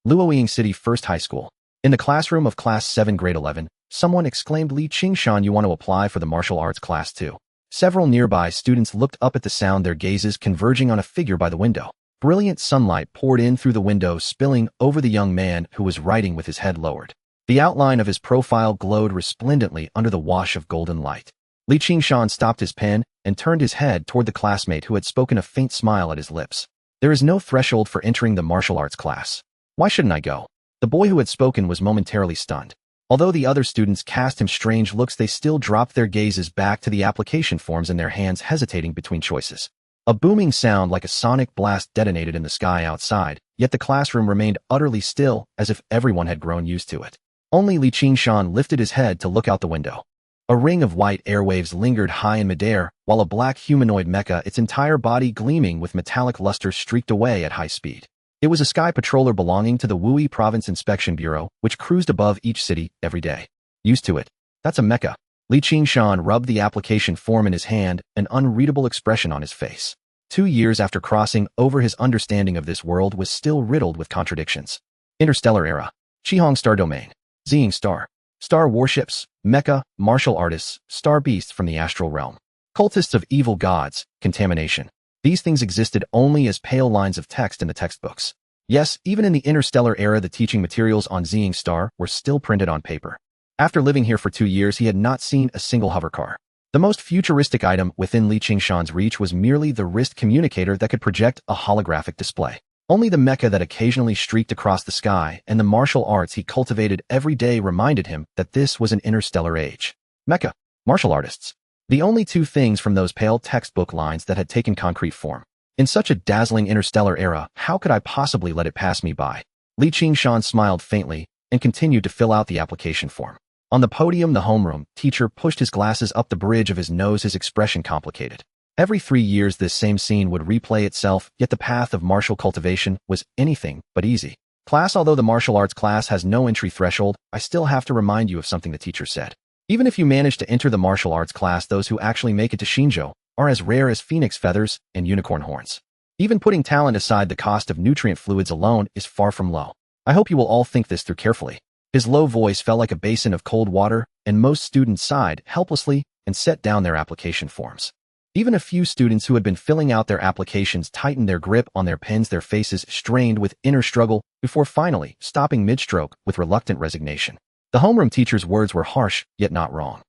Luoying City First High School. In the classroom of Class 7 Grade 11, someone exclaimed, Qingshan, you want to apply for the martial arts class too? Several nearby students looked up at the sound, their gazes converging on a figure by the window. Brilliant sunlight poured in through the window, spilling over the young man who was writing with his head lowered. The outline of his profile glowed resplendently under the wash of golden light. Qingshan stopped his pen and turned his head toward the classmate who had spoken, a faint smile at his lips. There is no threshold for entering the martial arts class. Why shouldn't I go? The boy who had spoken was momentarily stunned. Although the other students cast him strange looks, they still dropped their gazes back to the application forms in their hands, hesitating between choices. A booming sound like a sonic blast detonated in the sky outside, yet the classroom remained utterly still, as if everyone had grown used to it. Only Qingshan lifted his head to look out the window. A ring of white airwaves lingered high in midair, while a black humanoid mecha, its entire body gleaming with metallic luster, streaked away at high speed. It was a sky patroller belonging to the Wui Province Inspection Bureau, which cruised above each city every day. Used to it. That's a mecha. Qingshan rubbed the application form in his hand, an unreadable expression on his face. 2 years after crossing over, his understanding of this world was still riddled with contradictions. Interstellar era. Qihong Star Domain. Zing Star. Star warships, mecha, martial artists, star beasts from the astral realm. Cultists of evil gods, contamination. These things existed only as pale lines of text in the textbooks. Yes, even in the Interstellar era, the teaching materials on Zing Star were still printed on paper. After living here for 2 years, he had not seen a single hovercar. The most futuristic item within Qingshan's reach was merely the wrist communicator that could project a holographic display. Only the mecha that occasionally streaked across the sky and the martial arts he cultivated every day reminded him that this was an interstellar age. Mecha, martial artists. The only two things from those pale textbook lines that had taken concrete form. In such a dazzling interstellar era, how could I possibly let it pass me by? Qingshan smiled faintly and continued to fill out the application form. On the podium, the homeroom teacher pushed his glasses up the bridge of his nose, his expression complicated. Every 3 years this same scene would replay itself, yet the path of martial cultivation was anything but easy. Class, although the martial arts class has no entry threshold, I still have to remind you of something the teacher said. Even if you manage to enter the martial arts class, those who actually make it to Qingshan are as rare as phoenix feathers and unicorn horns. Even putting talent aside, the cost of nutrient fluids alone is far from low. I hope you will all think this through carefully. His low voice fell like a basin of cold water, and most students sighed helplessly and set down their application forms. Even a few students who had been filling out their applications tightened their grip on their pens, their faces strained with inner struggle, before finally stopping mid-stroke with reluctant resignation. The homeroom teacher's words were harsh, yet not wrong.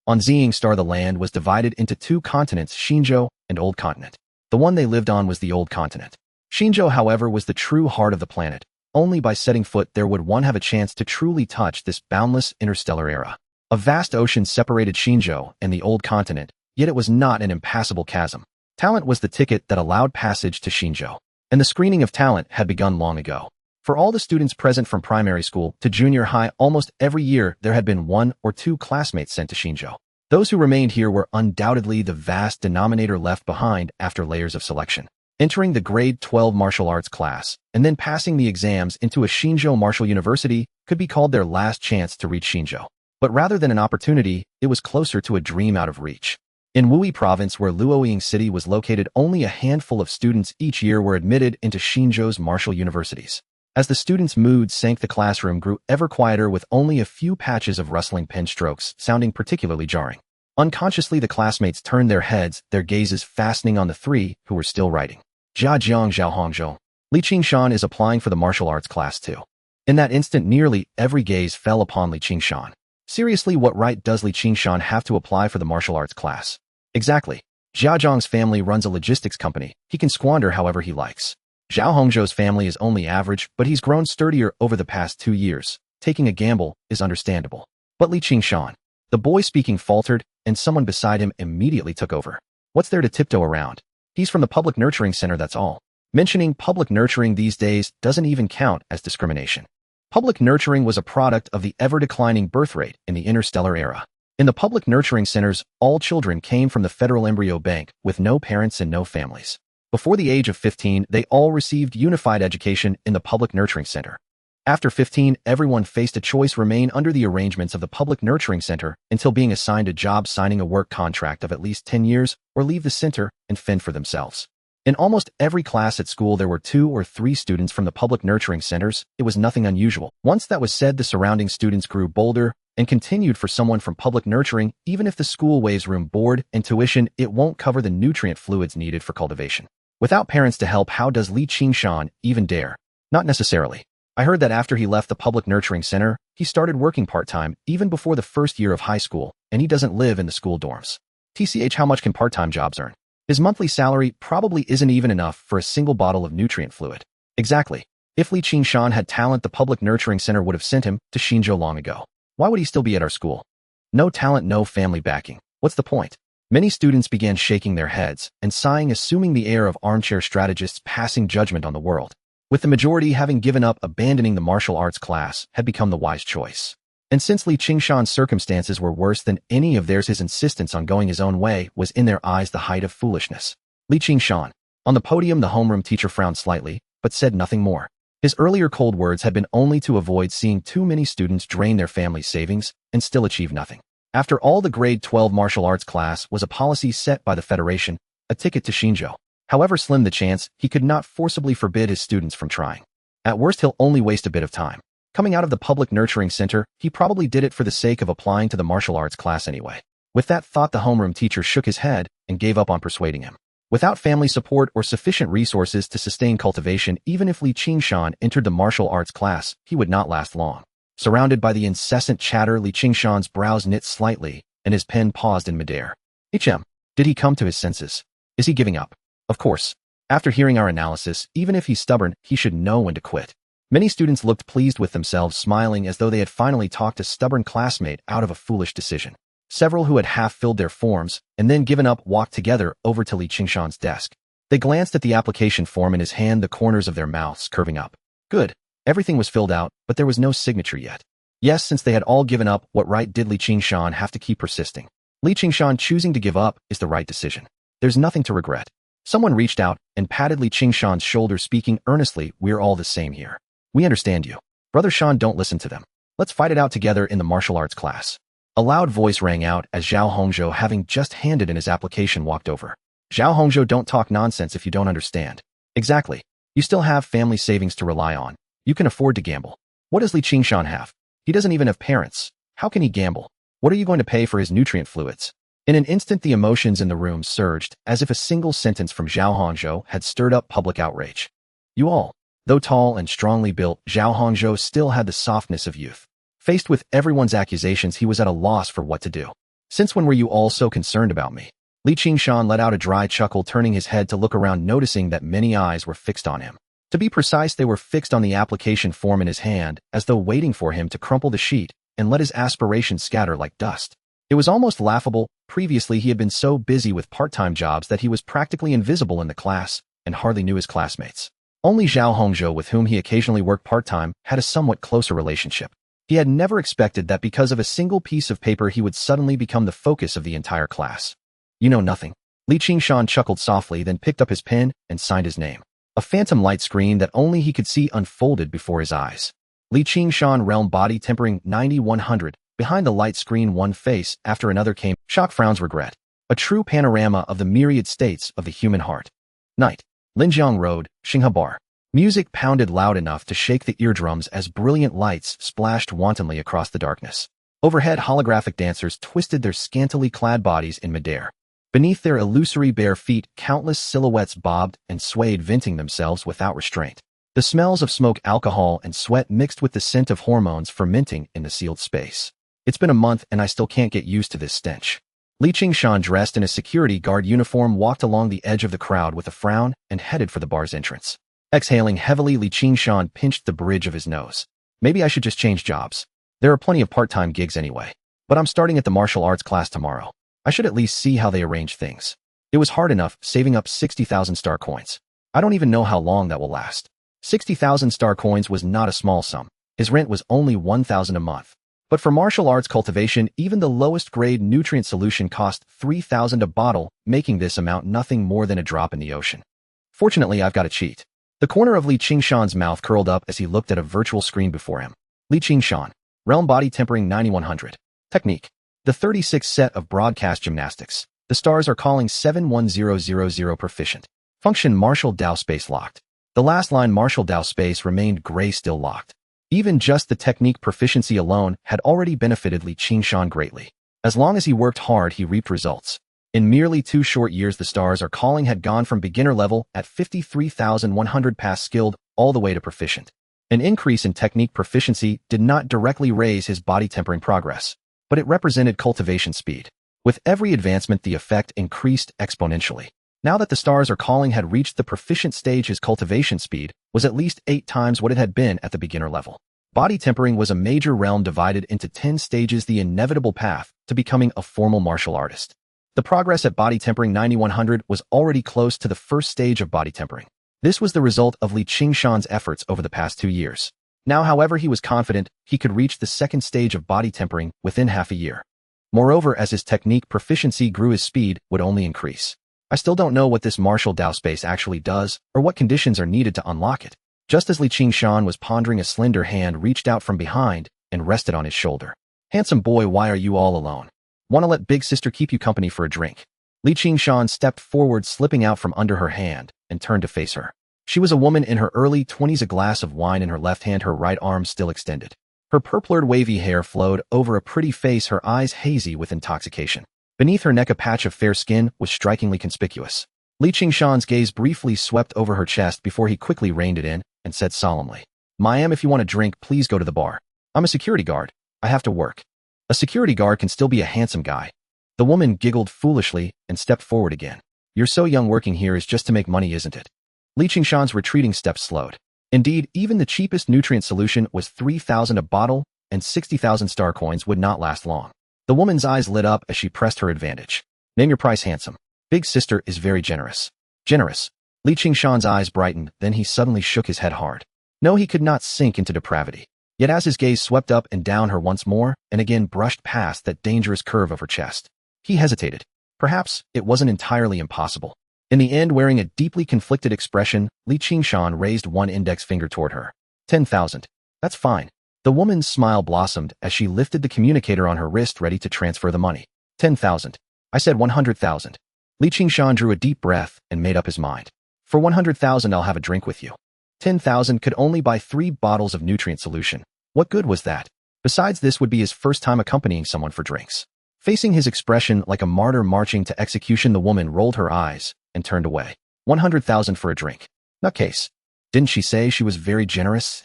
On Zing Star, the land was divided into 2 continents, Qingshan and Old Continent. The one they lived on was the Old Continent. Qingshan, however, was the true heart of the planet. Only by setting foot there would one have a chance to truly touch this boundless interstellar era. A vast ocean separated Qingshan and the Old Continent, yet it was not an impassable chasm. Talent was the ticket that allowed passage to Qingshan, and the screening of talent had begun long ago. For all the students present from primary school to junior high, almost every year there had been 1 or 2 classmates sent to Qingshan. Those who remained here were undoubtedly the vast denominator left behind after layers of selection. Entering the grade 12 martial arts class, and then passing the exams into a Qingshan Martial University could be called their last chance to reach Qingshan. But rather than an opportunity, it was closer to a dream out of reach. In Wui Province, where Luoying City was located, only a handful of students each year were admitted into Qingshan's martial universities. As the students' mood sank, the classroom grew ever quieter, with only a few patches of rustling pen strokes sounding particularly jarring. Unconsciously, the classmates turned their heads, their gazes fastening on the 3 who were still writing. Zhajiang Zhaohongzhou. Qingshan is applying for the martial arts class too. In that instant, nearly every gaze fell upon Qingshan. Seriously, what right does Qingshan have to apply for the martial arts class? Exactly. Zhaojiang's family runs a logistics company. He can squander however he likes. Zhao Hongzhou's family is only average, but he's grown sturdier over the past 2 years. Taking a gamble is understandable. But Qingshan, the boy speaking, faltered, and someone beside him immediately took over. What's there to tiptoe around? He's from the public nurturing center, that's all. Mentioning public nurturing these days doesn't even count as discrimination. Public nurturing was a product of the ever-declining birth rate in the interstellar era. In the public nurturing centers, all children came from the Federal Embryo Bank with no parents and no families. Before the age of 15, they all received unified education in the public nurturing center. After 15, everyone faced a choice: remain under the arrangements of the public nurturing center until being assigned a job, signing a work contract of at least 10 years, or leave the center and fend for themselves. In almost every class at school, there were 2 or 3 students from the public nurturing centers. It was nothing unusual. Once that was said, the surrounding students grew bolder and continued for someone from public nurturing. Even if the school waives room, board, and tuition, it won't cover the nutrient fluids needed for cultivation. Without parents to help, how does Qingshan even dare? Not necessarily. I heard that after he left the public nurturing center, he started working part-time even before the first year of high school, and he doesn't live in the school dorms. TCH, how much can part-time jobs earn? His monthly salary probably isn't even enough for a single bottle of nutrient fluid. Exactly. If Qingshan had talent, the public nurturing center would have sent him to Xinzhou long ago. Why would he still be at our school? No talent, no family backing. What's the point? Many students began shaking their heads and sighing, assuming the air of armchair strategists passing judgment on the world, with the majority having given up. Abandoning the martial arts class had become the wise choice. And since Qingshan's circumstances were worse than any of theirs, his insistence on going his own way was in their eyes the height of foolishness. Qingshan. On the podium, the homeroom teacher frowned slightly, but said nothing more. His earlier cold words had been only to avoid seeing too many students drain their family's savings and still achieve nothing. After all, the grade 12 martial arts class was a policy set by the Federation, a ticket to Xinzhou. However slim the chance, he could not forcibly forbid his students from trying. At worst, he'll only waste a bit of time. Coming out of the public nurturing center, he probably did it for the sake of applying to the martial arts class anyway. With that thought, the homeroom teacher shook his head and gave up on persuading him. Without family support or sufficient resources to sustain cultivation, even if Qingshan entered the martial arts class, he would not last long. Surrounded by the incessant chatter, Qingshan's brows knit slightly, and his pen paused in midair. Did he come to his senses? Is he giving up? Of course. After hearing our analysis, even if he's stubborn, he should know when to quit. Many students looked pleased with themselves, smiling as though they had finally talked a stubborn classmate out of a foolish decision. Several who had half-filled their forms and then given up walked together over to Qingshan's desk. They glanced at the application form in his hand, the corners of their mouths curving up. Good. Everything was filled out, but there was no signature yet. Yes, since they had all given up, what right did Qingshan have to keep persisting? Qingshan choosing to give up is the right decision. There's nothing to regret. Someone reached out and patted Qingshan's shoulder, speaking earnestly, "We're all the same here. We understand you. Brother Shan, don't listen to them. Let's fight it out together in the martial arts class." A loud voice rang out as Zhao Hongzhou, having just handed in his application, walked over. "Zhao Hongzhou, don't talk nonsense if you don't understand." "Exactly. You still have family savings to rely on. You can afford to gamble. What does Qingshan have? He doesn't even have parents. How can he gamble? What are you going to pay for his nutrient fluids?" In an instant, the emotions in the room surged, as if a single sentence from Zhao Hongzhou had stirred up public outrage. You all. Though tall and strongly built, Zhao Hongzhou still had the softness of youth. Faced with everyone's accusations, he was at a loss for what to do. "Since when were you all so concerned about me?" Qingshan let out a dry chuckle, turning his head to look around, noticing that many eyes were fixed on him. To be precise, they were fixed on the application form in his hand, as though waiting for him to crumple the sheet and let his aspirations scatter like dust. It was almost laughable. Previously, he had been so busy with part-time jobs that he was practically invisible in the class and hardly knew his classmates. Only Zhao Hongzhou, with whom he occasionally worked part-time, had a somewhat closer relationship. He had never expected that because of a single piece of paper he would suddenly become the focus of the entire class. "You know nothing." Qingshan chuckled softly, then picked up his pen and signed his name. A phantom light screen that only he could see unfolded before his eyes. Qingshan, realm body tempering 9100. Behind the light screen, one face after another came, shock, frowns, regret. A true panorama of the myriad states of the human heart. Night. Linjiang Road, Xinghe. Music pounded loud enough to shake the eardrums as brilliant lights splashed wantonly across the darkness. Overhead, holographic dancers twisted their scantily clad bodies in midair. Beneath their illusory bare feet, countless silhouettes bobbed and swayed, venting themselves without restraint. The smells of smoke, alcohol, and sweat mixed with the scent of hormones fermenting in the sealed space. It's been a month and I still can't get used to this stench. Qingshan, dressed in a security guard uniform, walked along the edge of the crowd with a frown and headed for the bar's entrance. Exhaling heavily, Qingshan pinched the bridge of his nose. Maybe I should just change jobs. There are plenty of part-time gigs anyway. But I'm starting at the martial arts class tomorrow. I should at least see how they arrange things. It was hard enough saving up 60,000 star coins. I don't even know how long that will last. 60,000 star coins was not a small sum. His rent was only 1,000 a month. But for martial arts cultivation, even the lowest grade nutrient solution cost 3,000 a bottle, making this amount nothing more than a drop in the ocean. Fortunately, I've got a cheat. The corner of Qingshan's mouth curled up as he looked at a virtual screen before him. Qingshan. Realm body tempering 9100. Technique. The 36 set of broadcast gymnastics. The stars are calling 71000 proficient. Function Marshall Dow space locked. The last line Marshall Dow space remained gray still locked. Even just the technique proficiency alone had already benefited Li Qingshan greatly. As long as he worked hard, he reaped results. In merely 2 short years, the stars are calling had gone from beginner level at 53,100 past skilled all the way to proficient. An increase in technique proficiency did not directly raise his body tempering progress, but it represented cultivation speed. With every advancement, the effect increased exponentially. Now that the stars are calling had reached the proficient stage, his cultivation speed was at least 8 times what it had been at the beginner level. Body tempering was a major realm divided into 10 stages, the inevitable path to becoming a formal martial artist. The progress at body tempering 9100 was already close to the first stage of body tempering. This was the result of Li Qingshan's efforts over the past 2 years. Now, however, he was confident he could reach the second stage of body tempering within half a year. Moreover, as his technique proficiency grew, his speed would only increase. I still don't know what this Marshall Dow space actually does or what conditions are needed to unlock it. Just as Li Qingshan was pondering, a slender hand reached out from behind and rested on his shoulder. "Handsome boy, why are you all alone? Want to let big sister keep you company for a drink?" Li Qingshan stepped forward, slipping out from under her hand, and turned to face her. She was a woman in her early 20s, a glass of wine in her left hand, her right arm still extended. Her purplured wavy hair flowed over a pretty face, her eyes hazy with intoxication. Beneath her neck, a patch of fair skin was strikingly conspicuous. Li Qingshan's gaze briefly swept over her chest before he quickly reined it in and said solemnly, "Ma'am, if you want a drink, please go to the bar. I'm a security guard. I have to work." A security guard can still be a handsome guy. The woman giggled foolishly and stepped forward again. "You're so young, working here is just to make money, isn't it?" Li Qingshan's retreating steps slowed. Indeed, even the cheapest nutrient solution was 3,000 a bottle, and 60,000 star coins would not last long. The woman's eyes lit up as she pressed her advantage. "Name your price, handsome. Big sister is very generous." "Generous?" Li Qingshan's eyes brightened, then he suddenly shook his head hard. No, he could not sink into depravity. Yet as his gaze swept up and down her once more, and again brushed past that dangerous curve of her chest, he hesitated. Perhaps it wasn't entirely impossible. In the end, wearing a deeply conflicted expression, Li Qingshan raised one index finger toward her. 10,000. That's fine. The woman's smile blossomed as she lifted the communicator on her wrist, ready to transfer the money. 10,000. I said 100,000. Li Qingshan drew a deep breath and made up his mind. For 100,000, I'll have a drink with you. 10,000 could only buy 3 bottles of nutrient solution. What good was that? Besides, this would be his first time accompanying someone for drinks. Facing his expression like a martyr marching to execution, the woman rolled her eyes and turned away. 100,000 for a drink. Nutcase. Didn't she say she was very generous?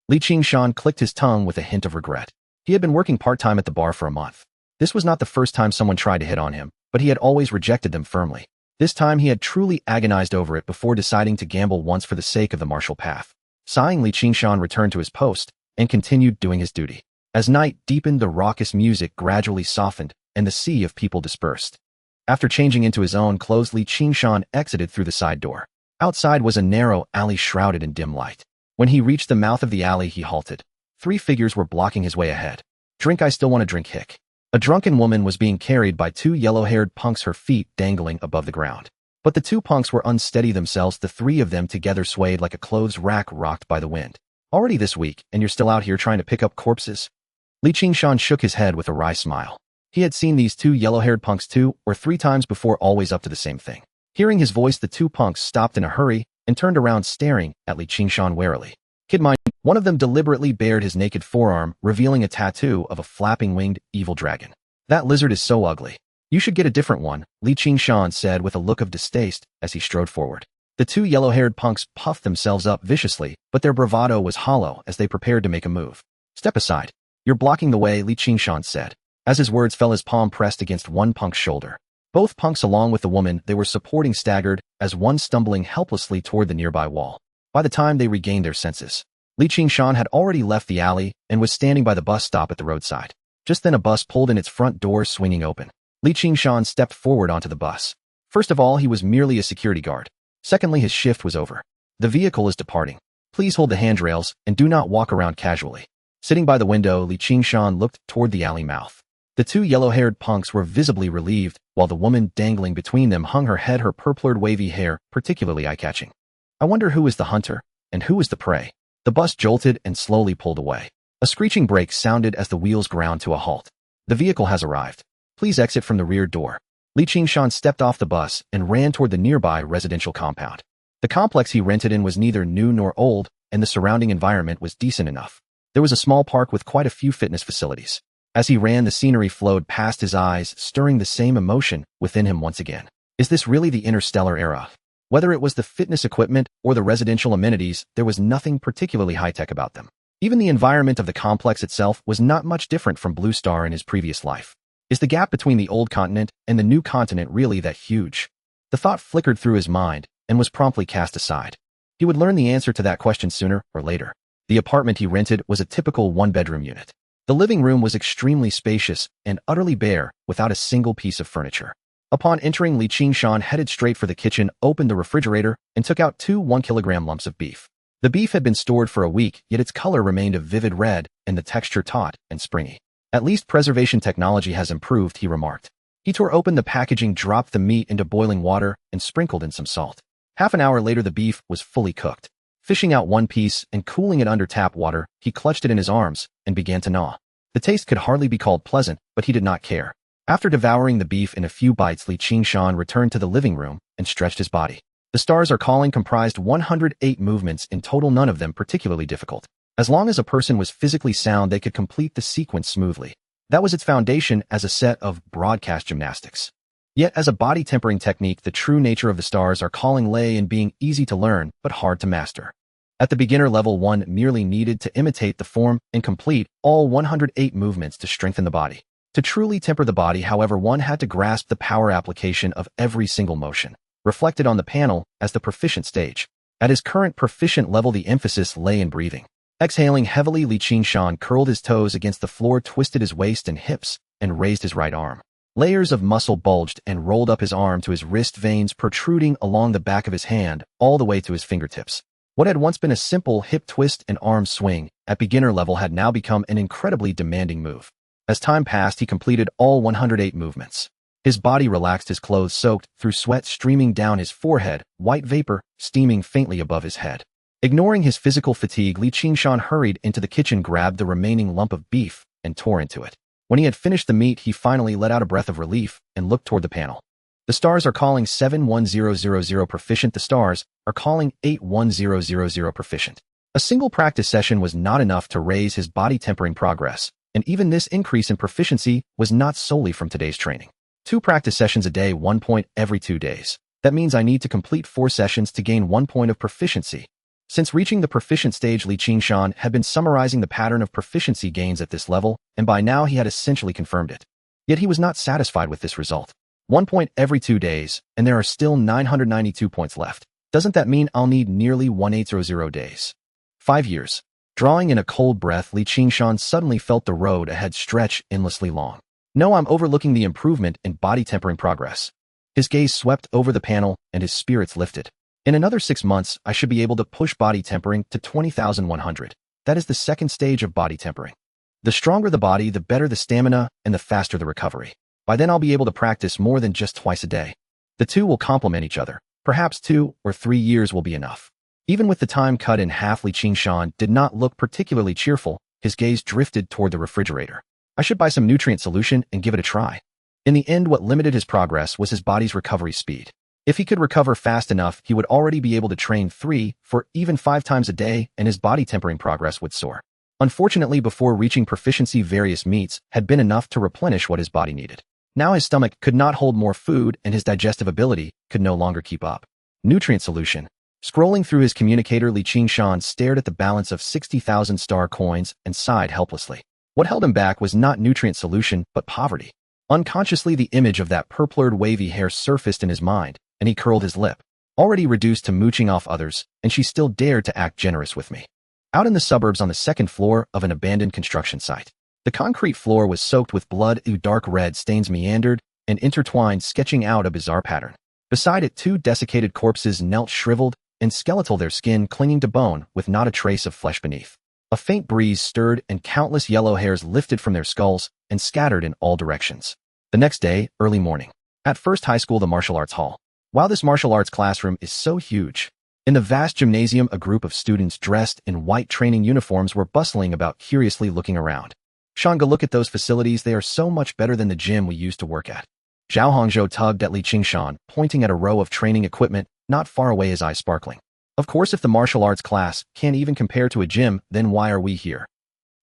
Li Qingshan clicked his tongue with a hint of regret. He had been working part-time at the bar for a month. This was not the first time someone tried to hit on him, but he had always rejected them firmly. This time he had truly agonized over it before deciding to gamble once for the sake of the martial path. Sighing, Li Qingshan returned to his post and continued doing his duty. As night deepened, the raucous music gradually softened and the sea of people dispersed. After changing into his own clothes, Li Qingshan exited through the side door. Outside was a narrow alley shrouded in dim light. When he reached the mouth of the alley, he halted. 3 figures were blocking his way ahead. "Drink, I still want to drink, hick." A drunken woman was being carried by 2 yellow-haired punks, her feet dangling above the ground. But the 2 punks were unsteady themselves. The 3 of them together swayed like a clothes rack rocked by the wind. "Already this week, and you're still out here trying to pick up corpses?" Li Qingshan shook his head with a wry smile. He had seen these 2 yellow-haired punks 2 or 3 times before, always up to the same thing. Hearing his voice, the 2 punks stopped in a hurry and turned around, staring at Li Qingshan warily. "Kid mine." One of them deliberately bared his naked forearm, revealing a tattoo of a flapping winged evil dragon. "That lizard is so ugly. You should get a different one," Li Qingshan said with a look of distaste as he strode forward. The 2 yellow-haired punks puffed themselves up viciously, but their bravado was hollow as they prepared to make a move. "Step aside. You're blocking the way," Li Qingshan said. As his words fell, his palm pressed against one punk's shoulder. Both punks, along with the woman they were supporting, staggered as one stumbling helplessly toward the nearby wall. By the time they regained their senses, Li Qingshan had already left the alley and was standing by the bus stop at the roadside. Just then a bus pulled in, its front door swinging open. Li Qingshan stepped forward onto the bus. First of all, he was merely a security guard. Secondly, his shift was over. "The vehicle is departing. Please hold the handrails and do not walk around casually." Sitting by the window, Li Qingshan looked toward the alley mouth. The 2 yellow-haired punks were visibly relieved, while the woman dangling between them hung her head, her purplured wavy hair particularly eye-catching. "I wonder who is the hunter and who is the prey." The bus jolted and slowly pulled away. A screeching brake sounded as the wheels ground to a halt. "The vehicle has arrived. Please exit from the rear door." Qingshan stepped off the bus and ran toward the nearby residential compound. The complex he rented in was neither new nor old, and the surrounding environment was decent enough. There was a small park with quite a few fitness facilities. As he ran, the scenery flowed past his eyes, stirring the same emotion within him once again. Is this really the Interstellar era? Whether it was the fitness equipment or the residential amenities, there was nothing particularly high-tech about them. Even the environment of the complex itself was not much different from Blue Star in his previous life. Is the gap between the old continent and the new continent really that huge? The thought flickered through his mind and was promptly cast aside. He would learn the answer to that question sooner or later. The apartment he rented was a typical one-bedroom unit. The living room was extremely spacious and utterly bare, without a single piece of furniture. Upon entering, Qingshan headed straight for the kitchen, opened the refrigerator, and took out two 1-kilogram lumps of beef. The beef had been stored for a week, yet its color remained a vivid red and the texture taut and springy. At least preservation technology has improved, he remarked. He tore open the packaging, dropped the meat into boiling water, and sprinkled in some salt. Half an hour later, the beef was fully cooked. Fishing out one piece and cooling it under tap water, he clutched it in his arms and began to gnaw. The taste could hardly be called pleasant, but he did not care. After devouring the beef in a few bites, Qingshan returned to the living room and stretched his body. The Stars Are Calling comprised 108 movements in total, none of them particularly difficult. As long as a person was physically sound, they could complete the sequence smoothly. That was its foundation as a set of broadcast gymnastics. Yet as a body tempering technique, the true nature of the Stars Are Calling lay in being easy to learn but hard to master. At the beginner level, one merely needed to imitate the form and complete all 108 movements to strengthen the body. To truly temper the body, however, one had to grasp the power application of every single motion, reflected on the panel as the proficient stage. At his current proficient level, the emphasis lay in breathing. Exhaling heavily, Qingshan curled his toes against the floor, twisted his waist and hips, and raised his right arm. Layers of muscle bulged and rolled up his arm to his wrist, veins protruding along the back of his hand all the way to his fingertips. What had once been a simple hip twist and arm swing at beginner level had now become an incredibly demanding move. As time passed, he completed all 108 movements. His body relaxed, his clothes soaked through sweat streaming down his forehead, white vapor steaming faintly above his head. Ignoring his physical fatigue, Qingshan hurried into the kitchen, grabbed the remaining lump of beef, and tore into it. When he had finished the meat, he finally let out a breath of relief and looked toward the panel. The Stars Are Calling 71000 proficient. The Stars Are Calling 81000 proficient. A single practice session was not enough to raise his body tempering progress, and even this increase in proficiency was not solely from today's training. 2 practice sessions a day, 1 point every 2 days. That means I need to complete 4 sessions to gain 1 point of proficiency. Since reaching the proficient stage, Qingshan had been summarizing the pattern of proficiency gains at this level, and by now he had essentially confirmed it. Yet he was not satisfied with this result. 1 point every 2 days, and there are still 992 points left. Doesn't that mean I'll need nearly 1800 days? 5 years. Drawing in a cold breath, Qingshan suddenly felt the road ahead stretch endlessly long. No, I'm overlooking the improvement in body tempering progress. His gaze swept over the panel and his spirits lifted. In another 6 months, I should be able to push body tempering to 20,100. That is the second stage of body tempering. The stronger the body, the better the stamina and the faster the recovery. By then I'll be able to practice more than just twice a day. The two will complement each other. Perhaps 2 or 3 years will be enough. Even with the time cut in half, Qingshan did not look particularly cheerful. His gaze drifted toward the refrigerator. I should buy some nutrient solution and give it a try. In the end, what limited his progress was his body's recovery speed. If he could recover fast enough, he would already be able to train 3, 4, even 5 times a day, and his body tempering progress would soar. Unfortunately, before reaching proficiency, various meats had been enough to replenish what his body needed. Now his stomach could not hold more food, and his digestive ability could no longer keep up. Nutrient solution. Scrolling through his communicator, Qingshan stared at the balance of 60,000 star coins and sighed helplessly. What held him back was not nutrient solution, but poverty. Unconsciously, the image of that purplured wavy hair surfaced in his mind, and he curled his lip. Already reduced to mooching off others, and she still dared to act generous with me. Out in the suburbs, on the 2nd floor of an abandoned construction site. The concrete floor was soaked with blood. Dark red stains meandered and intertwined, sketching out a bizarre pattern. Beside it, 2 desiccated corpses knelt, shriveled and skeletal, their skin clinging to bone with not a trace of flesh beneath. A faint breeze stirred, and countless yellow hairs lifted from their skulls and scattered in all directions. The next day, early morning. At First High School, the martial arts hall. Wow, this martial arts classroom is so huge. In the vast gymnasium, a group of students dressed in white training uniforms were bustling about, curiously looking around. Shanga, look at those facilities. They are so much better than the gym we used to work at. Zhao Hongzhou tugged at Li Qingshan, pointing at a row of training equipment not far away, his eyes sparkling. Of course, if the martial arts class can't even compare to a gym, then why are we here?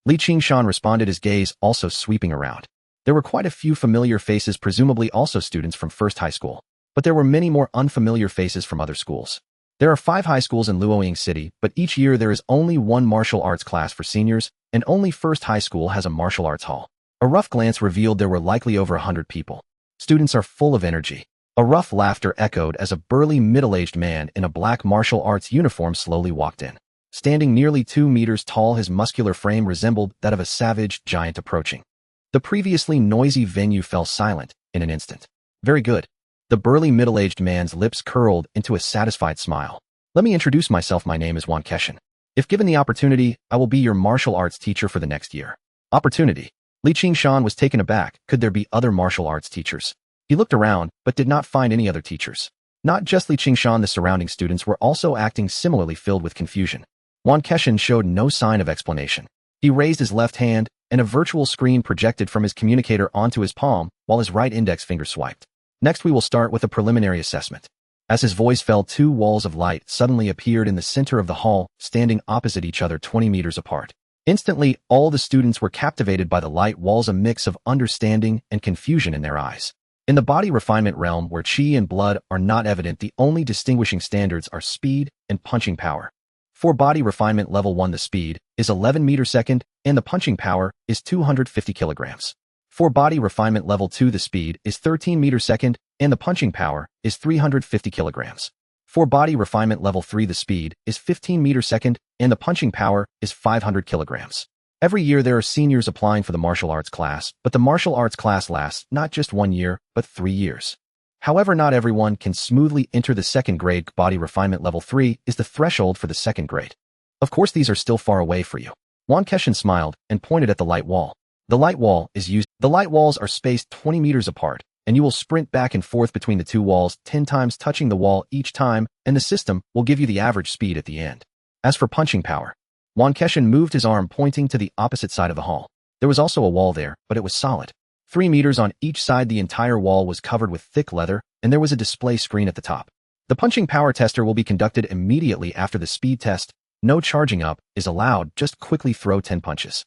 Li Qingshan responded, his gaze also sweeping around. There were quite a few familiar faces, presumably also students from First High School. But there were many more unfamiliar faces from other schools. There are 5 high schools in Luoying City, but each year there is only one martial arts class for seniors, and only First High School has a martial arts hall. A rough glance revealed there were likely over 100 people. Students are full of energy. A rough laughter echoed as a burly middle-aged man in a black martial arts uniform slowly walked in. Standing nearly 2 meters tall, his muscular frame resembled that of a savage giant approaching. The previously noisy venue fell silent in an instant. Very good. The burly middle-aged man's lips curled into a satisfied smile. Let me introduce myself. My name is Qingshan. If given the opportunity, I will be your martial arts teacher for the next year. Opportunity. Li Qingshan was taken aback. Could there be other martial arts teachers? He looked around, but did not find any other teachers. Not just Li Qingshan, the surrounding students were also acting similarly, filled with confusion. Qingshan showed no sign of explanation. He raised his left hand, and a virtual screen projected from his communicator onto his palm, while his right index finger swiped. Next, we will start with a preliminary assessment. As his voice fell, 2 walls of light suddenly appeared in the center of the hall, standing opposite each other 20 meters apart. Instantly, all the students were captivated by the light walls, a mix of understanding and confusion in their eyes. In the body refinement realm, where chi and blood are not evident, the only distinguishing standards are speed and punching power. For body refinement level 1, the speed is 11 meters per second, and the punching power is 250 kilograms. For body refinement level 2, the speed is 13 meters per second, and the punching power is 350 kilograms. For body refinement level 3, the speed is 15 meters per second, and the punching power is 500 kilograms. Every year there are seniors applying for the martial arts class, but the martial arts class lasts not just 1 year, but 3 years. However, not everyone can smoothly enter the 2nd grade. Body refinement level 3 is the threshold for the 2nd grade. Of course, these are still far away for you. Qingshan smiled and pointed at the light wall. The light wall is used. The light walls are spaced 20 meters apart, and you will sprint back and forth between the 2 walls 10 times, touching the wall each time, and the system will give you the average speed at the end. As for punching power, Qingshan moved his arm, pointing to the opposite side of the hall. There was also a wall there, but it was solid. 3 meters on each side, the entire wall was covered with thick leather, and there was a display screen at the top. The punching power tester will be conducted immediately after the speed test. No charging up is allowed, just quickly throw 10 punches.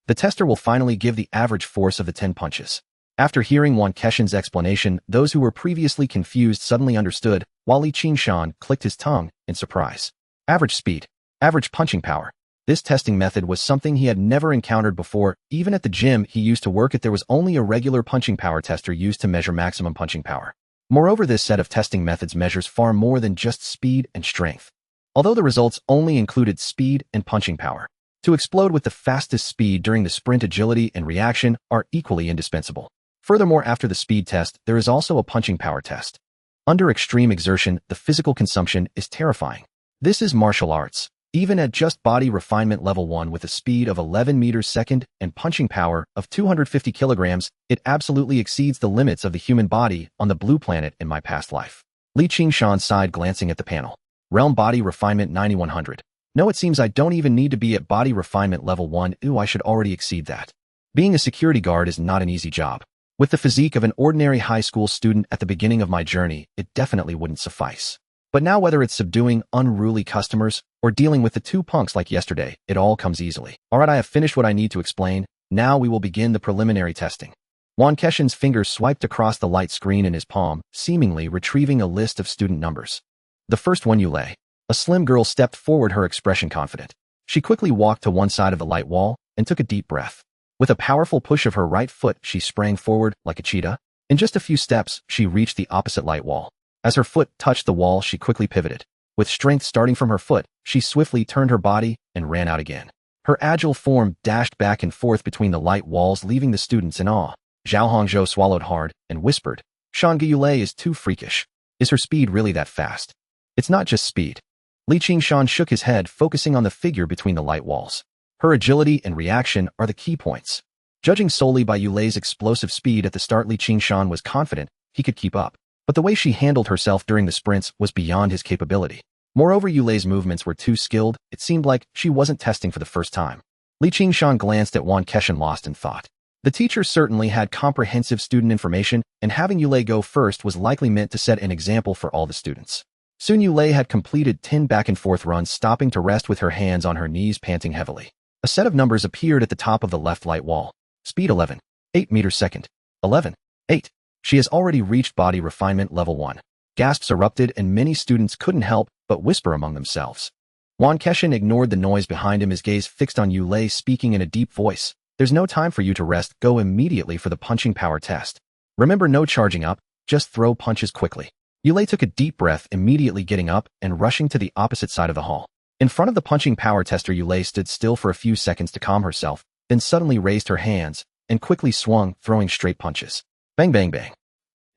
The tester will finally give the average force of the 10 punches. After hearing Qingshan's explanation, those who were previously confused suddenly understood, while Li Qingshan clicked his tongue in surprise. Average speed. Average punching power. This testing method was something he had never encountered before. Even at the gym he used to work at, there was only a regular punching power tester used to measure maximum punching power. Moreover, this set of testing methods measures far more than just speed and strength. Although the results only included speed and punching power, to explode with the fastest speed during the sprint, agility and reaction are equally indispensable. Furthermore, after the speed test, there is also a punching power test. Under extreme exertion, the physical consumption is terrifying. This is martial arts. Even at just body refinement level 1 with a speed of 11 meters per second and punching power of 250 kilograms, it absolutely exceeds the limits of the human body on the blue planet in my past life. Li Qingshan sighed, glancing at the panel. Realm body refinement 9100. No, it seems I don't even need to be at body refinement level 1. I should already exceed that. Being a security guard is not an easy job. With the physique of an ordinary high school student at the beginning of my journey, it definitely wouldn't suffice. But now, whether it's subduing unruly customers or dealing with the 2 punks like yesterday, it all comes easily. Alright, I have finished what I need to explain. Now we will begin the preliminary testing. Qingshan's fingers swiped across the light screen in his palm, seemingly retrieving a list of student numbers. The first one, Yulei. A slim girl stepped forward, her expression confident. She quickly walked to one side of the light wall and took a deep breath. With a powerful push of her right foot, she sprang forward like a cheetah. In just a few steps, she reached the opposite light wall. As her foot touched the wall, she quickly pivoted. With strength starting from her foot, she swiftly turned her body and ran out again. Her agile form dashed back and forth between the light walls, leaving the students in awe. Zhao Hongzhou swallowed hard and whispered, "Shangge Yulei is too freakish. Is her speed really that fast?" "It's not just speed." Li Qingshan shook his head, focusing on the figure between the light walls. Her agility and reaction are the key points. Judging solely by Yulei's explosive speed at the start, Li Qingshan was confident he could keep up. But the way she handled herself during the sprints was beyond his capability. Moreover, Yulei's movements were too skilled. It seemed like she wasn't testing for the first time. Li Qingshan glanced at Qingshan, lost in thought. The teacher certainly had comprehensive student information, and having Yulei go first was likely meant to set an example for all the students. Soon Yulei had completed 10 back-and-forth runs, stopping to rest with her hands on her knees, panting heavily. A set of numbers appeared at the top of the left light wall. Speed 11. 8 meters second. 11. 8. She has already reached body refinement level 1. Gasps erupted, and many students couldn't help but whisper among themselves. Wan Keshin ignored the noise behind him, his gaze fixed on Yulei, speaking in a deep voice. There's no time for you to rest. Go immediately for the punching power test. Remember, no charging up, just throw punches quickly. Yulei took a deep breath, immediately getting up and rushing to the opposite side of the hall. In front of the punching power tester, Yulei stood still for a few seconds to calm herself, then suddenly raised her hands and quickly swung, throwing straight punches. Bang, bang, bang.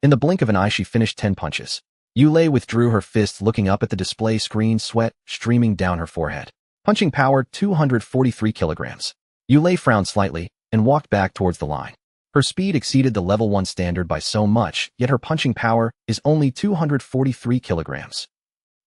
In the blink of an eye, she finished 10 punches. Yulei withdrew her fists, looking up at the display screen, sweat streaming down her forehead. Punching power 243 kilograms. Yulei frowned slightly and walked back towards the line. Her speed exceeded the level 1 standard by so much, yet her punching power is only 243 kilograms.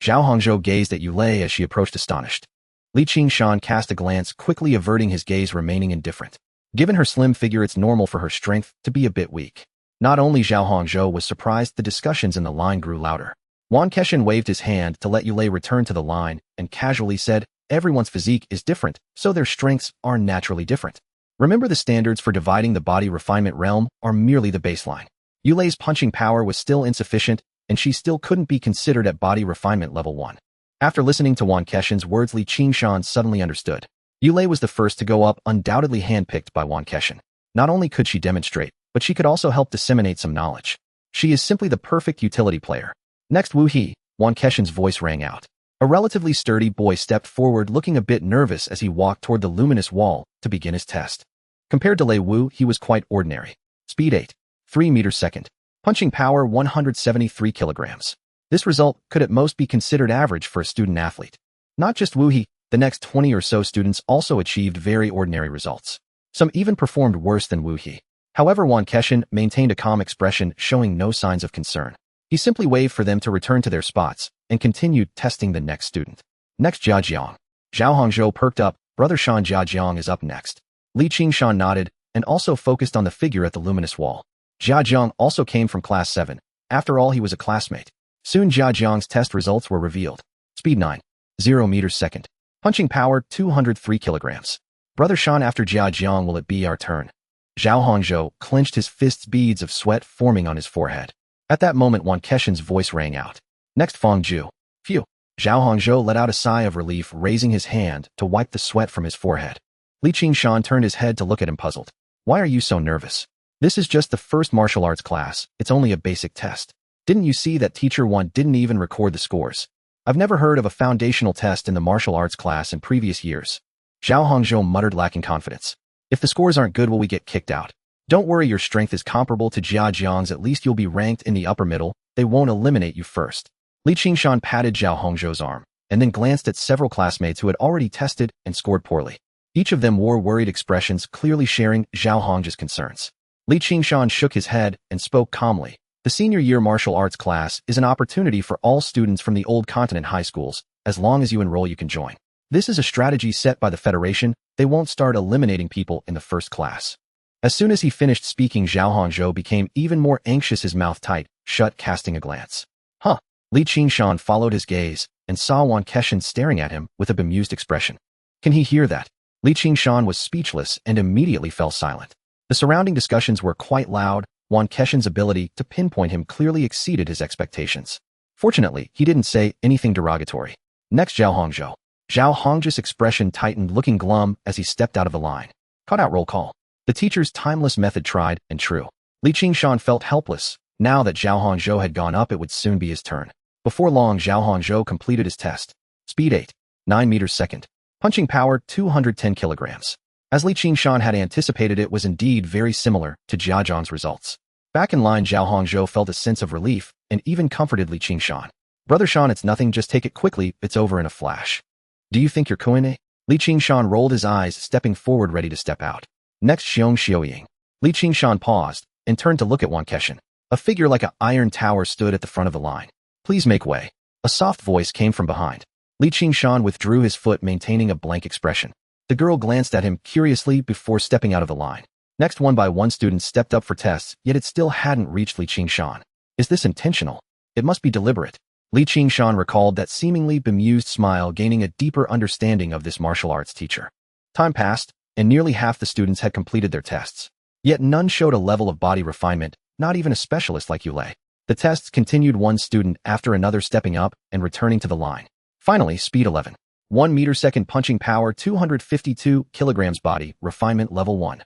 Zhao Hongzhou gazed at Yulei as she approached, astonished. Li Qingshan cast a glance, quickly averting his gaze, remaining indifferent. Given her slim figure, it's normal for her strength to be a bit weak. Not only Zhao Hongzhou was surprised, the discussions in the line grew louder. Wan Keshin waved his hand to let Yulei return to the line and casually said, everyone's physique is different, so their strengths are naturally different. Remember, the standards for dividing the body refinement realm are merely the baseline. Yulei's punching power was still insufficient, and she still couldn't be considered at body refinement level 1. After listening to Wan Keshin's words, Li Qingshan suddenly understood. Yulei was the first to go up, undoubtedly handpicked by Wan Keshin. Not only could she demonstrate, but she could also help disseminate some knowledge. She is simply the perfect utility player. Next, Wu He, Wan Keshin's voice rang out. A relatively sturdy boy stepped forward, looking a bit nervous as he walked toward the luminous wall to begin his test. Compared to Lei Wu, he was quite ordinary. Speed 8. 3 meters second. Punching power 173 kilograms. This result could at most be considered average for a student athlete. Not just Wu He, the next 20 or so students also achieved very ordinary results. Some even performed worse than Wu He. However, Wan Keshin maintained a calm expression, showing no signs of concern. He simply waved for them to return to their spots and continued testing the next student. Next, Jia Jiang. Zhao Hongzhou perked up. Brother Shan, Jia Jiang is up next. Li Qingshan nodded and also focused on the figure at the luminous wall. Jia Jiang also came from class 7. After all, he was a classmate. Soon Jia Jiang's test results were revealed. Speed 9. 0 meters second. Punching power 203 kilograms. Brother Shan, after Jia Jiang, will it be our turn? Zhao Hongzhou clenched his fists, beads of sweat forming on his forehead. At that moment, Wan Keshin's voice rang out. Next, Feng Ju. Phew. Zhao Hongzhou let out a sigh of relief, raising his hand to wipe the sweat from his forehead. Li Qingshan turned his head to look at him, puzzled. Why are you so nervous? This is just the first martial arts class. It's only a basic test. Didn't you see that teacher 1 didn't even record the scores? I've never heard of a foundational test in the martial arts class in previous years. Zhao Hongzhou muttered, lacking confidence. If the scores aren't good, will we get kicked out? Don't worry, your strength is comparable to Jia Jiang's. At least you'll be ranked in the upper middle. They won't eliminate you first. Li Qingshan patted Zhao Hongzhou's arm and then glanced at several classmates who had already tested and scored poorly. Each of them wore worried expressions, clearly sharing Zhao Hongzhou's concerns. Li Qingshan shook his head and spoke calmly. The senior year martial arts class is an opportunity for all students from the old continent high schools. As long as you enroll, you can join. This is a strategy set by the Federation. They won't start eliminating people in the first class. As soon as he finished speaking, Zhao Hongzhou became even more anxious, his mouth tight shut, casting a glance. Huh. Li Qingshan followed his gaze and saw Wan Keshin staring at him with a bemused expression. Can he hear that? Li Qingshan was speechless and immediately fell silent. The surrounding discussions were quite loud. Wan Keshin's ability to pinpoint him clearly exceeded his expectations. Fortunately, he didn't say anything derogatory. Next, Zhao Hongzhou. Zhao Hongzhou's expression tightened, looking glum as he stepped out of the line. Cut out, roll call. The teacher's timeless method tried and true. Li Qingshan felt helpless. Now that Zhao Hongzhou had gone up, it would soon be his turn. Before long, Zhao Hongzhou completed his test. Speed 8. 9 meters second. Punching power 210 kilograms. As Li Qingshan had anticipated, it was indeed very similar to Jia Jiang's results. Back in line, Zhao Hongzhou felt a sense of relief and even comforted Li Qingshan. Brother Shan, it's nothing, just take it quickly, it's over in a flash. Do you think you're Kuine? Li Qingshan rolled his eyes, stepping forward ready to step out. Next, Xiong Xiaoying. Li Qingshan paused and turned to look at Wan Keshin. A figure like an iron tower stood at the front of the line. Please make way. A soft voice came from behind. Li Qingshan withdrew his foot, maintaining a blank expression. The girl glanced at him curiously before stepping out of the line. Next, one by one students stepped up for tests, yet it still hadn't reached Qingshan. Is this intentional? It must be deliberate. Qingshan recalled that seemingly bemused smile, gaining a deeper understanding of this martial arts teacher. Time passed, and nearly half the students had completed their tests. Yet none showed a level of body refinement, not even a specialist like Yulei. The tests continued, one student after another stepping up and returning to the line. Finally, speed 11. 1 meter second punching power 252 kilograms body refinement level 1.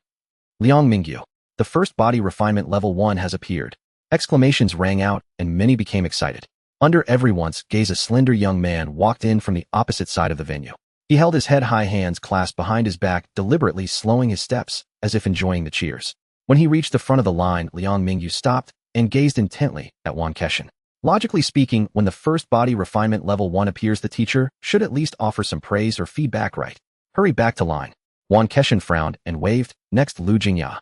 Liang Mingyu. The first body refinement level 1 has appeared. Exclamations rang out and many became excited. Under everyone's gaze, a slender young man walked in from the opposite side of the venue. He held his head high, hands clasped behind his back, deliberately slowing his steps as if enjoying the cheers. When he reached the front of the line, Liang Mingyu stopped and gazed intently at Wan Keshan. Logically speaking, when the first body refinement level 1 appears, the teacher should at least offer some praise or feedback, right? Hurry back to line. Wan Keshan frowned and waved. Next, Lu Jingya.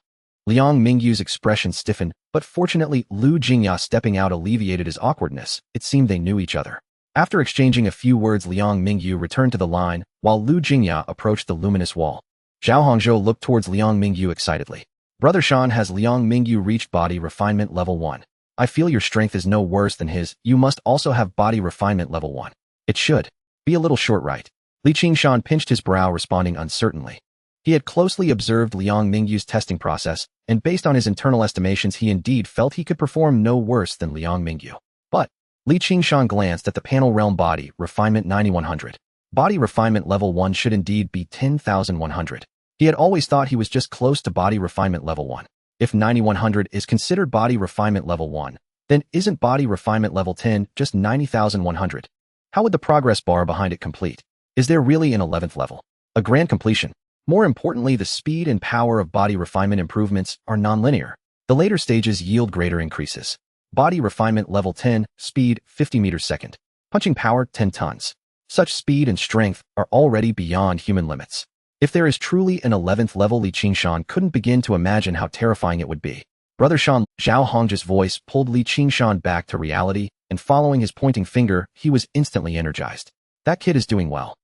Liang Mingyu's expression stiffened, but fortunately Lu Jingya stepping out alleviated his awkwardness. It seemed they knew each other. After exchanging a few words, Liang Mingyu returned to the line, while Lu Jingya approached the luminous wall. Zhao Hongzhou looked towards Liang Mingyu excitedly. Brother Shan, has Liang Mingyu reached body refinement level 1? I feel your strength is no worse than his. You must also have body refinement level 1. It should be a little short, right? Qingshan pinched his brow, responding uncertainly. He had closely observed Liang Mingyu's testing process, and based on his internal estimations, he indeed felt he could perform no worse than Liang Mingyu. But Qingshan glanced at the panel. Realm body refinement 9100. Body refinement level 1 should indeed be 10,100. He had always thought he was just close to body refinement level 1. If 9100 is considered body refinement level 1, then isn't body refinement level 10 just 90,100? How would the progress bar behind it complete? Is there really an 11th level? A grand completion? More importantly, the speed and power of body refinement improvements are nonlinear. The later stages yield greater increases. Body refinement level 10, speed 50 meters second. Punching power 10 tons. Such speed and strength are already beyond human limits. If there is truly an 11th level, Qingshan couldn't begin to imagine how terrifying it would be. Brother Shan, Zhao Hongzhou's voice pulled Qingshan back to reality, and following his pointing finger, he was instantly energized. That kid is doing well.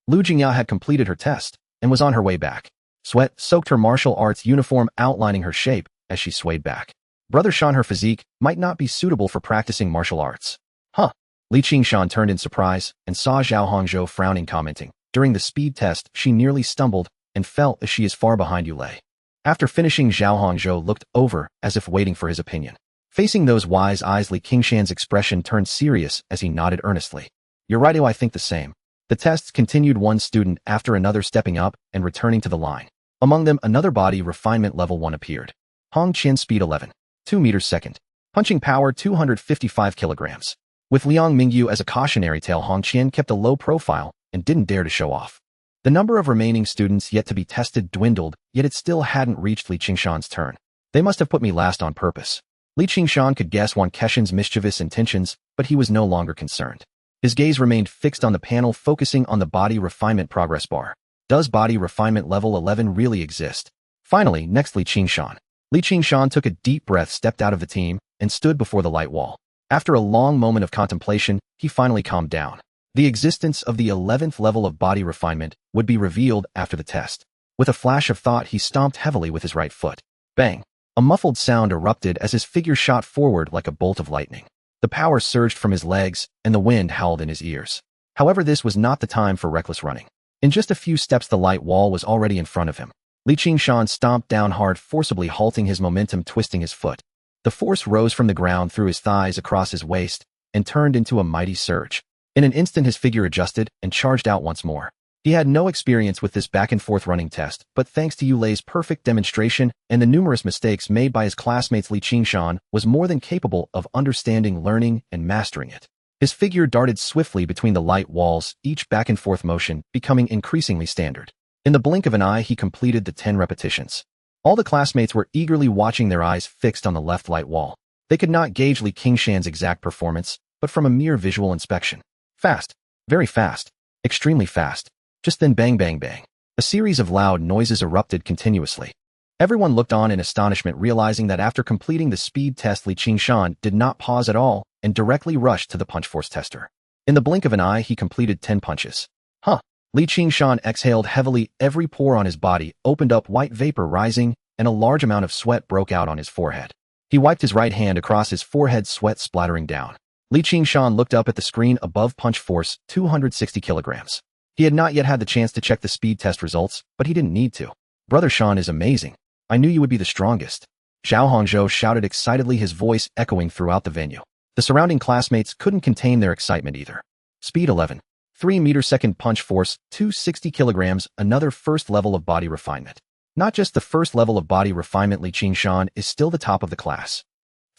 Lu Jingya had completed her test and was on her way back. Sweat soaked her martial arts uniform, outlining her shape as she swayed back. Brother Shan, her physique might not be suitable for practicing martial arts. Huh? Qingshan turned in surprise and saw Zhao Hongzhou frowning, commenting. During the speed test, she nearly stumbled and fell as she is far behind Yulei. After finishing, Zhao Hongzhou looked over as if waiting for his opinion. Facing those wise eyes, Qingshan's expression turned serious as he nodded earnestly. You're right, I think the same. The tests continued, one student after another stepping up and returning to the line. Among them, another body refinement level 1 appeared. Hong Qian, speed 11. 2 meters second. Punching power 255 kilograms. With Liang Mingyu as a cautionary tale, Hong Qian kept a low profile and didn't dare to show off. The number of remaining students yet to be tested dwindled, yet it still hadn't reached Qingshan's turn. They must have put me last on purpose. Qingshan could guess Wan Keshan's mischievous intentions, but he was no longer concerned. His gaze remained fixed on the panel, focusing on the body refinement progress bar. Does body refinement level 11 really exist? Finally, next, Qingshan. Qingshan took a deep breath, stepped out of the team, and stood before the light wall. After a long moment of contemplation, he finally calmed down. The existence of the 11th level of body refinement would be revealed after the test. With a flash of thought, he stomped heavily with his right foot. Bang! A muffled sound erupted as his figure shot forward like a bolt of lightning. The power surged from his legs, and the wind howled in his ears. However, this was not the time for reckless running. In just a few steps, the light wall was already in front of him. Qingshan stomped down hard, forcibly halting his momentum, twisting his foot. The force rose from the ground through his thighs, across his waist, and turned into a mighty surge. In an instant, his figure adjusted and charged out once more. He had no experience with this back-and-forth running test, but thanks to Yulei's perfect demonstration and the numerous mistakes made by his classmates, Qingshan was more than capable of understanding, learning, and mastering it. His figure darted swiftly between the light walls, each back-and-forth motion becoming increasingly standard. In the blink of an eye, he completed the 10 repetitions. All the classmates were eagerly watching, their eyes fixed on the left light wall. They could not gauge Qingshan's exact performance, but from a mere visual inspection. Fast. Very fast. Extremely fast. Just then, bang, bang, bang. A series of loud noises erupted continuously. Everyone looked on in astonishment, realizing that after completing the speed test, Qingshan did not pause at all and directly rushed to the punch force tester. In the blink of an eye, he completed 10 punches. Huh. Qingshan exhaled heavily, every pore on his body opened up, white vapor rising and a large amount of sweat broke out on his forehead. He wiped his right hand across his forehead, sweat splattering down. Qingshan looked up at the screen above. Punch force, 260 kilograms. He had not yet had the chance to check the speed test results, but he didn't need to. Brother Shan is amazing. I knew you would be the strongest. Zhao Hongzhou shouted excitedly, his voice echoing throughout the venue. The surrounding classmates couldn't contain their excitement either. Speed 11. 3-meter-second punch force, 260 kilograms, another first level of body refinement. Not just the first level of body refinement, Qingshan is still the top of the class.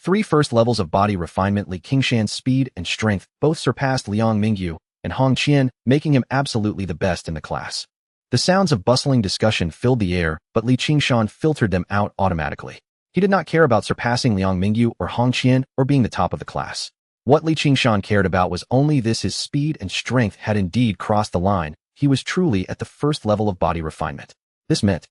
3 first levels of body refinement. Qingshan's speed and strength both surpassed Liang Mingyu and Hong Qian, making him absolutely the best in the class. The sounds of bustling discussion filled the air, but Qingshan filtered them out automatically. He did not care about surpassing Liang Mingyu or Hong Qian or being the top of the class. What Qingshan cared about was only this: his speed and strength had indeed crossed the line. He was truly at the first level of body refinement. This meant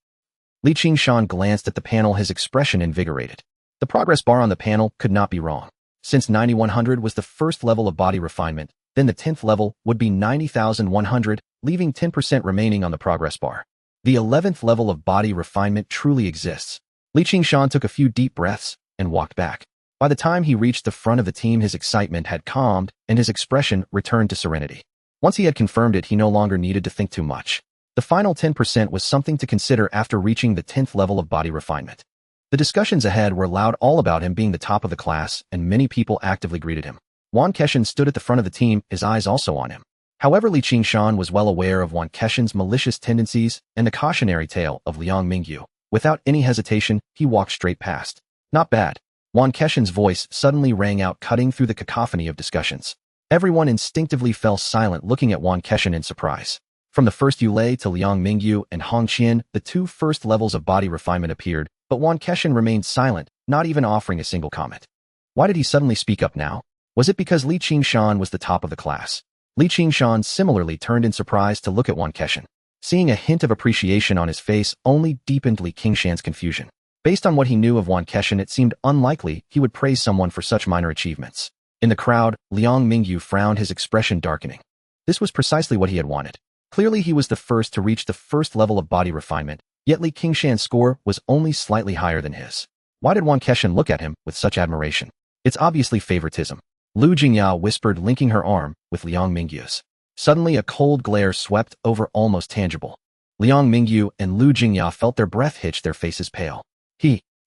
Qingshan glanced at the panel, his expression invigorated. The progress bar on the panel could not be wrong. Since 9100 was the first level of body refinement, then the 10th level would be 90,100, leaving 10% remaining on the progress bar. The 11th level of body refinement truly exists. Qingshan took a few deep breaths and walked back. By the time he reached the front of the team, his excitement had calmed and his expression returned to serenity. Once he had confirmed it, he no longer needed to think too much. The final 10% was something to consider after reaching the 10th level of body refinement. The discussions ahead were loud, all about him being the top of the class, and many people actively greeted him. Wan Keshan stood at the front of the team, his eyes also on him. However, Qingshan was well aware of Wan Keshan's malicious tendencies and the cautionary tale of Liang Mingyu. Without any hesitation, he walked straight past. Not bad. Wan Keshan's voice suddenly rang out, cutting through the cacophony of discussions. Everyone instinctively fell silent, looking at Wan Keshan in surprise. From the first Yulei to Liang Mingyu and Hong Qian, the 2 first levels of body refinement appeared, but Wan Keshan remained silent, not even offering a single comment. Why did he suddenly speak up now? Was it because Qingshan was the top of the class? Qingshan similarly turned in surprise to look at Wan Keshan. Seeing a hint of appreciation on his face only deepened Qingshan's confusion. Based on what he knew of Wan Keshan, it seemed unlikely he would praise someone for such minor achievements. In the crowd, Liang Mingyu frowned, his expression darkening. This was precisely what he had wanted. Clearly he was the first to reach the first level of body refinement, yet Qingshan's score was only slightly higher than his. Why did Wan Keshan look at him with such admiration? It's obviously favoritism. Lu Jingya whispered, linking her arm with Liang Mingyu's. Suddenly a cold glare swept over, almost tangible. Liang Mingyu and Lu Jingya felt their breath hitch, their faces pale.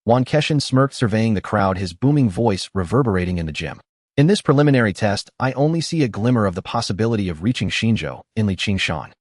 Wan Keshan smirked, surveying the crowd, his booming voice reverberating in the gym. In this preliminary test, I only see a glimmer of the possibility of reaching Xinzhou in Qingshan.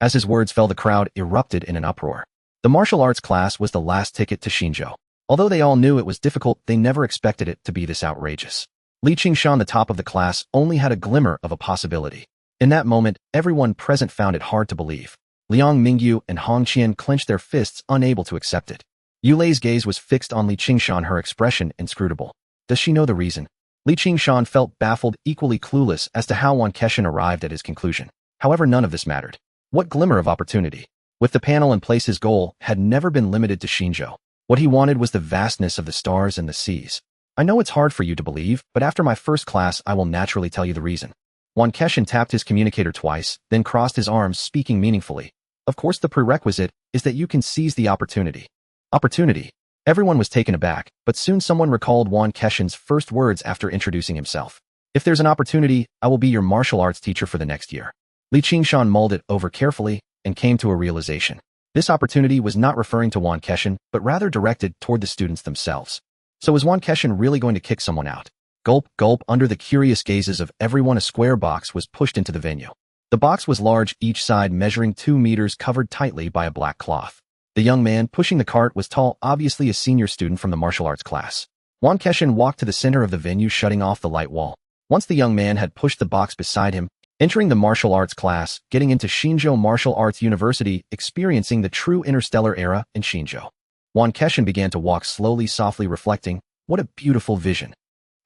As his words fell, the crowd erupted in an uproar. The martial arts class was the last ticket to Xinzhou. Although they all knew it was difficult, they never expected it to be this outrageous. Qingshan, the top of the class, only had a glimmer of a possibility. In that moment, everyone present found it hard to believe. Liang Mingyu and Hong Qian clenched their fists, unable to accept it. Yulei's gaze was fixed on Qingshan, her expression inscrutable. Does she know the reason? Qingshan felt baffled, equally clueless as to how Wan Keshan arrived at his conclusion. However, none of this mattered. What glimmer of opportunity? With the panel in place, his goal had never been limited to Xinzhou. What he wanted was the vastness of the stars and the seas. I know it's hard for you to believe, but after my first class, I will naturally tell you the reason. Wan Keshan tapped his communicator twice, then crossed his arms, speaking meaningfully. Of course, the prerequisite is that you can seize the opportunity. Opportunity. Everyone was taken aback, but soon someone recalled Wan Keshan's first words after introducing himself. If there's an opportunity, I will be your martial arts teacher for the next year. Qingshan mulled it over carefully and came to a realization. This opportunity was not referring to Wan Keshan, but rather directed toward the students themselves. So is Wan Keshan really going to kick someone out? Gulp, gulp. Under the curious gazes of everyone, a square box was pushed into the venue. The box was large, each side measuring 2 meters, covered tightly by a black cloth. The young man pushing the cart was tall, obviously a senior student from the martial arts class. Wan Keshan walked to the center of the venue, shutting off the light wall. Once the young man had pushed the box beside him, entering the martial arts class, getting into Xinzhou Martial Arts University, experiencing the true interstellar era in Xinzhou. Wan Keshan began to walk slowly, softly, reflecting, what a beautiful vision.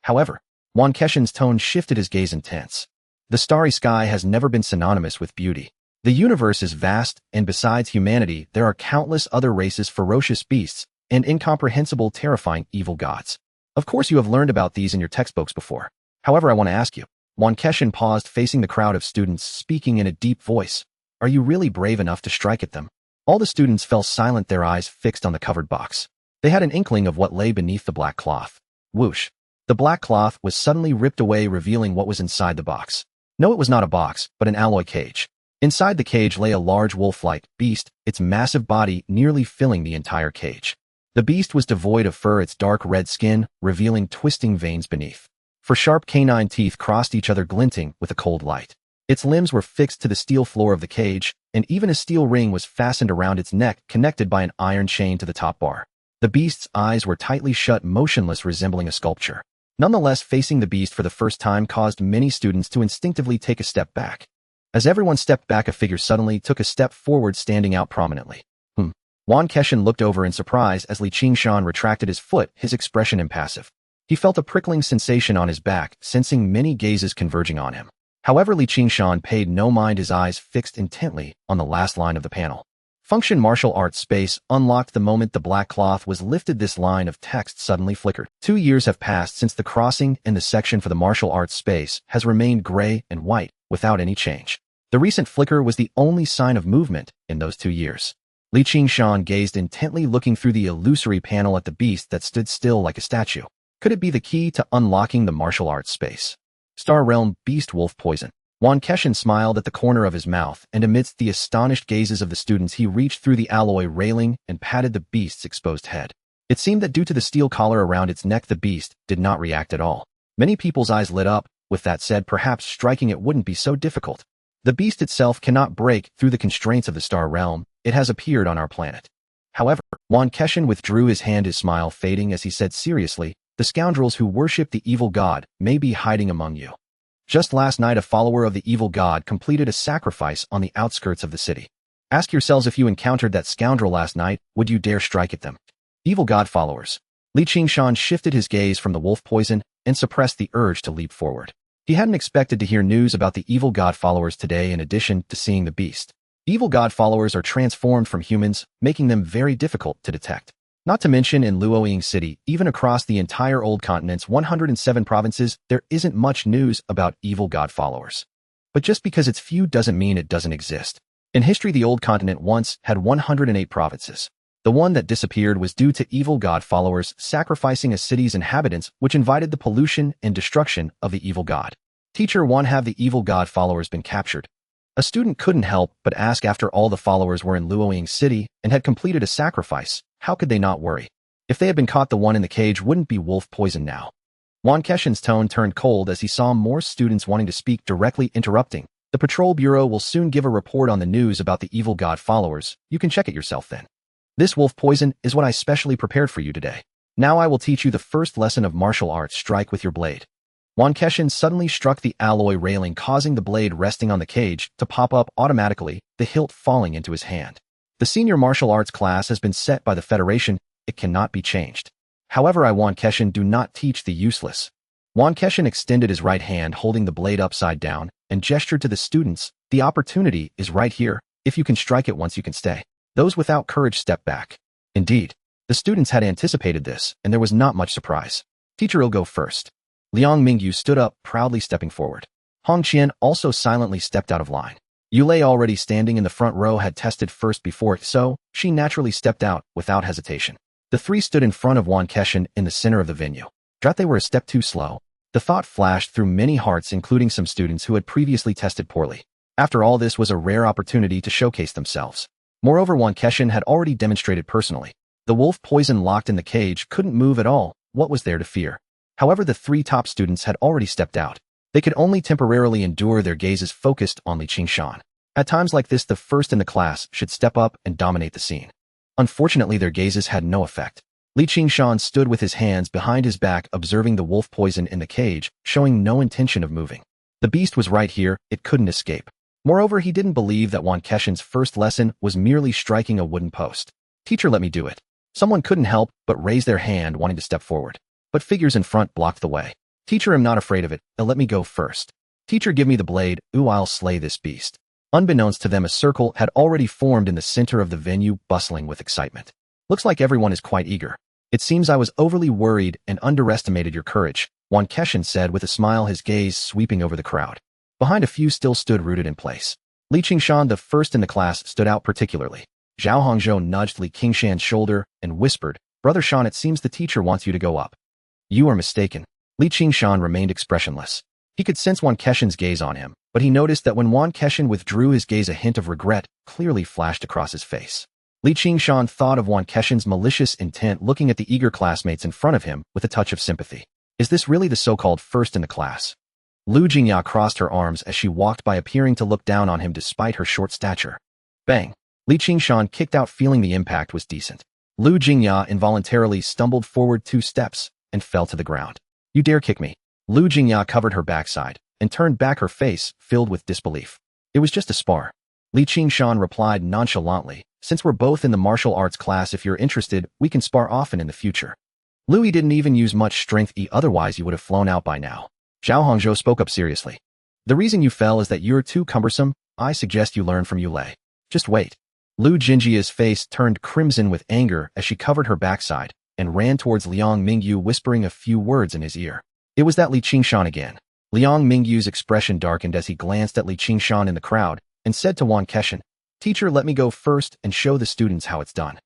However, Wan Keshan's tone shifted, his gaze intense. The starry sky has never been synonymous with beauty. The universe is vast, and besides humanity, there are countless other races, ferocious beasts, and incomprehensible, terrifying, evil gods. Of course you have learned about these in your textbooks before. However, I want to ask you. Wan Keshan paused, facing the crowd of students, speaking in a deep voice. Are you really brave enough to strike at them? All the students fell silent, their eyes fixed on the covered box. They had an inkling of what lay beneath the black cloth. Whoosh. The black cloth was suddenly ripped away, revealing what was inside the box. No, it was not a box, but an alloy cage. Inside the cage lay a large wolf-like beast, its massive body nearly filling the entire cage. The beast was devoid of fur, its dark red skin revealing twisting veins beneath. For sharp canine teeth crossed each other, glinting with a cold light. Its limbs were fixed to the steel floor of the cage, and even a steel ring was fastened around its neck, connected by an iron chain to the top bar. The beast's eyes were tightly shut, motionless, resembling a sculpture. Nonetheless, facing the beast for the first time caused many students to instinctively take a step back. As everyone stepped back, a figure suddenly took a step forward, standing out prominently. Wan Keshan looked over in surprise as Qingshan retracted his foot, his expression impassive. He felt a prickling sensation on his back, sensing many gazes converging on him. However, Qingshan paid no mind, his eyes fixed intently on the last line of the panel. Function martial arts space unlocked. The moment the black cloth was lifted, this line of text suddenly flickered. 2 years have passed since the crossing, and the section for the martial arts space has remained gray and white, without any change. The recent flicker was the only sign of movement in those 2 years. Qingshan gazed intently, looking through the illusory panel at the beast that stood still like a statue. Could it be the key to unlocking the martial arts space? Star Realm Beast Wolf Poison. Wan Keshan smiled at the corner of his mouth, and amidst the astonished gazes of the students, he reached through the alloy railing and patted the beast's exposed head. It seemed that due to the steel collar around its neck, the beast did not react at all. Many people's eyes lit up. With that said, perhaps striking it wouldn't be so difficult. The beast itself cannot break through the constraints of the Star Realm. It has appeared on our planet. However, Wan Keshan withdrew his hand, his smile fading as he said seriously, "The scoundrels who worship the evil god may be hiding among you. Just last night, a follower of the evil god completed a sacrifice on the outskirts of the city. Ask yourselves, if you encountered that scoundrel last night, would you dare strike at them?" Evil god followers. Qingshan shifted his gaze from the wolf poison and suppressed the urge to leap forward. He hadn't expected to hear news about the evil god followers today, in addition to seeing the beast. Evil god followers are transformed from humans, making them very difficult to detect. Not to mention, in Luoying City, even across the entire old continent's 107 provinces, there isn't much news about evil god followers. But just because it's few doesn't mean it doesn't exist. In history, the old continent once had 108 provinces. The one that disappeared was due to evil god followers sacrificing a city's inhabitants, which invited the pollution and destruction of the evil god. Teacher Wan, have the evil god followers been captured? A student couldn't help but ask. After all the followers were in Luoying City and had completed a sacrifice, how could they not worry? If they had been caught, the one in the cage wouldn't be wolf poison now. Wan Keshan's tone turned cold as he saw more students wanting to speak, directly interrupting. "The Patrol Bureau will soon give a report on the news about the evil god followers. You can check it yourself then. This wolf poison is what I specially prepared for you today. Now I will teach you the first lesson of martial arts. Strike with your blade." Wan Keshan suddenly struck the alloy railing, causing the blade resting on the cage to pop up automatically, the hilt falling into his hand. The senior martial arts class has been set by the Federation. It cannot be changed. However, I, Wan Keshan, do not teach the useless. Wan Keshan extended his right hand, holding the blade upside down, and gestured to the students. "The opportunity is right here. If you can strike it once, you can stay. Those without courage step back." Indeed, the students had anticipated this, and there was not much surprise. "Teacher, will go first." Liang Mingyu stood up, proudly stepping forward. Hong Qian also silently stepped out of line. Yulei, already standing in the front row, had tested first before, so she naturally stepped out without hesitation. The three stood in front of Wan Keshan in the center of the venue. They were a step too slow. The thought flashed through many hearts, including some students who had previously tested poorly. After all, this was a rare opportunity to showcase themselves. Moreover, Wan Keshan had already demonstrated personally. The wolf poison locked in the cage couldn't move at all. What was there to fear? However, the three top students had already stepped out. They could only temporarily endure, their gazes focused on Qingshan. At times like this, the first in the class should step up and dominate the scene. Unfortunately, their gazes had no effect. Qingshan stood with his hands behind his back, observing the wolf poison in the cage, showing no intention of moving. The beast was right here, it couldn't escape. Moreover, he didn't believe that Wan Keshan's first lesson was merely striking a wooden post. "Teacher, let me do it." Someone couldn't help but raise their hand, wanting to step forward. But figures in front blocked the way. "Teacher, I'm not afraid of it. Let me go first." "Teacher, give me the blade. I'll slay this beast." Unbeknownst to them, a circle had already formed in the center of the venue, bustling with excitement. "Looks like everyone is quite eager. It seems I was overly worried and underestimated your courage," Wan Keshan said with a smile, his gaze sweeping over the crowd. Behind, a few still stood rooted in place. Qingshan, the first in the class, stood out particularly. Zhao Hongzhou nudged Li Qingshan's shoulder and whispered, "Brother Shan, it seems the teacher wants you to go up." "You are mistaken." Li Qingshan remained expressionless. He could sense Wan Keshan's gaze on him, but he noticed that when Wan Keshan withdrew his gaze, a hint of regret clearly flashed across his face. Li Qingshan thought of Wan Keshan's malicious intent, looking at the eager classmates in front of him with a touch of sympathy. Is this really the so-called first in the class? Lu Jingya crossed her arms as she walked by, appearing to look down on him despite her short stature. Bang! Li Qingshan kicked out, feeling the impact was decent. Lu Jingya involuntarily stumbled forward 2 steps and fell to the ground. "You dare kick me?" Lu Jingya covered her backside and turned back, her face filled with disbelief. "It was just a spar." Li Qingshan replied nonchalantly, "Since we're both in the martial arts class, if you're interested, we can spar often in the future." Louis didn't even use much strength, otherwise you would have flown out by now. Zhao Hongzhou spoke up seriously. "The reason you fell is that you're too cumbersome. I suggest you learn from Yulei. Just wait." Lu Jingya's face turned crimson with anger as she covered her backside and ran towards Liang Mingyu, whispering a few words in his ear. It was that Li Qingshan again. Liang Mingyu's expression darkened as he glanced at Li Qingshan in the crowd and said to Wan Keshan, "Teacher, let me go first and show the students how it's done."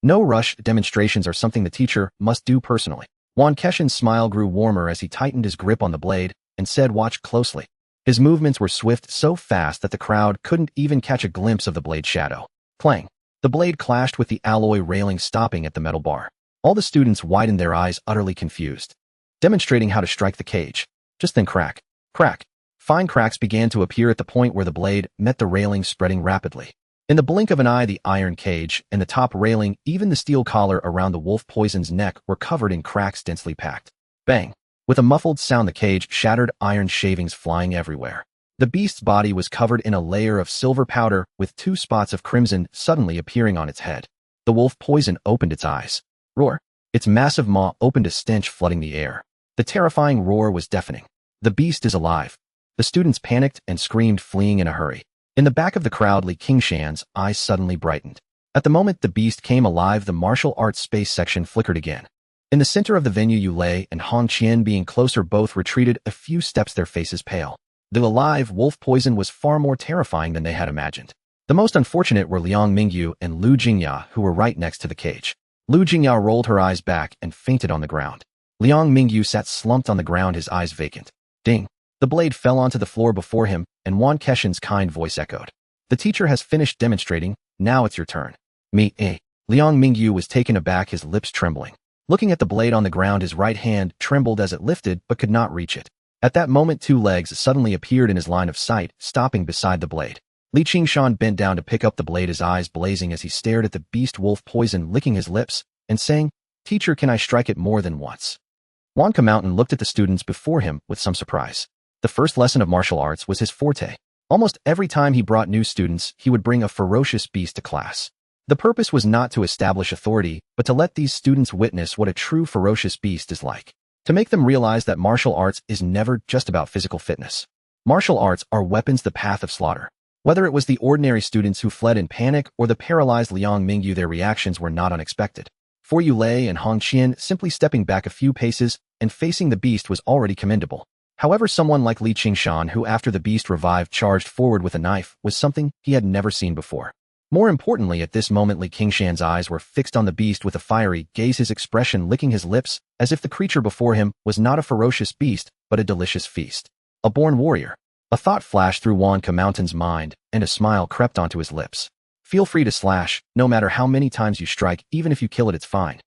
No rush, demonstrations are something the teacher must do personally. Wan Keshan's smile grew warmer as he tightened his grip on the blade and said, "Watch closely." His movements were swift, so fast that the crowd couldn't even catch a glimpse of the blade's shadow. Clang! The blade clashed with the alloy railing, stopping at the metal bar. All the students widened their eyes, utterly confused. Demonstrating how to strike the cage. Just then, crack, crack. Fine cracks began to appear at the point where the blade met the railing, spreading rapidly. In the blink of an eye, the iron cage and the top railing, even the steel collar around the wolf poison's neck, were covered in cracks densely packed. Bang! With a muffled sound, the cage shattered, iron shavings flying everywhere. The beast's body was covered in a layer of silver powder, with 2 spots of crimson suddenly appearing on its head. The wolf poison opened its eyes. Roar! Its massive maw opened, a stench flooding the air. The terrifying roar was deafening. "The beast is alive." The students panicked and screamed, fleeing in a hurry. In the back of the crowd, Li Qingshan's eyes suddenly brightened. At the moment the beast came alive, the martial arts space section flickered again. In the center of the venue, Yulei and Hong Qian, being closer, both retreated a few steps, their faces pale. The alive wolf poison was far more terrifying than they had imagined. The most unfortunate were Liang Mingyu and Lu Jingya, who were right next to the cage. Lu Jingya rolled her eyes back and fainted on the ground. Liang Mingyu sat slumped on the ground, his eyes vacant. Ding! The blade fell onto the floor before him, and Wan Keshan's kind voice echoed. "The teacher has finished demonstrating, now it's your turn." "Me, eh?" Liang Mingyu was taken aback, his lips trembling. Looking at the blade on the ground, his right hand trembled as it lifted but could not reach it. At that moment, 2 legs suddenly appeared in his line of sight, stopping beside the blade. Li Qingshan bent down to pick up the blade, his eyes blazing as he stared at the beast wolf poison, licking his lips and saying, "Teacher, can I strike it more than once?" Wan Mountain looked at the students before him with some surprise. The first lesson of martial arts was his forte. Almost every time he brought new students, he would bring a ferocious beast to class. The purpose was not to establish authority, but to let these students witness what a true ferocious beast is like. To make them realize that martial arts is never just about physical fitness. Martial arts are weapons, the path of slaughter. Whether it was the ordinary students who fled in panic or the paralyzed Liang Mingyu, their reactions were not unexpected. For Yulei and Hong Qian, simply stepping back a few paces and facing the beast was already commendable. However, someone like Li Qingshan, who after the beast revived charged forward with a knife, was something he had never seen before. More importantly, at this moment, Li Qingshan's eyes were fixed on the beast with a fiery gaze, his expression licking his lips, as if the creature before him was not a ferocious beast, but a delicious feast. A born warrior. A thought flashed through Wan Mountain's mind, and a smile crept onto his lips. Feel free to slash, no matter how many times you strike, even if you kill it, it's fine.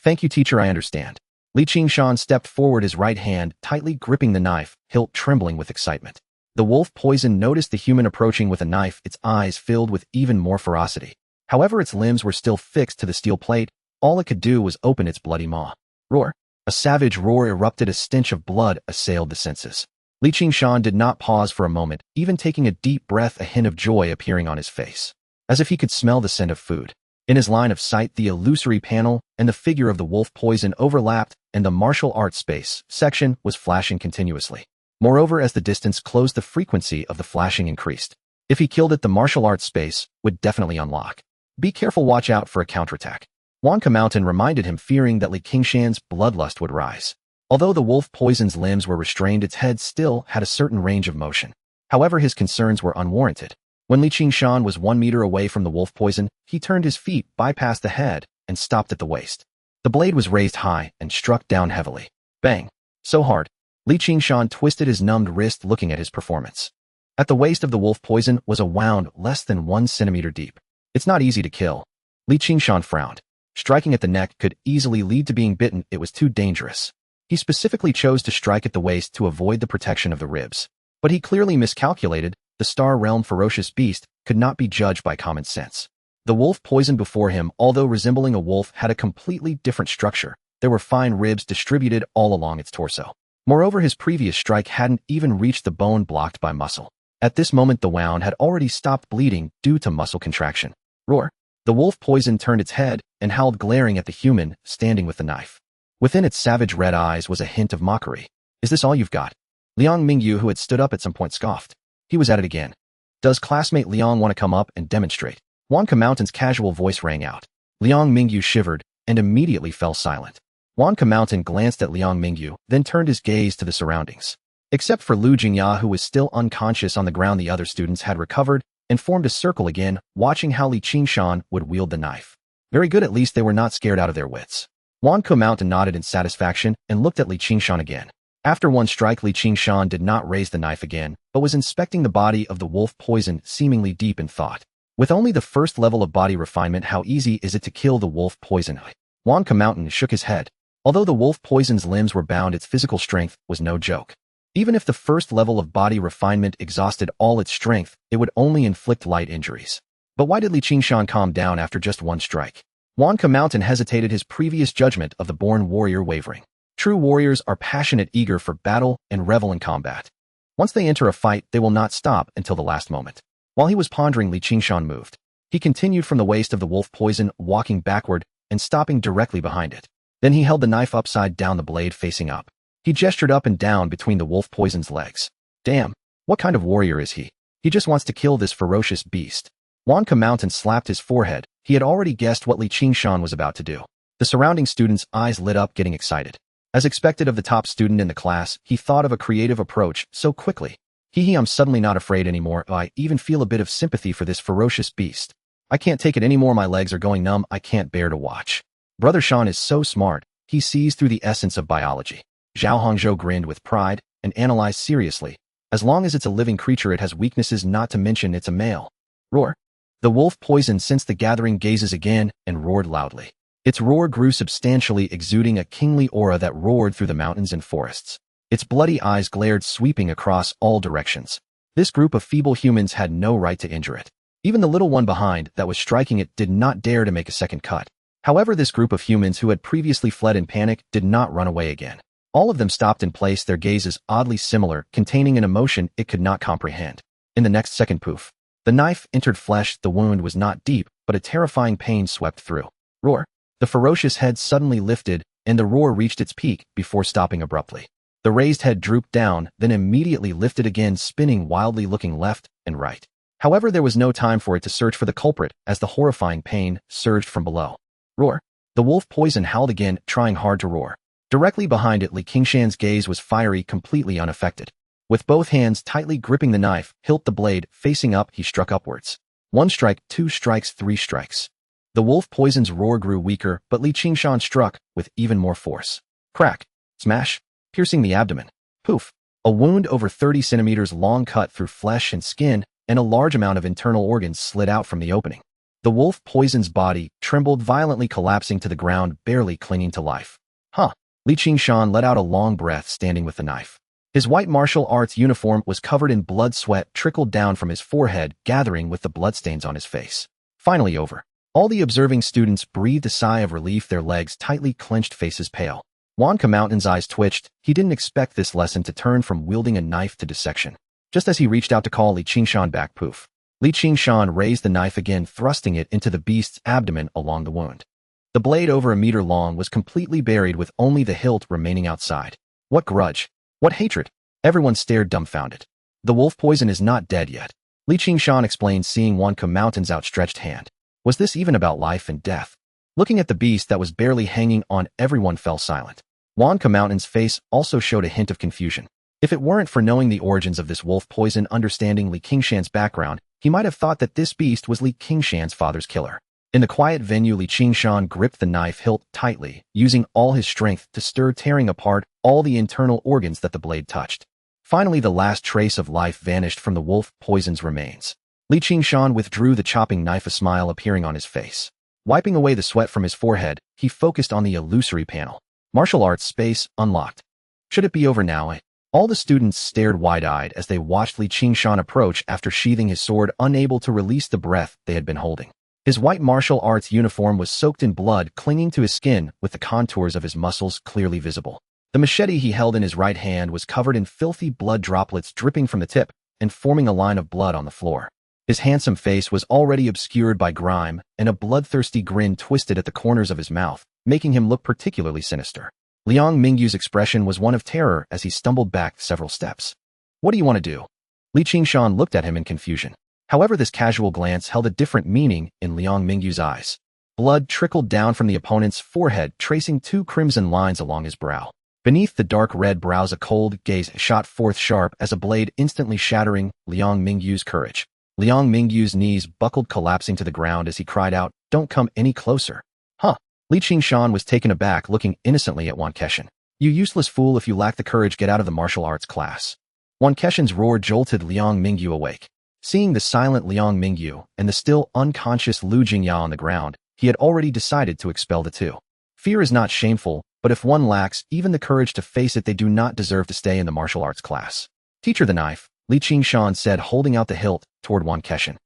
"Thank you, teacher, I understand." Li Qingshan stepped forward, his right hand tightly gripping the knife, hilt trembling with excitement. The wolf poison noticed the human approaching with a knife, its eyes filled with even more ferocity. However, its limbs were still fixed to the steel plate. All it could do was open its bloody maw. Roar! A savage roar erupted, a stench of blood assailed the senses. Li Qingshan did not pause for a moment, even taking a deep breath, a hint of joy appearing on his face. As if he could smell the scent of food. In his line of sight, the illusory panel and the figure of the wolf poison overlapped, and the martial arts space section was flashing continuously. Moreover, as the distance closed, the frequency of the flashing increased. If he killed it, the martial arts space would definitely unlock. Be careful, watch out for a counterattack. Wan Mountain reminded him, fearing that Li Qingshan's bloodlust would rise. Although the wolf poison's limbs were restrained, its head still had a certain range of motion. However, his concerns were unwarranted. When Li Qingshan was 1 meter away from the wolf poison, he turned his feet, bypassed the head, and stopped at the waist. The blade was raised high and struck down heavily. Bang! So hard. Li Qingshan twisted his numbed wrist looking at his performance. At the waist of the wolf poison was a wound less than 1 centimeter deep. It's not easy to kill. Li Qingshan frowned. Striking at the neck could easily lead to being bitten. It was too dangerous. He specifically chose to strike at the waist to avoid the protection of the ribs. But he clearly miscalculated. The Star Realm ferocious beast could not be judged by common sense. The wolf poison before him, although resembling a wolf, had a completely different structure. There were fine ribs distributed all along its torso. Moreover, his previous strike hadn't even reached the bone blocked by muscle. At this moment, the wound had already stopped bleeding due to muscle contraction. Roar! The wolf poison turned its head and howled, glaring at the human standing with the knife. Within its savage red eyes was a hint of mockery. Is this all you've got? Liang Mingyu, who had stood up at some point, scoffed. He was at it again. Does classmate Liang want to come up and demonstrate? Wanka Mountain's casual voice rang out. Liang Mingyu shivered and immediately fell silent. Wanka Mountain glanced at Liang Mingyu, then turned his gaze to the surroundings. Except for Lu Jingya, who was still unconscious on the ground, the other students had recovered and formed a circle again, watching how Li Qingshan would wield the knife. Very good, at least they were not scared out of their wits. Wanka Mountain nodded in satisfaction and looked at Li Qingshan again. After one strike, Li Qingshan did not raise the knife again, but was inspecting the body of the wolf poison, seemingly deep in thought. With only the first level of body refinement, how easy is it to kill the wolf poison? Wanka Mountain shook his head. Although the wolf poison's limbs were bound, its physical strength was no joke. Even if the first level of body refinement exhausted all its strength, it would only inflict light injuries. But why did Li Qingshan calm down after just one strike? Wanka Mountain hesitated, his previous judgment of the born warrior wavering. True warriors are passionate, eager for battle, and revel in combat. Once they enter a fight, they will not stop until the last moment. While he was pondering, Li Qingshan moved. He continued from the waist of the wolf poison, walking backward and stopping directly behind it. Then he held the knife upside down, the blade facing up. He gestured up and down between the wolf poison's legs. Damn, what kind of warrior is he? He just wants to kill this ferocious beast. Wanka Mountain slapped his forehead. He had already guessed what Li Qingshan was about to do. The surrounding students' eyes lit up, getting excited. As expected of the top student in the class, he thought of a creative approach so quickly. I'm suddenly not afraid anymore. I even feel a bit of sympathy for this ferocious beast. I can't take it anymore. My legs are going numb. I can't bear to watch. Brother Shan is so smart. He sees through the essence of biology. Zhao Hongzhou grinned with pride and analyzed seriously. As long as it's a living creature, it has weaknesses, not to mention it's a male. Roar. The wolf poison sensed the gathering gazes again and roared loudly. Its roar grew substantially, exuding a kingly aura that roared through the mountains and forests. Its bloody eyes glared, sweeping across all directions. This group of feeble humans had no right to injure it. Even the little one behind that was striking it did not dare to make a second cut. However, this group of humans who had previously fled in panic did not run away again. All of them stopped in place, their gazes oddly similar, containing an emotion it could not comprehend. In the next second, poof. The knife entered flesh. The wound was not deep, but a terrifying pain swept through. Roar. The ferocious head suddenly lifted, and the roar reached its peak before stopping abruptly. The raised head drooped down, then immediately lifted again, spinning wildly, looking left and right. However, there was no time for it to search for the culprit, as the horrifying pain surged from below. Roar. The wolf poison howled again, trying hard to roar. Directly behind it, Li Qingshan's gaze was fiery, completely unaffected. With both hands tightly gripping the knife, hilt the blade, facing up, he struck upwards. 1 strike, 2 strikes, 3 strikes. The wolf poison's roar grew weaker, but Li Qingshan struck with even more force. Crack. Smash. Piercing the abdomen. Poof. A wound over 30 centimeters long cut through flesh and skin, and a large amount of internal organs slid out from the opening. The wolf poison's body trembled violently, collapsing to the ground, barely clinging to life. Huh. Li Qingshan let out a long breath, standing with the knife. His white martial arts uniform was covered in blood. Sweat trickled down from his forehead, gathering with the bloodstains on his face. Finally over. All the observing students breathed a sigh of relief, their legs tightly clenched, faces pale. Wanka Mountain's eyes twitched. He didn't expect this lesson to turn from wielding a knife to dissection. Just as he reached out to call Li Qingshan back, poof. Li Qingshan raised the knife again, thrusting it into the beast's abdomen along the wound. The blade, over 1 meter long, was completely buried, with only the hilt remaining outside. What grudge? What hatred? Everyone stared dumbfounded. The wolf poison is not dead yet, Li Qingshan explained, seeing Wanka Mountain's outstretched hand. Was this even about life and death? Looking at the beast that was barely hanging on, everyone fell silent. Wanka Mountain's face also showed a hint of confusion. If it weren't for knowing the origins of this wolf poison, understanding Li Qingshan's background, He might have thought that this beast was Li Qingshan's father's killer. In the quiet venue, Li Qingshan gripped the knife hilt tightly, using all his strength to stir, tearing apart all the internal organs that the blade touched. Finally, the last trace of life vanished from the wolf poison's remains. Li Qingshan withdrew the chopping knife, a smile appearing on his face. Wiping away the sweat from his forehead, he focused on the illusory panel. Martial arts space unlocked. Should it be over now? All the students stared wide-eyed as they watched Li Qingshan approach after sheathing his sword, unable to release the breath they had been holding. His white martial arts uniform was soaked in blood, clinging to his skin, with the contours of his muscles clearly visible. The machete he held in his right hand was covered in filthy blood droplets dripping from the tip and forming a line of blood on the floor. His handsome face was already obscured by grime, and a bloodthirsty grin twisted at the corners of his mouth, making him look particularly sinister. Liang Mingyu's expression was one of terror as he stumbled back several steps. "What do you want to do?" Li Qingshan looked at him in confusion. However, this casual glance held a different meaning in Liang Mingyu's eyes. Blood trickled down from the opponent's forehead, tracing 2 crimson lines along his brow. Beneath the dark red brows, a cold gaze shot forth sharp as a blade, instantly shattering Liang Mingyu's courage. Liang Mingyu's knees buckled, collapsing to the ground as he cried out, "Don't come any closer." "Huh?" Li Qingshan was taken aback, looking innocently at Wan Keshan. "You useless fool, if you lack the courage, get out of the martial arts class." Wan Keshan's roar jolted Liang Mingyu awake. Seeing the silent Liang Mingyu and the still unconscious Lu Jingya on the ground, he had already decided to expel the two. Fear is not shameful, but if one lacks even the courage to face it, they do not deserve to stay in the martial arts class. "Teacher, the knife," Li Qingshan said, holding out the hilt toward Wan Keshan.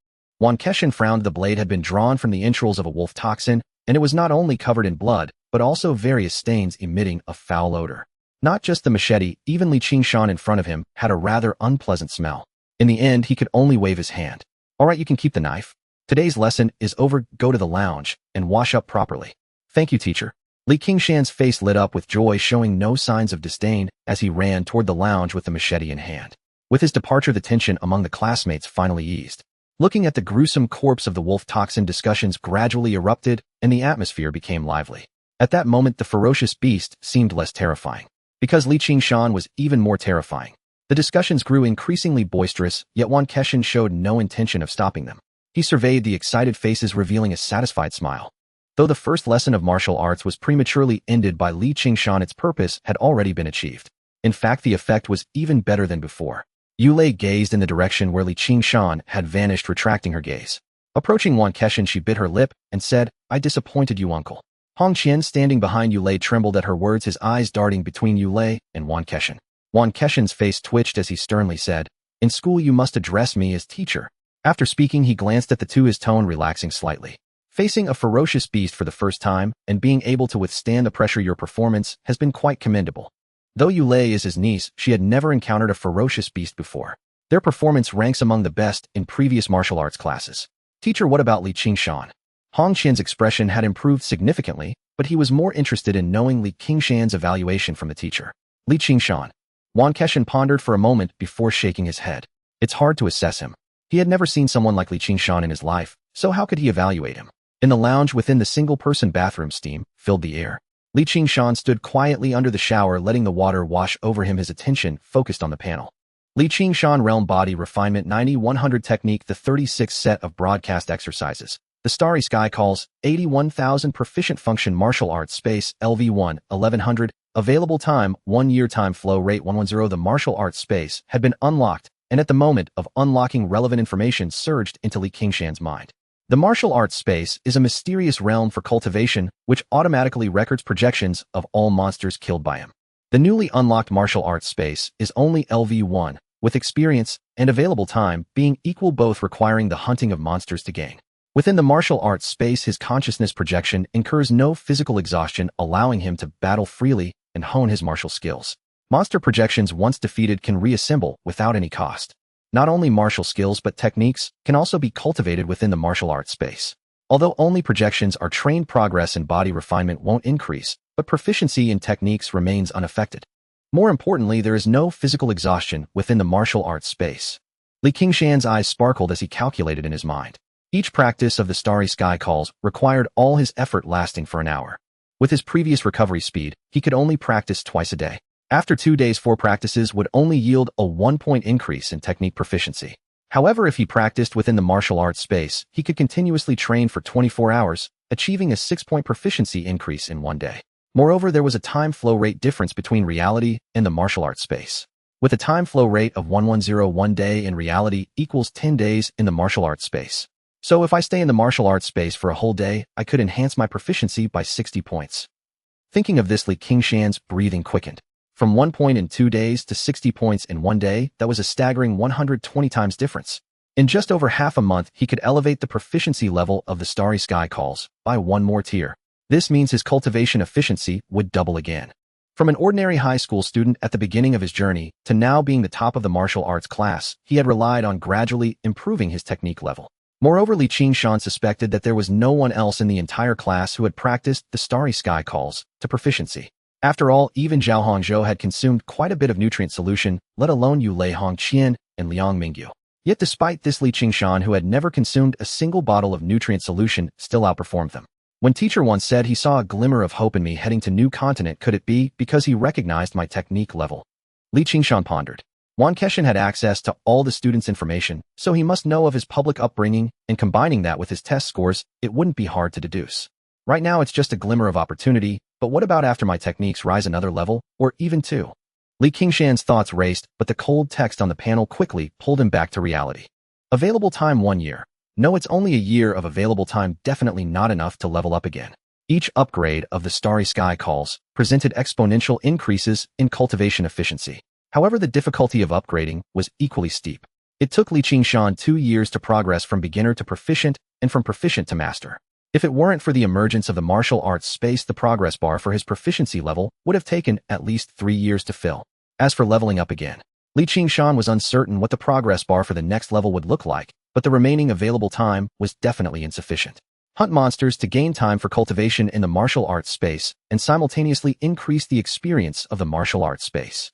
Wan Keshan frowned. The blade had been drawn from the entrails of a wolf toxin, and it was not only covered in blood, but also various stains emitting a foul odor. Not just the machete, even Li Qingshan in front of him had a rather unpleasant smell. In the end, he could only wave his hand. "All right, you can keep the knife. Today's lesson is over. Go to the lounge and wash up properly." "Thank you, teacher." Li Qingshan's face lit up with joy, showing no signs of disdain as he ran toward the lounge with the machete in hand. With his departure, the tension among the classmates finally eased. Looking at the gruesome corpse of the wolf toxin, discussions gradually erupted and the atmosphere became lively. At that moment, the ferocious beast seemed less terrifying, because Li Qingshan was even more terrifying. The discussions grew increasingly boisterous, yet Wan Keshan showed no intention of stopping them. He surveyed the excited faces, revealing a satisfied smile. Though the first lesson of martial arts was prematurely ended by Li Qingshan, its purpose had already been achieved. In fact, the effect was even better than before. Yulei gazed in the direction where Li Qingshan had vanished, retracting her gaze. Approaching Wan Keshan, she bit her lip and said, "I disappointed you, uncle." Hong Qian, standing behind Yulei, trembled at her words, his eyes darting between Yulei and Wan Keshan. Wan Keshan's face twitched as he sternly said, "In school you must address me as teacher." After speaking, he glanced at the two, his tone relaxing slightly. "Facing a ferocious beast for the first time and being able to withstand the pressure, your performance has been quite commendable." Though Yulei is his niece, she had never encountered a ferocious beast before. Their performance ranks among the best in previous martial arts classes. "Teacher, what about Li Qingshan?" Hong Qian's expression had improved significantly, but he was more interested in knowing Li Qingshan's evaluation from the teacher. "Li Qingshan." Wan Keshan pondered for a moment before shaking his head. It's hard to assess him. He had never seen someone like Li Qingshan in his life, so how could he evaluate him? In the lounge within, the single-person bathroom steam filled the air. Li Qingshan stood quietly under the shower, letting the water wash over him, his attention focused on the panel. Li Qingshan Realm Body Refinement 90-100 Technique, the 36th set of broadcast exercises. The Starry Sky Calls, 81,000 Proficient Function Martial Arts Space, LV1, 1100. Available time, 1 year. Time flow rate 110. The martial arts space had been unlocked, and at the moment of unlocking, relevant information surged into Li Qingshan's mind. The martial arts space is a mysterious realm for cultivation, which automatically records projections of all monsters killed by him. The newly unlocked martial arts space is only LV1, with experience and available time being equal, both requiring the hunting of monsters to gain. Within the martial arts space, his consciousness projection incurs no physical exhaustion, allowing him to battle freely and hone his martial skills. Monster projections, once defeated, can reassemble without any cost. Not only martial skills but techniques can also be cultivated within the martial arts space. Although only projections are trained, progress in body refinement won't increase, but proficiency in techniques remains unaffected. More importantly, there is no physical exhaustion within the martial arts space. Li Qingshan's eyes sparkled as he calculated in his mind. Each practice of the Starry Sky Calls required all his effort, lasting for an hour. With his previous recovery speed, he could only practice twice a day. After 2 days, 4 practices would only yield a 1-point increase in technique proficiency. However, if he practiced within the martial arts space, he could continuously train for 24 hours, achieving a 6-point proficiency increase in one day. Moreover, there was a time flow rate difference between reality and the martial arts space. With a time flow rate of 1101 day in reality equals 10 days in the martial arts space. So if I stay in the martial arts space for a whole day, I could enhance my proficiency by 60 points. Thinking of this, Qingshan's breathing quickened. From 1 point in 2 days to 60 points in one day, that was a staggering 120 times difference. In just over half a month, he could elevate the proficiency level of the Starry Sky Calls by one more tier. This means his cultivation efficiency would double again. From an ordinary high school student at the beginning of his journey to now being the top of the martial arts class, he had relied on gradually improving his technique level. Moreover, Qingshan suspected that there was no one else in the entire class who had practiced the Starry Sky Calls to proficiency. After all, even Zhao Hongzhou had consumed quite a bit of nutrient solution, let alone Yu Lei Hongqian and Liang Mingyu. Yet despite this, Qingshan, who had never consumed a single bottle of nutrient solution, still outperformed them. When teacher once said he saw a glimmer of hope in me heading to new continent, could it be because he recognized my technique level? Qingshan pondered. Wan Keshan had access to all the students' information, so he must know of his public upbringing, and combining that with his test scores, it wouldn't be hard to deduce. Right now it's just a glimmer of opportunity, but what about after my techniques rise another level, or even two? Qingshan's thoughts raced, but the cold text on the panel quickly pulled him back to reality. Available time 1 year. No, it's only a year of available time, definitely not enough to level up again. Each upgrade of the Starry Sky Calls presented exponential increases in cultivation efficiency. However, the difficulty of upgrading was equally steep. It took Qingshan 2 years to progress from beginner to proficient and from proficient to master. If it weren't for the emergence of the martial arts space, the progress bar for his proficiency level would have taken at least 3 years to fill. As for leveling up again, Qingshan was uncertain what the progress bar for the next level would look like, but the remaining available time was definitely insufficient. Hunt monsters to gain time for cultivation in the martial arts space and simultaneously increase the experience of the martial arts space.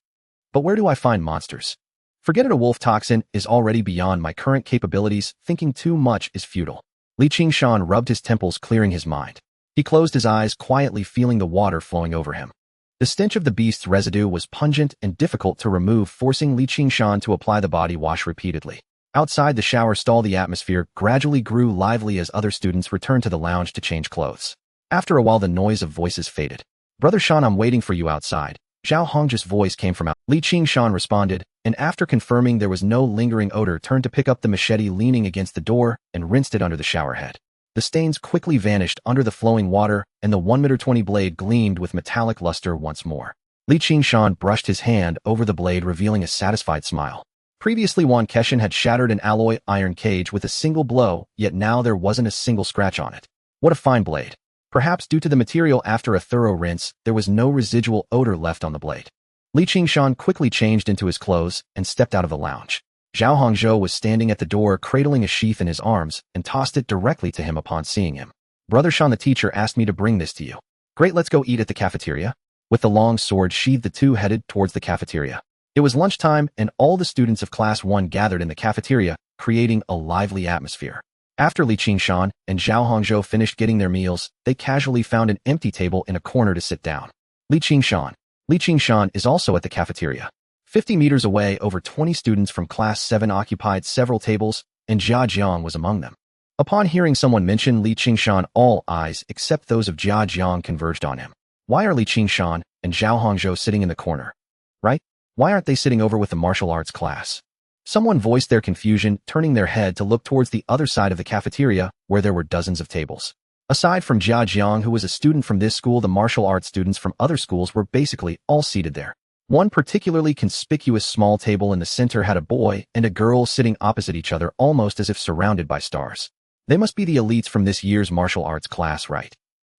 But where do I find monsters? Forget it, a wolf toxin is already beyond my current capabilities, thinking too much is futile. Qingshan rubbed his temples, clearing his mind. He closed his eyes, quietly feeling the water flowing over him. The stench of the beast's residue was pungent and difficult to remove, forcing Qingshan to apply the body wash repeatedly. Outside the shower stall, the atmosphere gradually grew lively as other students returned to the lounge to change clothes. After a while, the noise of voices faded. "Brother Shan, I'm waiting for you outside." Zhao Hongzhou's voice came from out. Qingshan responded, and after confirming there was no lingering odor, turned to pick up the machete leaning against the door and rinsed it under the shower head. The stains quickly vanished under the flowing water, and the 1.20 blade gleamed with metallic luster once more. Qingshan brushed his hand over the blade, revealing a satisfied smile. Previously, Wan Keshan had shattered an alloy iron cage with a single blow, yet now there wasn't a single scratch on it. What a fine blade. Perhaps due to the material, after a thorough rinse, there was no residual odor left on the blade. Qingshan quickly changed into his clothes and stepped out of the lounge. Zhao Hongzhou was standing at the door, cradling a sheath in his arms, and tossed it directly to him upon seeing him. "Brother Shan, the teacher asked me to bring this to you." "Great, let's go eat at the cafeteria." With the long sword sheathed, the two headed towards the cafeteria. It was lunchtime, and all the students of Class 1 gathered in the cafeteria, creating a lively atmosphere. After Qingshan and Zhao Hongzhou finished getting their meals, they casually found an empty table in a corner to sit down. Qingshan is also at the cafeteria. 50 meters away, over 20 students from Class 7 occupied several tables, and Jia Jiang was among them. Upon hearing someone mention Qingshan, all eyes except those of Jia Jiang converged on him. Why are Qingshan and Zhao Hongzhou sitting in the corner? Right? Why aren't they sitting over with the martial arts class? Someone voiced their confusion, turning their head to look towards the other side of the cafeteria, where there were dozens of tables. Aside from Jia Jiang, who was a student from this school, the martial arts students from other schools were basically all seated there. One particularly conspicuous small table in the center had a boy and a girl sitting opposite each other, almost as if surrounded by stars. They must be the elites from this year's martial arts class, right?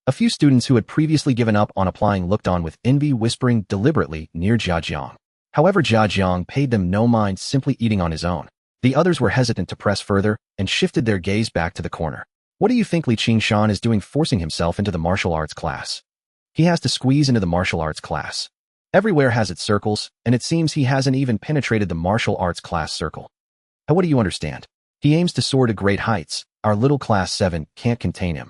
A few students who had previously given up on applying looked on with envy, whispering deliberately near Jia Jiang. However, Jia Jiang paid them no mind, simply eating on his own. The others were hesitant to press further and shifted their gaze back to the corner. What do you think Qingshan is doing, forcing himself into the martial arts class? He has to squeeze into the martial arts class. Everywhere has its circles, and it seems he hasn't even penetrated the martial arts class circle. What do you understand? He aims to soar to great heights. Our little Class 7 can't contain him.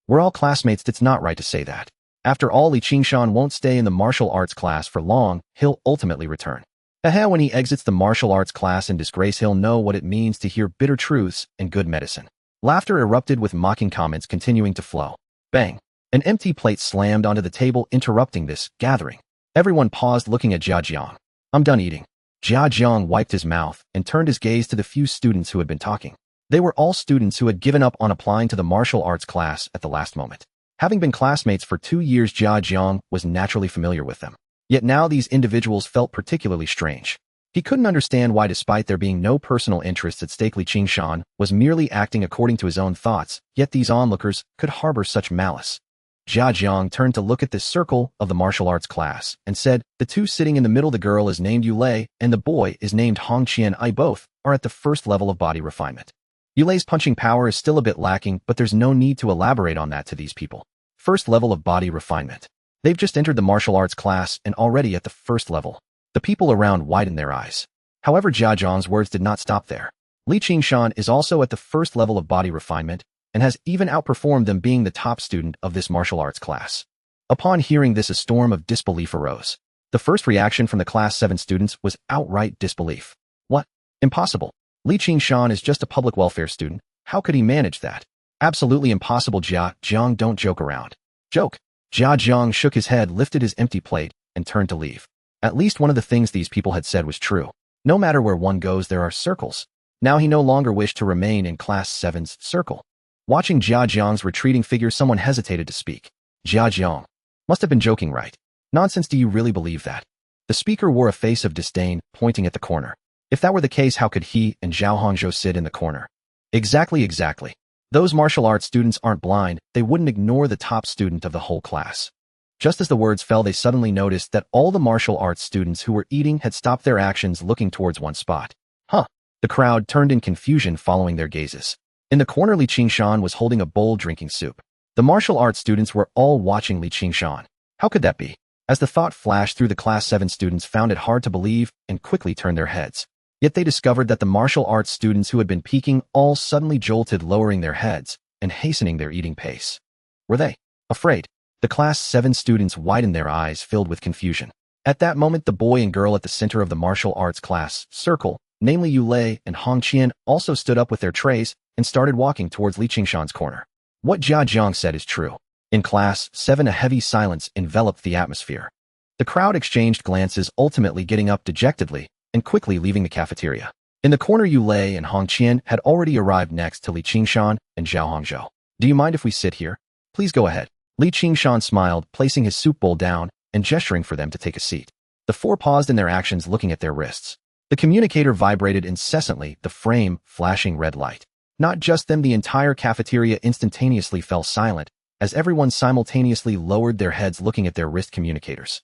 We're all classmates, it's not right to say that. After all, Qingshan won't stay in the martial arts class for long, he'll ultimately return. When he exits the martial arts class in disgrace, he'll know what it means to hear bitter truths and good medicine. Laughter erupted with mocking comments continuing to flow. Bang! An empty plate slammed onto the table, interrupting this gathering. Everyone paused, looking at Jia Jiang. I'm done eating. Jia Jiang wiped his mouth and turned his gaze to the few students who had been talking. They were all students who had given up on applying to the martial arts class at the last moment. Having been classmates for 2 years, Jia Jiang was naturally familiar with them. Yet now these individuals felt particularly strange. He couldn't understand why, despite there being no personal interests at stake, Qingshan was merely acting according to his own thoughts, yet these onlookers could harbor such malice. Jia Jiang turned to look at this circle of the martial arts class and said, the two sitting in the middle, the girl is named Yulei and the boy is named Hong Qian. I both are at the first level of body refinement. Yulei's punching power is still a bit lacking, but there's no need to elaborate on that to these people. First level of body refinement. They've just entered the martial arts class and already at the first level. The people around widened their eyes. However, Jia Jiang's words did not stop there. Qingshan is also at the first level of body refinement and has even outperformed them, being the top student of this martial arts class. Upon hearing this, a storm of disbelief arose. The first reaction from the Class 7 students was outright disbelief. What? Impossible. Qingshan is just a public welfare student. How could he manage that? Absolutely impossible. Jia Jiang, don't joke around. Joke? Jia Jiang shook his head, lifted his empty plate, and turned to leave. At least one of the things these people had said was true. No matter where one goes, there are circles. Now he no longer wished to remain in Class 7's circle. Watching Jia Jiang's retreating figure, someone hesitated to speak. Jia Jiang must have been joking, right? Nonsense, do you really believe that? The speaker wore a face of disdain, pointing at the corner. If that were the case, how could he and Zhao Hongzhou sit in the corner? Exactly. Those martial arts students aren't blind, they wouldn't ignore the top student of the whole class. Just as the words fell, they suddenly noticed that all the martial arts students who were eating had stopped their actions, looking towards one spot. The crowd turned in confusion, following their gazes. In the corner, Qingshan was holding a bowl, drinking soup. The martial arts students were all watching Qingshan. How could that be? As the thought flashed through, the Class 7 students found it hard to believe and quickly turned their heads. Yet they discovered that the martial arts students who had been peeking all suddenly jolted, lowering their heads and hastening their eating pace. Were they afraid? The Class 7 students widened their eyes, filled with confusion. At that moment, the boy and girl at the center of the martial arts class circle, namely Yulei and Hong Qian, also stood up with their trays and started walking towards Qingshan's corner. What Jia Jiang said is true. In Class 7, a heavy silence enveloped the atmosphere. The crowd exchanged glances, ultimately getting up dejectedly and quickly leaving the cafeteria. In the corner, Yulei and Hong Qian had already arrived next to Qingshan and Zhao Hongzhou. Do you mind if we sit here? Please go ahead. Qingshan smiled, placing his soup bowl down and gesturing for them to take a seat. The four paused in their actions, looking at their wrists. The communicator vibrated incessantly, the frame flashing red light. Not just them, the entire cafeteria instantaneously fell silent as everyone simultaneously lowered their heads, looking at their wrist communicators.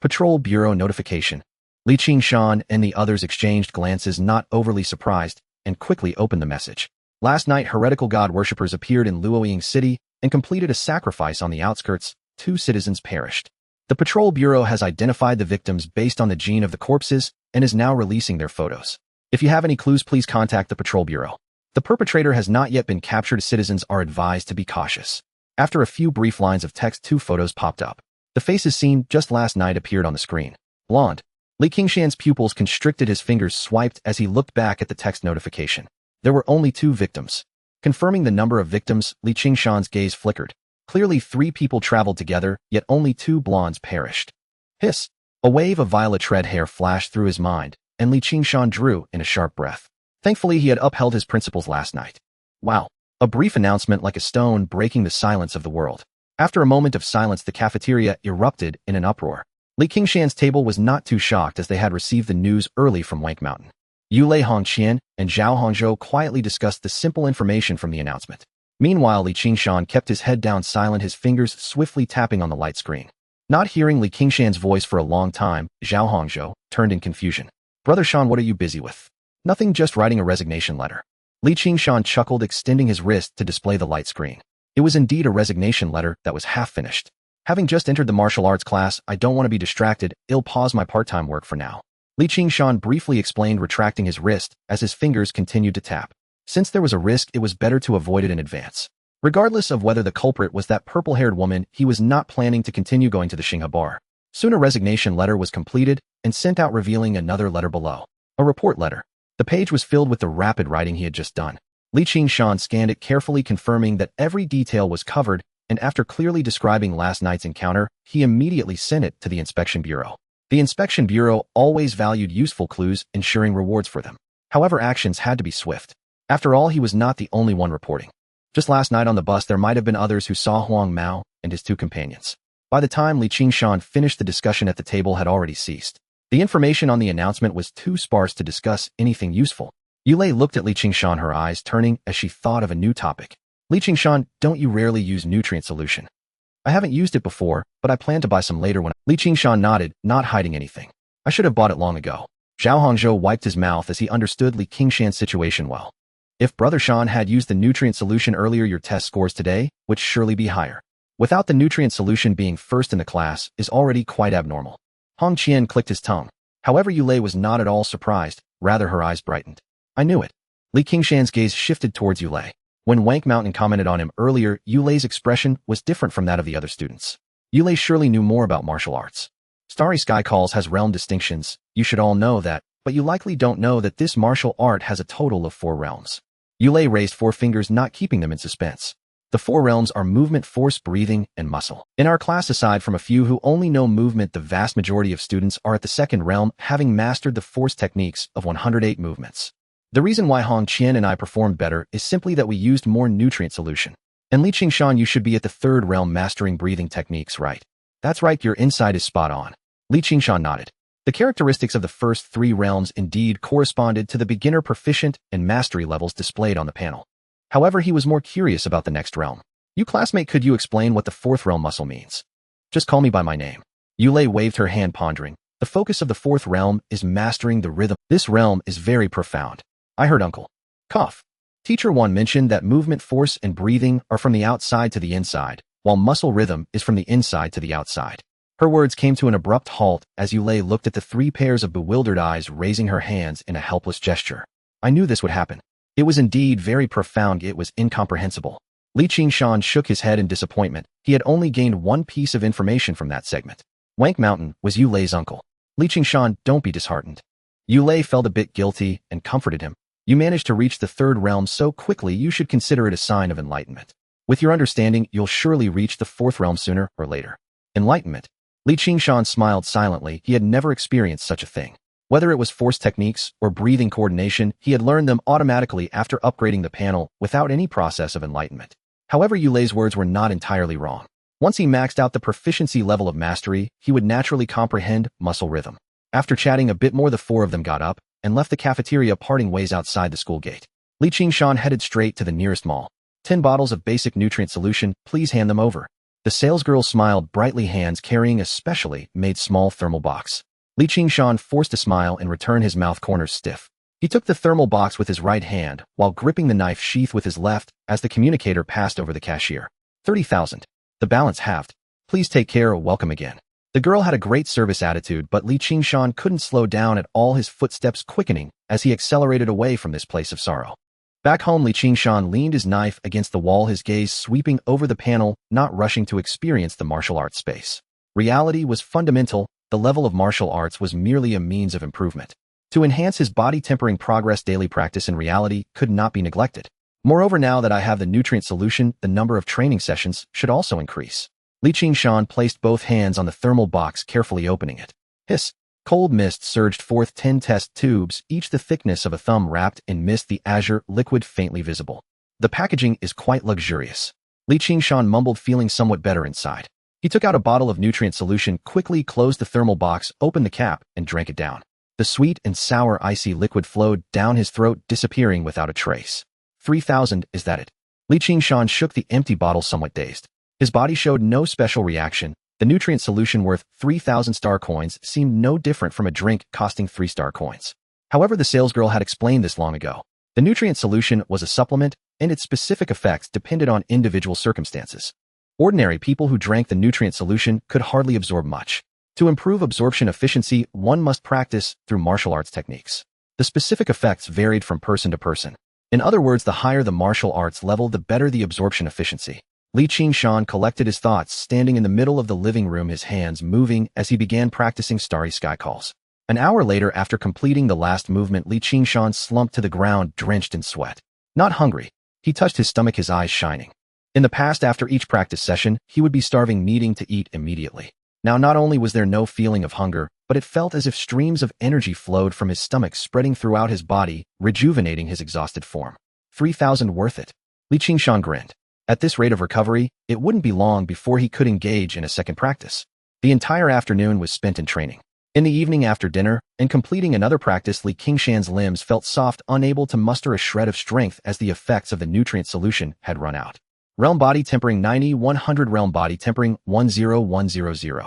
Patrol Bureau notification. Qingshan and the others exchanged glances, not overly surprised, and quickly opened the message. Last night, heretical god worshippers appeared in Luoying City and completed a sacrifice on the outskirts. 2 citizens perished. The Patrol Bureau has identified the victims based on the gene of the corpses and is now releasing their photos. If you have any clues, please contact the Patrol Bureau. The perpetrator has not yet been captured. Citizens are advised to be cautious. After a few brief lines of text, 2 photos popped up. The faces seen just last night appeared on the screen. Blonde. Qingshan's pupils constricted, his fingers swiped as he looked back at the text notification. There were only 2 victims. Confirming the number of victims, Qingshan's gaze flickered. Clearly 3 people traveled together, yet only 2 blondes perished. Hiss! A wave of violet red hair flashed through his mind, and Qingshan drew in a sharp breath. Thankfully, he had upheld his principles last night. Wow! A brief announcement like a stone breaking the silence of the world. After a moment of silence, the cafeteria erupted in an uproar. Qingshan's table was not too shocked, as they had received the news early from Wank Mountain. Yulei, Hong Qian, and Zhao Hongzhou quietly discussed the simple information from the announcement. Meanwhile, Qingshan kept his head down, silent, his fingers swiftly tapping on the light screen. Not hearing Qingshan's voice for a long time, Zhao Hongzhou turned in confusion. Brother Shan, what are you busy with? Nothing, just writing a resignation letter. Qingshan chuckled, extending his wrist to display the light screen. It was indeed a resignation letter that was half finished. Having just entered the martial arts class, I don't want to be distracted. I'll pause my part-time work for now. Qingshan briefly explained, retracting his wrist as his fingers continued to tap. Since there was a risk, it was better to avoid it in advance. Regardless of whether the culprit was that purple-haired woman, he was not planning to continue going to the Xinghe bar. Soon a resignation letter was completed and sent out, revealing another letter below. A report letter. The page was filled with the rapid writing he had just done. Qingshan scanned it carefully, confirming that every detail was covered, and after clearly describing last night's encounter, he immediately sent it to the Inspection Bureau. The Inspection Bureau always valued useful clues, ensuring rewards for them. However, actions had to be swift. After all, he was not the only one reporting. Just last night on the bus, there might have been others who saw Huang Mao and his two companions. By the time Qingshan finished, the discussion at the table had already ceased. The information on the announcement was too sparse to discuss anything useful. Yulei looked at Qingshan, her eyes turning as she thought of a new topic. Qingshan, don't you rarely use nutrient solution? I haven't used it before, but I plan to buy some later when Qingshan nodded, not hiding anything. I should have bought it long ago. Zhao Hongzhou wiped his mouth as he understood Qingshan's situation well. If Brother Shan had used the nutrient solution earlier, your test scores today would surely be higher. Without the nutrient solution, being first in the class is already quite abnormal. Hong Qian clicked his tongue. However, Yulei was not at all surprised, rather her eyes brightened. I knew it. Qingshan's gaze shifted towards Yulei. When Wank Mountain commented on him earlier, Yulei's expression was different from that of the other students. Yulei surely knew more about martial arts. Starry Sky Calls has realm distinctions, you should all know that, but you likely don't know that this martial art has a total of 4 realms. Yulei raised 4 fingers, not keeping them in suspense. The 4 realms are movement, force, breathing, and muscle. In our class, aside from a few who only know movement, the vast majority of students are at the 2nd realm, having mastered the force techniques of 108 movements. The reason why Hong Qian and I performed better is simply that we used more nutrient solution. And Qingshan, you should be at the 3rd realm mastering breathing techniques, right? That's right, your insight is spot on. Qingshan nodded. The characteristics of the first 3 realms indeed corresponded to the beginner, proficient, and mastery levels displayed on the panel. However, he was more curious about the next realm. You classmate, could you explain what the 4th realm muscle means? Just call me by my name. Yulei waved her hand, pondering. The focus of the 4th realm is mastering the rhythm. This realm is very profound. I heard Uncle Cough. Teacher 1 mentioned that movement, force, and breathing are from the outside to the inside, while muscle rhythm is from the inside to the outside. Her words came to an abrupt halt as Yulei looked at the 3 pairs of bewildered eyes, raising her hands in a helpless gesture. I knew this would happen. It was indeed very profound. It was incomprehensible. Qingshan shook his head in disappointment. He had only gained 1 piece of information from that segment. Wank Mountain was Yulei's uncle. Qingshan, don't be disheartened. Yulei felt a bit guilty and comforted him. You managed to reach the 3rd realm so quickly, you should consider it a sign of enlightenment. With your understanding, you'll surely reach the 4th realm sooner or later. Enlightenment. Qingshan smiled silently. He had never experienced such a thing. Whether it was force techniques or breathing coordination, he had learned them automatically after upgrading the panel without any process of enlightenment. However, Yulei's words were not entirely wrong. Once he maxed out the proficiency level of mastery, he would naturally comprehend muscle rhythm. After chatting a bit more, the 4 of them got up and left the cafeteria, parting ways outside the school gate. Qingshan headed straight to the nearest mall. 10 bottles of basic nutrient solution, please hand them over. The salesgirl smiled brightly, hands carrying a specially made small thermal box. Qingshan forced a smile and returned, his mouth corners stiff. He took the thermal box with his right hand while gripping the knife sheath with his left as the communicator passed over the cashier. 30,000. The balance halved. Please take care, welcome again. The girl had a great service attitude, but Qingshan couldn't slow down at all, his footsteps quickening as he accelerated away from this place of sorrow. Back home, Qingshan leaned his knife against the wall, his gaze sweeping over the panel, not rushing to experience the martial arts space. Reality was fundamental. The level of martial arts was merely a means of improvement. To enhance his body tempering progress, daily practice in reality could not be neglected. Moreover, now that I have the nutrient solution, the number of training sessions should also increase. Qingshan placed both hands on the thermal box, carefully opening it. Hiss! Cold mist surged forth. 10 test tubes, each the thickness of a thumb, wrapped in mist, the azure liquid faintly visible. The packaging is quite luxurious. Qingshan mumbled, feeling somewhat better inside. He took out a bottle of nutrient solution, quickly closed the thermal box, opened the cap, and drank it down. The sweet and sour icy liquid flowed down his throat, disappearing without a trace. 3,000, is that it? Qingshan shook the empty bottle, somewhat dazed. His body showed no special reaction. The nutrient solution, worth 3,000 star coins, seemed no different from a drink costing 3 star coins. However, the salesgirl had explained this long ago. The nutrient solution was a supplement, and its specific effects depended on individual circumstances. Ordinary people who drank the nutrient solution could hardly absorb much. To improve absorption efficiency, one must practice through martial arts techniques. The specific effects varied from person to person. In other words, the higher the martial arts level, the better the absorption efficiency. Li Qingshan collected his thoughts, standing in the middle of the living room, his hands moving as he began practicing starry sky calls. An hour later, after completing the last movement, Li Qingshan slumped to the ground, drenched in sweat. Not hungry. He touched his stomach, his eyes shining. In the past, after each practice session, he would be starving, needing to eat immediately. Now, not only was there no feeling of hunger, but it felt as if streams of energy flowed from his stomach, spreading throughout his body, rejuvenating his exhausted form. 3,000 worth it. Li Qingshan grinned. At this rate of recovery, it wouldn't be long before he could engage in a second practice. The entire afternoon was spent in training. In the evening after dinner, and completing another practice, Li Qingshan's limbs felt soft, unable to muster a shred of strength as the effects of the nutrient solution had run out. Realm Body Tempering 90-100 Realm Body Tempering 10100.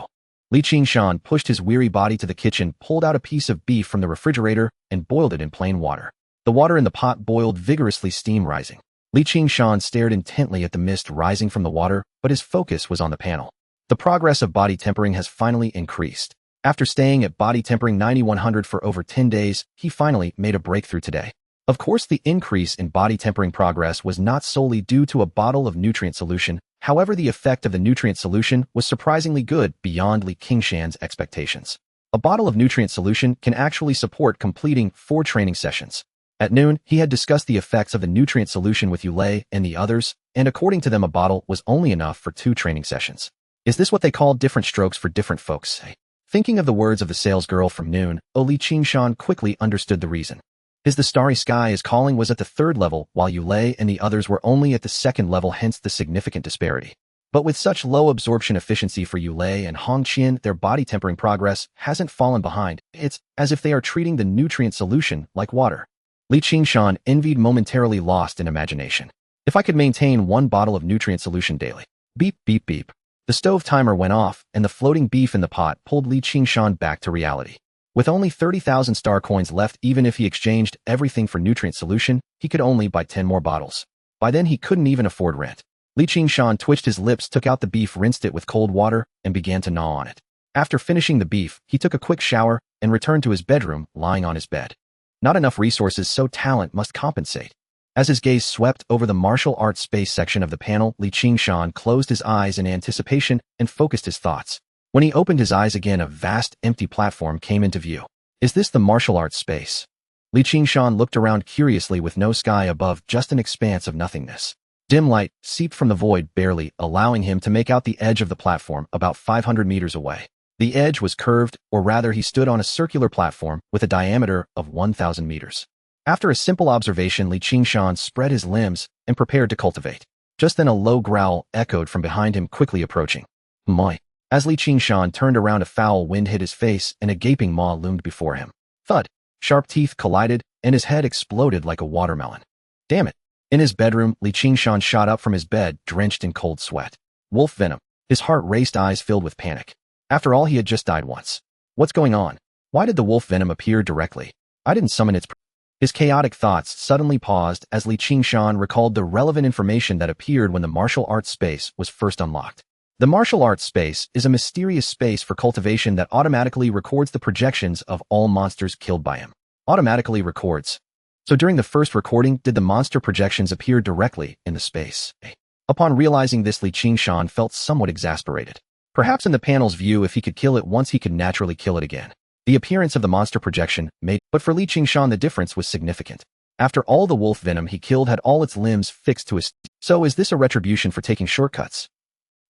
Li Qingshan pushed his weary body to the kitchen, pulled out a piece of beef from the refrigerator, and boiled it in plain water. The water in the pot boiled vigorously, steam rising. Li Qingshan stared intently at the mist rising from the water, but his focus was on the panel. The progress of body tempering has finally increased. After staying at body tempering 90-100 for over 10 days, he finally made a breakthrough today. Of course, the increase in body tempering progress was not solely due to a bottle of nutrient solution. However, the effect of the nutrient solution was surprisingly good, beyond Li Qingshan's expectations. A bottle of nutrient solution can actually support completing 4 training sessions. At noon, he had discussed the effects of the nutrient solution with Yulei and the others, and according to them, a bottle was only enough for 2 training sessions. Is this what they call different strokes for different folks? Thinking of the words of the salesgirl from noon, Li Qingshan quickly understood the reason. The starry sky is calling was at the 3rd level, while Yulei and the others were only at the 2nd level, hence the significant disparity. But with such low absorption efficiency for Yulei and Hongqian, their body tempering progress hasn't fallen behind. It's as if they are treating the nutrient solution like water. Li Qingshan envied, momentarily lost in imagination. If I could maintain 1 bottle of nutrient solution daily. Beep, beep, beep. The stove timer went off, and the floating beef in the pot pulled Li Qingshan back to reality. With only 30,000 star coins left, even if he exchanged everything for nutrient solution, he could only buy 10 more bottles. By then, he couldn't even afford rent. Li Qingshan twitched his lips, took out the beef, rinsed it with cold water, and began to gnaw on it. After finishing the beef, he took a quick shower and returned to his bedroom, lying on his bed. Not enough resources, so talent must compensate. As his gaze swept over the martial arts space section of the panel, Li Qingshan closed his eyes in anticipation and focused his thoughts. When he opened his eyes again, a vast, empty platform came into view. Is this the martial arts space? Li Qingshan looked around curiously, with no sky above, just an expanse of nothingness. Dim light seeped from the void, barely allowing him to make out the edge of the platform about 500 meters away. The edge was curved, or rather he stood on a circular platform with a diameter of 1,000 meters. After a simple observation, Li Qingshan spread his limbs and prepared to cultivate. Just then a low growl echoed from behind him, quickly approaching. Moi. As Li Qingshan turned around, a foul wind hit his face and a gaping maw loomed before him. Thud. Sharp teeth collided and his head exploded like a watermelon. Damn it. In his bedroom, Li Qingshan shot up from his bed, drenched in cold sweat. Wolf venom. His heart raced, eyes filled with panic. After all, he had just died once. What's going on? Why did the wolf venom appear directly? I didn't summon its... His chaotic thoughts suddenly paused as Li Qingshan recalled the relevant information that appeared when the martial arts space was first unlocked. The martial arts space is a mysterious space for cultivation that automatically records the projections of all monsters killed by him. Automatically records. So during the first recording, did the monster projections appear directly in the space? Upon realizing this, Li Qingshan felt somewhat exasperated. Perhaps in the panel's view, if he could kill it once, he could naturally kill it again. The appearance of the monster projection made, but for Li Qingshan the difference was significant. After all, the wolf venom he killed had all its limbs fixed to his... So is this a retribution for taking shortcuts?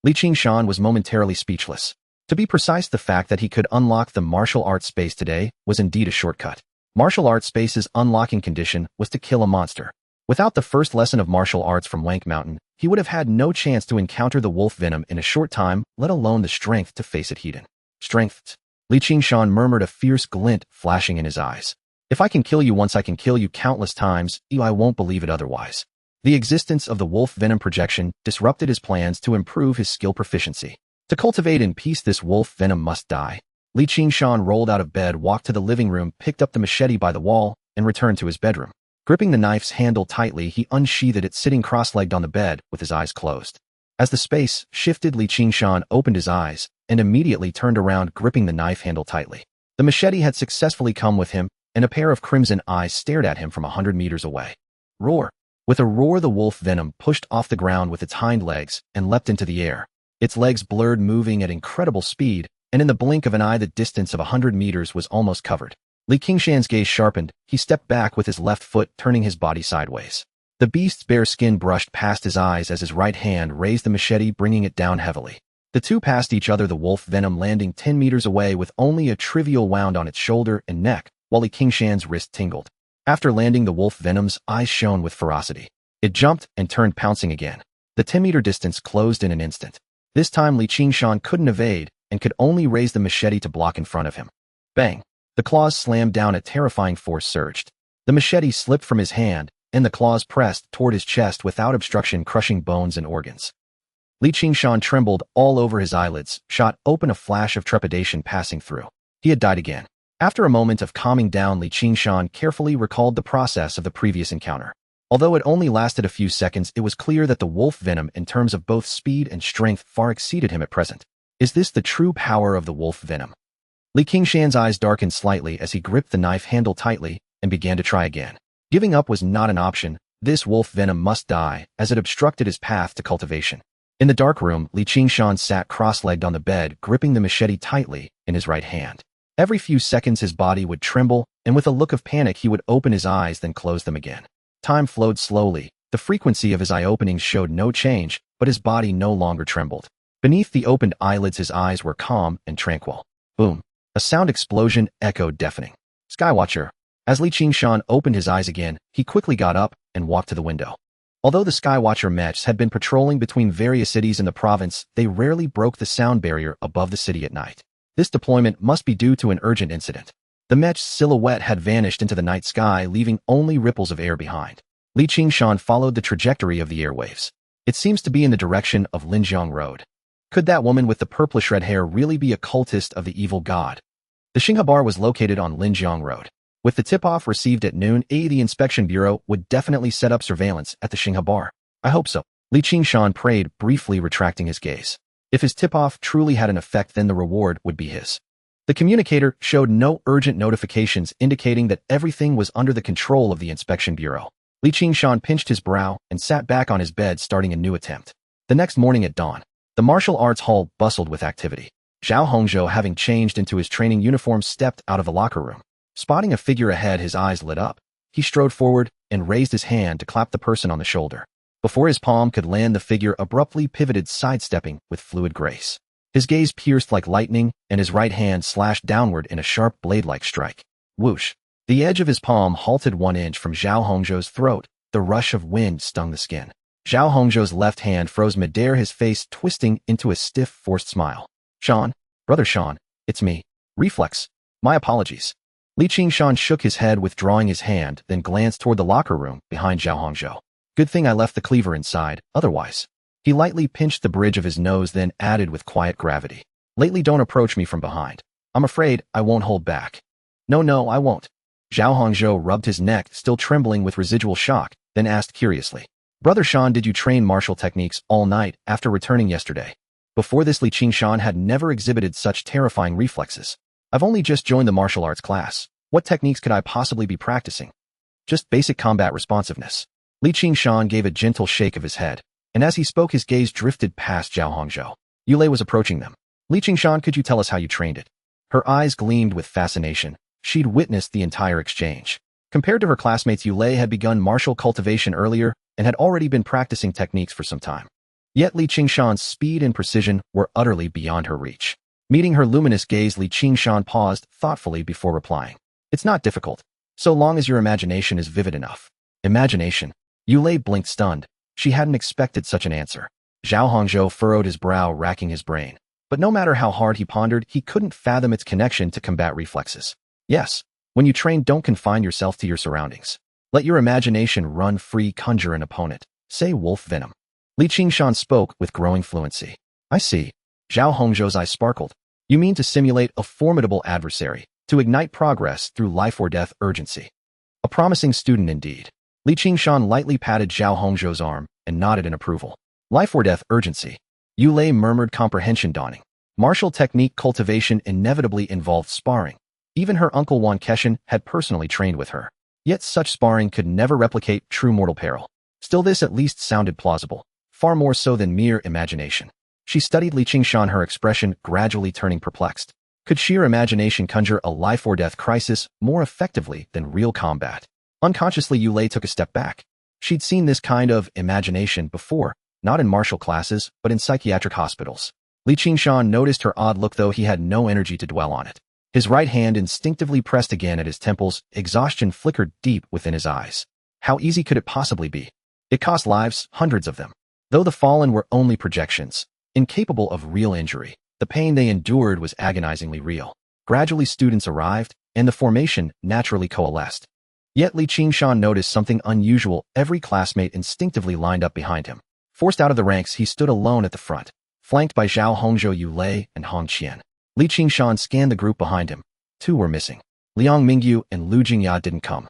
Li Qingshan was momentarily speechless. To be precise, the fact that he could unlock the martial arts space today was indeed a shortcut. Martial arts space's unlocking condition was to kill a monster. Without the first lesson of martial arts from Wank Mountain, he would have had no chance to encounter the wolf venom in a short time, let alone the strength to face it head-on. Strength. Li Qingshan murmured, a fierce glint flashing in his eyes. If I can kill you once, I can kill you countless times, I won't believe it otherwise. The existence of the wolf venom projection disrupted his plans to improve his skill proficiency. To cultivate in peace, this wolf venom must die. Li Qingshan rolled out of bed, walked to the living room, picked up the machete by the wall, and returned to his bedroom. Gripping the knife's handle tightly, he unsheathed it, sitting cross-legged on the bed with his eyes closed. As the space shifted, Li Qingshan opened his eyes and immediately turned around, gripping the knife handle tightly. The machete had successfully come with him, and a pair of crimson eyes stared at him from 100 meters away. Roar. With a roar, the wolf venom pushed off the ground with its hind legs and leapt into the air. Its legs blurred, moving at incredible speed, and in the blink of an eye the distance of 100 meters was almost covered. Qingshan's gaze sharpened. He stepped back with his left foot, turning his body sideways. The beast's bare skin brushed past his eyes as his right hand raised the machete, bringing it down heavily. The two passed each other, the wolf venom landing 10 meters away with only a trivial wound on its shoulder and neck, while Qingshan's wrist tingled. After landing, the wolf venom's eyes shone with ferocity. It jumped and turned, pouncing again. The 10-meter distance closed in an instant. This time Qingshan couldn't evade and could only raise the machete to block in front of him. Bang! The claws slammed down. A terrifying force surged. The machete slipped from his hand, and the claws pressed toward his chest without obstruction, crushing bones and organs. Qingshan trembled all over, his eyelids shot open, a flash of trepidation passing through. He had died again. After a moment of calming down, Qingshan carefully recalled the process of the previous encounter. Although it only lasted a few seconds, it was clear that the wolf venom, in terms of both speed and strength, far exceeded him at present. Is this the true power of the wolf venom? Qingshan's eyes darkened slightly as he gripped the knife handle tightly and began to try again. Giving up was not an option. This wolf venom must die, as it obstructed his path to cultivation. In the dark room, Qingshan sat cross-legged on the bed, gripping the machete tightly in his right hand. Every few seconds his body would tremble, and with a look of panic he would open his eyes, then close them again. Time flowed slowly. The frequency of his eye openings showed no change, but his body no longer trembled. Beneath the opened eyelids his eyes were calm and tranquil. Boom! A sound explosion echoed, deafening. Skywatcher. As Qingshan opened his eyes again, he quickly got up and walked to the window. Although the Skywatcher mechs had been patrolling between various cities in the province, they rarely broke the sound barrier above the city at night. This deployment must be due to an urgent incident. The mech's silhouette had vanished into the night sky, leaving only ripples of air behind. Qingshan followed the trajectory of the airwaves. It seems to be in the direction of Linjiang Road. Could that woman with the purplish red hair really be a cultist of the evil god? The Qingshan bar was located on Linjiang Road. With the tip-off received at noon, the inspection bureau would definitely set up surveillance at the Qingshan bar. I hope so. Qingshan prayed, briefly retracting his gaze. If his tip-off truly had an effect, then the reward would be his. The communicator showed no urgent notifications, indicating that everything was under the control of the inspection bureau. Qingshan pinched his brow and sat back on his bed, starting a new attempt. The next morning at dawn, the martial arts hall bustled with activity. Zhao Hongzhou, having changed into his training uniform, stepped out of the locker room. Spotting a figure ahead, his eyes lit up. He strode forward and raised his hand to clap the person on the shoulder. Before his palm could land, the figure abruptly pivoted, sidestepping with fluid grace. His gaze pierced like lightning, and his right hand slashed downward in a sharp blade-like strike. Whoosh! The edge of his palm halted 1 inch from Zhao Hongzhou's throat. The rush of wind stung the skin. Zhao Hongzhou's left hand froze midair, his face twisting into a stiff, forced smile. Sean, brother Sean, it's me. Reflex. My apologies. Qingshan shook his head, withdrawing his hand, then glanced toward the locker room behind Zhao Hongzhou. Good thing I left the cleaver inside, otherwise. He lightly pinched the bridge of his nose, then added with quiet gravity. Lately, don't approach me from behind. I'm afraid I won't hold back. No, I won't. Zhao Hongzhou rubbed his neck, still trembling with residual shock, then asked curiously. Brother Sean, did you train martial techniques all night after returning yesterday? Before this, Qingshan had never exhibited such terrifying reflexes. I've only just joined the martial arts class. What techniques could I possibly be practicing? Just basic combat responsiveness. Qingshan gave a gentle shake of his head, and as he spoke his gaze drifted past Zhao Hongzhou. Yulei was approaching them. Qingshan, could you tell us how you trained it? Her eyes gleamed with fascination. She'd witnessed the entire exchange. Compared to her classmates, Yulei had begun martial cultivation earlier and had already been practicing techniques for some time. Yet Qingshan's speed and precision were utterly beyond her reach. Meeting her luminous gaze, Qingshan paused thoughtfully before replying. It's not difficult, so long as your imagination is vivid enough. Imagination? Yulei blinked, stunned. She hadn't expected such an answer. Zhao Hongzhou furrowed his brow, racking his brain. But no matter how hard he pondered, he couldn't fathom its connection to combat reflexes. Yes, when you train, don't confine yourself to your surroundings. Let your imagination run free, conjure an opponent. Say wolf venom. Qingshan spoke with growing fluency. I see. Zhao Hongzhou's eyes sparkled. You mean to simulate a formidable adversary, to ignite progress through life or death urgency. A promising student indeed. Qingshan lightly patted Zhao Hongzhou's arm and nodded in approval. Life or death urgency. Yulei murmured, comprehension dawning. Martial technique cultivation inevitably involved sparring. Even her uncle Qingshan had personally trained with her. Yet such sparring could never replicate true mortal peril. Still, this at least sounded plausible, far more so than mere imagination. She studied Li Qingshan, her expression gradually turning perplexed. Could sheer imagination conjure a life-or-death crisis more effectively than real combat? Unconsciously, Yulei took a step back. She'd seen this kind of imagination before, not in martial classes, but in psychiatric hospitals. Li Qingshan noticed her odd look, though he had no energy to dwell on it. His right hand instinctively pressed again at his temples, exhaustion flickered deep within his eyes. How easy could it possibly be? It cost lives, hundreds of them. Though the fallen were only projections, incapable of real injury, the pain they endured was agonizingly real. Gradually students arrived, and the formation naturally coalesced. Yet Li Qingshan noticed something unusual. Every classmate instinctively lined up behind him. Forced out of the ranks, he stood alone at the front, flanked by Zhao Hongzhou, Yulei, and Hong Qian. Li Qingshan scanned the group behind him. Two were missing. Liang Mingyu and Lu Jingya didn't come.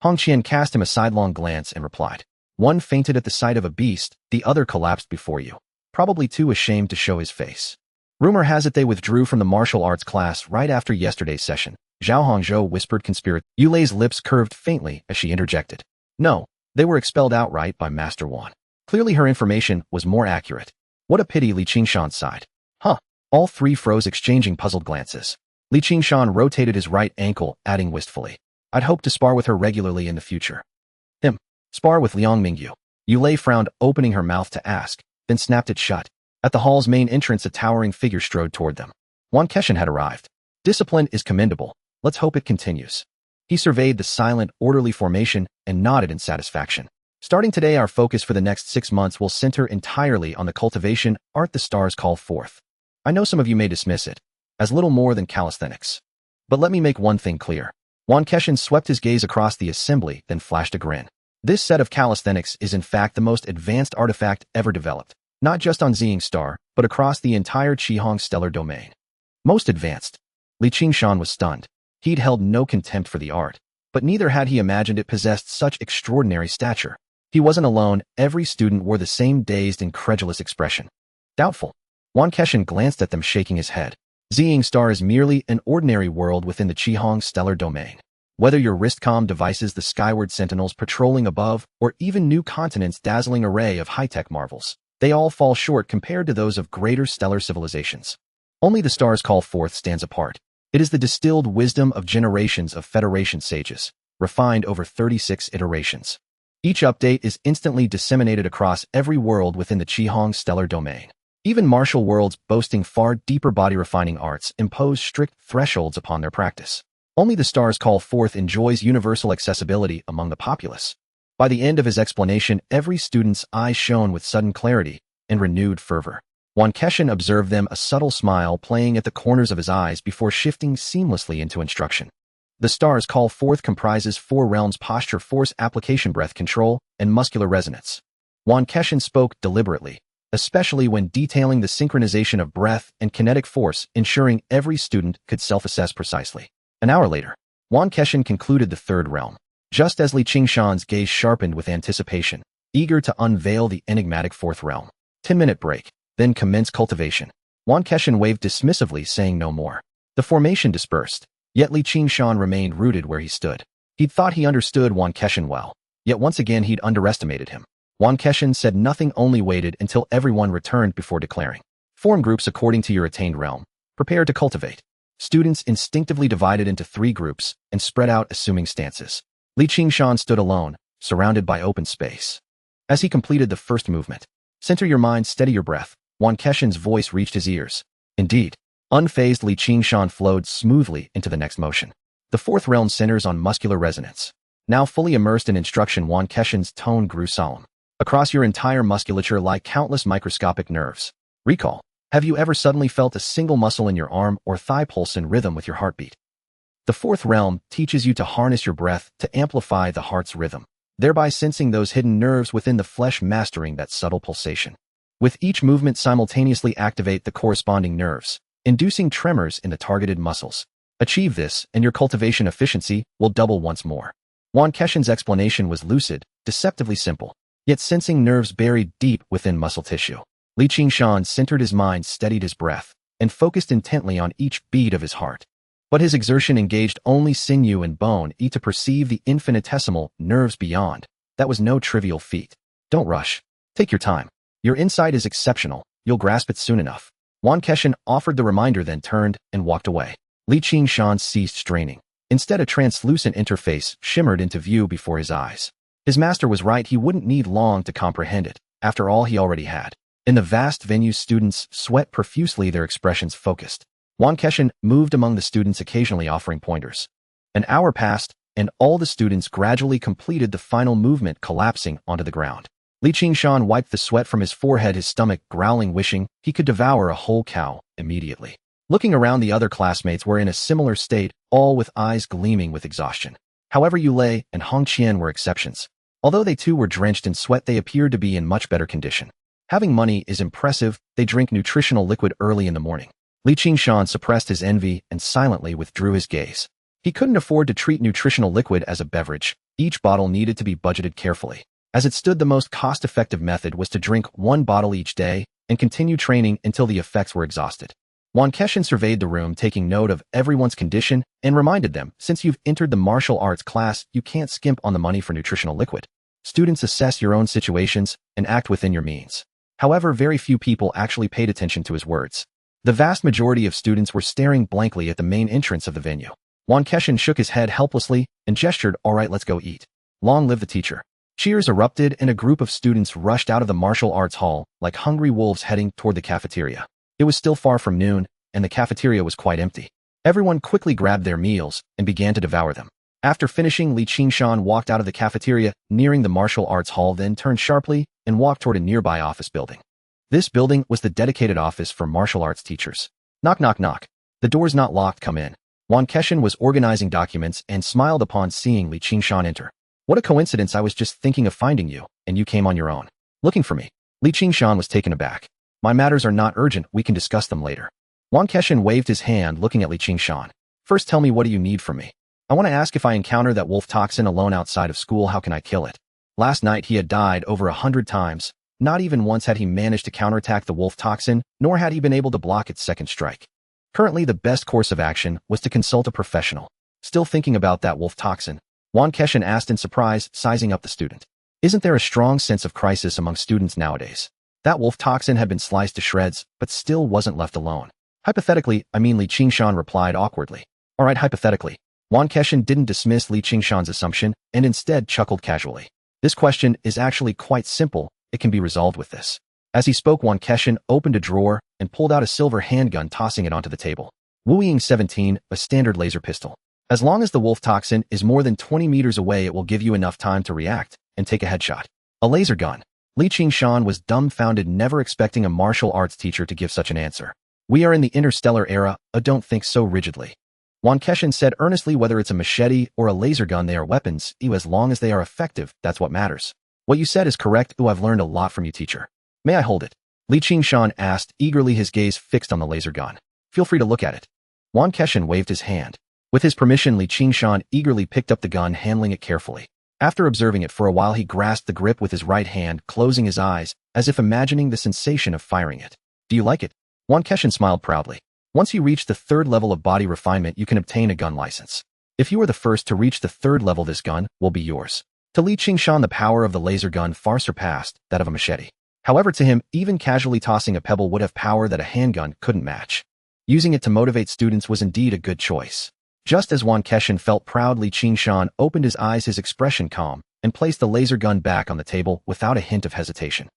Hong Qian cast him a sidelong glance and replied, "One fainted at the sight of a beast, the other collapsed before you. Probably too ashamed to show his face." Rumor has it they withdrew from the martial arts class right after yesterday's session. Zhao Hongzhou whispered conspiracy. Yulei's lips curved faintly as she interjected. No, they were expelled outright by Master Wan. Clearly her information was more accurate. What a pity, Li Qingshan sighed. Huh. All three froze, exchanging puzzled glances. Li Qingshan rotated his right ankle, adding wistfully, "I'd hope to spar with her regularly in the future." Spar with Liang Mingyu. Yulei frowned, opening her mouth to ask, then snapped it shut. At the hall's main entrance, a towering figure strode toward them. Wan Qingshan had arrived. Discipline is commendable. Let's hope it continues. He surveyed the silent, orderly formation and nodded in satisfaction. Starting today, our focus for the next 6 months will center entirely on the cultivation art the stars call forth. I know some of you may dismiss it as little more than calisthenics. But let me make one thing clear. Wan Qingshan swept his gaze across the assembly, then flashed a grin. This set of calisthenics is in fact the most advanced artifact ever developed, not just on Xiing Star, but across the entire Qihong stellar domain. Most advanced. Li Qingshan was stunned. He'd held no contempt for the art, but neither had he imagined it possessed such extraordinary stature. He wasn't alone. Every student wore the same dazed, incredulous expression. Doubtful. Wan Qingshan glanced at them, shaking his head. Xiing Star is merely an ordinary world within the Qihong stellar domain. Whether your wristcom devices, the skyward sentinels patrolling above, or even new continents' dazzling array of high-tech marvels, they all fall short compared to those of greater stellar civilizations. Only the stars call forth stands apart. It is the distilled wisdom of generations of Federation sages, refined over 36 iterations. Each update is instantly disseminated across every world within the Qihong stellar domain. Even martial worlds boasting far deeper body-refining arts impose strict thresholds upon their practice. Only the stars call forth enjoys universal accessibility among the populace. By the end of his explanation, every student's eyes shone with sudden clarity and renewed fervor. Wan Qingshan observed them, a subtle smile playing at the corners of his eyes before shifting seamlessly into instruction. The stars call forth comprises 4 realms: posture, force, application, breath control, and muscular resonance. Wan Qingshan spoke deliberately, especially when detailing the synchronization of breath and kinetic force, ensuring every student could self-assess precisely. An hour later, Wan Qingshan concluded the 3rd realm. Just as Li Qingshan's gaze sharpened with anticipation, eager to unveil the enigmatic 4th realm. 10-minute break, then commence cultivation. Wan Qingshan waved dismissively, saying no more. The formation dispersed, yet Li Qingshan remained rooted where he stood. He'd thought he understood Wan Qingshan well, yet once again he'd underestimated him. Wan Qingshan said nothing, only waited until everyone returned before declaring. Form groups according to your attained realm. Prepare to cultivate. Students instinctively divided into 3 groups and spread out, assuming stances. Li Qingshan stood alone, surrounded by open space. As he completed the first movement, center your mind, steady your breath, Wan Qingshan's voice reached his ears. Indeed, unfazed, Li Qingshan flowed smoothly into the next motion. The 4th realm centers on muscular resonance. Now fully immersed in instruction, Wan Qingshan's tone grew solemn. Across your entire musculature lie countless microscopic nerves. Recall. Have you ever suddenly felt a single muscle in your arm or thigh pulse in rhythm with your heartbeat? The 4th realm teaches you to harness your breath to amplify the heart's rhythm, thereby sensing those hidden nerves within the flesh, mastering that subtle pulsation. With each movement, simultaneously activate the corresponding nerves, inducing tremors in the targeted muscles. Achieve this, and your cultivation efficiency will double once more. Wan Qingshan's explanation was lucid, deceptively simple, yet sensing nerves buried deep within muscle tissue. Li Qingshan centered his mind, steadied his breath, and focused intently on each beat of his heart. But his exertion engaged only sinew and bone, to perceive the infinitesimal nerves beyond. That was no trivial feat. Don't rush. Take your time. Your insight is exceptional. You'll grasp it soon enough. Wan Keshan offered the reminder, then turned and walked away. Li Qingshan ceased straining. Instead, a translucent interface shimmered into view before his eyes. His master was right, he wouldn't need long to comprehend it. After all, he already had. In the vast venue, students sweat profusely, their expressions focused. Wan Keshan moved among the students, occasionally offering pointers. An hour passed, and all the students gradually completed the final movement, collapsing onto the ground. Li Qingshan wiped the sweat from his forehead, his stomach growling, wishing he could devour a whole cow immediately. Looking around, the other classmates were in a similar state, all with eyes gleaming with exhaustion. However, Yulei and Hongqian were exceptions. Although they too were drenched in sweat, they appeared to be in much better condition. Having money is impressive. They drink nutritional liquid early in the morning. Li Qingshan suppressed his envy and silently withdrew his gaze. He couldn't afford to treat nutritional liquid as a beverage. Each bottle needed to be budgeted carefully. As it stood, the most cost-effective method was to drink one bottle each day and continue training until the effects were exhausted. Wan Keshan surveyed the room, taking note of everyone's condition, and reminded them, since you've entered the martial arts class, you can't skimp on the money for nutritional liquid. Students, assess your own situations and act within your means. However, very few people actually paid attention to his words. The vast majority of students were staring blankly at the main entrance of the venue. Wan Keshan shook his head helplessly and gestured, "All right, let's go eat." Long live the teacher. Cheers erupted, and a group of students rushed out of the martial arts hall like hungry wolves heading toward the cafeteria. It was still far from noon, and the cafeteria was quite empty. Everyone quickly grabbed their meals and began to devour them. After finishing, Li Qingshan walked out of the cafeteria, nearing the martial arts hall, then turned sharply and walked toward a nearby office building. This building was the dedicated office for martial arts teachers. Knock, knock, knock. The door's not locked, come in. Wan Keshan was organizing documents and smiled upon seeing Li Qingshan enter. What a coincidence, I was just thinking of finding you, and you came on your own. Looking for me. Li Qingshan was taken aback. My matters are not urgent, we can discuss them later. Wan Keshan waved his hand, looking at Li Qingshan. First, tell me, what do you need from me? I want to ask, if I encounter that wolf toxin alone outside of school, how can I kill it? Last night he had died over 100 times. Not even once had he managed to counterattack the wolf toxin, nor had he been able to block its second strike. Currently, the best course of action was to consult a professional. Still thinking about that wolf toxin? Wan Keshan asked in surprise, sizing up the student. Isn't there a strong sense of crisis among students nowadays? That wolf toxin had been sliced to shreds, but still wasn't left alone. Hypothetically, I mean, Li Qingshan replied awkwardly. All right, hypothetically. Wan Keshan didn't dismiss Li Qingshan's assumption and instead chuckled casually. This question is actually quite simple, it can be resolved with this. As he spoke, Wan Keshan opened a drawer and pulled out a silver handgun, tossing it onto the table. Wu Ying 17, a standard laser pistol. As long as the wolf toxin is more than 20 meters away, it will give you enough time to react and take a headshot. A laser gun. Li Qingshan was dumbfounded, never expecting a martial arts teacher to give such an answer. We are in the Interstellar era, don't think so rigidly. Wan Keshan said earnestly, whether it's a machete or a laser gun, they are weapons, as long as they are effective, that's what matters. What you said is correct, I've learned a lot from you, teacher. May I hold it? Li Qingshan asked, eagerly, his gaze fixed on the laser gun. Feel free to look at it. Wan Keshan waved his hand. With his permission, Li Qingshan eagerly picked up the gun, handling it carefully. After observing it for a while, he grasped the grip with his right hand, closing his eyes, as if imagining the sensation of firing it. Do you like it? Wan Keshan smiled proudly. Once you reach the third level of body refinement, you can obtain a gun license. If you are the first to reach the third level, this gun will be yours. To Li Qingshan, the power of the laser gun far surpassed that of a machete. However, to him, even casually tossing a pebble would have power that a handgun couldn't match. Using it to motivate students was indeed a good choice. Just as Wan Keshan felt proud, Li Qingshan opened his eyes, his expression calm, and placed the laser gun back on the table without a hint of hesitation.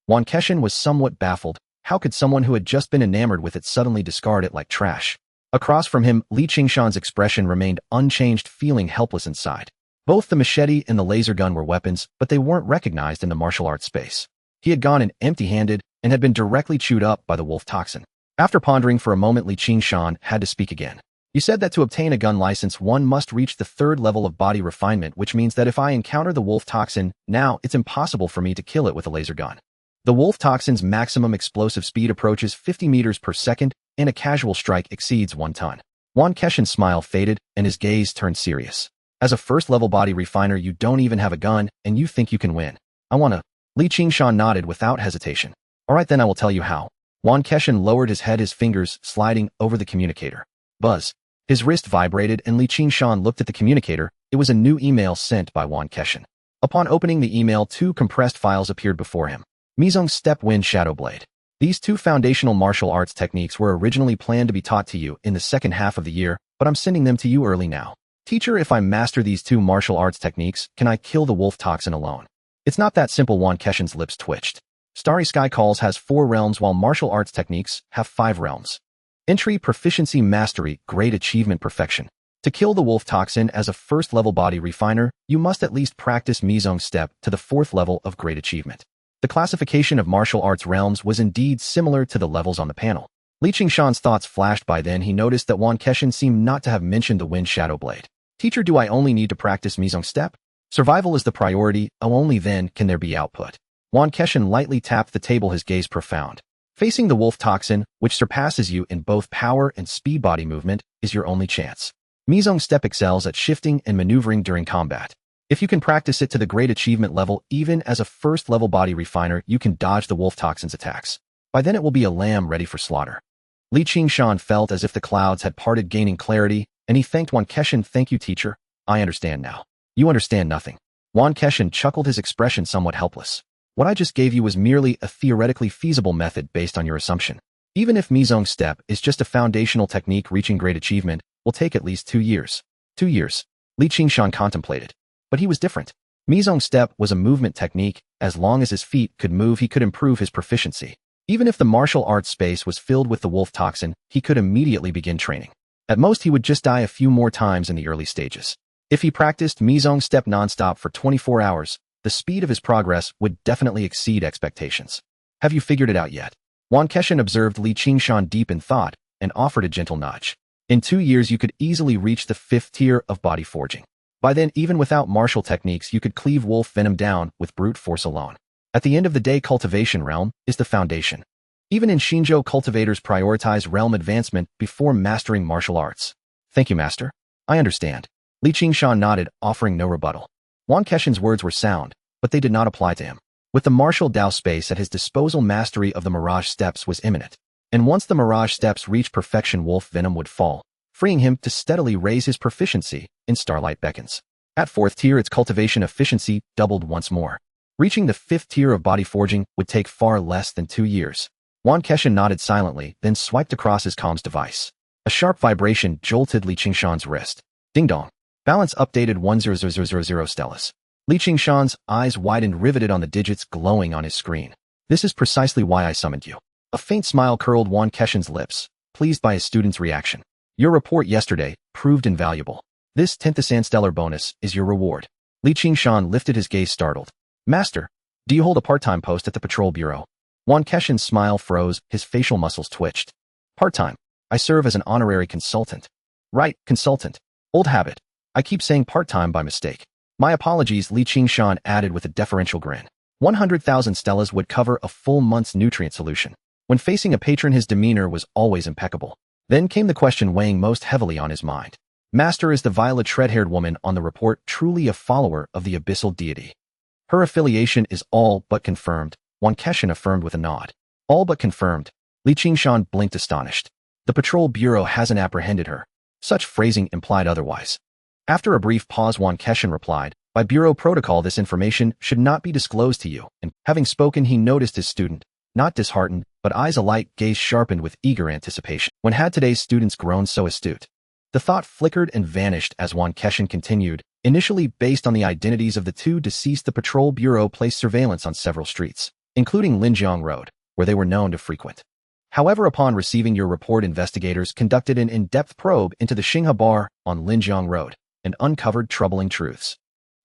Wan Keshan was somewhat baffled. How could someone who had just been enamored with it suddenly discard it like trash? Across from him, Li Qingshan's expression remained unchanged, feeling helpless inside. Both the machete and the laser gun were weapons, but they weren't recognized in the martial arts space. He had gone in empty-handed and had been directly chewed up by the wolf toxin. After pondering for a moment, Li Qingshan had to speak again. You said that to obtain a gun license, one must reach the third level of body refinement, which means that if I encounter the wolf toxin, now it's impossible for me to kill it with a laser gun. The wolf toxin's maximum explosive speed approaches 50 meters per second, and a casual strike exceeds 1 ton. Wan Keshan's smile faded, and his gaze turned serious. As a first-level body refiner, you don't even have a gun, and you think you can win. I wanna. Li Qingshan nodded without hesitation. All right, then I will tell you how. Wan Keshan lowered his head, his fingers sliding over the communicator. Buzz. His wrist vibrated, and Li Qingshan looked at the communicator. It was a new email sent by Wan Keshan. Upon opening the email, two compressed files appeared before him. Mizong's Step Wind Shadow Blade. These two foundational martial arts techniques were originally planned to be taught to you in the second half of the year, but I'm sending them to you early now. Teacher, if I master these two martial arts techniques, can I kill the wolf toxin alone? It's not that simple. Wan Keshin's lips twitched. Starry Sky Calls has 4 realms while martial arts techniques have 5 realms. Entry, Proficiency, Mastery, Great Achievement, Perfection. To kill the wolf toxin as a first-level body refiner, you must at least practice Mizong's step to the 4th level of Great Achievement. The classification of martial arts realms was indeed similar to the levels on the panel. Qingshan's thoughts flashed. By then he noticed that Wan Keshin seemed not to have mentioned the Wind Shadow Blade. Teacher, do I only need to practice Mizong's step? Survival is the priority, only then can there be output. Wan Keshin lightly tapped the table, his gaze profound. Facing the wolf toxin, which surpasses you in both power and speed, body movement, is your only chance. Mizong's step excels at shifting and maneuvering during combat. If you can practice it to the Great Achievement level, even as a first-level body refiner, you can dodge the wolf toxin's attacks. By then it will be a lamb ready for slaughter. Qingshan felt as if the clouds had parted, gaining clarity, and he thanked Wan Keshin. Thank you, teacher. I understand now. You understand nothing. Wan Keshin chuckled, his expression somewhat helpless. What I just gave you was merely a theoretically feasible method based on your assumption. Even if Mizong's step is just a foundational technique, reaching great achievement will take at least 2 years. 2 years. Qingshan contemplated. But he was different. Mizong's step was a movement technique. As long as his feet could move, he could improve his proficiency. Even if the martial arts space was filled with the wolf toxin, he could immediately begin training. At most, he would just die a few more times in the early stages. If he practiced Mizong's step nonstop for 24 hours, the speed of his progress would definitely exceed expectations. Have you figured it out yet? Wan Keshin observed Qingshan deep in thought and offered a gentle nudge. In 2 years, you could easily reach the 5th tier of body forging. By then, even without martial techniques, you could cleave wolf venom down with brute force alone. At the end of the day, cultivation realm is the foundation. Even in Shinjo, cultivators prioritize realm advancement before mastering martial arts. Thank you, master. I understand. Qingshan nodded, offering no rebuttal. Wan Keshin's words were sound, but they did not apply to him. With the martial Dao space at his disposal, mastery of the Mirage Steps was imminent. And once the Mirage Steps reached perfection, wolf venom would fall, freeing him to steadily raise his proficiency in Starlight Beckons. At 4th tier, its cultivation efficiency doubled once more. Reaching the 5th tier of body forging would take far less than 2 years. Wan Keshin nodded silently, then swiped across his comms device. A sharp vibration jolted Qingshan's wrist. Ding dong. Balance updated 10000 stellas. Qingshan's eyes widened, riveted on the digits glowing on his screen. This is precisely why I summoned you. A faint smile curled Wan Keshin's lips, pleased by his student's reaction. Your report yesterday proved invaluable. This 10th Interstellar bonus is your reward. Qingshan lifted his gaze, startled. Master, do you hold a part-time post at the patrol bureau? Wan Keshin's smile froze, his facial muscles twitched. Part-time. I serve as an honorary consultant. Right, consultant. Old habit. I keep saying part-time by mistake. My apologies, Qingshan added with a deferential grin. 100,000 stellas would cover a full month's nutrient solution. When facing a patron, his demeanor was always impeccable. Then came the question weighing most heavily on his mind. Master, is the violet red-haired woman on the report truly a follower of the abyssal deity? Her affiliation is all but confirmed, Wan Keshin affirmed with a nod. All but confirmed. Qingshan blinked, astonished. The patrol bureau hasn't apprehended her. Such phrasing implied otherwise. After a brief pause, Wan Keshin replied, by bureau protocol, this information should not be disclosed to you. And having spoken, he noticed his student, not disheartened, but eyes alight, gaze sharpened with eager anticipation. When had today's students grown so astute? The thought flickered and vanished as Wan Keshin continued. Initially based on the identities of the two deceased, the patrol bureau placed surveillance on several streets, including Linjiang Road, where they were known to frequent. However, upon receiving your report, investigators conducted an in-depth probe into the Xinghe Bar on Linjiang Road and uncovered troubling truths.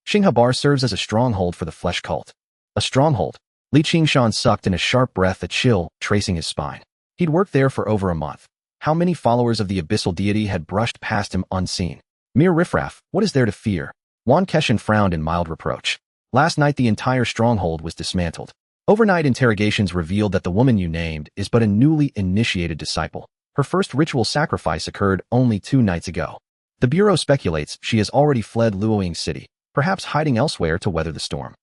Xinghe Bar serves as a stronghold for the flesh cult. A stronghold? Qingshan sucked in a sharp breath, a chill tracing his spine. He'd worked there for over a month. How many followers of the abyssal deity had brushed past him unseen? Mere riffraff, what is there to fear? Wan Keshin frowned in mild reproach. Last night the entire stronghold was dismantled. Overnight interrogations revealed that the woman you named is but a newly initiated disciple. Her first ritual sacrifice occurred only 2 nights ago. The bureau speculates she has already fled Luoying City, perhaps hiding elsewhere to weather the storm.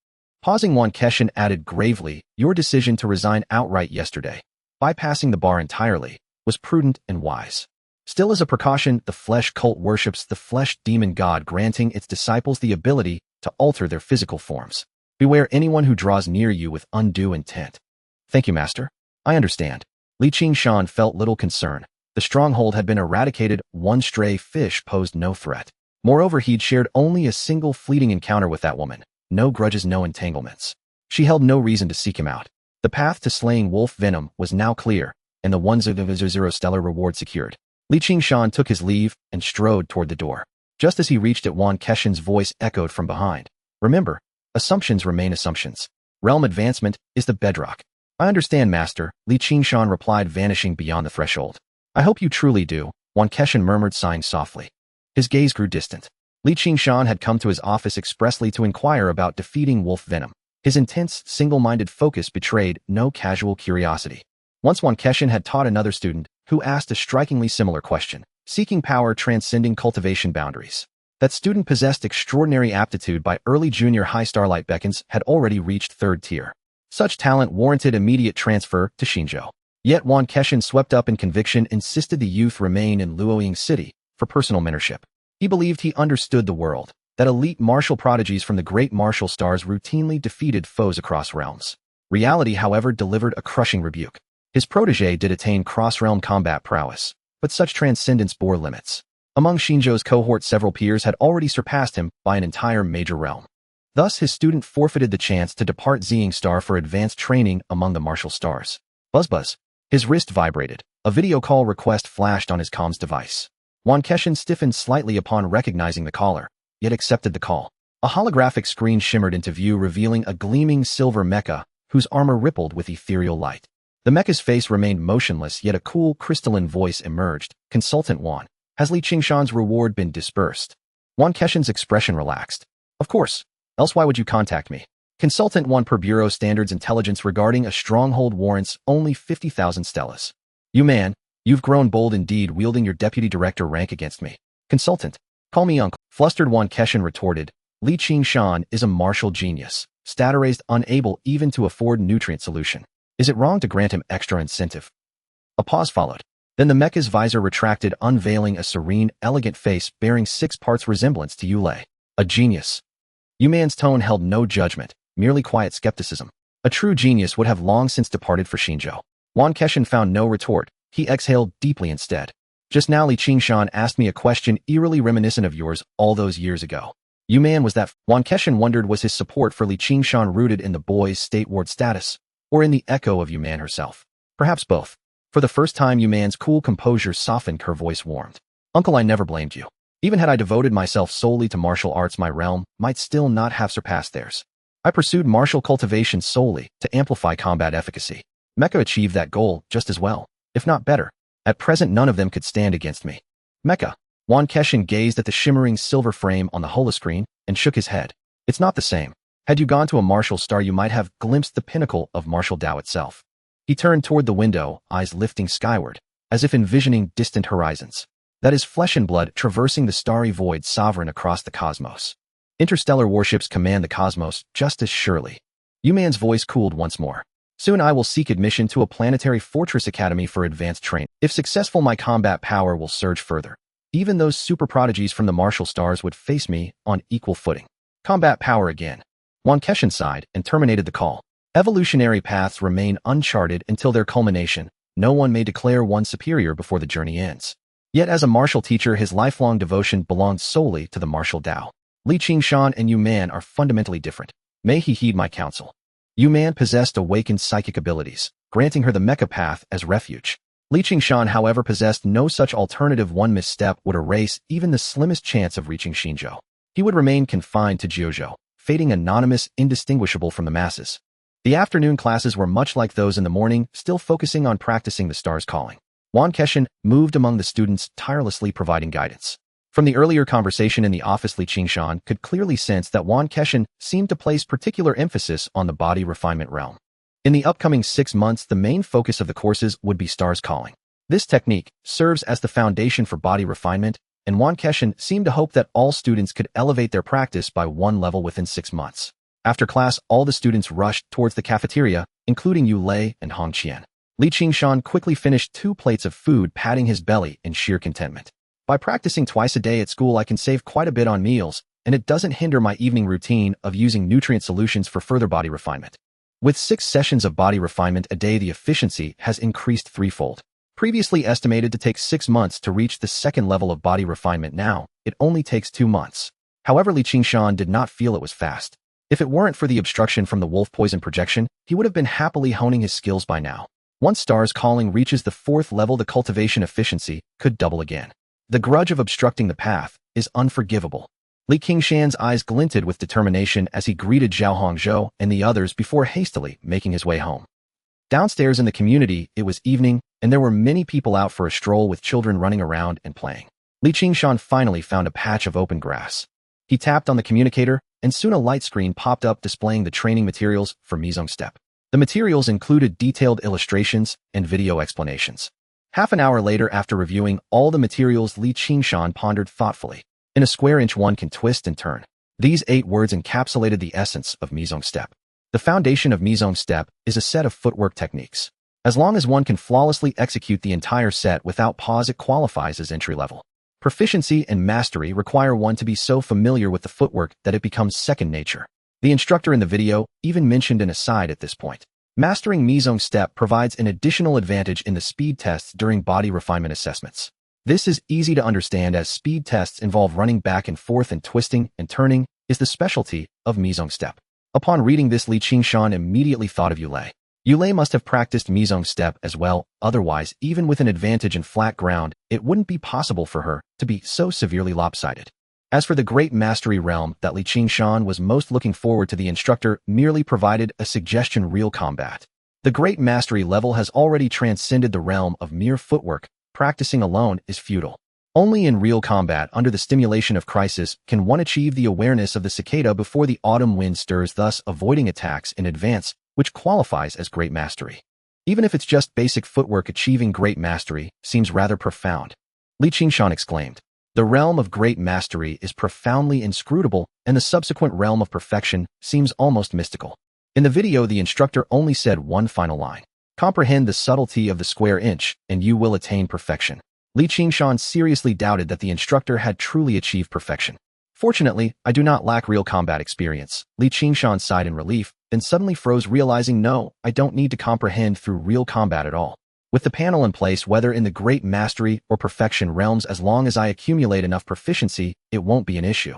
Pausing, Wan Keshin added gravely, your decision to resign outright yesterday, bypassing the bar entirely, was prudent and wise. Still, as a precaution, the flesh cult worships the flesh demon god, granting its disciples the ability to to alter their physical forms. Beware anyone who draws near you with undue intent. Thank you, Master. I understand. Qingshan felt little concern. The stronghold had been eradicated, one stray fish posed no threat. Moreover, he'd shared only a single fleeting encounter with that woman. No grudges, no entanglements. She held no reason to seek him out. The path to slaying wolf venom was now clear, and the ones of the Interstellar reward secured. Qingshan took his leave and strode toward the door. Just as he reached it, Qingshan's voice echoed from behind. Remember, assumptions remain assumptions. Realm advancement is the bedrock. I understand, Master, Qingshan replied, vanishing beyond the threshold. I hope you truly do, Qingshan murmured, sighing softly. His gaze grew distant. Qingshan had come to his office expressly to inquire about defeating wolf venom. His intense, single-minded focus betrayed no casual curiosity. Once Qingshan had taught another student, who asked a strikingly similar question, seeking power transcending cultivation boundaries. That student possessed extraordinary aptitude. By early junior high, Starlight Beckons had already reached 3rd tier. Such talent warranted immediate transfer to Xinzhou. Yet Qingshan, swept up in conviction, insisted the youth remain in Luoying City for personal mentorship. He believed he understood the world, that elite martial prodigies from the great martial stars routinely defeated foes across realms. Reality, however, delivered a crushing rebuke. His protege did attain cross-realm combat prowess, but such transcendence bore limits. Among Xinzhou's cohort, several peers had already surpassed him by an entire major realm. Thus, his student forfeited the chance to depart Xiang Star for advanced training among the martial stars. Buzz. His wrist vibrated. A video call request flashed on his comms device. Qingshan stiffened slightly upon recognizing the caller, yet accepted the call. A holographic screen shimmered into view, revealing a gleaming silver mecha, whose armor rippled with ethereal light. The mecha's face remained motionless, yet a cool, crystalline voice emerged. Consultant Wan, has Qingshan's reward been dispersed? Qingshan's expression relaxed. Of course. Else why would you contact me? Consultant Wan, per Bureau standards, intelligence regarding a stronghold warrants only 50,000 stellas. You man, you've grown bold indeed, wielding your deputy director rank against me. Consultant, call me uncle. Flustered Qingshan retorted. Qingshan is a martial genius, stat-raised, unable even to afford nutrient solution. Is it wrong to grant him extra incentive? A pause followed. Then the mecha's visor retracted, unveiling a serene, elegant face bearing 6 parts resemblance to Yulei. A genius. Yuman's tone held no judgment, merely quiet skepticism. A true genius would have long since departed for Xinzhou. Qingshan found no retort. He exhaled deeply instead. Just now Qingshan asked me a question eerily reminiscent of yours all those years ago. Yuman, was that? Qingshan wondered, was his support for Qingshan rooted in the boy's state ward status, or in the echo of Yuman herself? Perhaps both. For the first time, Yuman's cool composure softened, her voice warmed. Uncle, I never blamed you. Even had I devoted myself solely to martial arts, my realm might still not have surpassed theirs. I pursued martial cultivation solely to amplify combat efficacy. Mecha achieved that goal just as well, if not better. At present, none of them could stand against me. Mecha. Qingshan gazed at the shimmering silver frame on the holoscreen and shook his head. It's not the same. Had you gone to a martial star, you might have glimpsed the pinnacle of martial Tao itself. He turned toward the window, eyes lifting skyward, as if envisioning distant horizons. That is flesh and blood traversing the starry void, sovereign across the cosmos. Interstellar warships command the cosmos just as surely. Yuman's voice cooled once more. Soon I will seek admission to a planetary fortress academy for advanced training. If successful, my combat power will surge further. Even those super prodigies from the martial stars would face me on equal footing. Combat power again. Qingshan sighed and terminated the call. Evolutionary paths remain uncharted until their culmination. No one may declare one superior before the journey ends. Yet as a martial teacher, his lifelong devotion belonged solely to the martial Tao. Qingshan and Yuman are fundamentally different. May he heed my counsel. Yuman possessed awakened psychic abilities, granting her the mecha path as refuge. Qingshan, however, possessed no such alternative. One misstep would erase even the slimmest chance of reaching Xinzhou. He would remain confined to Jiuzhou, fading anonymous, indistinguishable from the masses. The afternoon classes were much like those in the morning, still focusing on practicing the stars calling. Qingshan moved among the students, tirelessly providing guidance. From the earlier conversation in the office, Qingshan could clearly sense that Qingshan seemed to place particular emphasis on the body refinement realm. In the upcoming 6 months, the main focus of the courses would be stars calling. This technique serves as the foundation for body refinement, and Qingshan seemed to hope that all students could elevate their practice by 1 level within 6 months. After class, all the students rushed towards the cafeteria, including Yu Lei and Hong Qian. Qingshan quickly finished 2 plates of food, patting his belly in sheer contentment. By practicing twice a day at school, I can save quite a bit on meals, and it doesn't hinder my evening routine of using nutrient solutions for further body refinement. With 6 sessions of body refinement a day, the efficiency has increased threefold. Previously estimated to take 6 months to reach the second level of body refinement, now it only takes 2 months. However, Qingshan did not feel it was fast. If it weren't for the obstruction from the wolf poison projection, he would have been happily honing his skills by now. Once Star's Calling reaches the 4th level, the cultivation efficiency could double again. The grudge of obstructing the path is unforgivable. Qingshan's eyes glinted with determination as he greeted Zhao Hongzhou and the others before hastily making his way home. Downstairs in the community, it was evening, and there were many people out for a stroll with children running around and playing. Qingshan finally found a patch of open grass. He tapped on the communicator, and soon a light screen popped up displaying the training materials for Mizong Step. The materials included detailed illustrations and video explanations. Half an hour later, after reviewing all the materials, Qingshan pondered thoughtfully. In a square inch one can twist and turn. These 8 words encapsulated the essence of Mizong Step. The foundation of Mizong Step is a set of footwork techniques. As long as one can flawlessly execute the entire set without pause, it qualifies as entry level. Proficiency and mastery require one to be so familiar with the footwork that it becomes second nature. The instructor in the video even mentioned an aside at this point. Mastering Mizong Step provides an additional advantage in the speed tests during body refinement assessments. This is easy to understand as speed tests involve running back and forth, and twisting and turning is the specialty of Mizong Step. Upon reading this, Qingshan immediately thought of Yulei. Yulei must have practiced Mizong Step as well, otherwise, even with an advantage in flat ground, it wouldn't be possible for her to be so severely lopsided. As for the great mastery realm that Qingshan was most looking forward to, the instructor merely provided a suggestion: real combat. The great mastery level has already transcended the realm of mere footwork. Practicing alone is futile. Only in real combat, under the stimulation of crisis, can one achieve the awareness of the cicada before the autumn wind stirs, thus avoiding attacks in advance, which qualifies as great mastery. Even if it's just basic footwork, achieving great mastery seems rather profound. Qingshan exclaimed. The realm of great mastery is profoundly inscrutable, and the subsequent realm of perfection seems almost mystical. In the video, the instructor only said one final line. Comprehend the subtlety of the square inch, and you will attain perfection. Qingshan seriously doubted that the instructor had truly achieved perfection. Fortunately, I do not lack real combat experience. Qingshan sighed in relief, then suddenly froze, realizing, no, I don't need to comprehend through real combat at all. With the panel in place, whether in the great mastery or perfection realms, as long as I accumulate enough proficiency, it won't be an issue.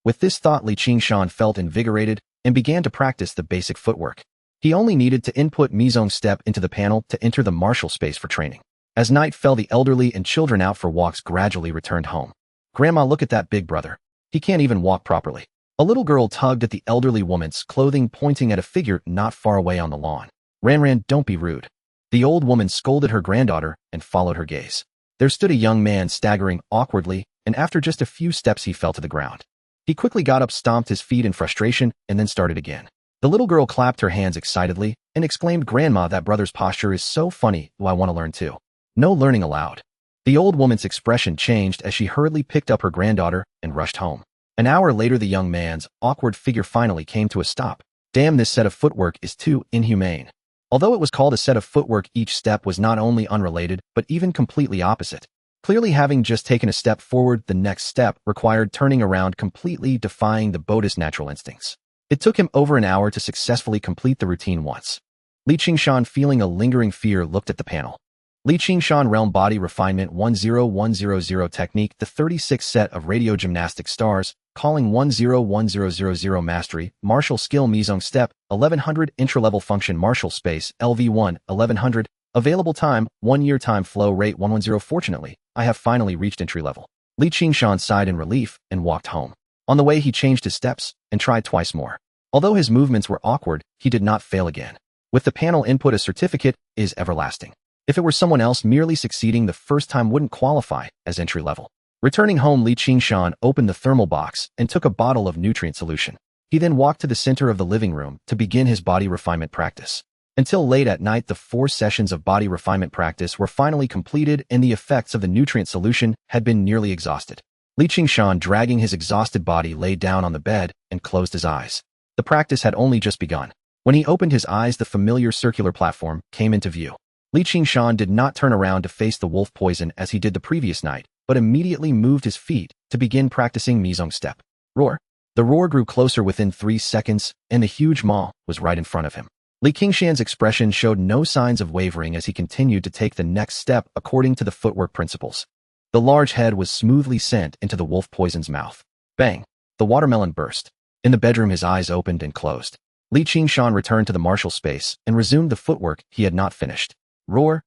With this thought, Qingshan felt invigorated and began to practice the basic footwork. He only needed to input Mizong Step into the panel to enter the martial space for training. As night fell, the elderly and children out for walks gradually returned home. Grandma, look at that big brother. He can't even walk properly. A little girl tugged at the elderly woman's clothing, pointing at a figure not far away on the lawn. Ran, don't be rude. The old woman scolded her granddaughter and followed her gaze. There stood a young man staggering awkwardly, and after just a few steps he fell to the ground. He quickly got up, stomped his feet in frustration, and then started again. The little girl clapped her hands excitedly and exclaimed, Grandma, that brother's posture is so funny, I want to learn too. No learning allowed. The old woman's expression changed as she hurriedly picked up her granddaughter and rushed home. An hour later, the young man's awkward figure finally came to a stop. Damn, this set of footwork is too inhumane. Although it was called a set of footwork, each step was not only unrelated, but even completely opposite. Clearly, having just taken a step forward, the next step required turning around, completely defying the Buddhist natural instincts. It took him over an hour to successfully complete the routine once. Qingshan, feeling a lingering fear, looked at the panel. Qingshan Realm Body Refinement 10100 Technique, the 36th set of radio gymnastic stars, Calling 101000 Mastery, Martial Skill Mizong Step, 1100 Intra-Level Function Martial Space, LV1, 1100, Available Time, 1 year Time Flow Rate 110. Fortunately, I have finally reached entry level. Qingshan sighed in relief and walked home. On the way, he changed his steps and tried twice more. Although his movements were awkward, he did not fail again. With the panel input, a certificate is everlasting. If it were someone else, merely succeeding the first time wouldn't qualify as entry level. Returning home, Qingshan opened the thermal box and took a bottle of nutrient solution. He then walked to the center of the living room to begin his body refinement practice. Until late at night, the 4 sessions of body refinement practice were finally completed, and the effects of the nutrient solution had been nearly exhausted. Qingshan, dragging his exhausted body, lay down on the bed and closed his eyes. The practice had only just begun. When he opened his eyes, the familiar circular platform came into view. Qingshan did not turn around to face the wolf poison as he did the previous night, but immediately moved his feet to begin practicing Mizong Step. Roar! The roar grew closer within 3 seconds, and the huge maw was right in front of him. Qingshan's expression showed no signs of wavering as he continued to take the next step according to the footwork principles. The large head was smoothly sent into the wolf poison's mouth. Bang! The watermelon burst. In the bedroom, his eyes opened and closed. Qingshan returned to the martial space and resumed the footwork he had not finished. Roar!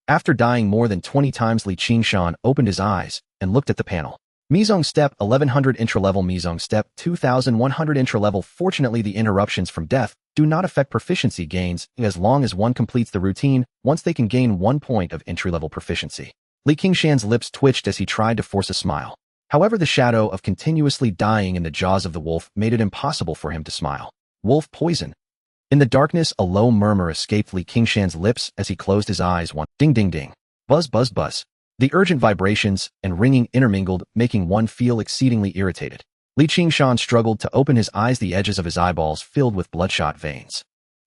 After dying more than 20 times, Qingshan opened his eyes and looked at the panel. Mizong Step 1100 intra-level, Mizong Step 2100 intra-level. Fortunately, the interruptions from death do not affect proficiency gains as long as one completes the routine. Once they can gain 1 point of entry-level proficiency. Qingshan's lips twitched as he tried to force a smile. However, the shadow of continuously dying in the jaws of the wolf made it impossible for him to smile. Wolf poison. In the darkness, a low murmur escaped Qingshan's lips as he closed his eyes. One ding ding ding. Buzz buzz buzz. The urgent vibrations and ringing intermingled, making one feel exceedingly irritated. Qingshan struggled to open his eyes, the edges of his eyeballs filled with bloodshot veins.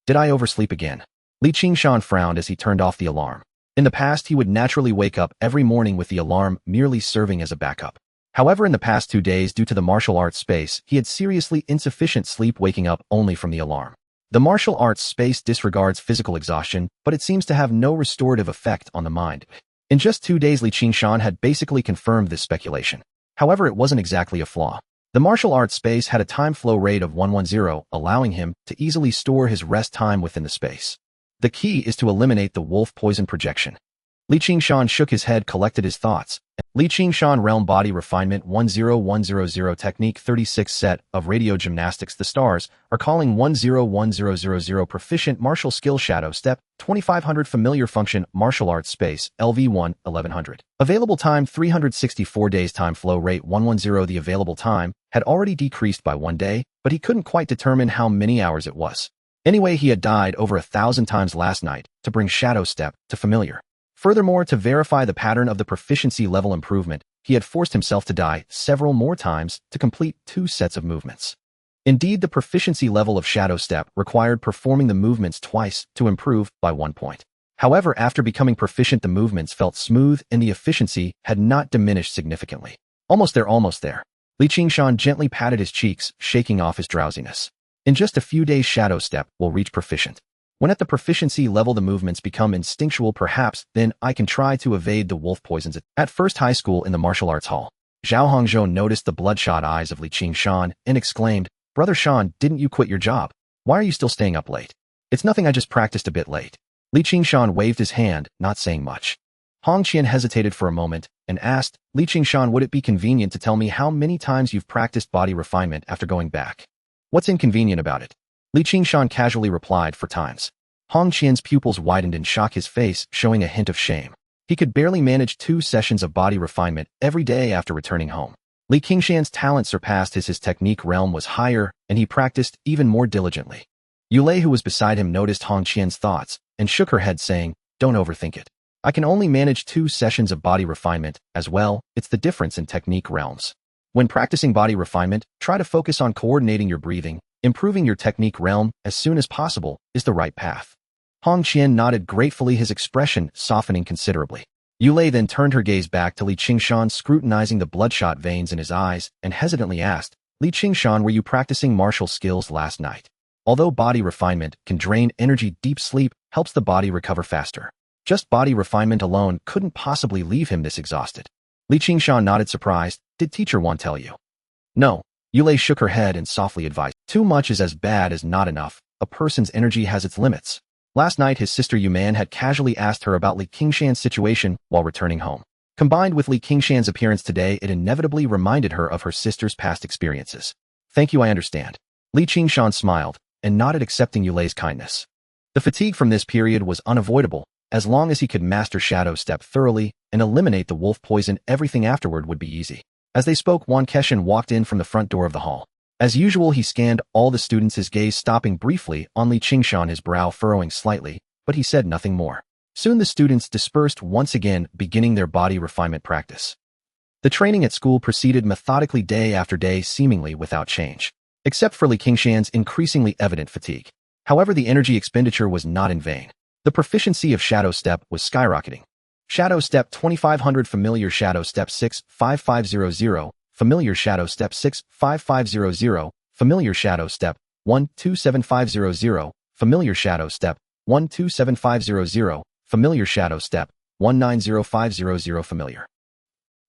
Did I oversleep again? Qingshan frowned as he turned off the alarm. In the past, he would naturally wake up every morning with the alarm merely serving as a backup. However, in the past 2 days, due to the martial arts space, he had seriously insufficient sleep, waking up only from the alarm. The martial arts space disregards physical exhaustion, but it seems to have no restorative effect on the mind. In just 2 days, Qingshan had basically confirmed this speculation. However, it wasn't exactly a flaw. The martial arts space had a time flow rate of 110, allowing him to easily store his rest time within the space. The key is to eliminate the wolf poison projection. Qingshan shook his head, collected his thoughts. Qingshan Realm Body Refinement 10100 Technique 36 Set of Radio Gymnastics. The stars are calling 10100 Proficient Martial Skill Shadow Step 2500 Familiar Function Martial Arts Space LV1 1100. Available time 364 days. Time flow rate 110. The available time had already decreased by 1 day, but he couldn't quite determine how many hours it was. Anyway, he had died over 1,000 times last night to bring Shadow Step to familiar. Furthermore, to verify the pattern of the proficiency level improvement, he had forced himself to die several more times to complete 2 sets of movements. Indeed, the proficiency level of Shadow Step required performing the movements twice to improve by 1 point. However, after becoming proficient, the movements felt smooth and the efficiency had not diminished significantly. Almost there, almost there. Qingshan gently patted his cheeks, shaking off his drowsiness. In just a few days, Shadow Step will reach proficient. When at the proficiency level the movements become instinctual, perhaps then I can try to evade the wolf poisons. At first high school in the martial arts hall, Zhao Hongzhou noticed the bloodshot eyes of Qingshan and exclaimed, "Brother Shan, didn't you quit your job? Why are you still staying up late?" "It's nothing, I just practiced a bit late." Qingshan waved his hand, not saying much. Hong Qian hesitated for a moment and asked, "Qingshan, would it be convenient to tell me how many times you've practiced body refinement after going back?" "What's inconvenient about it?" Qingshan casually replied, "For times." Hong Qian's pupils widened in shock, his face showing a hint of shame. He could barely manage 2 sessions of body refinement every day after returning home. Qingshan's talent surpassed his technique realm was higher, and he practiced even more diligently. Yulei, who was beside him, noticed Hong Qian's thoughts and shook her head, saying, "Don't overthink it. I can only manage 2 sessions of body refinement as well. It's the difference in technique realms. When practicing body refinement, try to focus on coordinating your breathing. Improving your technique realm as soon as possible is the right path." Hong Qian nodded gratefully, his expression softening considerably. Yulei then turned her gaze back to Qingshan, scrutinizing the bloodshot veins in his eyes, and hesitantly asked, "Qingshan, were you practicing martial skills last night?" Although body refinement can drain energy, deep sleep helps the body recover faster. Just body refinement alone couldn't possibly leave him this exhausted. Qingshan nodded, surprised. "Did teacher Wan tell you?" "No." Yulei shook her head and softly advised, "Too much is as bad as not enough. A person's energy has its limits." Last night, his sister Yuman had casually asked her about Qingshan's situation while returning home. Combined with Qingshan's appearance today, it inevitably reminded her of her sister's past experiences. "Thank you, I understand." Qingshan smiled and nodded, accepting Yulei's kindness. The fatigue from this period was unavoidable. As long as he could master Shadow Step thoroughly and eliminate the wolf poison, everything afterward would be easy. As they spoke, Wan Keshan walked in from the front door of the hall. As usual, he scanned all the students, his gaze stopping briefly on Qingshan, his brow furrowing slightly, but he said nothing more. Soon the students dispersed once again, beginning their body refinement practice. The training at school proceeded methodically day after day, seemingly without change, except for Qingshan's increasingly evident fatigue. However, the energy expenditure was not in vain. The proficiency of Shadow Step was skyrocketing. Shadow Step 2500 Familiar, Shadow Step 6550 familiar shadow step 65500, familiar shadow step 127500, familiar shadow step 127500, familiar shadow step 190500, familiar.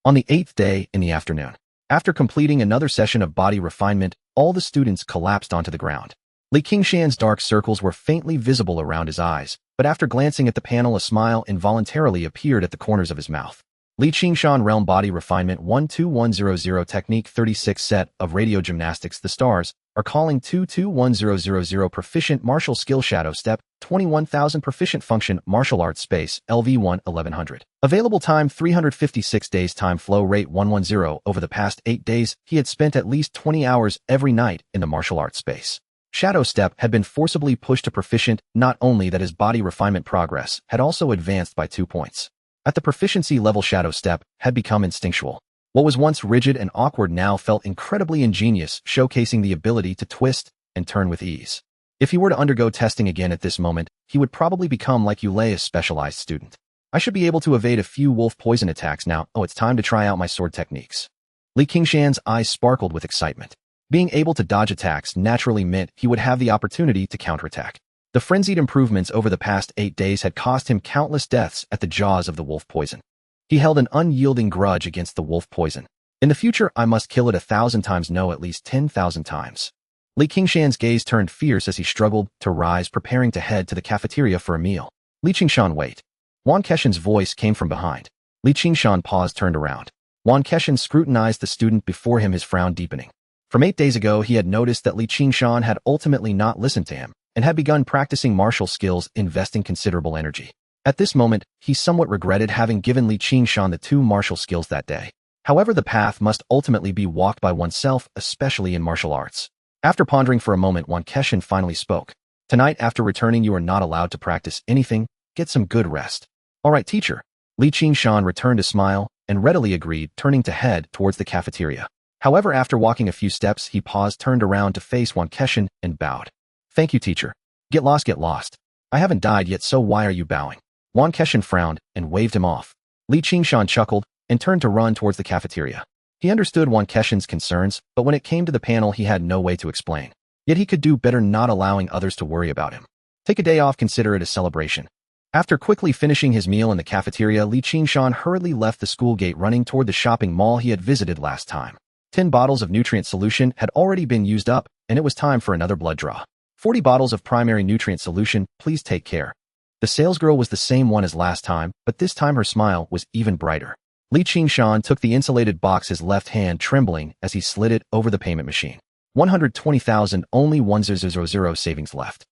On the 8th day in the afternoon, after completing another session of body refinement, all the students collapsed onto the ground. Qingshan's dark circles were faintly visible around his eyes, but after glancing at the panel, a smile involuntarily appeared at the corners of his mouth. Qingshan Realm Body Refinement 12100 Technique 36 Set of Radio Gymnastics. The stars are calling 221000 Proficient Martial Skill Shadow Step 21,000 Proficient Function Martial Arts Space LV1 1100. Available time 356 days. Time flow rate 110. Over the past 8 days, he had spent at least 20 hours every night in the martial arts space. Shadow Step had been forcibly pushed to proficient, not only that his body refinement progress had also advanced by 2 points. At the proficiency level, Shadow Step had become instinctual. What was once rigid and awkward now felt incredibly ingenious, showcasing the ability to twist and turn with ease. If he were to undergo testing again at this moment, he would probably become like Yulei's specialized student. I should be able to evade a few wolf poison attacks now. Oh, it's time to try out my sword techniques. Qingshan's eyes sparkled with excitement. Being able to dodge attacks naturally meant he would have the opportunity to counterattack. The frenzied improvements over the past 8 days had cost him countless deaths at the jaws of the wolf poison. He held an unyielding grudge against the wolf poison. In the future, I must kill it 1,000 times, no, at least 10,000 times. Qingshan's gaze turned fierce as he struggled to rise, preparing to head to the cafeteria for a meal. Qingshan, wait. Wan Keshan's voice came from behind. Qingshan paused, turned around. Wan Keshan scrutinized the student before him, his frown deepening. From 8 days ago, he had noticed that Qingshan had ultimately not listened to him and had begun practicing martial skills, investing considerable energy. At this moment, he somewhat regretted having given Qingshan the 2 martial skills that day. However, the path must ultimately be walked by oneself, especially in martial arts. After pondering for a moment, Wan Keshan finally spoke. Tonight, after returning, you are not allowed to practice anything. Get some good rest. All right, teacher. Qingshan returned a smile and readily agreed, turning to head towards the cafeteria. However, after walking a few steps, he paused, turned around to face Wan Keshan, and bowed. Thank you, teacher. Get lost, get lost. I haven't died yet, so why are you bowing? Wan Keshan frowned and waved him off. Qingshan chuckled and turned to run towards the cafeteria. He understood Wan Keshan's concerns, but when it came to the panel, he had no way to explain. Yet he could do better not allowing others to worry about him. Take a day off, consider it a celebration. After quickly finishing his meal in the cafeteria, Qingshan hurriedly left the school gate, running toward the shopping mall he had visited last time. 10 bottles of nutrient solution had already been used up, and it was time for another blood draw. 40 bottles of primary nutrient solution, please take care. The salesgirl was the same one as last time, but this time her smile was even brighter. Qingshan took the insulated box, his left hand trembling as he slid it over the payment machine. 120,000, only 1000 savings left.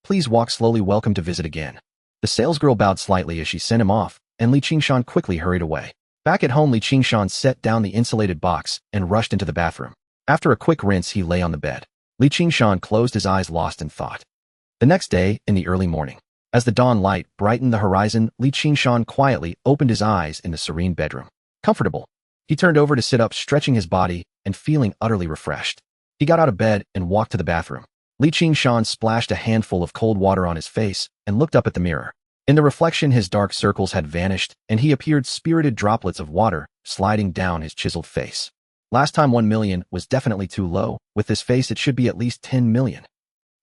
Please walk slowly, welcome to visit again. The salesgirl bowed slightly as she sent him off, and Qingshan quickly hurried away. Back at home, Qingshan set down the insulated box and rushed into the bathroom. After a quick rinse, he lay on the bed. Qingshan closed his eyes, lost in thought. The next day, in the early morning, as the dawn light brightened the horizon, Qingshan quietly opened his eyes in the serene bedroom. Comfortable. He turned over to sit up, stretching his body and feeling utterly refreshed. He got out of bed and walked to the bathroom. Qingshan splashed a handful of cold water on his face and looked up at the mirror. In the reflection, his dark circles had vanished, and he appeared spirited droplets of water sliding down his chiseled face. Last time 1 million was definitely too low. With this face, it should be at least 10 million.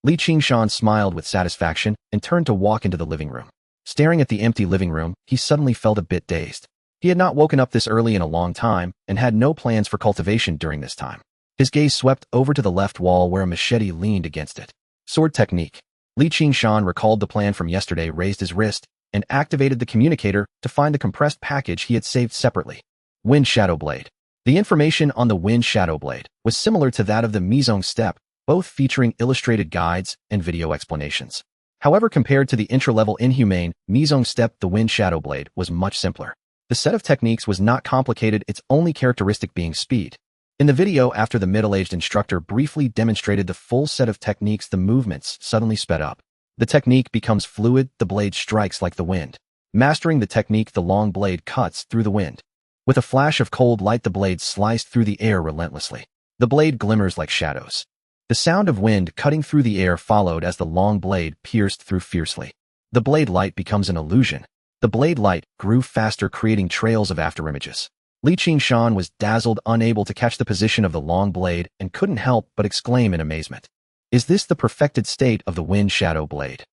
Qingshan smiled with satisfaction and turned to walk into the living room. Staring at the empty living room, he suddenly felt a bit dazed. He had not woken up this early in a long time and had no plans for cultivation during this time. His gaze swept over to the left wall where a machete leaned against it. Sword technique. Qingshan recalled the plan from yesterday, raised his wrist, and activated the communicator to find the compressed package he had saved separately. Wind Shadow Blade. The information on the Wind Shadow Blade was similar to that of the Mizong Step, both featuring illustrated guides and video explanations. However, compared to the intra-level inhumane Mizong Step, the Wind Shadow Blade was much simpler. The set of techniques was not complicated, its only characteristic being speed. In the video, after the middle-aged instructor briefly demonstrated the full set of techniques, the movements suddenly sped up. The technique becomes fluid, the blade strikes like the wind. Mastering the technique, the long blade cuts through the wind. With a flash of cold light, the blade sliced through the air relentlessly. The blade glimmers like shadows. The sound of wind cutting through the air followed as the long blade pierced through fiercely. The blade light becomes an illusion. The blade light grew faster, creating trails of afterimages. Li Qingshan was dazzled, unable to catch the position of the long blade, and couldn't help but exclaim in amazement. Is this the perfected state of the wind shadow blade?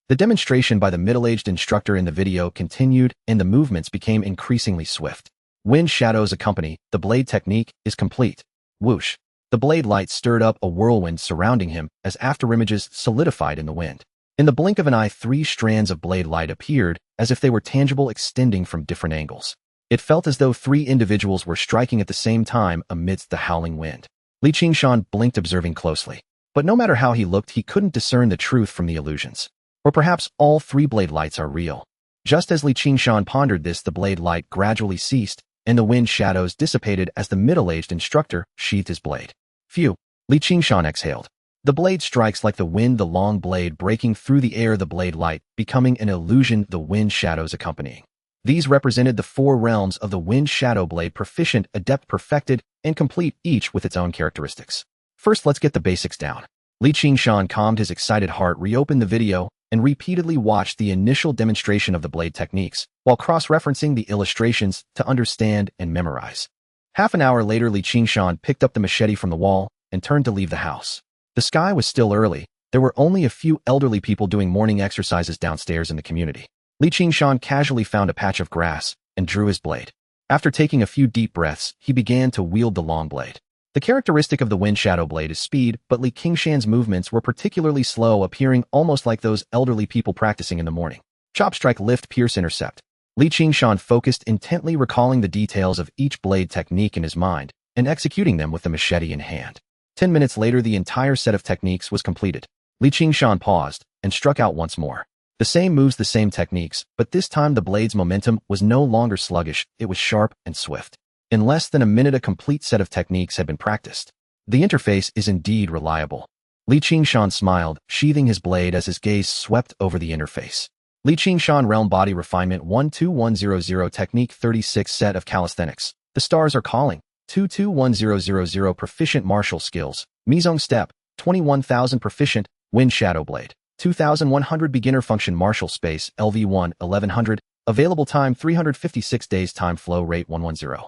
The demonstration by the middle-aged instructor in the video continued, and the movements became increasingly swift. Wind shadows accompany, the blade technique is complete. Whoosh. The blade light stirred up a whirlwind surrounding him as afterimages solidified in the wind. In the blink of an eye, 3 strands of blade light appeared, as if they were tangible, extending from different angles. It felt as though 3 individuals were striking at the same time amidst the howling wind. Li Qingshan blinked, observing closely. But no matter how he looked, he couldn't discern the truth from the illusions. Or perhaps all 3 blade lights are real. Just as Li Qingshan pondered this, the blade light gradually ceased, and the wind shadows dissipated as the middle-aged instructor sheathed his blade. Phew! Li Qingshan exhaled. The blade strikes like the wind, the long blade breaking through the air, the blade light becoming an illusion, the wind shadows accompanying. These represented the 4 realms of the wind shadow blade: proficient, adept, perfected, and complete, each with its own characteristics. First, let's get the basics down. Li Qingshan calmed his excited heart, reopened the video, and repeatedly watched the initial demonstration of the blade techniques, while cross-referencing the illustrations to understand and memorize. Half an hour later, Li Qingshan picked up the machete from the wall and turned to leave the house. The sky was still early. There were only a few elderly people doing morning exercises downstairs in the community. Li Qingshan casually found a patch of grass and drew his blade. After taking a few deep breaths, he began to wield the long blade. The characteristic of the wind shadow blade is speed, but Li Qingshan's movements were particularly slow, appearing almost like those elderly people practicing in the morning. Chop, strike, lift, pierce, intercept. Li Qingshan focused intently, recalling the details of each blade technique in his mind and executing them with the machete in hand. 10 minutes later, the entire set of techniques was completed. Li Qingshan paused and struck out once more. The same moves, the same techniques, but this time the blade's momentum was no longer sluggish, it was sharp and swift. In less than a minute, a complete set of techniques had been practiced. The interface is indeed reliable. Li Qingshan smiled, sheathing his blade as his gaze swept over the interface. Li Qingshan Realm Body Refinement 121100 Technique 36 Set of Calisthenics. The stars are calling. 221000 Proficient Martial Skills. Mizong Step. 21,000 Proficient. Wind Shadow Blade. 2100 Beginner Function Martial Space. LV1 1100. Available time 356 days. Time flow rate 110.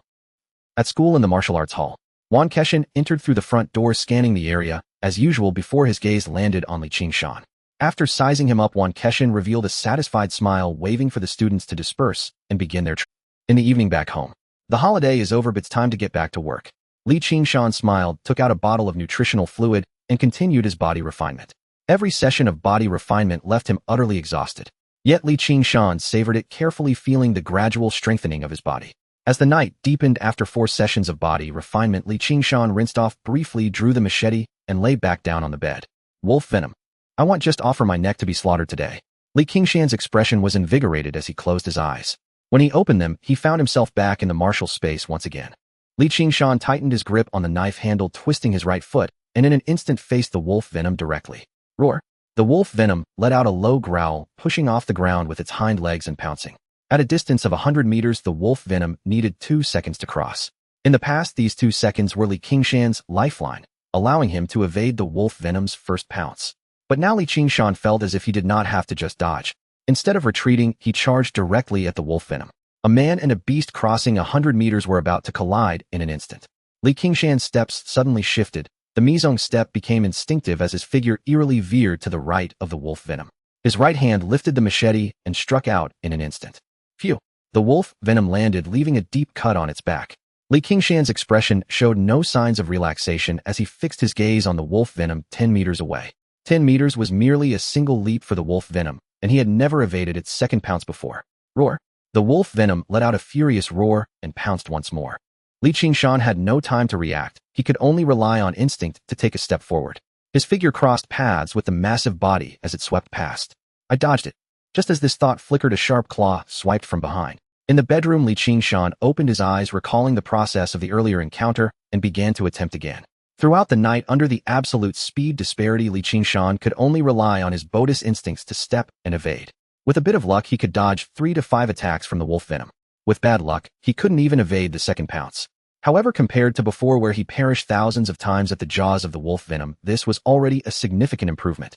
At school in the martial arts hall, Wan Keshin entered through the front door, scanning the area, as usual, before his gaze landed on Li Qingshan. After sizing him up, Wan Keshin revealed a satisfied smile, waving for the students to disperse and begin their trip. In the evening back home, the holiday is over, but it's time to get back to work. Li Qingshan smiled, took out a bottle of nutritional fluid, and continued his body refinement. Every session of body refinement left him utterly exhausted. Yet Li Qingshan savored it, carefully feeling the gradual strengthening of his body. As the night deepened after 4 sessions of body refinement, Li Qingshan rinsed off briefly, drew the machete, and lay back down on the bed. Wolf venom. I want just offer my neck to be slaughtered today. Li Qingshan's expression was invigorated as he closed his eyes. When he opened them, he found himself back in the martial space once again. Li Qingshan tightened his grip on the knife handle, twisting his right foot, and in an instant faced the wolf venom directly. Roar! The wolf venom let out a low growl, pushing off the ground with its hind legs and pouncing. At a distance of 100 meters, the wolf venom needed 2 seconds to cross. In the past, these 2 seconds were Li Qingshan's lifeline, allowing him to evade the wolf venom's first pounce. But now Li Qingshan felt as if he did not have to just dodge. Instead of retreating, he charged directly at the wolf venom. A man and a beast crossing 100 meters were about to collide in an instant. Li Qingshan's steps suddenly shifted. The Mizong step became instinctive as his figure eerily veered to the right of the wolf venom. His right hand lifted the machete and struck out in an instant. Phew! The wolf venom landed, leaving a deep cut on its back. Li Qingshan's expression showed no signs of relaxation as he fixed his gaze on the wolf venom 10 meters away. 10 meters was merely a single leap for the wolf venom, and he had never evaded its second pounce before. Roar! The wolf venom let out a furious roar and pounced once more. Li Qingshan had no time to react. He could only rely on instinct to take a step forward. His figure crossed paths with the massive body as it swept past. I dodged it. Just as this thought flickered, a sharp claw swiped from behind. In the bedroom, Li Qingshan opened his eyes, recalling the process of the earlier encounter, and began to attempt again. Throughout the night, under the absolute speed disparity, Li Qingshan could only rely on his bodous instincts to step and evade. With a bit of luck, he could dodge 3 to 5 attacks from the wolf venom. With bad luck, he couldn't even evade the second pounce. However, compared to before, where he perished thousands of times at the jaws of the wolf venom, this was already a significant improvement.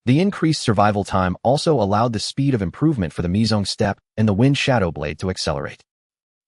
The increased survival time also allowed the speed of improvement for the Mizong step and the wind shadow blade to accelerate.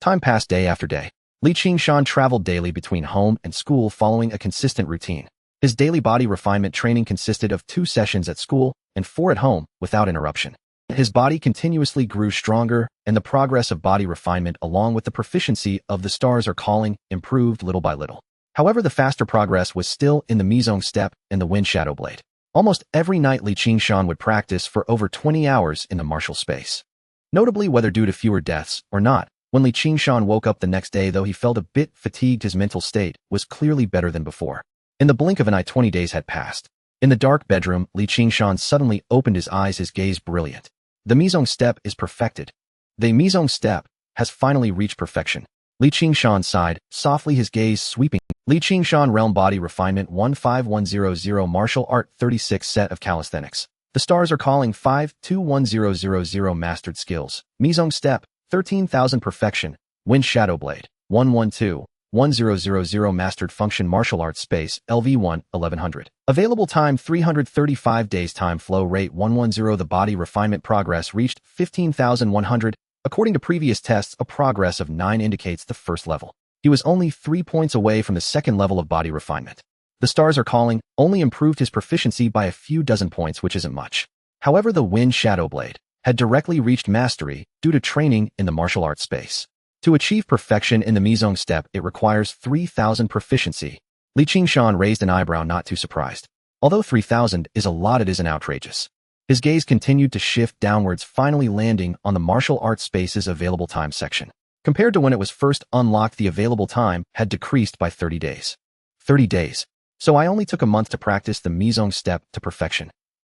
Time passed day after day. Li Qingshan traveled daily between home and school following a consistent routine. His daily body refinement training consisted of 2 sessions at school and 4 at home without interruption. His body continuously grew stronger, and the progress of body refinement along with the proficiency of the stars are calling improved little by little. However, the faster progress was still in the Mizong step and the wind shadow blade. Almost every night Li Qingshan would practice for over 20 hours in the martial space. Notably, whether due to fewer deaths or not, when Li Qingshan woke up the next day, though he felt a bit fatigued, his mental state was clearly better than before. In the blink of an eye, 20 days had passed. In the dark bedroom, Li Qingshan suddenly opened his eyes, his gaze brilliant. The Mizong step is perfected. The Mizong step has finally reached perfection. Li Qingshan sighed, softly, his gaze sweeping. Li Qingshan Realm Body Refinement 15100 Martial Art 36 Set of Calisthenics. The stars are calling 521000 Mastered Skills. Mizong Step 13,000 Perfection. Wind Shadow Blade 1121000 Mastered Function Martial Arts Space LV1 1100. Available time 335 days. Time flow rate 110. The body refinement progress reached 15,100. According to previous tests, a progress of 9 indicates the first level. He was only 3 points away from the second level of body refinement. The stars are calling only improved his proficiency by a few dozen points, which isn't much. However, the Wind Shadow Blade had directly reached mastery due to training in the martial arts space. To achieve perfection in the Mizong step, it requires 3,000 proficiency. Li Qingshan raised an eyebrow, not too surprised. Although 3,000 is a lot, it isn't outrageous. His gaze continued to shift downwards, finally landing on the martial arts space's available time section. Compared to when it was first unlocked, the available time had decreased by 30 days. 30 days. So I only took a month to practice the Mizong step to perfection.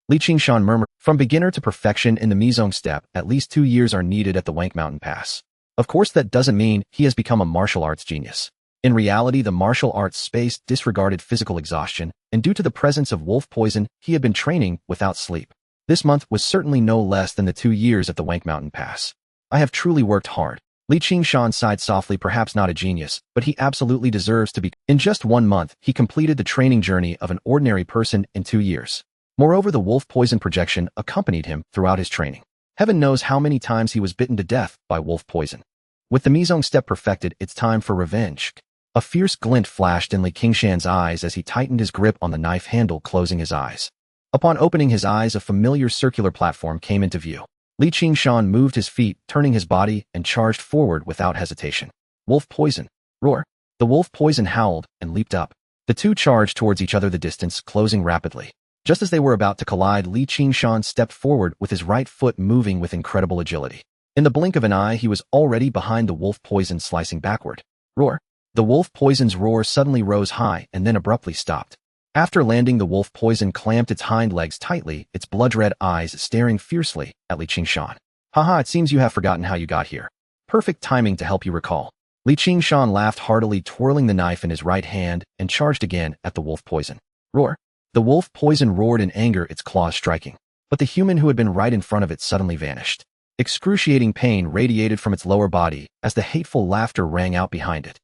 Li Qingshan murmured, from beginner to perfection in the Mizong step, at least 2 years are needed at the Wank Mountain Pass. Of course, that doesn't mean he has become a martial arts genius. In reality, the martial arts space disregarded physical exhaustion, and due to the presence of wolf poison, he had been training without sleep. This month was certainly no less than the 2 years at the Wank Mountain Pass. I have truly worked hard. Li Qingshan sighed softly, perhaps not a genius, but he absolutely deserves to be. In just 1 month, he completed the training journey of an ordinary person in 2 years. Moreover, the wolf poison projection accompanied him throughout his training. Heaven knows how many times he was bitten to death by wolf poison. With the Mizong step perfected, it's time for revenge. A fierce glint flashed in Li Qingshan's eyes as he tightened his grip on the knife handle, closing his eyes. Upon opening his eyes, a familiar circular platform came into view. Li Qingshan moved his feet, turning his body, and charged forward without hesitation. Wolf poison. Roar. The wolf poison howled and leaped up. The two charged towards each other, the distance closing rapidly. Just as they were about to collide, Li Qingshan stepped forward with his right foot moving with incredible agility. In the blink of an eye, he was already behind the wolf poison, slicing backward. Roar. The wolf poison's roar suddenly rose high and then abruptly stopped. After landing, the wolf poison clamped its hind legs tightly, its blood-red eyes staring fiercely at Li Qingshan. Haha, it seems you have forgotten how you got here. Perfect timing to help you recall. Li Qingshan laughed heartily, twirling the knife in his right hand, and charged again at the wolf poison. Roar. The wolf poison roared in anger, its claws striking. But the human who had been right in front of it suddenly vanished. Excruciating pain radiated from its lower body as the hateful laughter rang out behind it.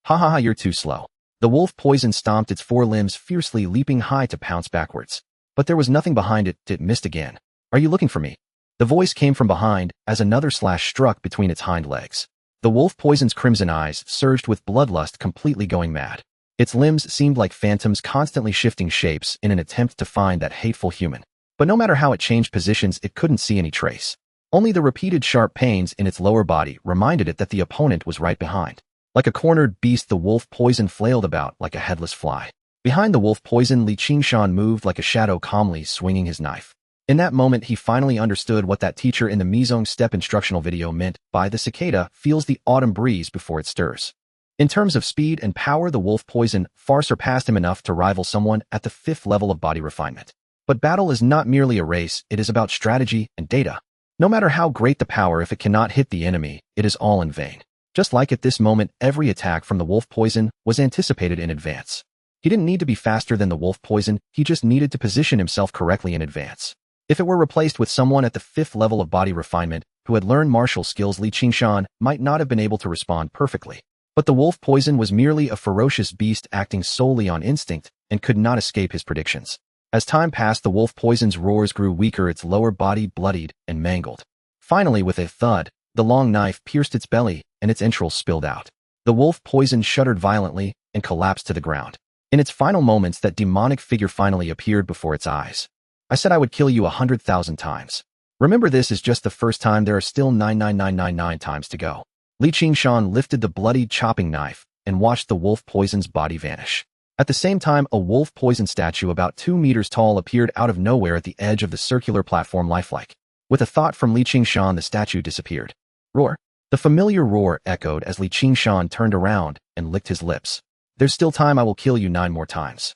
Ha ha ha, you're too slow. The wolf poison stomped its forelimbs fiercely, leaping high to pounce backwards. But there was nothing behind it. It missed again. Are you looking for me? The voice came from behind as another slash struck between its hind legs. The wolf poison's crimson eyes surged with bloodlust, completely going mad. Its limbs seemed like phantoms, constantly shifting shapes in an attempt to find that hateful human. But no matter how it changed positions, it couldn't see any trace. Only the repeated sharp pains in its lower body reminded it that the opponent was right behind. Like a cornered beast, the wolf poison flailed about like a headless fly. Behind the wolf poison, Li Qingshan moved like a shadow, calmly swinging his knife. In that moment, he finally understood what that teacher in the Mizong step instructional video meant by the cicada feels the autumn breeze before it stirs. In terms of speed and power, the wolf poison far surpassed him, enough to rival someone at the 5th level of body refinement. But battle is not merely a race, it is about strategy and data. No matter how great the power, if it cannot hit the enemy, it is all in vain. Just like at this moment, every attack from the wolf poison was anticipated in advance. He didn't need to be faster than the wolf poison, he just needed to position himself correctly in advance. If it were replaced with someone at the 5th level of body refinement who had learned martial skills, Li Qingshan might not have been able to respond perfectly. But the wolf poison was merely a ferocious beast acting solely on instinct and could not escape his predictions. As time passed, the wolf poison's roars grew weaker, its lower body bloodied and mangled. Finally, with a thud, the long knife pierced its belly and its entrails spilled out. The wolf poison shuddered violently and collapsed to the ground. In its final moments, that demonic figure finally appeared before its eyes. I said I would kill you 100,000 times. Remember, this is just the first time. There are still 99999 times to go. Qingshan lifted the bloodied chopping knife and watched the wolf poison's body vanish. At the same time, a wolf poison statue about 2 meters tall appeared out of nowhere at the edge of the circular platform, lifelike. With a thought from Qingshan, the statue disappeared. Roar. The familiar roar echoed as Qingshan turned around and licked his lips. There's still time. I will kill you 9 more times.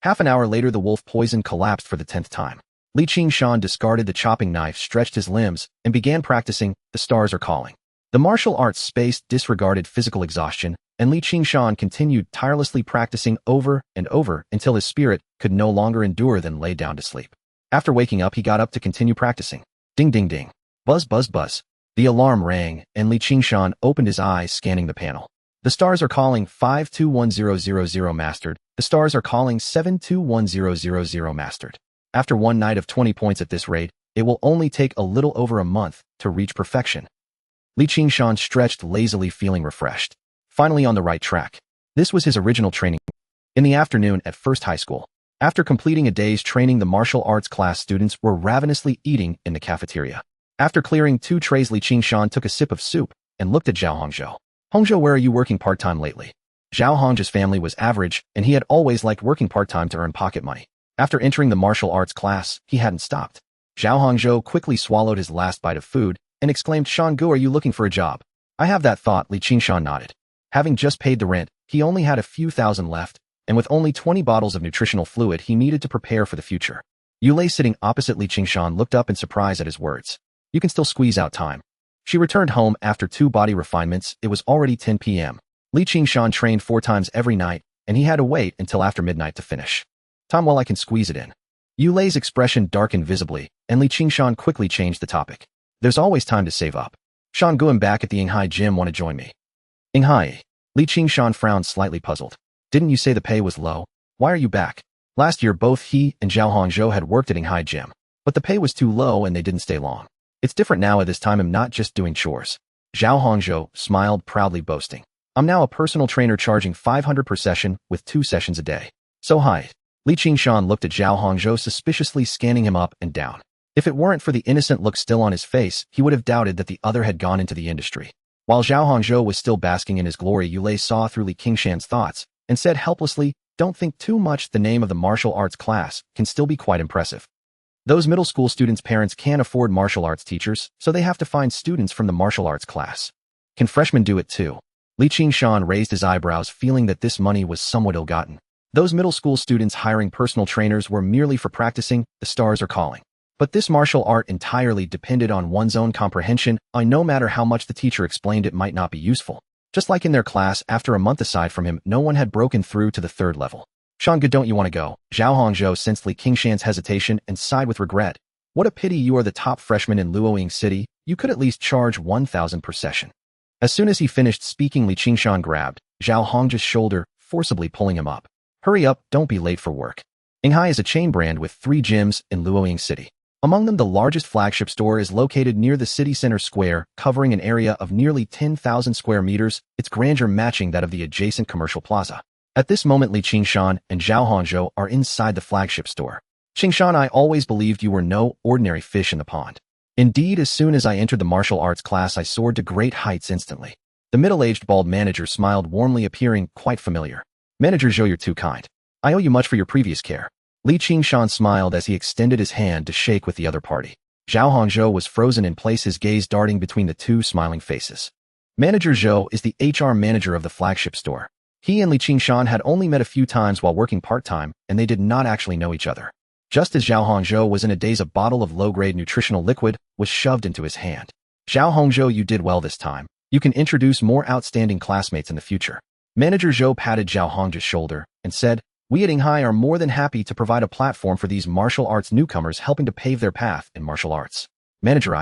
Half an hour later, the wolf poison collapsed for the 10th time. Qingshan discarded the chopping knife, stretched his limbs, and began practicing The Stars Are Calling. The martial arts space disregarded physical exhaustion, and Qingshan continued tirelessly practicing over and over until his spirit could no longer endure, then lay down to sleep. After waking up, he got up to continue practicing. Ding ding ding. Buzz buzz buzz. The alarm rang, and Qingshan opened his eyes, scanning the panel. The stars are calling 521000 mastered. The stars are calling 721000 mastered. After one night of 20 points at this rate, it will only take a little over a month to reach perfection. Qingshan stretched lazily, feeling refreshed. Finally on the right track. This was his original training. In the afternoon at First High School. After completing a day's training, the martial arts class students were ravenously eating in the cafeteria. After clearing 2 trays, Qingshan took a sip of soup and looked at Zhao Hongzhou. Hongzhou, where are you working part-time lately? Zhao Hongzhou's family was average, and he had always liked working part-time to earn pocket money. After entering the martial arts class, he hadn't stopped. Zhao Hongzhou quickly swallowed his last bite of food and exclaimed, Shangu, are you looking for a job? I have that thought. Qingshan nodded. Having just paid the rent, he only had a few thousand left, and with only 20 bottles of nutritional fluid, he needed to prepare for the future. Yulei, sitting opposite Qingshan, looked up in surprise at his words. You can still squeeze out time. She returned home after 2 body refinements. It was already 10 p.m. Qingshan trained 4 times every night, and he had to wait until after midnight to finish. Time, well, I can squeeze it in. Yulei's expression darkened visibly, and Qingshan quickly changed the topic. There's always time to save up. Shangu, I'm back at the Yinghai gym. Want to join me? Yinghai. Qingshan frowned, slightly puzzled. Didn't you say the pay was low? Why are you back? Last year, both he and Zhao Hongzhou had worked at Yinghai gym, but the pay was too low and they didn't stay long. It's different now. At this time, I'm not just doing chores. Zhao Hongzhou smiled, proudly boasting. I'm now a personal trainer, charging 500 per session with 2 sessions a day. So hi. Qingshan looked at Zhao Hongzhou, suspiciously scanning him up and down. If it weren't for the innocent look still on his face, he would have doubted that the other had gone into the industry. While Zhao Hongzhou was still basking in his glory, Yulei saw through Qingshan's thoughts and said helplessly, don't think too much. The name of the martial arts class can still be quite impressive. Those middle school students' parents can't afford martial arts teachers, so they have to find students from the martial arts class. Can freshmen do it too? Qingshan raised his eyebrows, feeling that this money was somewhat ill-gotten. Those middle school students hiring personal trainers were merely for practicing The Stars Are Calling. But this martial art entirely depended on one's own comprehension, and no matter how much the teacher explained, it might not be useful. Just like in their class, after a month aside from him, no one had broken through to the 3rd level. Shangu, don't you want to go? Zhao Hongzhou sensed Qingshan's hesitation and sighed with regret. What a pity. You are the top freshman in Luoying City. You could at least charge 1,000 per session. As soon as he finished speaking, Qingshan grabbed Zhao Hongzhou's shoulder, forcibly pulling him up. Hurry up, don't be late for work. Yinghai is a chain brand with 3 gyms in Luoying City. Among them, the largest flagship store is located near the city center square, covering an area of nearly 10,000 square meters, its grandeur matching that of the adjacent commercial plaza. At this moment, Qingshan and Zhao Hongzhou are inside the flagship store. Qingshan, I always believed you were no ordinary fish in the pond. Indeed, as soon as I entered the martial arts class, I soared to great heights instantly. The middle-aged bald manager smiled warmly, appearing quite familiar. Manager Zhou, you're too kind. I owe you much for your previous care. Qingshan smiled as he extended his hand to shake with the other party. Zhao Hongzhou was frozen in place, his gaze darting between the 2 smiling faces. Manager Zhou is the HR manager of the flagship store. He and Qingshan had only met a few times while working part-time, and they did not actually know each other. Just as Zhao Hongzhou was in a daze, a bottle of low-grade nutritional liquid was shoved into his hand. Zhao Hongzhou, you did well this time. You can introduce more outstanding classmates in the future. Manager Zhou patted Zhao Hongzhou's shoulder and said, we at Yinghai are more than happy to provide a platform for these martial arts newcomers, helping to pave their path in martial arts. Manager,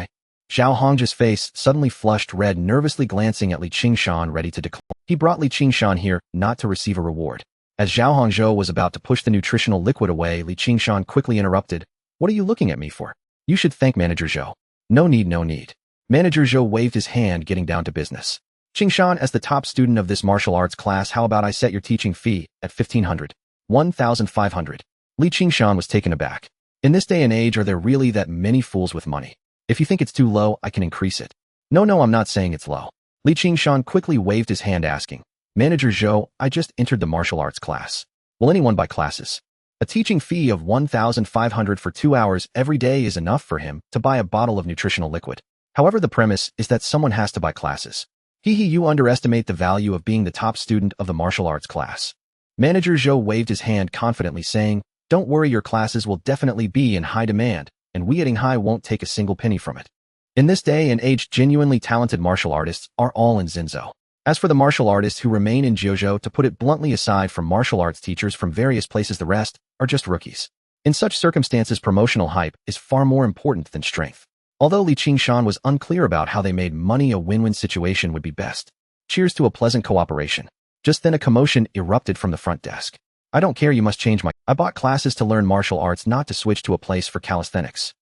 Zhao Hongzhou's face suddenly flushed red, nervously glancing at Qingshan, ready to decline. He brought Qingshan here not to receive a reward. As Zhao Hongzhou was about to push the nutritional liquid away, Qingshan quickly interrupted. What are you looking at me for? You should thank Manager Zhou. No need, no need. Manager Zhou waved his hand, getting down to business. Qingshan, as the top student of this martial arts class, how about I set your teaching fee at 1,500, 1,500? Li Qingshan was taken aback. In this day and age, are there really that many fools with money? If you think it's too low, I can increase it. No, I'm not saying it's low. Li Qingshan quickly waved his hand asking, Manager Zhou, I just entered the martial arts class. Will anyone buy classes? A teaching fee of 1,500 for 2 hours every day is enough for him to buy a bottle of nutritional liquid. However, the premise is that someone has to buy classes. You underestimate the value of being the top student of the martial arts class. Manager Zhou waved his hand confidently saying, don't worry, your classes will definitely be in high demand, and we at Yinghai won't take a single penny from it. In this day and age, genuinely talented martial artists are all in Xinzhou. As for the martial artists who remain in Jiuzhou, to put it bluntly, aside from martial arts teachers from various places, the rest are just rookies. In such circumstances, promotional hype is far more important than strength. Although Li Qingshan was unclear about how they made money, a win-win situation would be best. Cheers to a pleasant cooperation. Just then a commotion erupted from the front desk. I don't care, you must change I bought classes to learn martial arts, not to switch to a place for calisthenics.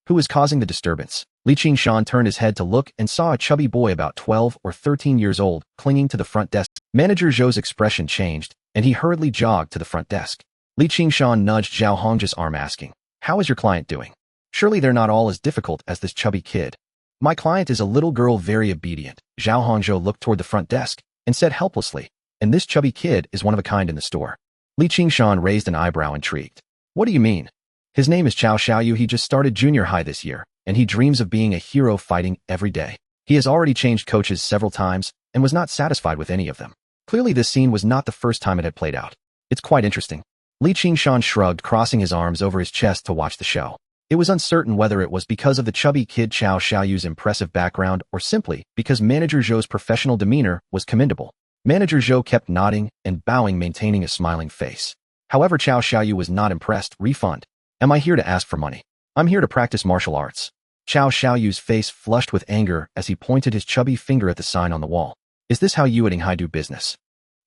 Who is causing the disturbance? Li Qingshan turned his head to look and saw a chubby boy about 12 or 13 years old clinging to the front desk. Manager Zhou's expression changed, and he hurriedly jogged to the front desk. Li Qingshan nudged Zhao Hongjia's arm asking, how is your client doing? Surely they're not all as difficult as this chubby kid. My client is a little girl, very obedient. Zhao Hongzhou looked toward the front desk and said helplessly, and this chubby kid is one of a kind in the store. Li Qingshan raised an eyebrow, intrigued. What do you mean? His name is Chao Xiaoyu. He just started junior high this year, and he dreams of being a hero, fighting every day. He has already changed coaches several times and was not satisfied with any of them. Clearly this scene was not the first time it had played out. It's quite interesting. Li Qingshan shrugged, crossing his arms over his chest to watch the show. It was uncertain whether it was because of the chubby kid Chao Xiaoyu's impressive background or simply because Manager Zhou's professional demeanor was commendable. Manager Zhou kept nodding and bowing, maintaining a smiling face. However, Chao Xiaoyu was not impressed. Refund. Am I here to ask for money? I'm here to practice martial arts. Chao Xiaoyu's face flushed with anger as he pointed his chubby finger at the sign on the wall. Is this how you at Yinghai do business?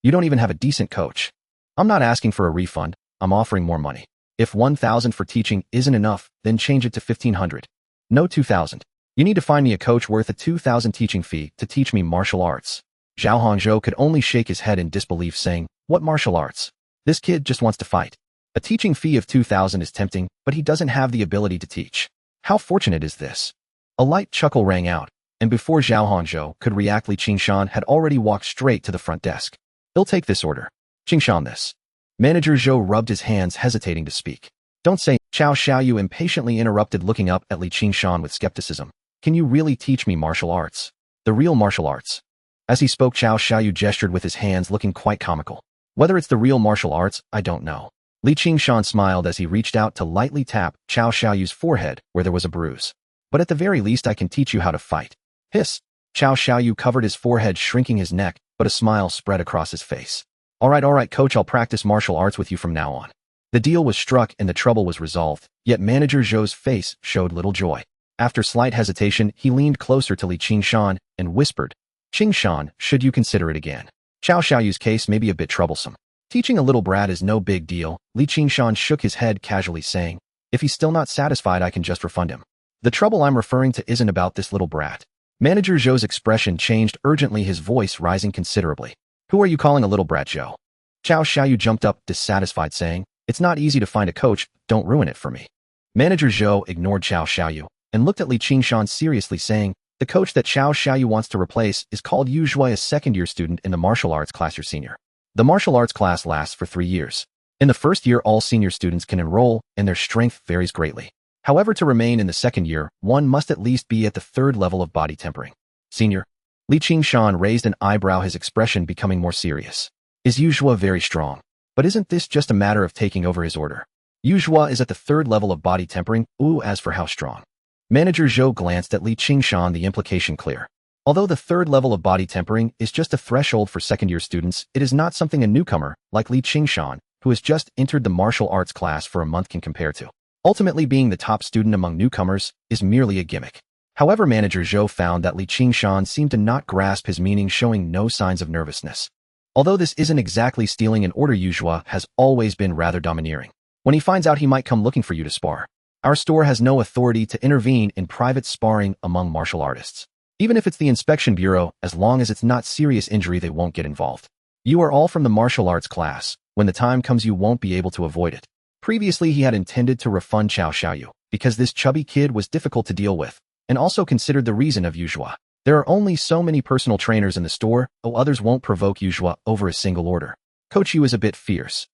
You don't even have a decent coach. I'm not asking for a refund. I'm offering more money. If 1,000 for teaching isn't enough, then change it to 1,500. No, 2,000. You need to find me a coach worth a 2,000 teaching fee to teach me martial arts. Zhao Hongzhou could only shake his head in disbelief, saying, what martial arts? This kid just wants to fight. A teaching fee of 2,000 is tempting, but he doesn't have the ability to teach. How fortunate is this? A light chuckle rang out, and before Zhao Hongzhou could react, Li Qingshan had already walked straight to the front desk. He'll take this order. Qingshan, this. Manager Zhou rubbed his hands, hesitating to speak. Don't say, Chao Xiaoyu impatiently interrupted, looking up at Li Qingshan with skepticism. Can you really teach me martial arts? The real martial arts? As he spoke, Chao Xiaoyu gestured with his hands, looking quite comical. Whether it's the real martial arts, I don't know. Li Qingshan smiled as he reached out to lightly tap Chao Xiaoyu's forehead where there was a bruise. But at the very least, I can teach you how to fight. Hiss. Chao Xiaoyu covered his forehead, shrinking his neck, but a smile spread across his face. All right, coach, I'll practice martial arts with you from now on. The deal was struck and the trouble was resolved, yet Manager Zhou's face showed little joy. After slight hesitation, he leaned closer to Li Qingshan and whispered, Qingshan, should you consider it again? Chao Xiaoyu's case may be a bit troublesome. Teaching a little brat is no big deal. Li Qingshan shook his head casually, saying, if he's still not satisfied, I can just refund him. The trouble I'm referring to isn't about this little brat. Manager Zhou's expression changed urgently, his voice rising considerably. Who are you calling a little brat, Zhou? Chao Xiaoyu jumped up, dissatisfied, saying, it's not easy to find a coach, don't ruin it for me. Manager Zhou ignored Chao Xiaoyu and looked at Li Qingshan seriously, saying, the coach that Chao Xiaoyu wants to replace is called Yu Zhuai, a second-year student in the martial arts class, your senior. The martial arts class lasts for 3 years. In the first year, all senior students can enroll, and their strength varies greatly. However, to remain in the second year, one must at least be at the 3rd level of body tempering. Senior. Li Qingshan raised an eyebrow, his expression becoming more serious. Is Yu Zhuai very strong? But isn't this just a matter of taking over his order? Yu Zhuai is at the 3rd level of body tempering. As for how strong? Manager Zhou glanced at Li Qingshan, the implication clear. Although the 3rd level of body tempering is just a threshold for second-year students, it is not something a newcomer like Li Qingshan, who has just entered the martial arts class for a month, can compare to. Ultimately, being the top student among newcomers is merely a gimmick. However, Manager Zhou found that Li Qingshan seemed to not grasp his meaning, showing no signs of nervousness. Although this isn't exactly stealing an order, Yu Zhuai has always been rather domineering. When he finds out, he might come looking for you to spar. Our store has no authority to intervene in private sparring among martial artists. Even if it's the inspection bureau, as long as it's not serious injury, they won't get involved. You are all from the martial arts class. When the time comes, you won't be able to avoid it. Previously, he had intended to refund Qiao Xiaoyu because this chubby kid was difficult to deal with, and also considered the reason of Yuzhua. There are only so many personal trainers in the store, others won't provoke Yuzhua over a single order. Coach Yu is a bit fierce.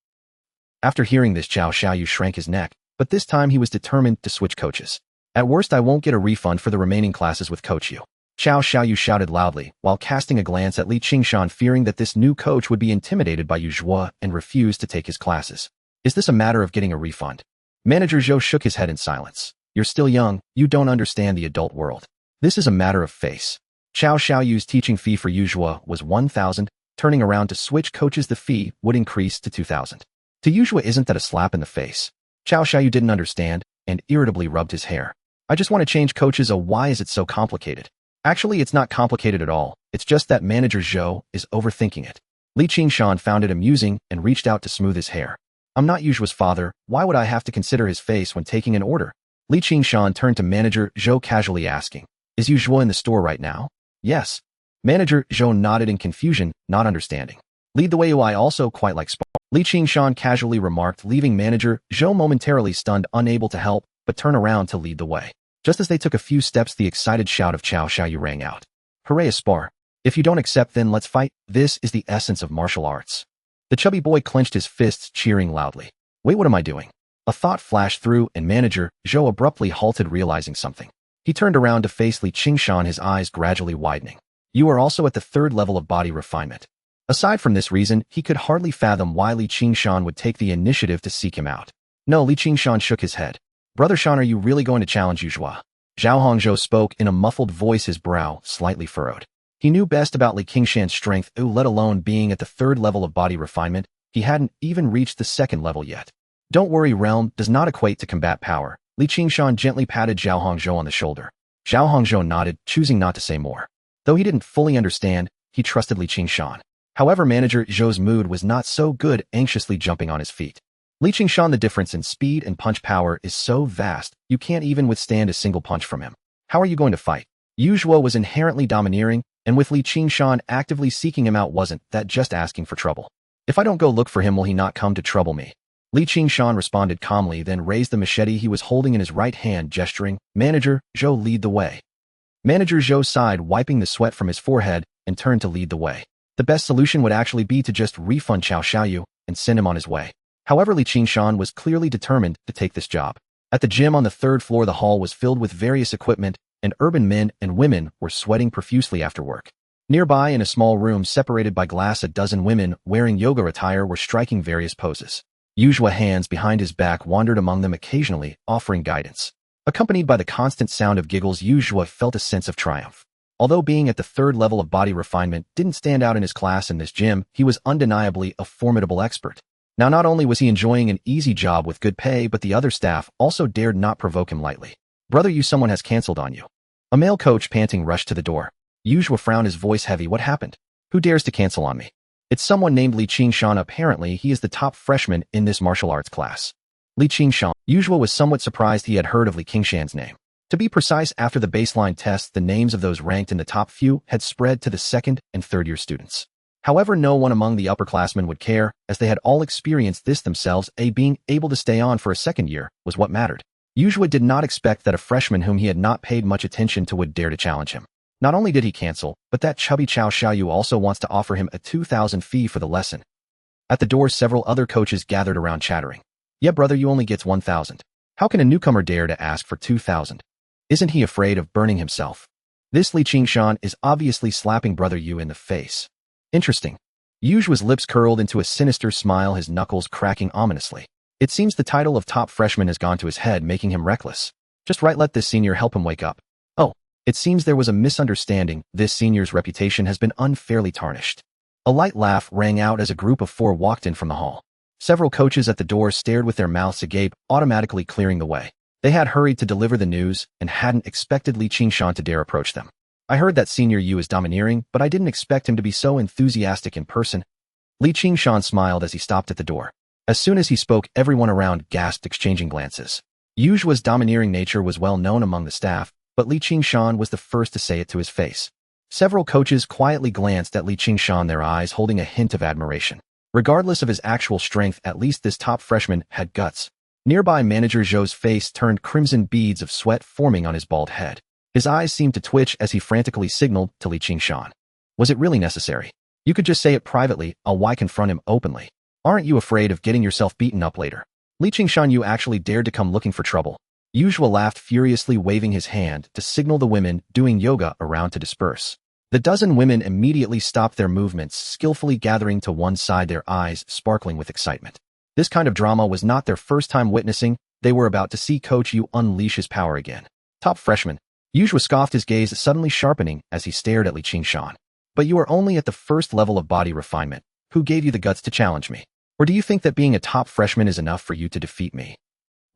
After hearing this, Qiao Xiaoyu shrank his neck, but this time he was determined to switch coaches. At worst, I won't get a refund for the remaining classes with Coach Yu. Qiao Xiaoyu shouted loudly, while casting a glance at Li Qingshan, fearing that this new coach would be intimidated by Yuzhua and refuse to take his classes. Is this a matter of getting a refund? Manager Zhou shook his head in silence. You're still young, you don't understand the adult world. This is a matter of face. Qiao Xiaoyu's teaching fee for Yuzhua was 1,000, turning around to switch coaches the fee would increase to 2,000. To Yuzhua, isn't that a slap in the face? Qiao Xiaoyu didn't understand, and irritably rubbed his hair. I just want to change coaches, why is it so complicated? Actually, it's not complicated at all, it's just that Manager Zhou is overthinking it. Li Qingshan found it amusing and reached out to smooth his hair. I'm not Yuzhua's father, why would I have to consider his face when taking an order? Li Qingshan turned to Manager Zhou, casually asking, is Yuzhua in the store right now? Yes. Manager Zhou nodded in confusion, not understanding. Lead the way, I also quite like spar. Li Qingshan casually remarked, leaving Manager Zhou momentarily stunned, unable to help but turn around to lead the way. Just as they took a few steps, the excited shout of Qiao Xiaoyu rang out. Hooray, a spar. If you don't accept, then let's fight. This is the essence of martial arts. The chubby boy clenched his fists, cheering loudly. Wait, what am I doing? A thought flashed through, and Manager Zhou abruptly halted, realizing something. He turned around to face Li Qingshan, his eyes gradually widening. You are also at the 3rd level of body refinement. Aside from this reason, he could hardly fathom why Li Qingshan would take the initiative to seek him out. No, Li Qingshan shook his head. Brother Shan, are you really going to challenge Yuzhua? Zhao Hongzhou spoke in a muffled voice, his brow slightly furrowed. He knew best about Li Qingshan's strength, let alone being at the 3rd level of body refinement. He hadn't even reached the 2nd level yet. Don't worry, realm does not equate to combat power. Li Qingshan gently patted Zhao Hongzhou on the shoulder. Zhao Hongzhou nodded, choosing not to say more. Though he didn't fully understand, he trusted Li Qingshan. However, Manager Zhou's mood was not so good, anxiously jumping on his feet. Li Qingshan, the difference in speed and punch power is so vast, you can't even withstand a single punch from him. How are you going to fight? Yuzhua was inherently domineering, and with Li Qingshan actively seeking him out, wasn't that just asking for trouble? If I don't go look for him, will he not come to trouble me? Li Qingshan responded calmly, then raised the machete he was holding in his right hand, gesturing, Manager Zhou, lead the way. Manager Zhou sighed, wiping the sweat from his forehead, and turned to lead the way. The best solution would actually be to just refund Qiao Xiaoyu and send him on his way. However, Li Qingshan was clearly determined to take this job. At the gym on the 3rd floor, the hall was filled with various equipment, and urban men and women were sweating profusely after work. Nearby, in a small room separated by glass, a dozen women wearing yoga attire were striking various poses. Yuzhua, hands behind his back, wandered among them occasionally, offering guidance. Accompanied by the constant sound of giggles, Yuzhua felt a sense of triumph. Although being at the 3rd level of body refinement didn't stand out in his class in this gym, he was undeniably a formidable expert. Now, not only was he enjoying an easy job with good pay, but the other staff also dared not provoke him lightly. Brother, someone has canceled on you. A male coach, panting, rushed to the door. Yuzhua frowned, his voice heavy. What happened? Who dares to cancel on me? It's someone named Li Qingshan. Apparently, he is the top freshman in this martial arts class. Li Qingshan. Yuzhua was somewhat surprised. He had heard of Li Qingshan's name. To be precise, after the baseline tests, the names of those ranked in the top few had spread to the 2nd and 3rd year students. However, no one among the upperclassmen would care, as they had all experienced this themselves. Being able to stay on for a 2nd year was what mattered. Yuzhua did not expect that a freshman whom he had not paid much attention to would dare to challenge him. Not only did he cancel, but that chubby Qiao Xiaoyu also wants to offer him a 2,000 fee for the lesson. At the door, several other coaches gathered around, chattering. Yeah, brother, you only gets 1,000. How can a newcomer dare to ask for 2,000? Isn't he afraid of burning himself? This Li Qingshan is obviously slapping Brother Yu in the face. Interesting. Yuzhua's lips curled into a sinister smile, his knuckles cracking ominously. It seems the title of top freshman has gone to his head, making him reckless. Just right, let this senior help him wake up. Oh, it seems there was a misunderstanding. This senior's reputation has been unfairly tarnished. A light laugh rang out as a group of 4 walked in from the hall. Several coaches at the door stared with their mouths agape, automatically clearing the way. They had hurried to deliver the news and hadn't expected Li Qingshan to dare approach them. I heard that Senior Yu is domineering, but I didn't expect him to be so enthusiastic in person. Li Qingshan smiled as he stopped at the door. As soon as he spoke, everyone around gasped, exchanging glances. Yuzhua's domineering nature was well known among the staff, but Li Qingshan was the first to say it to his face. Several coaches quietly glanced at Li Qingshan, their eyes holding a hint of admiration. Regardless of his actual strength, at least this top freshman had guts. Nearby, Manager Zhou's face turned crimson, beads of sweat forming on his bald head. His eyes seemed to twitch as he frantically signaled to Li Qingshan. Was it really necessary? You could just say it privately, why confront him openly? Aren't you afraid of getting yourself beaten up later? Li Qingshan, you actually dared to come looking for trouble. Yuzhua laughed furiously, waving his hand to signal the women doing yoga around to disperse. The dozen women immediately stopped their movements, skillfully gathering to one side, their eyes sparkling with excitement. This kind of drama was not their first time witnessing. They were about to see Coach Yu unleash his power again. Top freshman. Yuzhua scoffed, his gaze suddenly sharpening as he stared at Li Qingshan. But you are only at the first level of body refinement. Who gave you the guts to challenge me? Or do you think that being a top freshman is enough for you to defeat me?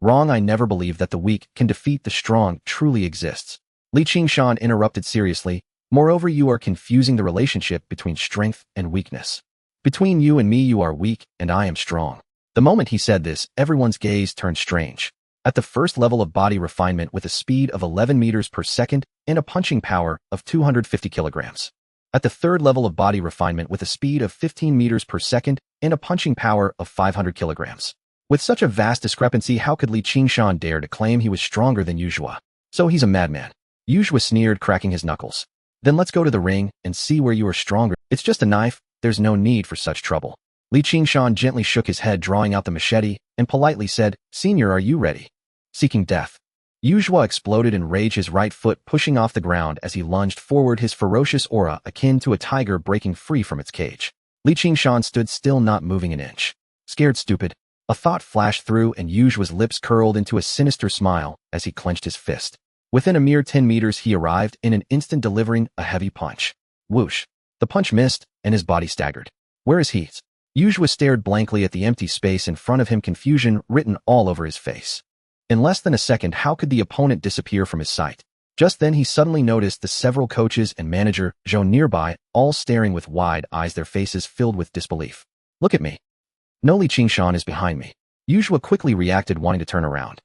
Wrong, I never believed that the weak can defeat the strong truly exists. Li Qingshan interrupted seriously. Moreover, you are confusing the relationship between strength and weakness. Between you and me, you are weak and I am strong. The moment he said this, everyone's gaze turned strange. At the first level of body refinement with a speed of 11 meters per second and a punching power of 250 kilograms. At the third level of body refinement with a speed of 15 meters per second and a punching power of 500 kilograms. With such a vast discrepancy, how could Li Qingshan dare to claim he was stronger than Yuzhua? So he's a madman. Yuzhua sneered, cracking his knuckles. Then let's go to the ring and see where you are stronger. It's just a knife, there's no need for such trouble. Li Qingshan gently shook his head, drawing out the machete, and politely said, Senior, are you ready? Seeking death. Yuzhua exploded in rage, his right foot pushing off the ground as he lunged forward, his ferocious aura akin to a tiger breaking free from its cage. Li Qingshan stood still, not moving an inch. Scared, stupid. A thought flashed through, and Yuzhua's lips curled into a sinister smile as he clenched his fist. Within a mere 10 meters, he arrived in an instant, delivering a heavy punch. Whoosh. The punch missed, and his body staggered. Where is he? Yuzhua stared blankly at the empty space in front of him, confusion written all over his face. In less than a second, how could the opponent disappear from his sight? Just then, he suddenly noticed the several coaches and manager Zhou nearby, all staring with wide eyes, their faces filled with disbelief. Look at me. No, Li Qingshan is behind me. Yuzhua quickly reacted, wanting to turn around.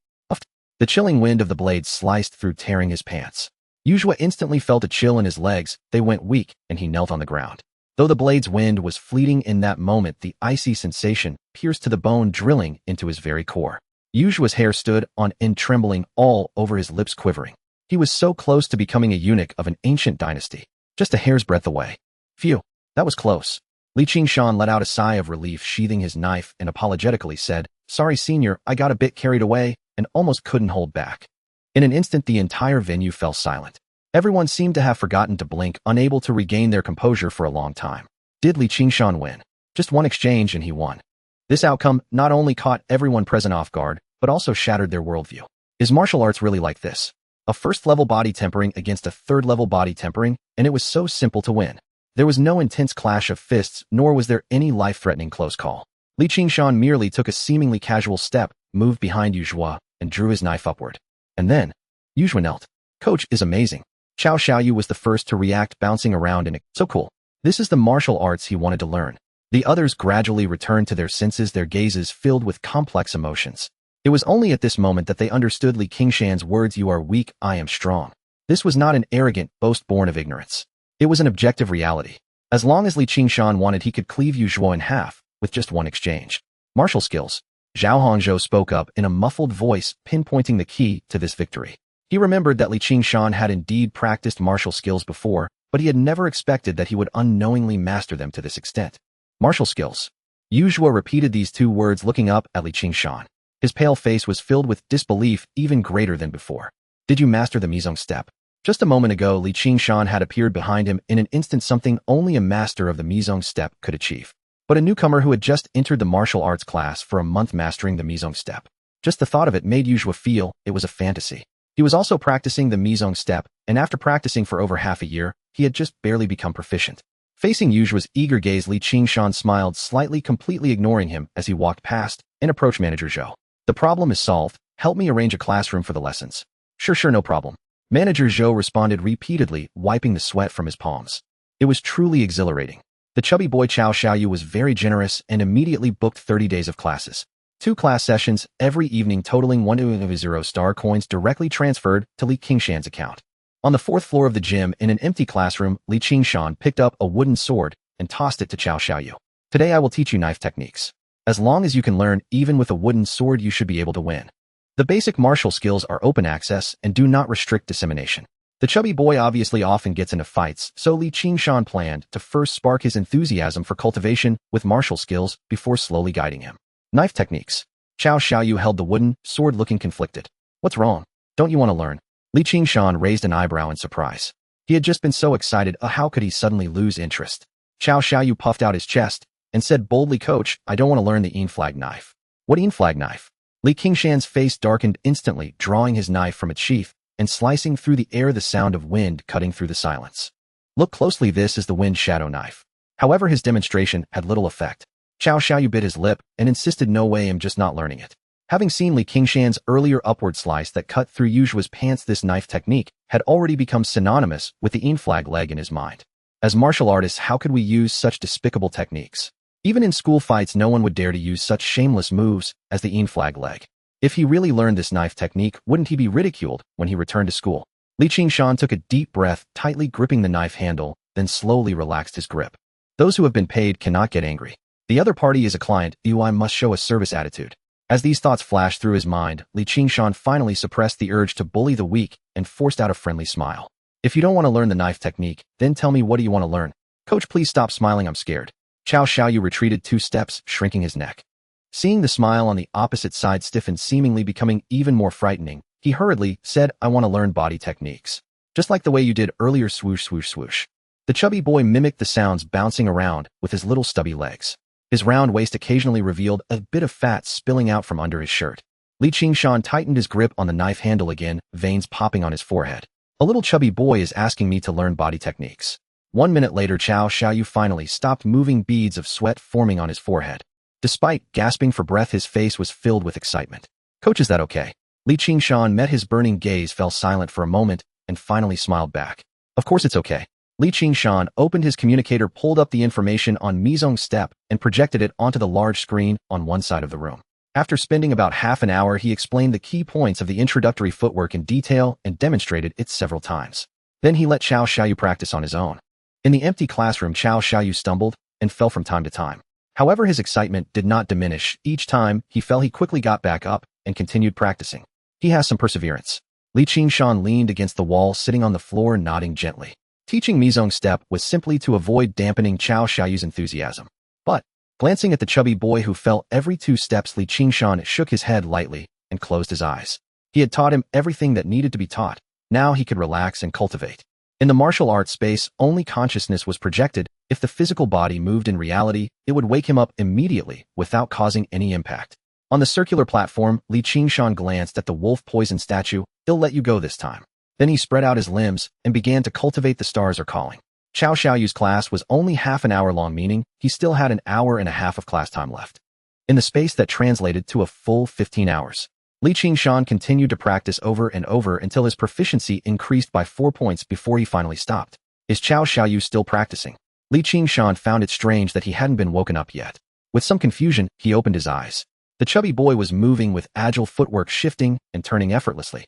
The chilling wind of the blade sliced through, tearing his pants. Yuzhua instantly felt a chill in his legs, they went weak, and he knelt on the ground. Though the blade's wind was fleeting in that moment, the icy sensation pierced to the bone, drilling into his very core. Yuzhua's hair stood on end, trembling all over, his lips quivering. He was so close to becoming a eunuch of an ancient dynasty, just a hair's breadth away. Phew, that was close. Li Qingshan let out a sigh of relief, sheathing his knife, and apologetically said, Sorry, Senior, I got a bit carried away and almost couldn't hold back. In an instant, the entire venue fell silent. Everyone seemed to have forgotten to blink, unable to regain their composure for a long time. Did Li Qingshan win? Just one exchange and he won. This outcome not only caught everyone present off guard, but also shattered their worldview. Is martial arts really like this? A first-level body tempering against a third-level body tempering, and it was so simple to win. There was no intense clash of fists, nor was there any life-threatening close call. Li Qingshan merely took a seemingly casual step, moved behind Yuzhua, and drew his knife upward. And then, Yuzhua knelt. Coach is amazing. Qiao Xiaoyu was the first to react, bouncing around in it. So cool. This is the martial arts he wanted to learn. The others gradually returned to their senses, their gazes filled with complex emotions. It was only at this moment that they understood Li Qingshan's words, You are weak, I am strong. This was not an arrogant boast born of ignorance. It was an objective reality. As long as Li Qingshan wanted, he could cleave Yuzhua in half, with just one exchange. Martial skills. Zhao Hongzhou spoke up in a muffled voice, pinpointing the key to this victory. He remembered that Li Qingshan had indeed practiced martial skills before, but he had never expected that he would unknowingly master them to this extent. Martial skills. Yuzhua repeated these two words, looking up at Li Qingshan. His pale face was filled with disbelief, even greater than before. Did you master the Mizong step? Just a moment ago, Li Qingshan had appeared behind him in an instant, something only a master of the Mizong step could achieve. But a newcomer who had just entered the martial arts class for a month mastering the Mizong step. Just the thought of it made Yuzhua feel it was a fantasy. He was also practicing the Mizong step, and after practicing for over half a year, he had just barely become proficient. Facing Yuzhua's eager gaze, Li Qingshan smiled slightly, completely ignoring him as he walked past and approached Manager Zhou. The problem is solved. Help me arrange a classroom for the lessons. Sure, no problem. Manager Zhou responded repeatedly, wiping the sweat from his palms. It was truly exhilarating. The chubby boy Qiao Xiaoyu was very generous and immediately booked 30 days of classes. 2 class sessions every evening totaling 100 star coins directly transferred to Li Qingshan's account. On the 4th floor of the gym, in an empty classroom, Li Qingshan picked up a wooden sword and tossed it to Cao Xiaoyu. Today I will teach you knife techniques. As long as you can learn, even with a wooden sword, you should be able to win. The basic martial skills are open access and do not restrict dissemination. The chubby boy obviously often gets into fights, so Li Qingshan planned to first spark his enthusiasm for cultivation with martial skills before slowly guiding him. Knife techniques. Cao Xiaoyu held the wooden sword looking conflicted. What's wrong? Don't you want to learn? Li Qingshan raised an eyebrow in surprise. He had just been so excited, how could he suddenly lose interest? Cao Xiaoyu puffed out his chest and said boldly, Coach, I don't want to learn the invade knife. What invade knife? Li Qingshan's face darkened instantly, drawing his knife from its sheath and slicing through the air, the sound of wind cutting through the silence. Look closely, this is the wind shadow knife. However, his demonstration had little effect. Cao Xiaoyu bit his lip and insisted, no way, I'm just not learning it. Having seen Li Qingshan's earlier upward slice that cut through Yujua's pants, this knife technique had already become synonymous with the invade leg in his mind. As martial artists, how could we use such despicable techniques? Even in school fights, no one would dare to use such shameless moves as the invade leg. If he really learned this knife technique, wouldn't he be ridiculed when he returned to school? Li Qingshan took a deep breath, tightly gripping the knife handle, then slowly relaxed his grip. Those who have been paid cannot get angry. The other party is a client, I must show a service attitude. As these thoughts flashed through his mind, Li Qingshan finally suppressed the urge to bully the weak and forced out a friendly smile. If you don't want to learn the knife technique, then tell me, what do you want to learn? Coach, please stop smiling, I'm scared. Cao Xiaoyu retreated 2 steps, shrinking his neck. Seeing the smile on the opposite side stiffen, seemingly becoming even more frightening, he hurriedly said, I want to learn body techniques. Just like the way you did earlier, swoosh, swoosh, swoosh. The chubby boy mimicked the sounds, bouncing around with his little stubby legs. His round waist occasionally revealed a bit of fat spilling out from under his shirt. Li Qingshan tightened his grip on the knife handle again, veins popping on his forehead. A little chubby boy is asking me to learn body techniques. 1 minute later, Cao Xiaoyu finally stopped moving, beads of sweat forming on his forehead. Despite gasping for breath, his face was filled with excitement. Coach, is that okay? Li Qingshan met his burning gaze, fell silent for a moment, and finally smiled back. Of course it's okay. Li Qingshan opened his communicator, pulled up the information on Mizong's step, and projected it onto the large screen on one side of the room. After spending about half an hour, he explained the key points of the introductory footwork in detail and demonstrated it several times. Then he let Cao Xiaoyu practice on his own. In the empty classroom, Cao Xiaoyu stumbled and fell from time to time. However, his excitement did not diminish. Each time he fell, he quickly got back up and continued practicing. He has some perseverance. Li Qingshan leaned against the wall, sitting on the floor, nodding gently. Teaching Mizong's step was simply to avoid dampening Cao Xiaoyu's enthusiasm. But, glancing at the chubby boy who fell every 2 steps, Li Qingshan shook his head lightly and closed his eyes. He had taught him everything that needed to be taught. Now he could relax and cultivate. In the martial arts space, only consciousness was projected. If the physical body moved in reality, it would wake him up immediately without causing any impact. On the circular platform, Li Qingshan glanced at the wolf poison statue. He'll let you go this time. Then he spread out his limbs and began to cultivate. The stars are calling. Cao Xiaoyu's class was only half an hour long, meaning he still had an hour and a half of class time left. In the space that translated to a full 15 hours, Li Qingshan continued to practice over and over until his proficiency increased by 4 points before he finally stopped. Is Cao Xiaoyu still practicing? Li Qingshan found it strange that he hadn't been woken up yet. With some confusion, he opened his eyes. The chubby boy was moving with agile footwork, shifting and turning effortlessly.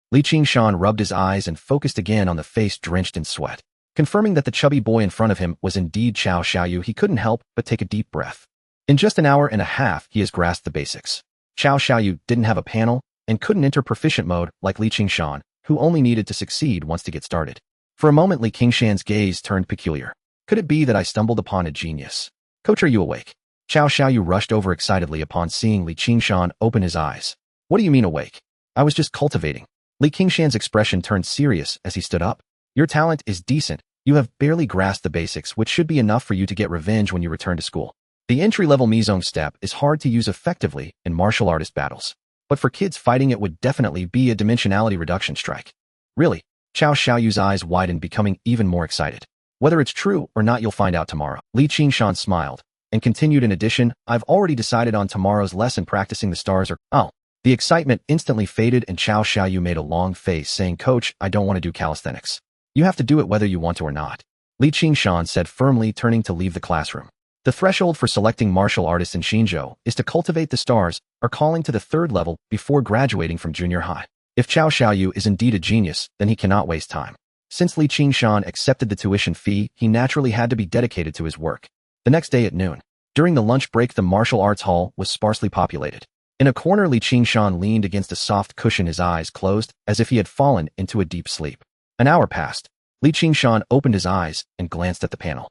Li Qingshan rubbed his eyes and focused again on the face drenched in sweat. Confirming that the chubby boy in front of him was indeed Cao Xiaoyu, he couldn't help but take a deep breath. In just an hour and a half, he has grasped the basics. Cao Xiaoyu didn't have a panel and couldn't enter proficient mode like Li Qingshan, who only needed to succeed once to get started. For a moment, Li Qingshan's gaze turned peculiar. Could it be that I stumbled upon a genius? Coach, are you awake? Cao Xiaoyu rushed over excitedly upon seeing Li Qingshan open his eyes. What do you mean awake? I was just cultivating. Li Qingshan's expression turned serious as he stood up. Your talent is decent. You have barely grasped the basics, which should be enough for you to get revenge when you return to school. The entry-level Mizong step is hard to use effectively in martial artist battles. But for kids fighting, it would definitely be a dimensionality reduction strike. Really? Cao Xiaoyu's eyes widened, becoming even more excited. Whether it's true or not, you'll find out tomorrow. Li Qingshan smiled and continued, in addition, I've already decided on tomorrow's lesson. Practicing the stars are... Oh. The excitement instantly faded and Cao Xiaoyu made a long face, saying, Coach, I don't want to do calisthenics. You have to do it whether you want to or not. Li Qingshan said firmly, turning to leave the classroom. The threshold for selecting martial artists in Xinzhou is to cultivate the stars, or calling to the third level before graduating from junior high. If Cao Xiaoyu is indeed a genius, then he cannot waste time. Since Li Qingshan accepted the tuition fee, he naturally had to be dedicated to his work. The next day at noon, during the lunch break, the martial arts hall was sparsely populated. In a corner, Li Qingshan leaned against a soft cushion, his eyes closed, as if he had fallen into a deep sleep. An hour passed. Li Qingshan opened his eyes and glanced at the panel.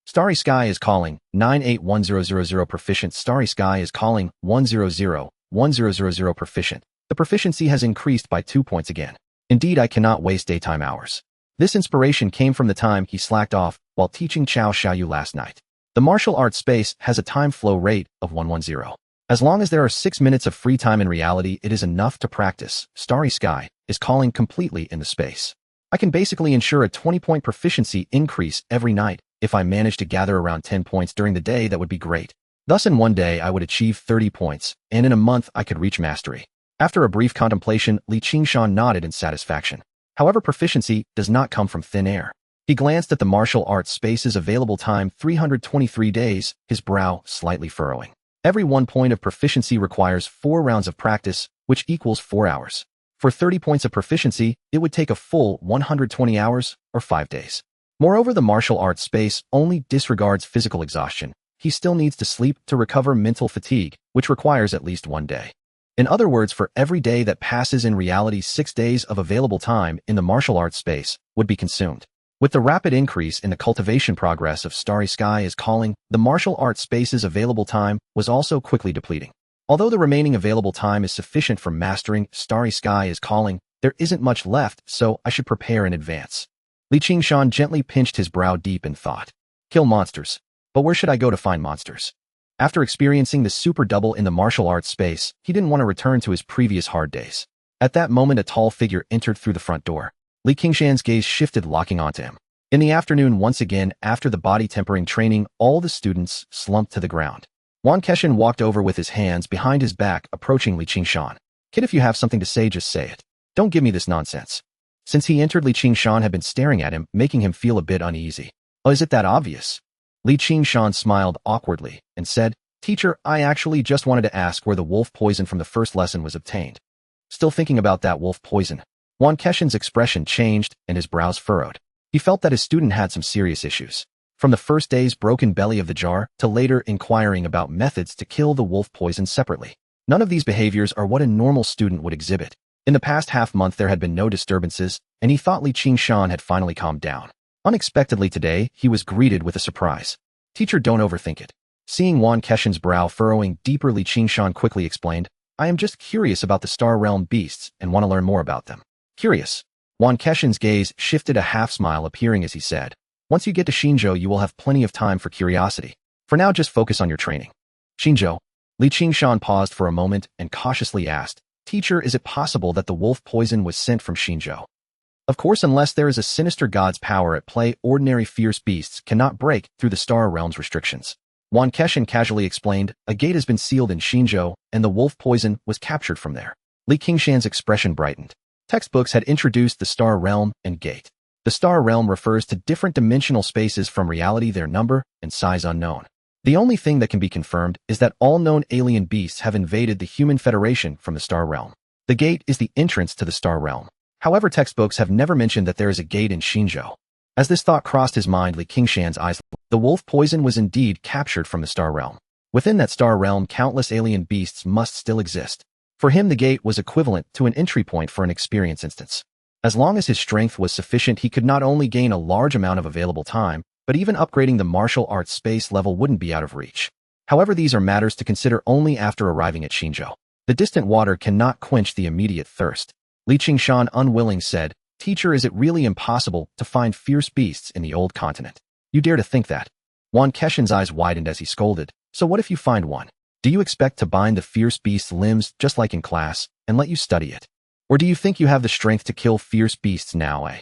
Starry Sky is calling, 981000 proficient. Starry Sky is calling, 1001000 proficient. The proficiency has increased by 2 points again. Indeed, I cannot waste daytime hours. This inspiration came from the time he slacked off while teaching Cao Xiaoyu last night. The martial arts space has a time flow rate of 110. As long as there are 6 minutes of free time in reality, it is enough to practice. Starry Sky is calling completely in the space. I can basically ensure a 20-point proficiency increase every night. If I manage to gather around 10 points during the day, that would be great. Thus, in one day, I would achieve 30 points, and in a month, I could reach mastery. After a brief contemplation, Li Qingshan nodded in satisfaction. However, proficiency does not come from thin air. He glanced at the martial arts space's available time, 323 days, his brow slightly furrowing. Every 1 point of proficiency requires 4 rounds of practice, which equals 4 hours. For 30 points of proficiency, it would take a full 120 hours, or 5 days. Moreover, the martial arts space only disregards physical exhaustion. He still needs to sleep to recover mental fatigue, which requires at least 1 day. In other words, for every day that passes in reality, 6 days of available time in the martial arts space would be consumed. With the rapid increase in the cultivation progress of Starry Sky is calling, the martial arts space's available time was also quickly depleting. Although the remaining available time is sufficient for mastering Starry Sky is calling, there isn't much left, so I should prepare in advance. Li Qingshan gently pinched his brow deep in thought. Kill monsters. But where should I go to find monsters? After experiencing the super double in the martial arts space, he didn't want to return to his previous hard days. At that moment, a tall figure entered through the front door. Li Qingshan's gaze shifted, locking onto him. In the afternoon, once again, after the body tempering training, all the students slumped to the ground. Qingshan walked over with his hands behind his back, approaching Li Qingshan. Kid, if you have something to say, just say it. Don't give me this nonsense. Since he entered, Li Qingshan had been staring at him, making him feel a bit uneasy. Oh, is it that obvious? Li Qingshan smiled awkwardly and said, Teacher, I actually just wanted to ask where the wolf poison from the first lesson was obtained. Still thinking about that wolf poison? Qingshan's expression changed and his brows furrowed. He felt that his student had some serious issues. From the first day's broken belly of the jar to later inquiring about methods to kill the wolf poison separately. None of these behaviors are what a normal student would exhibit. In the past half-month, there had been no disturbances, and he thought Li Qingshan had finally calmed down. Unexpectedly today, he was greeted with a surprise. Teacher, don't overthink it. Seeing Qingshan's brow furrowing deeper, Li Qingshan quickly explained, I am just curious about the Star Realm beasts and want to learn more about them. Curious? Qingshan's gaze shifted, a half-smile appearing as he said, Once you get to Xinzhou, you will have plenty of time for curiosity. For now, just focus on your training. Xinzhou? Li Qingshan paused for a moment and cautiously asked, Teacher, is it possible that the wolf poison was sent from Xinzhou? Of course, unless there is a sinister god's power at play, ordinary fierce beasts cannot break through the Star Realm's restrictions. Qingshan casually explained, a gate has been sealed in Xinzhou, and the wolf poison was captured from there. Li Qingshan's expression brightened. Textbooks had introduced the Star Realm and Gate. The Star Realm refers to different dimensional spaces from reality, their number and size unknown. The only thing that can be confirmed is that all known alien beasts have invaded the human federation from the Star Realm. The Gate is the entrance to the Star Realm. However, textbooks have never mentioned that there is a gate in Xinzhou. As this thought crossed his mind, Li Qingshan's eyes, the wolf poison was indeed captured from the Star Realm. Within that Star Realm, countless alien beasts must still exist. For him, the gate was equivalent to an entry point for an experience instance. As long as his strength was sufficient, he could not only gain a large amount of available time, but even upgrading the martial arts space level wouldn't be out of reach. However, these are matters to consider only after arriving at Xinzhou. The distant water cannot quench the immediate thirst. Li Qingshan, unwilling, said, Teacher, is it really impossible to find fierce beasts in the old continent? You dare to think that? Qingshan's eyes widened as he scolded, So what if you find one? Do you expect to bind the fierce beast's limbs just like in class and let you study it? Or do you think you have the strength to kill fierce beasts now, eh?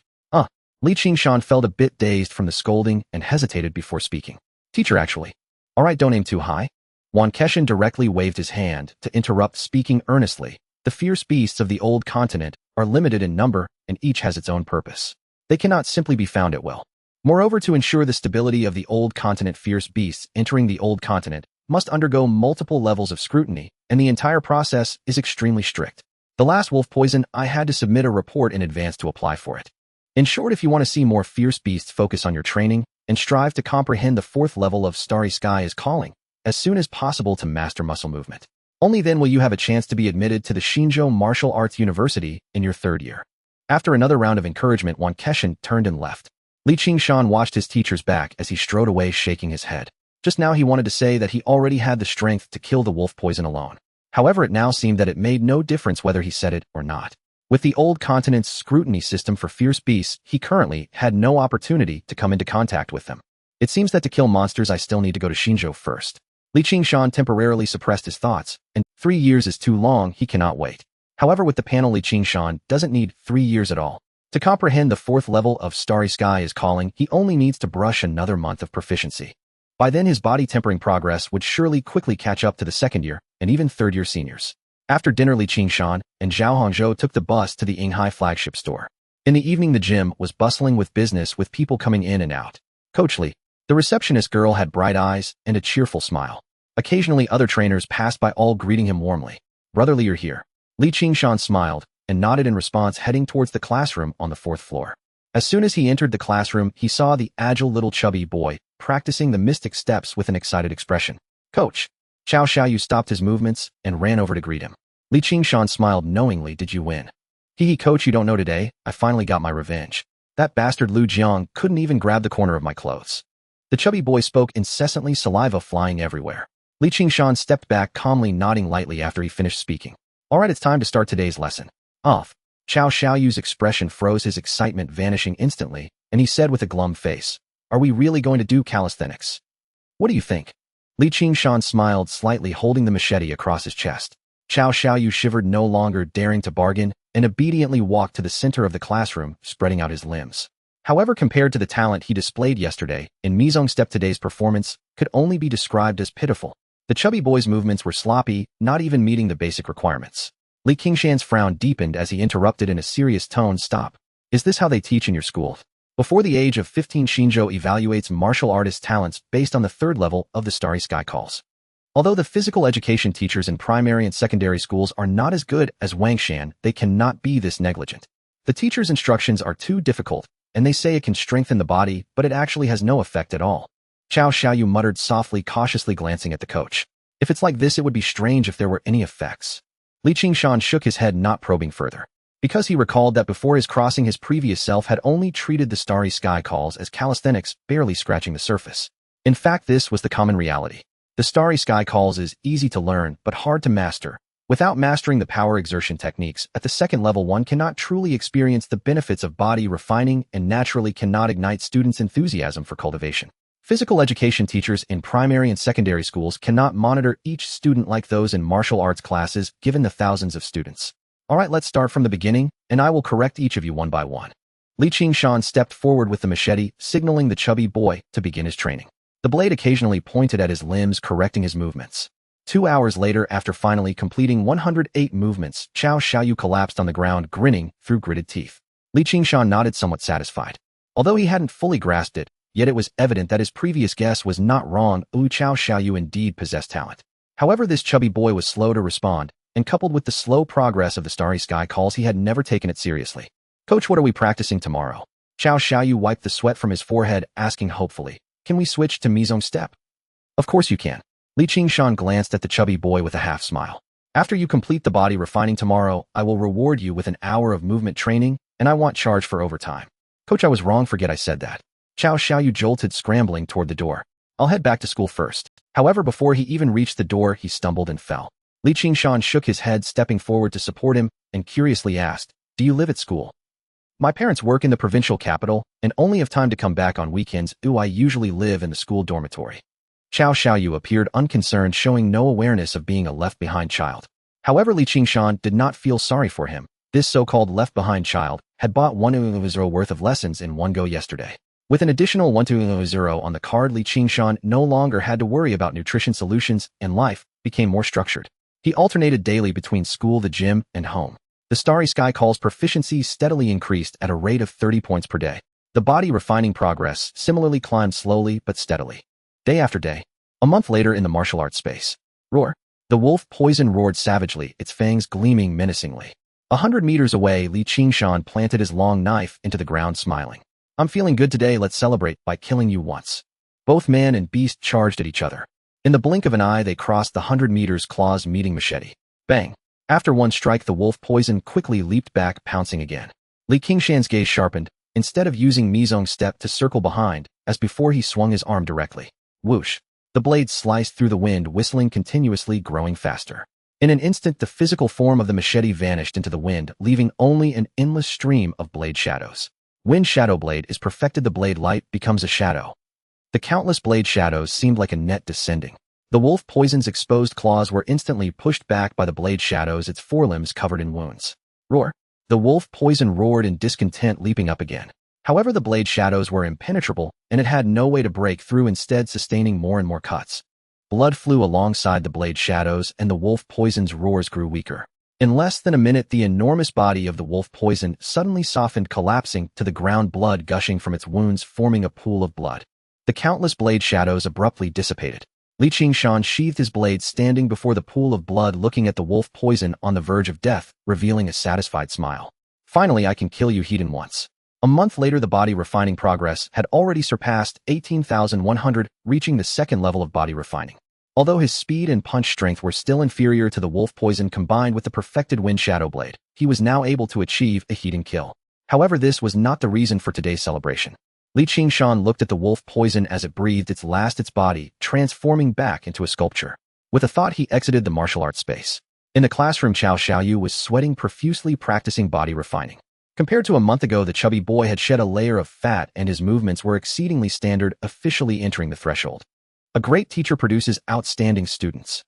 Li Qingshan felt a bit dazed from the scolding and hesitated before speaking. Teacher, actually. All right, don't aim too high. Qingshan directly waved his hand to interrupt, speaking earnestly. The fierce beasts of the old continent are limited in number and each has its own purpose. They cannot simply be found at will. Moreover, to ensure the stability of the Old Continent, fierce beasts entering the Old Continent must undergo multiple levels of scrutiny, and the entire process is extremely strict. The last wolf poison, I had to submit a report in advance to apply for it. In short, if you want to see more fierce beasts, focus on your training and strive to comprehend the 4th level of Starry Sky is Calling as soon as possible to master muscle movement. Only then will you have a chance to be admitted to the Qingshan Martial Arts University in your 3rd year. After another round of encouragement, Qingshan turned and left. Qingshan watched his teacher's back as he strode away, shaking his head. Just now he wanted to say that he already had the strength to kill the wolf poison alone. However, it now seemed that it made no difference whether he said it or not. With the Old Continent's scrutiny system for fierce beasts, he currently had no opportunity to come into contact with them. It seems that to kill monsters I still need to go to Qingshan first. Qingshan temporarily suppressed his thoughts, and 3 years is too long, he cannot wait. However, with the panel, Qingshan doesn't need 3 years at all. To comprehend the 4th level of Starry Sky is Calling, he only needs to brush another month of proficiency. By then, his body tempering progress would surely quickly catch up to the 2nd year and even 3rd year seniors. After dinner, Qingshan and Zhao Hongzhou took the bus to the Yinghai flagship store. In the evening, the gym was bustling with business, with people coming in and out. Coach Li, the receptionist girl, had bright eyes and a cheerful smile. Occasionally, other trainers passed by, all greeting him warmly. Brother Li, you're here. Qingshan smiled and nodded in response, heading towards the classroom on the 4th floor. As soon as he entered the classroom, he saw the agile little chubby boy practicing the mystic steps with an excited expression. Coach! Xiao Xiaoyu stopped his movements and ran over to greet him. Qingshan smiled knowingly. Did you win? Hee, coach, you don't know today, I finally got my revenge. That bastard Lu Jiang couldn't even grab the corner of my clothes. The chubby boy spoke incessantly, saliva flying everywhere. Qingshan stepped back, calmly nodding lightly after he finished speaking. Alright, it's time to start today's lesson. Off. Xiao Xiaoyu's expression froze, his excitement vanishing instantly, and he said with a glum face, are we really going to do calisthenics? What do you think? Qingshan smiled slightly, holding the machete across his chest. Xiao Xiaoyu shivered, no longer daring to bargain, and obediently walked to the center of the classroom, spreading out his limbs. However, compared to the talent he displayed yesterday in Mizong Step, today's performance could only be described as pitiful. The chubby boy's movements were sloppy, not even meeting the basic requirements. Qingshan's frown deepened as he interrupted in a serious tone. Stop. Is this how they teach in your school? Before the age of 15, Qingshan evaluates martial artist talents based on the 3rd level of the Starry Sky calls. Although the physical education teachers in primary and secondary schools are not as good as Qingshan, they cannot be this negligent. The teacher's instructions are too difficult, and they say it can strengthen the body, but it actually has no effect at all. Xiao Xiaoyu muttered softly, cautiously glancing at the coach. If it's like this, it would be strange if there were any effects. Qingshan shook his head, not probing further. Because he recalled that before his crossing, his previous self had only treated the Starry Sky calls as calisthenics, barely scratching the surface. In fact, this was the common reality. The Starry Sky calls is easy to learn, but hard to master. Without mastering the power exertion techniques at the 2nd level, one cannot truly experience the benefits of body refining and naturally cannot ignite students' enthusiasm for cultivation. Physical education teachers in primary and secondary schools cannot monitor each student like those in martial arts classes, given the thousands of students. Alright, let's start from the beginning, and I will correct each of you one by one. Qingshan stepped forward with the machete, signaling the chubby boy to begin his training. The blade occasionally pointed at his limbs, correcting his movements. 2 hours later, after finally completing 108 movements, Xiao Xiaoyu collapsed on the ground, grinning through gritted teeth. Qingshan nodded, somewhat satisfied. Although he hadn't fully grasped it, yet it was evident that his previous guess was not wrong. Xiao Xiaoyu indeed possessed talent. However, this chubby boy was slow to respond, and coupled with the slow progress of the Starry Sky calls, he had never taken it seriously. Coach, what are we practicing tomorrow? Xiao Xiaoyu wiped the sweat from his forehead, asking hopefully, can we switch to Mizong Step? Of course you can. Qingshan glanced at the chubby boy with a half smile. After you complete the body refining tomorrow, I will reward you with an hour of movement training, and I want charge for overtime. Coach, I was wrong, forget I said that. Xiao Xiaoyu jolted, scrambling toward the door. I'll head back to school first. However, before he even reached the door, he stumbled and fell. Qingshan shook his head, stepping forward to support him, and curiously asked, do you live at school? My parents work in the provincial capital, and only have time to come back on weekends. I usually live in the school dormitory. Xiao Xiaoyu appeared unconcerned, showing no awareness of being a left-behind child. However, Qingshan did not feel sorry for him. This so-called left-behind child had bought 100 worth of lessons in one go yesterday. With an additional 100 on the card, Qingshan no longer had to worry about nutrition solutions, and life became more structured. He alternated daily between school, the gym, and home. The Starry Sky calls proficiency steadily increased at a rate of 30 points per day. The body refining progress similarly climbed slowly but steadily. Day after day. A month later in the martial arts space. Roar. The wolf poison roared savagely, its fangs gleaming menacingly. 100 meters away, Qingshan planted his long knife into the ground, smiling. I'm feeling good today, let's celebrate by killing you once. Both man and beast charged at each other. In the blink of an eye, they crossed the 100 meters, claws meeting machete. Bang. After one strike, the wolf poison quickly leaped back, pouncing again. Qingshan's gaze sharpened. Instead of using Mizong's step to circle behind, as before, he swung his arm directly. Whoosh. The blade sliced through the wind, whistling continuously, growing faster. In an instant, the physical form of the machete vanished into the wind, leaving only an endless stream of blade shadows. When shadow blade is perfected, the blade light becomes a shadow. The countless blade shadows seemed like a net descending. The wolf poison's exposed claws were instantly pushed back by the blade shadows, its forelimbs covered in wounds. Roar. The wolf poison roared in discontent, leaping up again. However, the blade shadows were impenetrable, and it had no way to break through, instead sustaining more and more cuts. Blood flew alongside the blade shadows, and the wolf poison's roars grew weaker. In less than a minute, the enormous body of the wolf poison suddenly softened, collapsing to the ground, blood gushing from its wounds, forming a pool of blood. The countless blade shadows abruptly dissipated. Qingshan sheathed his blade, standing before the pool of blood, looking at the wolf poison on the verge of death, revealing a satisfied smile. Finally, I can kill you, heathen, once. A month later, the body refining progress had already surpassed 18,100, reaching the second level of body refining. Although his speed and punch strength were still inferior to the wolf poison, combined with the perfected wind shadow blade, he was now able to achieve a heathen kill. However, this was not the reason for today's celebration. Qingshan looked at the wolf poison as it breathed its body, transforming back into a sculpture. With a thought, he exited the martial arts space. In the classroom, Xiao Xiaoyu was sweating profusely, practicing body refining. Compared to a month ago, the chubby boy had shed a layer of fat, and his movements were exceedingly standard, officially entering the threshold. A great teacher produces outstanding students.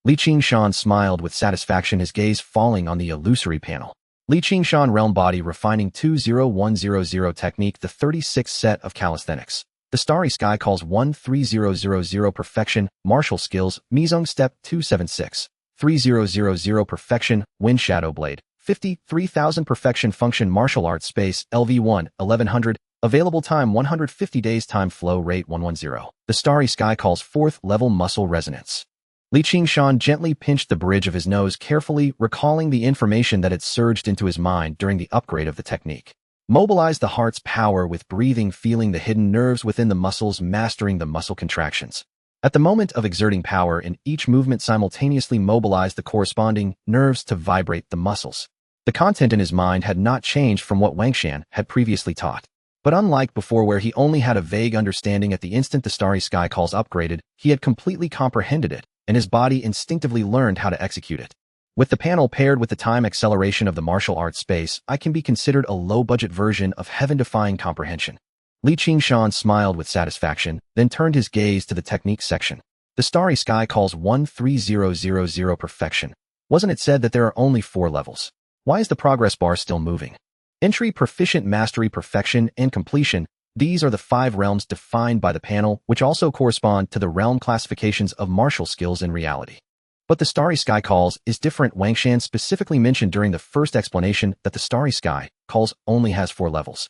Qingshan smiled with satisfaction, his gaze falling on the illusory panel. Qingshan Realm Body Refining 20100 Technique, the 36th set of calisthenics. The Starry Sky calls 13000 Perfection, Martial Skills, Mizong Step 276. 3000 Perfection, Wind Shadow Blade. 53,000 Perfection Function, Martial Arts Space, LV1, 1100. Available time 150 days, time flow rate 110. The Starry Sky calls 4th level Muscle Resonance. Qingshan gently pinched the bridge of his nose, carefully recalling the information that had surged into his mind during the upgrade of the technique. Mobilize the heart's power with breathing, feeling the hidden nerves within the muscles, mastering the muscle contractions. At the moment of exerting power in each movement, simultaneously mobilize the corresponding nerves to vibrate the muscles. The content in his mind had not changed from what Wangshan had previously taught. But unlike before, where he only had a vague understanding, at the instant the Starry Sky calls upgraded, he had completely comprehended it, and his body instinctively learned how to execute it. With the panel paired with the time acceleration of the martial arts space, I can be considered a low-budget version of heaven-defying comprehension. Qingshan smiled with satisfaction, then turned his gaze to the technique section. The Starry Sky calls 13000 Perfection. Wasn't it said that there are only 4 levels? Why is the progress bar still moving? Entry, Proficient, Mastery, Perfection, and Completion. These are the 5 realms defined by the panel, which also correspond to the realm classifications of martial skills in reality. But the Starry Sky calls is different. Wangshan specifically mentioned during the first explanation that the Starry Sky calls only has 4 levels.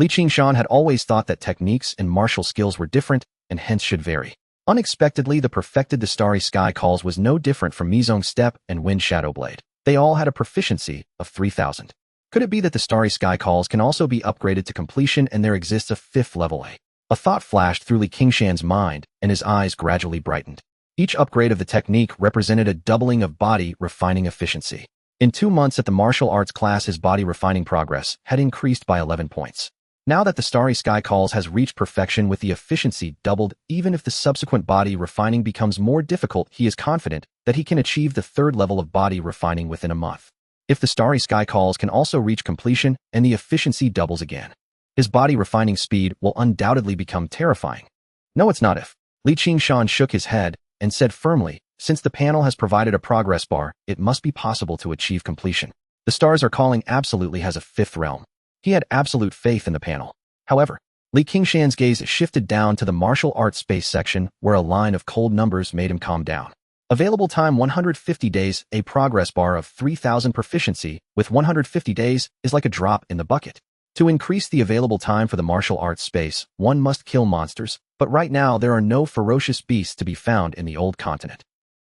Qingshan had always thought that techniques and martial skills were different and hence should vary. Unexpectedly, the perfected the Starry Sky calls was no different from Mizong Step and Wind Shadow Blade. They all had a proficiency of 3,000. Could it be that the Starry Sky calls can also be upgraded to completion and there exists a 5th level? A thought flashed through Qingshan's mind, and his eyes gradually brightened. Each upgrade of the technique represented a doubling of body refining efficiency. In 2 months at the martial arts class, his body refining progress had increased by 11 points. Now that the Starry Sky calls has reached perfection with the efficiency doubled, even if the subsequent body refining becomes more difficult, he is confident that he can achieve the 3rd level of body refining within a month. If the Starry Sky calls can also reach completion and the efficiency doubles again, his body refining speed will undoubtedly become terrifying. No, it's not if. Qingshan shook his head and said firmly, since the panel has provided a progress bar, it must be possible to achieve completion. The stars are calling absolutely has a 5th realm. He had absolute faith in the panel. However, Qingshan's gaze shifted down to the martial arts space section, where a line of cold numbers made him calm down. Available time 150 days, a progress bar of 3,000 proficiency with 150 days is like a drop in the bucket. To increase the available time for the martial arts space, one must kill monsters, but right now there are no ferocious beasts to be found in the old continent.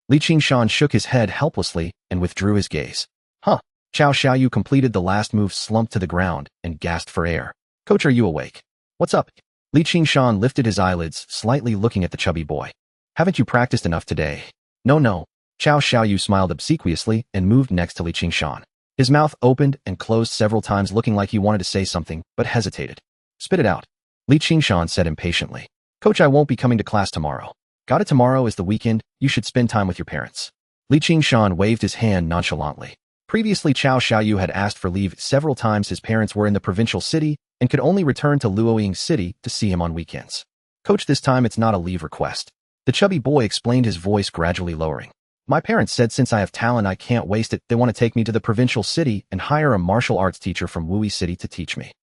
Qingshan shook his head helplessly and withdrew his gaze. Huh. Qiao Xiaoyu completed the last move, slumped to the ground, and gasped for air. Coach, are you awake? What's up? Qingshan lifted his eyelids, slightly looking at the chubby boy. Haven't you practiced enough today? No. Qiao Xiaoyu smiled obsequiously and moved next to Qingshan. His mouth opened and closed several times, looking like he wanted to say something, but hesitated. Spit it out. Qingshan said impatiently. Coach, I won't be coming to class tomorrow. Got it? Tomorrow is the weekend. You should spend time with your parents. Qingshan waved his hand nonchalantly. Previously, Qiao Xiaoyu had asked for leave several times. His parents were in the provincial city and could only return to Luoying City to see him on weekends. Coach, this time it's not a leave request. The chubby boy explained, his voice gradually lowering. My parents said since I have talent I can't waste it, they want to take me to the provincial city and hire a martial arts teacher from Wuyi City to teach me.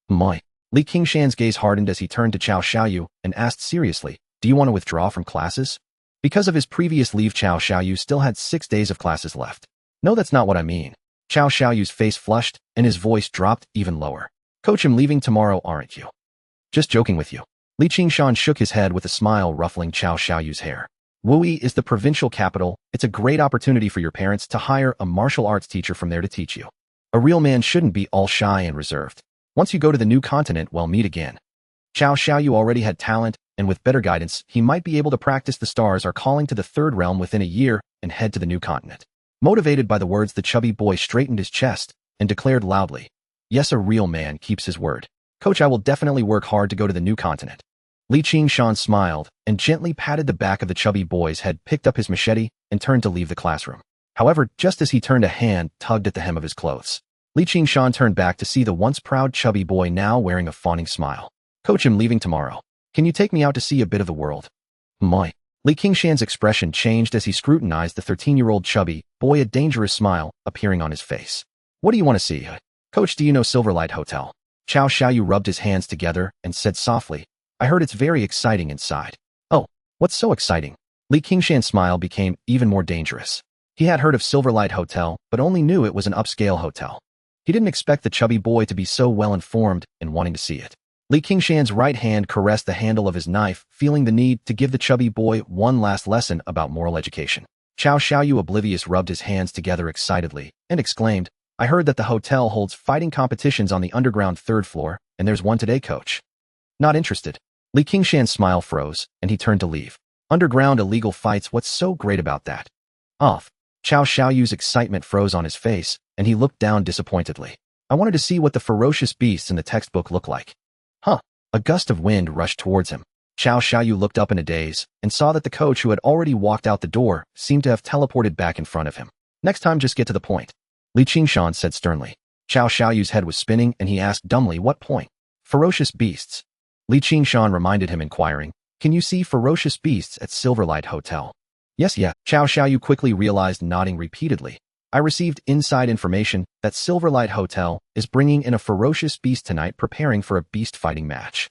My. Qingshan's gaze hardened as he turned to Qiao Xiaoyu and asked seriously, do you want to withdraw from classes? Because of his previous leave, Qiao Xiaoyu still had 6 days of classes left. No, that's not what I mean. Qiao Xiaoyu's face flushed and his voice dropped even lower. Coach, I'm leaving tomorrow, aren't you? Just joking with you. Qingshan shook his head with a smile, ruffling Qiao Xiaoyu's hair. Wuyi is the provincial capital. It's a great opportunity for your parents to hire a martial arts teacher from there to teach you. A real man shouldn't be all shy and reserved. Once you go to the new continent, we'll meet again. Qiao Xiaoyu already had talent, and with better guidance, he might be able to practice the stars are calling to the third realm within a year and head to the new continent. Motivated by the words, the chubby boy straightened his chest and declared loudly, yes, a real man keeps his word. Coach, I will definitely work hard to go to the new continent. Qingshan smiled and gently patted the back of the chubby boy's head, picked up his machete, and turned to leave the classroom. However, just as he turned, a hand tugged at the hem of his clothes. Qingshan turned back to see the once proud chubby boy now wearing a fawning smile. Coach, I'm leaving tomorrow. Can you take me out to see a bit of the world? My. Qingshan's expression changed as he scrutinized the 13-year-old chubby boy, a dangerous smile appearing on his face. What do you want to see? Coach, do you know Silverlight Hotel? Qiao Xiaoyu rubbed his hands together and said softly, I heard it's very exciting inside. Oh, what's so exciting? Qingshan's smile became even more dangerous. He had heard of Silverlight Hotel, but only knew it was an upscale hotel. He didn't expect the chubby boy to be so well-informed and wanting to see it. Qingshan's right hand caressed the handle of his knife, feeling the need to give the chubby boy one last lesson about moral education. Qiao Xiaoyu, oblivious, rubbed his hands together excitedly and exclaimed, I heard that the hotel holds fighting competitions on the underground 3rd floor, and there's one today, coach. Not interested. Qingshan's smile froze, and he turned to leave. Underground illegal fights, what's so great about that? Off. Qiao Xiaoyu's excitement froze on his face, and he looked down disappointedly. I wanted to see what the ferocious beasts in the textbook look like. Huh. A gust of wind rushed towards him. Qiao Xiaoyu looked up in a daze and saw that the coach, who had already walked out the door, seemed to have teleported back in front of him. Next time, just get to the point. Qingshan said sternly. Qiao Xiaoyu's head was spinning and he asked dumbly, what point? Ferocious beasts. Qingshan reminded him, inquiring, can you see ferocious beasts at Silverlight Hotel? Yes, yeah. Qiao Xiaoyu quickly realized, nodding repeatedly. I received inside information that Silverlight Hotel is bringing in a ferocious beast tonight, preparing for a beast fighting match.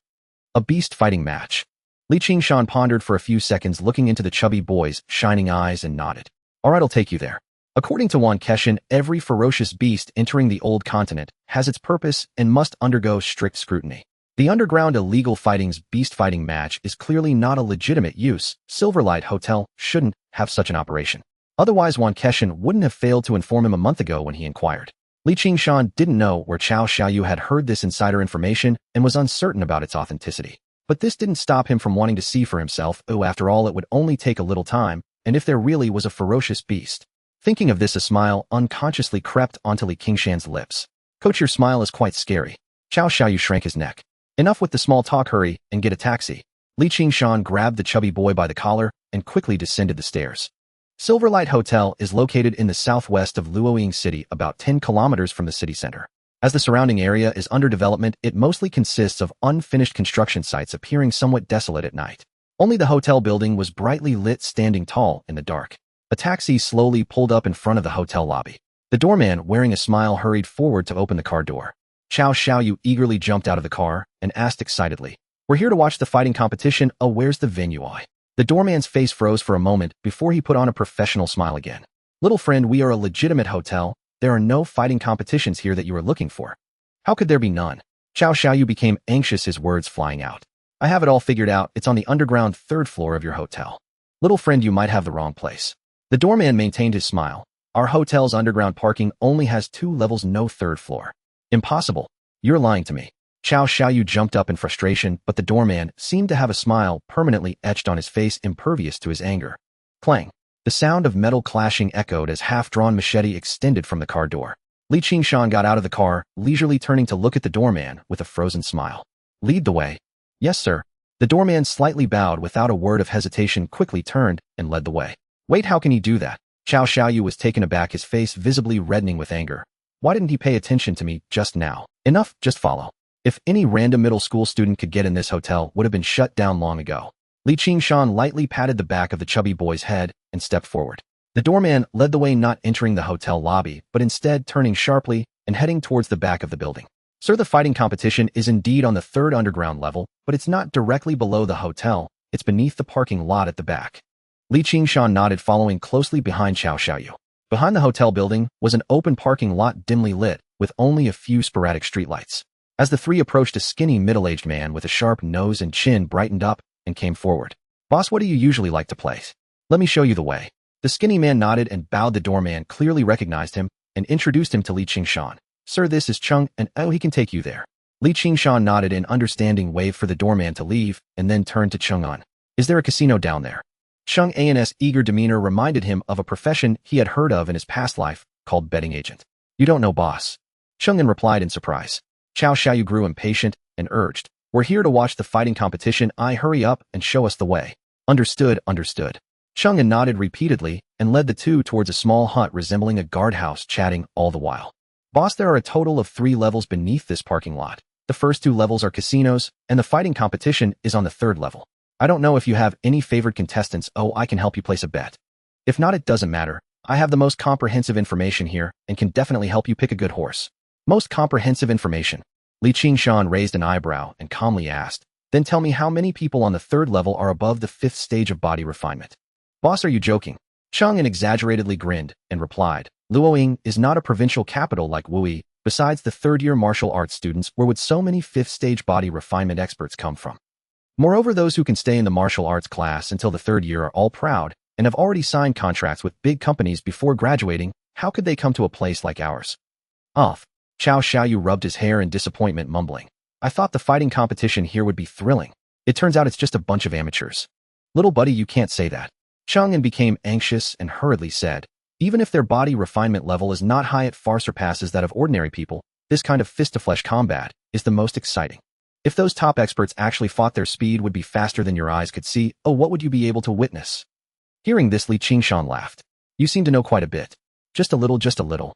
A beast fighting match. Qingshan pondered for a few seconds, looking into the chubby boy's shining eyes, and nodded. All right, I'll take you there. According to Qingshan, every ferocious beast entering the old continent has its purpose and must undergo strict scrutiny. The underground illegal fighting's beast fighting match is clearly not a legitimate use. Silverlight Hotel shouldn't have such an operation. Otherwise, Qingshan wouldn't have failed to inform him a month ago when he inquired. Qingshan didn't know where Qiao Xiaoyu had heard this insider information and was uncertain about its authenticity. But this didn't stop him from wanting to see for himself. Oh, after all, it would only take a little time, and if there really was a ferocious beast. Thinking of this, a smile unconsciously crept onto Qingshan's lips. Coach, your smile is quite scary. Qiao Xiaoyu shrank his neck. Enough with the small talk, hurry and get a taxi. Qingshan grabbed the chubby boy by the collar and quickly descended the stairs. Silverlight Hotel is located in the southwest of Luoying City, about 10 kilometers from the city center. As the surrounding area is under development, it mostly consists of unfinished construction sites appearing somewhat desolate at night. Only the hotel building was brightly lit, standing tall in the dark. A taxi slowly pulled up in front of the hotel lobby. The doorman, wearing a smile, hurried forward to open the car door. Qiao Xiaoyu eagerly jumped out of the car and asked excitedly, we're here to watch the fighting competition. Oh, where's the venue? The doorman's face froze for a moment before he put on a professional smile again. Little friend, we are a legitimate hotel. There are no fighting competitions here that you are looking for. How could there be none? Xiao Xiaoyu became anxious, his words flying out. I have it all figured out. It's on the underground third floor of your hotel. Little friend, you might have the wrong place. The doorman maintained his smile. Our hotel's underground parking only has 2 levels, no third floor. Impossible. You're lying to me. Xiao Xiaoyu jumped up in frustration, but the doorman seemed to have a smile permanently etched on his face, impervious to his anger. Clang. The sound of metal clashing echoed as half-drawn machete extended from the car door. Qingshan got out of the car, leisurely turning to look at the doorman with a frozen smile. Lead the way. Yes, sir. The doorman slightly bowed without a word of hesitation, quickly turned and led the way. Wait, how can he do that? Xiao Xiaoyu was taken aback, his face visibly reddening with anger. Why didn't he pay attention to me just now? Enough, just follow. If any random middle school student could get in this hotel, would have been shut down long ago. Qingshan lightly patted the back of the chubby boy's head and stepped forward. The doorman led the way, not entering the hotel lobby, but instead turning sharply and heading towards the back of the building. Sir, the fighting competition is indeed on the 3rd underground level, but it's not directly below the hotel. It's beneath the parking lot at the back. Qingshan nodded, following closely behind Xiao Xiaoyu. Behind the hotel building was an open parking lot, dimly lit, with only a few sporadic streetlights. As the three approached, a skinny middle-aged man with a sharp nose and chin brightened up and came forward. Boss, what do you usually like to play? Let me show you the way. The skinny man nodded and bowed. The doorman clearly recognized him and introduced him to Qingshan. Sir, this is Chung, and he can take you there. Qingshan nodded in understanding, waved for the doorman to leave, and then turned to Chang'an. Is there a casino down there? Chang'an's eager demeanor reminded him of a profession he had heard of in his past life, called betting agent. You don't know, boss. Chang'an replied in surprise. Xiao Xiaoyu grew impatient and urged, we're here to watch the fighting competition. Hurry up and show us the way. Understood, understood. Chang'an nodded repeatedly and led the two towards a small hut resembling a guardhouse, chatting all the while. Boss, there are a total of 3 levels beneath this parking lot. The first 2 levels are casinos, and the fighting competition is on the 3rd level. I don't know if you have any favored contestants. I can help you place a bet. If not, it doesn't matter. I have the most comprehensive information here and can definitely help you pick a good horse. Most comprehensive information. Qingshan raised an eyebrow and calmly asked, then tell me how many people on the 3rd level are above the 5th stage of body refinement. Boss, are you joking? Chang'an exaggeratedly grinned and replied, Luoying is not a provincial capital like Wui. Besides the 3rd-year martial arts students, where would so many 5th stage body refinement experts come from? Moreover, those who can stay in the martial arts class until the 3rd year are all proud and have already signed contracts with big companies before graduating. How could they come to a place like ours? Off. Xiao Xiaoyu rubbed his hair in disappointment, mumbling, I thought the fighting competition here would be thrilling. It turns out it's just a bunch of amateurs. Little buddy, you can't say that. Chang'an became anxious and hurriedly said, even if their body refinement level is not high, it far surpasses that of ordinary people. This kind of fist-to-flesh combat is the most exciting. If those top experts actually fought, their speed would be faster than your eyes could see. What would you be able to witness? Hearing this, Qingshan laughed. You seem to know quite a bit. Just a little, just a little.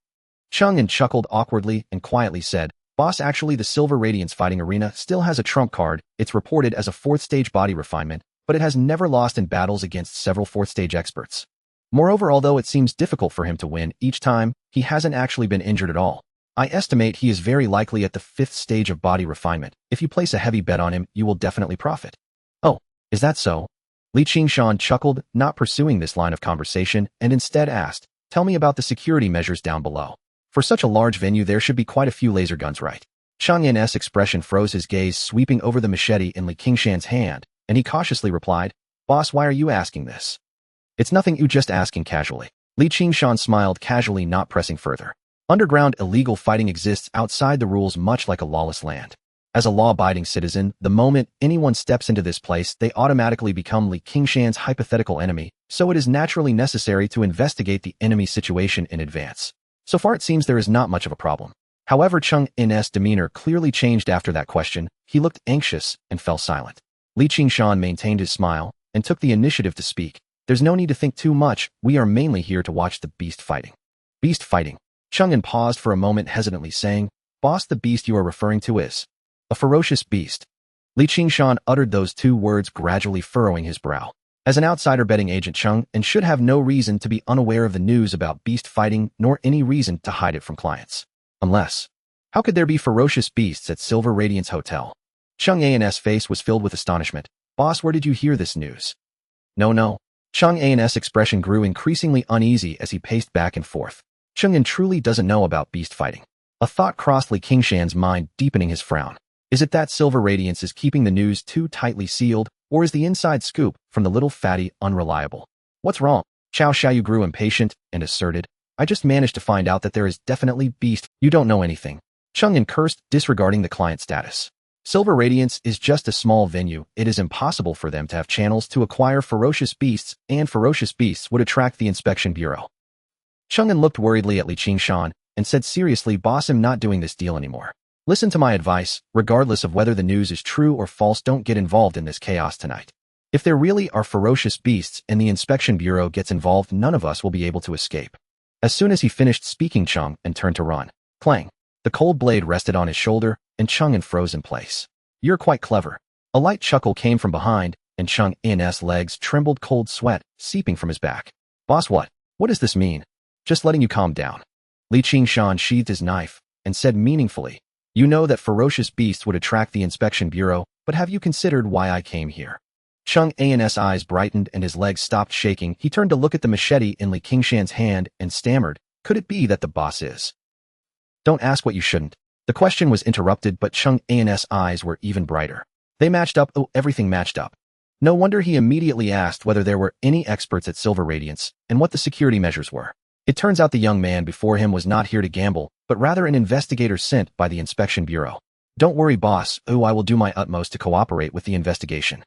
Chang'an chuckled awkwardly and quietly said, Boss, actually the Silver Radiance fighting arena still has a trump card. It's reported as a 4th stage body refinement, but it has never lost in battles against several 4th stage experts. Moreover, although it seems difficult for him to win each time, he hasn't actually been injured at all. I estimate he is very likely at the 5th stage of body refinement. If you place a heavy bet on him, you will definitely profit. Oh, is that so? Qingshan chuckled, not pursuing this line of conversation, and instead asked, tell me about the security measures down below. For such a large venue, there should be quite a few laser guns, right? Chang'an's expression froze, his gaze sweeping over the machete in Qingshan's hand, and he cautiously replied, Boss, why are you asking this? It's nothing, you just asking casually. Qingshan smiled casually, not pressing further. Underground illegal fighting exists outside the rules, much like a lawless land. As a law-abiding citizen, the moment anyone steps into this place, they automatically become Qingshan's hypothetical enemy, so it is naturally necessary to investigate the enemy situation in advance. So far it seems there is not much of a problem. However, Chang'an's demeanor clearly changed after that question. He looked anxious and fell silent. Qingshan maintained his smile and took the initiative to speak. There's no need to think too much. We are mainly here to watch the beast fighting. Beast fighting. Chang'an paused for a moment, hesitantly saying, Boss, the beast you are referring to is a ferocious beast. Qingshan uttered those 2 words, gradually furrowing his brow. As an outsider betting agent, Chang'an should have no reason to be unaware of the news about beast fighting, nor any reason to hide it from clients. Unless, how could there be ferocious beasts at Silver Radiance Hotel? Chang'an's face was filled with astonishment. Boss, where did you hear this news? No. Chang'an's expression grew increasingly uneasy as he paced back and forth. Chang'an truly doesn't know about beast fighting. A thought crossed Qingshan's mind, deepening his frown. Is it that Silver Radiance is keeping the news too tightly sealed, or is the inside scoop from the little fatty unreliable? What's wrong? Qiao Xiaoyu grew impatient and asserted, I just managed to find out that there is definitely beast. You don't know anything. Chang'an cursed, disregarding the client status. Silver Radiance is just a small venue. It is impossible for them to have channels to acquire ferocious beasts, and ferocious beasts would attract the inspection bureau. Chang'an looked worriedly at Qingshan and said seriously, boss, I'm not doing this deal anymore. Listen to my advice, regardless of whether the news is true or false, don't get involved in this chaos tonight. If there really are ferocious beasts and the inspection bureau gets involved, none of us will be able to escape. As soon as he finished speaking, Chang'an turned to run. Clang. The cold blade rested on his shoulder, and Chang'an froze in place. You're quite clever. A light chuckle came from behind, and Chang'an's legs trembled, cold sweat seeping from his back. Boss, what? What does this mean? Just letting you calm down. Qingshan sheathed his knife and said meaningfully, you know that ferocious beasts would attract the inspection bureau, but have you considered why I came here? Chang'an's eyes brightened and his legs stopped shaking. He turned to look at the machete in Qingshan's hand and stammered, could it be that the boss is? Don't ask what you shouldn't. The question was interrupted, but Chang'an's eyes were even brighter. They matched up. Oh, everything matched up. No wonder he immediately asked whether there were any experts at Silver Radiance and what the security measures were. It turns out the young man before him was not here to gamble, but rather an investigator sent by the inspection bureau. Don't worry, boss. Oh, I will do my utmost to cooperate with the investigation.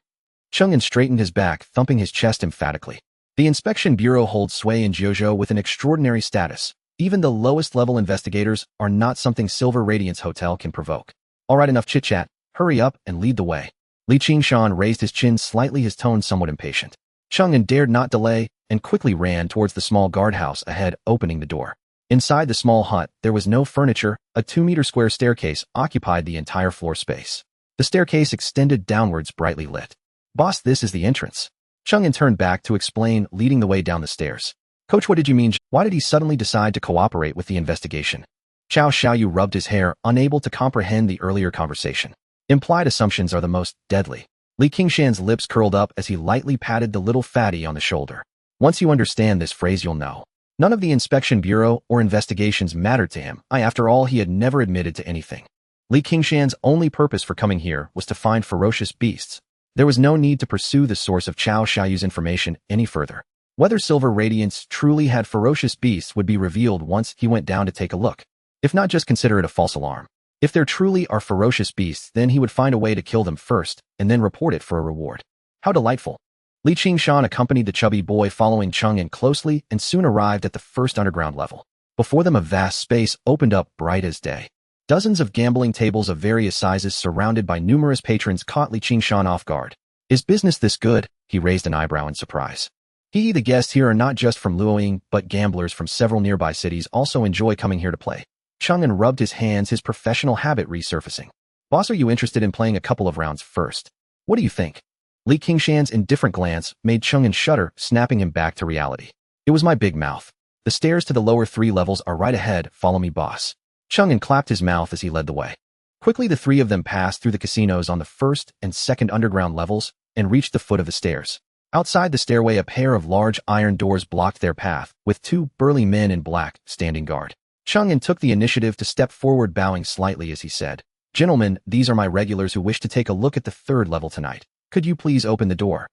Chang'an straightened his back, thumping his chest emphatically. The inspection bureau holds sway in Jiuzhou with an extraordinary status. Even the lowest-level investigators are not something Silver Radiance Hotel can provoke. All right, enough chit-chat. Hurry up and lead the way. Qingshan raised his chin slightly, his tone somewhat impatient. Chang'an dared not delay and quickly ran towards the small guardhouse ahead, opening the door. Inside the small hut, there was no furniture. A 2-meter square staircase occupied the entire floor space. The staircase extended downwards, brightly lit. Boss, this is the entrance. Chang'an turned back to explain, leading the way down the stairs. Coach, what did you mean? Why did he suddenly decide to cooperate with the investigation? Qiao Xiaoyu rubbed his hair, unable to comprehend the earlier conversation. Implied assumptions are the most deadly. Qingshan's lips curled up as he lightly patted the little fatty on the shoulder. Once you understand this phrase, you'll know. None of the inspection bureau or investigations mattered to him. After all, he had never admitted to anything. Qingshan's only purpose for coming here was to find ferocious beasts. There was no need to pursue the source of Qiao Xiaoyu's information any further. Whether Silver Radiance truly had ferocious beasts would be revealed once he went down to take a look. If not, just consider it a false alarm. If there truly are ferocious beasts, then he would find a way to kill them first, and then report it for a reward. How delightful. Qingshan accompanied the chubby boy, following Chang'an closely, and soon arrived at the first underground level. Before them a vast space opened up, bright as day. Dozens of gambling tables of various sizes surrounded by numerous patrons caught Qingshan off guard. Is business this good? He raised an eyebrow in surprise. The guests here are not just from Luoying, but gamblers from several nearby cities also enjoy coming here to play. Chang'an rubbed his hands, his professional habit resurfacing. Boss, are you interested in playing a couple of rounds first? What do you think? Qingshan's indifferent glance made Chang'an shudder, snapping him back to reality. It was my big mouth. The stairs to the lower 3 levels are right ahead, follow me, boss. Chang'an clapped his mouth as he led the way. Quickly the 3 of them passed through the casinos on the first and second underground levels and reached the foot of the stairs. Outside the stairway, a pair of large iron doors blocked their path, with 2 burly men in black standing guard. Chang'an took the initiative to step forward, bowing slightly as he said, Gentlemen, these are my regulars who wish to take a look at the 3rd level tonight. Could you please open the door?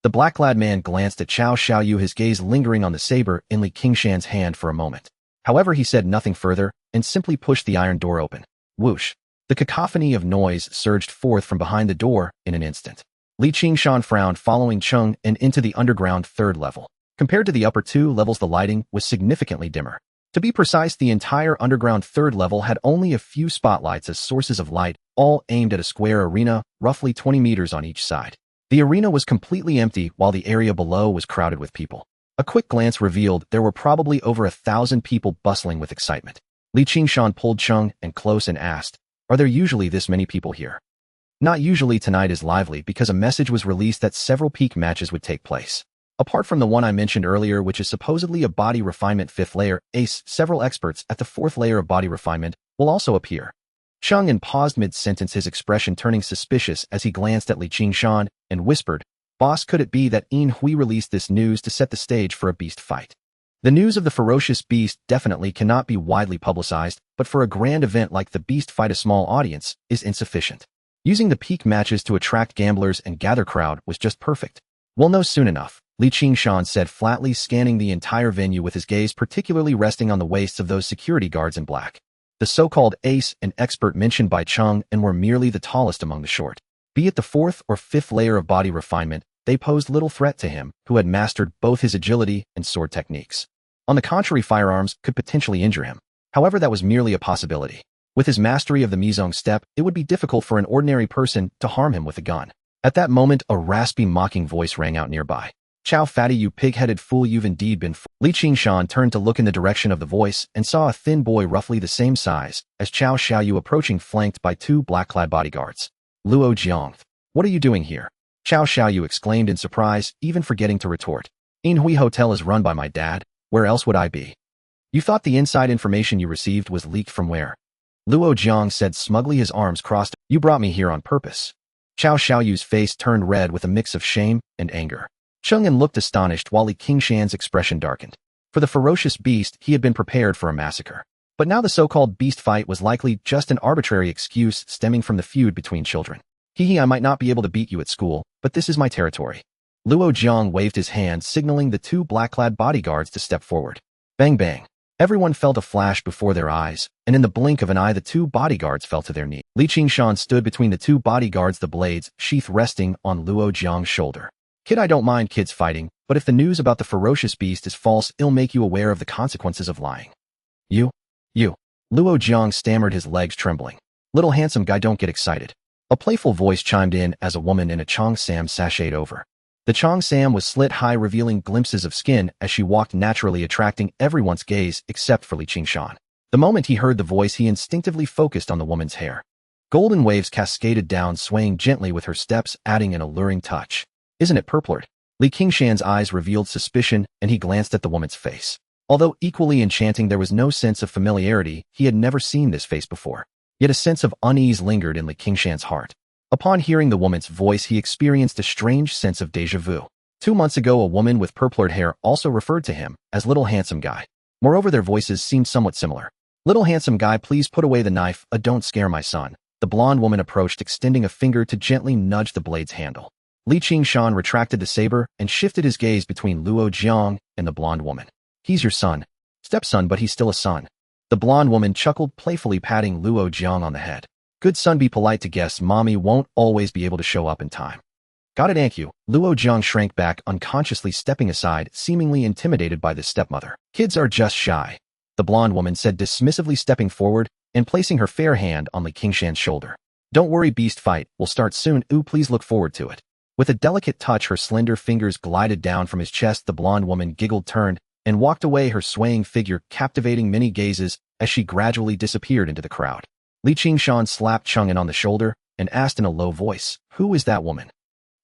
The black-clad man glanced at Qiao Xiaoyu, his gaze lingering on the saber in Qingshan's hand for a moment. However, he said nothing further and simply pushed the iron door open. Whoosh! The cacophony of noise surged forth from behind the door in an instant. Qingshan frowned, following Chang'an into the underground 3rd level. Compared to the upper 2 levels, the lighting was significantly dimmer. To be precise, the entire underground 3rd level had only a few spotlights as sources of light, all aimed at a square arena, roughly 20 meters on each side. The arena was completely empty, while the area below was crowded with people. A quick glance revealed there were probably over 1,000 people bustling with excitement. Qingshan pulled Chang'an close and asked, Are there usually this many people here? Not usually. Tonight is lively because a message was released that several peak matches would take place. Apart from the one I mentioned earlier, which is supposedly a body refinement 5th layer, several experts at the 4th layer of body refinement will also appear. Chang'an paused mid-sentence, his expression turning suspicious as he glanced at Qingshan and whispered, Boss, could it be that Yin Hui released this news to set the stage for a beast fight? The news of the ferocious beast definitely cannot be widely publicized, but for a grand event like the beast fight a small audience is insufficient. Using the peak matches to attract gamblers and gather crowd was just perfect. We'll know soon enough, Qingshan said flatly, scanning the entire venue with his gaze particularly resting on the waists of those security guards in black. The so-called ace and expert mentioned by Chung and were merely the tallest among the short. Be it the fourth or fifth layer of body refinement, they posed little threat to him, who had mastered both his agility and sword techniques. On the contrary, firearms could potentially injure him. However, that was merely a possibility. With his mastery of the Mizong step, it would be difficult for an ordinary person to harm him with a gun. At that moment, a raspy, mocking voice rang out nearby. "Chow fatty, you pig-headed fool, you've indeed been Qingshan turned to look in the direction of the voice and saw a thin boy roughly the same size as Chow Xiaoyu approaching, flanked by two black-clad bodyguards. "Luo Jiang, what are you doing here?" Chow Xiaoyu exclaimed in surprise, even forgetting to retort. "Inhui Hotel is run by my dad. Where else would I be?" "You thought the inside information you received was leaked from where?" Luo Jiang said smugly, his arms crossed. "You brought me here on purpose." Chow Xiaoyu's face turned red with a mix of shame and anger. Chang'an looked astonished while Li Qingshan's expression darkened. For the ferocious beast, he had been prepared for a massacre. But now the so-called beast fight was likely just an arbitrary excuse stemming from the feud between children. "I might not be able to beat you at school, but this is my territory." Luo Jiang waved his hand, signaling the two black-clad bodyguards to step forward. Bang bang. Everyone felt a flash before their eyes, and in the blink of an eye the two bodyguards fell to their knees. Li Qingshan stood between the two bodyguards, the blades sheath resting on Luo Jiang's shoulder. "Kid, I don't mind kids fighting, but if the news about the ferocious beast is false, it'll make you aware of the consequences of lying." You. Luo Jiang stammered, his legs trembling. "Little handsome guy, don't get excited." A playful voice chimed in as a woman in a cheongsam sashayed over. The cheongsam was slit high, revealing glimpses of skin as she walked naturally, attracting everyone's gaze except for Li Qingshan. The moment he heard the voice, he instinctively focused on the woman's hair. Golden waves cascaded down, swaying gently with her steps, adding an alluring touch. "Isn't it purplered?" Li Qingshan's eyes revealed suspicion, and he glanced at the woman's face. Although equally enchanting, there was no sense of familiarity. He had never seen this face before. Yet a sense of unease lingered in Li Qingshan's heart. Upon hearing the woman's voice, he experienced a strange sense of déjà vu. 2 months ago, a woman with purplered hair also referred to him as Little Handsome Guy. Moreover, their voices seemed somewhat similar. "Little Handsome Guy, please put away the knife. Don't scare my son." The blonde woman approached, extending a finger to gently nudge the blade's handle. Li Qingshan retracted the saber and shifted his gaze between Luo Jiang and the blonde woman. "He's your son. Stepson, but he's still a son." The blonde woman chuckled, playfully patting Luo Jiang on the head. "Good son, be polite to guests. Mommy won't always be able to show up in time." "Got it, thank you." Luo Jiang shrank back, unconsciously stepping aside, seemingly intimidated by the stepmother. "Kids are just shy," the blonde woman said dismissively, stepping forward and placing her fair hand on Li Qingshan's shoulder. "Don't worry, beast fight will start soon. Please look forward to it." With a delicate touch, her slender fingers glided down from his chest. The blonde woman giggled, turned, and walked away, her swaying figure captivating many gazes as she gradually disappeared into the crowd. Li Qingshan slapped Chang'an on the shoulder and asked in a low voice, "Who is that woman?"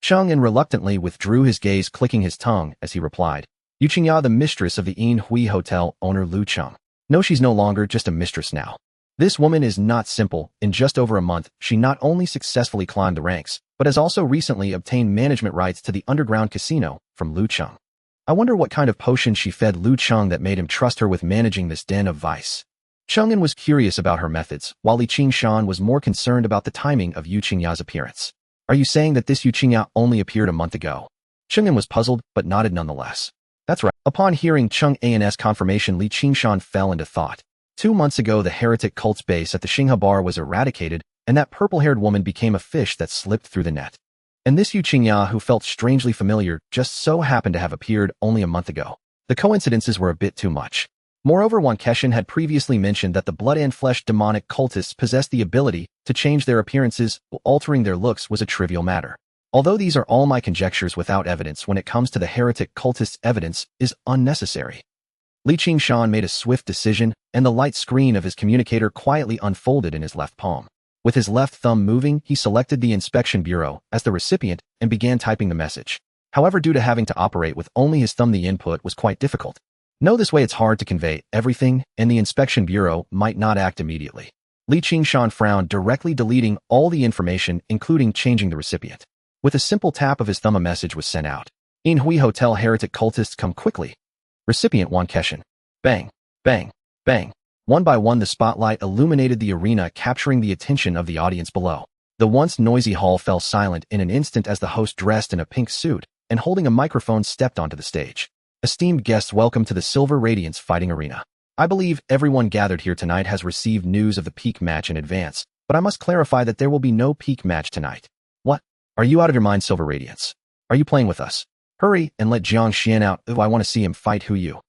Chang'an reluctantly withdrew his gaze, clicking his tongue as he replied, "Yu Qingya, the mistress of the Inhui Hotel owner Lu Cheng." "No, she's no longer just a mistress now. This woman is not simple. In just over a month, she not only successfully climbed the ranks, but has also recently obtained management rights to the underground casino from Lu Cheng. I wonder what kind of potion she fed Lu Cheng that made him trust her with managing this den of vice." Chang'an was curious about her methods, while Li Qingshan was more concerned about the timing of Yu Qingya's appearance. "Are you saying that this Yu Qingya only appeared a month ago?" Chang'an was puzzled, but nodded nonetheless. "That's right." Upon hearing Chang'an's confirmation, Li Qingshan fell into thought. 2 months ago, the heretic cult's base at the Xinghe bar was eradicated, and that purple-haired woman became a fish that slipped through the net. And this Yu Qingya, who felt strangely familiar, just so happened to have appeared only a month ago. The coincidences were a bit too much. Moreover, Wan Keshan had previously mentioned that the blood and flesh demonic cultists possessed the ability to change their appearances, while altering their looks was a trivial matter. Although these are all my conjectures without evidence, when it comes to the heretic cultists, evidence is unnecessary. Li Qingshan made a swift decision, and the light screen of his communicator quietly unfolded in his left palm. With his left thumb moving, he selected the inspection bureau as the recipient and began typing the message. However, due to having to operate with only his thumb, the input was quite difficult. No, this way it's hard to convey everything, and the inspection bureau might not act immediately. Li Qingshan frowned, directly deleting all the information, including changing the recipient. With a simple tap of his thumb, a message was sent out. "Inhui Hotel heretic cultists, come quickly." Recipient Qingshan. Bang, bang, bang. One by one the spotlight illuminated the arena, capturing the attention of the audience below. The once noisy hall fell silent in an instant as the host, dressed in a pink suit and holding a microphone, stepped onto the stage. Esteemed guests, welcome to the Silver Radiance Fighting Arena. I believe everyone gathered here tonight has received news of the peak match in advance, but I must clarify that there will be no peak match tonight. What? Are you out of your mind, Silver Radiance? Are you playing with us? Hurry and let Qingshan out. Oh, I want to see him fight. Who you?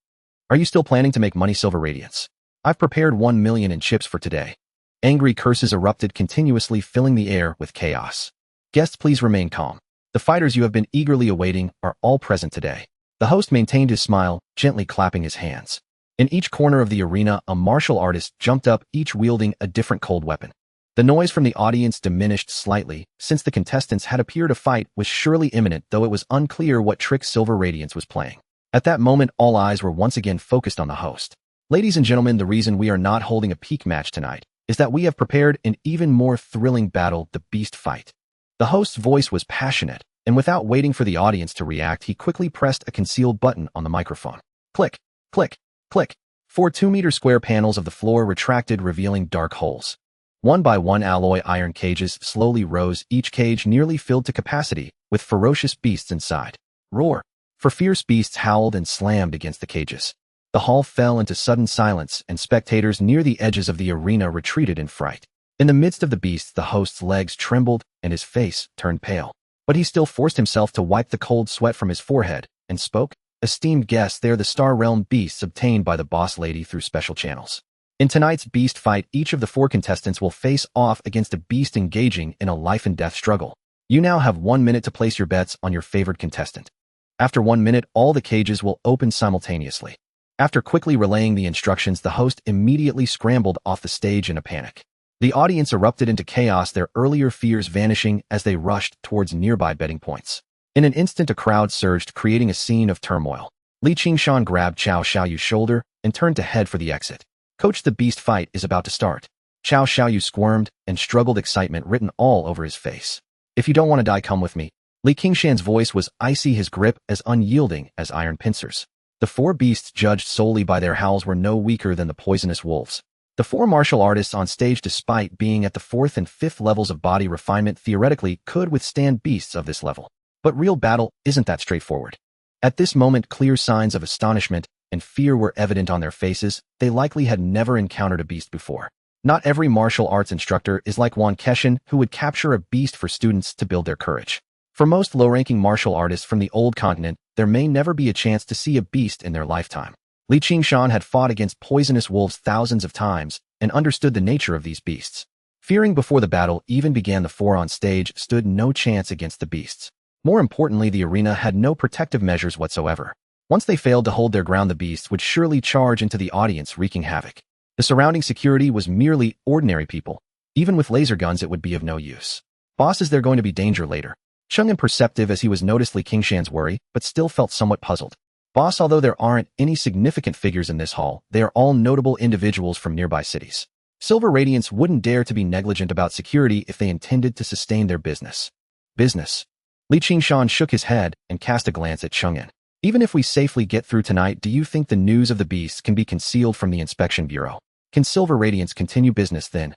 Are you still planning to make money, Silver Radiance? I've prepared 1 million in chips for today. Angry curses erupted continuously, filling the air with chaos. Guests, please remain calm. The fighters you have been eagerly awaiting are all present today. The host maintained his smile, gently clapping his hands. In each corner of the arena, a martial artist jumped up, each wielding a different cold weapon. The noise from the audience diminished slightly, since the contestants had appeared a fight was surely imminent, though it was unclear what trick Silver Radiance was playing. At that moment, all eyes were once again focused on the host. Ladies and gentlemen, the reason we are not holding a peak match tonight is that we have prepared an even more thrilling battle, the Beast Fight. The host's voice was passionate, and without waiting for the audience to react, he quickly pressed a concealed button on the microphone. Click, click, click. 4 2-meter square panels of the floor retracted, revealing dark holes. One by one, alloy iron cages slowly rose, each cage nearly filled to capacity, with ferocious beasts inside. Roar! For fierce beasts howled and slammed against the cages. The hall fell into sudden silence, and spectators near the edges of the arena retreated in fright. In the midst of the beasts, the host's legs trembled and his face turned pale. But he still forced himself to wipe the cold sweat from his forehead and spoke. Esteemed guests, they are the Star Realm beasts obtained by the boss lady through special channels. In tonight's Beast Fight, each of the 4 contestants will face off against a beast, engaging in a life-and-death struggle. You now have 1 minute to place your bets on your favorite contestant. After 1 minute, all the cages will open simultaneously. After quickly relaying the instructions, the host immediately scrambled off the stage in a panic. The audience erupted into chaos, their earlier fears vanishing as they rushed towards nearby betting points. In an instant, a crowd surged, creating a scene of turmoil. Qingshan grabbed Qiao Xiaoyu's shoulder and turned to head for the exit. Coach, the Beast Fight is about to start. Qiao Xiaoyu squirmed and struggled, excitement written all over his face. If you don't want to die, come with me. Qingshan's voice was icy, his grip as unyielding as iron pincers. The 4 beasts, judged solely by their howls, were no weaker than the poisonous wolves. The 4 martial artists on stage, despite being at the 4th and 5th levels of body refinement, theoretically could withstand beasts of this level. But real battle isn't that straightforward. At this moment, clear signs of astonishment and fear were evident on their faces. They likely had never encountered a beast before. Not every martial arts instructor is like Qingshan, who would capture a beast for students to build their courage. For most low-ranking martial artists from the old continent, there may never be a chance to see a beast in their lifetime. Qingshan had fought against poisonous wolves thousands of times and understood the nature of these beasts. Fearing before the battle even began, the 4 on stage stood no chance against the beasts. More importantly, the arena had no protective measures whatsoever. Once they failed to hold their ground, the beasts would surely charge into the audience, wreaking havoc. The surrounding security was merely ordinary people. Even with laser guns, it would be of no use. Boss, is there going to be danger later? Chung, imperceptive as he was, noticed Qingshan's worry, but still felt somewhat puzzled. Boss, although there aren't any significant figures in this hall, they are all notable individuals from nearby cities. Silver Radiance wouldn't dare to be negligent about security if they intended to sustain their business. Qingshan shook his head and cast a glance at Chang'an. Even if we safely get through tonight, do you think the news of the beasts can be concealed from the inspection bureau? Can Silver Radiance continue business then?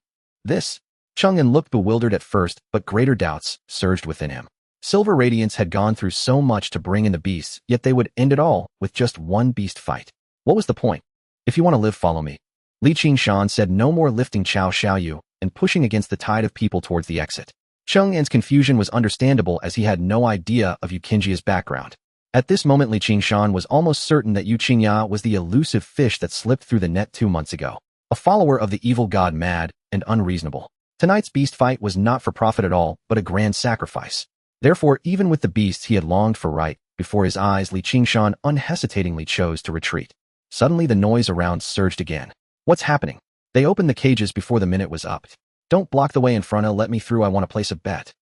Chang'an looked bewildered at first, but greater doubts surged within him. Silver Radiance had gone through so much to bring in the beasts, yet they would end it all with just one beast fight. What was the point? If you want to live, follow me. Qingshan said, no more, lifting Qiao Xiaoyu and pushing against the tide of people towards the exit. Chang'an's confusion was understandable, as he had no idea of Yu Qingjia's background. At this moment, Qingshan was almost certain that Yu Qingjia was the elusive fish that slipped through the net 2 months ago, a follower of the evil god, mad and unreasonable. Tonight's beast fight was not for profit at all, but a grand sacrifice. Therefore, even with the beasts he had longed for right before his eyes, Qingshan unhesitatingly chose to retreat. Suddenly, the noise around surged again. What's happening? They opened the cages before the minute was up. Don't block the way in front, let me through, I want to place a bet.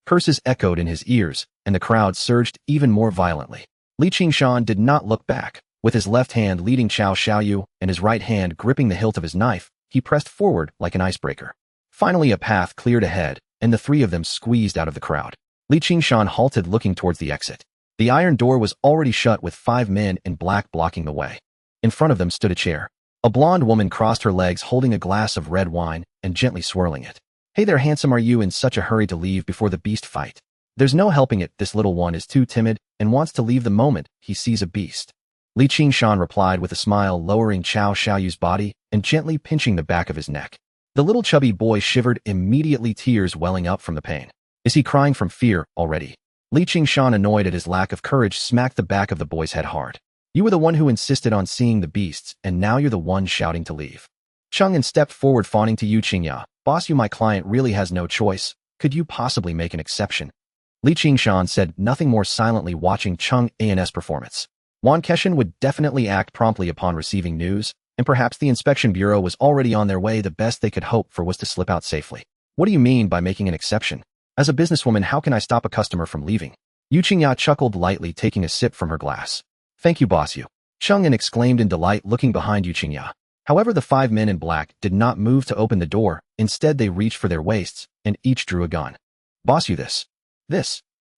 Curses echoed in his ears, and the crowd surged even more violently. Qingshan did not look back. With his left hand leading Qiao Xiaoyu and his right hand gripping the hilt of his knife, he pressed forward like an icebreaker. Finally, a path cleared ahead, and the 3 of them squeezed out of the crowd. Qingshan halted, looking towards the exit. The iron door was already shut with 5 men in black blocking the way. In front of them stood a chair. A blonde woman crossed her legs holding a glass of red wine and gently swirling it. "Hey there, handsome, are you in such a hurry to leave before the beast fight?" "There's no helping it, this little one is too timid and wants to leave the moment he sees a beast." Qingshan replied with a smile, lowering Cao Xiaoyu's body and gently pinching the back of his neck. The little chubby boy shivered, immediately tears welling up from the pain. "Is he crying from fear already?" Qingshan, annoyed at his lack of courage, smacked the back of the boy's head hard. "You were the one who insisted on seeing the beasts, and now you're the one shouting to leave." Chang'an stepped forward, fawning to Qingya. "Boss, my client really has no choice. Could you possibly make an exception?" Qingshan said nothing more, silently watching Chang'an's performance. Wan Keshan would definitely act promptly upon receiving news, and perhaps the inspection bureau was already on their way. The best they could hope for was to slip out safely. "What do you mean by making an exception? As a businesswoman, how can I stop a customer from leaving?" Qingya chuckled lightly, taking a sip from her glass. "Thank you, boss you," Chang'an exclaimed in delight, looking behind Qingya. However, the 5 men in black did not move to open the door. Instead, they reached for their waists, and each drew a gun. "Boss you this."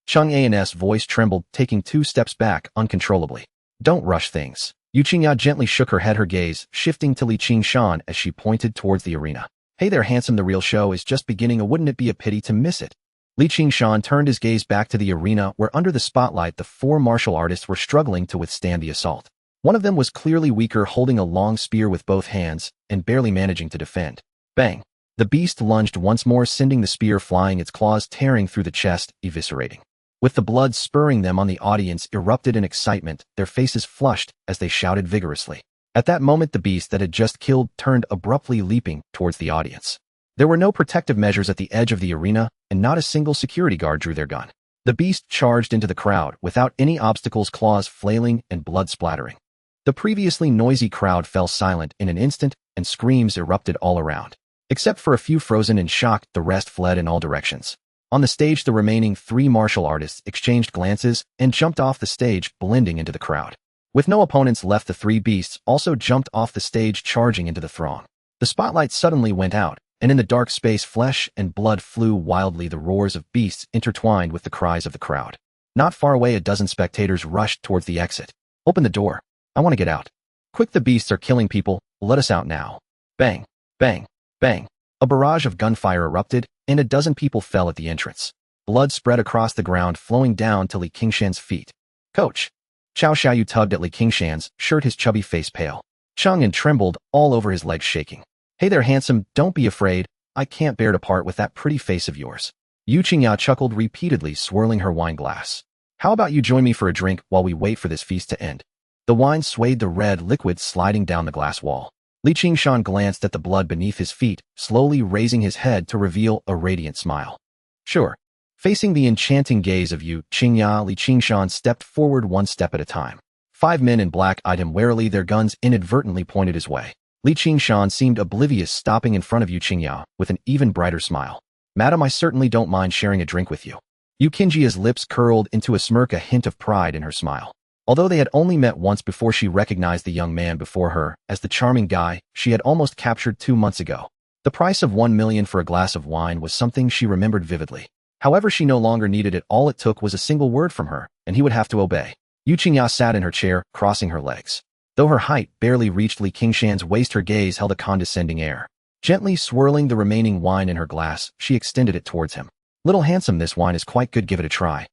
Chang'an's voice trembled, taking 2 steps back uncontrollably. "Don't rush things." Qingya gently shook her head, her gaze shifting to Qingshan as she pointed towards the arena. "Hey there, handsome, the real show is just beginning. Wouldn't it be a pity to miss it?" Qingshan turned his gaze back to the arena where, under the spotlight, the 4 martial artists were struggling to withstand the assault. One of them was clearly weaker, holding a long spear with both hands and barely managing to defend. Bang! The beast lunged once more, sending the spear flying, its claws tearing through the chest, eviscerating. With the blood spurring them on, the audience erupted in excitement, their faces flushed as they shouted vigorously. At that moment, the beast that had just killed turned abruptly, leaping towards the audience. There were no protective measures at the edge of the arena, and not a single security guard drew their gun. The beast charged into the crowd without any obstacles, claws flailing and blood splattering. The previously noisy crowd fell silent in an instant, and screams erupted all around. Except for a few frozen in shock, the rest fled in all directions. On the stage, the remaining 3 martial artists exchanged glances and jumped off the stage, blending into the crowd. With no opponents left, the 3 beasts also jumped off the stage, charging into the throng. The spotlight suddenly went out, and in the dark space, flesh and blood flew wildly, the roars of beasts intertwined with the cries of the crowd. Not far away, a dozen spectators rushed towards the exit. "Open the door. I want to get out. Quick, the beasts are killing people. Let us out now." Bang! Bang! Bang! A barrage of gunfire erupted, and a dozen people fell at the entrance. Blood spread across the ground, flowing down to Qingshan's feet. "Coach!" Cao Xiaoyu tugged at Qingshan's shirt, his chubby face pale. Chang'an trembled all over, his legs shaking. "Hey there, handsome, don't be afraid. I can't bear to part with that pretty face of yours." Qingya chuckled repeatedly, swirling her wine glass. "How about you join me for a drink while we wait for this feast to end?" The wine swayed, the red liquid sliding down the glass wall. Qingshan glanced at the blood beneath his feet, slowly raising his head to reveal a radiant smile. "Sure." Facing the enchanting gaze of Qingshan stepped forward 1 step at a time. 5 men in black eyed him warily, their guns inadvertently pointed his way. Qingshan seemed oblivious, stopping in front of Qingya with an even brighter smile. "Madam, I certainly don't mind sharing a drink with you." Qingya's lips curled into a smirk, a hint of pride in her smile. Although they had only met once before, she recognized the young man before her as the charming guy she had almost captured 2 months ago. The price of 1 million for a glass of wine was something she remembered vividly. However, she no longer needed it. All it took was a single word from her, and he would have to obey. Qingya sat in her chair, crossing her legs. Though her height barely reached Qingshan's waist, her gaze held a condescending air. Gently swirling the remaining wine in her glass, she extended it towards him. "Little handsome, this wine is quite good. Give it a try."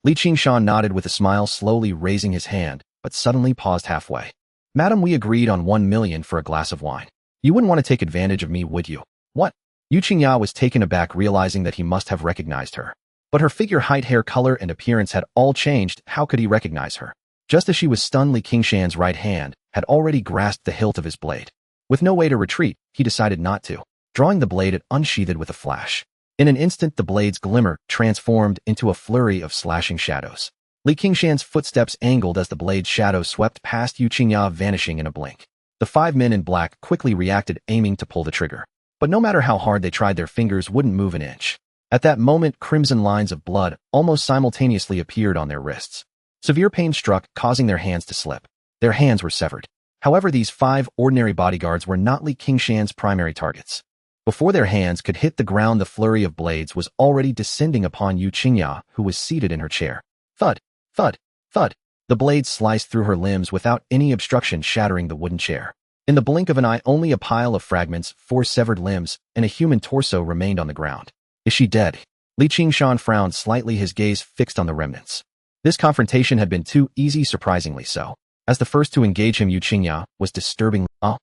Qingshan nodded with a smile, slowly raising his hand, but suddenly paused halfway. "Madam, we agreed on 1 million for a glass of wine. You wouldn't want to take advantage of me, would you?" "What?" Qingya was taken aback, realizing that he must have recognized her. But her figure, height, hair color, and appearance had all changed. How could he recognize her? Just as she was stunned, Qingshan's right hand had already grasped the hilt of his blade. With no way to retreat, he decided not to. Drawing the blade, it unsheathed with a flash. In an instant, the blade's glimmer transformed into a flurry of slashing shadows. Qingshan's footsteps angled as the blade's shadow swept past Qingya, vanishing in a blink. The 5 men in black quickly reacted, aiming to pull the trigger. But no matter how hard they tried, their fingers wouldn't move an inch. At that moment, crimson lines of blood almost simultaneously appeared on their wrists. Severe pain struck, causing their hands to slip. Their hands were severed. However, these 5 ordinary bodyguards were not Qingshan's primary targets. Before their hands could hit the ground, the flurry of blades was already descending upon Qingya, who was seated in her chair. Thud! Thud! Thud. The blade sliced through her limbs without any obstruction, shattering the wooden chair. In the blink of an eye, only a pile of fragments, 4 severed limbs, and a human torso remained on the ground. Is she dead? Qingshan frowned slightly, his gaze fixed on the remnants. This confrontation had been too easy, surprisingly so. As the first to engage him, Qingshan was disturbingly, "Oh,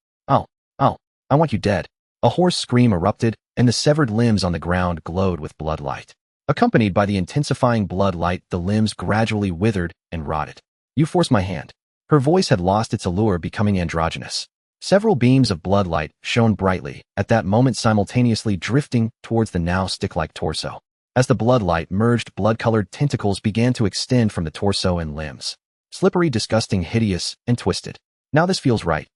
I want you dead." A hoarse scream erupted, and the severed limbs on the ground glowed with blood light. Accompanied by the intensifying blood light, the limbs gradually withered and rotted. "You forced my hand." Her voice had lost its allure, becoming androgynous. Several beams of blood light shone brightly, at that moment simultaneously drifting towards the now stick-like torso. As the blood light merged, blood-colored tentacles began to extend from the torso and limbs. Slippery, disgusting, hideous, and twisted. Now this feels right.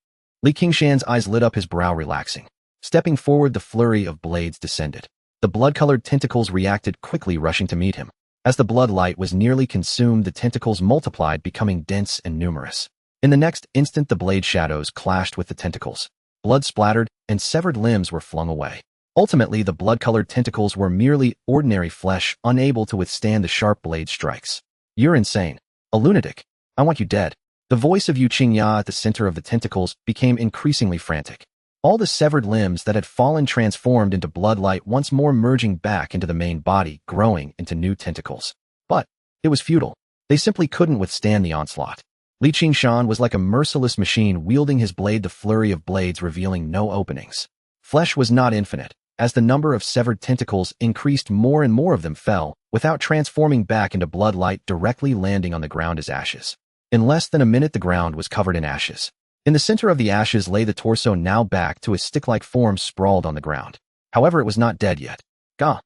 Qingshan's eyes lit up, his brow relaxing. Stepping forward, the flurry of blades descended. The blood-colored tentacles reacted quickly, rushing to meet him. As the blood light was nearly consumed, the tentacles multiplied, becoming dense and numerous. In the next instant, the blade shadows clashed with the tentacles. Blood splattered, and severed limbs were flung away. Ultimately, the blood-colored tentacles were merely ordinary flesh, unable to withstand the sharp blade strikes. "You're insane. A lunatic. I want you dead." The voice of Qingshan at the center of the tentacles became increasingly frantic. All the severed limbs that had fallen transformed into blood light, once more merging back into the main body, growing into new tentacles. But it was futile. They simply couldn't withstand the onslaught. Qingshan was like a merciless machine, wielding his blade, the flurry of blades revealing no openings. Flesh was not infinite. As the number of severed tentacles increased, more and more of them fell, without transforming back into blood light, directly landing on the ground as ashes. In less than a minute, the ground was covered in ashes. In the center of the ashes lay the torso, now back to a stick-like form, sprawled on the ground. However, it was not dead yet. Gah,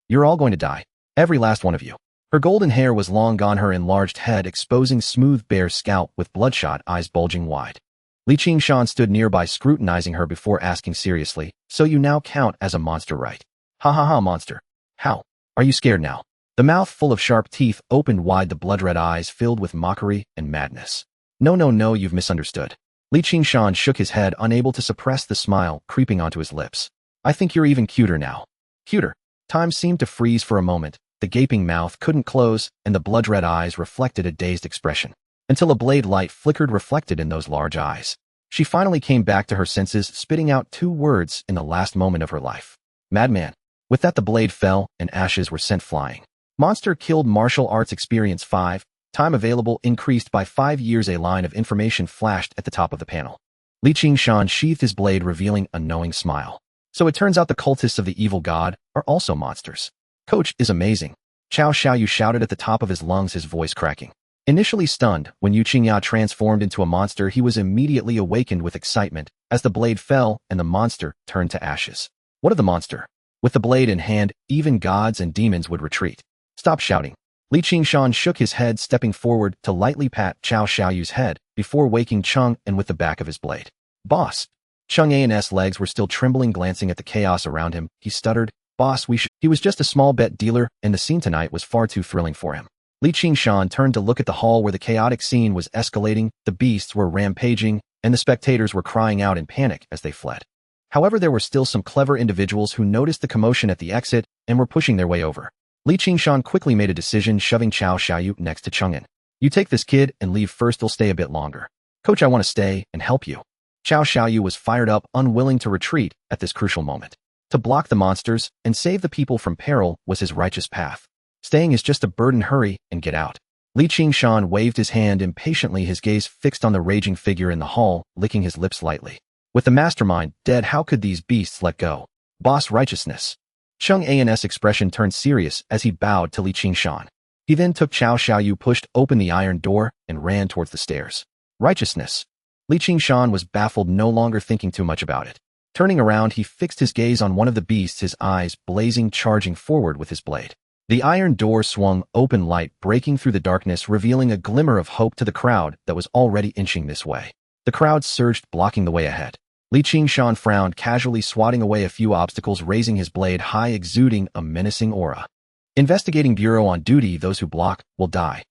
you're all going to die. Every last one of you." Her golden hair was long gone, her enlarged head exposing smooth, bare scalp with bloodshot eyes bulging wide. Qingshan stood nearby, scrutinizing her before asking seriously, "So you now count as a monster, right?" Ha, monster. How? Are you scared now?" The mouth full of sharp teeth opened wide, the blood-red eyes filled with mockery and madness. No, you've misunderstood." Qingshan shook his head, unable to suppress the smile creeping onto his lips. "I think you're even cuter now." Cuter? Time seemed to freeze for a moment. The gaping mouth couldn't close, and the blood-red eyes reflected a dazed expression. Until a blade light flickered, reflected in those large eyes. She finally came back to her senses, spitting out 2 words in the last moment of her life. "Madman." With that, the blade fell, and ashes were sent flying. Monster killed. Martial arts experience 5. Time available increased by 5 years. A line of information flashed at the top of the panel. Qingshan sheathed his blade, revealing a knowing smile. "So it turns out the cultists of the evil god are also monsters. Coach is amazing." Qiao Xiaoyu shouted at the top of his lungs, his voice cracking. Initially stunned, when Qingshan transformed into a monster, he was immediately awakened with excitement as the blade fell and the monster turned to ashes. What of the monster? With the blade in hand, even gods and demons would retreat. "Stop shouting." Qingshan shook his head, stepping forward to lightly pat Qiao Xiaoyu's head before waking Chung and with the back of his blade. "Boss." Chang'an's legs were still trembling, glancing at the chaos around him. He stuttered, "Boss, He was just a small bet dealer, and the scene tonight was far too thrilling for him." Qingshan turned to look at the hall where the chaotic scene was escalating. The beasts were rampaging, and the spectators were crying out in panic as they fled. However, there were still some clever individuals who noticed the commotion at the exit and were pushing their way over. Qingshan quickly made a decision, shoving Qiao Xiaoyu next to Chang'an. "You take this kid and leave first. He'll stay a bit longer." "Coach, I want to stay and help you." Qiao Xiaoyu was fired up, unwilling to retreat at this crucial moment. To block the monsters and save the people from peril was his righteous path. Staying is just a burden. Hurry and get out. Qingshan waved his hand impatiently, his gaze fixed on the raging figure in the hall, licking his lips lightly. With the mastermind dead, how could these beasts let go? "Boss, righteousness." Chang'an's expression turned serious as he bowed to Qingshan. He then took Qiao Xiaoyu, pushed open the iron door, and ran towards the stairs. "Righteousness." Qingshan was baffled, no longer thinking too much about it. Turning around, he fixed his gaze on one of the beasts, his eyes blazing, charging forward with his blade. The iron door swung open, light breaking through the darkness, revealing a glimmer of hope to the crowd that was already inching this way. The crowd surged, blocking the way ahead. Qingshan frowned, casually swatting away a few obstacles, raising his blade high, exuding a menacing aura. "Investigating Bureau on duty. Those who block will die."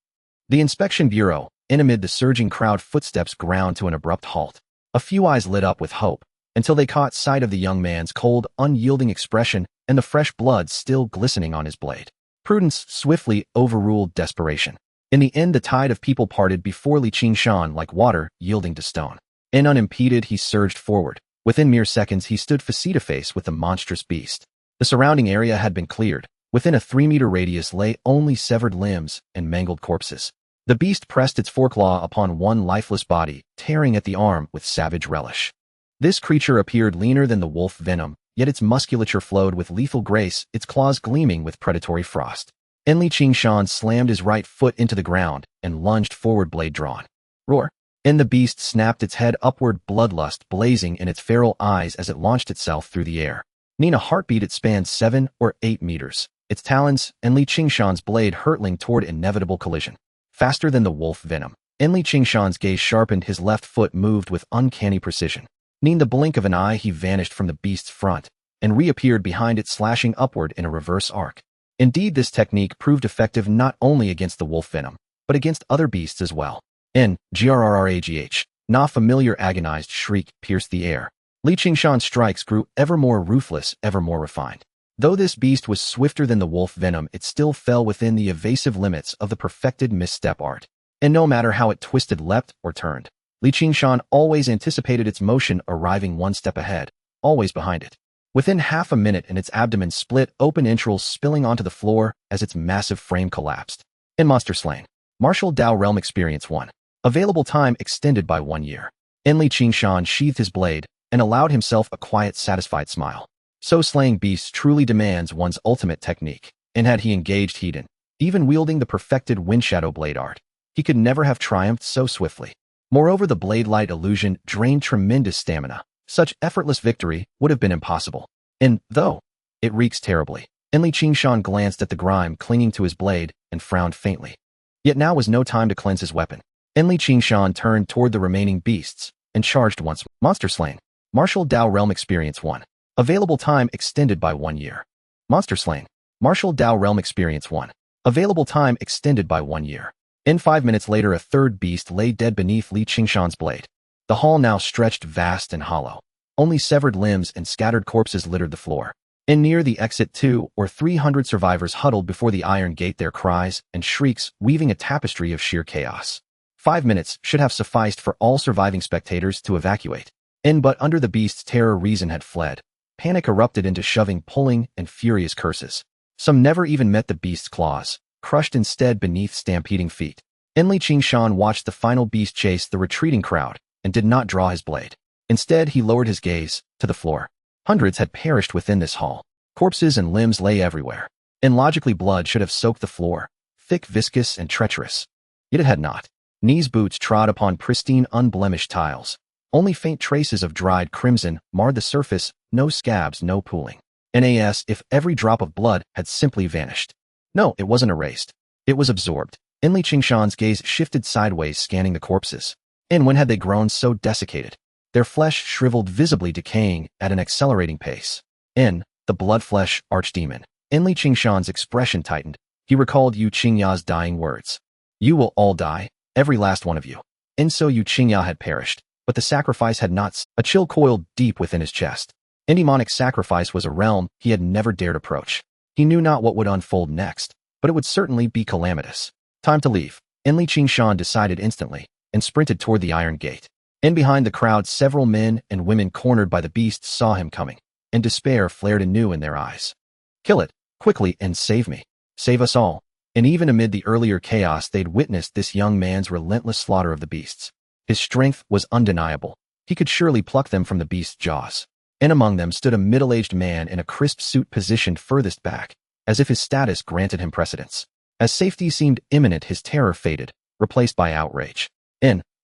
The Inspection Bureau, in amid the surging crowd, footsteps ground to an abrupt halt. A few eyes lit up with hope, until they caught sight of the young man's cold, unyielding expression and the fresh blood still glistening on his blade. Prudence swiftly overruled desperation. In the end, the tide of people parted before Li Qingshan like water, yielding to stone. And unimpeded, he surged forward. Within mere seconds, he stood face-to-face with the monstrous beast. The surrounding area had been cleared. Within a 3-meter radius lay only severed limbs and mangled corpses. The beast pressed its foreclaw upon one lifeless body, tearing at the arm with savage relish. This creature appeared leaner than the wolf venom, yet its musculature flowed with lethal grace, its claws gleaming with predatory frost. Li Qingshan slammed his right foot into the ground and lunged forward, blade drawn. Roar! And the beast snapped its head upward, bloodlust blazing in its feral eyes as it launched itself through the air. In a heartbeat, it spanned 7 or 8 meters, its talons and Li Qingshan's blade hurtling toward inevitable collision. Faster than the wolf venom. Li Qingshan's gaze sharpened, his left foot moved with uncanny precision. In the blink of an eye, he vanished from the beast's front and reappeared behind it, slashing upward in a reverse arc. Indeed, this technique proved effective not only against the wolf venom, but against other beasts as well. Grrragh, na familiar agonized shriek pierced the air. Li Qingshan's strikes grew ever more ruthless, ever more refined. Though this beast was swifter than the wolf venom, it still fell within the evasive limits of the perfected misstep art. And no matter how it twisted, leapt, or turned, Li Qingshan always anticipated its motion, arriving one step ahead, always behind it. Within half a minute, and its abdomen split open, entrails spilling onto the floor as its massive frame collapsed. Monster slain. Martial Dao Realm Experience 1. Available time extended by 1 year. Li Qingshan sheathed his blade and allowed himself a quiet, satisfied smile. So slaying beasts truly demands one's ultimate technique. And had he engaged Hedon, even wielding the perfected windshadow blade art, he could never have triumphed so swiftly. Moreover, the blade light illusion drained tremendous stamina. Such effortless victory would have been impossible. And, though, it reeks terribly. Li Qingshan glanced at the grime clinging to his blade and frowned faintly. Yet now was no time to cleanse his weapon. Li Qingshan turned toward the remaining beasts and charged once. Monster slain. Martial Dao Realm Experience 1. Available time extended by 1 year. Monster slain. Martial Dao Realm Experience 1. Available time extended by 1 year. 5 minutes later, a third beast lay dead beneath Li Qingshan's blade. The hall now stretched vast and hollow. Only severed limbs and scattered corpses littered the floor. Near the exit, 200 or 300 survivors huddled before the iron gate, their cries and shrieks weaving a tapestry of sheer chaos. 5 minutes should have sufficed for all surviving spectators to evacuate. But under the beast's terror, reason had fled. Panic erupted into shoving, pulling, and furious curses. Some never even met the beast's claws, crushed instead beneath stampeding feet. Li Qingshan watched the final beast chase the retreating crowd and did not draw his blade. Instead, he lowered his gaze to the floor. Hundreds had perished within this hall. Corpses and limbs lay everywhere. Logically, blood should have soaked the floor, thick, viscous, and treacherous. Yet it had not. Knees boots trod upon pristine, unblemished tiles. Only faint traces of dried crimson marred the surface, no scabs, no pooling. If every drop of blood had simply vanished. No, it wasn't erased. It was absorbed. Li Qingshan's gaze shifted sideways, scanning the corpses. When had they grown so desiccated? Their flesh shriveled, visibly decaying at an accelerating pace. The blood flesh archdemon. Li Qingshan's expression tightened. He recalled Yu Qingya's dying words. You will all die, every last one of you. So Yu Qingya had perished, but the sacrifice had not. A chill coiled deep within his chest. Demonic sacrifice was a realm he had never dared approach. He knew not what would unfold next, but it would certainly be calamitous. Time to leave. Li Qingshan decided instantly, and sprinted toward the iron gate. Behind the crowd, several men and women cornered by the beast saw him coming, and despair flared anew in their eyes. Kill it, quickly, and save me. Save us all. Even amid the earlier chaos, they'd witnessed this young man's relentless slaughter of the beasts. His strength was undeniable. He could surely pluck them from the beast's jaws. Among them stood a middle-aged man in a crisp suit positioned furthest back, as if his status granted him precedence. As safety seemed imminent, his terror faded, replaced by outrage.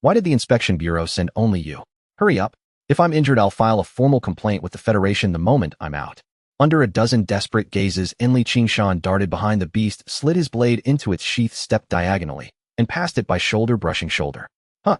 Why did the Inspection Bureau send only you? Hurry up. If I'm injured, I'll file a formal complaint with the Federation the moment I'm out. Under a dozen desperate gazes, Li Qingshan darted behind the beast, slid his blade into its sheath, stepped diagonally, and passed it by shoulder, brushing shoulder.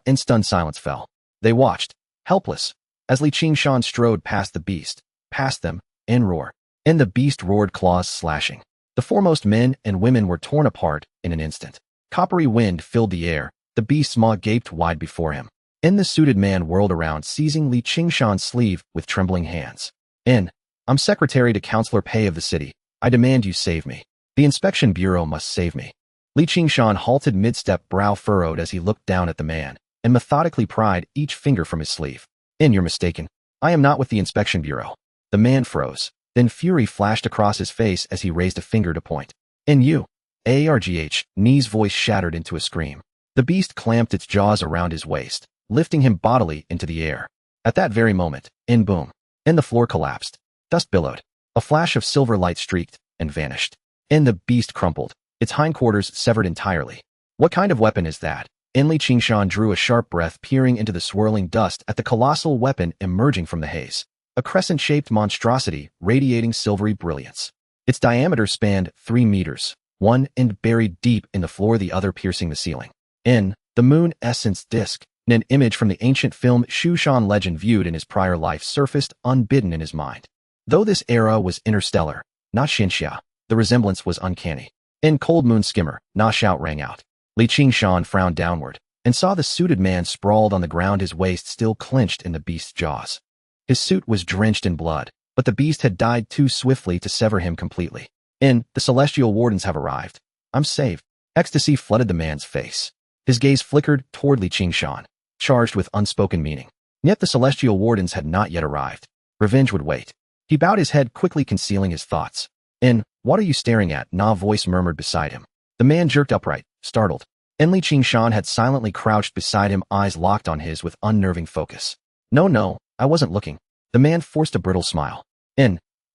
And stunned silence fell. They watched, helpless, as Li Qingshan strode past the beast, past them, and roar. The beast roared, claws slashing. The foremost men and women were torn apart in an instant. Coppery wind filled the air. The beast's maw gaped wide before him. The suited man whirled around, seizing Li Qingshan's sleeve with trembling hands. I'm Secretary to Councillor Pei of the city. I demand you save me. The Inspection Bureau must save me. Li Qingshan halted mid-step, brow furrowed as he looked down at the man, and methodically pried each finger from his sleeve. You're mistaken. I am not with the inspection bureau. The man froze. Then fury flashed across his face as he raised a finger to point. You. Argh, Ni's voice shattered into a scream. The beast clamped its jaws around his waist, lifting him bodily into the air. At that very moment, boom. The floor collapsed. Dust billowed. A flash of silver light streaked and vanished. The beast crumpled, its hindquarters severed entirely. What kind of weapon is that? Li Qingshan drew a sharp breath, peering into the swirling dust at the colossal weapon emerging from the haze. A crescent-shaped monstrosity radiating silvery brilliance. Its diameter spanned 3 meters, one end buried deep in the floor, the other piercing the ceiling. The moon essence disc, an image from the ancient film Qingshan legend viewed in his prior life surfaced unbidden in his mind. Though this era was interstellar, not Xinxia, the resemblance was uncanny. Cold moon skimmer, Na shout rang out. Li Qingshan frowned downward and saw the suited man sprawled on the ground, his waist still clenched in the beast's jaws. His suit was drenched in blood, but the beast had died too swiftly to sever him completely. The celestial wardens have arrived. I'm saved. Ecstasy flooded the man's face. His gaze flickered toward Li Qingshan, charged with unspoken meaning. Yet the celestial wardens had not yet arrived. Revenge would wait. He bowed his head, quickly concealing his thoughts. What are you staring at? Na voice murmured beside him. The man jerked upright, startled. Li Qingshan had silently crouched beside him, eyes locked on his with unnerving focus. No, I wasn't looking. The man forced a brittle smile.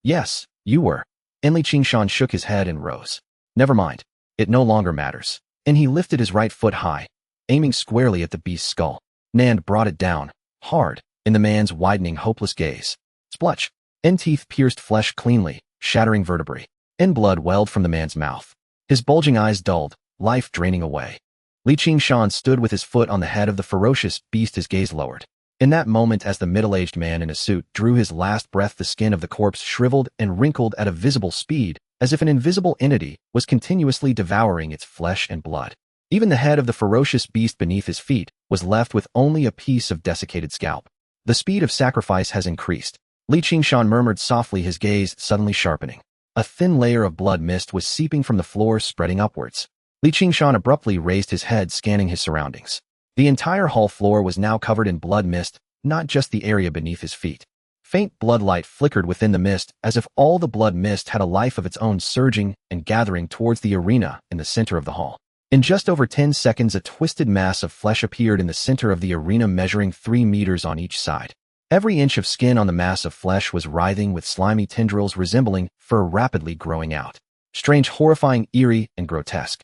Yes, you were. Li Qingshan shook his head and rose. Never mind. It no longer matters. He lifted his right foot high, aiming squarely at the beast's skull. Nand brought it down, hard, in the man's widening, hopeless gaze. Splutch. Teeth pierced flesh cleanly, shattering vertebrae. Blood welled from the man's mouth. His bulging eyes dulled, life draining away. Li Qingshan stood with his foot on the head of the ferocious beast, his gaze lowered. In that moment, as the middle-aged man in a suit drew his last breath, the skin of the corpse shriveled and wrinkled at a visible speed, as if an invisible entity was continuously devouring its flesh and blood. Even the head of the ferocious beast beneath his feet was left with only a piece of desiccated scalp. The speed of sacrifice has increased. Li Qingshan murmured softly, his gaze suddenly sharpening. A thin layer of blood mist was seeping from the floor, spreading upwards. Li Qingshan abruptly raised his head, scanning his surroundings. The entire hall floor was now covered in blood mist, not just the area beneath his feet. Faint blood light flickered within the mist, as if all the blood mist had a life of its own, surging and gathering towards the arena in the center of the hall. In just over 10 seconds, a twisted mass of flesh appeared in the center of the arena, measuring 3 meters on each side. Every inch of skin on the mass of flesh was writhing, with slimy tendrils resembling fur rapidly growing out. Strange, horrifying, eerie, and grotesque.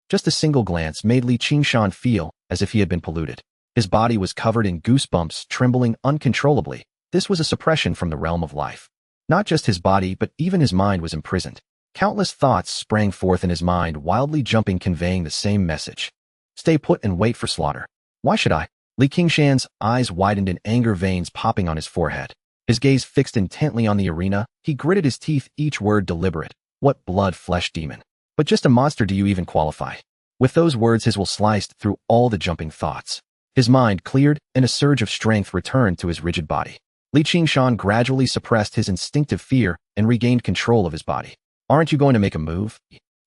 Just a single glance made Li Qingshan feel as if he had been polluted. His body was covered in goosebumps, trembling uncontrollably. This was a suppression from the realm of life. Not just his body, but even his mind was imprisoned. Countless thoughts sprang forth in his mind, wildly jumping, conveying the same message. Stay put and wait for slaughter. Why should I? Li Qingshan's eyes widened in anger, veins popping on his forehead. His gaze fixed intently on the arena. He gritted his teeth, each word deliberate. What blood-flesh demon? But just a monster do you even qualify? With those words, his will sliced through all the jumping thoughts. His mind cleared, and a surge of strength returned to his rigid body. Li Qingshan gradually suppressed his instinctive fear and regained control of his body. Aren't you going to make a move?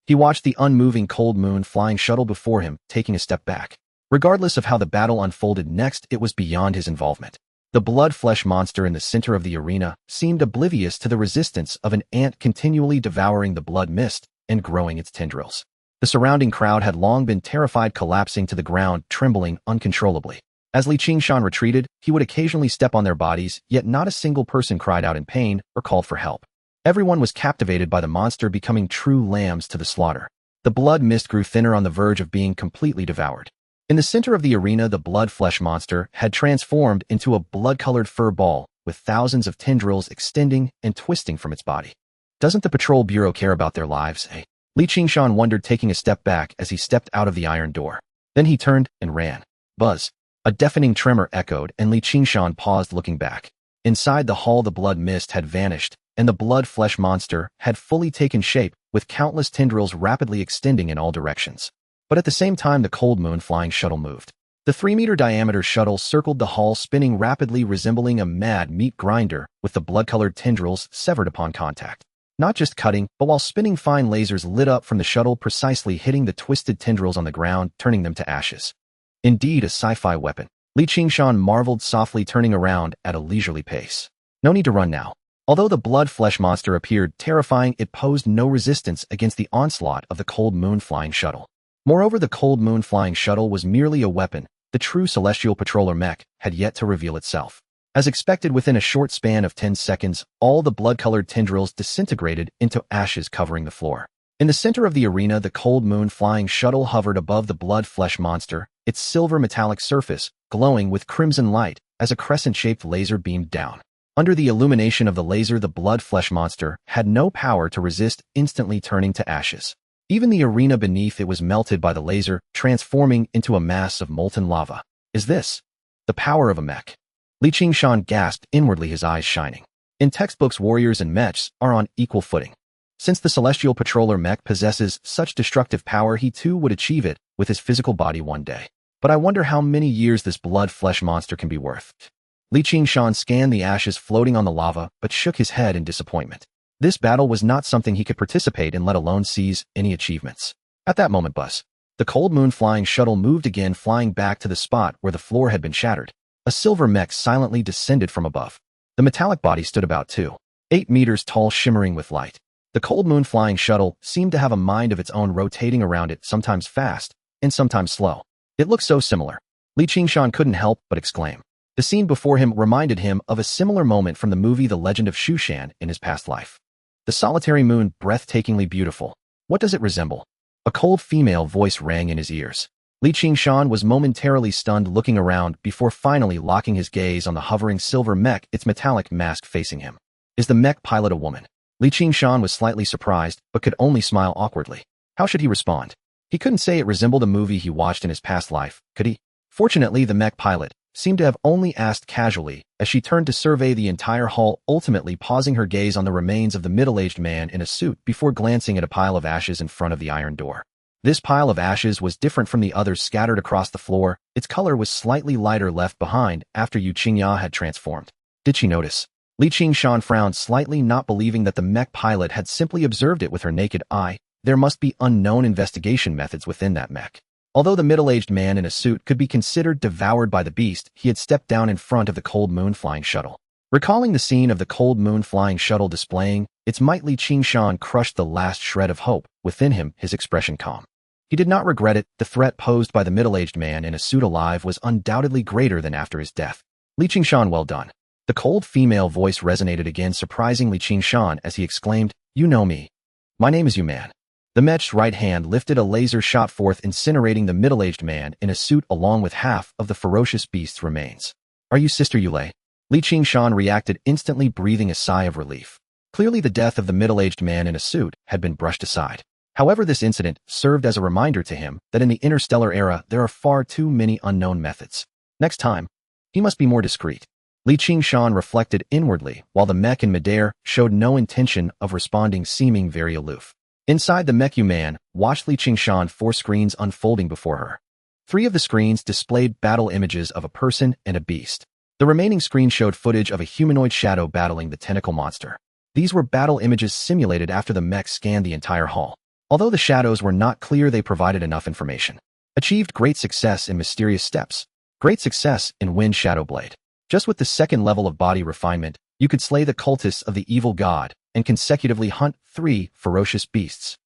He watched the unmoving cold moon flying shuttle before him, taking a step back. Regardless of how the battle unfolded next, it was beyond his involvement. The blood-flesh monster in the center of the arena seemed oblivious to the resistance of an ant continually devouring the blood mist and growing its tendrils. The surrounding crowd had long been terrified, collapsing to the ground, trembling uncontrollably. As Li Qingshan retreated, he would occasionally step on their bodies, yet not a single person cried out in pain or called for help. Everyone was captivated by the monster, becoming true lambs to the slaughter. The blood mist grew thinner, on the verge of being completely devoured. In the center of the arena, the blood-flesh monster had transformed into a blood-colored fur ball, with thousands of tendrils extending and twisting from its body. Doesn't the patrol bureau care about their lives, eh? Li Qingshan wondered, taking a step back as he stepped out of the iron door. Then he turned and ran. Buzz. A deafening tremor echoed, and Li Qingshan paused, looking back. Inside the hall, the blood mist had vanished, and the blood-flesh monster had fully taken shape, with countless tendrils rapidly extending in all directions. But at the same time, the cold moon flying shuttle moved. The 3-meter diameter shuttle circled the hall, spinning rapidly, resembling a mad meat grinder, with the blood-colored tendrils severed upon contact. Not just cutting, but while spinning fine lasers lit up from the shuttle precisely hitting the twisted tendrils on the ground, turning them to ashes. Indeed, a sci-fi weapon. Qingshan marveled, softly turning around at a leisurely pace. No need to run now. Although the blood flesh monster appeared terrifying, it posed no resistance against the onslaught of the Cold Moon flying shuttle. Moreover, the Cold Moon flying shuttle was merely a weapon. The true celestial patroller mech had yet to reveal itself. As expected, within a short span of 10 seconds, all the blood-colored tendrils disintegrated into ashes covering the floor. In the center of the arena, the Cold Moon flying shuttle hovered above the blood flesh monster, its silver metallic surface glowing with crimson light as a crescent-shaped laser beamed down. Under the illumination of the laser, the blood flesh monster had no power to resist, instantly turning to ashes. Even the arena beneath it was melted by the laser, transforming into a mass of molten lava. Is this the power of a mech? Qingshan gasped inwardly, his eyes shining. In textbooks, warriors and mechs are on equal footing. Since the celestial patroller mech possesses such destructive power, he too would achieve it with his physical body one day. But I wonder how many years this blood flesh monster can be worth. Qingshan scanned the ashes floating on the lava, but shook his head in disappointment. This battle was not something he could participate in, let alone seize any achievements. At that moment, the Cold Moon flying shuttle moved again, flying back to the spot where the floor had been shattered. A silver mech silently descended from above. The metallic body stood about 2.8 meters tall, shimmering with light. The Cold Moon flying shuttle seemed to have a mind of its own, rotating around it, sometimes fast and sometimes slow. It looked so similar. Qingshan couldn't help but exclaim. The scene before him reminded him of a similar moment from the movie The Legend of Qingshan in his past life. The solitary moon, breathtakingly beautiful. What does it resemble? A cold female voice rang in his ears. Qingshan was momentarily stunned, looking around before finally locking his gaze on the hovering silver mech, its metallic mask facing him. Is the mech pilot a woman? Qingshan was slightly surprised, but could only smile awkwardly. How should he respond? He couldn't say it resembled a movie he watched in his past life, could he? Fortunately, the mech pilot seemed to have only asked casually as she turned to survey the entire hall, ultimately pausing her gaze on the remains of the middle-aged man in a suit before glancing at a pile of ashes in front of the iron door. This pile of ashes was different from the others scattered across the floor. Its color was slightly lighter, left behind after Yu Qingya had transformed. Did she notice? Qingshan frowned slightly, not believing that the mech pilot had simply observed it with her naked eye. There must be unknown investigation methods within that mech. Although the middle-aged man in a suit could be considered devoured by the beast, he had stepped down in front of the Cold Moon flying shuttle. Recalling the scene of the Cold Moon flying shuttle displaying its might, Qingshan crushed the last shred of hope within him, his expression calm. He did not regret it. The threat posed by the middle-aged man in a suit alive was undoubtedly greater than after his death. Qingshan, well done. The cold female voice resonated again, surprising Qingshan as he exclaimed, You know me. My name is Yuman. The mech's right hand lifted, a laser shot forth, incinerating the middle-aged man in a suit along with half of the ferocious beast's remains. Are you Sister Yulei? Qingshan reacted instantly, breathing a sigh of relief. Clearly the death of the middle-aged man in a suit had been brushed aside. However, this incident served as a reminder to him that in the interstellar era there are far too many unknown methods. Next time, he must be more discreet. Qingshan reflected inwardly, while the mech in midair showed no intention of responding, seeming very aloof. Inside the mech, Yuman watched Qingshan, 4 screens unfolding before her. 3 of the screens displayed battle images of a person and a beast. The remaining screen showed footage of a humanoid shadow battling the tentacle monster. These were battle images simulated after the mech scanned the entire hall. Although the shadows were not clear, they provided enough information. Achieved great success in mysterious steps. Great success in Wind Shadow Blade. Just with the 2nd level of body refinement, you could slay the cultists of the evil god and consecutively hunt 3 ferocious beasts.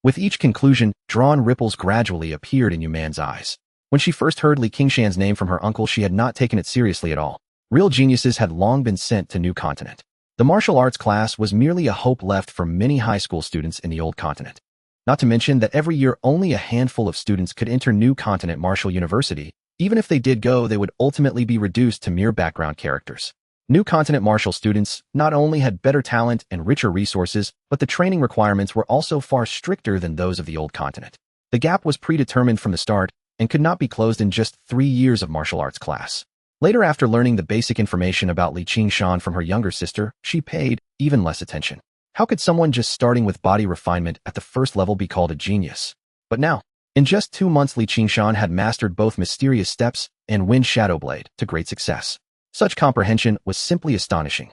With each conclusion, drawn ripples gradually appeared in Yuman's eyes. When she first heard Qingshan's name from her uncle, she had not taken it seriously at all. Real geniuses had long been sent to New Continent. The martial arts class was merely a hope left for many high school students in the Old Continent. Not to mention that every year only a handful of students could enter New Continent Martial University. Even if they did go, they would ultimately be reduced to mere background characters. New Continent Martial students not only had better talent and richer resources, but the training requirements were also far stricter than those of the Old Continent. The gap was predetermined from the start and could not be closed in just 3 years of martial arts class. Later, after learning the basic information about Qingshan from her younger sister, she paid even less attention. How could someone just starting with body refinement at the 1st level be called a genius? But now, in just 2 months, Qingshan had mastered both Mysterious Steps and Wind Shadow Blade to great success. Such comprehension was simply astonishing.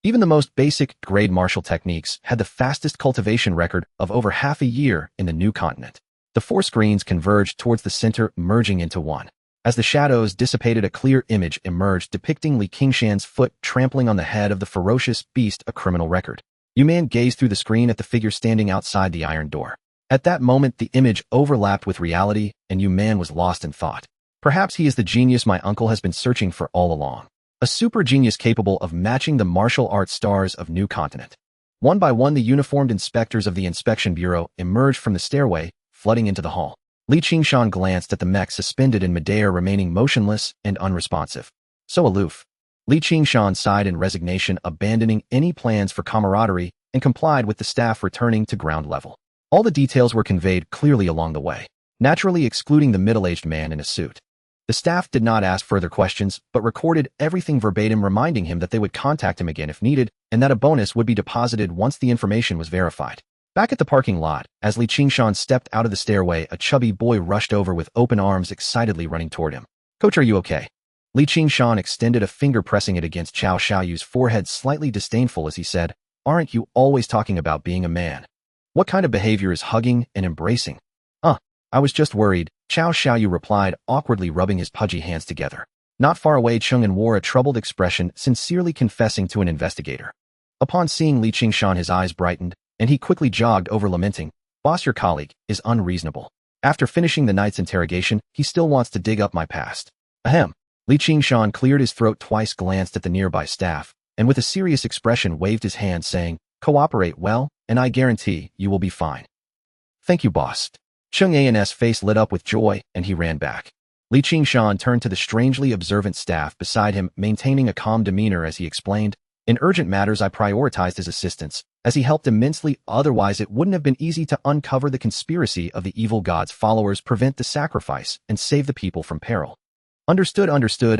Even the most basic grade martial techniques had the fastest cultivation record of over half a year in the new continent. The four screens converged towards the center, merging into one. As the shadows dissipated, a clear image emerged depicting Qingshan's foot trampling on the head of the ferocious beast, a criminal record. Yuman gazed through the screen at the figure standing outside the iron door. At that moment, the image overlapped with reality, and Yuman was lost in thought. Perhaps he is the genius my uncle has been searching for all along. A super genius capable of matching the martial arts stars of new continent. One by one, the uniformed inspectors of the inspection bureau emerged from the stairway, flooding into the hall. Qingshan glanced at the mech suspended in midair, remaining motionless and unresponsive. So aloof. Qingshan sighed in resignation, abandoning any plans for camaraderie, and complied with the staff returning to ground level. All the details were conveyed clearly along the way, naturally excluding the middle-aged man in a suit. The staff did not ask further questions, but recorded everything verbatim, reminding him that they would contact him again if needed, and that a bonus would be deposited once the information was verified. Back at the parking lot, as Qingshan stepped out of the stairway, a chubby boy rushed over with open arms, excitedly running toward him. "Coach, are you okay?" Qingshan extended a finger, pressing it against Qiao Xiaoyu's forehead, slightly disdainful as he said, "Aren't you always talking about being a man? What kind of behavior is hugging and embracing?" I was just worried," Qiao Xiaoyu replied, awkwardly rubbing his pudgy hands together. Not far away, Cheng'an wore a troubled expression, sincerely confessing to an investigator. Upon seeing Qingshan, his eyes brightened, and he quickly jogged over, lamenting, "Boss, your colleague is unreasonable. After finishing the night's interrogation, he still wants to dig up my past." Ahem. Qingshan cleared his throat twice, glanced at the nearby staff, and with a serious expression waved his hand, saying, "Cooperate well, and I guarantee you will be fine." "Thank you, boss." Cheng'an's face lit up with joy, and he ran back. Qingshan turned to the strangely observant staff beside him, maintaining a calm demeanor as he explained, "In urgent matters, I prioritized his assistance, as he helped immensely. Otherwise, it wouldn't have been easy to uncover the conspiracy of the evil god's followers, prevent the sacrifice, and save the people from peril." Understood.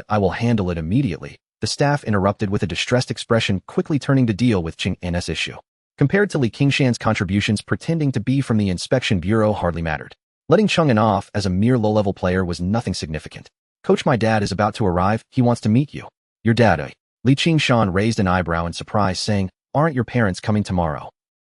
I will handle it immediately," the staff interrupted with a distressed expression, quickly turning to deal with Cheng'an's issue. Compared to Qingshan's contributions, pretending to be from the inspection bureau hardly mattered. Letting Cheng'an off as a mere low-level player was nothing significant. "Coach, my dad is about to arrive. He wants to meet you." "Your dad, eh?" Qingshan raised an eyebrow in surprise, saying, "Aren't your parents coming tomorrow?"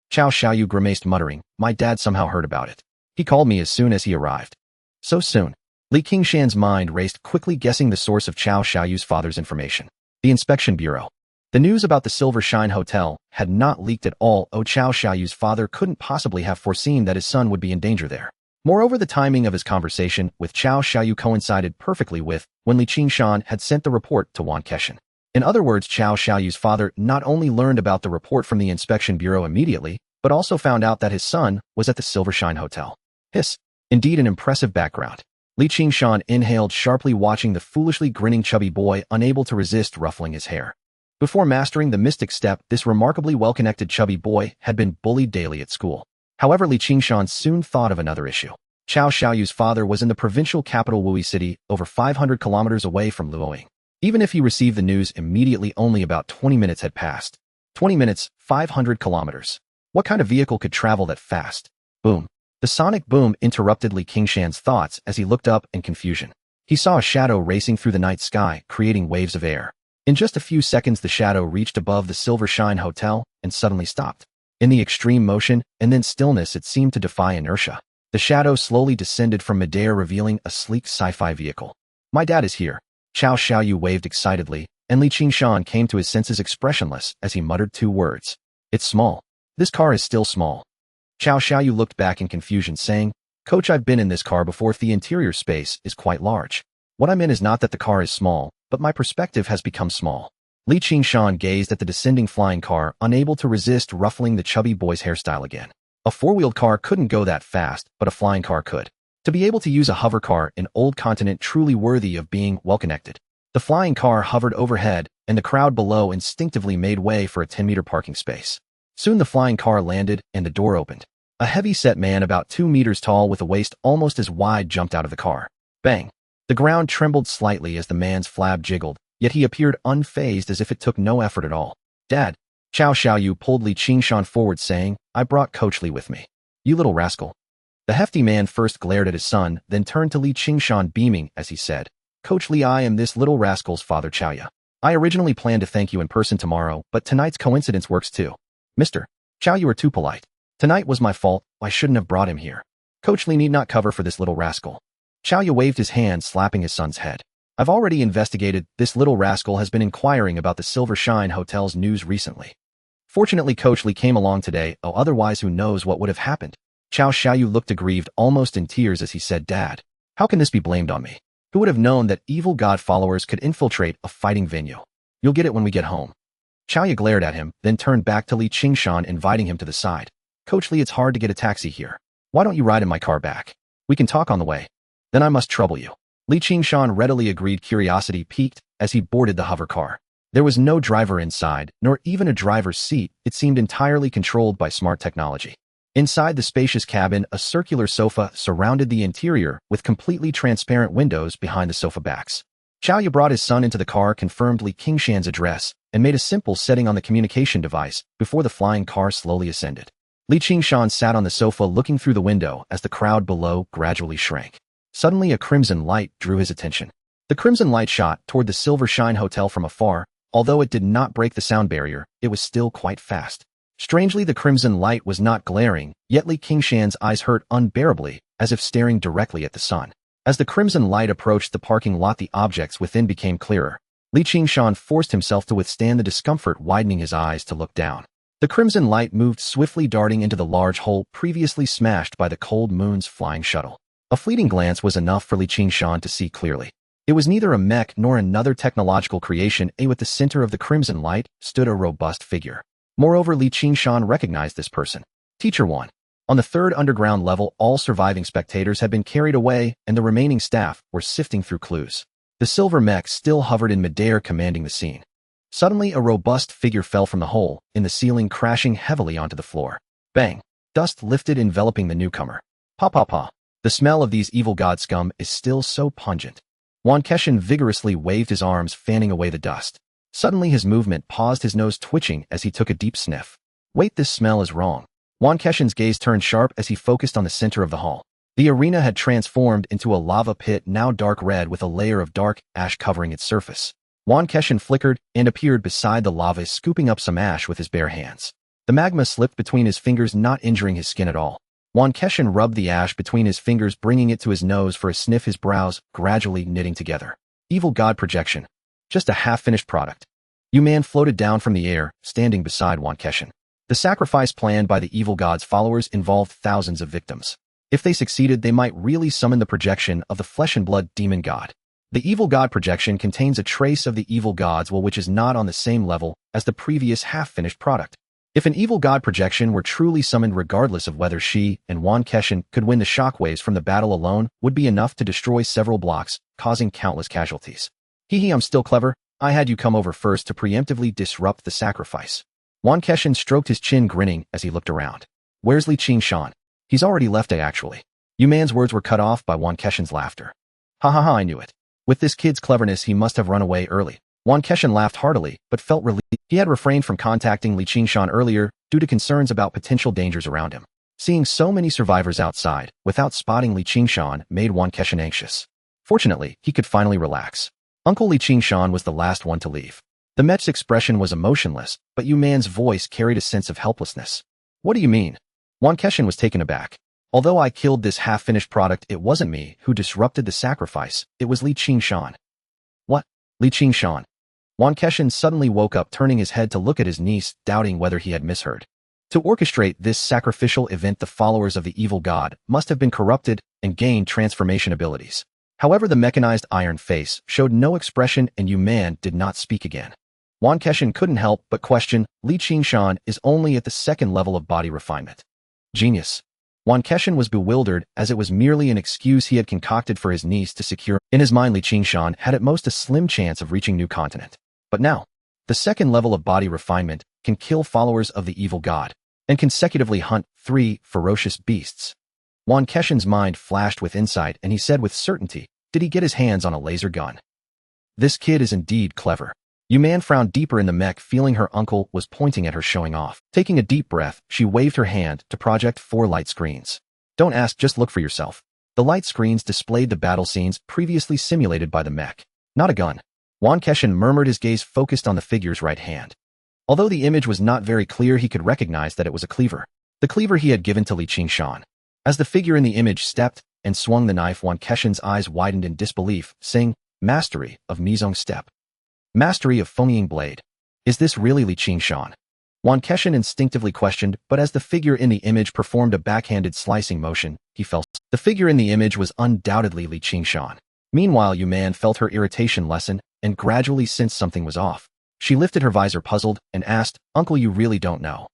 Qiao Xiaoyu grimaced, muttering, "My dad somehow heard about it. He called me as soon as he arrived." "So soon?" Qingshan's mind raced, quickly guessing the source of Qiao Xiaoyu's father's information. The inspection bureau. The news about the Silver Shine Hotel had not leaked at all. Qiao Xiaoyu's father couldn't possibly have foreseen that his son would be in danger there. Moreover, the timing of his conversation with Qiao Xiaoyu coincided perfectly with when Qingshan had sent the report to Wan Keshan. In other words, Qiao Xiaoyu's father not only learned about the report from the inspection bureau immediately, but also found out that his son was at the Silver Shine Hotel. Hiss. Indeed, an impressive background. Qingshan inhaled sharply, watching the foolishly grinning chubby boy, unable to resist ruffling his hair. Before mastering the mystic step, this remarkably well-connected chubby boy had been bullied daily at school. However, Qingshan soon thought of another issue. Qiao Xiaoyu's father was in the provincial capital Wui City, over 500 kilometers away from Luoying. Even if he received the news immediately, only about 20 minutes had passed. 20 minutes, 500 kilometers. What kind of vehicle could travel that fast? Boom. The sonic boom interrupted Qingshan's thoughts as he looked up in confusion. He saw a shadow racing through the night sky, creating waves of air. In just a few seconds, the shadow reached above the Silver Shine Hotel and suddenly stopped. In the extreme motion and then stillness, it seemed to defy inertia. The shadow slowly descended from midair, revealing a sleek sci-fi vehicle. "My dad is here." Qiao Xiaoyu waved excitedly, and Qingshan came to his senses, expressionless, as he muttered two words. "It's small. This car is still small." Qiao Xiaoyu looked back in confusion, saying, "Coach, I've been in this car before. The interior space is quite large. What I meant is not that the car is small, but my perspective has become small." Qingshan gazed at the descending flying car, unable to resist ruffling the chubby boy's hairstyle again. A four-wheeled car couldn't go that fast, but a flying car could. To be able to use a hover car in Old Continent, truly worthy of being well-connected. The flying car hovered overhead, and the crowd below instinctively made way for a 10-meter parking space. Soon the flying car landed, and the door opened. A heavy-set man about 2 meters tall with a waist almost as wide jumped out of the car. Bang! The ground trembled slightly as the man's flab jiggled, yet he appeared unfazed, as if it took no effort at all. "Dad." Qiao Xiaoyu pulled Qingshan forward, saying, "I brought Coach Li with me." "You little rascal." The hefty man first glared at his son, then turned to Qingshan, beaming as he said, "Coach Li, I am this little rascal's father, Qiaoya." I originally planned to thank you in person tomorrow, but tonight's coincidence works too. Mr. Chow, you were too polite. Tonight was my fault. I shouldn't have brought him here. Coach Lee need not cover for this little rascal. Chow Yu waved his hand, slapping his son's head. I've already investigated. This little rascal has been inquiring about the Silver Shine Hotel's news recently. Fortunately, Coach Lee came along today, otherwise who knows what would have happened. Chow Xiaoyu looked aggrieved, almost in tears as he said, Dad, how can this be blamed on me? Who would have known that evil god followers could infiltrate a fighting venue? You'll get it when we get home. Chow Yu glared at him, then turned back to Li Qingshan, inviting him to the side. Coach Lee, it's hard to get a taxi here. Why don't you ride in my car back? We can talk on the way. Then I must trouble you. Li Qingshan readily agreed, curiosity piqued as he boarded the hover car. There was no driver inside, nor even a driver's seat. It seemed entirely controlled by smart technology. Inside the spacious cabin, a circular sofa surrounded the interior with completely transparent windows behind the sofa backs. Chow Yu brought his son into the car, confirmed Li Qingshan's address, and made a simple setting on the communication device before the flying car slowly ascended. Li Qingshan sat on the sofa looking through the window as the crowd below gradually shrank. Suddenly, a crimson light drew his attention. The crimson light shot toward the Silver Shine Hotel from afar. Although it did not break the sound barrier, it was still quite fast. Strangely, the crimson light was not glaring, yet Li Qingshan's eyes hurt unbearably, as if staring directly at the sun. As the crimson light approached the parking lot, the objects within became clearer. Li Qingshan forced himself to withstand the discomfort, widening his eyes to look down. The crimson light moved swiftly, darting into the large hole previously smashed by the cold moon's flying shuttle. A fleeting glance was enough for Li Qingshan to see clearly. It was neither a mech nor another technological creation. At the center of the crimson light stood a robust figure. Moreover, Li Qingshan recognized this person. Teacher 1. On the third underground level, all surviving spectators had been carried away, and the remaining staff were sifting through clues. The silver mech still hovered in midair, commanding the scene. Suddenly, a robust figure fell from the hole in the ceiling, crashing heavily onto the floor. Bang! Dust lifted, enveloping the newcomer. Pa pa pa. The smell of these evil god scum is still so pungent. Wan Keshin vigorously waved his arms, fanning away the dust. Suddenly, his movement paused, his nose twitching as he took a deep sniff. Wait, this smell is wrong. Wan Keshin's gaze turned sharp as he focused on the center of the hall. The arena had transformed into a lava pit, now dark red with a layer of dark ash covering its surface. Wan Keshin flickered and appeared beside the lava, scooping up some ash with his bare hands. The magma slipped between his fingers, not injuring his skin at all. Wan Keshin rubbed the ash between his fingers, bringing it to his nose for a sniff, his brows gradually knitting together. Evil god projection. Just a half-finished product. Man floated down from the air, standing beside Wan Keshin. The sacrifice planned by the evil god's followers involved thousands of victims. If they succeeded, they might really summon the projection of the flesh and blood demon god. The evil god projection contains a trace of the evil god's will, which is not on the same level as the previous half-finished product. If an evil god projection were truly summoned, regardless of whether she and Wan Keshin could win, the shockwaves from the battle alone would be enough to destroy several blocks, causing countless casualties. Hee, I'm still clever. I had you come over first to preemptively disrupt the sacrifice. Wan Keshin stroked his chin, grinning as he looked around. Where's Li Qingshan? He's already left, actually. Man's words were cut off by Wan Keshin's laughter. Ha ha ha, I knew it. With this kid's cleverness, he must have run away early. Wan Keshin laughed heartily, but felt relieved. He had refrained from contacting Li Qingshan earlier due to concerns about potential dangers around him. Seeing so many survivors outside, without spotting Li Qingshan, made Wan Keshin anxious. Fortunately, he could finally relax. Uncle Li Qingshan was the last one to leave. The mech's expression was emotionless, but Man's voice carried a sense of helplessness. What do you mean? Wan Keshin was taken aback. Although I killed this half-finished product, it wasn't me who disrupted the sacrifice. It was Li Qingshan. What? Li Qingshan? Wan Keshin suddenly woke up, turning his head to look at his niece, doubting whether he had misheard. To orchestrate this sacrificial event, the followers of the evil god must have been corrupted and gained transformation abilities. However, the mechanized iron face showed no expression, and Man did not speak again. Wan Keshin couldn't help but question, Li Qingshan is only at the second level of body refinement. Genius. Wan Keshin was bewildered, as it was merely an excuse he had concocted for his niece to secure. In his mind, Li Qingshan had at most a slim chance of reaching New Continent. But now, the second level of body refinement can kill followers of the evil god and consecutively hunt 3 ferocious beasts. Wan Keshin's mind flashed with insight, and he said with certainty, did he get his hands on a laser gun? This kid is indeed clever. Man frowned deeper in the mech, feeling her uncle was pointing at her, showing off. Taking a deep breath, she waved her hand to project 4 light screens. Don't ask, just look for yourself. The light screens displayed the battle scenes previously simulated by the mech. Not a gun. Wan Keshan murmured, his gaze focused on the figure's right hand. Although the image was not very clear, he could recognize that it was a cleaver. The cleaver he had given to Qingshan. As the figure in the image stepped and swung the knife, Wan Keshan's eyes widened in disbelief, saying, "Mastery of Mizong step. Mastery of foaming blade. Is this really Qingshan?" Wan Keshan instinctively questioned, but as the figure in the image performed a backhanded slicing motion, he felt the figure in the image was undoubtedly Qingshan. Meanwhile, Yu Man felt her irritation lessen and gradually sensed something was off. She lifted her visor puzzled and asked, "Uncle, you really don't know?"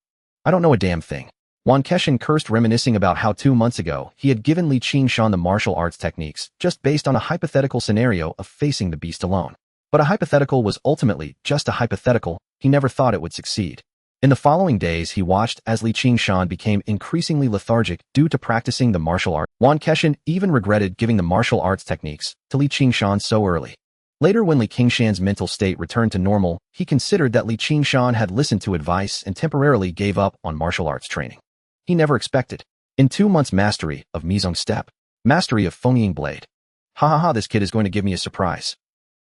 "I don't know a damn thing." Wan Keshan cursed, reminiscing about how 2 months ago he had given Qingshan the martial arts techniques just based on a hypothetical scenario of facing the beast alone. But a hypothetical was ultimately just a hypothetical. He never thought it would succeed. In the following days, he watched as Qingshan became increasingly lethargic due to practicing the martial art. Wan Keshan even regretted giving the martial arts techniques to Qingshan so early. Later, when Qingshan's mental state returned to normal, he considered that Qingshan had listened to advice and temporarily gave up on martial arts training. He never expected. In 2 months, mastery of Mizong step. Mastery of foaming blade. Ha ha ha, this kid is going to give me a surprise.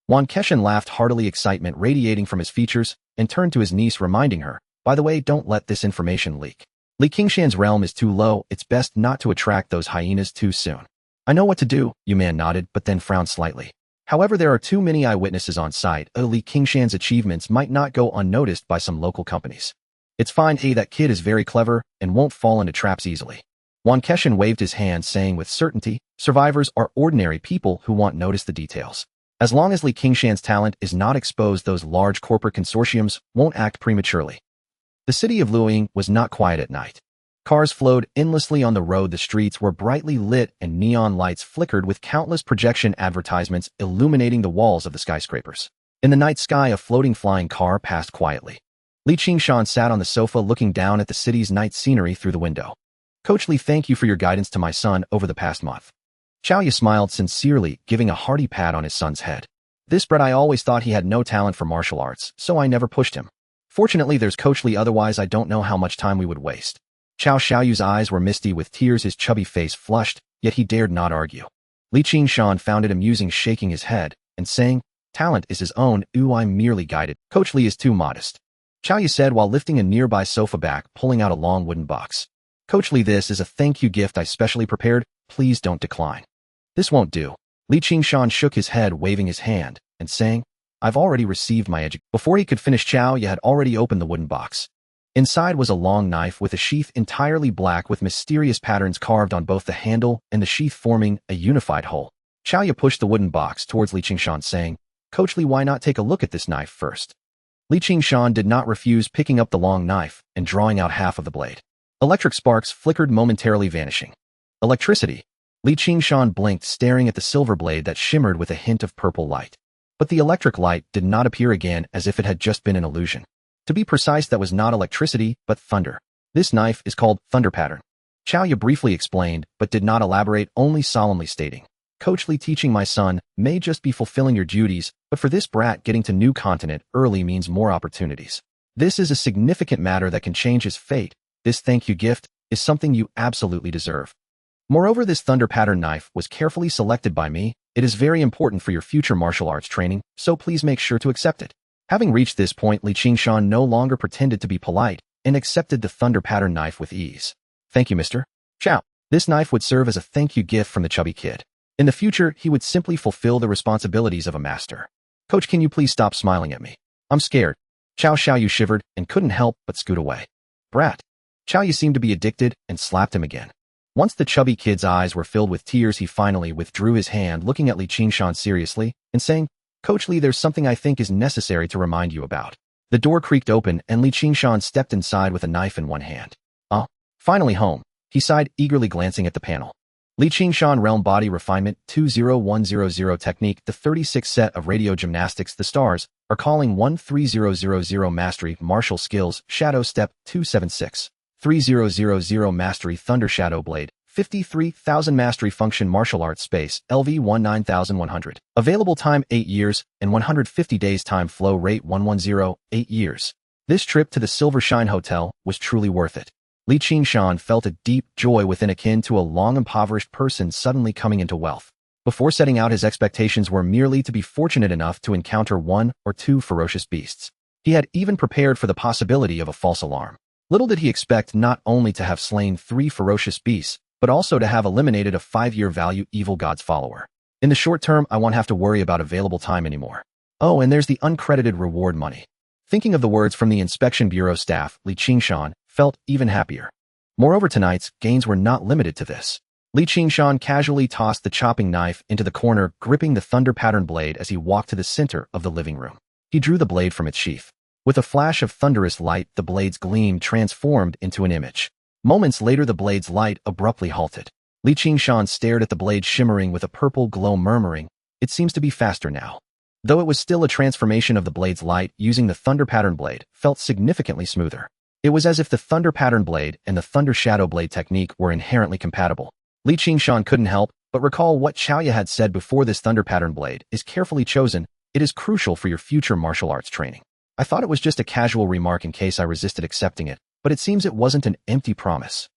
Wan Keshan laughed heartily, excitement radiating from his features, and turned to his niece, reminding her, "By the way, don't let this information leak. Qingshan's realm is too low, it's best not to attract those hyenas too soon." "I know what to do," Yu Man nodded, but then frowned slightly. However, there are too many eyewitnesses on site. Qingshan's achievements might not go unnoticed by some local companies. "It's fine, that kid is very clever and won't fall into traps easily." Wan Keshan waved his hand, saying with certainty, "Survivors are ordinary people who won't notice the details. As long as Qingshan's talent is not exposed, those large corporate consortiums won't act prematurely." The city of Luoying was not quiet at night. Cars flowed endlessly on the road, the streets were brightly lit, and neon lights flickered with countless projection advertisements illuminating the walls of the skyscrapers. In the night sky, a floating flying car passed quietly. Qingshan sat on the sofa looking down at the city's night scenery through the window. "Coach Li, thank you for your guidance to my son over the past month." Qiaoyu smiled sincerely, giving a hearty pat on his son's head. "This brat, I always thought he had no talent for martial arts, so I never pushed him. Fortunately, there's Coach Li, otherwise I don't know how much time we would waste." Xiaoyu's eyes were misty with tears, his chubby face flushed, yet he dared not argue. Qingshan found it amusing, shaking his head and saying, "Talent is his own, I'm merely guided. Coach Li is too modest." Qiaoyu said while lifting a nearby sofa back, pulling out a long wooden box. "Coach Li, this is a thank you gift I specially prepared. Please don't decline." "This won't do." Qingshan shook his head, waving his hand and saying, "I've already received my education." Before he could finish, Qiaoyu had already opened the wooden box. Inside was a long knife with a sheath entirely black with mysterious patterns carved on both the handle and the sheath, forming a unified whole. Qiaoyu pushed the wooden box towards Qingshan, saying, "Coach Li, why not take a look at this knife first?" Qingshan did not refuse, picking up the long knife and drawing out half of the blade. Electric sparks flickered, momentarily vanishing. Electricity. Qingshan blinked, staring at the silver blade that shimmered with a hint of purple light. But the electric light did not appear again, as if it had just been an illusion. To be precise, that was not electricity, but thunder. "This knife is called Thunder Pattern." Qiaoyu briefly explained, but did not elaborate, only solemnly stating, "Coach Li, teaching my son may just be fulfilling your duties, but for this brat, getting to new continent early means more opportunities. This is a significant matter that can change his fate. This thank you gift is something you absolutely deserve. Moreover, this Thunder Pattern knife was carefully selected by me. It is very important for your future martial arts training, so please make sure to accept it." Having reached this point, Qingshan no longer pretended to be polite and accepted the Thunder Pattern knife with ease. "Thank you, Mr. Qiao." This knife would serve as a thank you gift from the chubby kid. In the future, he would simply fulfill the responsibilities of a master. "Coach, can you please stop smiling at me? I'm scared." Xiaoyu shivered and couldn't help but scoot away. "Brat." Qiaoyu seemed to be addicted and slapped him again. Once the chubby kid's eyes were filled with tears, he finally withdrew his hand, looking at Qingshan seriously and saying, "Coach Li, there's something I think is necessary to remind you about." The door creaked open and Qingshan stepped inside with a knife in one hand. Finally home," he sighed, eagerly glancing at the panel. Qingshan Realm Body Refinement 20100 Technique. The 36th set of radio gymnastics. The stars are calling 13000 Mastery Martial Skills. Shadow Step 276. 3000 Mastery Thunder Shadow Blade. 53,000 Mastery Function Martial Arts Space, LV 19100. Available time 8 years, and 150 days time flow rate 110, 8 years. This trip to the Silver Shine Hotel was truly worth it. Qingshan felt a deep joy within, akin to a long impoverished person suddenly coming into wealth. Before setting out, his expectations were merely to be fortunate enough to encounter one or two ferocious beasts. He had even prepared for the possibility of a false alarm. Little did he expect not only to have slain 3 ferocious beasts, but also to have eliminated a 5-year value evil god's follower. In the short term, I won't have to worry about available time anymore. Oh, and there's the uncredited reward money. Thinking of the words from the inspection bureau staff, Qingshan felt even happier. Moreover, tonight's gains were not limited to this. Qingshan casually tossed the chopping knife into the corner, gripping the thunder pattern blade as he walked to the center of the living room. He drew the blade from its sheath. With a flash of thunderous light, the blade's gleam transformed into an image. Moments later, the blade's light abruptly halted. Qingshan stared at the blade shimmering with a purple glow, murmuring, "It seems to be faster now." Though it was still a transformation of the blade's light, using the thunder pattern blade felt significantly smoother. It was as if the thunder pattern blade and the thunder shadow blade technique were inherently compatible. Qingshan couldn't help but recall what Xiaoya had said before: this thunder pattern blade is carefully chosen. It is crucial for your future martial arts training. I thought it was just a casual remark in case I resisted accepting it, but it seems it wasn't an empty promise.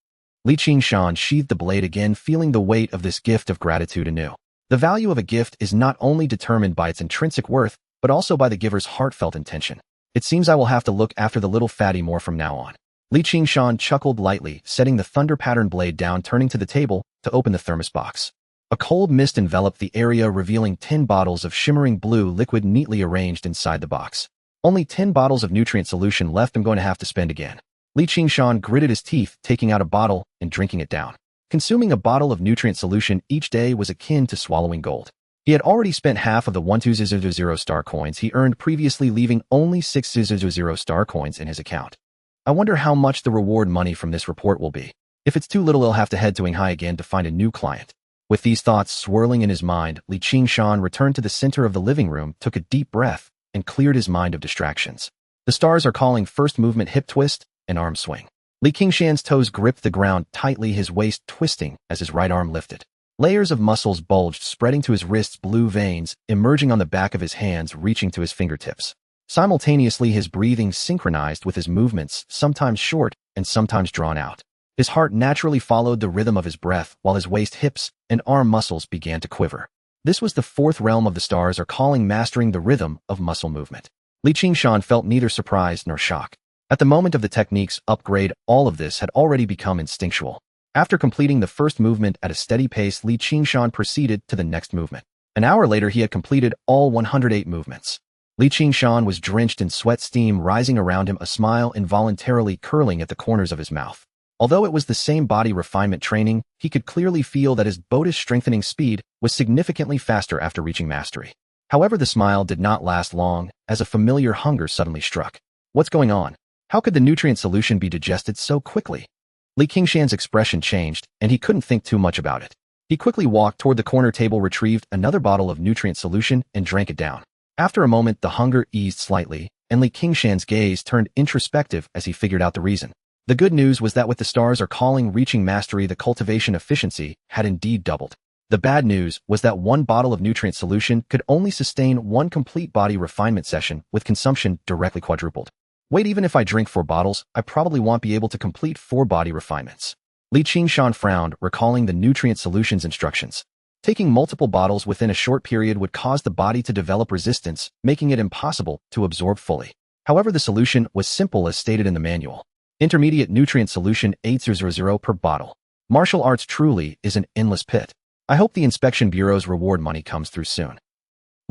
Qingshan sheathed the blade again, feeling the weight of this gift of gratitude anew. The value of a gift is not only determined by its intrinsic worth, but also by the giver's heartfelt intention. It seems I will have to look after the little fatty more from now on. Qingshan chuckled lightly, setting the thunder pattern blade down, turning to the table to open the thermos box. A cold mist enveloped the area, revealing 10 bottles of shimmering blue liquid neatly arranged inside the box. Only 10 bottles of nutrient solution left. I'm going to have to spend again. Qingshan gritted his teeth, taking out a bottle and drinking it down. Consuming a bottle of nutrient solution each day was akin to swallowing gold. He had already spent half of the 1200 star coins he earned previously, leaving only 600 star coins in his account. I wonder how much the reward money from this report will be. If it's too little, he'll have to head to Shanghai again to find a new client. With these thoughts swirling in his mind, Qingshan returned to the center of the living room, took a deep breath, and cleared his mind of distractions. The stars are calling: first movement, hip twist, and arm swing. Qingshan's toes gripped the ground tightly, his waist twisting as his right arm lifted. Layers of muscles bulged, spreading to his wrists, blue veins emerging on the back of his hands, reaching to his fingertips. Simultaneously, his breathing synchronized with his movements, sometimes short and sometimes drawn out. His heart naturally followed the rhythm of his breath, while his waist, hips, and arm muscles began to quiver. This was the fourth realm of the stars are calling, mastering the rhythm of muscle movement. Qingshan felt neither surprise nor shock. At the moment of the technique's upgrade, all of this had already become instinctual. After completing the first movement at a steady pace, Qingshan proceeded to the next movement. An hour later, he had completed all 108 movements. Qingshan was drenched in sweat, steam rising around him, a smile involuntarily curling at the corners of his mouth. Although it was the same body refinement training, he could clearly feel that his bodish strengthening speed was significantly faster after reaching mastery. However, the smile did not last long, as a familiar hunger suddenly struck. What's going on? How could the nutrient solution be digested so quickly? Qingshan's expression changed, and he couldn't think too much about it. He quickly walked toward the corner table, retrieved another bottle of nutrient solution, and drank it down. After a moment, the hunger eased slightly, and Qingshan's gaze turned introspective as he figured out the reason. The good news was that with the stars are calling reaching mastery, the cultivation efficiency had indeed doubled. The bad news was that one bottle of nutrient solution could only sustain one complete body refinement session, with consumption directly quadrupled. Wait, even if I drink 4 bottles, I probably won't be able to complete 4 body refinements. Qingshan frowned, recalling the nutrient solution's instructions. Taking multiple bottles within a short period would cause the body to develop resistance, making it impossible to absorb fully. However, the solution was simple as stated in the manual. Intermediate nutrient solution 800 per bottle. Martial arts truly is an endless pit. I hope the inspection bureau's reward money comes through soon.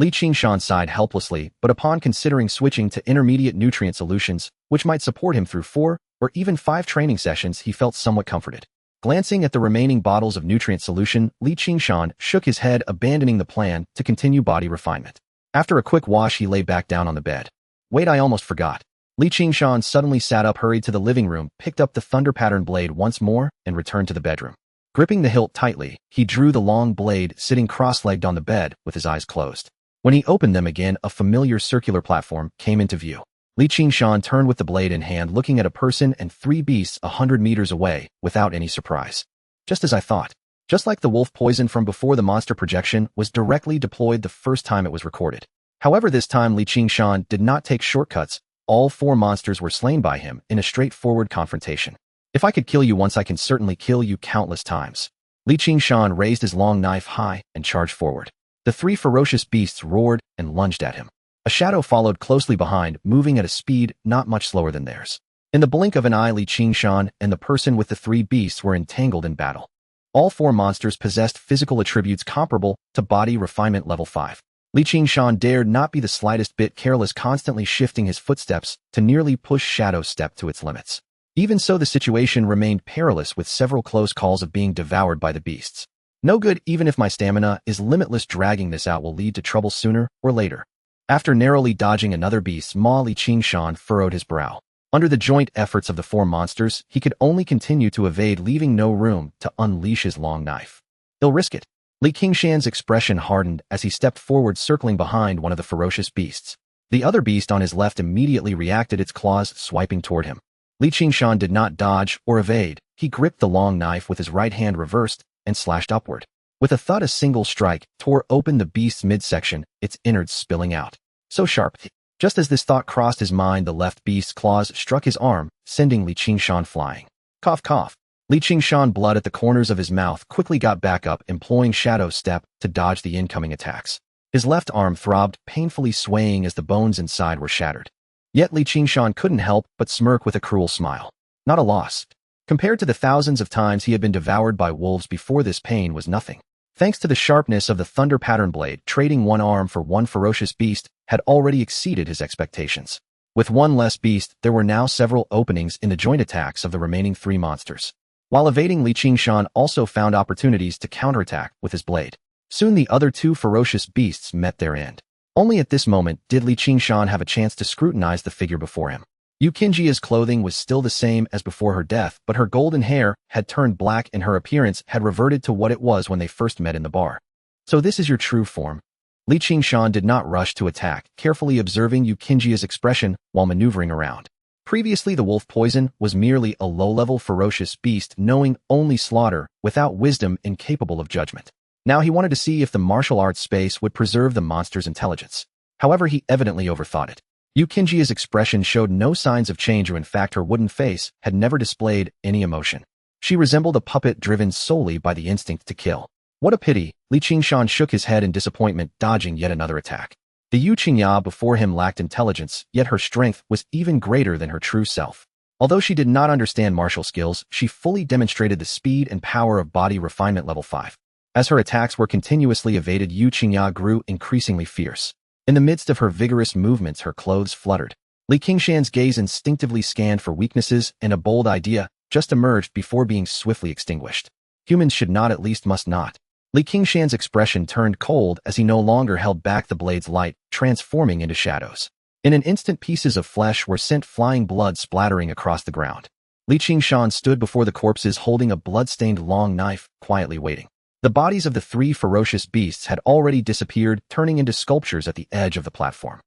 Qingshan sighed helplessly, but upon considering switching to intermediate nutrient solutions, which might support him through 4 or even 5 training sessions, he felt somewhat comforted. Glancing at the remaining bottles of nutrient solution, Qingshan shook his head, abandoning the plan to continue body refinement. After a quick wash, he lay back down on the bed. Wait, I almost forgot. Qingshan suddenly sat up, hurried to the living room, picked up the thunder pattern blade once more, and returned to the bedroom. Gripping the hilt tightly, he drew the long blade, sitting cross-legged on the bed with his eyes closed. When he opened them again, a familiar circular platform came into view. Qingshan turned with the blade in hand, looking at a person and 3 beasts 100 meters away, without any surprise. Just as I thought. Just like the wolf poison from before, the monster projection was directly deployed the first time it was recorded. However, this time Qingshan did not take shortcuts. All 4 monsters were slain by him in a straightforward confrontation. If I could kill you once, I can certainly kill you countless times. Li Qingshan raised his long knife high and charged forward. The three ferocious beasts roared and lunged at him. A shadow followed closely behind, moving at a speed not much slower than theirs. In the blink of an eye, Li Qingshan and the person with the three beasts were entangled in battle. All four monsters possessed physical attributes comparable to body refinement level 5. Li Qingshan dared not be the slightest bit careless, constantly shifting his footsteps to nearly push Shadow's step to its limits. Even so, the situation remained perilous, with several close calls of being devoured by the beasts. No good, even if my stamina is limitless. Dragging this out will lead to trouble sooner or later. After narrowly dodging another beast's maw, Li Qingshan furrowed his brow. Under the joint efforts of the four monsters, he could only continue to evade, leaving no room to unleash his long knife. He'll risk it. Li Qingshan's expression hardened as he stepped forward, circling behind one of the ferocious beasts. The other beast on his left immediately reacted, its claws swiping toward him. Li Qingshan did not dodge or evade. He gripped the long knife with his right hand reversed and slashed upward. With a thud, a single strike tore open the beast's midsection, its innards spilling out. So sharp. Just as this thought crossed his mind, the left beast's claws struck his arm, sending Li Qingshan flying. Cough, cough. Li Qingshan, blood at the corners of his mouth, quickly got back up, employing Shadow's step to dodge the incoming attacks. His left arm throbbed, painfully swaying as the bones inside were shattered. Yet Li Qingshan couldn't help but smirk with a cruel smile. Not a loss. Compared to the thousands of times he had been devoured by wolves before, this pain was nothing. Thanks to the sharpness of the thunder pattern blade, trading one arm for one ferocious beast had already exceeded his expectations. With one less beast, there were now several openings in the joint attacks of the remaining three monsters. While evading, Li Qingshan also found opportunities to counterattack with his blade. Soon the other two ferocious beasts met their end. Only at this moment did Li Qingshan have a chance to scrutinize the figure before him. Yukinjia's clothing was still the same as before her death, but her golden hair had turned black and her appearance had reverted to what it was when they first met in the bar. So this is your true form? Li Qingshan did not rush to attack, carefully observing Yukinjia's expression while maneuvering around. Previously, the wolf poison was merely a low-level ferocious beast knowing only slaughter, without wisdom, incapable of judgment. Now he wanted to see if the martial arts space would preserve the monster's intelligence. However, he evidently overthought it. Yukinjia's expression showed no signs of change, or in fact her wooden face had never displayed any emotion. She resembled a puppet driven solely by the instinct to kill. What a pity! Li Qingshan shook his head in disappointment, dodging yet another attack. The Yu Qingya before him lacked intelligence, yet her strength was even greater than her true self. Although she did not understand martial skills, she fully demonstrated the speed and power of body refinement level 5. As her attacks were continuously evaded, Yu Qingya grew increasingly fierce. In the midst of her vigorous movements, her clothes fluttered. Li Qingshan's gaze instinctively scanned for weaknesses, and a bold idea just emerged before being swiftly extinguished. Humans should not, at least must not. Li Qingshan's expression turned cold as he no longer held back the blade's light, transforming into shadows. In an instant, pieces of flesh were sent flying, blood splattering across the ground. Li Qingshan stood before the corpses holding a blood-stained long knife, quietly waiting. The bodies of the three ferocious beasts had already disappeared, turning into sculptures at the edge of the platform.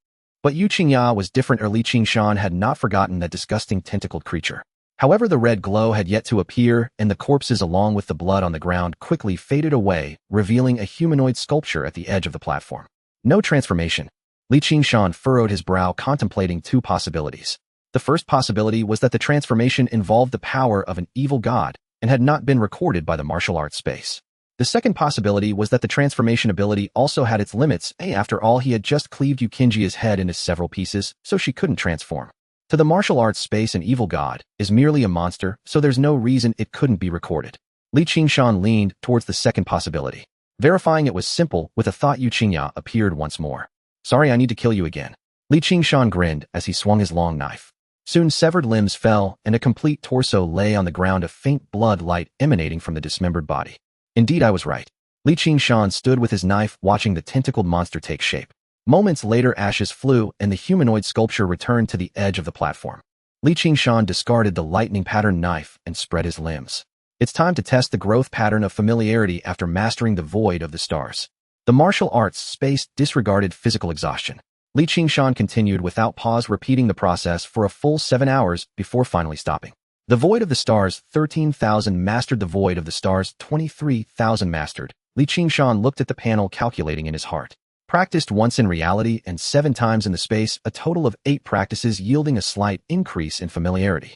But Yu Qingya was different, or Li Qingshan had not forgotten that disgusting tentacled creature. However, the red glow had yet to appear, and the corpses along with the blood on the ground quickly faded away, revealing a humanoid sculpture at the edge of the platform. No transformation. Li Qingshan furrowed his brow, contemplating two possibilities. The first possibility was that the transformation involved the power of an evil god and had not been recorded by the martial arts space. The second possibility was that the transformation ability also had its limits. After all, he had just cleaved Yukinjia's head into several pieces, so she couldn't transform. To the martial arts space, an evil god is merely a monster, so there's no reason it couldn't be recorded. Li Qingshan leaned towards the second possibility. Verifying it was simple, with a thought, Yu Qingya appeared once more. Sorry, I need to kill you again. Li Qingshan grinned as he swung his long knife. Soon severed limbs fell, and a complete torso lay on the ground, a faint blood light emanating from the dismembered body. Indeed, I was right. Li Qingshan stood with his knife, watching the tentacled monster take shape. Moments later, ashes flew, and the humanoid sculpture returned to the edge of the platform. Li Qingshan discarded the lightning pattern knife and spread his limbs. It's time to test the growth pattern of familiarity after mastering the void of the stars. The martial arts space disregarded physical exhaustion. Li Qingshan continued without pause, repeating the process for a full 7 hours before finally stopping. The void of the stars, 13,000 mastered. The void of the stars, 23,000 mastered. Li Qingshan looked at the panel, calculating in his heart. Practiced once in reality and 7 times in the space, a total of 8 practices, yielding a slight increase in familiarity.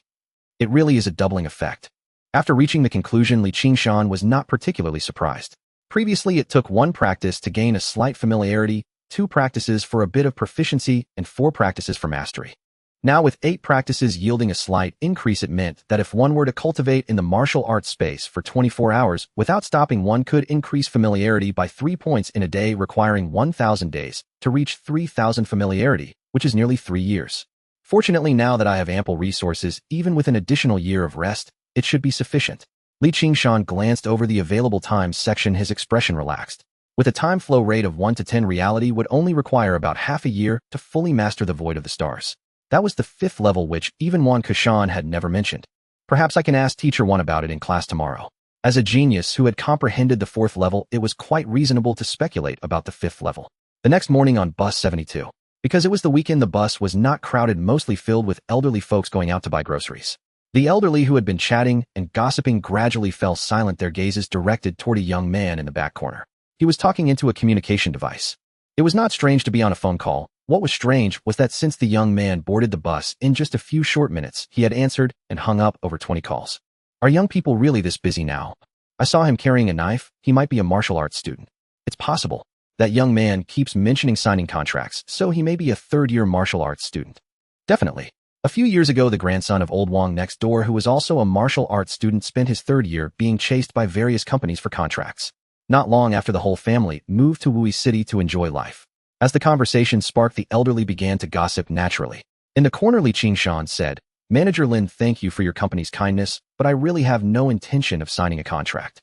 It really is a doubling effect. After reaching the conclusion, Qingshan was not particularly surprised. Previously, it took 1 practice to gain a slight familiarity, 2 practices for a bit of proficiency, and 4 practices for mastery. Now, with 8 practices yielding a slight increase, it meant that if one were to cultivate in the martial arts space for 24 hours without stopping, one could increase familiarity by 3 points in a day, requiring 1,000 days to reach 3,000 familiarity, which is nearly 3 years. Fortunately, now that I have ample resources, even with an additional year of rest, it should be sufficient. Qingshan glanced over the available times section, his expression relaxed. With a time flow rate of 1 to 10, reality would only require about half a year to fully master the Void of the Stars. That was the 5th level, which even Qingshan had never mentioned. Perhaps I can ask Teacher 1 about it in class tomorrow. As a genius who had comprehended the 4th level, it was quite reasonable to speculate about the 5th level. The next morning on bus 72. Because it was the weekend, the bus was not crowded, mostly filled with elderly folks going out to buy groceries. The elderly who had been chatting and gossiping gradually fell silent, their gazes directed toward a young man in the back corner. He was talking into a communication device. It was not strange to be on a phone call. What was strange was that since the young man boarded the bus, in just a few short minutes, he had answered and hung up over 20 calls. Are young people really this busy now? I saw him carrying a knife. He might be a martial arts student. It's possible. That young man keeps mentioning signing contracts, so he may be a 3rd-year martial arts student. Definitely. A few years ago, the grandson of old Wang next door, who was also a martial arts student, spent his 3rd year being chased by various companies for contracts. Not long after, the whole family moved to Wui City to enjoy life. As the conversation sparked, the elderly began to gossip naturally. In the corner, Qingshan said, Manager Lin, thank you for your company's kindness, but I really have no intention of signing a contract.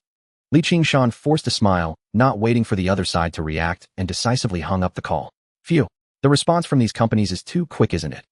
Qingshan forced a smile, not waiting for the other side to react, and decisively hung up the call. Phew. The response from these companies is too quick, isn't it?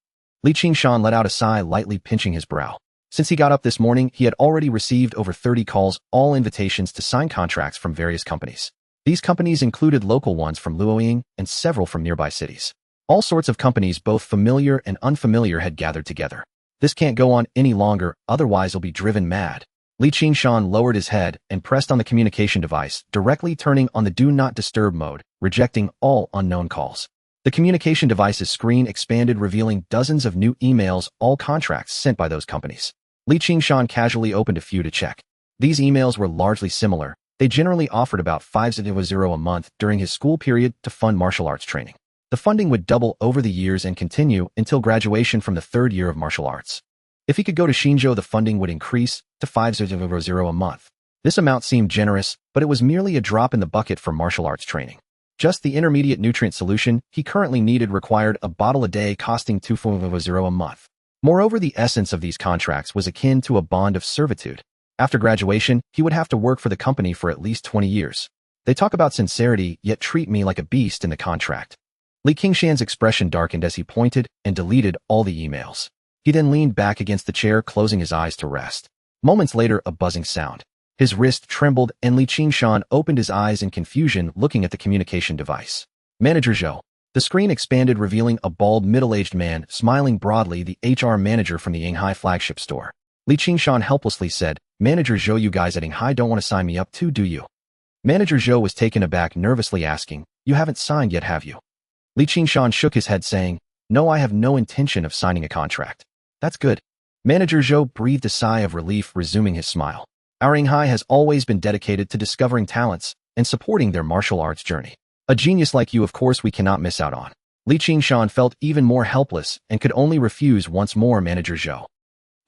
Qingshan let out a sigh, lightly pinching his brow. Since he got up this morning, he had already received over 30 calls, all invitations to sign contracts from various companies. These companies included local ones from Luoying and several from nearby cities. All sorts of companies, both familiar and unfamiliar, had gathered together. This can't go on any longer, otherwise he'll be driven mad. Qingshan lowered his head and pressed on the communication device, directly turning on the Do Not Disturb mode, rejecting all unknown calls. The communication device's screen expanded, revealing dozens of new emails, all contracts sent by those companies. Qingshan casually opened a few to check. These emails were largely similar. They generally offered about 500 a month during his school period to fund martial arts training. The funding would double over the years and continue until graduation from the 3rd year of martial arts. If he could go to Xinzhou, the funding would increase to 500 a month. This amount seemed generous, but it was merely a drop in the bucket for martial arts training. Just the intermediate nutrient solution he currently needed required a bottle a day, costing 200 a month. Moreover, the essence of these contracts was akin to a bond of servitude. After graduation, he would have to work for the company for at least 20 years. They talk about sincerity, yet treat me like a beast in the contract. Qingshan's expression darkened as he pointed and deleted all the emails. He then leaned back against the chair, closing his eyes to rest. Moments later, a buzzing sound. His wrist trembled, and Qingshan opened his eyes in confusion, looking at the communication device. Manager Zhou. The screen expanded, revealing a bald, middle-aged man, smiling broadly, the HR manager from the Yinghai flagship store. Qingshan helplessly said, Manager Zhou, you guys at Yinghai don't want to sign me up too, do you? Manager Zhou was taken aback, nervously asking, You haven't signed yet, have you? Qingshan shook his head, saying, No, I have no intention of signing a contract. That's good. Manager Zhou breathed a sigh of relief, resuming his smile. Our Yinghai has always been dedicated to discovering talents and supporting their martial arts journey. A genius like you, of course, we cannot miss out on. Qingshan felt even more helpless and could only refuse once more. Manager Zhou.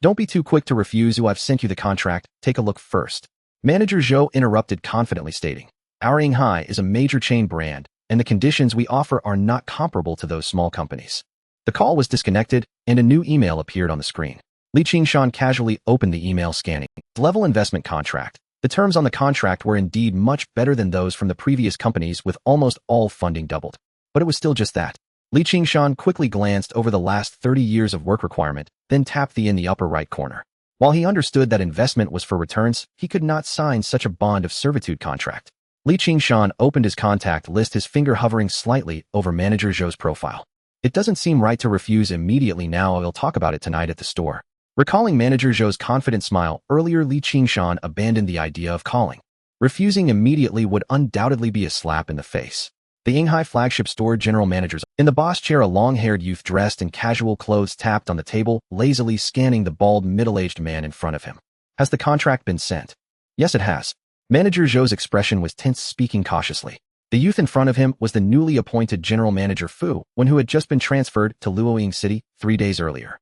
Don't be too quick to refuse. I've sent you the contract. Take a look first. Manager Zhou interrupted, confidently stating, Our Yinghai is a major chain brand, and the conditions we offer are not comparable to those small companies. The call was disconnected, and a new email appeared on the screen. Qingshan casually opened the email, scanning. Level investment contract. The terms on the contract were indeed much better than those from the previous companies, with almost all funding doubled. But it was still just that. Qingshan quickly glanced over the last 30 years of work requirement, then tapped the in the upper right corner. While he understood that investment was for returns, he could not sign such a bond of servitude contract. Qingshan opened his contact list, his finger hovering slightly over Manager Zhou's profile. It doesn't seem right to refuse immediately now. I'll talk about it tonight at the store. Recalling Manager Zhou's confident smile earlier, Qingshan abandoned the idea of calling. Refusing immediately would undoubtedly be a slap in the face. The Yinghai flagship store general manager's in the boss chair, a long-haired youth dressed in casual clothes tapped on the table, lazily scanning the bald, middle-aged man in front of him. Has the contract been sent? Yes, it has. Manager Zhou's expression was tense, speaking cautiously. The youth in front of him was the newly appointed General Manager Fu, who had just been transferred to Luoying City 3 days earlier.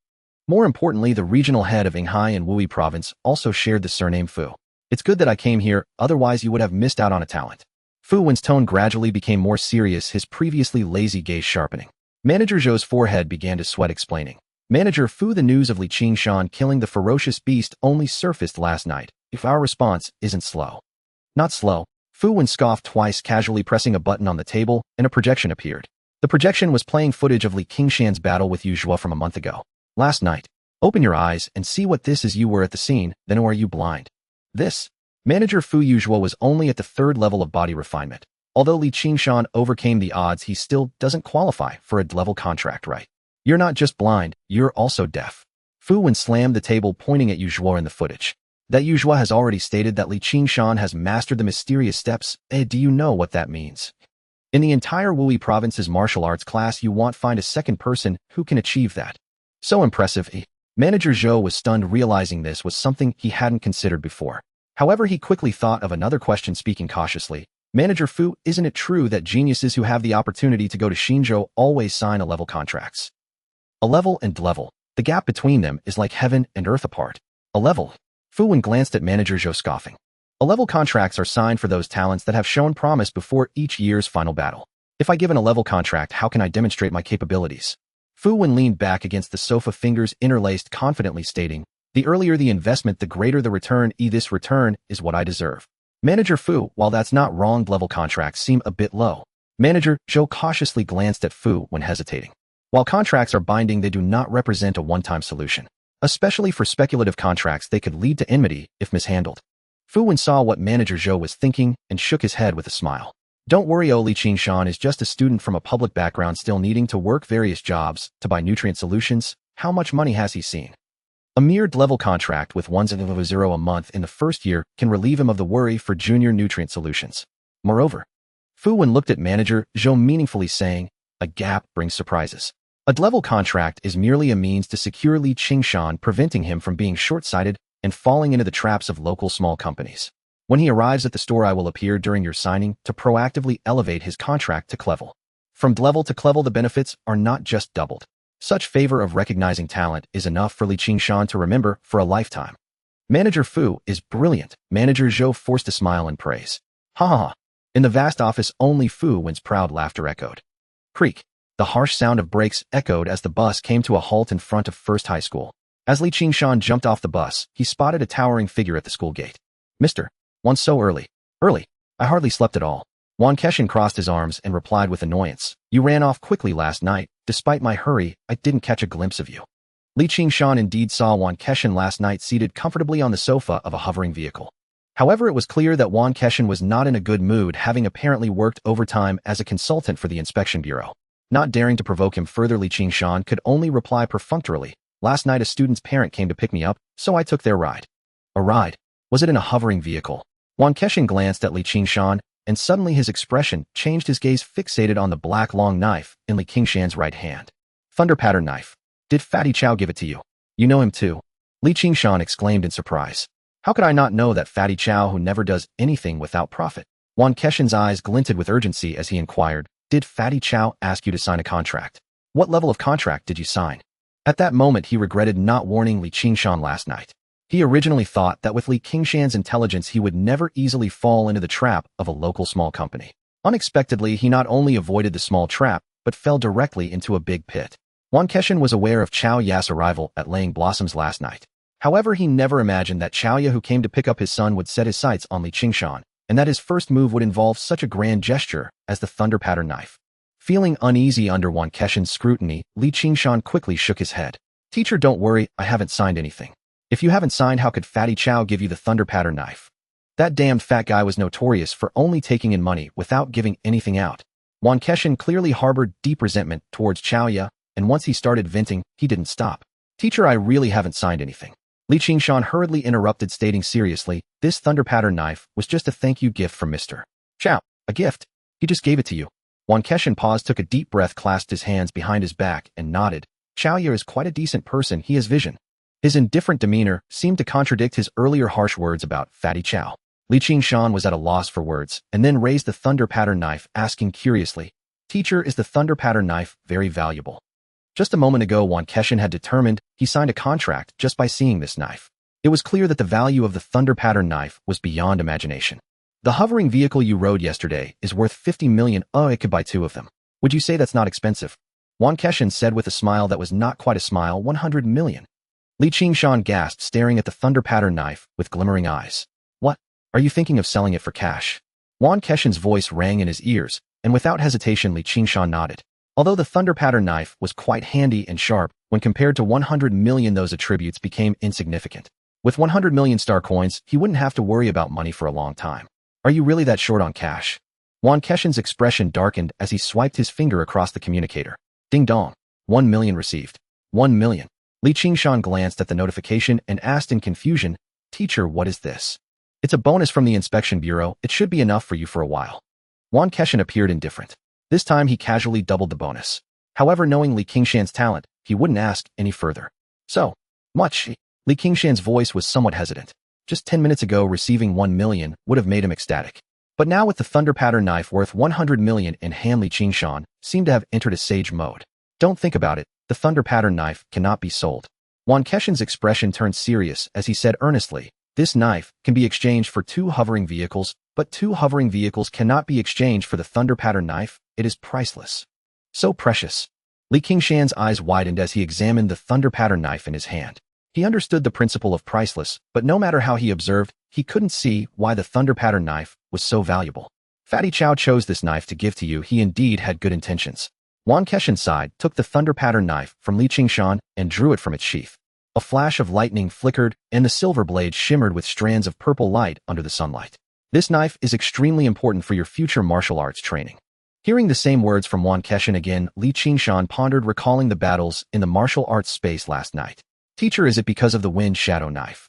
More importantly, the regional head of Yinghai and Wui province also shared the surname Fu. It's good that I came here, otherwise you would have missed out on a talent. Fu Wen's tone gradually became more serious, his previously lazy gaze sharpening. Manager Zhou's forehead began to sweat, explaining. Manager Fu, the news of Qingshan killing the ferocious beast only surfaced last night. If our response isn't slow. Not slow. Fu Wen scoffed twice, casually pressing a button on the table, and a projection appeared. The projection was playing footage of Qingshan's battle with Yu Zhuo from a month ago. Last night. Open your eyes and see what this is. You were at the scene, then or are you blind? This. Manager Fu Yu Zhuo was only at the 3rd level of body refinement. Although Qingshan overcame the odds, he still doesn't qualify for a level contract, right? You're not just blind, you're also deaf. Fu Wen slammed the table, pointing at Yu Zhuo in the footage. That Yu Zhuo has already stated that Qingshan has mastered the mysterious steps. Do you know what that means? In the entire Wui province's martial arts class, you won't find a second person who can achieve that. So impressive. Manager Zhou was stunned, realizing this was something he hadn't considered before. However, he quickly thought of another question, speaking cautiously. Manager Fu, isn't it true that geniuses who have the opportunity to go to Xinzhou always sign a-level contracts? A level and level. The gap between them is like heaven and earth apart. A level. Fu Wen glanced at Manager Zhou, scoffing. A-level contracts are signed for those talents that have shown promise before each year's final battle. If I give an A-level contract, how can I demonstrate my capabilities? Fu Wen leaned back against the sofa, fingers interlaced, confidently stating, the earlier the investment, the greater the return. This return is what I deserve. Manager Fu, while that's not wrong, level contracts seem a bit low. Manager Zhou cautiously glanced at Fu Wen, hesitating. While contracts are binding, they do not represent a one-time solution. Especially for speculative contracts, they could lead to enmity if mishandled. Fu Wen saw what Manager Zhou was thinking and shook his head with a smile. Don't worry, Qingshan is just a student from a public background, still needing to work various jobs to buy nutrient solutions. How much money has he seen? A mere level contract with 1.0 a month in the first year can relieve him of the worry for junior nutrient solutions. Moreover, Fu Wen looked at Manager Zhou meaningfully, saying, a gap brings surprises. A level contract is merely a means to secure Qingshan, preventing him from being short-sighted and falling into the traps of local small companies. When he arrives at the store, I will appear during your signing to proactively elevate his contract to level. From level to level, the benefits are not just doubled. Such favor of recognizing talent is enough for Qingshan to remember for a lifetime. Manager Fu is brilliant. Manager Zhou forced a smile in praise. Ha ha ha. In the vast office, only Fu Wen's proud laughter echoed. Creak. The harsh sound of brakes echoed as the bus came to a halt in front of First High School. As Qingshan jumped off the bus, he spotted a towering figure at the school gate. Mr. One, so early. Early. I hardly slept at all. Wan Keshin crossed his arms and replied with annoyance. You ran off quickly last night. Despite my hurry, I didn't catch a glimpse of you. Qingshan indeed saw Wan Keshin last night seated comfortably on the sofa of a hovering vehicle. However, it was clear that Wan Keshin was not in a good mood, having apparently worked overtime as a consultant for the inspection bureau. Not daring to provoke him further, Qingshan could only reply perfunctorily. Last night a student's parent came to pick me up, so I took their ride. A ride? Was it in a hovering vehicle? Wan Keshin glanced at Qingshan, and suddenly his expression changed, his gaze fixated on the black long knife in Qingshan's right hand. Thunder pattern knife. Did Fatty Chow give it to you? You know him too? Qingshan exclaimed in surprise. How could I not know that Fatty Chow, who never does anything without profit? Wan Keshin's eyes glinted with urgency as he inquired, did Fatty Chow ask you to sign a contract? What level of contract did you sign? At that moment, he regretted not warning Qingshan last night. He originally thought that with Qingshan's intelligence, he would never easily fall into the trap of a local small company. Unexpectedly, he not only avoided the small trap, but fell directly into a big pit. Wan Keshin was aware of Chow Ya's arrival at Laying Blossoms last night. However, he never imagined that Chow Ya, who came to pick up his son, would set his sights on Qingshan, and that his first move would involve such a grand gesture as the thunder pattern knife. Feeling uneasy under Wan Keshin's scrutiny, Qingshan quickly shook his head. Teacher, don't worry, I haven't signed anything. If you haven't signed, how could Fatty Chow give you the thunder pattern knife? That damned fat guy was notorious for only taking in money without giving anything out. Wan Keshin clearly harbored deep resentment towards Chow Ya, and once he started venting, he didn't stop. Teacher, I really haven't signed anything. Qingshan hurriedly interrupted, stating seriously, this thunder pattern knife was just a thank you gift from Mr. Chow. A gift? He just gave it to you. Wan Keshin paused, took a deep breath, clasped his hands behind his back, and nodded. Chow Ya is quite a decent person, he has vision. His indifferent demeanor seemed to contradict his earlier harsh words about fatty chow. Qingshan was at a loss for words, and then raised the thunder pattern knife, asking curiously, "Teacher, is the thunder pattern knife very valuable?" Just a moment ago, Qingshan had determined he signed a contract just by seeing this knife. It was clear that the value of the thunder pattern knife was beyond imagination. "The hovering vehicle you rode yesterday is worth 50 million. Oh, I could buy 2 of them. Would you say that's not expensive?" Qingshan said with a smile that was not quite a smile. 100 million. Qingshan gasped, staring at the thunder pattern knife with glimmering eyes. "What? Are you thinking of selling it for cash?" Qingshan's voice rang in his ears, and without hesitation Qingshan nodded. Although the thunder pattern knife was quite handy and sharp, when compared to 100 million, those attributes became insignificant. With 100 million star coins, he wouldn't have to worry about money for a long time. "Are you really that short on cash?" Qingshan's expression darkened as he swiped his finger across the communicator. Ding dong. 1 million received. 1 million. Qingshan glanced at the notification and asked in confusion, "Teacher, what is this?" "It's a bonus from the inspection bureau. It should be enough for you for a while." Qingshan appeared indifferent. This time he casually doubled the bonus. However, knowing Qingshan's talent, he wouldn't ask any further. "So much?" Qingshan's voice was somewhat hesitant. Just 10 minutes ago, receiving 1 million would have made him ecstatic. But now with the thunder pattern knife worth 100 million in hand, Qingshan seemed to have entered a sage mode. "Don't think about it. The thunder pattern knife cannot be sold." Qingshan's expression turned serious as he said earnestly, "This knife can be exchanged for 2 hovering vehicles, but 2 hovering vehicles cannot be exchanged for the thunder pattern knife. It is priceless. So precious." Qingshan's eyes widened as he examined the thunder pattern knife in his hand. He understood the principle of priceless, but no matter how he observed, he couldn't see why the thunder pattern knife was so valuable. "Fatty Chow chose this knife to give to you. He indeed had good intentions." Qingshan sighed, took the thunder pattern knife from Qingshan, and drew it from its sheath. A flash of lightning flickered, and the silver blade shimmered with strands of purple light under the sunlight. "This knife is extremely important for your future martial arts training." Hearing the same words from Qingshan again, Qingshan pondered, recalling the battles in the martial arts space last night. "Teacher, is it because of the wind shadow knife?"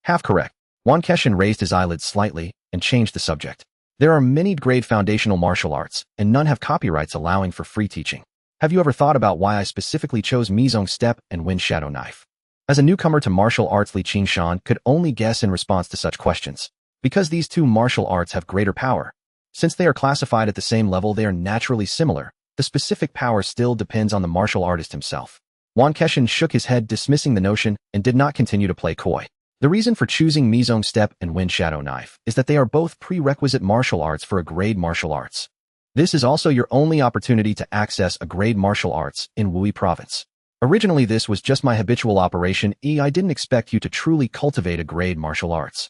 "Half correct." Qingshan raised his eyelids slightly and changed the subject. "There are many great foundational martial arts, and none have copyrights allowing for free teaching. Have you ever thought about why I specifically chose Mizong Step and Wind Shadow Knife?" As a newcomer to martial arts, Qingshan could only guess in response to such questions. Because these 2 martial arts have greater power. Since they are classified at the same level, they are naturally similar. The specific power still depends on the martial artist himself. Qingshan shook his head, dismissing the notion, and did not continue to play coy. The reason for choosing Mizong Step and Wind Shadow Knife is that they are both prerequisite martial arts for a grade martial arts. This is also your only opportunity to access a grade martial arts in Wui province. Originally, this was just my habitual operation. I didn't expect you to truly cultivate a grade martial arts.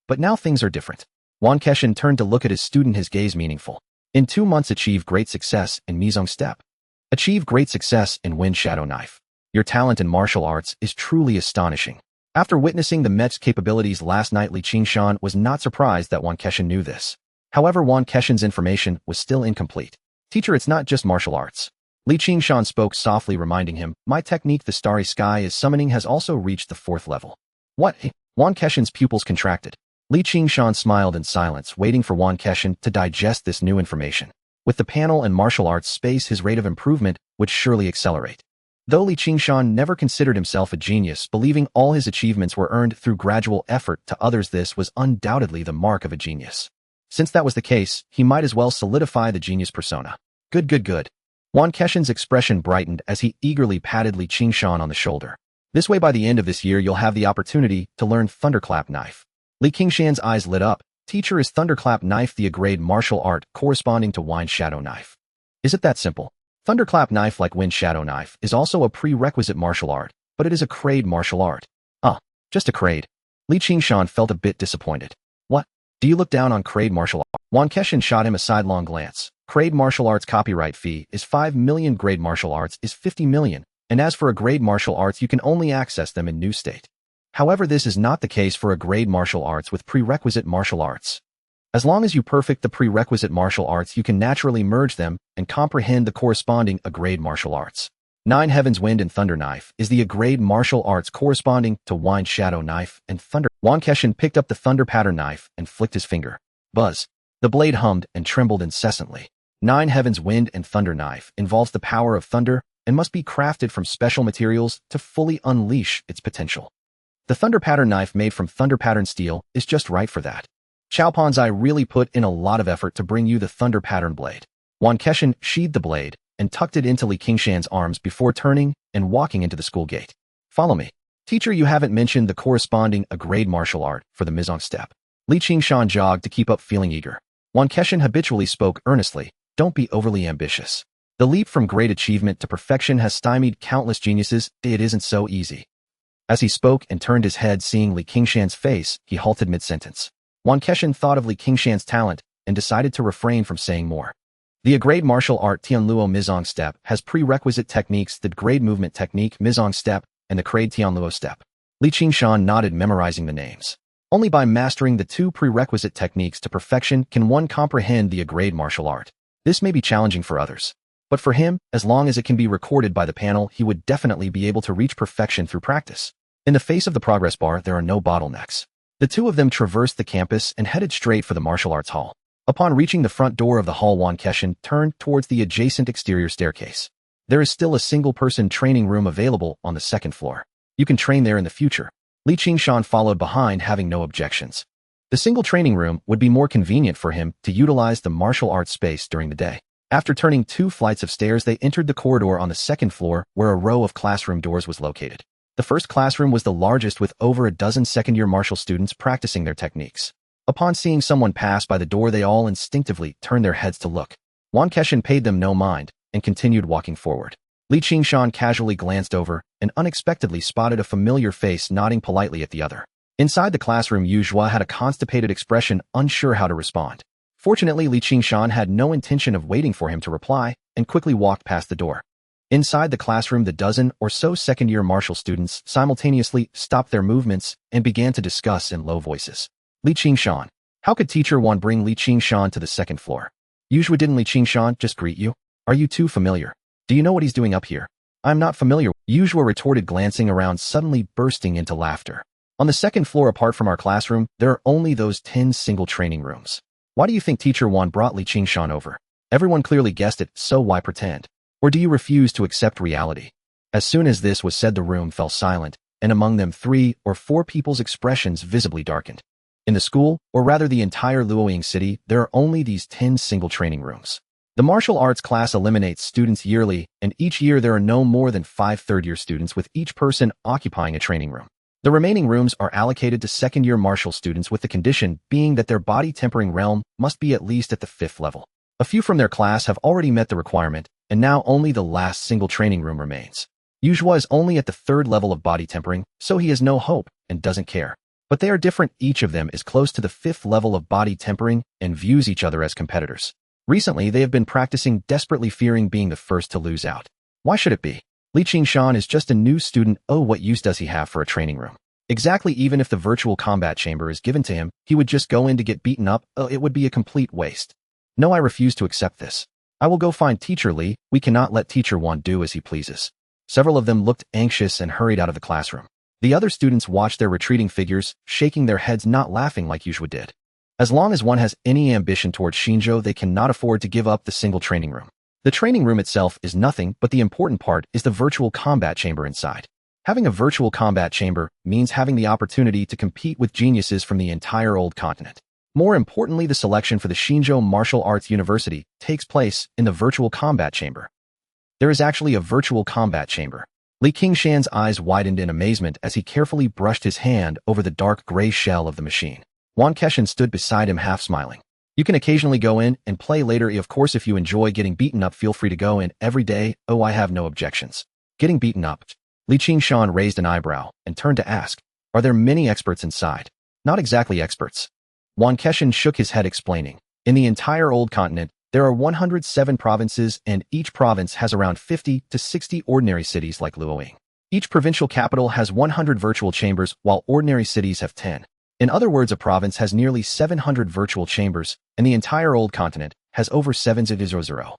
But now things are different. Qingshan turned to look at his student, his gaze meaningful. "In 2 months, achieve great success in Mizong Step. Achieve great success in Wind Shadow Knife. Your talent in martial arts is truly astonishing." After witnessing the Met's capabilities last night, Qingshan was not surprised that Qingshan knew this. However, Qingshan's information was still incomplete. "Teacher, it's not just martial arts." Qingshan spoke softly, reminding him, "My technique, the Starry Sky is Summoning, has also reached the 4th level." "What?" Qingshan's pupils contracted. Qingshan smiled in silence, waiting for Qingshan to digest this new information. With the panel and martial arts space, his rate of improvement would surely accelerate. Though Qingshan never considered himself a genius, believing all his achievements were earned through gradual effort to others, this was undoubtedly the mark of a genius. Since that was the case, he might as well solidify the genius persona. Good. Qingshan's expression brightened as he eagerly patted Qingshan on the shoulder. "This way, by the end of this year, you'll have the opportunity to learn Thunderclap Knife." Qingshan's eyes lit up. "Teacher, is Thunderclap Knife the grade martial art corresponding to Wind Shadow Knife?" "Is it that simple?" Thunderclap Knife, like Wind Shadow Knife, is also a prerequisite martial art, but it is a grade martial art. Just a grade. Qingshan felt a bit disappointed. "What? Do you look down on grade martial art?" Qingshan shot him a sidelong glance. "Grade martial arts copyright fee is 5 million, grade martial arts is 50 million, and as for a grade martial arts, you can only access them in new state. However, this is not the case for a grade martial arts with prerequisite martial arts. As long as you perfect the prerequisite martial arts, you can naturally merge them and comprehend the corresponding grade martial arts. 9 Heavens Wind and Thunder Knife is the grade martial arts corresponding to Wind Shadow Knife and Thunder." Qingshan picked up the thunder pattern knife and flicked his finger. Buzz. The blade hummed and trembled incessantly. 9 Heavens Wind and Thunder Knife involves the power of thunder and must be crafted from special materials to fully unleash its potential. The thunder pattern knife made from thunder pattern steel is just right for that. Qiaopanzai really put in a lot of effort to bring you the thunder pattern blade. Wan Keshan sheathed the blade and tucked it into Li Qingshan's arms before turning and walking into the school gate. Follow me. Teacher, you haven't mentioned the corresponding grade martial art for the Mizong step. Li Qingshan jogged to keep up feeling eager. Wan Keshan habitually spoke earnestly. Don't be overly ambitious. The leap from great achievement to perfection has stymied countless geniuses. It isn't so easy. As he spoke and turned his head seeing Li Qingshan's face, he halted mid-sentence. Wan Keshan thought of Li Qingshan's talent and decided to refrain from saying more. The grade martial art Tianluo Mizong step has prerequisite techniques: the grade movement technique Mizong step and the grade Tianluo step. Li Qingshan nodded, memorizing the names. Only by mastering the two prerequisite techniques to perfection can one comprehend the grade martial art. This may be challenging for others, but for him, as long as it can be recorded by the panel, he would definitely be able to reach perfection through practice. In the face of the progress bar, there are no bottlenecks. The two of them traversed the campus and headed straight for the martial arts hall. Upon reaching the front door of the hall, Wan Keshan turned towards the adjacent exterior staircase. There is still a single-person training room available on the second floor. You can train there in the future. Li Qingshan followed behind, having no objections. The single training room would be more convenient for him to utilize the martial arts space during the day. After turning 2 flights of stairs, they entered the corridor on the second floor, where a row of classroom doors was located. The first classroom was the largest, with over a dozen second-year martial students practicing their techniques. Upon seeing someone pass by the door, they all instinctively turned their heads to look. Wan Keshan paid them no mind and continued walking forward. Li Qingshan casually glanced over and unexpectedly spotted a familiar face nodding politely at the other. Inside the classroom, Yu Zhua had a constipated expression, unsure how to respond. Fortunately, Li Qingshan had no intention of waiting for him to reply and quickly walked past the door. Inside the classroom, the dozen or so second-year martial students simultaneously stopped their movements and began to discuss in low voices. Li Qingshan. How could Teacher Wan bring Li Qingshan to the second floor? Yu Zhua, didn't Li Qingshan just greet you? Are you too familiar? Do you know what he's doing up here? I'm not familiar, Yu Zhua retorted, glancing around, suddenly bursting into laughter. On the second floor, apart from our classroom, there are only those 10 single training rooms. Why do you think Teacher Wan brought Li Qingshan over? Everyone clearly guessed it, so why pretend? Or do you refuse to accept reality? As soon as this was said, the room fell silent, and among them 3 or 4 people's expressions visibly darkened. In the school, or rather the entire Luoying city, there are only these 10 single training rooms. The martial arts class eliminates students yearly, and each year there are no more than 5 third-year students, with each person occupying a training room. The remaining rooms are allocated to second-year martial students, with the condition being that their body tempering realm must be at least at the 5th level. A few from their class have already met the requirement, and now only the last single training room remains. Yu Zhua is only at the 3rd level of body tempering, so he has no hope and doesn't care. But they are different. Each of them is close to the 5th level of body tempering and views each other as competitors. Recently, they have been practicing, desperately fearing being the first to lose out. Why should it be? Li Qingshan is just a new student. Oh, what use does he have for a training room? Exactly, even if the virtual combat chamber is given to him, he would just go in to get beaten up. Oh, it would be a complete waste. No, I refuse to accept this. I will go find Teacher Li. We cannot let Teacher Wan do as he pleases. Several of them looked anxious and hurried out of the classroom. The other students watched their retreating figures, shaking their heads, not laughing like Yu Zhua did. As long as one has any ambition towards Xinzhou, they cannot afford to give up the single training room. The training room itself is nothing, but the important part is the virtual combat chamber inside. Having a virtual combat chamber means having the opportunity to compete with geniuses from the entire old continent. More importantly, the selection for the Xinzhou Martial Arts University takes place in the virtual combat chamber. There is actually a virtual combat chamber. Li Qingshan's eyes widened in amazement as he carefully brushed his hand over the dark gray shell of the machine. Wan Keshan stood beside him, half smiling. You can occasionally go in and play later. Of course, if you enjoy getting beaten up, feel free to go in every day. Oh, I have no objections. Getting beaten up. Li Qingshan raised an eyebrow and turned to ask, are there many experts inside? Not exactly experts. Wan Keshan shook his head, explaining, in the entire old continent, there are 107 provinces, and each province has around 50 to 60 ordinary cities like Luoying. Each provincial capital has 100 virtual chambers, while ordinary cities have 10. In other words, a province has nearly 700 virtual chambers, and the entire old continent has over 700.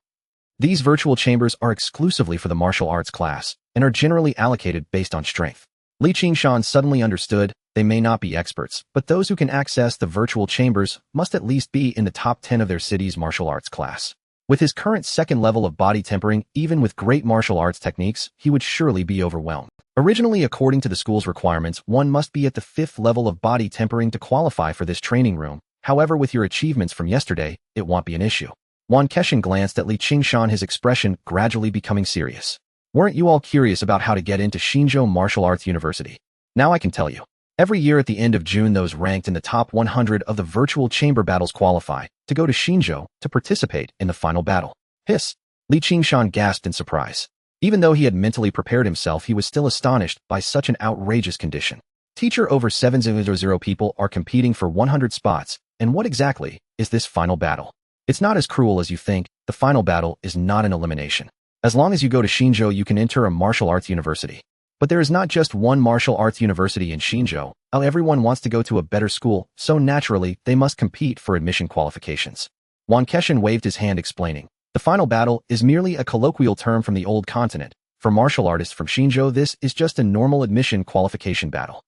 These virtual chambers are exclusively for the martial arts class, and are generally allocated based on strength. Li Qingshan suddenly understood. They may not be experts, but those who can access the virtual chambers must at least be in the top 10 of their city's martial arts class. With his current second level of body tempering, even with great martial arts techniques, he would surely be overwhelmed. Originally, according to the school's requirements, one must be at the 5th level of body tempering to qualify for this training room. However, with your achievements from yesterday, it won't be an issue. Qingshan glanced at Qingshan, his expression gradually becoming serious. Weren't you all curious about how to get into Xinzhou Martial Arts University? Now I can tell you. Every year at the end of June, those ranked in the top 100 of the virtual chamber battles qualify to go to Xinzhou to participate in the final battle. Hiss! Qingshan gasped in surprise. Even though he had mentally prepared himself, he was still astonished by such an outrageous condition. Teacher, over 700 people are competing for 100 spots, and what exactly is this final battle? It's not as cruel as you think. The final battle is not an elimination. As long as you go to Xinzhou, you can enter a martial arts university. But there is not just one martial arts university in Xinzhou. Everyone wants to go to a better school, so naturally, they must compete for admission qualifications. Qingshan waved his hand explaining, the final battle is merely a colloquial term from the old continent. For martial artists from Xinzhou, this is just a normal admission qualification battle.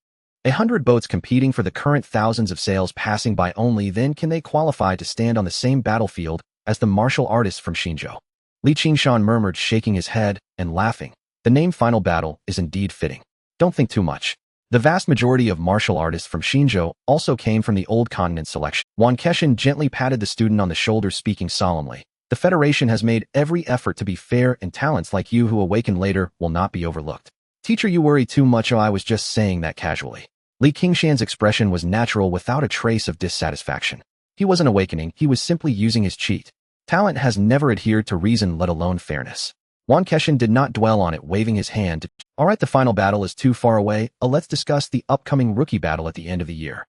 100 boats competing for the current thousands of sails passing by, only then can they qualify to stand on the same battlefield as the martial artists from Xinzhou. Qingshan murmured, shaking his head and laughing. The name Final Battle is indeed fitting. Don't think too much. The vast majority of martial artists from Xinzhou also came from the old continent selection. Qingshan gently patted the student on the shoulder, speaking solemnly. The Federation has made every effort to be fair, and talents like you who awaken later will not be overlooked. Teacher, you worry too much. I was just saying that casually. Qingshan's expression was natural, without a trace of dissatisfaction. He wasn't awakening, he was simply using his cheat. Talent has never adhered to reason, let alone fairness. Qingshan did not dwell on it, waving his hand. All right, the final battle is too far away. Let's discuss the upcoming rookie battle at the end of the year.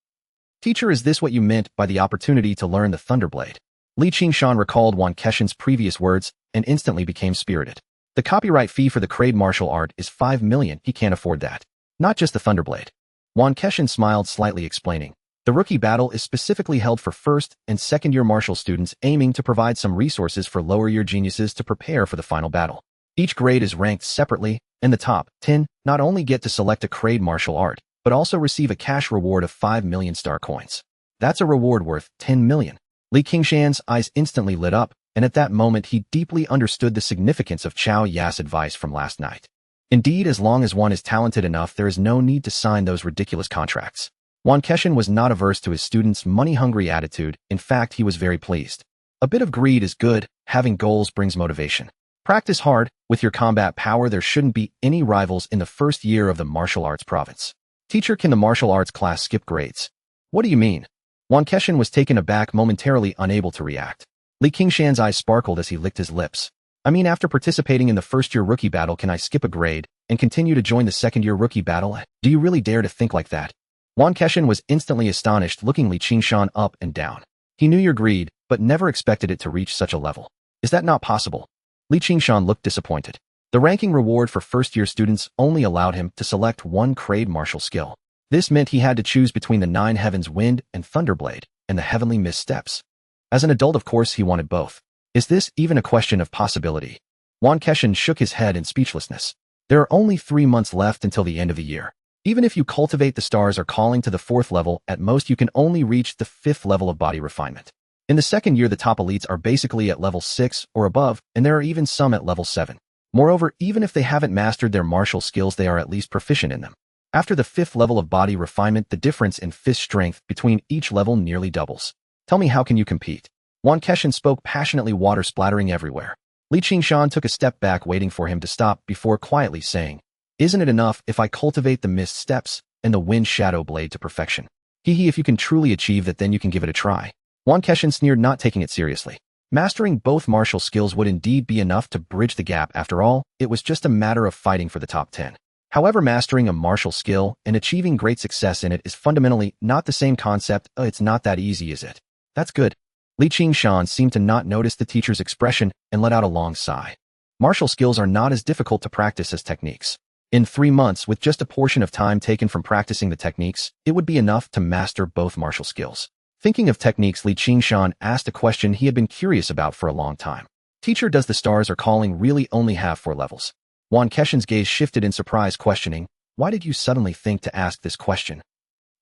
Teacher, is this what you meant by the opportunity to learn the Thunderblade? Qingshan recalled Qingshan's previous words and instantly became spirited. The copyright fee for the Crade martial art is 5 million. He can't afford that. Not just the Thunderblade. Qingshan smiled slightly, explaining. The rookie battle is specifically held for first and second-year martial students, aiming to provide some resources for lower-year geniuses to prepare for the final battle. Each grade is ranked separately, and the top 10 not only get to select a Crade martial art, but also receive a cash reward of 5 million star coins. That's a reward worth 10 million. Qingshan's eyes instantly lit up, and at that moment he deeply understood the significance of Chao Ya's advice from last night. Indeed, as long as one is talented enough, there is no need to sign those ridiculous contracts. Qingshan was not averse to his students' money-hungry attitude. In fact, he was very pleased. A bit of greed is good. Having goals brings motivation. Practice hard. With your combat power, there shouldn't be any rivals in the first year of the martial arts province. Teacher, can the martial arts class skip grades? What do you mean? Qingshan was taken aback, momentarily unable to react. Qingshan's eyes sparkled as he licked his lips. I mean, after participating in the first-year rookie battle, can I skip a grade and continue to join the second-year rookie battle? Do you really dare to think like that? Qingshan was instantly astonished, looking Qingshan up and down. He knew your greed, but never expected it to reach such a level. Is that not possible? Qingshan looked disappointed. The ranking reward for first-year students only allowed him to select one Crade martial skill. This meant he had to choose between the 9 Heavens Wind and Thunderblade, and the Heavenly Mist Steps. As an adult, of course, he wanted both. Is this even a question of possibility? Qingshan shook his head in speechlessness. There are only 3 months left until the end of the year. Even if you cultivate, the stars are calling to the 4th level, at most you can only reach the 5th level of body refinement. In the second year, the top elites are basically at level 6 or above, and there are even some at level 7. Moreover, even if they haven't mastered their martial skills, they are at least proficient in them. After the 5th level of body refinement, the difference in fist strength between each level nearly doubles. Tell me, how can you compete? Qingshan spoke passionately, water splattering everywhere. Qingshan took a step back, waiting for him to stop, before quietly saying, isn't it enough if I cultivate the Mist Steps and the Wind Shadow Blade to perfection? If you can truly achieve that, then you can give it a try. Qingshan sneered, not taking it seriously. Mastering both martial skills would indeed be enough to bridge the gap. After all, it was just a matter of fighting for the top 10. However, mastering a martial skill and achieving great success in it is fundamentally not the same concept. It's not that easy, is it? That's good. Qingshan seemed to not notice the teacher's expression and let out a long sigh. Martial skills are not as difficult to practice as techniques. In 3 months, with just a portion of time taken from practicing the techniques, it would be enough to master both martial skills. Thinking of techniques, Qingshan asked a question he had been curious about for a long time. Teacher, does the stars are calling really only have 4 levels? Qingshan's gaze shifted in surprise, questioning, why did you suddenly think to ask this question?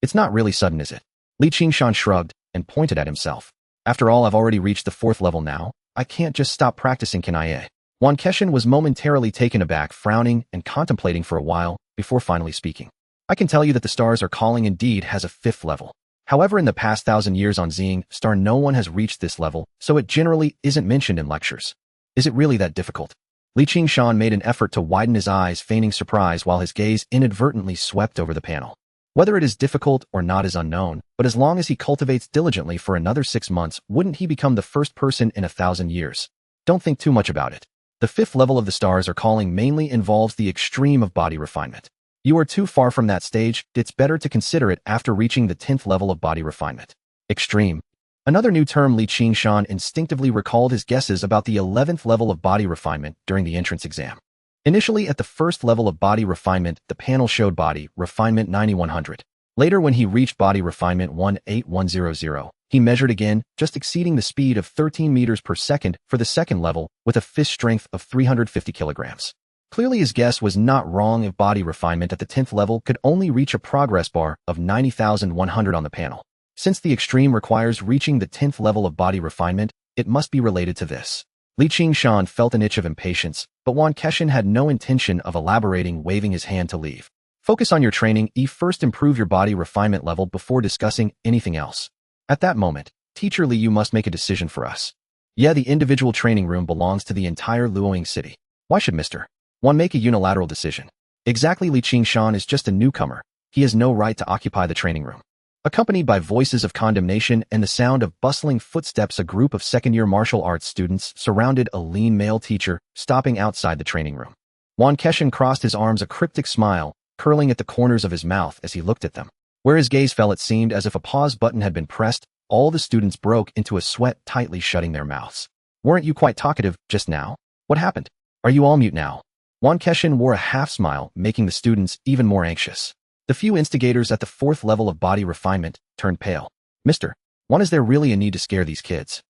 It's not really sudden, is it? Qingshan shrugged and pointed at himself. After all, I've already reached the 4th level now, I can't just stop practicing, can I? Wan Keshan was momentarily taken aback, frowning and contemplating for a while before finally speaking. I can tell you that the stars are calling indeed has a 5th level. However, in the past 1,000 years on Xiang Star, no one has reached this level, so it generally isn't mentioned in lectures. Is it really that difficult? Qingshan made an effort to widen his eyes, feigning surprise while his gaze inadvertently swept over the panel. Whether it is difficult or not is unknown, but as long as he cultivates diligently for another 6 months, wouldn't he become the first person in 1,000 years? Don't think too much about it. The 5th level of the stars are calling mainly involves the extreme of body refinement. You are too far from that stage, it's better to consider it after reaching the 10th level of body refinement. Extreme. Another new term. Qingshan instinctively recalled his guesses about the 11th level of body refinement during the entrance exam. Initially, at the first level of body refinement, the panel showed body refinement 9100. Later, when he reached body refinement 18100, he measured again, just exceeding the speed of 13 meters per second for the second level with a fist strength of 350 kilograms. Clearly, his guess was not wrong if body refinement at the 10th level could only reach a progress bar of 90,100 on the panel. Since the extreme requires reaching the 10th level of body refinement, it must be related to this. Qingshan felt an itch of impatience, but Wan Keshan had no intention of elaborating, waving his hand to leave. Focus on your training. First improve your body refinement level before discussing anything else. At that moment, Teacher Li, you must make a decision for us. Yeah, the individual training room belongs to the entire Luoying city. Why should Mr. Wan make a unilateral decision? Exactly, Qingshan is just a newcomer. He has no right to occupy the training room. Accompanied by voices of condemnation and the sound of bustling footsteps, a group of second-year martial arts students surrounded a lean male teacher, stopping outside the training room. Wan Keshan crossed his arms, a cryptic smile curling at the corners of his mouth as he looked at them. Where his gaze fell, it seemed as if a pause button had been pressed. All the students broke into a sweat, tightly shutting their mouths. Weren't you quite talkative just now? What happened? Are you all mute now? Wan Keshan wore a half-smile, making the students even more anxious. The few instigators at the 4th level of body refinement turned pale. Mr. Wan, is there really a need to scare these kids?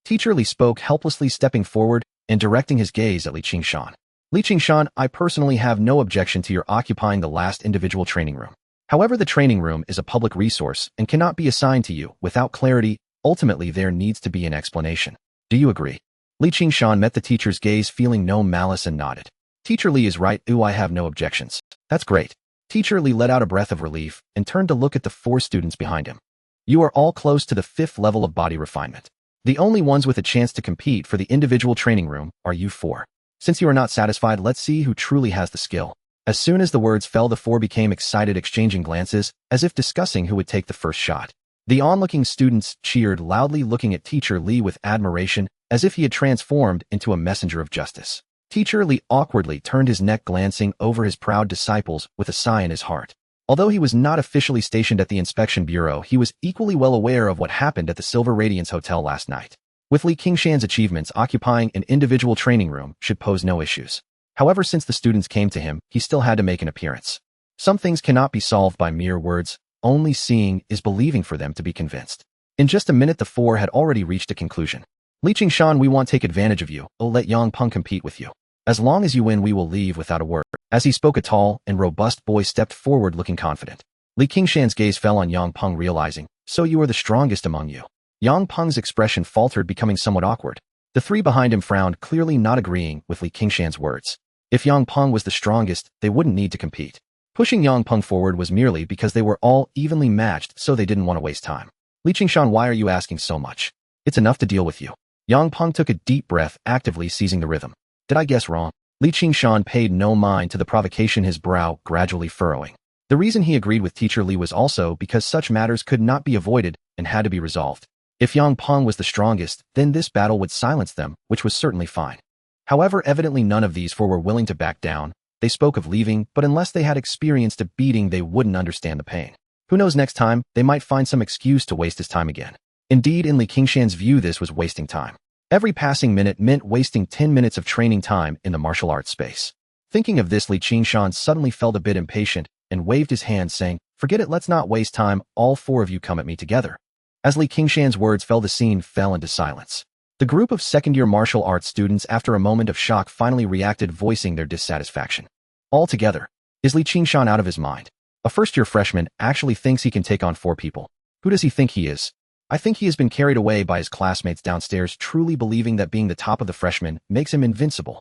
Teacher Li spoke helplessly, stepping forward and directing his gaze at Qingshan. Qingshan, I personally have no objection to your occupying the last individual training room. However, the training room is a public resource and cannot be assigned to you without clarity. Ultimately, there needs to be an explanation. Do you agree? Qingshan met the teacher's gaze, feeling no malice, and nodded. Teacher Li is right. I have no objections. That's great. Teacher Li let out a breath of relief and turned to look at the 4 students behind him. You are all close to the 5th level of body refinement. The only ones with a chance to compete for the individual training room are you 4. Since you are not satisfied, let's see who truly has the skill. As soon as the words fell, the 4 became excited, exchanging glances as if discussing who would take the first shot. The onlooking students cheered loudly, looking at Teacher Li with admiration as if he had transformed into a messenger of justice. Teacher Li awkwardly turned his neck, glancing over his proud disciples with a sigh in his heart. Although he was not officially stationed at the inspection bureau, he was equally well aware of what happened at the Silver Radiance Hotel last night. With Qingshan's achievements, occupying an individual training room should pose no issues. However, since the students came to him, he still had to make an appearance. Some things cannot be solved by mere words. Only seeing is believing for them to be convinced. In just a minute, the 4 had already reached a conclusion. Qingshan, we won't take advantage of you. We'll let Yang Peng compete with you. As long as you win, we will leave without a word. As he spoke, a tall and robust boy stepped forward, looking confident. Qingshan's gaze fell on Yang Peng, realizing, so you are the strongest among you. Yang Peng's expression faltered, becoming somewhat awkward. The 3 behind him frowned, clearly not agreeing with Qingshan's words. If Yang Peng was the strongest, they wouldn't need to compete. Pushing Yang Peng forward was merely because they were all evenly matched, so they didn't want to waste time. Qingshan, why are you asking so much? It's enough to deal with you. Yang Peng took a deep breath, actively seizing the rhythm. Did I guess wrong? Qingshan paid no mind to the provocation, his brow gradually furrowing. The reason he agreed with Teacher Li was also because such matters could not be avoided and had to be resolved. If Yang Peng was the strongest, then this battle would silence them, which was certainly fine. However, evidently none of these 4 were willing to back down. They spoke of leaving, but unless they had experienced a beating, they wouldn't understand the pain. Who knows, next time, they might find some excuse to waste his time again. Indeed, in Qingshan's view, this was wasting time. Every passing minute meant wasting 10 minutes of training time in the martial arts space. Thinking of this, Qingshan suddenly felt a bit impatient and waved his hand, saying, forget it, let's not waste time, all 4 of you come at me together. As Qingshan's words fell, the scene fell into silence. The group of second-year martial arts students, after a moment of shock, finally reacted, voicing their dissatisfaction. Altogether, is Qingshan out of his mind? A first-year freshman actually thinks he can take on 4 people. Who does he think he is? I think he has been carried away by his classmates downstairs, truly believing that being the top of the freshmen makes him invincible.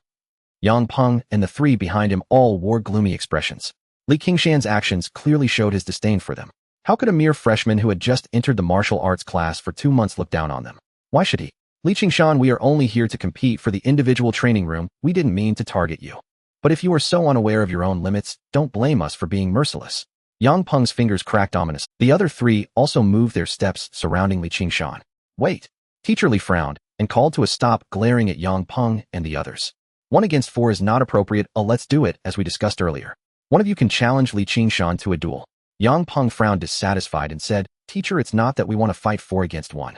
Yang Peng and the three behind him all wore gloomy expressions. Qingshan's actions clearly showed his disdain for them. How could a mere freshman who had just entered the martial arts class for 2 months look down on them? Why should he? Qingshan, we are only here to compete for the individual training room. We didn't mean to target you. But if you are so unaware of your own limits, don't blame us for being merciless. Yang Peng's fingers cracked ominous. The other three also moved their steps surrounding Qingshan. Wait. Teacher Li frowned and called to a stop, glaring at Yang Peng and the others. 1 against 4 is not appropriate. Let's do it, as we discussed earlier. One of you can challenge Qingshan to a duel. Yang Peng frowned dissatisfied and said, Teacher, it's not that we want to fight 4 against 1.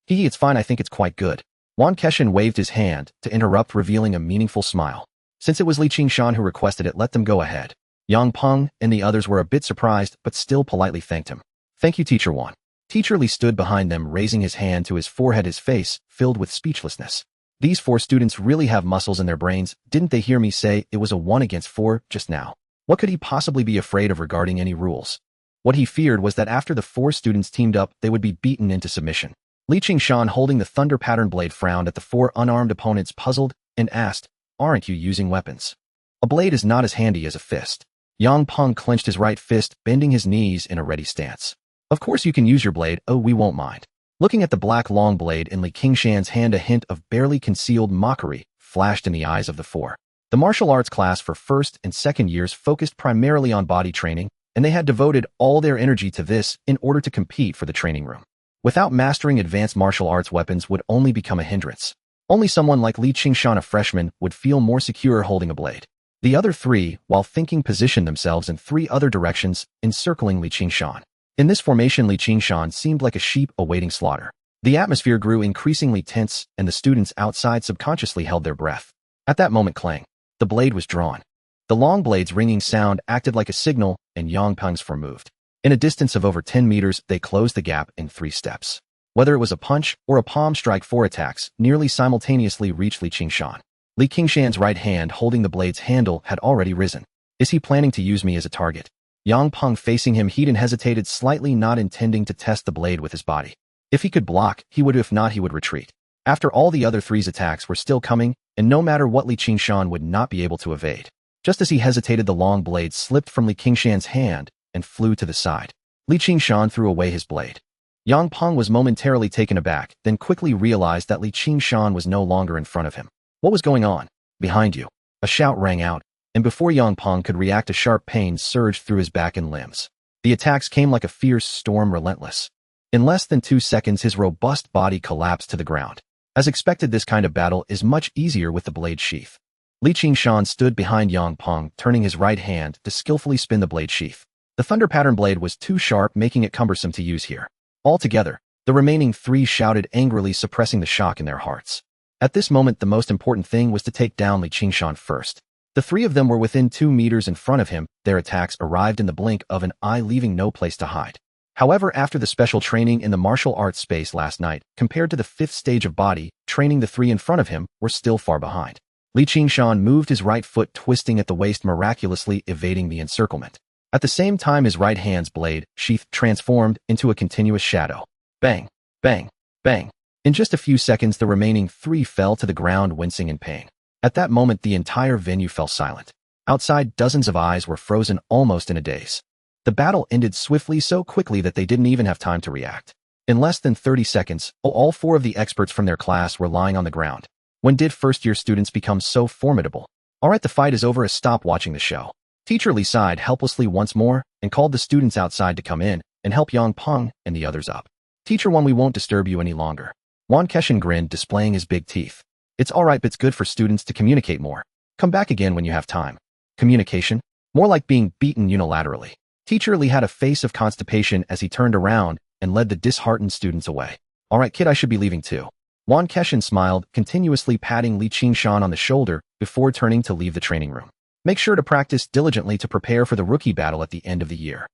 It's fine, I think it's quite good. Qingshan waved his hand to interrupt, revealing a meaningful smile. Since it was Qingshan who requested it, let them go ahead. Yang Peng and the others were a bit surprised, but still politely thanked him. Thank you, Teacher Wan. Teacher Li stood behind them, raising his hand to his forehead, his face filled with speechlessness. These 4 students really have muscles in their brains. Didn't they hear me say it was a 1 against 4 just now? What could he possibly be afraid of regarding any rules? What he feared was that after the 4 students teamed up, they would be beaten into submission. Qingshan, holding the thunder pattern blade, frowned at the 4 unarmed opponents, puzzled, and asked, Aren't you using weapons? A blade is not as handy as a fist. Yang Peng clenched his right fist, bending his knees in a ready stance. Of course you can use your blade. Oh, we won't mind. Looking at the black long blade in Qingshan's hand, a hint of barely concealed mockery flashed in the eyes of the 4. The martial arts class for first and second years focused primarily on body training, and they had devoted all their energy to this in order to compete for the training room. Without mastering advanced martial arts, weapons would only become a hindrance. Only someone like Qingshan, a freshman, would feel more secure holding a blade. The other 3, while thinking, positioned themselves in 3 other directions, encircling Qingshan. In this formation, Qingshan seemed like a sheep awaiting slaughter. The atmosphere grew increasingly tense, and the students outside subconsciously held their breath. At that moment, clang. The blade was drawn. The long blade's ringing sound acted like a signal, and Yang Peng's form moved. In a distance of over 10 meters, they closed the gap in 3 steps. Whether it was a punch or a palm strike, 4 attacks nearly simultaneously reached Qingshan. Qingshan's right hand holding the blade's handle had already risen. Is he planning to use me as a target? Yang Peng, facing him, he hesitated slightly, not intending to test the blade with his body. If he could block, he would. If not, he would retreat. After all, the other 3's attacks were still coming, and no matter what, Qingshan would not be able to evade. Just as he hesitated, the long blade slipped from Qingshan's hand and flew to the side. Qingshan threw away his blade. Yang Peng was momentarily taken aback, then quickly realized that Qingshan was no longer in front of him. What was going on? Behind you. A shout rang out, and before Yang Peng could react, a sharp pain surged through his back and limbs. The attacks came like a fierce storm, relentless. In less than 2 seconds, his robust body collapsed to the ground. As expected, this kind of battle is much easier with the blade sheath. Qingshan stood behind Yang Peng, turning his right hand to skillfully spin the blade sheath. The thunder pattern blade was too sharp, making it cumbersome to use here. Altogether, the remaining 3 shouted angrily, suppressing the shock in their hearts. At this moment, the most important thing was to take down Qingshan first. The 3 of them were within 2 meters in front of him. Their attacks arrived in the blink of an eye, leaving no place to hide. However, after the special training in the martial arts space last night, compared to the 5th stage of body training, the 3 in front of him were still far behind. Qingshan moved his right foot, twisting at the waist, miraculously evading the encirclement. At the same time, his right hand's blade sheath transformed into a continuous shadow. Bang, bang, bang. In just a few seconds, the remaining 3 fell to the ground, wincing in pain. At that moment, the entire venue fell silent. Outside, dozens of eyes were frozen, almost in a daze. The battle ended swiftly, so quickly that they didn't even have time to react. In less than 30 seconds, all 4 of the experts from their class were lying on the ground. When did first-year students become so formidable? Alright, the fight is over. Stop watching the show. Teacher Li sighed helplessly once more and called the students outside to come in and help Yang Peng and the others up. Teacher Wan, we won't disturb you any longer. Qingshan grinned, displaying his big teeth. It's alright, but it's good for students to communicate more. Come back again when you have time. Communication? More like being beaten unilaterally. Teacher Li had a face of constipation as he turned around and led the disheartened students away. Alright, kid, I should be leaving too. Qingshan smiled, continuously patting Qingshan on the shoulder before turning to leave the training room. Make sure to practice diligently to prepare for the rookie battle at the end of the year.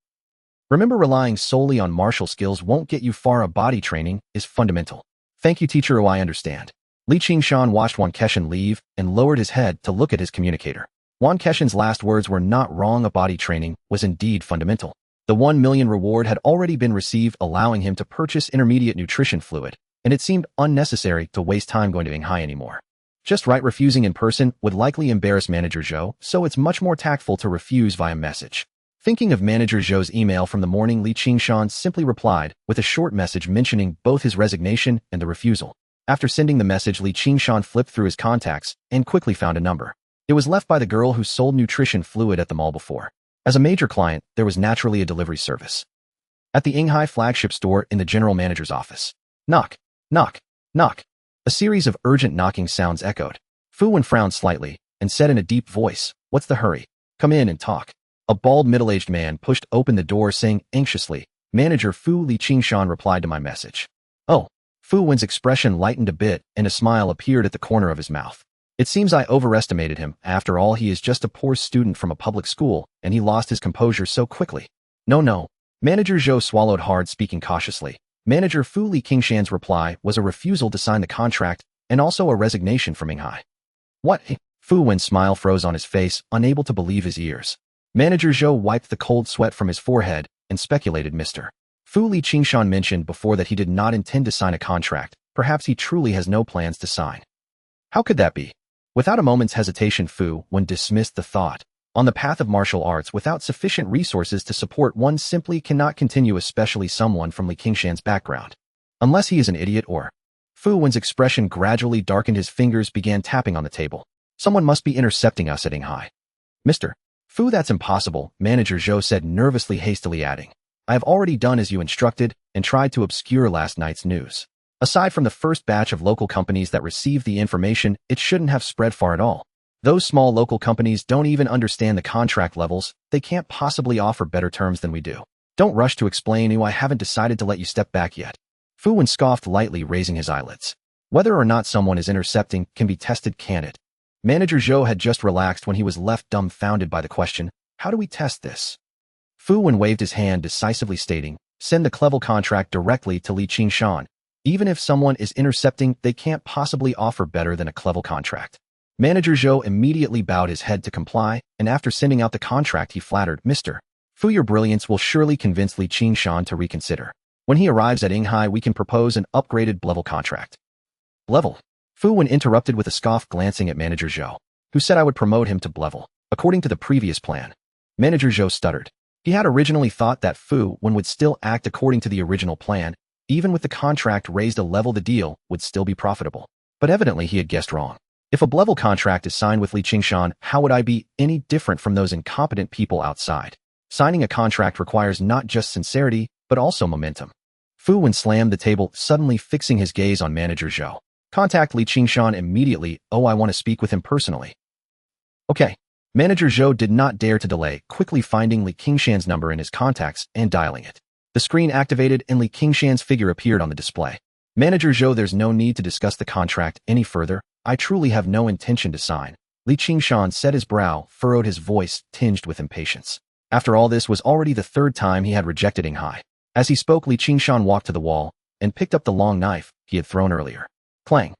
Remember, relying solely on martial skills won't get you far. A body training is fundamental. Thank you, teacher. I understand. Qingshan watched Qingshan leave and lowered his head to look at his communicator. Qingshan's last words were not wrong. A body training was indeed fundamental. The 1 million reward had already been received, allowing him to purchase intermediate nutrition fluid, and it seemed unnecessary to waste time going to Qinghan anymore. Just right, refusing in person would likely embarrass Manager Zhou, so it's much more tactful to refuse via message. Thinking of Manager Zhou's email from the morning, Qingshan simply replied with a short message mentioning both his resignation and the refusal. After sending the message, Qingshan flipped through his contacts and quickly found a number. It was left by the girl who sold nutrition fluid at the mall before. As a major client, there was naturally a delivery service. At the Qinghan flagship store in the general manager's office. Knock, knock, knock. A series of urgent knocking sounds echoed. Fu Wen frowned slightly and said in a deep voice, "What's the hurry? Come in and talk." A bald middle-aged man pushed open the door saying anxiously, "Manager Fu." Qingshan replied to my message. Oh. Fu Wen's expression lightened a bit and a smile appeared at the corner of his mouth. It seems I overestimated him. After all, he is just a poor student from a public school, and he lost his composure so quickly. No. Manager Zhou swallowed hard, speaking cautiously. Manager Fu. Qingshan's reply was a refusal to sign the contract and also a resignation from Qinghan. What? Fu Wen's smile froze on his face, unable to believe his ears. Manager Zhou wiped the cold sweat from his forehead and speculated, Mr. Fu. Qingshan mentioned before that he did not intend to sign a contract. Perhaps he truly has no plans to sign. How could that be? Without a moment's hesitation, Fu Wen dismissed the thought. On the path of martial arts, without sufficient resources to support, one simply cannot continue, especially someone from Qingshan's background. Unless he is an idiot or... Fu Wen's expression gradually darkened. His fingers began tapping on the table. Someone must be intercepting us at Qinghan. Mr. Fu, that's impossible, Manager Zhou said nervously, hastily adding. I have already done as you instructed and tried to obscure last night's news. Aside from the first batch of local companies that received the information, it shouldn't have spread far at all. Those small local companies don't even understand the contract levels. They can't possibly offer better terms than we do. Don't rush to explain. I haven't decided to let you step back yet. Fu Wen scoffed lightly, raising his eyelids. Whether or not someone is intercepting can be tested, can't it? Manager Zhou had just relaxed when he was left dumbfounded by the question, how do we test this? Fu Wen waved his hand decisively, stating, send the Clevel contract directly to Qingshan. Even if someone is intercepting, they can't possibly offer better than a Clevel contract. Manager Zhou immediately bowed his head to comply, and after sending out the contract, he flattered, Mr. Fu, your brilliance will surely convince Qingshan to reconsider. When he arrives at Qinghan, we can propose an upgraded Level contract. Level? Fu Wen interrupted with a scoff, glancing at Manager Zhou, who said I would promote him to Level, according to the previous plan. Manager Zhou stuttered. He had originally thought that Fu Wen would still act according to the original plan. Even with the contract raised a level, the deal would still be profitable. But evidently he had guessed wrong. If a Level contract is signed with Qingshan, how would I be any different from those incompetent people outside? Signing a contract requires not just sincerity, but also momentum. Fu Wen slammed the table, suddenly fixing his gaze on Manager Zhou. Contact Qingshan immediately. Oh, I want to speak with him personally. Okay. Manager Zhou did not dare to delay, quickly finding Qingshan's number in his contacts and dialing it. The screen activated and Qingshan's figure appeared on the display. Manager Zhou, there's no need to discuss the contract any further. I truly have no intention to sign. Qingshan set his brow, furrowed, his voice tinged with impatience. After all, this was already the third time he had rejected Qinghan. As he spoke, Qingshan walked to the wall and picked up the long knife he had thrown earlier. Clang.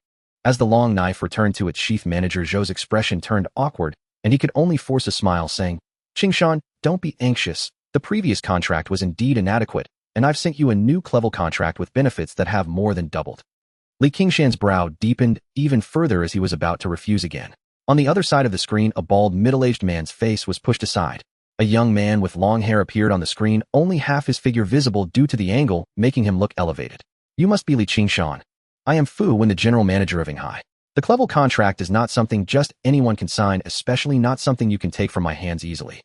As the long knife returned to its sheath, Manager Zhou's expression turned awkward, and he could only force a smile, saying, Qingshan, don't be anxious. The previous contract was indeed inadequate, and I've sent you a new Clevel contract with benefits that have more than doubled. Qingshan's brow deepened even further as he was about to refuse again. On the other side of the screen, a bald, middle-aged man's face was pushed aside. A young man with long hair appeared on the screen, only half his figure visible due to the angle, making him look elevated. You must be Qingshan. I am Fu Wen, the general manager of Qinghan. The Clevel contract is not something just anyone can sign, especially not something you can take from my hands easily.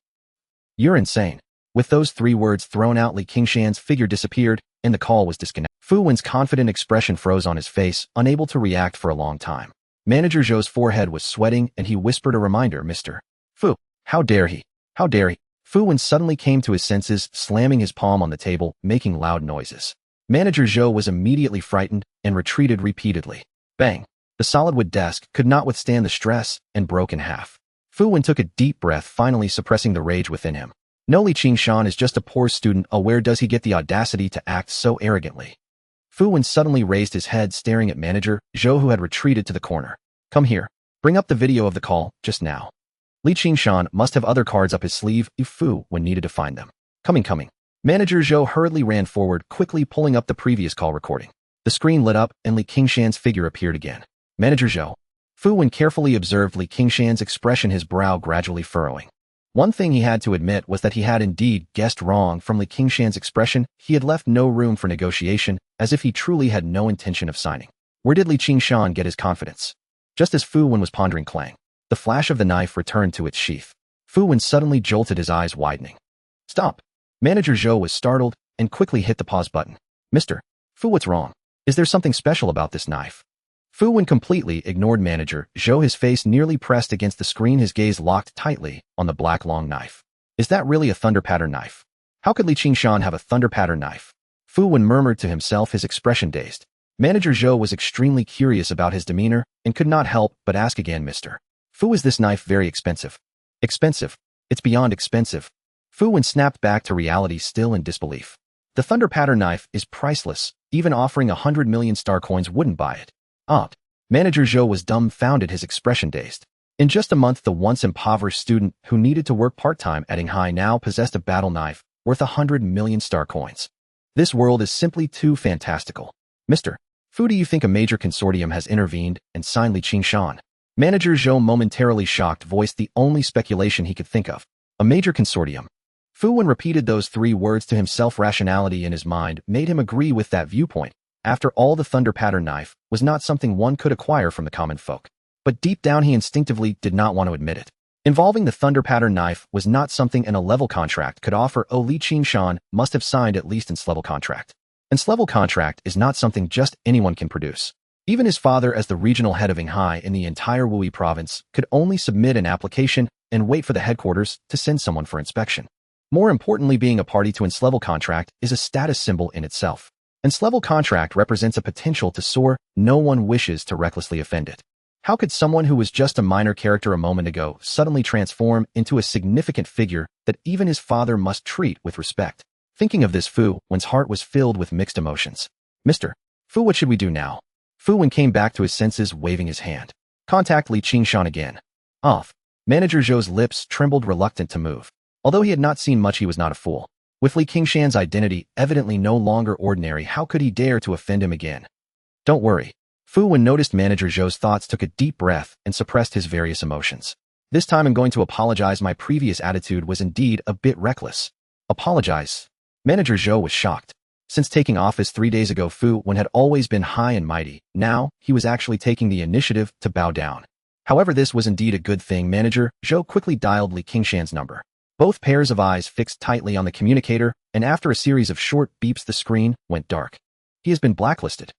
You're insane. With those 3 words thrown out, Qingshan's figure disappeared, and the call was disconnected. Fu Wen's confident expression froze on his face, unable to react for a long time. Manager Zhou's forehead was sweating, and he whispered a reminder, Mr. Fu, how dare he? How dare he? Fu Wen suddenly came to his senses, slamming his palm on the table, making loud noises. Manager Zhou was immediately frightened and retreated repeatedly. Bang! The solid wood desk could not withstand the stress and broke in half. Fu Wen took a deep breath, finally suppressing the rage within him. No, Qingshan is just a poor student. Where does he get the audacity to act so arrogantly? Fu Wen suddenly raised his head, staring at Manager Zhou, who had retreated to the corner. Come here. Bring up the video of the call, just now. Qingshan must have other cards up his sleeve if Fu Wen needed to find them. Coming. Manager Zhou hurriedly ran forward, quickly pulling up the previous call recording. The screen lit up, and Li Qingshan's figure appeared again. Manager Zhou. Fu Wen carefully observed Li Qingshan's expression, his brow gradually furrowing. One thing he had to admit was that he had indeed guessed wrong. From Li Qingshan's expression, he had left no room for negotiation, as if he truly had no intention of signing. Where did Li Qingshan get his confidence? Just as Fu Wen was pondering, clang. The flash of the knife returned to its sheath. Fu Wen suddenly jolted, his eyes widening. Stop! Manager Zhou was startled and quickly hit the pause button. Mr. Fu, what's wrong? Is there something special about this knife? Fu Wen completely ignored Manager Zhou, his face nearly pressed against the screen, his gaze locked tightly on the black long knife. Is that really a thunder pattern knife? How could Li Qingshan have a thunder pattern knife? Fu Wen murmured to himself, his expression dazed. Manager Zhou was extremely curious about his demeanor and could not help but ask again, Mr. Fu, is this knife very expensive? Expensive? It's beyond expensive. Fu Wen snapped back to reality, still in disbelief. The thunder pattern knife is priceless. Even offering 100 million star coins wouldn't buy it. Manager Zhou was dumbfounded, his expression dazed. In just a month, the once impoverished student who needed to work part-time at Qinghai now possessed a battle knife worth 100 million star coins. This world is simply too fantastical. Mr. Fu, do you think a major consortium has intervened and signed Li Qingshan? Manager Zhou, momentarily shocked, voiced the only speculation he could think of. A major consortium. Fu Wen repeated those three words to himself. Rationality in his mind made him agree with that viewpoint. After all, the thunder pattern knife was not something one could acquire from the common folk. But deep down he instinctively did not want to admit it. Involving the thunder pattern knife was not something an S-level contract could offer. Li Qingshan must have signed at least an S-level contract. An S-level contract is not something just anyone can produce. Even his father, as the regional head of Qinghai in the entire Wui province, could only submit an application and wait for the headquarters to send someone for inspection. More importantly, being a party to an S-level contract is a status symbol in itself. An S-level contract represents a potential to soar. No one wishes to recklessly offend it. How could someone who was just a minor character a moment ago suddenly transform into a significant figure that even his father must treat with respect? Thinking of this, Fu Wen's heart was filled with mixed emotions. Mr. Fu, what should we do now? Fu Wen came back to his senses, waving his hand. Contact Li Qingshan again. Off. Manager Zhou's lips trembled, reluctant to move. Although he had not seen much, he was not a fool. With Li Qingshan's identity evidently no longer ordinary, how could he dare to offend him again? Don't worry. Fu Wen noticed Manager Zhou's thoughts, took a deep breath, and suppressed his various emotions. This time I'm going to apologize. My previous attitude was indeed a bit reckless. Apologize? Manager Zhou was shocked. Since taking office 3 days ago, Fu Wen had always been high and mighty. Now, he was actually taking the initiative to bow down. However, this was indeed a good thing. Manager Zhou quickly dialed Li Qingshan's number. Both pairs of eyes fixed tightly on the communicator, and after a series of short beeps, the screen went dark. He has been blacklisted.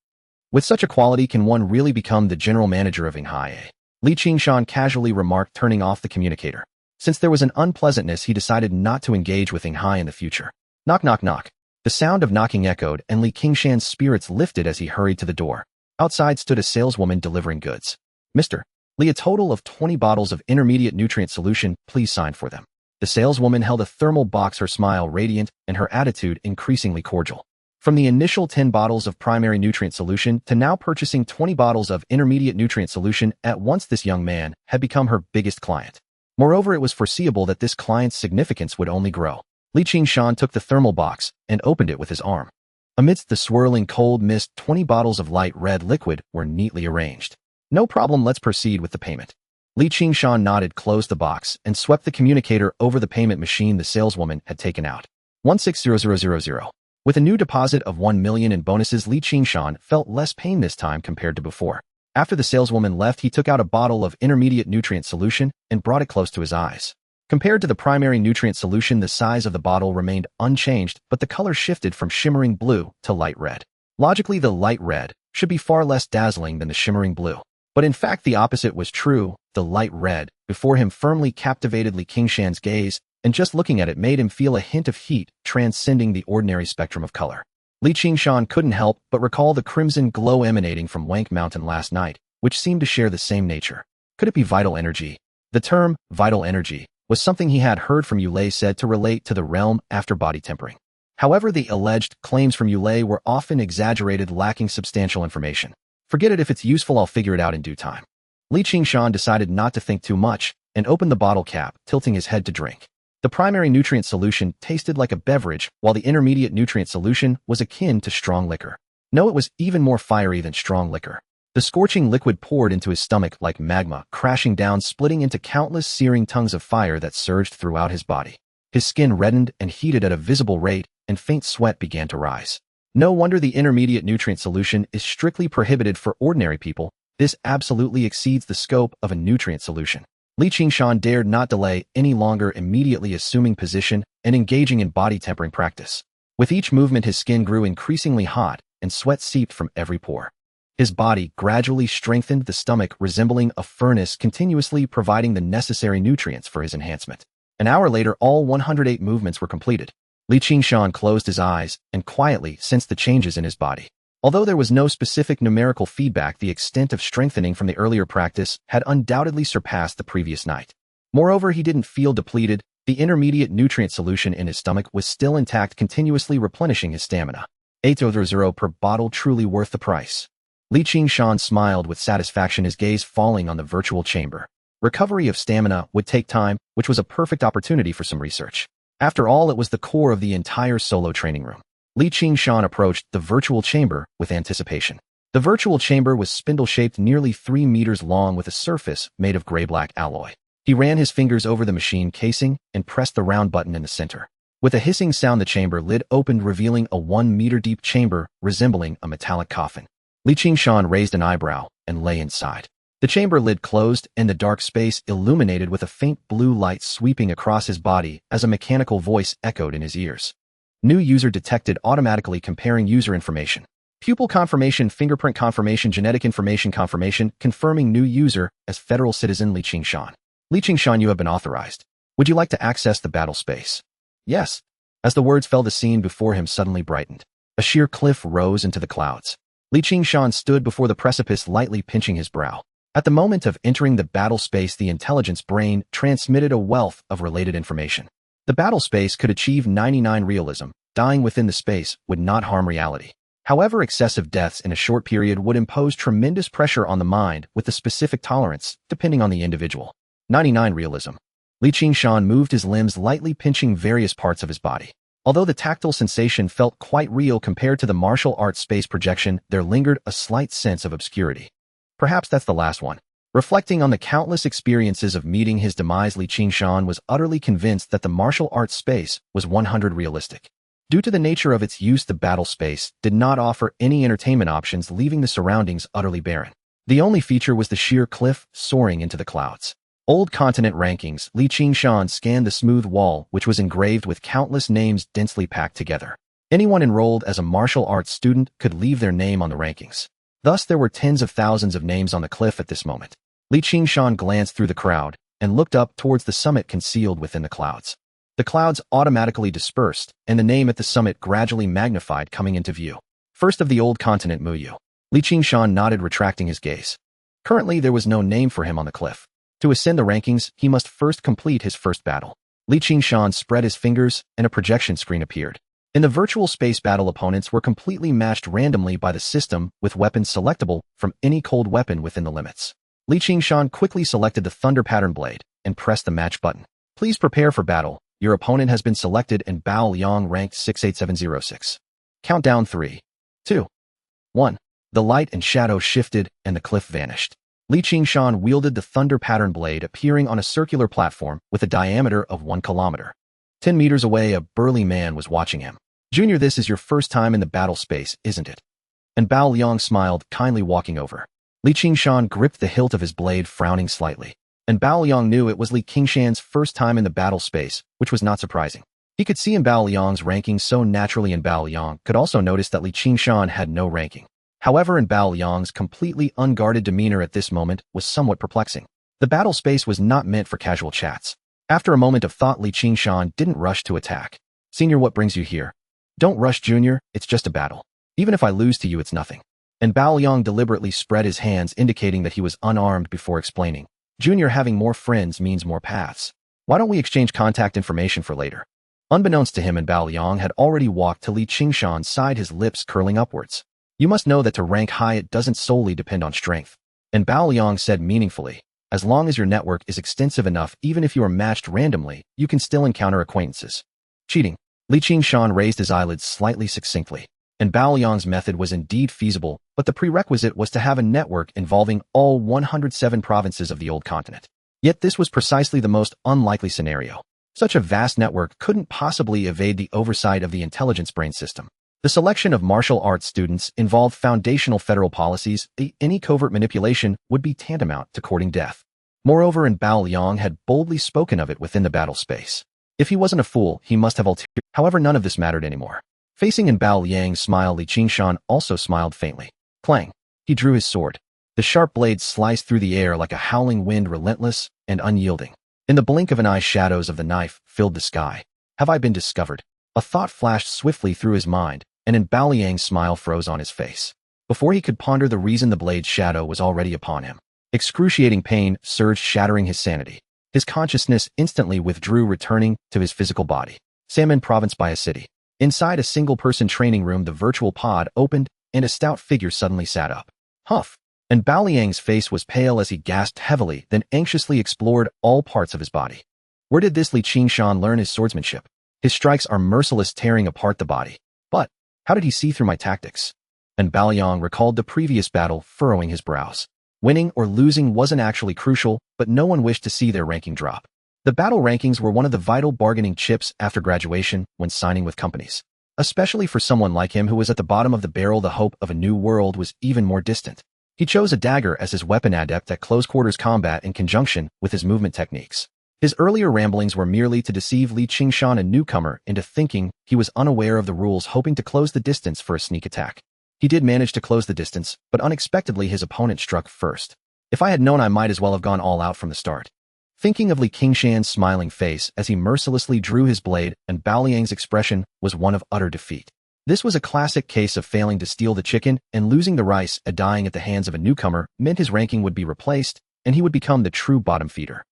With such a quality, can one really become the general manager of Qinghai? Li Qingshan casually remarked, turning off the communicator. Since there was an unpleasantness, he decided not to engage with Qinghai in the future. Knock, knock, knock. The sound of knocking echoed, and Li Qingshan's spirits lifted as he hurried to the door. Outside stood a saleswoman delivering goods. Mr. Li, a total of 20 bottles of intermediate nutrient solution, please sign for them. The saleswoman held a thermal box, her smile radiant and her attitude increasingly cordial. From the initial 10 bottles of primary nutrient solution to now purchasing 20 bottles of intermediate nutrient solution at once, this young man had become her biggest client. Moreover, it was foreseeable that this client's significance would only grow. Li Qingshan took the thermal box and opened it with his arm. Amidst the swirling cold mist, 20 bottles of light red liquid were neatly arranged. No problem, let's proceed with the payment. Li Qingshan nodded, closed the box, and swept the communicator over the payment machine the saleswoman had taken out. 160000. With a new deposit of 1 million in bonuses, Li Qingshan felt less pain this time compared to before. After the saleswoman left, he took out a bottle of intermediate nutrient solution and brought it close to his eyes. Compared to the primary nutrient solution, the size of the bottle remained unchanged, but the color shifted from shimmering blue to light red. Logically, the light red should be far less dazzling than the shimmering blue. But in fact, the opposite was true. The light red before him firmly captivated Li Qingshan's gaze, and just looking at it made him feel a hint of heat transcending the ordinary spectrum of color. Li Qingshan couldn't help but recall the crimson glow emanating from Wank Mountain last night, which seemed to share the same nature. Could it be vital energy? The term vital energy was something he had heard from Yulei, said to relate to the realm after body tempering. However, the alleged claims from Yulei were often exaggerated, lacking substantial information. Forget it. If it's useful, I'll figure it out in due time. Li Qingshan decided not to think too much and opened the bottle cap, tilting his head to drink. The primary nutrient solution tasted like a beverage, while the intermediate nutrient solution was akin to strong liquor. No, it was even more fiery than strong liquor. The scorching liquid poured into his stomach like magma, crashing down, splitting into countless searing tongues of fire that surged throughout his body. His skin reddened and heated at a visible rate, and faint sweat began to rise. No wonder the intermediate nutrient solution is strictly prohibited for ordinary people. This absolutely exceeds the scope of a nutrient solution. Qingshan dared not delay any longer, immediately assuming position and engaging in body tempering practice. With each movement, his skin grew increasingly hot, and sweat seeped from every pore. His body gradually strengthened, the stomach resembling a furnace, continuously providing the necessary nutrients for his enhancement. An hour later, all 108 movements were completed. Qingshan closed his eyes and quietly sensed the changes in his body. Although there was no specific numerical feedback, the extent of strengthening from the earlier practice had undoubtedly surpassed the previous night. Moreover, he didn't feel depleted. The intermediate nutrient solution in his stomach was still intact, continuously replenishing his stamina. 800 per bottle, truly worth the price. Qingshan smiled with satisfaction, his gaze falling on the virtual chamber. Recovery of stamina would take time, which was a perfect opportunity for some research. After all, it was the core of the entire solo training room. Qingshan approached the virtual chamber with anticipation. The virtual chamber was spindle-shaped, nearly 3 meters long, with a surface made of gray-black alloy. He ran his fingers over the machine casing and pressed the round button in the center. With a hissing sound, the chamber lid opened, revealing a 1-meter-deep chamber resembling a metallic coffin. Qingshan raised an eyebrow and lay inside. The chamber lid closed, and the dark space illuminated with a faint blue light sweeping across his body as a mechanical voice echoed in his ears. New user detected, automatically comparing user information. Pupil confirmation, fingerprint confirmation, genetic information confirmation, confirming new user as federal citizen Qingshan. Qingshan, you have been authorized. Would you like to access the battle space? Yes. As the words fell, the scene before him suddenly brightened. A sheer cliff rose into the clouds. Qingshan stood before the precipice, lightly pinching his brow. At the moment of entering the battle space, the intelligence brain transmitted a wealth of related information. The battle space could achieve 99 realism. Dying within the space would not harm reality. However, excessive deaths in a short period would impose tremendous pressure on the mind, with a specific tolerance, depending on the individual. 99 realism. Qingshan moved his limbs, lightly pinching various parts of his body. Although the tactile sensation felt quite real compared to the martial arts space projection, there lingered a slight sense of obscurity. Perhaps that's the last one. Reflecting on the countless experiences of meeting his demise, Qingshan was utterly convinced that the martial arts space was 100 realistic. Due to the nature of its use, the battle space did not offer any entertainment options, leaving the surroundings utterly barren. The only feature was the sheer cliff soaring into the clouds. Old continent rankings. Qingshan scanned the smooth wall, which was engraved with countless names densely packed together. Anyone enrolled as a martial arts student could leave their name on the rankings. Thus, there were tens of thousands of names on the cliff at this moment. Qingshan glanced through the crowd and looked up towards the summit concealed within the clouds. The clouds automatically dispersed, and the name at the summit gradually magnified, coming into view. First of the old continent, Muyu. Qingshan nodded, retracting his gaze. Currently, there was no name for him on the cliff. To ascend the rankings, he must first complete his first battle. Qingshan spread his fingers, and a projection screen appeared. In the virtual space battle, opponents were completely matched randomly by the system, with weapons selectable from any cold weapon within the limits. Qingshan quickly selected the Thunder Pattern Blade and pressed the match button. Please prepare for battle. Your opponent has been selected and Bao Liang ranked 68706. Countdown 3, 2, 1. The light and shadow shifted and the cliff vanished. Qingshan wielded the Thunder Pattern Blade, appearing on a circular platform with a diameter of 1 kilometer. 10 meters away, a burly man was watching him. Junior, this is your first time in the battle space, isn't it? And Bao Liang smiled, kindly walking over. Qingshan gripped the hilt of his blade, frowning slightly. And Bao Liang knew it was Qingshan's first time in the battle space, which was not surprising. He could see in Bao Liang's ranking so naturally, and Bao Liang could also notice that Qingshan had no ranking. However, in Bao Liang's completely unguarded demeanor at this moment was somewhat perplexing. The battle space was not meant for casual chats. After a moment of thought, Qingshan didn't rush to attack. Senior, what brings you here? Don't rush, Junior, it's just a battle. Even if I lose to you, it's nothing. And Bao Liang deliberately spread his hands, indicating that he was unarmed, before explaining. Junior, having more friends means more paths. Why don't we exchange contact information for later? Unbeknownst to him, and Bao Liang had already walked to Qingshan's side, his lips curling upwards. You must know that to rank high, it doesn't solely depend on strength. And Bao Liang said meaningfully. As long as your network is extensive enough, even if you are matched randomly, you can still encounter acquaintances. Cheating. Qingshan raised his eyelids slightly succinctly. And Bao Liang's method was indeed feasible, but the prerequisite was to have a network involving all 107 provinces of the old continent. Yet this was precisely the most unlikely scenario. Such a vast network couldn't possibly evade the oversight of the intelligence brain system. The selection of martial arts students involved foundational federal policies. Any covert manipulation would be tantamount to courting death. Moreover, and Bao Liang had boldly spoken of it within the battle space. If he wasn't a fool, he must have altered. However, none of this mattered anymore. Facing in Bao Liang's smile, Qingshan also smiled faintly. Clang. He drew his sword. The sharp blade sliced through the air like a howling wind, relentless and unyielding. In the blink of an eye, shadows of the knife filled the sky. Have I been discovered? A thought flashed swiftly through his mind, and in Bao Liang's smile froze on his face. Before he could ponder the reason, the blade's shadow was already upon him. Excruciating pain surged, shattering his sanity. His consciousness instantly withdrew, returning to his physical body. Salmon Province by a city. Inside a single-person training room, the virtual pod opened, and a stout figure suddenly sat up. Huff! And Bao Liang's face was pale as he gasped heavily, then anxiously explored all parts of his body. Where did this Qingshan learn his swordsmanship? His strikes are merciless, tearing apart the body. But how did he see through my tactics? And Bao Liang recalled the previous battle, furrowing his brows. Winning or losing wasn't actually crucial, but no one wished to see their ranking drop. The battle rankings were one of the vital bargaining chips after graduation when signing with companies. Especially for someone like him who was at the bottom of the barrel, the hope of a new world was even more distant. He chose a dagger as his weapon, adept at close-quarters combat in conjunction with his movement techniques. His earlier ramblings were merely to deceive Qingshan, a newcomer, into thinking he was unaware of the rules, hoping to close the distance for a sneak attack. He did manage to close the distance, but unexpectedly his opponent struck first. If I had known, I might as well have gone all out from the start. Thinking of Qingshan's smiling face as he mercilessly drew his blade, and Bao Liang's expression was one of utter defeat. This was a classic case of failing to steal the chicken and losing the rice. A dying at the hands of a newcomer meant his ranking would be replaced, and he would become the true bottom feeder.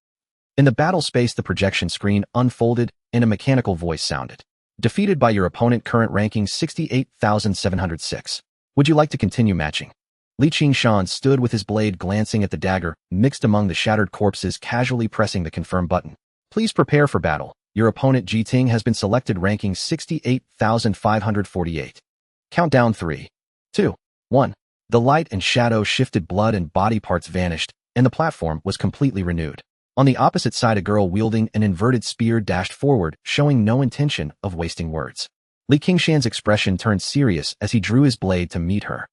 In the battle space, the projection screen unfolded, and a mechanical voice sounded. Defeated by your opponent, current ranking 68,706. Would you like to continue matching? Qingshan stood with his blade glancing at the dagger, mixed among the shattered corpses, casually pressing the confirm button. Please prepare for battle. Your opponent Jiting has been selected, ranking 68,548. Countdown 3, 2, 1. The light and shadow shifted, blood and body parts vanished, and the platform was completely renewed. On the opposite side, a girl wielding an inverted spear dashed forward, showing no intention of wasting words. Qingshan's expression turned serious as he drew his blade to meet her.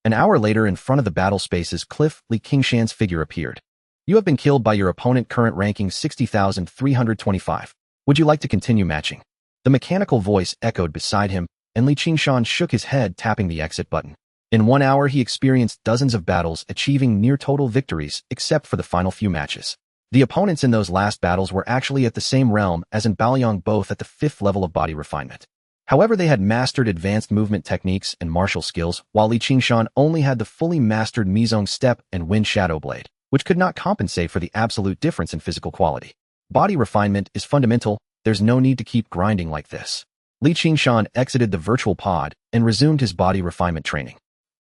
An hour later, in front of the battle space's cliff, Qingshan's figure appeared. You have been killed by your opponent, current ranking 60,325. Would you like to continue matching? The mechanical voice echoed beside him, and Qingshan shook his head, tapping the exit button. In 1 hour, he experienced dozens of battles, achieving near-total victories, except for the final few matches. The opponents in those last battles were actually at the same realm as in Bao Liang, both at the 5th level of body refinement. However, they had mastered advanced movement techniques and martial skills, while Qingshan only had the fully mastered Mizong step and Wind Shadow Blade, which could not compensate for the absolute difference in physical quality. Body refinement is fundamental. There's no need to keep grinding like this. Qingshan exited the virtual pod and resumed his body refinement training.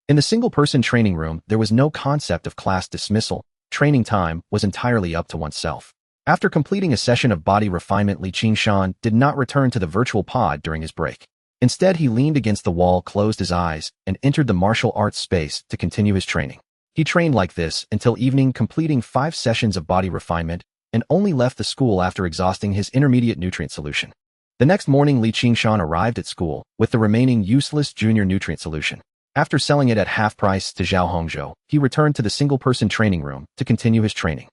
In the single-person training room, there was no concept of class dismissal. Training time was entirely up to oneself. After completing a session of body refinement, Qingshan did not return to the virtual pod during his break. Instead, he leaned against the wall, closed his eyes, and entered the martial arts space to continue his training. He trained like this until evening, completing 5 sessions of body refinement, and only left the school after exhausting his intermediate nutrient solution. The next morning, Qingshan arrived at school with the remaining useless junior nutrient solution. After selling it at half price to Zhao Hongzhou, he returned to the single-person training room to continue his training.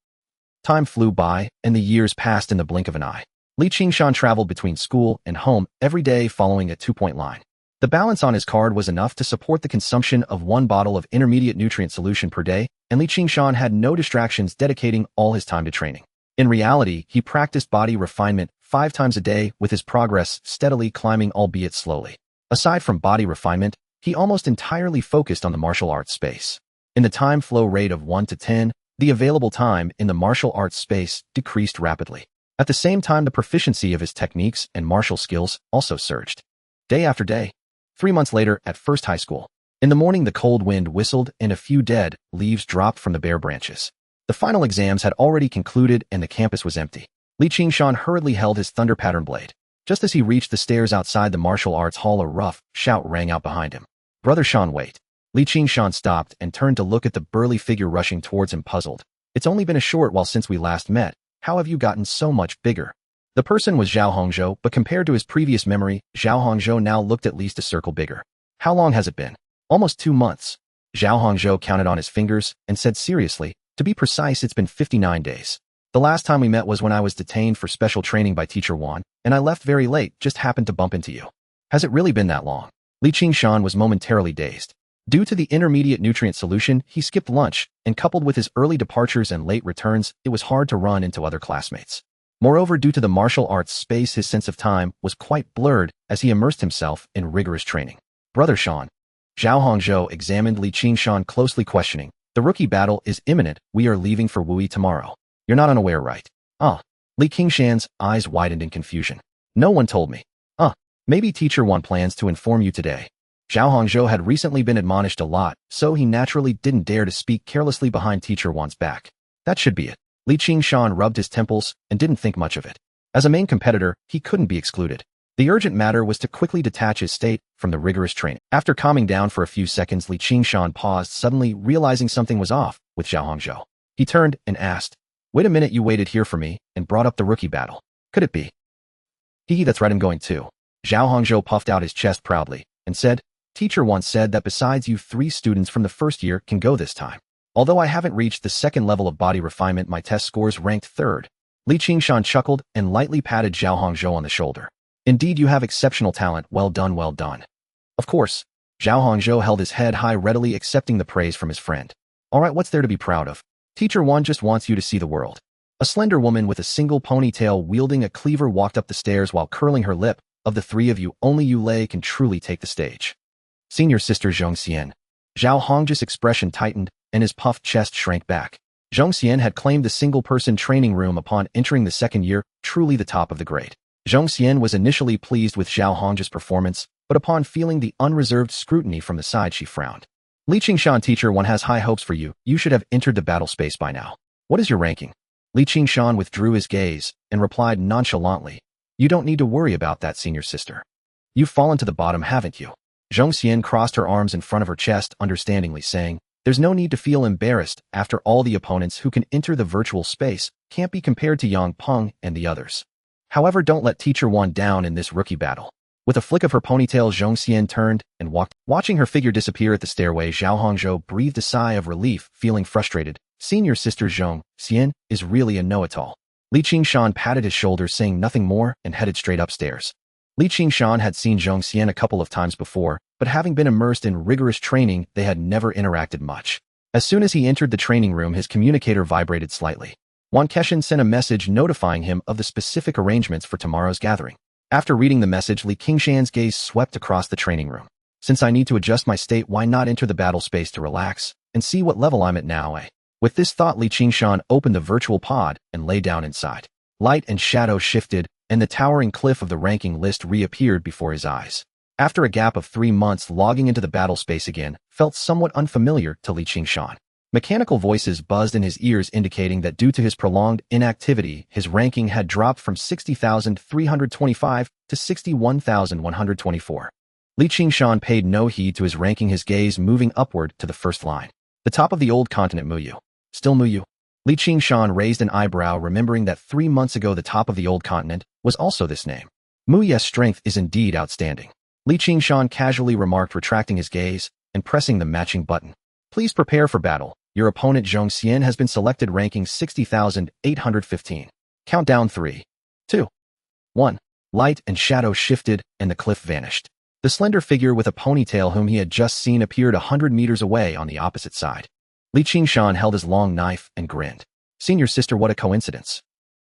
Time flew by, and the years passed in the blink of an eye. Qingshan traveled between school and home every day, following a 2-point line. The balance on his card was enough to support the consumption of 1 bottle of intermediate nutrient solution per day, and Qingshan had no distractions, dedicating all his time to training. In reality, he practiced body refinement 5 times a day, with his progress steadily climbing, albeit slowly. Aside from body refinement, he almost entirely focused on the martial arts space. In the time flow rate of 1 to 10, the available time in the martial arts space decreased rapidly. At the same time, the proficiency of his techniques and martial skills also surged. Day after day. 3 months later, at first high school. In the morning, the cold wind whistled and a few dead leaves dropped from the bare branches. The final exams had already concluded and the campus was empty. Li Qingshan hurriedly held his thunder pattern blade. Just as he reached the stairs outside the martial arts hall, a rough shout rang out behind him. "Brother Shan, wait." Li Qingshan stopped and turned to look at the burly figure rushing towards him, puzzled. "It's only been a short while since we last met. How have you gotten so much bigger?" The person was Zhao Hongzhou, but compared to his previous memory, Zhao Hongzhou now looked at least a circle bigger. "How long has it been?" "Almost 2 months." Zhao Hongzhou counted on his fingers and said seriously, "To be precise, it's been 59 days. The last time we met was when I was detained for special training by Teacher Wan, and I left very late, just happened to bump into you." "Has it really been that long?" Li Qingshan was momentarily dazed. Due to the intermediate nutrient solution, he skipped lunch, and coupled with his early departures and late returns, it was hard to run into other classmates. Moreover, due to the martial arts space, his sense of time was quite blurred as he immersed himself in rigorous training. "Brother Shan." Zhao Hongzhou examined Li Qingshan closely, questioning. "The rookie battle is imminent. We are leaving for Wui tomorrow. You're not unaware, right?" "Ah." Li Qingshan's eyes widened in confusion. "No one told me." "Ah. Maybe Teacher Wan plans to inform you today." Zhao Hongzhou had recently been admonished a lot, so he naturally didn't dare to speak carelessly behind Teacher Wan's back. That should be it. Li Qingshan rubbed his temples and didn't think much of it. As a main competitor, he couldn't be excluded. The urgent matter was to quickly detach his state from the rigorous training. After calming down for a few seconds, Li Qingshan paused, suddenly realizing something was off with Zhao Hongzhou. He turned and asked, "Wait a minute, you waited here for me and brought up the rookie battle. Could it be?" That's right, I'm going too." Zhao Hongzhou puffed out his chest proudly and said, "Teacher once said that besides you, 3 students from the first year can go this time. Although I haven't reached the second level of body refinement, my test scores ranked 3rd. Li Qingshan chuckled and lightly patted Zhao Hongzhou on the shoulder. "Indeed, you have exceptional talent. Well done, well done." Of course. Zhao Hongzhou held his head high, readily accepting the praise from his friend. "All right, what's there to be proud of? Teacher Wan just wants you to see the world." A slender woman with a single ponytail wielding a cleaver walked up the stairs while curling her lip. "Of the 3 of you, only Yu Lei can truly take the stage." Senior sister Zhong Xian. Zhao Hongzhou's expression tightened and his puffed chest shrank back. Zhong Xian had claimed the single-person training room upon entering the 2nd year, truly the top of the grade. Zhong Xian was initially pleased with Zhao Hongzhou's performance, but upon feeling the unreserved scrutiny from the side, she frowned. "Li Qingshan, Teacher One has high hopes for you. You should have entered the battle space by now. What is your ranking?" Li Qingshan withdrew his gaze and replied nonchalantly, "You don't need to worry about that, senior sister. You've fallen to the bottom, haven't you?" Zhong Xian crossed her arms in front of her chest, understandingly saying, "There's no need to feel embarrassed. After all, the opponents who can enter the virtual space can't be compared to Yang Peng and the others. However, don't let Teacher Wan down in this rookie battle." With a flick of her ponytail, Zhong Xian turned and walked. Watching her figure disappear at the stairway, Zhao Hongzhou breathed a sigh of relief, feeling frustrated. Senior sister Zhong Xian is really a know-it-all. Li Qingshan patted his shoulder, saying nothing more, and headed straight upstairs. Li Qingshan had seen Zhong Xian a couple of times before, but having been immersed in rigorous training, they had never interacted much. As soon as he entered the training room, his communicator vibrated slightly. Wan Keshan sent a message notifying him of the specific arrangements for tomorrow's gathering. After reading the message, Li Qingshan's gaze swept across the training room. "Since I need to adjust my state, why not enter the battle space to relax and see what level I'm at now, eh?" With this thought, Li Qingshan opened the virtual pod and lay down inside. Light and shadow shifted, and the towering cliff of the ranking list reappeared before his eyes. After a gap of 3 months, logging into the battle space again felt somewhat unfamiliar to Li Qingshan. Mechanical voices buzzed in his ears, indicating that due to his prolonged inactivity, his ranking had dropped from 60,325 to 61,124. Li Qingshan paid no heed to his ranking, his gaze moving upward to the first line. The top of the old continent, Muyu. Still Muyu? Li Qingshan raised an eyebrow, remembering that 3 months ago the top of the old continent was also this name. Muyu's strength is indeed outstanding. Li Qingshan casually remarked, retracting his gaze and pressing the matching button. "Please prepare for battle. Your opponent Zhong Xian has been selected, ranking 60,815. Countdown 3, 2, 1. Light and shadow shifted and the cliff vanished. The slender figure with a ponytail whom he had just seen appeared 100 meters away on the opposite side. Li Qingshan held his long knife and grinned. "Senior sister, what a coincidence.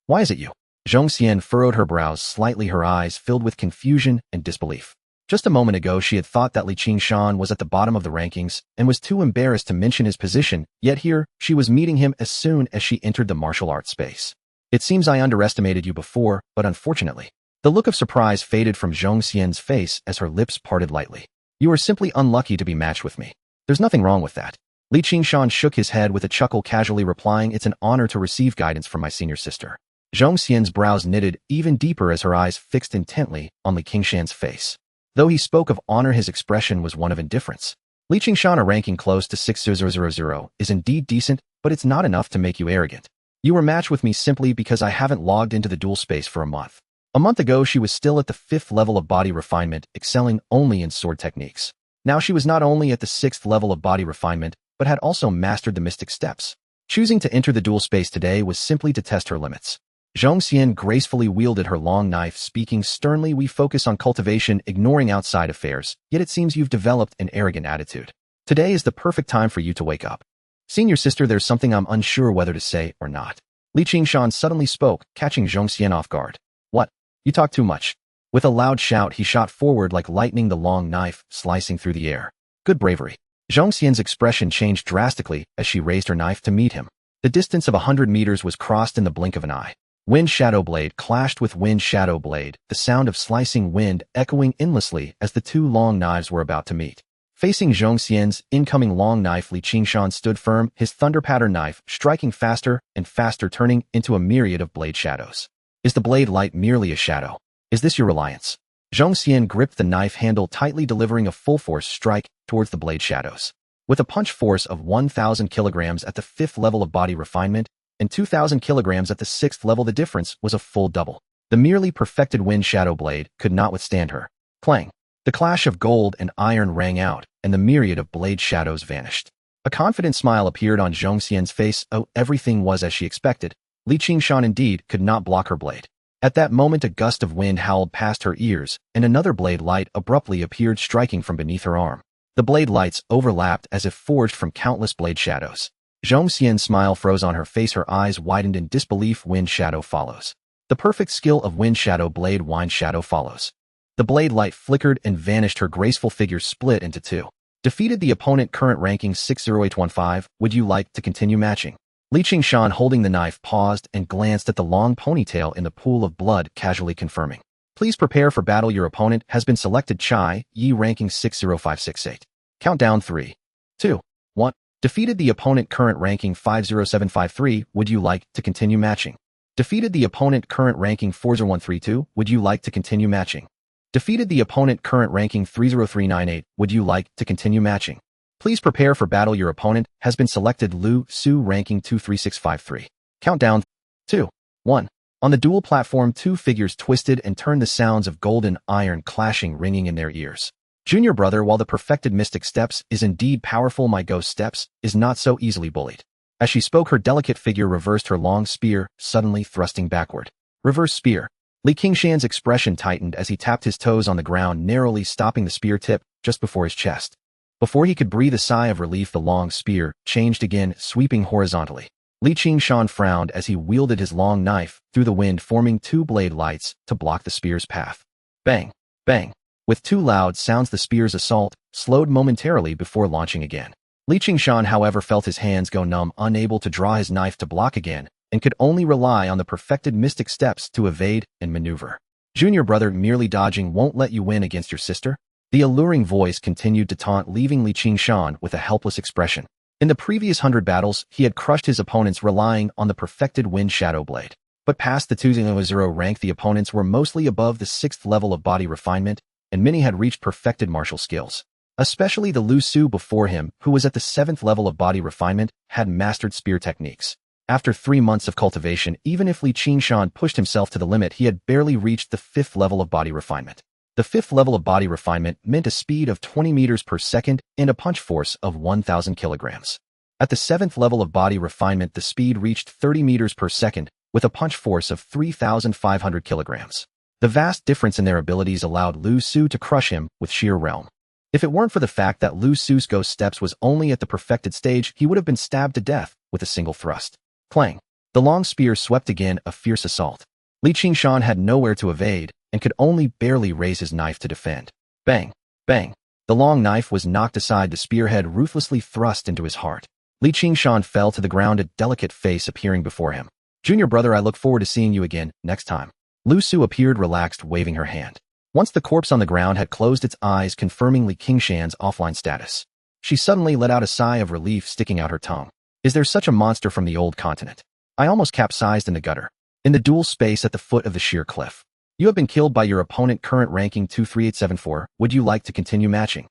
Why is it you?" Zhong Xian furrowed her brows slightly, her eyes filled with confusion and disbelief. Just a moment ago, she had thought that Li Qingshan was at the bottom of the rankings and was too embarrassed to mention his position, yet here, she was meeting him as soon as she entered the martial arts space. "It seems I underestimated you before, but unfortunately." The look of surprise faded from Zhong Xian's face as her lips parted lightly. "You are simply unlucky to be matched with me. There's nothing wrong with that." Li Qingshan shook his head with a chuckle, casually replying, "It's an honor to receive guidance from my senior sister." Zhong Xian's brows knitted even deeper as her eyes fixed intently on Li Qingshan's face. Though he spoke of honor, his expression was one of indifference. Li Qingshan, a ranking close to 6000, is indeed decent, but it's not enough to make you arrogant. You were matched with me simply because I haven't logged into the dual space for a month. A month ago, she was still at the 5th level of body refinement, excelling only in sword techniques. Now she was not only at the 6th level of body refinement, but had also mastered the mystic steps. Choosing to enter the dual space today was simply to test her limits. Zhong Xian gracefully wielded her long knife, speaking sternly, "We focus on cultivation, ignoring outside affairs, yet it seems you've developed an arrogant attitude. Today is the perfect time for you to wake up." "Senior sister, there's something I'm unsure whether to say or not." Li Qingshan suddenly spoke, catching Zhong Xian off guard. "What? You talk too much." With a loud shout, he shot forward like lightning, the long knife slicing through the air. "Good bravery." Zhong Xian's expression changed drastically as she raised her knife to meet him. The distance of 100 meters was crossed in the blink of an eye. Wind Shadow Blade clashed with Wind Shadow Blade, the sound of slicing wind echoing endlessly as the two long knives were about to meet. Facing Zhong Xian's incoming long knife, Li Qingshan stood firm, his thunder pattern knife striking faster and faster, turning into a myriad of blade shadows. "Is the blade light merely a shadow? Is this your reliance?" Zhong Xian gripped the knife handle tightly, delivering a full-force strike towards the blade shadows. With a punch force of 1,000 kilograms at the 5th level of body refinement, and 2,000 kilograms at the 6th level, the difference was a full double. The merely perfected Wind Shadow Blade could not withstand her. Clang! The clash of gold and iron rang out, and the myriad of blade shadows vanished. A confident smile appeared on Zhong Xian's face. Oh, everything was as she expected. Li Qingshan indeed could not block her blade. At that moment, a gust of wind howled past her ears, and another blade light abruptly appeared, striking from beneath her arm. The blade lights overlapped as if forged from countless blade shadows. Zhong Xian's smile froze on her face, her eyes widened in disbelief. Wind Shadow follows. The perfect skill of Wind Shadow Blade. Wind Shadow follows. The blade light flickered and vanished, her graceful figure split into two. Defeated the opponent, current ranking 60815, would you like to continue matching? Li Qingshan, holding the knife, paused and glanced at the long ponytail in the pool of blood, casually confirming. Please prepare for battle. Your opponent has been selected. Chai Yi, ranking 60568. Countdown 3, 2, 1. Defeated the opponent, current ranking 50753, would you like to continue matching? Defeated the opponent, current ranking 40132, would you like to continue matching? Defeated the opponent, current ranking 30398, would you like to continue matching? Please prepare for battle. Your opponent has been selected. Lu Su, ranking 23653. Countdown 2, 1. On the dual platform, two figures twisted and turned, the sounds of gold and iron clashing ringing in their ears. Junior brother, while the perfected mystic steps is indeed powerful, my ghost steps is not so easily bullied. As she spoke, her delicate figure reversed her long spear, suddenly thrusting backward. Reverse spear. Li Qingshan's expression tightened as he tapped his toes on the ground, narrowly stopping the spear tip just before his chest. Before he could breathe a sigh of relief, the long spear changed again, sweeping horizontally. Li Qingshan frowned as he wielded his long knife through the wind, forming two blade lights to block the spear's path. Bang! Bang! With two loud sounds, the spear's assault slowed momentarily before launching again. Li Qingshan, however, felt his hands go numb, unable to draw his knife to block again, and could only rely on the perfected mystic steps to evade and maneuver. Junior brother, merely dodging won't let you win against your sister? The alluring voice continued to taunt, leaving Li Qingshan with a helpless expression. In the previous 100 battles, he had crushed his opponents relying on the perfected Wind Shadow Blade. But past the 200 rank, the opponents were mostly above the 6th level of body refinement, and many had reached perfected martial skills. Especially the Lu Su before him, who was at the 7th level of body refinement, had mastered spear techniques. After 3 months of cultivation, even if Li Qingshan pushed himself to the limit, he had barely reached the 5th level of body refinement. The 5th level of body refinement meant a speed of 20 meters per second and a punch force of 1,000 kilograms. At the 7th level of body refinement, the speed reached 30 meters per second, with a punch force of 3,500 kilograms. The vast difference in their abilities allowed Lu Su to crush him with sheer realm. If it weren't for the fact that Lu Su's ghost steps was only at the perfected stage, he would have been stabbed to death with a single thrust. Clang! The long spear swept again, a fierce assault. Li Qingshan had nowhere to evade and could only barely raise his knife to defend. Bang! Bang! The long knife was knocked aside, the spearhead ruthlessly thrust into his heart. Li Qingshan fell to the ground, a delicate face appearing before him. Junior brother, I look forward to seeing you again next time. Lu Su appeared relaxed, waving her hand. Once the corpse on the ground had closed its eyes, confirming Li Qingshan's offline status. She suddenly let out a sigh of relief, sticking out her tongue. Is there such a monster from the old continent? I almost capsized in the gutter. In the dual space at the foot of the sheer cliff. You have been killed by your opponent, current ranking 23874. Would you like to continue matching?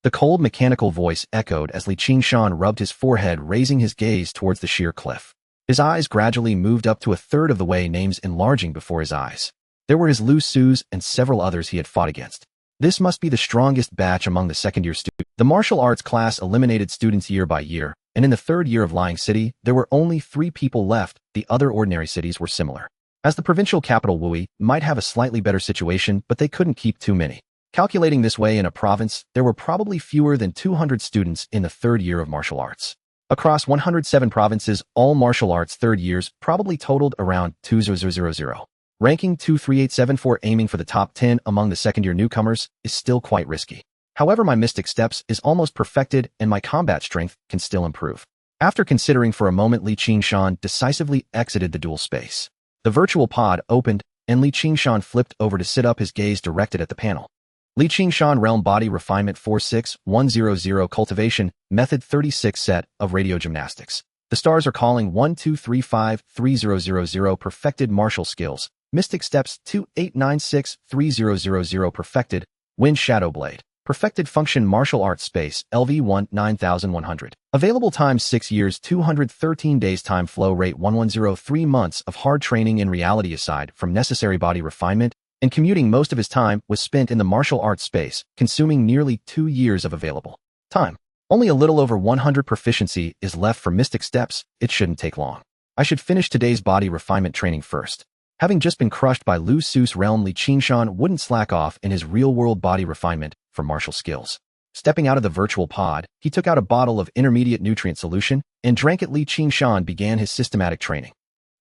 The cold mechanical voice echoed as Qingshan rubbed his forehead, raising his gaze towards the sheer cliff. His eyes gradually moved up to a third of the way, names enlarging before his eyes. There were his Lu Sus and several others he had fought against. This must be the strongest batch among the second-year students. The martial arts class eliminated students year by year, and in the third year of Lying City, there were only 3 people left. The other ordinary cities were similar. As the provincial capital, Wui might have a slightly better situation, but they couldn't keep too many. Calculating this way, in a province, there were probably fewer than 200 students in the third year of martial arts. Across 107 provinces, all martial arts third years probably totaled around 2000. Ranking 23874, aiming for the top 10 among the second-year newcomers, is still quite risky. However, my mystic steps is almost perfected and my combat strength can still improve. After considering for a moment, Qingshan decisively exited the dual space. The virtual pod opened, and Qingshan flipped over to sit up, his gaze directed at the panel. Qingshan Realm Body Refinement 46100 Cultivation Method 36 Set of Radio Gymnastics. The stars are calling 12353000 Perfected Martial Skills. Mystic Steps 28963000 Perfected. Wind Shadow Blade. Perfected Function Martial Arts Space LV1 9100. Available time 6 years 213 days. Time flow rate 1103 months of hard training. In reality, aside from necessary body refinement and commuting, most of his time was spent in the martial arts space, consuming nearly 2 years of available time. Only a little over 100 proficiency is left for Mystic Steps. It shouldn't take long. I should finish today's body refinement training first. Having just been crushed by Lu Su's realm, Qingshan wouldn't slack off in his real-world body refinement for martial skills. Stepping out of the virtual pod, he took out a bottle of intermediate nutrient solution and drank it. Qingshan began his systematic training.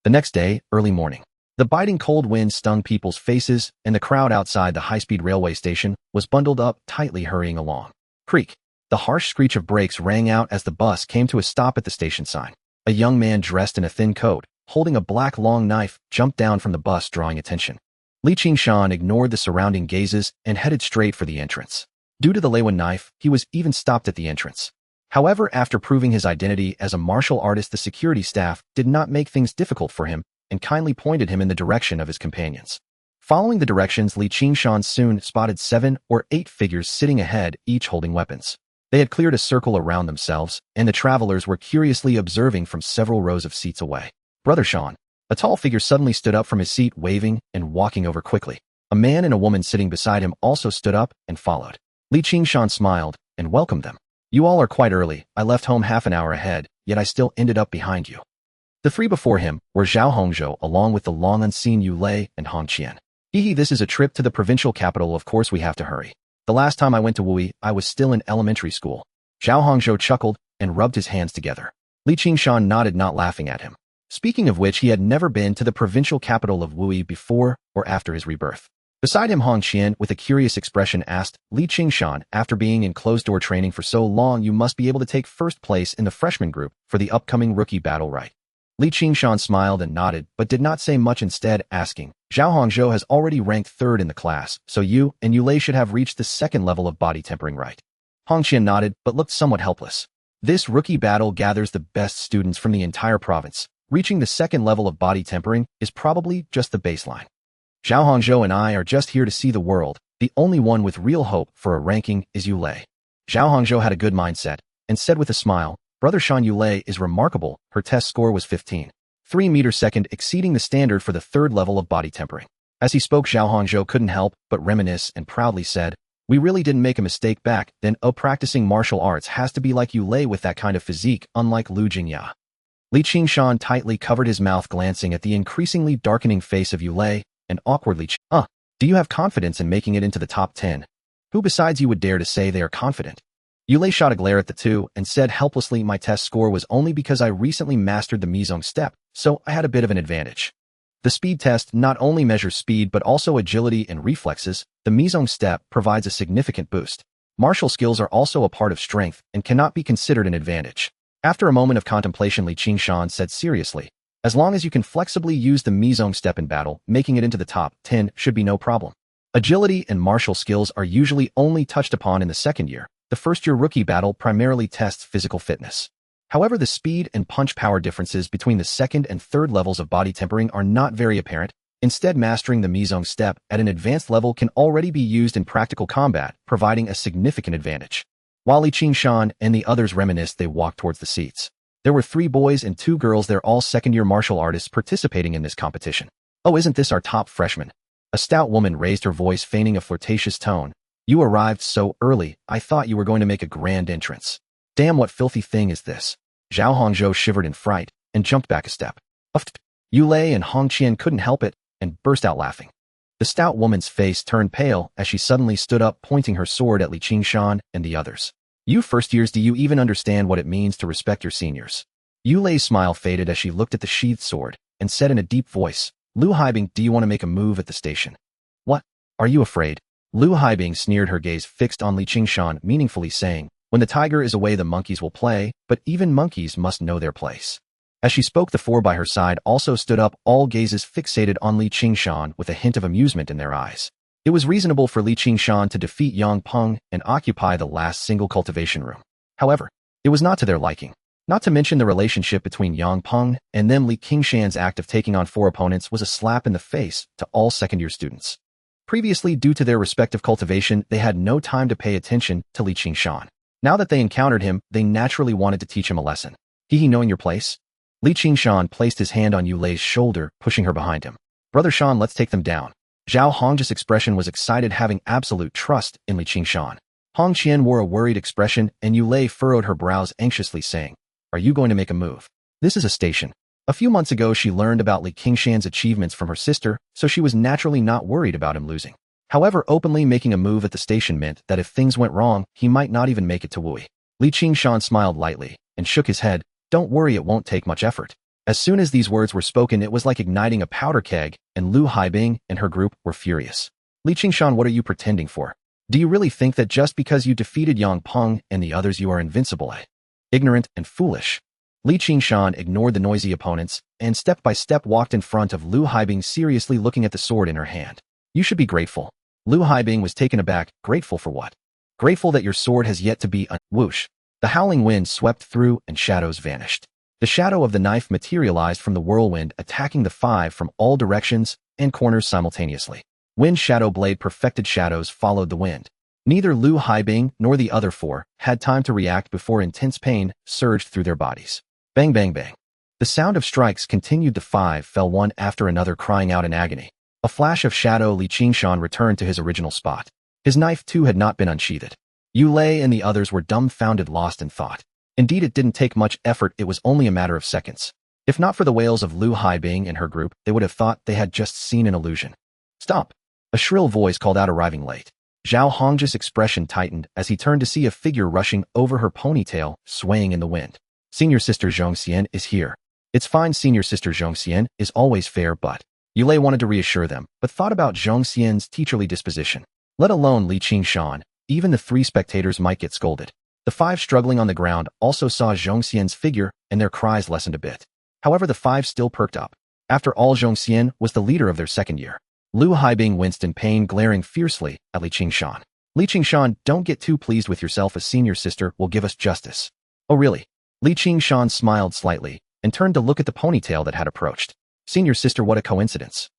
The next day, early morning. The biting cold wind stung people's faces, and the crowd outside the high-speed railway station was bundled up tightly, hurrying along. Creak. The harsh screech of brakes rang out as the bus came to a stop at the station sign. A young man dressed in a thin coat, holding a black long knife, jumped down from the bus, drawing attention. Qingshan ignored the surrounding gazes and headed straight for the entrance. Due to the Leiwan knife, he was even stopped at the entrance. However, after proving his identity as a martial artist, the security staff did not make things difficult for him and kindly pointed him in the direction of his companions. Following the directions, Qingshan soon spotted 7 or 8 figures sitting ahead, each holding weapons. They had cleared a circle around themselves, and the travelers were curiously observing from several rows of seats away. Brother Sean. A tall figure suddenly stood up from his seat, waving and walking over quickly. A man and a woman sitting beside him also stood up and followed. Qingshan smiled and welcomed them. You all are quite early. I left home half an hour ahead, yet I still ended up behind you. The 3 before him were Zhao Hongzhou, along with the long-unseen Yu Lei and Hong Qian. Hehe, this is a trip to the provincial capital. Of course we have to hurry. The last time I went to Wui, I was still in elementary school. Zhao Hongzhou chuckled and rubbed his hands together. Qingshan nodded, not laughing at him. Speaking of which, he had never been to the provincial capital of Wui before or after his rebirth. Beside him, Hong Qian, with a curious expression, asked, Qingshan, after being in closed-door training for so long, you must be able to take first place in the freshman group for the upcoming rookie battle, right? Qingshan smiled and nodded, but did not say much, instead asking, Zhao Hongzhou has already ranked 3rd in the class, so you and Yu Lei should have reached the 2nd level of body tempering, right? Hong Qian nodded, but looked somewhat helpless. This rookie battle gathers the best students from the entire province. Reaching the 2nd level of body tempering is probably just the baseline. Zhao Hongzhou and I are just here to see the world. The only one with real hope for a ranking is Yu Lei. Zhao Hongzhou had a good mindset and said with a smile, Brother Sean, Yu Lei is remarkable. Her test score was 15.3 meters second, exceeding the standard for the 3rd level of body tempering. As he spoke, Zhao Hongzhou couldn't help but reminisce and proudly said, we really didn't make a mistake back then. Oh, practicing martial arts has to be like Yu Lei with that kind of physique, unlike Lu Jingya. Qingshan tightly covered his mouth, glancing at the increasingly darkening face of Yu Lei, and awkwardly, do you have confidence in making it into the top 10? Who besides you would dare to say they are confident? Yu Lei shot a glare at the two and said helplessly, my test score was only because I recently mastered the Mizong step, so I had a bit of an advantage. The speed test not only measures speed but also agility and reflexes. The Mizong step provides a significant boost. Martial skills are also a part of strength and cannot be considered an advantage. After a moment of contemplation, Qingshan said seriously, as long as you can flexibly use the Mizong step in battle, making it into the top 10 should be no problem. Agility and martial skills are usually only touched upon in the 2nd year, The first-year rookie battle primarily tests physical fitness. However, the speed and punch power differences between the second and third levels of body tempering are not very apparent. Instead, mastering the Mizong step at an advanced level can already be used in practical combat, providing a significant advantage. While Qingshan and the others reminisced, they walked towards the seats. There were 3 boys and 2 girls. They're all second-year martial artists participating in this competition. Oh, isn't this our top freshman? A stout woman raised her voice, feigning a flirtatious tone. You arrived so early, I thought you were going to make a grand entrance. Damn, what filthy thing is this? Zhao Hongzhou shivered in fright and jumped back a step. Yu Lei and Hong Qian couldn't help it and burst out laughing. The stout woman's face turned pale as she suddenly stood up, pointing her sword at Qingshan and the others. You first years, do you even understand what it means to respect your seniors? Yu Lei's smile faded as she looked at the sheathed sword and said in a deep voice, Lu Haibing, do you want to make a move at the station? What? Are you afraid? Lu Haibing sneered, her gaze fixed on Qingshan, meaningfully saying, when the tiger is away, the monkeys will play, but even monkeys must know their place. As she spoke, the 4 by her side also stood up, all gazes fixated on Qingshan with a hint of amusement in their eyes. It was reasonable for Qingshan to defeat Yang Peng and occupy the last single cultivation room. However, it was not to their liking. Not to mention the relationship between Yang Peng and them. Qingshan's act of taking on 4 opponents was a slap in the face to all second-year students. Previously, due to their respective cultivation, they had no time to pay attention to Qingshan. Now that they encountered him, they naturally wanted to teach him a lesson. He knowing your place? Qingshan placed his hand on Yu Lei's shoulder, pushing her behind him. Brother Shan, let's take them down. Zhao Hongzhi's expression was excited, having absolute trust in Qingshan. Hong Qian wore a worried expression, and Yu Lei furrowed her brows anxiously, saying, Are you going to make a move? This is a station. A few months ago, she learned about Qingshan's achievements from her sister, so she was naturally not worried about him losing. However, openly making a move at the station meant that if things went wrong, he might not even make it to Wui. Qingshan smiled lightly and shook his head. Don't worry, it won't take much effort. As soon as these words were spoken, it was like igniting a powder keg, and Lu Haibing and her group were furious. Qingshan, what are you pretending for? Do you really think that just because you defeated Yang Peng and the others you are invincible? Ignorant and foolish. Qingshan ignored the noisy opponents and step by step walked in front of Lu Haibing, seriously looking at the sword in her hand. You should be grateful. Lu Haibing was taken aback. Grateful for what? Grateful that your sword has yet to be whoosh. The howling wind swept through and shadows vanished. The shadow of the knife materialized from the whirlwind, attacking the 5 from all directions and corners simultaneously. Wind shadow blade perfected shadows followed the wind. Neither Lu Haibing nor the other 4 had time to react before intense pain surged through their bodies. Bang, bang, bang. The sound of strikes continued. The 5 fell one after another, crying out in agony. A flash of shadow, Qingshan returned to his original spot. His knife too had not been unsheathed. Yu Lei and the others were dumbfounded, lost in thought. Indeed, it didn't take much effort, it was only a matter of seconds. If not for the wails of Lu Haibing and her group, they would have thought they had just seen an illusion. Stop! A shrill voice called out, arriving late. Zhao Hongzhi's expression tightened as he turned to see a figure rushing over her ponytail, swaying in the wind. Senior Sister Zhongxian is here. It's fine, Senior Sister Zhongxian is always fair, but... Yu Lei wanted to reassure them, but thought about Zhongxian's teacherly disposition. Let alone Qingshan, even the 3 spectators might get scolded. The 5 struggling on the ground also saw Zhongxian's figure, and their cries lessened a bit. However, the 5 still perked up. After all, Zhongxian was the leader of their second year. Lu Haibing winced in pain, glaring fiercely at Qingshan. Qingshan, don't get too pleased with yourself. A senior sister will give us justice. Oh really? Qingshan smiled slightly and turned to look at the ponytail that had approached. Senior sister, what a coincidence.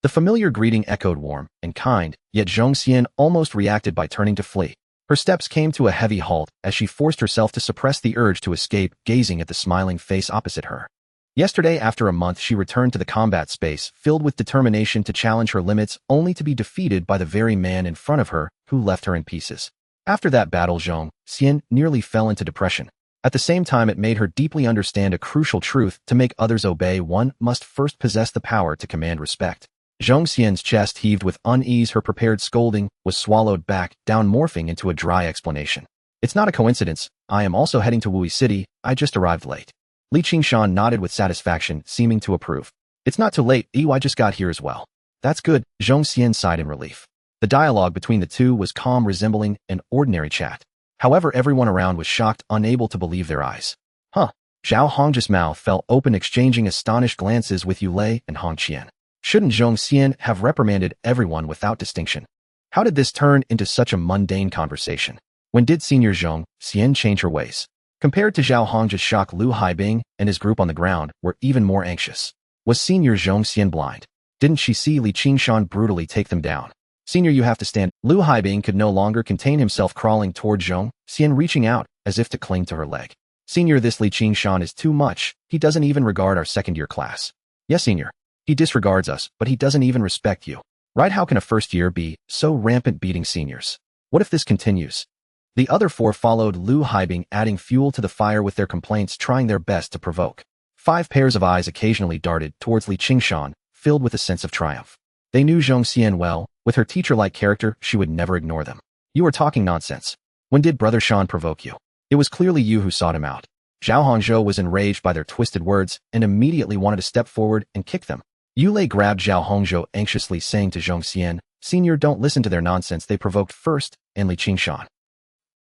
The familiar greeting echoed warm and kind, yet Zhongxian almost reacted by turning to flee. Her steps came to a heavy halt as she forced herself to suppress the urge to escape, gazing at the smiling face opposite her. Yesterday, after a month, she returned to the combat space, filled with determination to challenge her limits, only to be defeated by the very man in front of her who left her in pieces. After that battle, Zhongxian nearly fell into depression. At the same time, it made her deeply understand a crucial truth: to make others obey, one must first possess the power to command respect. Zhongxian's chest heaved with unease. Her prepared scolding was swallowed back down, morphing into a dry explanation. It's not a coincidence. I am also heading to Wui City. I just arrived late. Qingshan nodded with satisfaction, seeming to approve. It's not too late. I just got here as well. That's good. Zhongxian sighed in relief. The dialogue between the 2 was calm, resembling an ordinary chat. However, everyone around was shocked, unable to believe their eyes. Huh. Zhao Hongzhi's mouth fell open, exchanging astonished glances with Yu Lei and Hong Qian. Shouldn't Zhongxian have reprimanded everyone without distinction? How did this turn into such a mundane conversation? When did Senior Zhong Xian change her ways? Compared to Zhao Hongjia's shock, Lu Haibing and his group on the ground were even more anxious. Was Senior Zhong Xian blind? Didn't she see Qingshan brutally take them down? Senior, you have to stand. Lu Haibing could no longer contain himself, crawling toward Zhong Xian, reaching out as if to cling to her leg. Senior, this Qingshan is too much. He doesn't even regard our second-year class. Yes, Senior. He disregards us, but he doesn't even respect you. Right? How can a first year be so rampant, beating seniors? What if this continues? The other four followed Lu Haibing, adding fuel to the fire with their complaints, trying their best to provoke. 5 pairs of eyes occasionally darted towards Qingshan, filled with a sense of triumph. They knew Zhong Xian well. With her teacher-like character, she would never ignore them. You are talking nonsense. When did Brother Shan provoke you? It was clearly you who sought him out. Zhao Hongzhou was enraged by their twisted words and immediately wanted to step forward and kick them. Yulei grabbed Zhao Hongzhou anxiously, saying to Zhong Xian, Senior, don't listen to their nonsense. They provoked first, and Qingshan.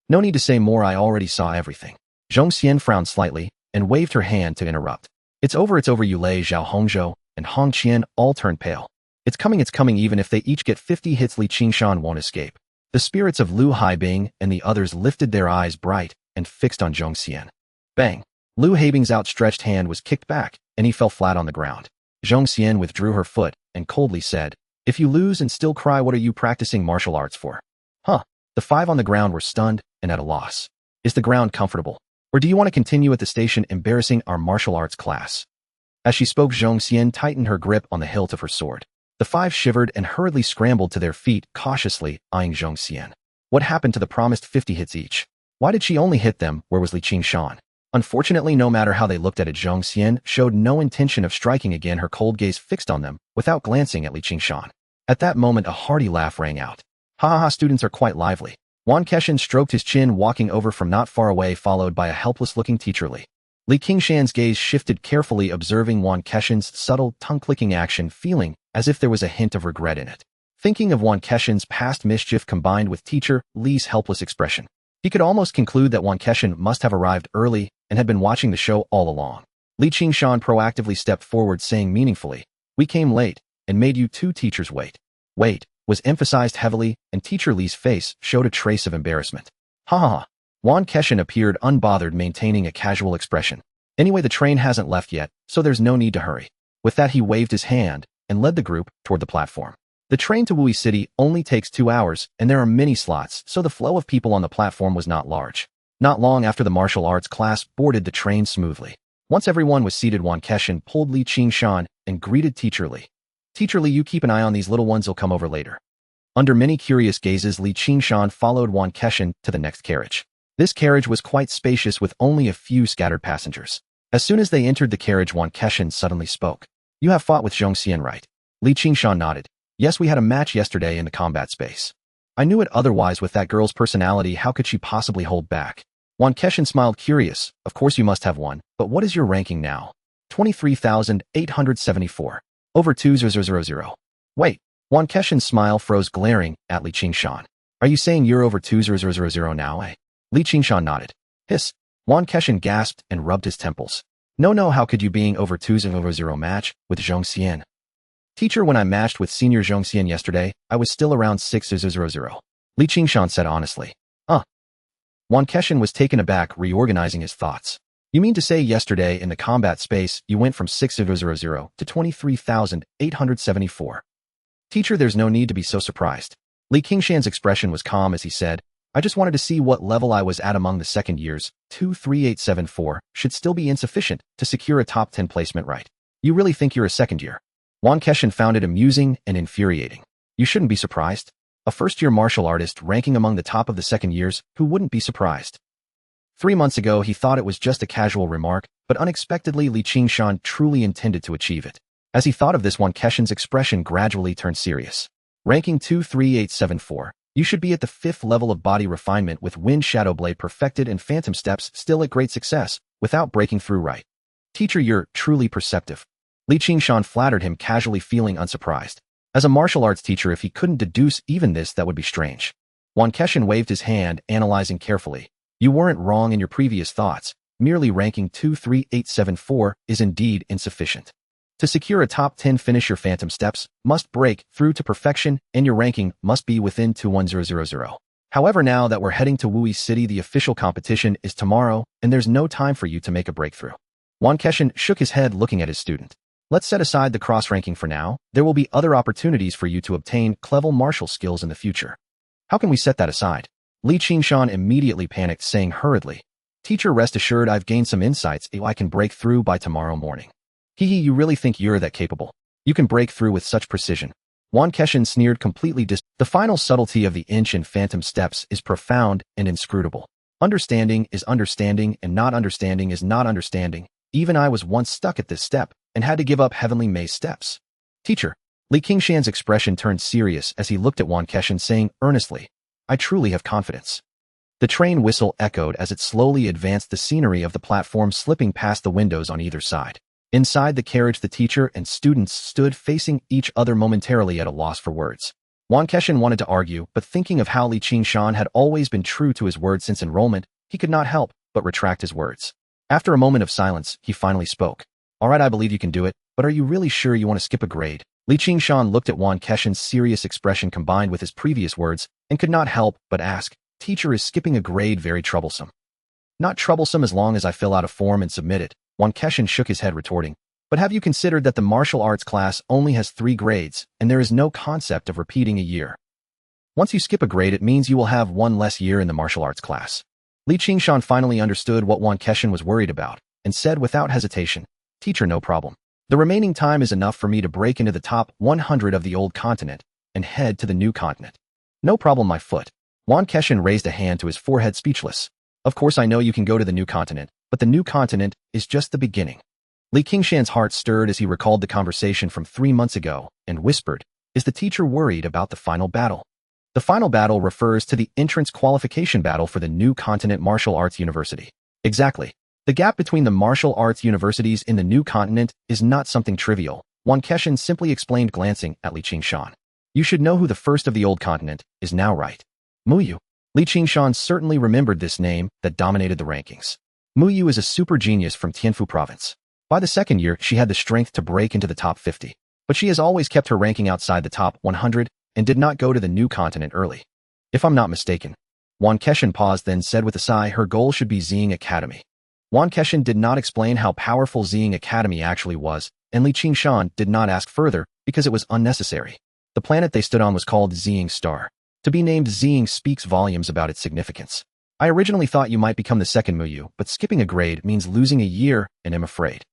No need to say more, I already saw everything. Zhong Xian frowned slightly and waved her hand to interrupt. It's over, Yulei, Zhao Hongzhou, and Hong Qian all turned pale. It's coming, even if they each get 50 hits, Qingshan won't escape. The spirits of Lu Haibing and the others lifted their eyes bright and fixed on Zhong Xian. Bang! Lu Haibing's outstretched hand was kicked back, and he fell flat on the ground. Zhong Xian withdrew her foot and coldly said, If you lose and still cry, what are you practicing martial arts for? Huh? The 5 on the ground were stunned and at a loss. Is the ground comfortable? Or do you want to continue at the station embarrassing our martial arts class? As she spoke, Zhong Xian tightened her grip on the hilt of her sword. The 5 shivered and hurriedly scrambled to their feet, cautiously eyeing Zhong Xian. What happened to the promised 50 hits each? Why did she only hit them? Where was Qingshan? Unfortunately, no matter how they looked at it, Zhong Xian showed no intention of striking again, her cold gaze fixed on them without glancing at Qingshan. At that moment, a hearty laugh rang out. Ha ha ha, students are quite lively. Wan Keshan stroked his chin, walking over from not far away, followed by a helpless-looking teacher Li. Qingshan's gaze shifted carefully, observing Wan Keshan's subtle, tongue-clicking action, feeling as if there was a hint of regret in it. Thinking of Wan Keshan's past mischief combined with teacher Li's helpless expression, he could almost conclude that Wan Keshan must have arrived early and had been watching the show all along. Qingshan proactively stepped forward, saying meaningfully, We came late and made you 2 teachers wait. Wait was emphasized heavily, and teacher Li's face showed a trace of embarrassment. Ha ha ha. Wan Keshan appeared unbothered, maintaining a casual expression. Anyway, the train hasn't left yet, so there's no need to hurry. With that, he waved his hand and led the group toward the platform. The train to Wui City only takes 2 hours, and there are many slots, so the flow of people on the platform was not large. Not long after, the martial arts class boarded the train smoothly. Once everyone was seated, Wan Keshan pulled Qingshan and greeted teacher Li. Teacher Li, you keep an eye on these little ones, they'll come over later. Under many curious gazes, Qingshan followed Wan Keshan to the next carriage. This carriage was quite spacious, with only a few scattered passengers. As soon as they entered the carriage, Wan Keshan suddenly spoke. You have fought with Zhong Xian, right? Qingshan nodded. Yes, we had a match yesterday in the combat space. I knew it, otherwise with that girl's personality, how could she possibly hold back? Wan Keshan smiled, curious. Of course you must have won, but what is your ranking now? 23,874. Over 2000. Wait. Wan Keshan's smile froze, glaring at Qingshan. Are you saying you're over 2000 now, eh? Qingshan nodded. Hiss. Wan Keshan gasped and rubbed his temples. No, how could you being over 2000 match with Zhong Xian? Teacher, when I matched with Senior Zhong Xian yesterday, I was still around 6000. Qingshan said honestly. Wan Keshan was taken aback, reorganizing his thoughts. You mean to say yesterday in the combat space, you went from 6000 to 23,874? Teacher, there's no need to be so surprised. Qingshan's expression was calm as he said, I just wanted to see what level I was at among the second years. 23874 should still be insufficient to secure a top 10 placement, right? You really think you're a second year? Wan Keshan found it amusing and infuriating. You shouldn't be surprised. A first-year martial artist ranking among the top of the second years, who wouldn't be surprised? 3 months ago, he thought it was just a casual remark, but unexpectedly Qingshan truly intended to achieve it. As he thought of this, Wan Keshan's expression gradually turned serious. Ranking 23874, you should be at the 5th level of body refinement with Wind Shadow Blade perfected and Phantom Steps still at great success, without breaking through, right? Teacher, you're truly perceptive. Qingshan flattered him, casually, feeling unsurprised. As a martial arts teacher, if he couldn't deduce even this, that would be strange. Wan Keshan waved his hand, analyzing carefully. You weren't wrong in your previous thoughts. Merely ranking 23874 is indeed insufficient. To secure a top 10 finish, your Phantom Steps must break through to perfection, and your ranking must be within 21000. However, now that we're heading to Wui City, the official competition is tomorrow, and there's no time for you to make a breakthrough. Wan Keshan shook his head looking at his student. Let's set aside the cross-ranking for now. There will be other opportunities for you to obtain clever martial skills in the future. How can we set that aside? Qingshan immediately panicked, saying hurriedly, Teacher, rest assured I've gained some insights I can break through by tomorrow morning. Hee, you really think you're that capable? You can break through with such precision. Wan Keshan sneered, completely The final subtlety of the inch and phantom steps is profound and inscrutable. Understanding is understanding, and not understanding is not understanding. Even I was once stuck at this step and had to give up Heavenly Maze steps. Teacher. Qingshan's expression turned serious as he looked at Wan Keshan, saying earnestly, I truly have confidence. The train whistle echoed as it slowly advanced, the scenery of the platform slipping past the windows on either side. Inside the carriage, the teacher and students stood facing each other, momentarily at a loss for words. Wan Keshan wanted to argue, but thinking of how Qingshan had always been true to his word since enrollment, he could not help but retract his words. After a moment of silence, he finally spoke. All right, I believe you can do it, but are you really sure you want to skip a grade? Qingshan looked at Wan Keshan's serious expression combined with his previous words and could not help but ask, Teacher, is skipping a grade very troublesome? Not troublesome as long as I fill out a form and submit it. Wan Keshan shook his head, retorting, but have you considered that the martial arts class only has 3 grades, and there is no concept of repeating a year? Once you skip a grade, it means you will have 1 less year in the martial arts class. Qingshan finally understood what Wan Keshan was worried about, and said without hesitation, Teacher, no problem. The remaining time is enough for me to break into the top 100 of the old continent and head to the new continent. No problem, my foot. Wan Keshan raised a hand to his forehead, speechless. Of course I know you can go to the new continent, but the new continent is just the beginning. Qingshan's heart stirred as he recalled the conversation from 3 months ago and whispered, Is the teacher worried about the final battle? The final battle refers to the entrance qualification battle for the new continent martial arts university. Exactly. The gap between the martial arts universities in the new continent is not something trivial, Wan Keshan simply explained, glancing at Qingshan. You should know who the first of the old continent is now, right? Muyu. Qingshan certainly remembered this name that dominated the rankings. Muyu is a super genius from Tianfu province. By the second year, she had the strength to break into the top 50, but she has always kept her ranking outside the top 100 and did not go to the new continent early. If I'm not mistaken. Wan Keshan paused, then said with a sigh, her goal should be Xing Academy. Wan Keshan did not explain how powerful Xing Academy actually was, and Qingshan did not ask further because it was unnecessary. The planet they stood on was called Xing Star. To be named Xing speaks volumes about its significance. I originally thought you might become the second Muyu, but skipping a grade means losing a year, and I'm afraid.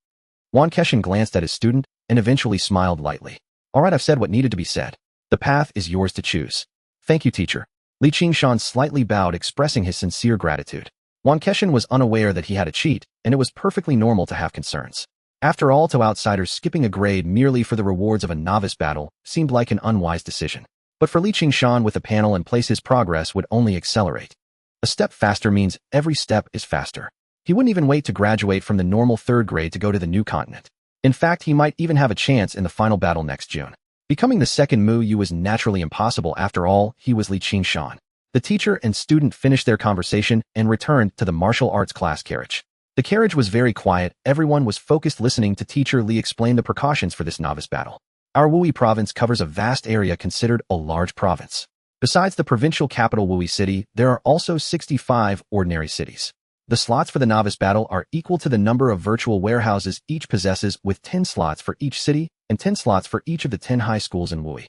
Wan Keshan glanced at his student and eventually smiled lightly. All right, I've said what needed to be said. The path is yours to choose. Thank you, teacher. Qingshan slightly bowed, expressing his sincere gratitude. Wan Keshan was unaware that he had a cheat, and it was perfectly normal to have concerns. After all, to outsiders, skipping a grade merely for the rewards of a novice battle seemed like an unwise decision. But for Qingshan, with a panel in place, his progress would only accelerate. A step faster means every step is faster. He wouldn't even wait to graduate from the normal 3rd grade to go to the new continent. In fact, he might even have a chance in the final battle next June. Becoming the second Muyu was naturally impossible. After all, he was Qingshan. The teacher and student finished their conversation and returned to the martial arts class carriage. The carriage was very quiet. Everyone was focused, listening to Teacher Li explain the precautions for this novice battle. Our Wui province covers a vast area considered a large province. Besides the provincial capital Wui City, there are also 65 ordinary cities. The slots for the novice battle are equal to the number of virtual warehouses each possesses, with 10 slots for each city and 10 slots for each of the 10 high schools in Wui.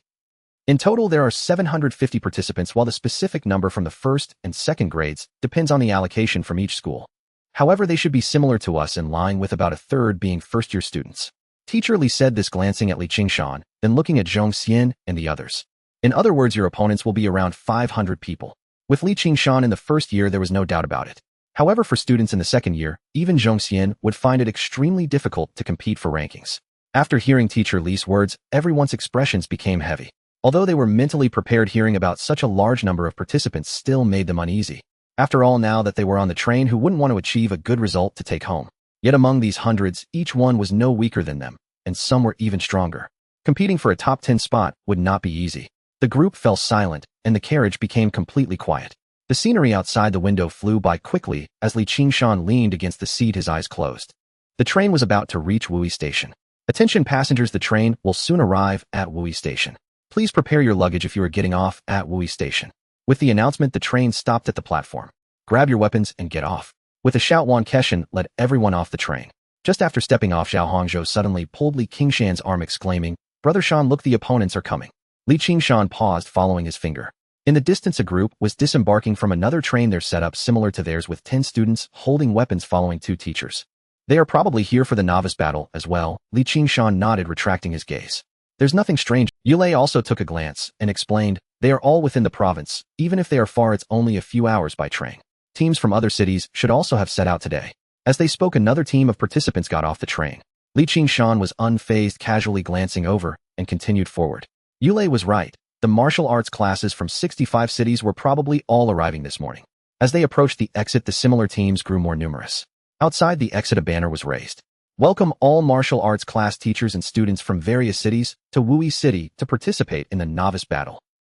In total, there are 750 participants, while the specific number from the 1st and 2nd grades depends on the allocation from each school. However, they should be similar to us, in line with about a third being first-year students. Teacher Li said this, glancing at Qingshan, then looking at Zhong Xian and the others. In other words, your opponents will be around 500 people. With Qingshan in the first year, there was no doubt about it. However, for students in the second year, even Zhong Xian would find it extremely difficult to compete for rankings. After hearing Teacher Li's words, everyone's expressions became heavy. Although they were mentally prepared, hearing about such a large number of participants still made them uneasy. After all, now that they were on the train, who wouldn't want to achieve a good result to take home? Yet among these hundreds, each one was no weaker than them, and some were even stronger. Competing for a top 10 spot would not be easy. The group fell silent, and the carriage became completely quiet. The scenery outside the window flew by quickly as Qingshan leaned against the seat, his eyes closed. The train was about to reach Wui Station. Attention passengers, the train will soon arrive at Wui Station. Please prepare your luggage if you are getting off at Wui Station. With the announcement, the train stopped at the platform. Grab your weapons and get off. With a shout, Wan Keshan led everyone off the train. Just after stepping off, Zhao Hongzhou suddenly pulled Li Qingshan's arm, exclaiming, "Brother Shan, look, the opponents are coming." Li Qingshan paused, following his finger. In the distance, a group was disembarking from another train, their setup similar to theirs, with 10 students holding weapons following 2 teachers. They are probably here for the novice battle as well. Li Qingshan nodded, retracting his gaze. There's nothing strange. Yulei also took a glance and explained, they are all within the province. Even if they are far, it's only a few hours by train. Teams from other cities should also have set out today. As they spoke, another team of participants got off the train. Li Qingshan was unfazed, casually glancing over, and continued forward. Yulei was right. The martial arts classes from 65 cities were probably all arriving this morning. As they approached the exit, the similar teams grew more numerous. Outside the exit, a banner was raised. Welcome all martial arts class teachers and students from various cities to Wui City to participate in the novice battle.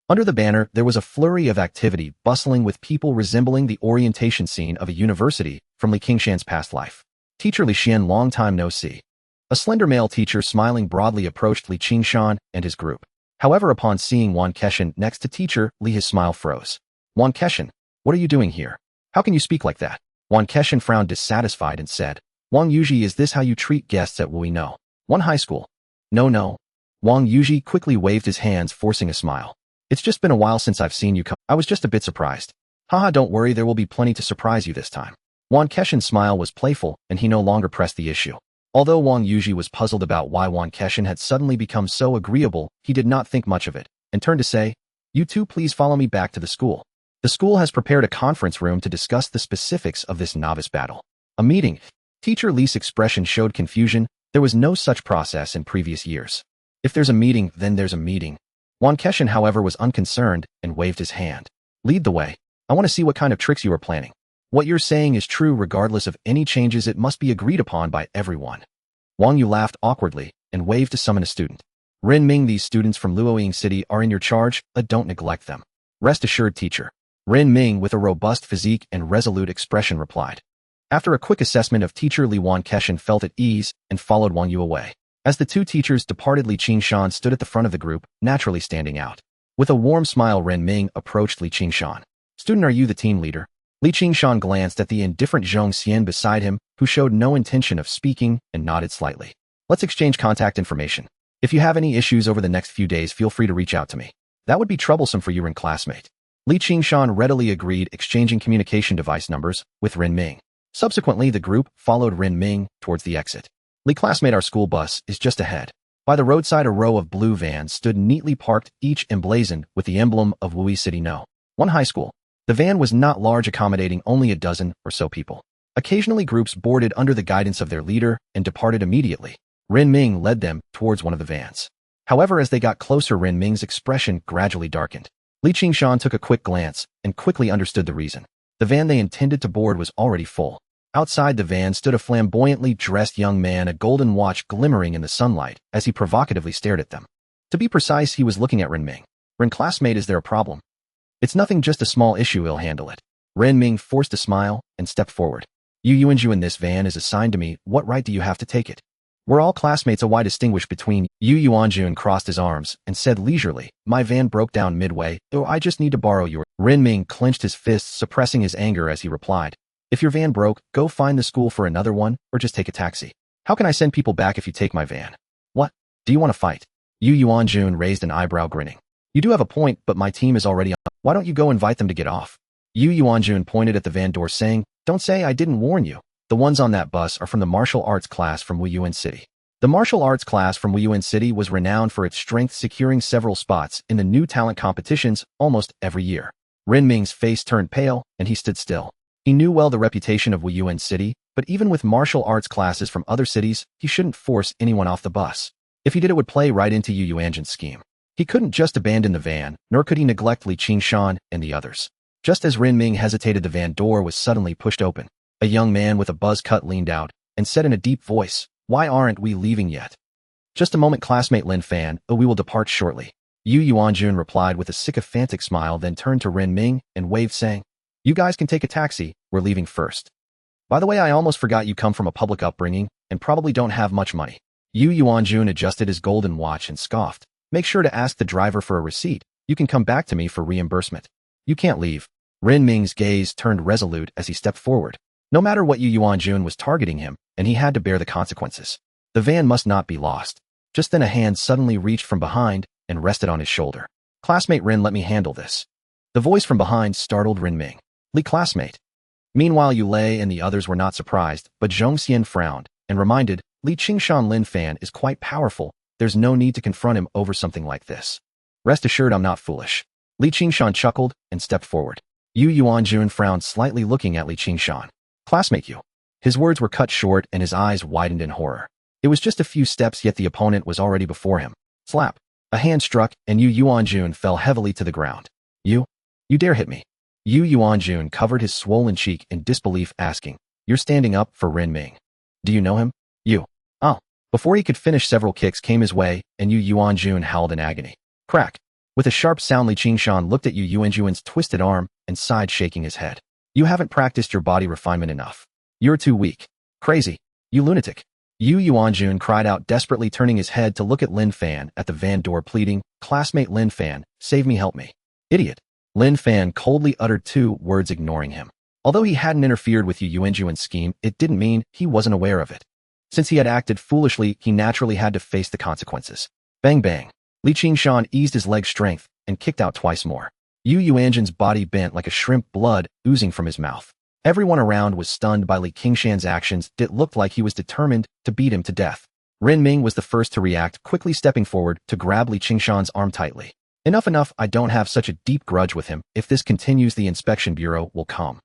Under the banner, there was a flurry of activity, bustling with people resembling the orientation scene of a university from Li Qingshan's past life. Teacher Li Xian, long time no see. A slender male teacher smiling broadly approached Li Qingshan and his group. However, upon seeing Wan Keshan next to teacher Li, his smile froze. Wan Keshan, what are you doing here? How can you speak like that? Wan Keshan frowned, dissatisfied, and said, Wang Yuji, is this how you treat guests at Wui? No. One high school. No. Wang Yuji quickly waved his hands, forcing a smile. It's just been a while since I've seen you come. I was just a bit surprised. Haha, don't worry, there will be plenty to surprise you this time. Wan Keshan's smile was playful, and he no longer pressed the issue. Although Wang Yuji was puzzled about why Wan Keshan had suddenly become so agreeable, he did not think much of it, and turned to say, You two please follow me back to the school. The school has prepared a conference room to discuss the specifics of this novice battle. A meeting. Teacher Li's expression showed confusion. There was no such process in previous years. If there's a meeting, then there's a meeting. Wan Keshan, however, was unconcerned and waved his hand. Lead the way. I want to see what kind of tricks you are planning. What you're saying is true. Regardless of any changes, it must be agreed upon by everyone. Wang Yu laughed awkwardly and waved to summon a student. Ren Ming, these students from Luoying City are in your charge, don't neglect them. Rest assured, teacher. Ren Ming, with a robust physique and resolute expression, replied. After a quick assessment of teacher Li, Wan Keshan felt at ease and followed Wang Yu away. As the 2 teachers departed, Li Qingshan stood at the front of the group, naturally standing out. With a warm smile, Ren Ming approached Li Qingshan. Student, are you the team leader? Li Qingshan glanced at the indifferent Zhong Xian beside him, who showed no intention of speaking, and nodded slightly. Let's exchange contact information. If you have any issues over the next few days, feel free to reach out to me. That would be troublesome for you and classmate. Li Qingshan readily agreed, exchanging communication device numbers with Ren Ming. Subsequently, the group followed Ren Ming towards the exit. Li, classmate, our school bus is just ahead. By the roadside, a row of blue vans stood neatly parked, each emblazoned with the emblem of Wui City No. 1 high school. The van was not large, accommodating only a dozen or so people. Occasionally, groups boarded under the guidance of their leader and departed immediately. Ren Ming led them towards one of the vans. However, as they got closer, Ren Ming's expression gradually darkened. Li Qingshan took a quick glance and quickly understood the reason. The van they intended to board was already full. Outside the van stood a flamboyantly dressed young man, a golden watch glimmering in the sunlight, as he provocatively stared at them. To be precise, he was looking at Ren Ming. Ren, classmate, is there a problem? It's nothing, just a small issue, he'll handle it. Ren Ming forced a smile and stepped forward. You Yuanju, in this van is assigned to me. What right do you have to take it? We're all classmates. Why distinguish between you? Yuanju crossed his arms and said leisurely, My van broke down midway. I just need to borrow your. Ren Ming clenched his fists, suppressing his anger as he replied. If your van broke, go find the school for another one, or just take a taxi. How can I send people back if you take my van? What? Do you want to fight? Yu Yuanjun raised an eyebrow, grinning. You do have a point, but my team is already on. Why don't you go invite them to get off? Yu Yuanjun pointed at the van door, saying, Don't say I didn't warn you. The ones on that bus are from the martial arts class from Wuyuan City. The martial arts class from Wuyuan City was renowned for its strength, securing several spots in the new talent competitions almost every year. Ren Ming's face turned pale, and he stood still. He knew well the reputation of Wuyuan City, but even with martial arts classes from other cities, he shouldn't force anyone off the bus. If he did, it would play right into Yu Yuanjin's scheme. He couldn't just abandon the van, nor could he neglect Li Qingshan and the others. Just as Ren Ming hesitated, the van door was suddenly pushed open. A young man with a buzz cut leaned out and said in a deep voice, Why aren't we leaving yet? Just a moment, classmate Lin Fan, we will depart shortly. Yu Yuanjun replied with a sycophantic smile, then turned to Ren Ming and waved, saying, You guys can take a taxi, we're leaving first. By the way, I almost forgot you come from a public upbringing and probably don't have much money. Yu Yuanjun adjusted his golden watch and scoffed. Make sure to ask the driver for a receipt. You can come back to me for reimbursement. You can't leave. Rin Ming's gaze turned resolute as he stepped forward. No matter what Yu Yuanjun was targeting him, and he had to bear the consequences. The van must not be lost. Just then a hand suddenly reached from behind and rested on his shoulder. Classmate Rin, let me handle this. The voice from behind startled Rin Ming. Li classmate. Meanwhile, Yu Lei and the others were not surprised, but Zhongxian frowned and reminded, Li Qingshan Lin Fan is quite powerful. There's no need to confront him over something like this. Rest assured I'm not foolish. Li Qingshan chuckled and stepped forward. Yu Yuanjun frowned slightly, looking at Li Qingshan. Classmate Yu. His words were cut short and his eyes widened in horror. It was just a few steps, yet the opponent was already before him. Slap. A hand struck and Yu Yuanjun fell heavily to the ground. You dare hit me. Yu Yuanjun covered his swollen cheek in disbelief, asking, You're standing up for Rin Ming. Do you know him? You. Oh. Before he could finish, several kicks came his way, and Yu Yuanjun howled in agony. Crack. With a sharp sound, Li Qingshan looked at Yu Yuanjun's twisted arm and sighed, shaking his head. You haven't practiced your body refinement enough. You're too weak. Crazy. You lunatic. Yu Yuanjun cried out, desperately turning his head to look at Lin Fan at the van door, pleading, Classmate Lin Fan, save me, help me. Idiot. Lin Fan coldly uttered 2 words, ignoring him. Although he hadn't interfered with Yu Yuanjun's scheme, it didn't mean he wasn't aware of it. Since he had acted foolishly, he naturally had to face the consequences. Bang bang. Li Qingshan eased his leg strength and kicked out twice more. Yu Yuanjun's body bent like a shrimp, blood oozing from his mouth. Everyone around was stunned by Li Qingshan's actions. It looked like he was determined to beat him to death. Rin Ming was the first to react, quickly stepping forward to grab Li Qingshan's arm tightly. Enough, I don't have such a deep grudge with him. If this continues, the inspection bureau will come.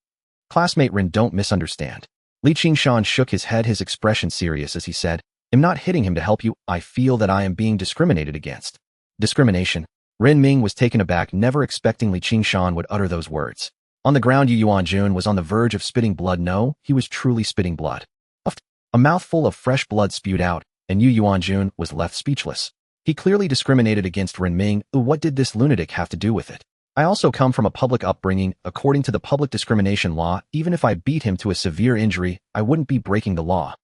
Classmate Rin, don't misunderstand. Li Qingshan shook his head, his expression serious as he said, I'm not hitting him to help you. I feel that I am being discriminated against. Discrimination? Rin Ming was taken aback, never expecting Li Qingshan would utter those words. On the ground, Yu Yuanjun was on the verge of spitting blood. No, he was truly spitting blood. A mouthful of fresh blood spewed out, and Yu Yuanjun was left speechless. He clearly discriminated against Rin Ming. What did this lunatic have to do with it? I also come from a public upbringing. According to the public discrimination law, even if I beat him to a severe injury, I wouldn't be breaking the law.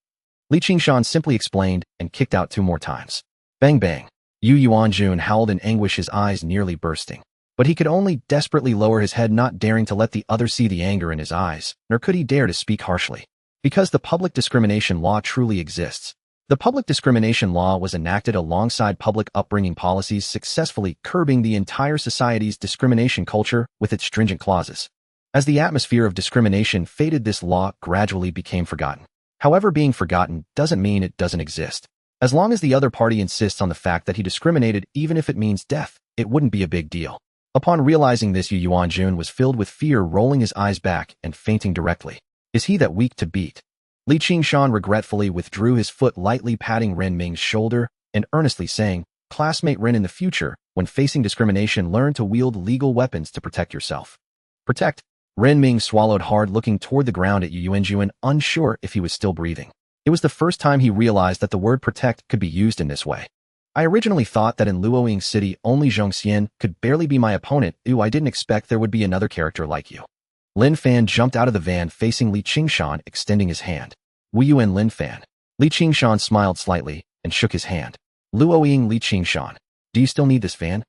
Li Qingshan simply explained and kicked out 2 more times. Bang bang. Yu Yuanjun howled in anguish, his eyes nearly bursting. But he could only desperately lower his head, not daring to let the other see the anger in his eyes, nor could he dare to speak harshly. Because the public discrimination law truly exists. The public discrimination law was enacted alongside public upbringing policies, successfully curbing the entire society's discrimination culture with its stringent clauses. As the atmosphere of discrimination faded, this law gradually became forgotten. However, being forgotten doesn't mean it doesn't exist. As long as the other party insists on the fact that he discriminated, even if it means death, it wouldn't be a big deal. Upon realizing this, Yu Yuanjun was filled with fear, rolling his eyes back and fainting directly. Is he that weak to beat? Li Qingshan regretfully withdrew his foot, lightly patting Rin Ming's shoulder and earnestly saying, Classmate Rin, in the future, when facing discrimination, learn to wield legal weapons to protect yourself. Protect? Rin Ming swallowed hard, looking toward the ground at Yu Yuanjun, unsure if he was still breathing. It was the first time he realized that the word protect could be used in this way. I originally thought that in Luoying City only Zhongxian could barely be my opponent. I didn't expect there would be another character like you. Lin Fan jumped out of the van, facing Li Qingshan, extending his hand. Wu Yu and Lin Fan. Li Qingshan smiled slightly and shook his hand. Luoying Li Qingshan. Do you still need this van?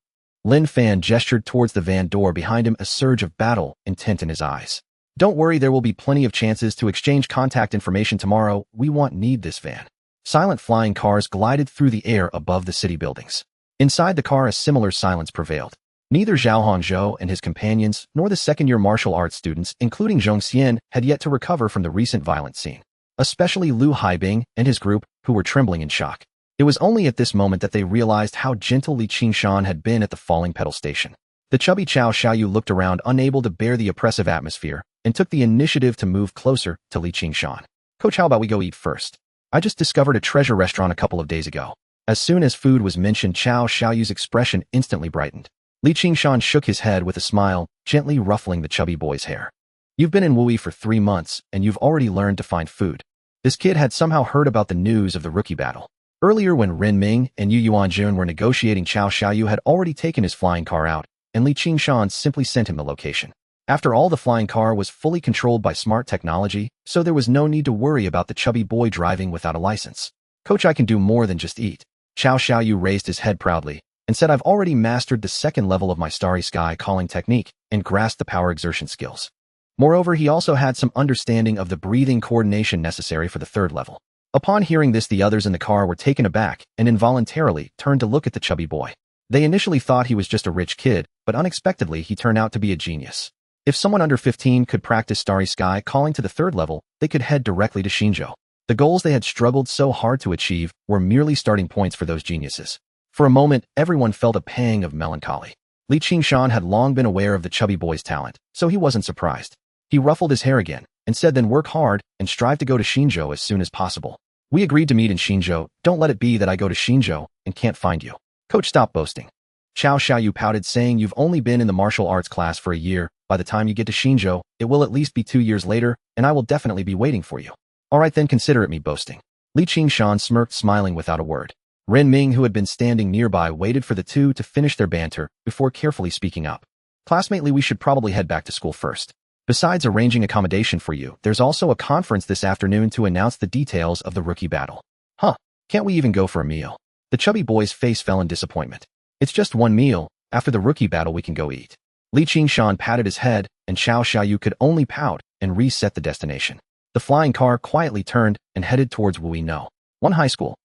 Lin Fan gestured towards the van door behind him, a surge of battle intent in his eyes. Don't worry, there will be plenty of chances to exchange contact information tomorrow. We won't need this van. Silent flying cars glided through the air above the city buildings. Inside the car, a similar silence prevailed. Neither Zhao Hongzhou and his companions, nor the second-year martial arts students, including Zhongxian, had yet to recover from the recent violent scene. Especially Lu Haibing and his group, who were trembling in shock. It was only at this moment that they realized how gentle Li Qingshan had been at the falling pedal station. The chubby Cao Xiaoyu looked around, unable to bear the oppressive atmosphere, and took the initiative to move closer to Li Qingshan. Coach, how about we go eat first? I just discovered a treasure restaurant a couple of days ago. As soon as food was mentioned, Cao Xiaoyu's expression instantly brightened. Li Qingshan shook his head with a smile, gently ruffling the chubby boy's hair. You've been in Wuyi for 3 months, and you've already learned to find food. This kid had somehow heard about the news of the rookie battle. Earlier, when Rin Ming and Yu Yuanjun were negotiating, Cao Xiaoyu had already taken his flying car out, and Li Qingshan simply sent him the location. After all, the flying car was fully controlled by smart technology, so there was no need to worry about the chubby boy driving without a license. Coach, I can do more than just eat. Cao Xiaoyu raised his head proudly and said, I've already mastered the 2nd level of my Starry Sky calling technique. and grasped the power exertion skills. Moreover, he also had some understanding of the breathing coordination necessary for the third level. Upon hearing this, the others in the car were taken aback and involuntarily turned to look at the chubby boy. They initially thought he was just a rich kid, but unexpectedly he turned out to be a genius. If someone under 15 could practice Starry Sky calling to the third level, they could head directly to Qingshan. The goals they had struggled so hard to achieve were merely starting points for those geniuses. For a moment, everyone felt a pang of melancholy. Qingshan had long been aware of the chubby boy's talent, so he wasn't surprised. He ruffled his hair again and said, "Then work hard and strive to go to Qingshan as soon as possible. We agreed to meet in Qingshan. Don't let it be that I go to Qingshan and can't find you." Coach, stop boasting. Xiao Xiaoyu pouted, saying, "You've only been in the martial arts class for a year. By the time you get to Qingshan, it will at least be 2 years later, and I will definitely be waiting for you." "All right, then consider it me boasting." Qingshan smirked, smiling without a word. Ren Ming, who had been standing nearby, waited for the two to finish their banter before carefully speaking up. "Classmate Li, we should probably head back to school first. Besides arranging accommodation for you, there's also a conference this afternoon to announce the details of the rookie battle." "Huh, can't we even go for a meal?" The chubby boy's face fell in disappointment. "It's just one meal. After the rookie battle we can go eat." Qingshan patted his head, and Xiao Xiaoyu could only pout and reset the destination. The flying car quietly turned and headed towards Wuino. One high school.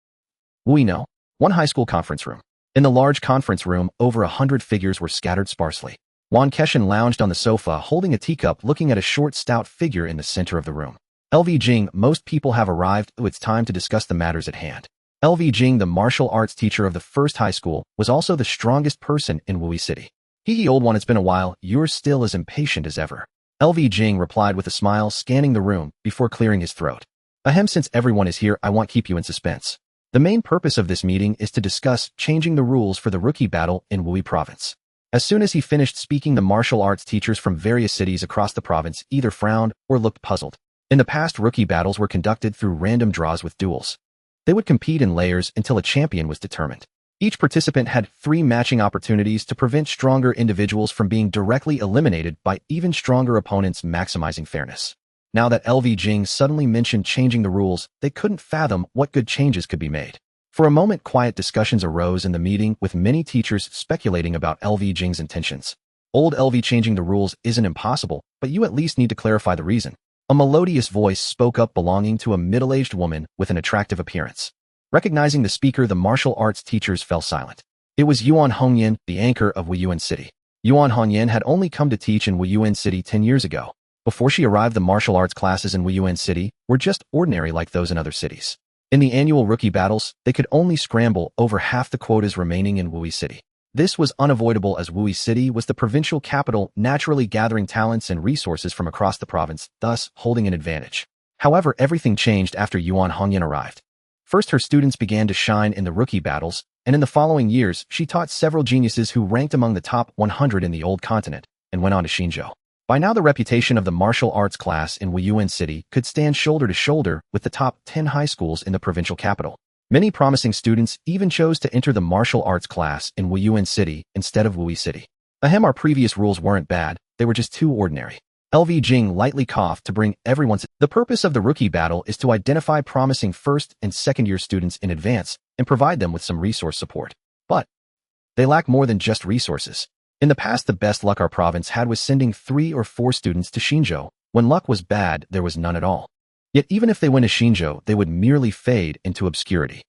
Wuino. One high school conference room. In the large conference room, over 100 figures were scattered sparsely. Qingshan lounged on the sofa, holding a teacup, looking at a short, stout figure in the center of the room. "LV Jing, most people have arrived. It's time to discuss the matters at hand." LV Jing, the martial arts teacher of the first high school, was also the strongest person in Wui City. "Hee, old one, it's been a while. You're still as impatient as ever." LV Jing replied with a smile, scanning the room before clearing his throat. "Ahem, since everyone is here, I won't keep you in suspense. The main purpose of this meeting is to discuss changing the rules for the rookie battle in Wui Province." As soon as he finished speaking, the martial arts teachers from various cities across the province either frowned or looked puzzled. In the past, rookie battles were conducted through random draws with duels. They would compete in layers until a champion was determined. Each participant had 3 matching opportunities to prevent stronger individuals from being directly eliminated by even stronger opponents, maximizing fairness. Now that LV Jing suddenly mentioned changing the rules, they couldn't fathom what good changes could be made. For a moment, quiet discussions arose in the meeting, with many teachers speculating about LV Jing's intentions. "Old LV, changing the rules isn't impossible, but you at least need to clarify the reason." A melodious voice spoke up, belonging to a middle-aged woman with an attractive appearance. Recognizing the speaker, the martial arts teachers fell silent. It was Yuan Hongyan, the anchor of Wuyuan City. Yuan Hongyan had only come to teach in Wuyuan City 10 years ago. Before she arrived, the martial arts classes in Wuyuan City were just ordinary like those in other cities. In the annual rookie battles, they could only scramble over half the quotas remaining in Wui City. This was unavoidable as Wui City was the provincial capital, naturally gathering talents and resources from across the province, thus holding an advantage. However, everything changed after Yuan Hongyan arrived. First, her students began to shine in the rookie battles, and in the following years, she taught several geniuses who ranked among the top 100 in the old continent and went on to Qingshan. By now, the reputation of the martial arts class in Wuyuan City could stand shoulder to shoulder with the top 10 high schools in the provincial capital. Many promising students even chose to enter the martial arts class in Wuyuan City instead of Wui City. Ahem, our previous rules weren't bad, they were just too ordinary. LV Jing lightly coughed to bring everyone's. The purpose of the rookie battle is to identify promising first and second year students in advance and provide them with some resource support. But they lack more than just resources. In the past, the best luck our province had was sending 3 or 4 students to Qingshan. When luck was bad, there was none at all. Yet even if they went to Qingshan, they would merely fade into obscurity.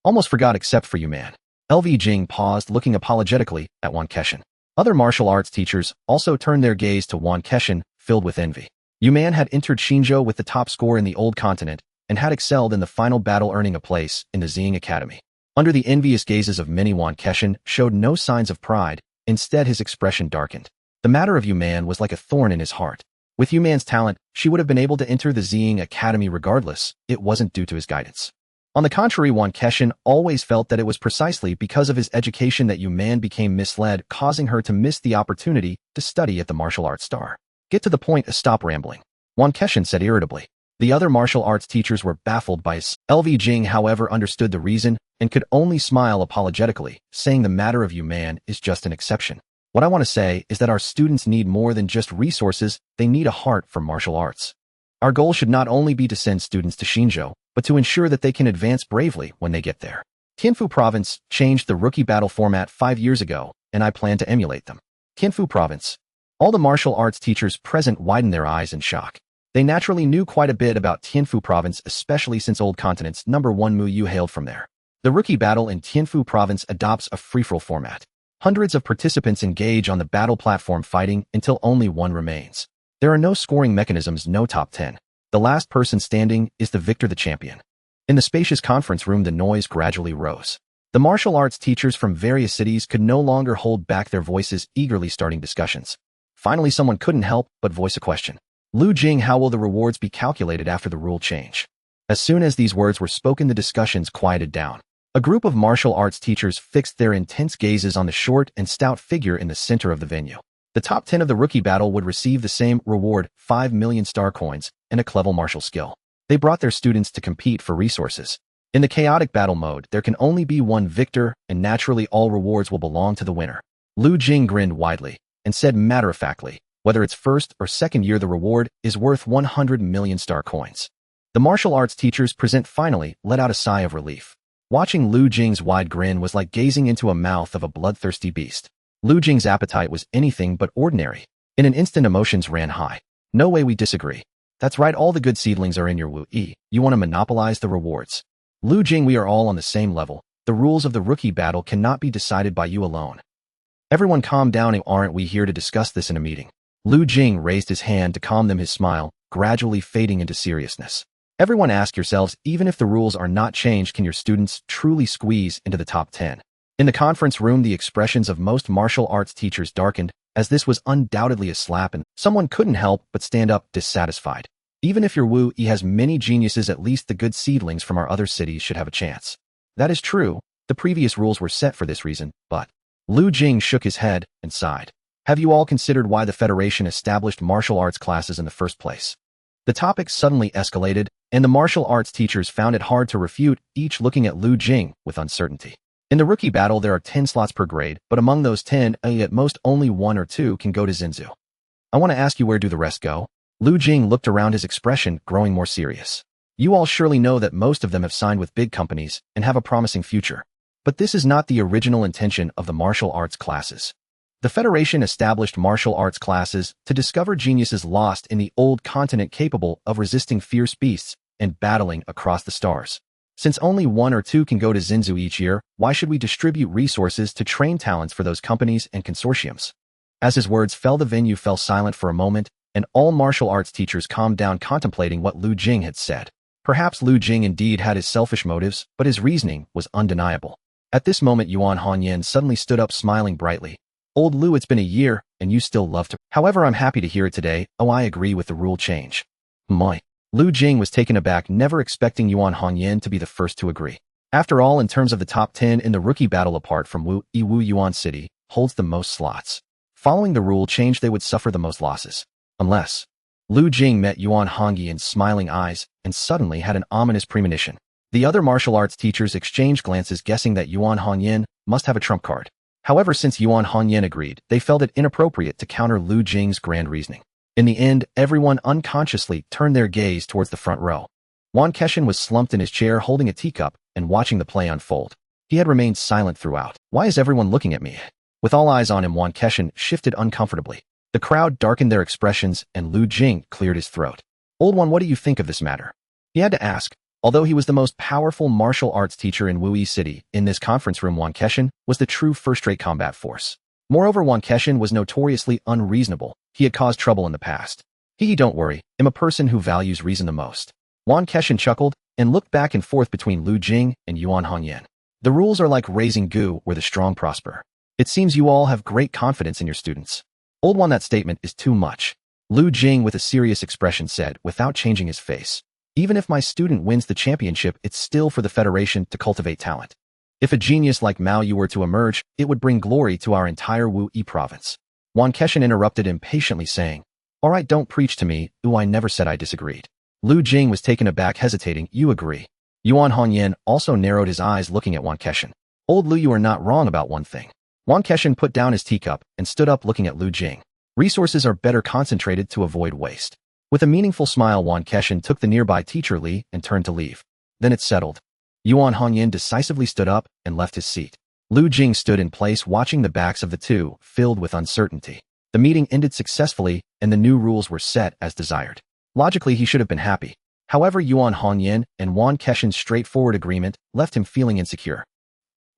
Almost forgot, except for you, man. LV Jing paused, looking apologetically at Qingshan. Other martial arts teachers also turned their gaze to Qingshan, filled with envy. Yuman had entered Qingshan with the top score in the old continent and had excelled in the final battle, earning a place in the Xing Academy. Under the envious gazes of many, Qingshan showed no signs of pride. Instead, his expression darkened. The matter of Yuman was like a thorn in his heart. With Yuman's talent, she would have been able to enter the Xing Academy regardless. It wasn't due to his guidance. On the contrary, Qingshan always felt that it was precisely because of his education that Yuman became misled, causing her to miss the opportunity to study at the martial arts star. "Get to the point, stop rambling," Qingshan said irritably. The other martial arts teachers were baffled by his. LV Jing, however, understood the reason and could only smile apologetically, saying the matter of Yuman is just an exception. "What I want to say is that our students need more than just resources, they need a heart for martial arts. Our goal should not only be to send students to Qingshan, but to ensure that they can advance bravely when they get there. Tianfu Province changed the rookie battle format 5 years ago, and I plan to emulate them." Tianfu Province. All the martial arts teachers present widened their eyes in shock. They naturally knew quite a bit about Tianfu province, especially since Old Continent's #1 Mu Yu hailed from there. The rookie battle in Tianfu province adopts a free-for-all format. Hundreds of participants engage on the battle platform fighting until only one remains. There are no scoring mechanisms, no top 10. The last person standing is the victor, the champion. In the spacious conference room, the noise gradually rose. The martial arts teachers from various cities could no longer hold back their voices, eagerly starting discussions. Finally, someone couldn't help but voice a question. Lu Jing, how will the rewards be calculated after the rule change? As soon as these words were spoken, the discussions quieted down. A group of martial arts teachers fixed their intense gazes on the short and stout figure in the center of the venue. The top 10 of the rookie battle would receive the same reward, 5 million star coins, and a clever martial skill. They brought their students to compete for resources. In the chaotic battle mode, there can only be one victor, and naturally all rewards will belong to the winner. Lu Jing grinned widely and said matter-of-factly, whether it's first or second year, the reward is worth 100 million star coins. The martial arts teachers present finally let out a sigh of relief. Watching Lu Jing's wide grin was like gazing into a mouth of a bloodthirsty beast. Lu Jing's appetite was anything but ordinary. In an instant, emotions ran high. No way, we disagree. That's right, all the good seedlings are in your Wu-Yi. You want to monopolize the rewards. Lu Jing, we are all on the same level. The rules of the rookie battle cannot be decided by you alone. Everyone calm down, and aren't we here to discuss this in a meeting? Lu Jing raised his hand to calm them, his smile gradually fading into seriousness. Everyone, ask yourselves, even if the rules are not changed, can your students truly squeeze into the top 10? In the conference room, the expressions of most martial arts teachers darkened, as this was undoubtedly a slap, and someone couldn't help but stand up dissatisfied. Even if your Wu-Yi has many geniuses, at least the good seedlings from our other cities should have a chance. That is true. The previous rules were set for this reason, but Lu Jing shook his head and sighed. Have you all considered why the Federation established martial arts classes in the first place? The topic suddenly escalated, and the martial arts teachers found it hard to refute, each looking at Lu Jing with uncertainty. In the rookie battle, there are 10 slots per grade, but among those 10, at most only 1 or 2 can go to Zinzu. I want to ask you, where do the rest go? Lu Jing looked around, his expression growing more serious. You all surely know that most of them have signed with big companies and have a promising future. But this is not the original intention of the martial arts classes. The Federation established martial arts classes to discover geniuses lost in the old continent, capable of resisting fierce beasts and battling across the stars. Since only 1 or 2 can go to Zinzu each year, why should we distribute resources to train talents for those companies and consortiums? As his words fell, the venue fell silent for a moment, and all martial arts teachers calmed down, contemplating what Lu Jing had said. Perhaps Lu Jing indeed had his selfish motives, but his reasoning was undeniable. At this moment, Yuan Hongyan suddenly stood up, smiling brightly. Old Lu, it's been a year, and you still love to. However, I'm happy to hear it today. Oh, I agree with the rule change. My. Lu Jing was taken aback, never expecting Yuan Hongyan to be the first to agree. After all, in terms of the top 10 in the rookie battle, apart from Wu Yuan City holds the most slots. Following the rule change, they would suffer the most losses. Unless. Lu Jing met Yuan Hongyan's smiling eyes and suddenly had an ominous premonition. The other martial arts teachers exchanged glances, guessing that Yuan Hongyan must have a trump card. However, since Yuan Hongyan agreed, they felt it inappropriate to counter Lu Jing's grand reasoning. In the end, everyone unconsciously turned their gaze towards the front row. Wan Keshan was slumped in his chair, holding a teacup and watching the play unfold. He had remained silent throughout. Why is everyone looking at me? With all eyes on him, Wan Keshan shifted uncomfortably. The crowd darkened their expressions, and Lu Jing cleared his throat. Old one, what do you think of this matter? He had to ask. Although he was the most powerful martial arts teacher in Wuyi City, in this conference room, Wan Keshan was the true first-rate combat force. Moreover, Wan Keshan was notoriously unreasonable. He had caused trouble in the past. Don't worry, I'm a person who values reason the most. Wan Keshan chuckled and looked back and forth between Lu Jing and Yuan Hongyan. The rules are like raising goo where the strong prosper. It seems you all have great confidence in your students. Old one, that statement is too much. Lu Jing, with a serious expression, said, without changing his face. Even if my student wins the championship, it's still for the Federation to cultivate talent. If a genius like Mao Yu were to emerge, it would bring glory to our entire Wu-Yi province. Wan Keshan interrupted impatiently, saying, all right, don't preach to me. I never said I disagreed. Lu Jing was taken aback, hesitating. You agree? Yuan Hongyan also narrowed his eyes, looking at Wan Keshan. Old Lu, you are not wrong about one thing. Wan Keshan put down his teacup and stood up, looking at Lu Jing. Resources are better concentrated to avoid waste. With a meaningful smile, Wan Keshan took the nearby teacher Li and turned to leave. Then it settled. Yuan Hongyan decisively stood up and left his seat. Lu Jing stood in place, watching the backs of the two, filled with uncertainty. The meeting ended successfully, and the new rules were set as desired. Logically, he should have been happy. However, Yuan Hongyan and Wang Keshan's straightforward agreement left him feeling insecure.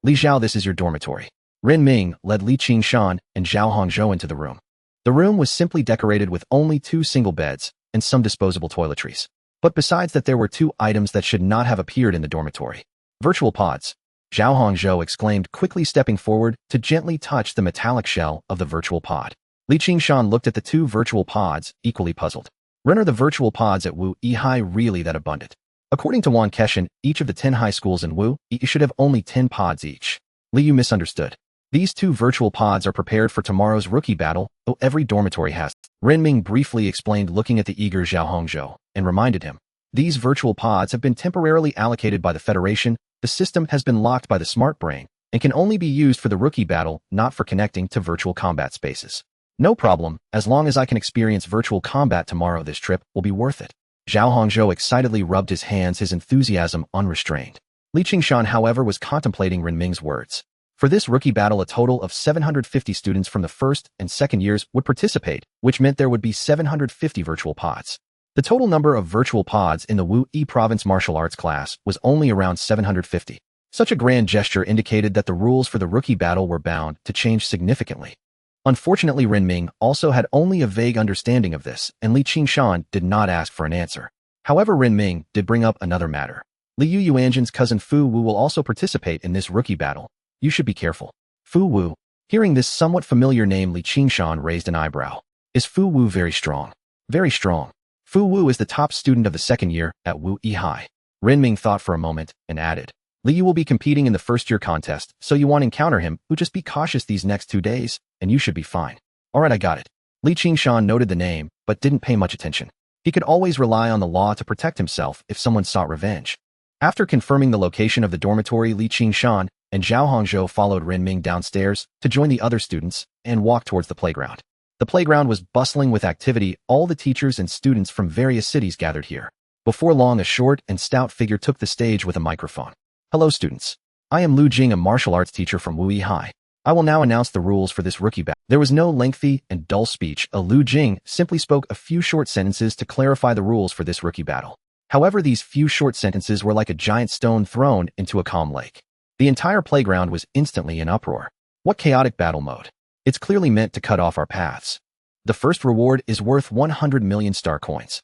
Li Zhao, this is your dormitory. Ren Ming led Li Qingshan and Zhao Hongzhou into the room. The room was simply decorated with only 2 single beds and some disposable toiletries. But besides that, there were 2 items that should not have appeared in the dormitory. Virtual pods. Zhao Hongzhou exclaimed, quickly stepping forward to gently touch the metallic shell of the virtual pod. Li Qingshan looked at the 2 virtual pods, equally puzzled. Ren, are the virtual pods at Wu Yi really that abundant? According to Wang Keshan, each of the 10 high schools in Wu Yi should have only 10 pods each. Li Yu misunderstood. These 2 virtual pods are prepared for tomorrow's rookie battle, though every dormitory has. Ren Ming briefly explained, looking at the eager Zhao Hongzhou, and reminded him. These virtual pods have been temporarily allocated by the Federation. The system has been locked by the smart brain and can only be used for the rookie battle, not for connecting to virtual combat spaces. No problem, as long as I can experience virtual combat tomorrow, this trip will be worth it. Zhao Hongzhou excitedly rubbed his hands, his enthusiasm unrestrained. Li Qingshan, however, was contemplating Ren Ming's words. For this rookie battle, a total of 750 students from the first and second years would participate, which meant there would be 750 virtual pods. The total number of virtual pods in the Wu Yi Province martial arts class was only around 750. Such a grand gesture indicated that the rules for the rookie battle were bound to change significantly. Unfortunately, Ren Ming also had only a vague understanding of this, and Li Qingshan did not ask for an answer. However, Ren Ming did bring up another matter. Li Yu Yuanjin's cousin Fu Wu will also participate in this rookie battle. You should be careful. Fu Wu. Hearing this somewhat familiar name, Li Qingshan raised an eyebrow. Is Fu Wu very strong? Very strong. Fu Wu is the top student of the second year at Wu Yi High. Ren Ming thought for a moment and added, Li Yu will be competing in the first-year contest, so you want to encounter him, who just be cautious these next 2 days, and you should be fine. Alright, I got it. Li Qingshan noted the name, but didn't pay much attention. He could always rely on the law to protect himself if someone sought revenge. After confirming the location of the dormitory, Li Qingshan and Zhao Hongzhou followed Ren Ming downstairs to join the other students and walk towards the playground. The playground was bustling with activity. All the teachers and students from various cities gathered here. Before long, a short and stout figure took the stage with a microphone. Hello, students. I am Lu Jing, a martial arts teacher from Wu Yi High. I will now announce the rules for this rookie battle. There was no lengthy and dull speech. Lu Jing simply spoke a few short sentences to clarify the rules for this rookie battle. However, these few short sentences were like a giant stone thrown into a calm lake. The entire playground was instantly in uproar. What chaotic battle mode! It's clearly meant to cut off our paths. The first reward is worth 100 million star coins.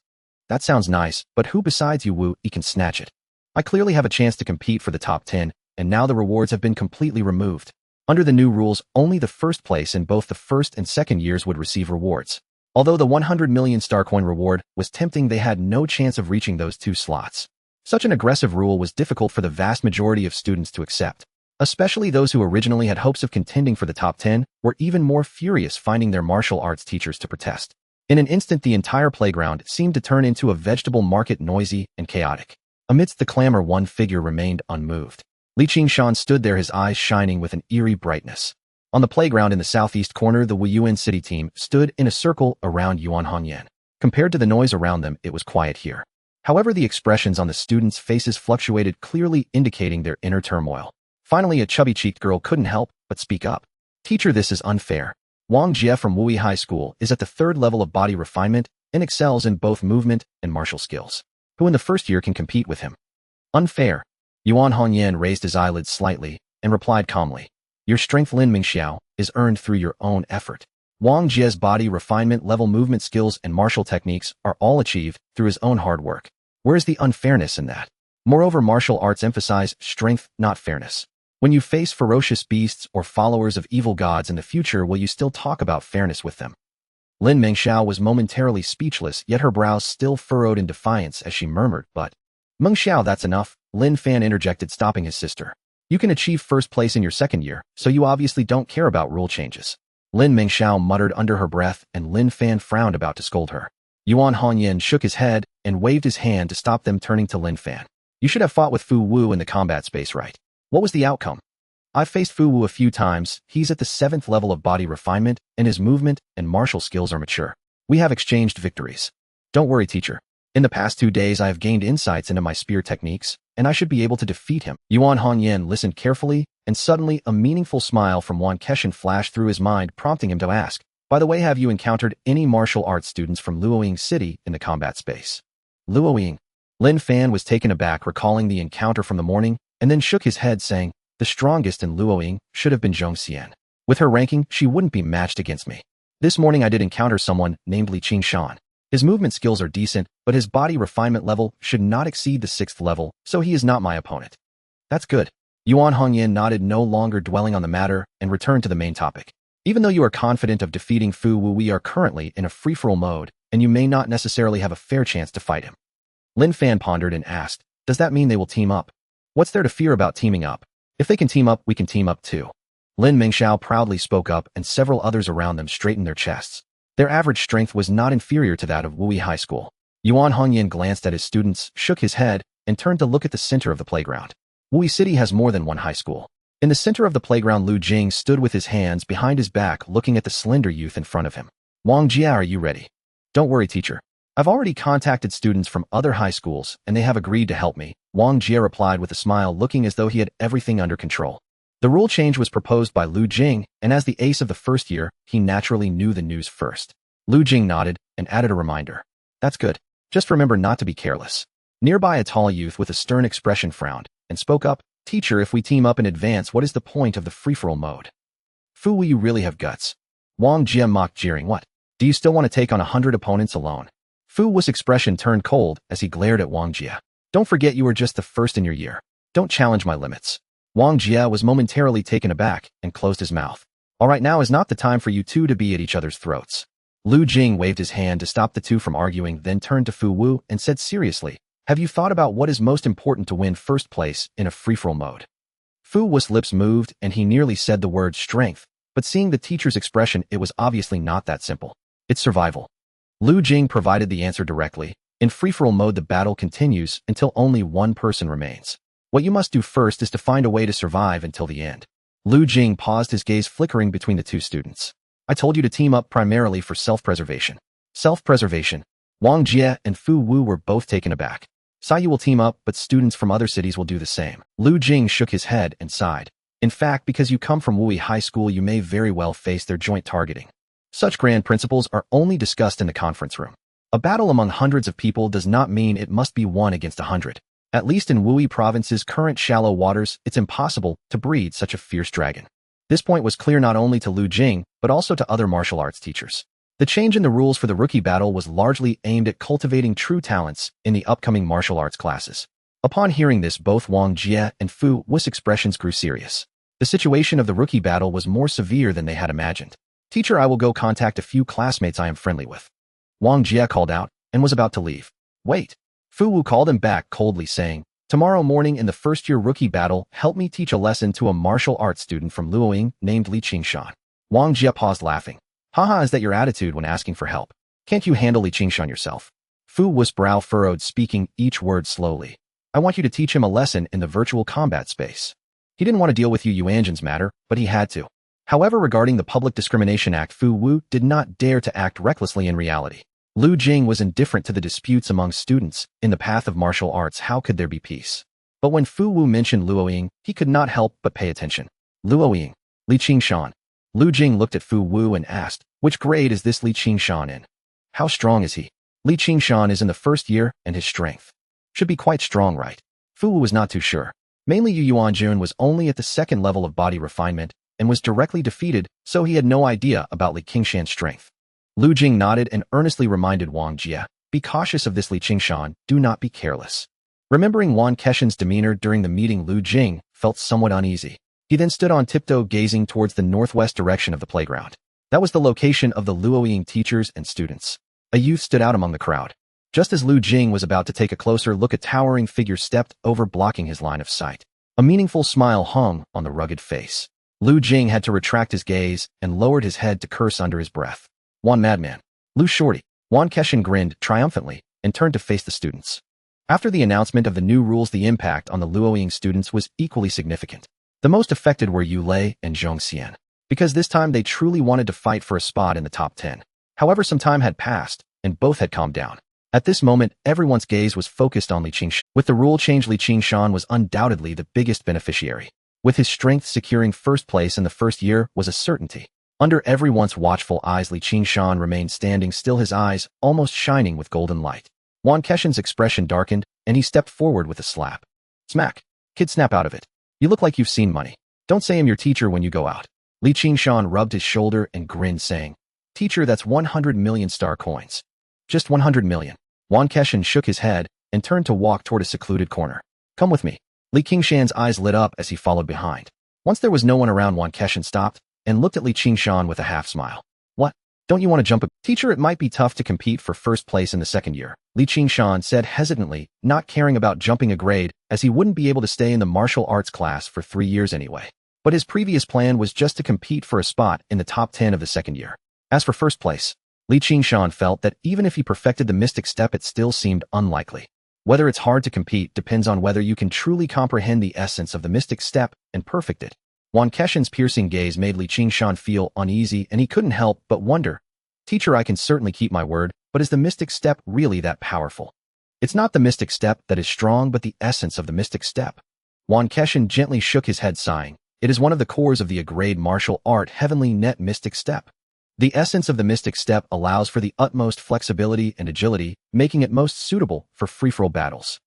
That sounds nice, but who besides you Wu Yi can snatch it? I clearly have a chance to compete for the top 10, and now the rewards have been completely removed. Under the new rules, only the first place in both the first and second years would receive rewards. Although the 100 million star coin reward was tempting, they had no chance of reaching those 2 slots. Such an aggressive rule was difficult for the vast majority of students to accept. Especially those who originally had hopes of contending for the top 10 were even more furious, finding their martial arts teachers to protest. In an instant, the entire playground seemed to turn into a vegetable market, noisy and chaotic. Amidst the clamor, one figure remained unmoved. Li Qingshan stood there, his eyes shining with an eerie brightness. On the playground in the southeast corner, the Wuyuan city team stood in a circle around Yuan Hongyan. Compared to the noise around them, it was quiet here. However, the expressions on the students' faces fluctuated, clearly indicating their inner turmoil. Finally, a chubby-cheeked girl couldn't help but speak up. Teacher, this is unfair. Wang Jie from Wu Yi High School is at the 3rd level of body refinement and excels in both movement and martial skills. Who in the first year can compete with him? Unfair. Yuan Hongyan raised his eyelids slightly and replied calmly. Your strength, Lin Mingxiao, is earned through your own effort. Wang Jie's body refinement level, movement skills, and martial techniques are all achieved through his own hard work. Where's the unfairness in that? Moreover, martial arts emphasize strength, not fairness. When you face ferocious beasts or followers of evil gods in the future, will you still talk about fairness with them? Lin Mingxiao was momentarily speechless, yet her brows still furrowed in defiance as she murmured, but... Mengxiao, that's enough, Lin Fan interjected, stopping his sister. You can achieve first place in your second year, so you obviously don't care about rule changes. Lin Mingxiao muttered under her breath, and Lin Fan frowned, about to scold her. Yuan Hongyan shook his head and waved his hand to stop them, turning to Lin Fan. You should have fought with Fu Wu in the combat space, right? What was the outcome? I've faced Fu Wu a few times. He's at the 7th level of body refinement, and his movement and martial skills are mature. We have exchanged victories. Don't worry, teacher. In the past 2 days, I have gained insights into my spear techniques, and I should be able to defeat him. Yuan Hongyan listened carefully, and suddenly a meaningful smile from Wang Keshan flashed through his mind, prompting him to ask, By the way, have you encountered any martial arts students from Luoying City in the combat space? Luoying. Lin Fan was taken aback recalling the encounter from the morning and then shook his head saying, the strongest in Luoying should have been Zhong Xian. With her ranking, she wouldn't be matched against me. This morning I did encounter someone named Qingshan. His movement skills are decent, but his body refinement level should not exceed the 6th level, so he is not my opponent. That's good. Yuan Hongyan nodded, no longer dwelling on the matter, and returned to the main topic. Even though you are confident of defeating Fu Wu, we are currently in a free-for-all mode, and you may not necessarily have a fair chance to fight him. Lin Fan pondered and asked, does that mean they will team up? What's there to fear about teaming up? If they can team up, we can team up too. Lin Mingxiao proudly spoke up, and several others around them straightened their chests. Their average strength was not inferior to that of Wui High School. Yuan Hongyan glanced at his students, shook his head, and turned to look at the center of the playground. Wui City has more than one high school. In the center of the playground, Lu Jing stood with his hands behind his back looking at the slender youth in front of him. Wang Jia, are you ready? Don't worry, teacher. I've already contacted students from other high schools, and they have agreed to help me, Wang Jia replied with a smile, looking as though he had everything under control. The rule change was proposed by Lu Jing, and as the ace of the first year, he naturally knew the news first. Lu Jing nodded and added a reminder. That's good. Just remember not to be careless. Nearby, a tall youth with a stern expression frowned and spoke up, teacher, if we team up in advance, what is the point of the free-for-all mode? Fu Wu, you really have guts. Wang Jia mocked, jeering, what? Do you still want to take on 100 opponents alone? Fu Wu's expression turned cold as he glared at Wang Jia. Don't forget you are just the first in your year. Don't challenge my limits. Wang Jia was momentarily taken aback and closed his mouth. All right, now is not the time for you two to be at each other's throats. Lu Jing waved his hand to stop the two from arguing, then turned to Fu Wu and said seriously, have you thought about what is most important to win first place in a free-for-all mode? Fu Wu's lips moved and he nearly said the word strength, but seeing the teacher's expression, it was obviously not that simple. It's survival. Lu Jing provided the answer directly. In free-for-all mode, the battle continues until only one person remains. What you must do first is to find a way to survive until the end. Lu Jing paused, his gaze flickering between the two students. I told you to team up primarily for self-preservation. Self-preservation. Wang Jia and Fu Wu were both taken aback. Sai will team up, but students from other cities will do the same. Lu Jing shook his head and sighed. In fact, because you come from Wui High School, you may very well face their joint targeting. Such grand principles are only discussed in the conference room. A battle among hundreds of people does not mean it must be one against 100. At least in Wui Province's current shallow waters, it's impossible to breed such a fierce dragon. This point was clear not only to Lu Jing, but also to other martial arts teachers. The change in the rules for the rookie battle was largely aimed at cultivating true talents in the upcoming martial arts classes. Upon hearing this, both Wang Jia and Fu Wu's expressions grew serious. The situation of the rookie battle was more severe than they had imagined. Teacher, I will go contact a few classmates I am friendly with. Wang Jia called out and was about to leave. Wait. Fu Wu called him back coldly, saying, tomorrow morning in the first-year rookie battle, help me teach a lesson to a martial arts student from Luoying named Qingshan. Wang Jia paused, laughing. Haha, is that your attitude when asking for help? Can't you handle Qingshan yourself? Fu Wu's brow furrowed, speaking each word slowly. I want you to teach him a lesson in the virtual combat space. He didn't want to deal with Yuanjin's matter, but he had to. However, regarding the Public Discrimination Act, Fu Wu did not dare to act recklessly in reality. Lu Jing was indifferent to the disputes among students. In the path of martial arts, how could there be peace? But when Fu Wu mentioned Luoying, he could not help but pay attention. Luoying. Qingshan. Lu Jing looked at Fu Wu and asked, which grade is this Qingshan in? How strong is he? Qingshan is in the first year, and his strength should be quite strong, right? Fu Wu was not too sure. Mainly Yuanjun was only at the second level of body refinement and was directly defeated, so he had no idea about Qingshan's strength. Lu Jing nodded and earnestly reminded Wang Jia, be cautious of this Qingshan, do not be careless. Remembering Wan Keshan's demeanor during the meeting, Lu Jing felt somewhat uneasy. He then stood on tiptoe, gazing towards the northwest direction of the playground. That was the location of the Luoying teachers and students. A youth stood out among the crowd. Just as Lu Jing was about to take a closer look, a towering figure stepped over, blocking his line of sight. A meaningful smile hung on the rugged face. Lu Jing had to retract his gaze and lowered his head to curse under his breath. One madman. Lu Shorty. Wan Keshan grinned triumphantly and turned to face the students. After the announcement of the new rules, the impact on the Luoying students was equally significant. The most affected were Yu Lei and Zhong Xian, because this time they truly wanted to fight for a spot in the top 10. However, some time had passed, and both had calmed down. At this moment, everyone's gaze was focused on Qingshan. With the rule change, Qingshan was undoubtedly the biggest beneficiary. With his strength, securing first place in the first year was a certainty. Under every once watchful eyes, Li Qingshan remained standing still, his eyes almost shining with golden light. Wan Keshan's expression darkened, and he stepped forward with a slap. Smack. Kid, snap out of it. You look like you've seen money. Don't say I'm your teacher when you go out. Li Qingshan rubbed his shoulder and grinned, saying, Teacher, that's 100 million star coins. Just 100 million. Wan Keshan shook his head and turned to walk toward a secluded corner. Come with me. Li Qingshan's eyes lit up as he followed behind. Once there was no one around, Wan Keshan stopped and looked at Li Qingshan with a half-smile. What? Don't you want to jump a— Teacher, it might be tough to compete for first place in the second year, Li Qingshan said hesitantly, not caring about jumping a grade, as he wouldn't be able to stay in the martial arts class for 3 years anyway. But his previous plan was just to compete for a spot in the top 10 of the second year. As for first place, Li Qingshan felt that even if he perfected the mystic step, it still seemed unlikely. Whether it's hard to compete depends on whether you can truly comprehend the essence of the mystic step and perfect it. Wan Keshan's piercing gaze made Li Qingshan feel uneasy, and he couldn't help but wonder, Teacher, I can certainly keep my word, but is the mystic step really that powerful? It's not the mystic step that is strong, but the essence of the mystic step. Wan Keshan gently shook his head, sighing. It is one of the cores of the grade martial art heavenly net mystic step. The essence of the mystic step allows for the utmost flexibility and agility, making it most suitable for free-for-all battles.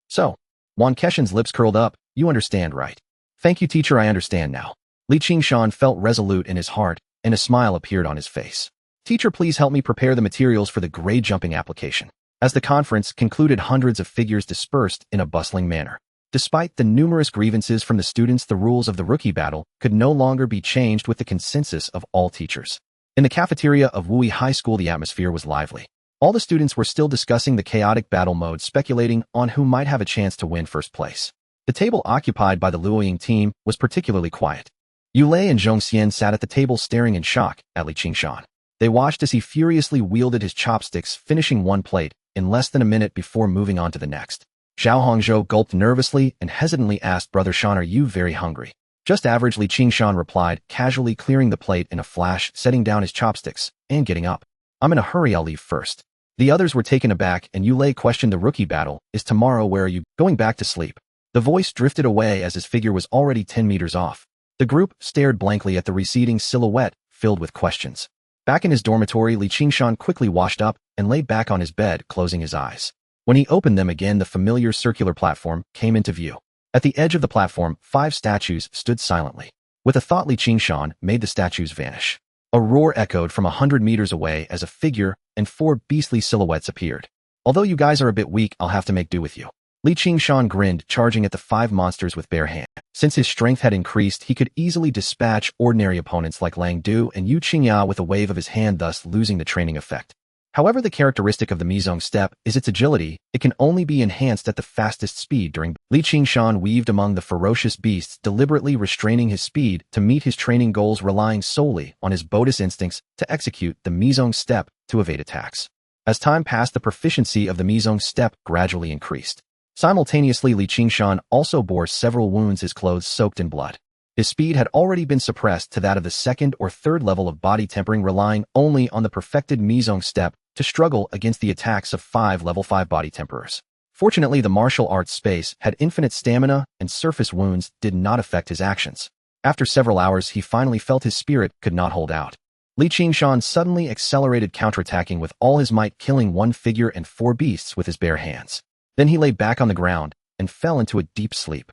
So, Wan Keshan's lips curled up. You understand, right? Thank you, teacher, I understand now. Li Qingshan felt resolute in his heart, and a smile appeared on his face. Teacher, please help me prepare the materials for the grade jumping application. As the conference concluded, hundreds of figures dispersed in a bustling manner. Despite the numerous grievances from the students, the rules of the rookie battle could no longer be changed with the consensus of all teachers. In the cafeteria of Wui High School, the atmosphere was lively. All the students were still discussing the chaotic battle mode, speculating on who might have a chance to win first place. The table occupied by the Luoying team was particularly quiet. Yulei and Zhongxian sat at the table staring in shock at Li Qingshan. They watched as he furiously wielded his chopsticks, finishing one plate in less than a minute before moving on to the next. Zhao Hongzhou gulped nervously and hesitantly asked, Brother Shan, are you very hungry? Just average, Li Qingshan replied, casually clearing the plate in a flash, setting down his chopsticks and getting up. I'm in a hurry, I'll leave first. The others were taken aback, and Yulei questioned, the rookie battle is tomorrow, where are you going? Back to sleep? The voice drifted away as his figure was already 10 meters off. The group stared blankly at the receding silhouette, filled with questions. Back in his dormitory, Li Qingshan quickly washed up and lay back on his bed, closing his eyes. When he opened them again, the familiar circular platform came into view. At the edge of the platform, 5 statues stood silently. With a thought, Li Qingshan made the statues vanish. A roar echoed from 100 meters away as a figure and 4 beastly silhouettes appeared. Although you guys are a bit weak, I'll have to make do with you. Li Qingshan grinned, charging at the 5 monsters with bare hands. Since his strength had increased, he could easily dispatch ordinary opponents like Lang Du and Yu Qingya with a wave of his hand, thus losing the training effect. However, the characteristic of the Mizong step is its agility. It can only be enhanced at the fastest speed during. Li Qingshan weaved among the ferocious beasts, deliberately restraining his speed to meet his training goals, relying solely on his Bodis instincts to execute the Mizong step to evade attacks. As time passed, the proficiency of the Mizong step gradually increased. Simultaneously, Li Qingshan also bore several wounds, his clothes soaked in blood. His speed had already been suppressed to that of the 2nd or 3rd level of body tempering, relying only on the perfected Mizong step to struggle against the attacks of 5 level 5 body temperers. Fortunately, the martial arts space had infinite stamina, and surface wounds did not affect his actions. After several hours, he finally felt his spirit could not hold out. Li Qingshan suddenly accelerated, counterattacking with all his might, killing 1 figure and 4 beasts with his bare hands. Then he lay back on the ground and fell into a deep sleep.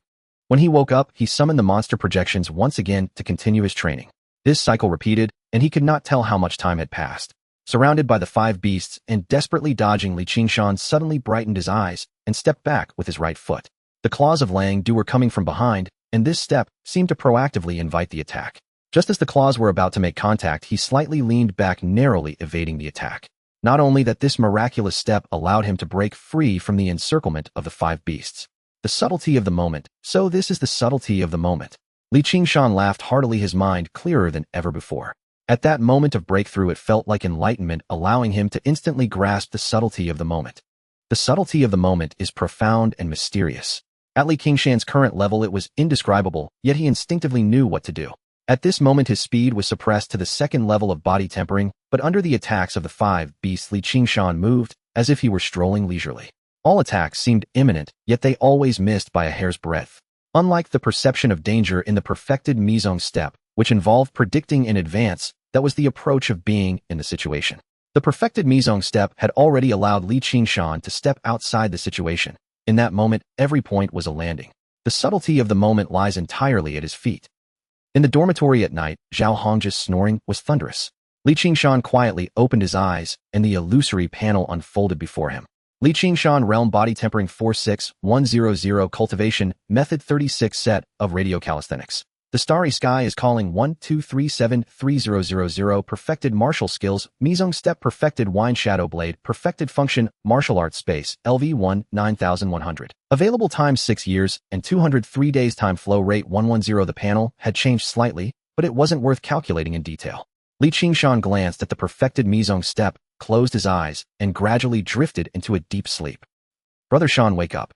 When he woke up, he summoned the monster projections once again to continue his training. This cycle repeated, and he could not tell how much time had passed. Surrounded by the 5 beasts and desperately dodging, Li Qingshan suddenly brightened his eyes and stepped back with his right foot. The claws of Lang Du were coming from behind, and this step seemed to proactively invite the attack. Just as the claws were about to make contact, he slightly leaned back, narrowly evading the attack. Not only that, this miraculous step allowed him to break free from the encirclement of the 5 beasts. The subtlety of the moment. So this is the subtlety of the moment. Li Qingshan laughed heartily, his mind clearer than ever before. At that moment of breakthrough, it felt like enlightenment, allowing him to instantly grasp the subtlety of the moment. The subtlety of the moment is profound and mysterious. At Li Qingshan's current level, it was indescribable, yet he instinctively knew what to do. At this moment, his speed was suppressed to the 2nd level of body tempering, but under the attacks of the 5 beasts, Li Qingshan moved as if he were strolling leisurely. All attacks seemed imminent, yet they always missed by a hair's breadth. Unlike the perception of danger in the perfected Mizong step, which involved predicting in advance, That was the approach of being in the situation. The perfected Mizong step had already allowed Qingshan to step outside the situation. In that moment, every point was a landing. The subtlety of the moment lies entirely at his feet. In the dormitory at night, Zhao Hongji's snoring was thunderous. Qingshan quietly opened his eyes, and the illusory panel unfolded before him. Qingshan Realm Body Tempering 46100 Cultivation Method 36 Set of Radio Calisthenics. The starry sky is calling 12373000 Perfected Martial Skills Mizong Step Perfected Wine Shadow Blade Perfected Function Martial Arts Space LV1 9100. Available time 6 years and 203 days. Time flow rate 110. The panel had changed slightly, but it wasn't worth calculating in detail. Qingshan glanced at the perfected Mizong step, closed his eyes, and gradually drifted into a deep sleep. "Brother Shan, wake up."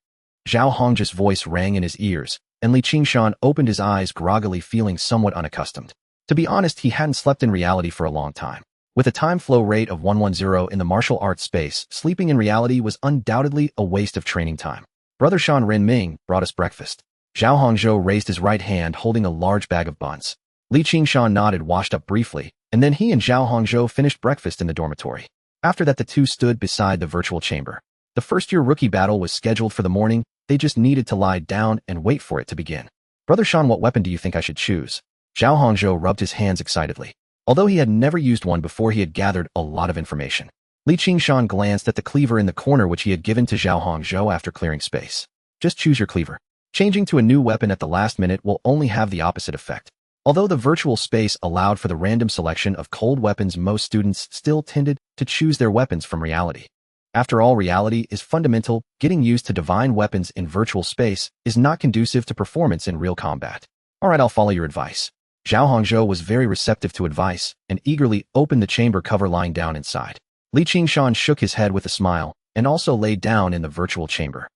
Zhao Hongji's voice rang in his ears, and Qingshan opened his eyes groggily, feeling somewhat unaccustomed. To be honest, he hadn't slept in reality for a long time. With a time flow rate of 110 in the martial arts space, sleeping in reality was undoubtedly a waste of training time. Brother Shan Ren Ming brought us breakfast. Zhao Hongzhou raised his right hand holding a large bag of buns. Qingshan nodded, washed up briefly, and then he and Zhao Hongzhou finished breakfast in the dormitory. After that, the two stood beside the virtual chamber. The first-year rookie battle was scheduled for the morning. They just needed to lie down and wait for it to begin. "Brother Shan, what weapon do you think I should choose?" Zhao Hongzhou rubbed his hands excitedly. Although he had never used one before, he had gathered a lot of information. Qingshan glanced at the cleaver in the corner, which he had given to Zhao Hongzhou after clearing space. "Just choose your cleaver. Changing to a new weapon at the last minute will only have the opposite effect." Although the virtual space allowed for the random selection of cold weapons, most students still tended to choose their weapons from reality. After all, reality is fundamental. Getting used to divine weapons in virtual space is not conducive to performance in real combat. "All right, I'll follow your advice." Zhao Hongzhou was very receptive to advice and eagerly opened the chamber cover, lying down inside. Qingshan shook his head with a smile and also laid down in the virtual chamber.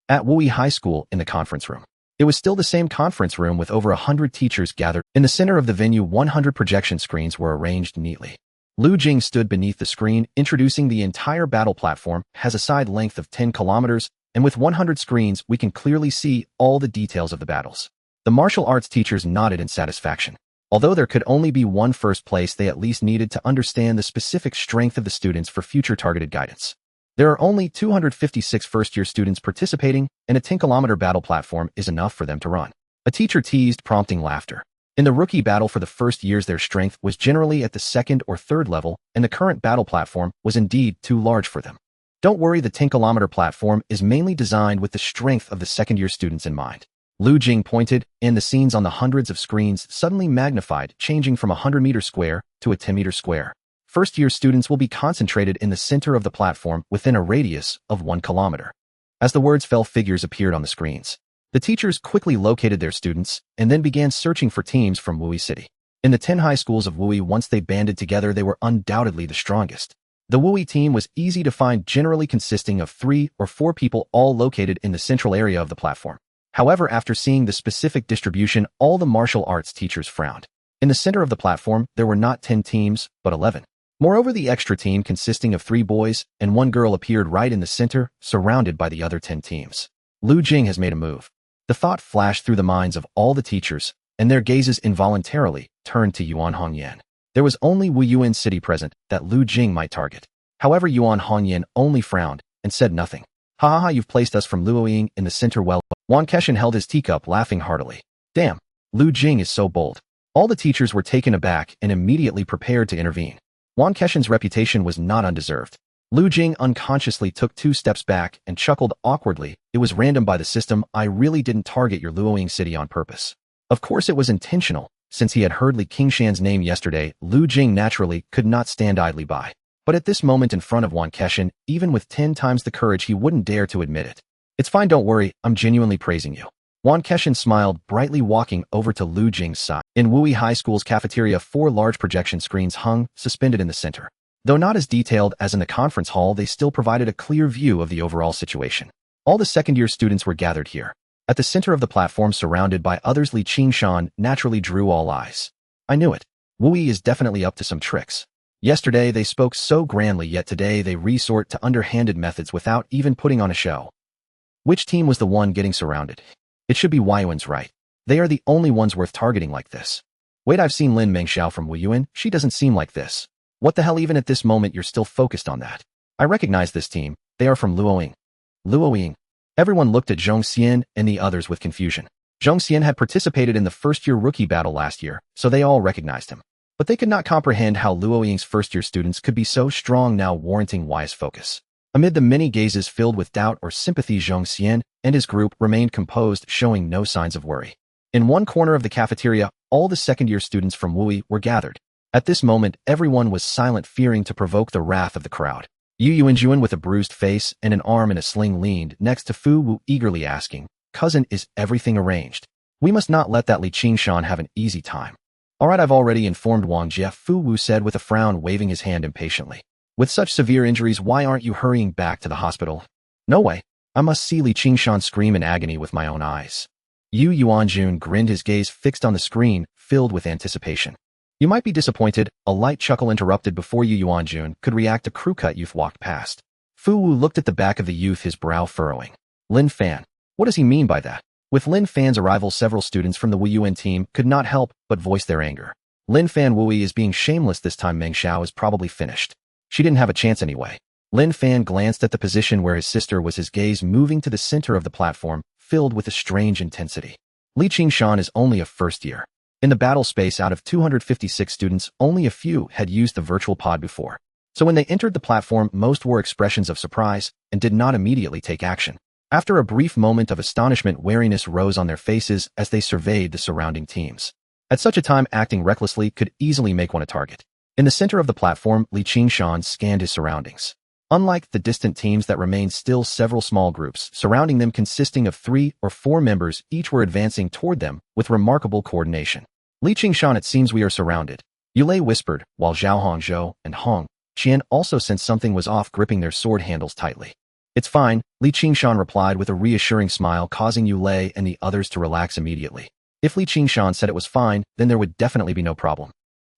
At Wui High School, in the conference room. It was still the same conference room with over 100 teachers gathered. In the center of the venue, 100 projection screens were arranged neatly. Lu Jing stood beneath the screen, introducing the entire battle platform. Has a side length of 10 kilometers, and with 100 screens, we can clearly see all the details of the battles. The martial arts teachers nodded in satisfaction. Although there could only be one first place, they at least needed to understand the specific strength of the students for future targeted guidance. There are only 256 first-year students participating, and a 10-kilometer battle platform is enough for them to run. A teacher teased, prompting laughter. In the rookie battle for the first years, their strength was generally at the second or third level, and the current battle platform was indeed too large for them. Don't worry, the 10-kilometer platform is mainly designed with the strength of the second-year students in mind. Lu Jing pointed, and the scenes on the hundreds of screens suddenly magnified, changing from a 100-meter square to a 10-meter square. First-year students will be concentrated in the center of the platform within a radius of 1 kilometer. As the words fell, figures appeared on the screens. The teachers quickly located their students and then began searching for teams from Wui City. In the 10 high schools of Wui, once they banded together, they were undoubtedly the strongest. The Wui team was easy to find, generally consisting of 3 or 4 people, all located in the central area of the platform. However, after seeing the specific distribution, all the martial arts teachers frowned. In the center of the platform, there were not 10 teams, but 11. Moreover, the extra team, consisting of 3 boys and 1 girl, appeared right in the center, surrounded by the other 10 teams. Lu Jing has made a move. The thought flashed through the minds of all the teachers, and their gazes involuntarily turned to Yuan Hongyan. There was only Wu Yuan City present that Lu Jing might target. However, Yuan Hongyan only frowned and said nothing. "Ha ha ha, you've placed us from Luoying in the center well." Wan Keshan held his teacup, laughing heartily. "Damn, Lu Jing is so bold." All the teachers were taken aback and immediately prepared to intervene. Wan Keshan's reputation was not undeserved. Lu Jing unconsciously took 2 steps back and chuckled awkwardly. "It was random by the system. I really didn't target your Luoying city on purpose." Of course it was intentional. Since he had heard Li Qingshan's name yesterday, Lu Jing naturally could not stand idly by. But at this moment, in front of Wan Keshan, even with 10 times the courage, he wouldn't dare to admit it. "It's fine, don't worry, I'm genuinely praising you." Wan Keshan smiled brightly, walking over to Lu Jing's side. In Wui High School's cafeteria, 4 large projection screens hung, suspended in the center. Though not as detailed as in the conference hall, they still provided a clear view of the overall situation. All the second-year students were gathered here. At the center of the platform, surrounded by others, Li Qingshan naturally drew all eyes. "I knew it. Wui is definitely up to some tricks. Yesterday they spoke so grandly, yet today they resort to underhanded methods without even putting on a show." Which team was the one getting surrounded? It should be Yuan's, right? They are the only ones worth targeting like this. Wait, I've seen Lin Mengxiao from Wuyuan. She doesn't seem like this. What the hell, even at this moment you're still focused on that? I recognize this team. They are from Luoying. Luoying. Everyone looked at Zhong Xian and the others with confusion. Zhong Xian had participated in the first-year rookie battle last year, so they all recognized him. But they could not comprehend how Luoying's first-year students could be so strong, now warranting wise focus. Amid the many gazes filled with doubt or sympathy, Zhong Xian and his group remained composed, showing no signs of worry. In one corner of the cafeteria, all the second-year students from Wui were gathered. At this moment, everyone was silent, fearing to provoke the wrath of the crowd. Yu Yuanjuan, with a bruised face and an arm in a sling, leaned next to Fu Wu, eagerly asking, "Cousin, is everything arranged? We must not let that Qingshan have an easy time." "All right, I've already informed Wang Jie," Fu Wu said with a frown, waving his hand impatiently. "With such severe injuries, why aren't you hurrying back to the hospital?" "No way. I must see Qingshan scream in agony with my own eyes." Yu Yuanjun grinned, his gaze fixed on the screen, filled with anticipation. "You might be disappointed," a light chuckle interrupted before Yu Yuanjun could react. A crew-cut youth walked past. Fu Wu looked at the back of the youth, his brow furrowing. "Lin Fan. What does he mean by that?" With Lin Fan's arrival, several students from the Wuyuan team could not help but voice their anger. "Lin Fan Wui is being shameless this time. Meng Xiao is probably finished. She didn't have a chance anyway." Lin Fan glanced at the position where his sister was, his gaze moving to the center of the platform, filled with a strange intensity. Qingshan is only a first year. In the battle space, out of 256 students, only a few had used the virtual pod before. So when they entered the platform, most wore expressions of surprise and did not immediately take action. After a brief moment of astonishment, wariness rose on their faces as they surveyed the surrounding teams. At such a time, acting recklessly could easily make one a target. In the center of the platform, Qingshan scanned his surroundings. Unlike the distant teams that remained still, several small groups surrounding them, consisting of 3 or 4 members, each were advancing toward them with remarkable coordination. "Qingshan, it seems we are surrounded," Yulei whispered, while Zhao Hongzhou and Hong Qian also sensed something was off, gripping their sword handles tightly. "It's fine," Qingshan replied with a reassuring smile, causing Yulei and the others to relax immediately. If Qingshan said it was fine, then there would definitely be no problem.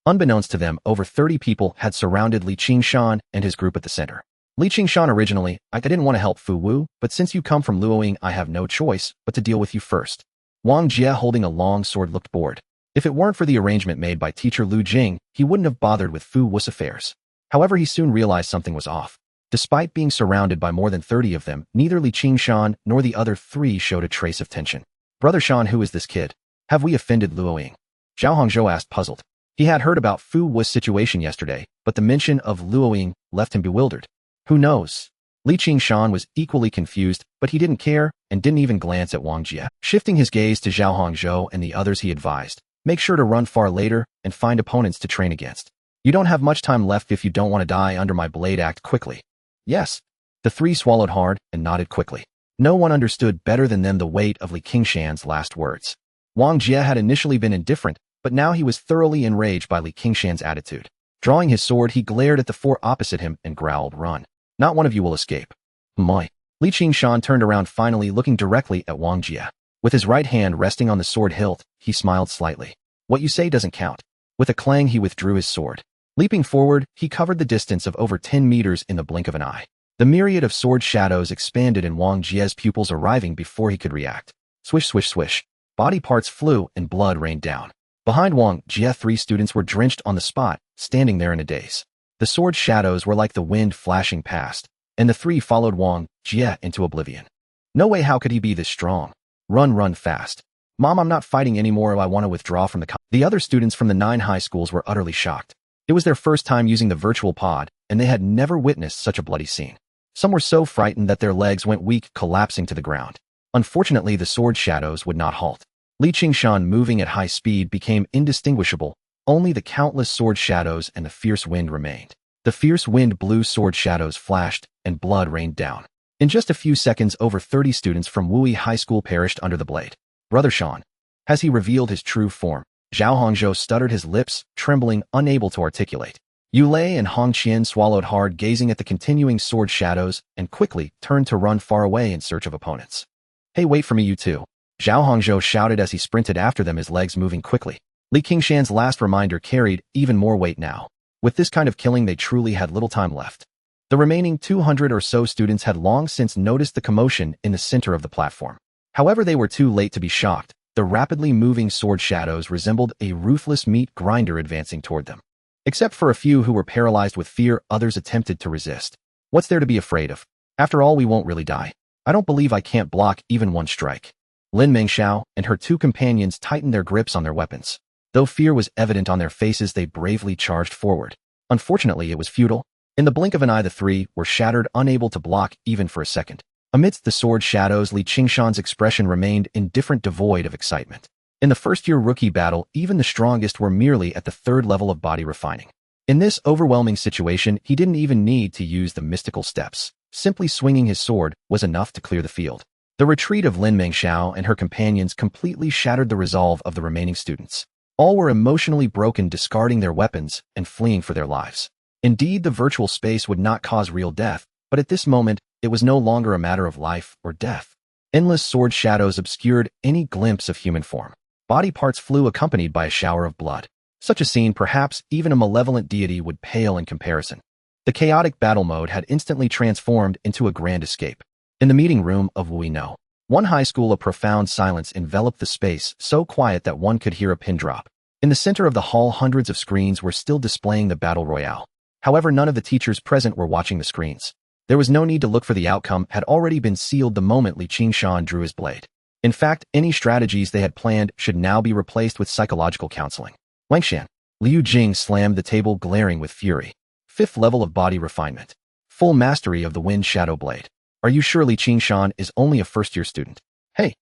Unbeknownst to them, over 30 people had surrounded Qingshan and his group at the center. "Qingshan, originally, I didn't want to help Fu Wu, but since you come from Luoying, I have no choice but to deal with you first." Wang Jie, holding a long sword, looked bored. If it weren't for the arrangement made by teacher Lu Jing, he wouldn't have bothered with Fu Wu's affairs. However, he soon realized something was off. Despite being surrounded by more than 30 of them, neither Qingshan nor the other 3 showed a trace of tension. "Brother Shan, who is this kid? Have we offended Luoying?" Zhao Hongzhou asked, puzzled. He had heard about Fu Wu's situation yesterday, but the mention of Luoying left him bewildered. Who knows? Qingshan was equally confused, but he didn't care and didn't even glance at Wang Jie. Shifting his gaze to Zhao Hongzhou and the others, he advised, "Make sure to run far later and find opponents to train against. You don't have much time left if you don't want to die under my blade. Act quickly." "Yes." The 3 swallowed hard and nodded quickly. No one understood better than them the weight of Qingshan's last words. Wang Jie had initially been indifferent, but now he was thoroughly enraged by Qingshan's attitude. Drawing his sword, he glared at the 4 opposite him and growled, "Run. Not one of you will escape." "My." Qingshan turned around, finally looking directly at Wang Jie. With his right hand resting on the sword hilt, he smiled slightly. "What you say doesn't count." With a clang, he withdrew his sword. Leaping forward, he covered the distance of over 10 meters in the blink of an eye. The myriad of sword shadows expanded in Wang Jie's pupils, arriving before he could react. Swish, swish, swish. Body parts flew and blood rained down. Behind Wang Jie, 3 students were drenched on the spot, standing there in a daze. The sword shadows were like the wind flashing past, and the 3 followed Wang Jie into oblivion. No way, how could he be this strong? Run fast. "Mom, I'm not fighting anymore. I want to withdraw from The other students from the 9 high schools were utterly shocked. It was their first time using the virtual pod, and they had never witnessed such a bloody scene. Some were so frightened that their legs went weak, collapsing to the ground. Unfortunately, the sword shadows would not halt. Qingshan, moving at high speed, became indistinguishable. Only the countless sword shadows and the fierce wind remained. The fierce wind blew, sword shadows flashed, and blood rained down. In just a few seconds, over 30 students from Wui High School perished under the blade. "Brother Shan. Has he revealed his true form?" Zhao Hongzhou stuttered, his lips trembling, unable to articulate. Yulei and Hong Qian swallowed hard, gazing at the continuing sword shadows, and quickly turned to run far away in search of opponents. "Hey, wait for me, you two!" Zhao Hongzhou shouted as he sprinted after them, his legs moving quickly. Qingshan's last reminder carried even more weight now. With this kind of killing, they truly had little time left. The remaining 200 or so students had long since noticed the commotion in the center of the platform. However, they were too late to be shocked. The rapidly moving sword shadows resembled a ruthless meat grinder advancing toward them. Except for a few who were paralyzed with fear, others attempted to resist. What's there to be afraid of? After all, we won't really die. I don't believe I can't block even one strike. Lin Mengxiao and her two companions tightened their grips on their weapons. Though fear was evident on their faces, they bravely charged forward. Unfortunately, it was futile. In the blink of an eye, the three were shattered, unable to block even for a second. Amidst the sword shadows, Qingshan's expression remained indifferent, devoid of excitement. In the first-year rookie battle, even the strongest were merely at the third level of body refining. In this overwhelming situation, he didn't even need to use the mystical steps. Simply swinging his sword was enough to clear the field. The retreat of Lin Mengxiao and her companions completely shattered the resolve of the remaining students. All were emotionally broken, discarding their weapons and fleeing for their lives. Indeed, the virtual space would not cause real death, but at this moment, it was no longer a matter of life or death. Endless sword shadows obscured any glimpse of human form. Body parts flew accompanied by a shower of blood. Such a scene, perhaps even a malevolent deity would pale in comparison. The chaotic battle mode had instantly transformed into a grand escape. In the meeting room of Wuino, one high school, a profound silence enveloped the space, so quiet that one could hear a pin drop. In the center of the hall, hundreds of screens were still displaying the battle royale. However, none of the teachers present were watching the screens. There was no need to look, for the outcome had already been sealed the moment Qingshan drew his blade. In fact, any strategies they had planned should now be replaced with psychological counseling. Wangshan. Liu Jing slammed the table, glaring with fury. 5th level of body refinement. Full mastery of the wind shadow blade. Are you sure Qingshan is only a first-year student? Hey,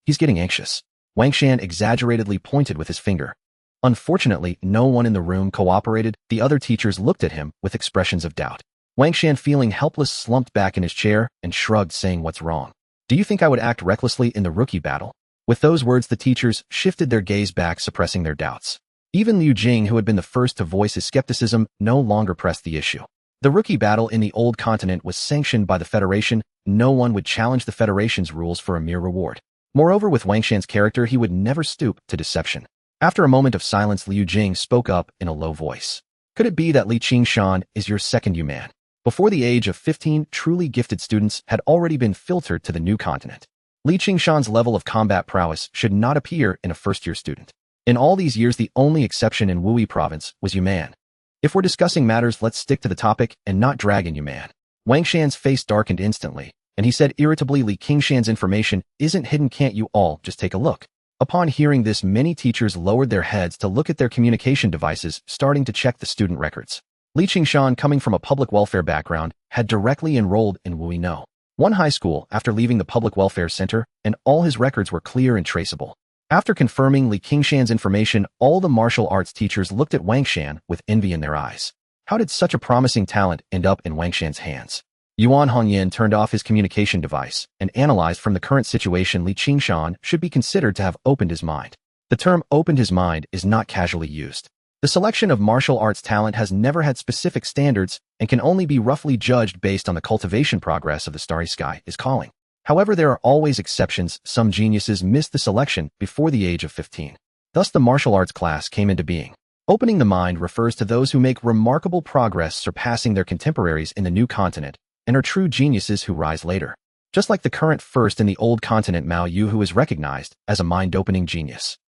he's getting anxious. Wangshan exaggeratedly pointed with his finger. Unfortunately, no one in the room cooperated. The other teachers looked at him with expressions of doubt. Wangshan, feeling helpless, slumped back in his chair and shrugged, saying, "What's wrong? Do you think I would act recklessly in the rookie battle?" With those words, the teachers shifted their gaze back, suppressing their doubts. Even Liu Jing, who had been the first to voice his skepticism, no longer pressed the issue. The rookie battle in the old continent was sanctioned by the Federation. No one would challenge the Federation's rules for a mere reward. Moreover, with Wangshan's character, he would never stoop to deception. After a moment of silence, Liu Jing spoke up in a low voice. Could it be that Qingshan is your second man? Before the age of 15, truly gifted students had already been filtered to the new continent. Qingshan's level of combat prowess should not appear in a first-year student. In all these years, the only exception in Wui province was Yuman. If we're discussing matters, let's stick to the topic and not drag in Yuman. Wangshan's face darkened instantly, and he said irritably, Qingshan's information isn't hidden, can't you all just take a look? Upon hearing this, many teachers lowered their heads to look at their communication devices, starting to check the student records. Qingshan, coming from a public welfare background, had directly enrolled in Wuino, one high school, after leaving the public welfare center, and all his records were clear and traceable. After confirming Qingshan's information, all the martial arts teachers looked at Wangshan with envy in their eyes. How did such a promising talent end up in Wangshan's hands? Yuan Hongyan turned off his communication device and analyzed from the current situation. Qingshan should be considered to have opened his mind. The term "opened his mind" is not casually used. The selection of martial arts talent has never had specific standards and can only be roughly judged based on the cultivation progress of the starry sky is calling. However, there are always exceptions. Some geniuses miss the selection before the age of 15. Thus, the martial arts class came into being. Opening the mind refers to those who make remarkable progress, surpassing their contemporaries in the new continent, and are true geniuses who rise later. Just like the current first in the old continent, Mao Yu, who is recognized as a mind-opening genius.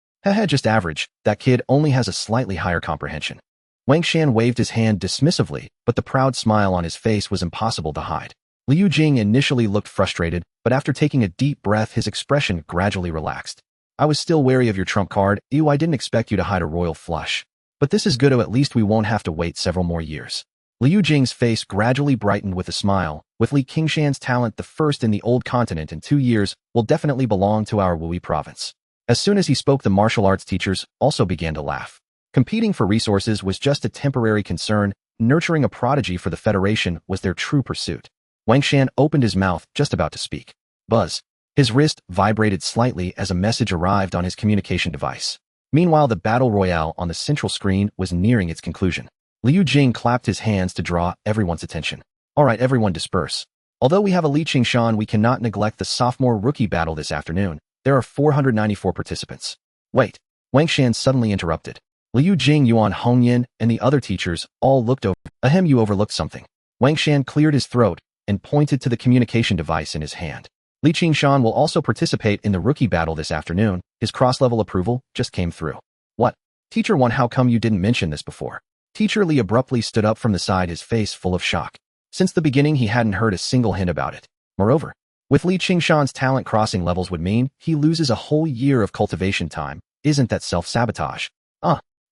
Just average, that kid only has a slightly higher comprehension. Wangshan waved his hand dismissively, but the proud smile on his face was impossible to hide. Liu Jing initially looked frustrated, but after taking a deep breath, his expression gradually relaxed. I was still wary of your trump card. I didn't expect you to hide a royal flush. But this is good, at least we won't have to wait several more years. Liu Jing's face gradually brightened with a smile. With Qingshan's talent, the first in the old continent in 2 years will definitely belong to our Wui province. As soon as he spoke, the martial arts teachers also began to laugh. Competing for resources was just a temporary concern. Nurturing a prodigy for the Federation was their true pursuit. Wangshan opened his mouth, just about to speak. Buzz. His wrist vibrated slightly as a message arrived on his communication device. Meanwhile, the battle royale on the central screen was nearing its conclusion. Liu Jing clapped his hands to draw everyone's attention. All right, everyone disperse. Although we have a Qingshan, we cannot neglect the sophomore rookie battle this afternoon. There are 494 participants. Wait. Wangshan suddenly interrupted. Liu Jing, Yuan Hongyan, and the other teachers all looked over. Ahem, you overlooked something. Wangshan cleared his throat and pointed to the communication device in his hand. Qingshan will also participate in the rookie battle this afternoon. His cross-level approval just came through. What? Teacher 1, how come you didn't mention this before? Teacher Li abruptly stood up from the side, his face full of shock. Since the beginning, he hadn't heard a single hint about it. Moreover, with Li Qingshan's talent crossing levels would mean he loses a whole year of cultivation time. Isn't that self-sabotage?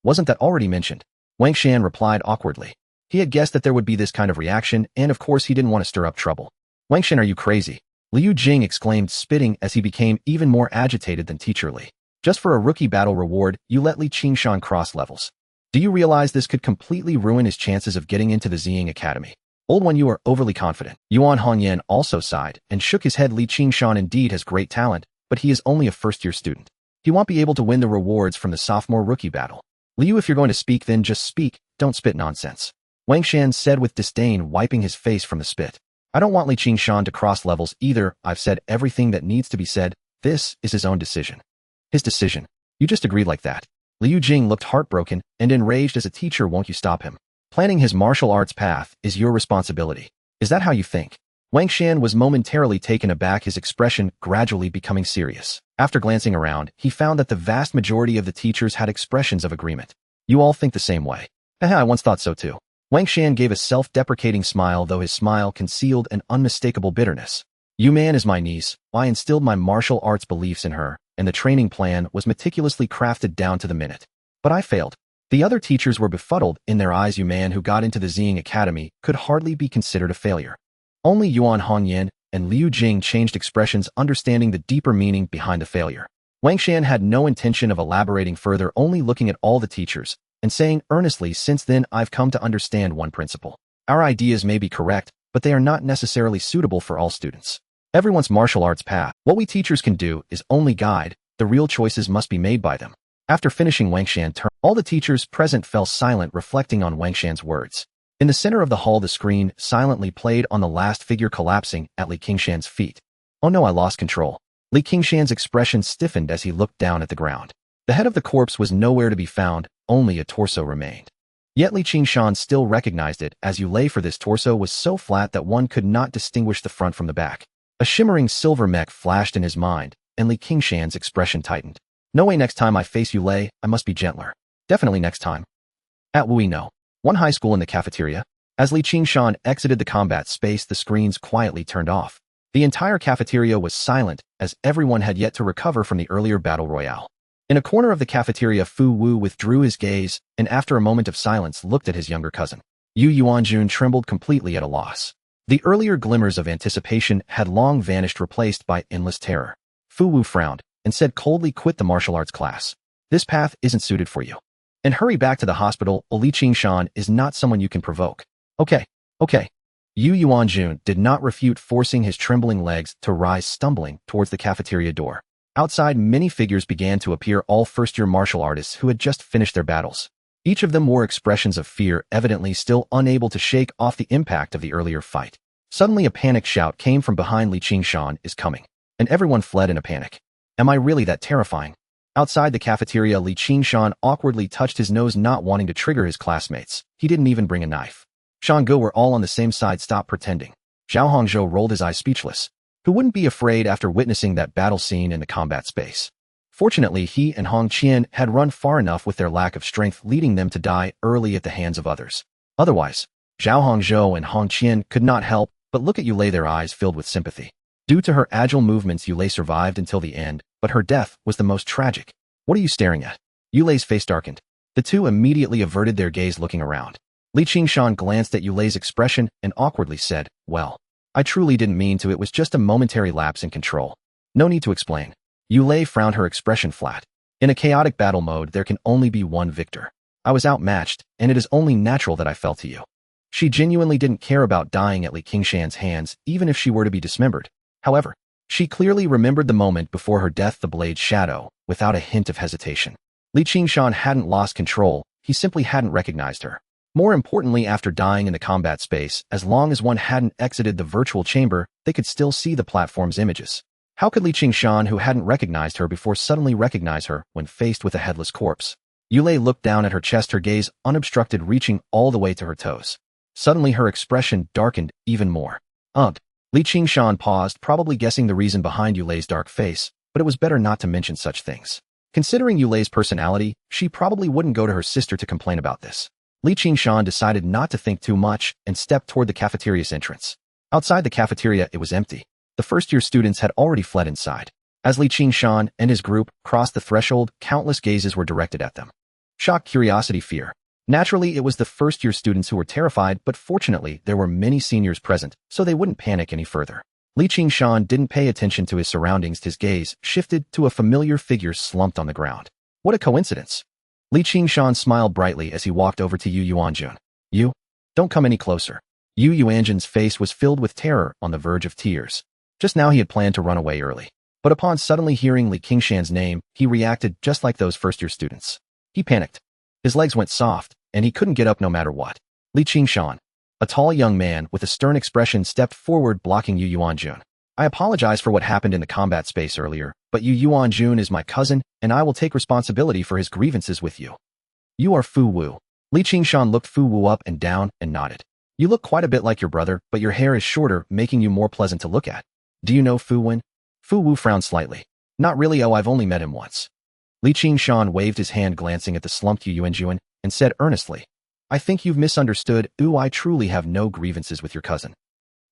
Wasn't that already mentioned? Wang Shan replied awkwardly. He had guessed that there would be this kind of reaction, and of course he didn't want to stir up trouble. Wang Shan, are you crazy? Liu Jing exclaimed, spitting as he became even more agitated than Teacher Li. Just for a rookie battle reward, you let Li Qingshan cross levels. Do you realize this could completely ruin his chances of getting into the Ziying Academy? Old one, you are overly confident. Yuan Hongyan also sighed and shook his head. Li Qingshan indeed has great talent, but he is only a first-year student. He won't be able to win the rewards from the sophomore rookie battle. Liu, if you're going to speak, then just speak, don't spit nonsense. Wang Shan said with disdain, wiping his face from the spit. I don't want Li Qingshan to cross levels either. I've said everything that needs to be said. This is his own decision. His decision? You just agreed like that. Liu Jing looked heartbroken and enraged. As a teacher, won't you stop him? Planning his martial arts path is your responsibility. Is that how you think? Wang Shan was momentarily taken aback, his expression gradually becoming serious. After glancing around, he found that the vast majority of the teachers had expressions of agreement. You all think the same way. Haha, I once thought so too. Wang Shan gave a self-deprecating smile, though his smile concealed an unmistakable bitterness. Yu Man is my niece. I instilled my martial arts beliefs in her, and the training plan was meticulously crafted down to the minute. But I failed. The other teachers were befuddled. In their eyes, Yu Man, who got into the Ziying Academy, could hardly be considered a failure. Only Yuan Hongyan and Liu Jing changed expressions, understanding the deeper meaning behind the failure. Wang Shan had no intention of elaborating further, only looking at all the teachers and saying earnestly, since then I've come to understand one principle. Our ideas may be correct, but they are not necessarily suitable for all students. Everyone's martial arts path. What we teachers can do is only guide. The real choices must be made by them. After finishing Wang Shan's turn, all the teachers present fell silent, reflecting on Wang Shan's words. In the center of the hall, the screen silently played on the last figure collapsing at Li Qingshan's feet. Oh no, I lost control. Li Qingshan's expression stiffened as he looked down at the ground. The head of the corpse was nowhere to be found, only a torso remained. Yet Li Qingshan still recognized it, as you lay, for this torso was so flat that one could not distinguish the front from the back. A shimmering silver mech flashed in his mind, and Li Qingshan's expression tightened. No way, next time I face you, Lei, I must be gentler. Definitely next time. At Wui No, one high school in the cafeteria. As Li Qingshan exited the combat space, the screens quietly turned off. The entire cafeteria was silent, as everyone had yet to recover from the earlier battle royale. In a corner of the cafeteria, Fu Wu withdrew his gaze, and after a moment of silence looked at his younger cousin. Yu Yuanjun trembled, completely at a loss. The earlier glimmers of anticipation had long vanished, replaced by endless terror. Fu Wu frowned and said coldly, quit the martial arts class. This path isn't suited for you. And hurry back to the hospital. Li Qingshan is not someone you can provoke. Okay. Yu Yuanjun did not refute, forcing his trembling legs to rise, stumbling towards the cafeteria door. Outside, many figures began to appear, all first-year martial artists who had just finished their battles. Each of them wore expressions of fear, evidently still unable to shake off the impact of the earlier fight. Suddenly, a panicked shout came from behind. Li Qingshan is coming. And everyone fled in a panic. Am I really that terrifying? Outside the cafeteria, Li Qingshan awkwardly touched his nose, not wanting to trigger his classmates. He didn't even bring a knife. Shangge were all on the same side. Stop pretending. Zhao Hongzhou rolled his eyes, speechless. Who wouldn't be afraid after witnessing that battle scene in the combat space? Fortunately, he and Hong Qian had run far enough with their lack of strength, leading them to die early at the hands of others. Otherwise, Zhao Hongzhou and Hong Qian could not help but look at Yulei, their eyes filled with sympathy. Due to her agile movements, Yulei survived until the end, but her death was the most tragic. What are you staring at? Yulei's face darkened. The two immediately averted their gaze, looking around. Li Qingshan glanced at Yulei's expression and awkwardly said, well, I truly didn't mean to. It was just a momentary lapse in control. No need to explain. Yulei frowned, her expression flat. In a chaotic battle mode, there can only be one victor. I was outmatched, and it is only natural that I fell to you. She genuinely didn't care about dying at Li Qingshan's hands, even if she were to be dismembered. However, she clearly remembered the moment before her death, the blade's shadow, without a hint of hesitation. Li Qingshan hadn't lost control, he simply hadn't recognized her. More importantly, after dying in the combat space, as long as one hadn't exited the virtual chamber, they could still see the platform's images. How could Li Qingshan, who hadn't recognized her before, suddenly recognize her when faced with a headless corpse? Yulei looked down at her chest, her gaze unobstructed, reaching all the way to her toes. Suddenly, her expression darkened even more. Li Qingshan paused, probably guessing the reason behind Yulei's dark face, but it was better not to mention such things. Considering Yulei's personality, she probably wouldn't go to her sister to complain about this. Li Qingshan decided not to think too much and stepped toward the cafeteria's entrance. Outside the cafeteria, it was empty. The first-year students had already fled inside. As Li Qingshan and his group crossed the threshold, countless gazes were directed at them. Shock, curiosity, fear. Naturally, it was the first-year students who were terrified, but fortunately, there were many seniors present, so they wouldn't panic any further. Li Qingshan didn't pay attention to his surroundings. His gaze shifted to a familiar figure slumped on the ground. What a coincidence. Li Qingshan smiled brightly as he walked over to Yu Yuanjun. You? Don't come any closer. Yu Yuanjun's face was filled with terror on the verge of tears. Just now he had planned to run away early. But upon suddenly hearing Li Qingshan's name, he reacted just like those first-year students. He panicked. His legs went soft, and he couldn't get up no matter what. Li Qingshan, a tall young man with a stern expression, stepped forward, blocking Yu Yuanjun. I apologize for what happened in the combat space earlier, but Yu Yuanjun is my cousin, and I will take responsibility for his grievances with you. You are Fu Wu. Li Qingshan looked Fu Wu up and down and nodded. You look quite a bit like your brother, but your hair is shorter, making you more pleasant to look at. Do you know Fu Wen? Fu Wu frowned slightly. Not really. Oh, I've only met him once. Li Qingshan waved his hand, glancing at the slumped Yu Yuanjun, and said earnestly, I think you've misunderstood. I truly have no grievances with your cousin.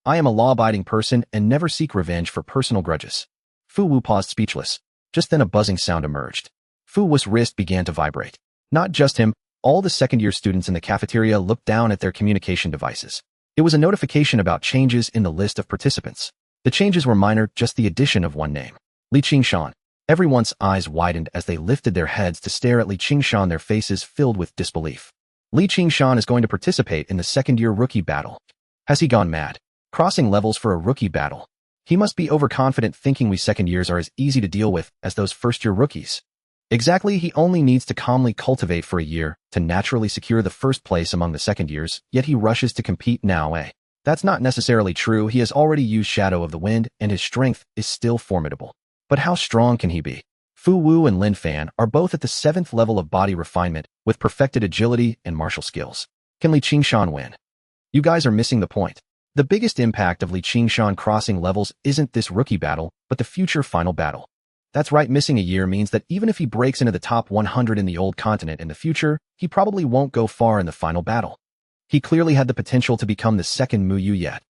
I am a law-abiding person and never seek revenge for personal grudges. Fu Wu paused, speechless. Just then a buzzing sound emerged. Fu Wu's wrist began to vibrate. Not just him, all the second-year students in the cafeteria looked down at their communication devices. It was a notification about changes in the list of participants. The changes were minor, just the addition of one name. Li Qingshan. Everyone's eyes widened as they lifted their heads to stare at Li Qingshan, their faces filled with disbelief. Li Qingshan is going to participate in the second-year rookie battle. Has he gone mad? Crossing levels for a rookie battle. He must be overconfident, thinking we second years are as easy to deal with as those first-year rookies. Exactly, he only needs to calmly cultivate for a year to naturally secure the first place among the second years, yet he rushes to compete now. That's not necessarily true. He has already used Shadow of the Wind, and his strength is still formidable. But how strong can he be? Fu Wu and Lin Fan are both at the 7th level of body refinement, with perfected agility and martial skills. Can Li Qingshan win? You guys are missing the point. The biggest impact of Li Qingshan crossing levels isn't this rookie battle, but the future final battle. That's right, missing a year means that even if he breaks into the top 100 in the old continent in the future, he probably won't go far in the final battle. He clearly had the potential to become the second Mu Yu yet.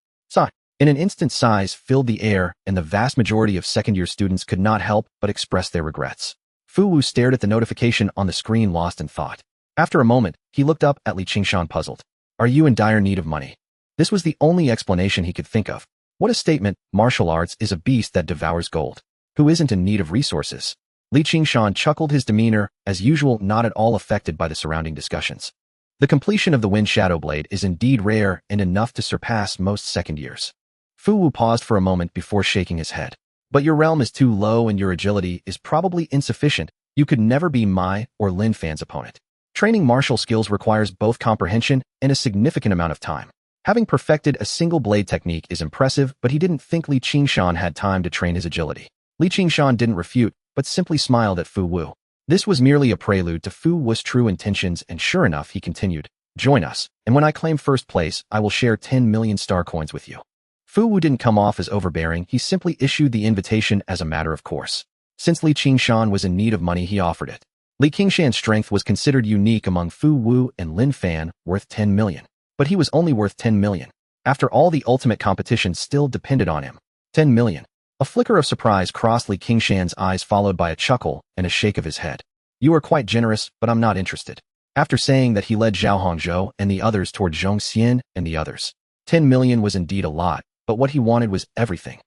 In an instant, sighs filled the air, and the vast majority of second-year students could not help but express their regrets. Fu Wu stared at the notification on the screen, lost in thought. After a moment, he looked up at Li Qingshan, puzzled. Are you in dire need of money? This was the only explanation he could think of. What a statement! Martial arts is a beast that devours gold. Who isn't in need of resources? Li Qingshan chuckled, his demeanor, as usual, not at all affected by the surrounding discussions. The completion of the Wind Shadow Blade is indeed rare and enough to surpass most second years. Fu Wu paused for a moment before shaking his head. But your realm is too low and your agility is probably insufficient. You could never be my or Lin Fan's opponent. Training martial skills requires both comprehension and a significant amount of time. Having perfected a single blade technique is impressive, but he didn't think Li Qingshan had time to train his agility. Li Qingshan didn't refute, but simply smiled at Fu Wu. This was merely a prelude to Fu Wu's true intentions, and sure enough, he continued, join us, and when I claim first place, I will share 10 million star coins with you. Fu Wu didn't come off as overbearing, he simply issued the invitation as a matter of course. Since Li Qingshan was in need of money, he offered it. Li Qingshan's strength was considered unique among Fu Wu and Lin Fan, worth 10 million. But he was only worth 10 million. After all, the ultimate competition still depended on him. 10 million. A flicker of surprise crossed Li Qingshan's eyes, followed by a chuckle and a shake of his head. You are quite generous, but I'm not interested. After saying that, he led Zhao Hongzhou and the others toward Zhong Xian and the others. 10 million was indeed a lot, but what he wanted was everything.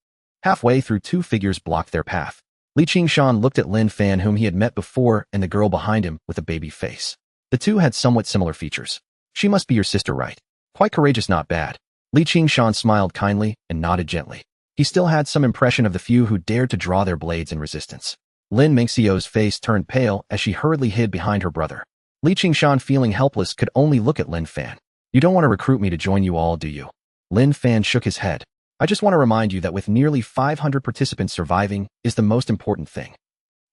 Halfway through, two figures blocked their path. Li Qingshan looked at Lin Fan, whom he had met before, and the girl behind him with a baby face. The two had somewhat similar features. She must be your sister, right? Quite courageous, not bad. Li Qingshan smiled kindly and nodded gently. He still had some impression of the few who dared to draw their blades in resistance. Lin Mingxiu's face turned pale as she hurriedly hid behind her brother. Li Qingshan, feeling helpless, could only look at Lin Fan. You don't want to recruit me to join you all, do you? Lin Fan shook his head. I just want to remind you that with nearly 500 participants, surviving is the most important thing.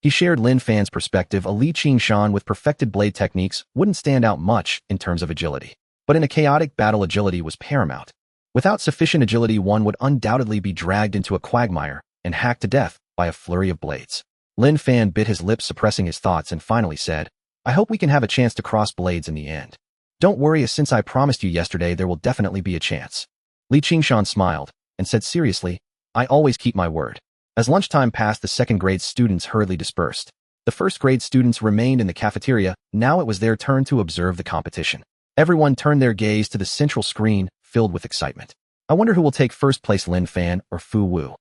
He shared Lin Fan's perspective. A Li Qingshan with perfected blade techniques wouldn't stand out much in terms of agility. But in a chaotic battle, agility was paramount. Without sufficient agility, one would undoubtedly be dragged into a quagmire and hacked to death, by a flurry of blades. Lin Fan bit his lip, suppressing his thoughts, and finally said, I hope we can have a chance to cross blades in the end. Don't worry, since I promised you yesterday there will definitely be a chance. Qingshan smiled and said seriously, I always keep my word. As lunchtime passed, the second grade students hurriedly dispersed. The first grade students remained in the cafeteria. Now it was their turn to observe the competition. Everyone turned their gaze to the central screen, filled with excitement. I wonder who will take first place, Lin Fan or Fu Wu?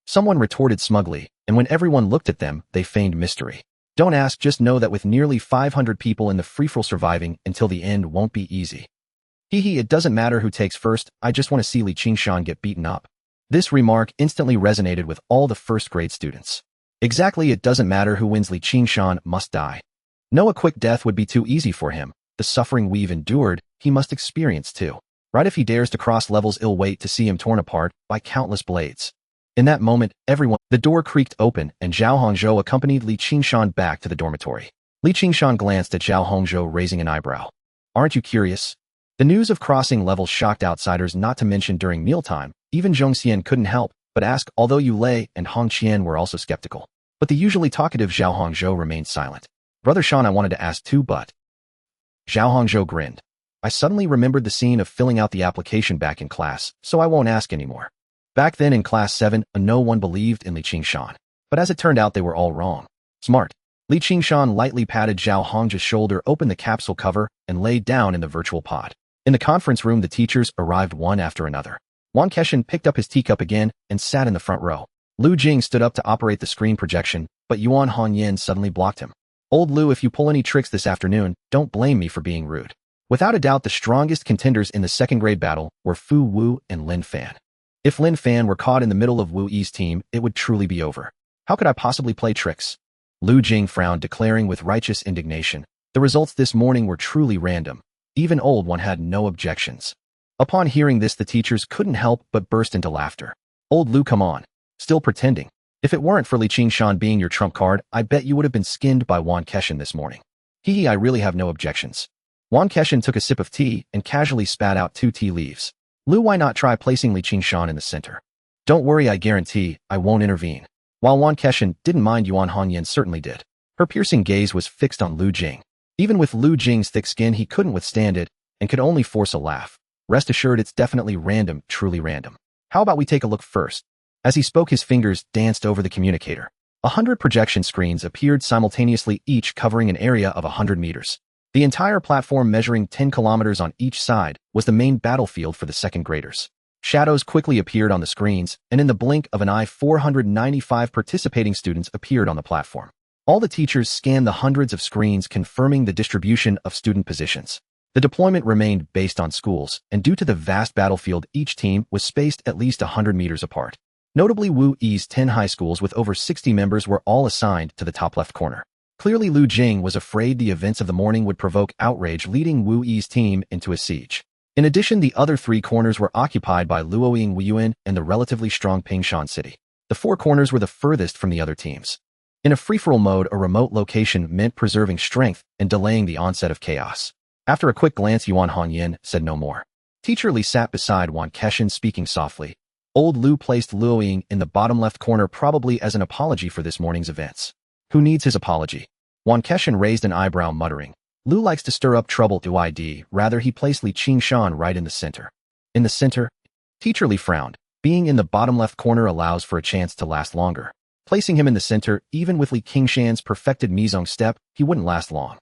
Someone retorted smugly, and when everyone looked at them, they feigned mystery. Don't ask, just know that with nearly 500 people in the free-for-all, surviving until the end won't be easy. Hee, it doesn't matter who takes first, I just want to see Qingshan get beaten up. This remark instantly resonated with all the first-grade students. Exactly, it doesn't matter who wins, Qingshan must die. No, a quick death would be too easy for him. The suffering we've endured, he must experience too. Right, if he dares to cross levels, I'll wait to see him torn apart by countless blades. In that moment, the door creaked open, and Zhao Hongzhou accompanied Qingshan back to the dormitory. Qingshan glanced at Zhao Hongzhou, raising an eyebrow. Aren't you curious? The news of crossing levels shocked outsiders, not to mention during mealtime. Even Zhongxian couldn't help but ask, although Yu Lei and Hong Qian were also skeptical. But the usually talkative Zhao Hongzhou remained silent. Brother Shan, I wanted to ask too, but... Zhao Hongzhou grinned. I suddenly remembered the scene of filling out the application back in class, so I won't ask anymore. Back then in class 7, no one believed in Qingshan. But as it turned out, they were all wrong. Smart. Qingshan lightly patted Zhao Hongzhou's shoulder, opened the capsule cover, and laid down in the virtual pod. In the conference room, the teachers arrived one after another. Wan Keshan picked up his teacup again and sat in the front row. Lu Jing stood up to operate the screen projection, but Yuan Hongyan suddenly blocked him. Old Lu, if you pull any tricks this afternoon, don't blame me for being rude. Without a doubt, the strongest contenders in the second grade battle were Fu Wu and Lin Fan. If Lin Fan were caught in the middle of Wu Yi's team, it would truly be over. How could I possibly play tricks? Lu Jing frowned, declaring with righteous indignation, the results this morning were truly random. Even Old One had no objections. Upon hearing this, the teachers couldn't help but burst into laughter. Old Lu, come on. Still pretending. If it weren't for Qingshan being your trump card, I bet you would have been skinned by Wan Keshan this morning. I really have no objections. Wan Keshan took a sip of tea and casually spat out 2 tea leaves. Lu, why not try placing Qingshan in the center? Don't worry, I guarantee I won't intervene. While Wan Keshan didn't mind, Yuan Hongyan certainly did. Her piercing gaze was fixed on Lu Jing. Even with Lu Jing's thick skin, he couldn't withstand it and could only force a laugh. Rest assured, it's definitely random, truly random. How about we take a look first? As he spoke, his fingers danced over the communicator. 100 projection screens appeared simultaneously, each covering an area of 100 meters. The entire platform, measuring 10 kilometers on each side, was the main battlefield for the second graders. Shadows quickly appeared on the screens, and in the blink of an eye, 495 participating students appeared on the platform. All the teachers scanned the hundreds of screens, confirming the distribution of student positions. The deployment remained based on schools, and due to the vast battlefield, each team was spaced at least 100 meters apart. Notably, Wu Yi's 10 high schools with over 60 members were all assigned to the top left corner. Clearly, Lu Jing was afraid the events of the morning would provoke outrage, leading Wu Yi's team into a siege. In addition, the other 3 corners were occupied by Luoying Wuyuan and the relatively strong Qingshan city. The 4 corners were the furthest from the other teams. In a free-for-all mode, a remote location meant preserving strength and delaying the onset of chaos. After a quick glance, Yuan Hongyan said no more. Teacher Li sat beside Wan Keshan, speaking softly. Old Lu placed Luoying in the bottom left corner, probably as an apology for this morning's events. Who needs his apology? Wan Keshan raised an eyebrow, muttering. Lu likes to stir up trouble to ID. Rather, he placed Qingshan right in the center. In the center? Teacher Li frowned. Being in the bottom left corner allows for a chance to last longer. Placing him in the center, even with Qingshan's perfected Mizong step, he wouldn't last long.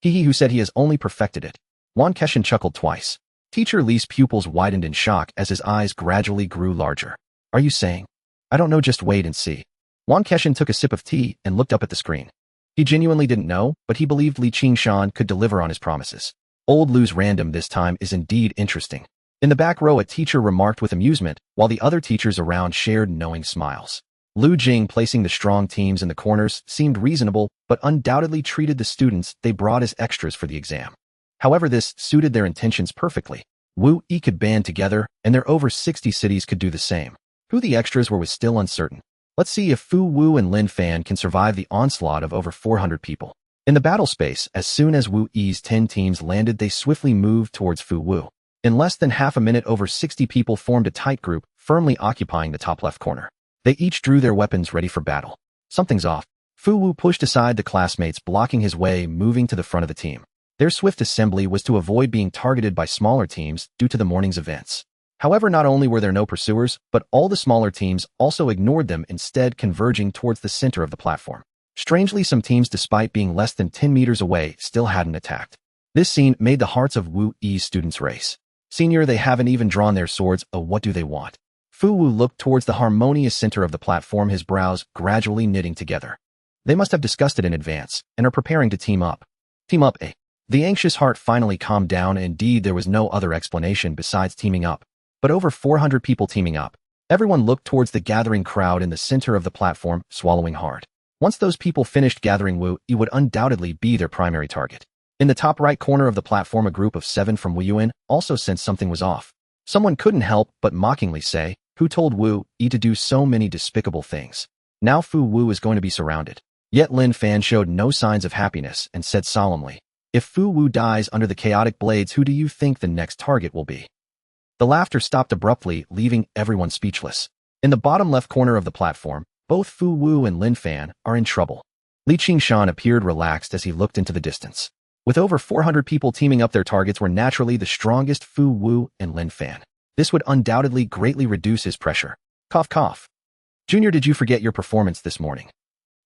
Who said he has only perfected it? Wan Keshan chuckled twice. Teacher Li's pupils widened in shock as his eyes gradually grew larger. Are you saying? I don't know, just wait and see. Wan Keshan took a sip of tea and looked up at the screen. He genuinely didn't know, but he believed Qingshan could deliver on his promises. Old Lu's random this time is indeed interesting. In the back row, a teacher remarked with amusement, while the other teachers around shared knowing smiles. Lu Jing placing the strong teams in the corners seemed reasonable, but undoubtedly treated the students they brought as extras for the exam. However, this suited their intentions perfectly. Wu Yi could band together, and their over 60 cities could do the same. Who the extras were was still uncertain. Let's see if Fu Wu and Lin Fan can survive the onslaught of over 400 people. In the battle space, as soon as Wu Yi's 10 teams landed, they swiftly moved towards Fu Wu. In less than half a minute, over 60 people formed a tight group, firmly occupying the top left corner. They each drew their weapons ready for battle. Something's off. Fu Wu pushed aside the classmates blocking his way, moving to the front of the team. Their swift assembly was to avoid being targeted by smaller teams due to the morning's events. However, not only were there no pursuers, but all the smaller teams also ignored them, instead converging towards the center of the platform. Strangely, some teams, despite being less than 10 meters away, still hadn't attacked. This scene made the hearts of Wu Yi's students race. Senior, they haven't even drawn their swords. Oh, what do they want? Fu Wu looked towards the harmonious center of the platform, his brows gradually knitting together. They must have discussed it in advance and are preparing to team up. Team up, eh? The anxious heart finally calmed down. Indeed, there was no other explanation besides teaming up. But over 400 people teaming up. Everyone looked towards the gathering crowd in the center of the platform, swallowing hard. Once those people finished gathering, Wu Yi would undoubtedly be their primary target. In the top right corner of the platform, a group of 7 from Wu Yuan also sensed something was off. Someone couldn't help but mockingly say, "Who told Wu Yi to do so many despicable things?" Now Fu Wu is going to be surrounded. Yet Lin Fan showed no signs of happiness and said solemnly, "If Fu Wu dies under the chaotic blades, who do you think the next target will be?" The laughter stopped abruptly, leaving everyone speechless. In the bottom left corner of the platform, both Fu Wu and Lin Fan are in trouble. Qingshan appeared relaxed as he looked into the distance. With over 400 people teaming up, their targets were naturally the strongest, Fu Wu and Lin Fan. This would undoubtedly greatly reduce his pressure. Cough, cough. Junior, did you forget your performance this morning?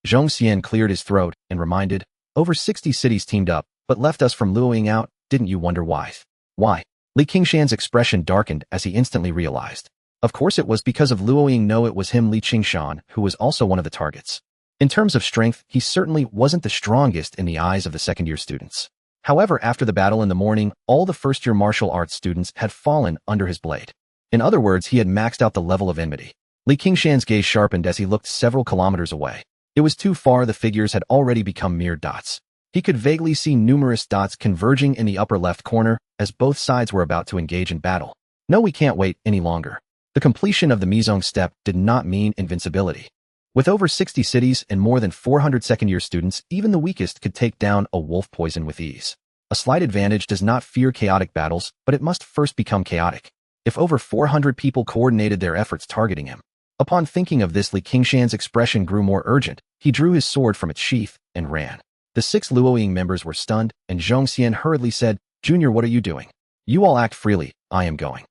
Zhong Xian cleared his throat and reminded, over 60 cities teamed up, but left us from luoing out. Didn't you wonder why? Why? Qingshan's expression darkened as he instantly realized. Of course it was because of luoing. No, it was him, Qingshan, who was also one of the targets. In terms of strength, he certainly wasn't the strongest in the eyes of the second-year students. However, after the battle in the morning, all the first-year martial arts students had fallen under his blade. In other words, he had maxed out the level of enmity. Qingshan's gaze sharpened as he looked several kilometers away. It was too far. The figures had already become mere dots. He could vaguely see numerous dots converging in the upper left corner as both sides were about to engage in battle. No, we can't wait any longer. The completion of the Mizong step did not mean invincibility. With over 60 cities and more than 400 second-year students, even the weakest could take down a wolf poison with ease. A slight advantage does not fear chaotic battles, but it must first become chaotic. If over 400 people coordinated their efforts targeting him. Upon thinking of this, Qingshan's expression grew more urgent. He drew his sword from its sheath and ran. The 6 luoying members were stunned, and Zhong Xian hurriedly said, "Junior, what are you doing? You all act freely. I am going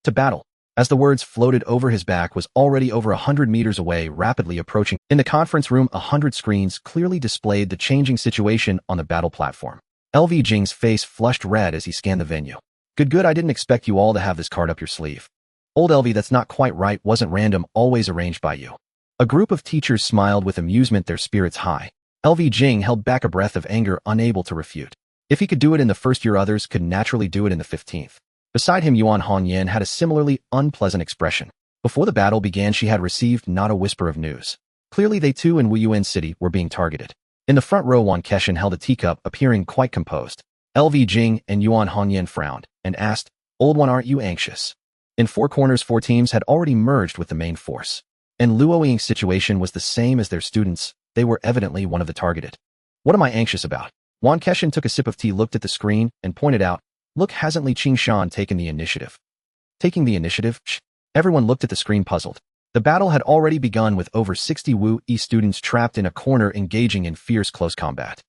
to battle." As the words floated over his back, was already over 100 meters away, rapidly approaching. In the conference room, 100 screens clearly displayed the changing situation on the battle platform. LV Jing's face flushed red as he scanned the venue. Good, I didn't expect you all to have this card up your sleeve. Old LV, that's not quite right, wasn't random, always arranged by you. A group of teachers smiled with amusement, their spirits high. LV Jing held back a breath of anger, unable to refute. If he could do it in the first year, others could naturally do it in the 15th. Beside him, Yuan Hongyan had a similarly unpleasant expression. Before the battle began, she had received not a whisper of news. Clearly they too in Wuyuan City were being targeted. In the front row, Wan Keshan held a teacup, appearing quite composed. LV Jing and Yuan Hongyan frowned and asked, "Old one, aren't you anxious?" In 4 corners, 4 teams had already merged with the main force. And Luo Ying's situation was the same as their students. They were evidently one of the targeted. "What am I anxious about?" Wan Keshan took a sip of tea, looked at the screen, and pointed out, "Look, hasn't Qingshan taken the initiative?" Taking the initiative? Shh. Everyone looked at the screen, puzzled. The battle had already begun with over 60 Wu Yi students trapped in a corner, engaging in fierce close combat.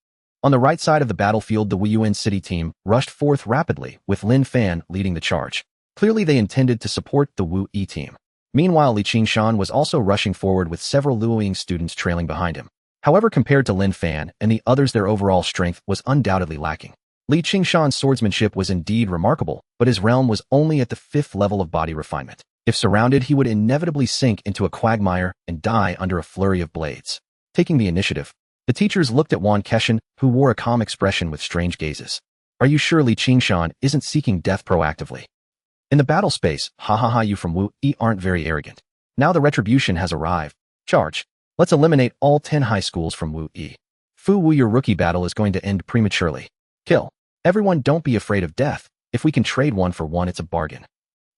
On the right side of the battlefield, the Wuyuan City team rushed forth rapidly, with Lin Fan leading the charge. Clearly they intended to support the Wu Yi team. Meanwhile, Qingshan was also rushing forward with several Luoying students trailing behind him. However, compared to Lin Fan and the others, their overall strength was undoubtedly lacking. Qingshan's swordsmanship was indeed remarkable, but his realm was only at the 5th level of body refinement. If surrounded, he would inevitably sink into a quagmire and die under a flurry of blades. Taking the initiative. The teachers looked at Wan Keshan, who wore a calm expression with strange gazes. "Are you sure Qingshan isn't seeking death proactively?" "In the battle space, you from Wu Yi aren't very arrogant. Now the retribution has arrived. Charge. Let's eliminate all 10 high schools from Wu Yi. Fu Wu, your rookie battle is going to end prematurely. Kill. Everyone, don't be afraid of death. If we can trade 1 for 1, it's a bargain."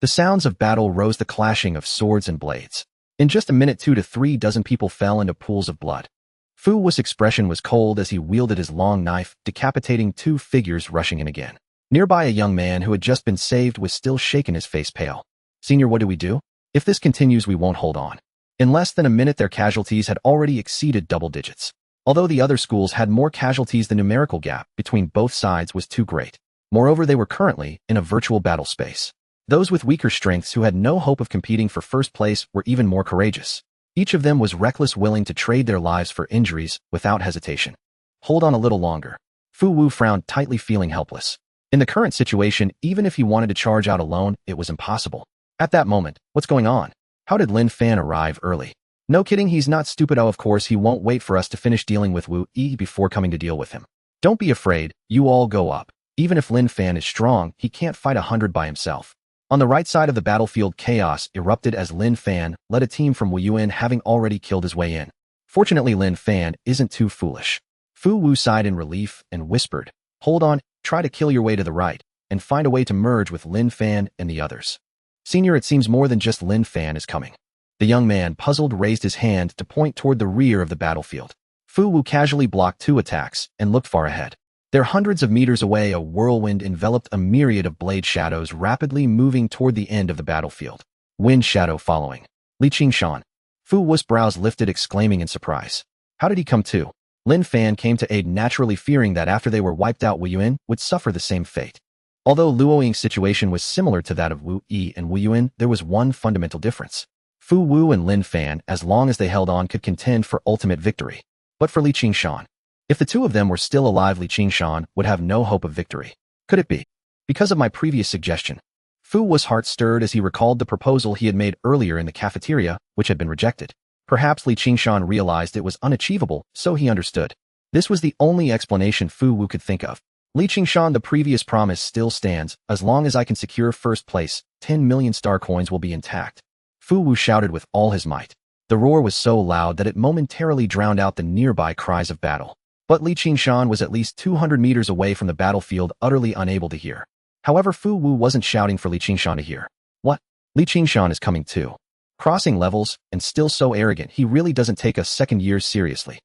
The sounds of battle rose, the clashing of swords and blades. In just a minute, 2 to 3 dozen people fell into pools of blood. Fu Wu's expression was cold as he wielded his long knife, decapitating 2 figures rushing in again. Nearby, a young man who had just been saved was still shaken, his face pale. "Senior, what do we do? If this continues, we won't hold on." In less than a minute, their casualties had already exceeded double digits. Although the other schools had more casualties, the numerical gap between both sides was too great. Moreover, they were currently in a virtual battle space. Those with weaker strengths who had no hope of competing for first place were even more courageous. Each of them was reckless, willing to trade their lives for injuries without hesitation. Hold on a little longer. Fu Wu frowned tightly, feeling helpless. In the current situation, even if he wanted to charge out alone, it was impossible. At that moment, what's going on? How did Lin Fan arrive early? No kidding, he's not stupid. Oh, of course he won't wait for us to finish dealing with Wu Yi before coming to deal with him. Don't be afraid, you all go up. Even if Lin Fan is strong, he can't fight 100 by himself. On the right side of the battlefield, chaos erupted as Lin Fan led a team from Wu Yuan, having already killed his way in. Fortunately, Lin Fan isn't too foolish. Fu Wu sighed in relief and whispered, "Hold on, try to kill your way to the right, and find a way to merge with Lin Fan and the others." Senior, it seems more than just Lin Fan is coming. The young man, puzzled, raised his hand to point toward the rear of the battlefield. Fu Wu casually blocked 2 attacks and looked far ahead. There, hundreds of meters away, a whirlwind enveloped a myriad of blade shadows rapidly moving toward the end of the battlefield. Wind shadow following. Qingshan. Fu Wu's brows lifted, exclaiming in surprise. How did he come to? Lin Fan came to aid, naturally fearing that after they were wiped out, Wu Yuan would suffer the same fate. Although Luo Ying's situation was similar to that of Wu Yi and Wu Yuan, there was one fundamental difference. Fu Wu and Lin Fan, as long as they held on, could contend for ultimate victory. But for Qingshan, if the two of them were still alive, Qingshan would have no hope of victory. Could it be? Because of my previous suggestion. Fu Wu's heart stirred as he recalled the proposal he had made earlier in the cafeteria, which had been rejected. Perhaps Qingshan realized it was unachievable, so he understood. This was the only explanation Fu Wu could think of. Qingshan, the previous promise still stands. As long as I can secure first place, 10 million star coins will be intact. Fu Wu shouted with all his might. The roar was so loud that it momentarily drowned out the nearby cries of battle. But Qingshan was at least 200 meters away from the battlefield, utterly unable to hear. However, Fu Wu wasn't shouting for Qingshan to hear. What? Qingshan is coming too. Crossing levels, and still so arrogant, he really doesn't take us second years seriously.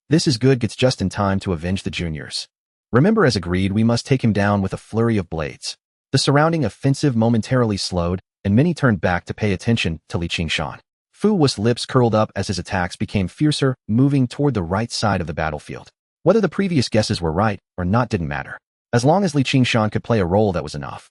This is good, gets just in time to avenge the juniors. Remember, as agreed, we must take him down with a flurry of blades. The surrounding offensive momentarily slowed, and many turned back to pay attention to Qingshan. Fu Wu's lips curled up as his attacks became fiercer, moving toward the right side of the battlefield. Whether the previous guesses were right or not didn't matter. As long as Qingshan could play a role, that was enough.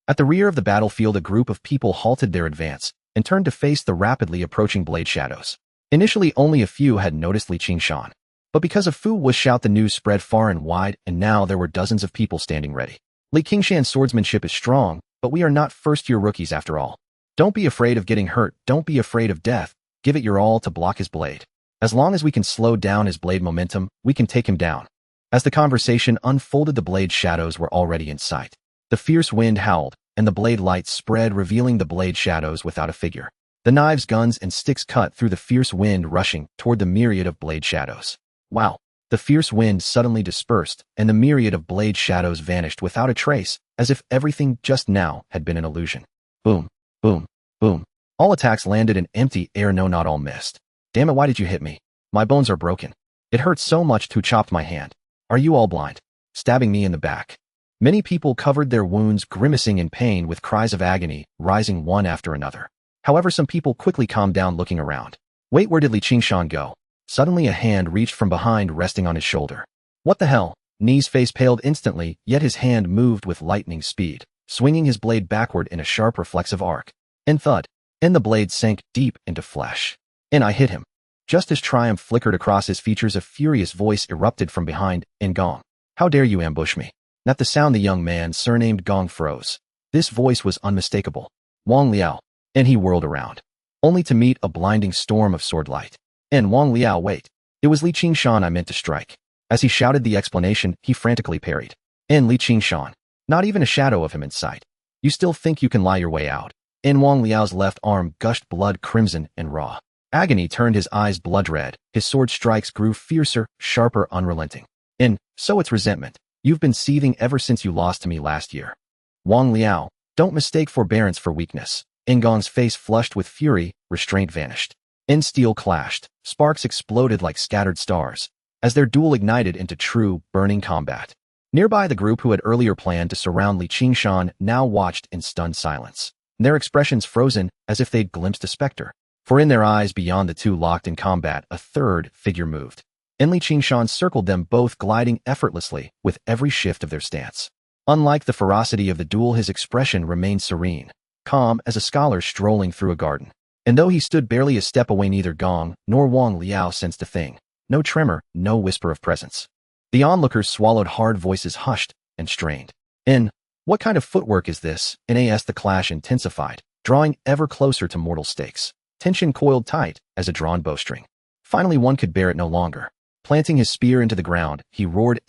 At the rear of the battlefield, a group of people halted their advance and turned to face the rapidly approaching blade shadows. Initially, only a few had noticed Qingshan. But because of Fu Wu's shout, the news spread far and wide, and now there were dozens of people standing ready. Qingshan's swordsmanship is strong, but we are not first-year rookies after all. Don't be afraid of getting hurt, don't be afraid of death, give it your all to block his blade. As long as we can slow down his blade momentum, we can take him down. As the conversation unfolded, the blade shadows were already in sight. The fierce wind howled, and the blade light spread, revealing the blade shadows without a figure. The knives, guns, and sticks cut through the fierce wind, rushing toward the myriad of blade shadows. Wow! The fierce wind suddenly dispersed, and the myriad of blade shadows vanished without a trace, as if everything just now had been an illusion. Boom, boom, boom. All attacks landed in empty air. No, not all missed. Damn it, why did you hit me? My bones are broken. It hurts so much. Who chopped my hand? Are you all blind? Stabbing me in the back. Many people covered their wounds, grimacing in pain with cries of agony, rising one after another. However, some people quickly calmed down, looking around. Wait, where did Qingshan go? Suddenly a hand reached from behind, resting on his shoulder. What the hell? Ni's face paled instantly, yet his hand moved with lightning speed, swinging his blade backward in a sharp reflexive arc. And thud. And the blade sank deep into flesh. And I hit him. Just as triumph flickered across his features, a furious voice erupted from behind. "In Gong, how dare you ambush me?" At the sound, the young man surnamed Gong froze. This voice was unmistakable. Wang Liao. And he whirled around, only to meet a blinding storm of sword light. And Wang Liao, wait. It was Qingshan I meant to strike. As he shouted the explanation, he frantically parried. And Qingshan. Not even a shadow of him in sight. You still think you can lie your way out? And Wang Liao's left arm gushed blood, crimson and raw. Agony turned his eyes blood red. His sword strikes grew fiercer, sharper, unrelenting. And so it's resentment. You've been seething ever since you lost to me last year. Wang Liao, don't mistake forbearance for weakness. Ngong's face flushed with fury, restraint vanished. And steel clashed. Sparks exploded like scattered stars, as their duel ignited into true, burning combat. Nearby, the group who had earlier planned to surround Qingshan now watched in stunned silence, their expressions frozen as if they'd glimpsed a specter. For in their eyes beyond the two locked in combat, a third figure moved. And Qingshan circled them both, gliding effortlessly with every shift of their stance. Unlike the ferocity of the duel, his expression remained serene, calm as a scholar strolling through a garden. And though he stood barely a step away, neither Gong nor Wang Liao sensed a thing. No tremor, no whisper of presence. The onlookers swallowed hard, voices hushed and strained. What kind of footwork is this? As the clash intensified, drawing ever closer to mortal stakes. Tension coiled tight as a drawn bowstring. Finally, one could bear it no longer. Planting his spear into the ground, he roared,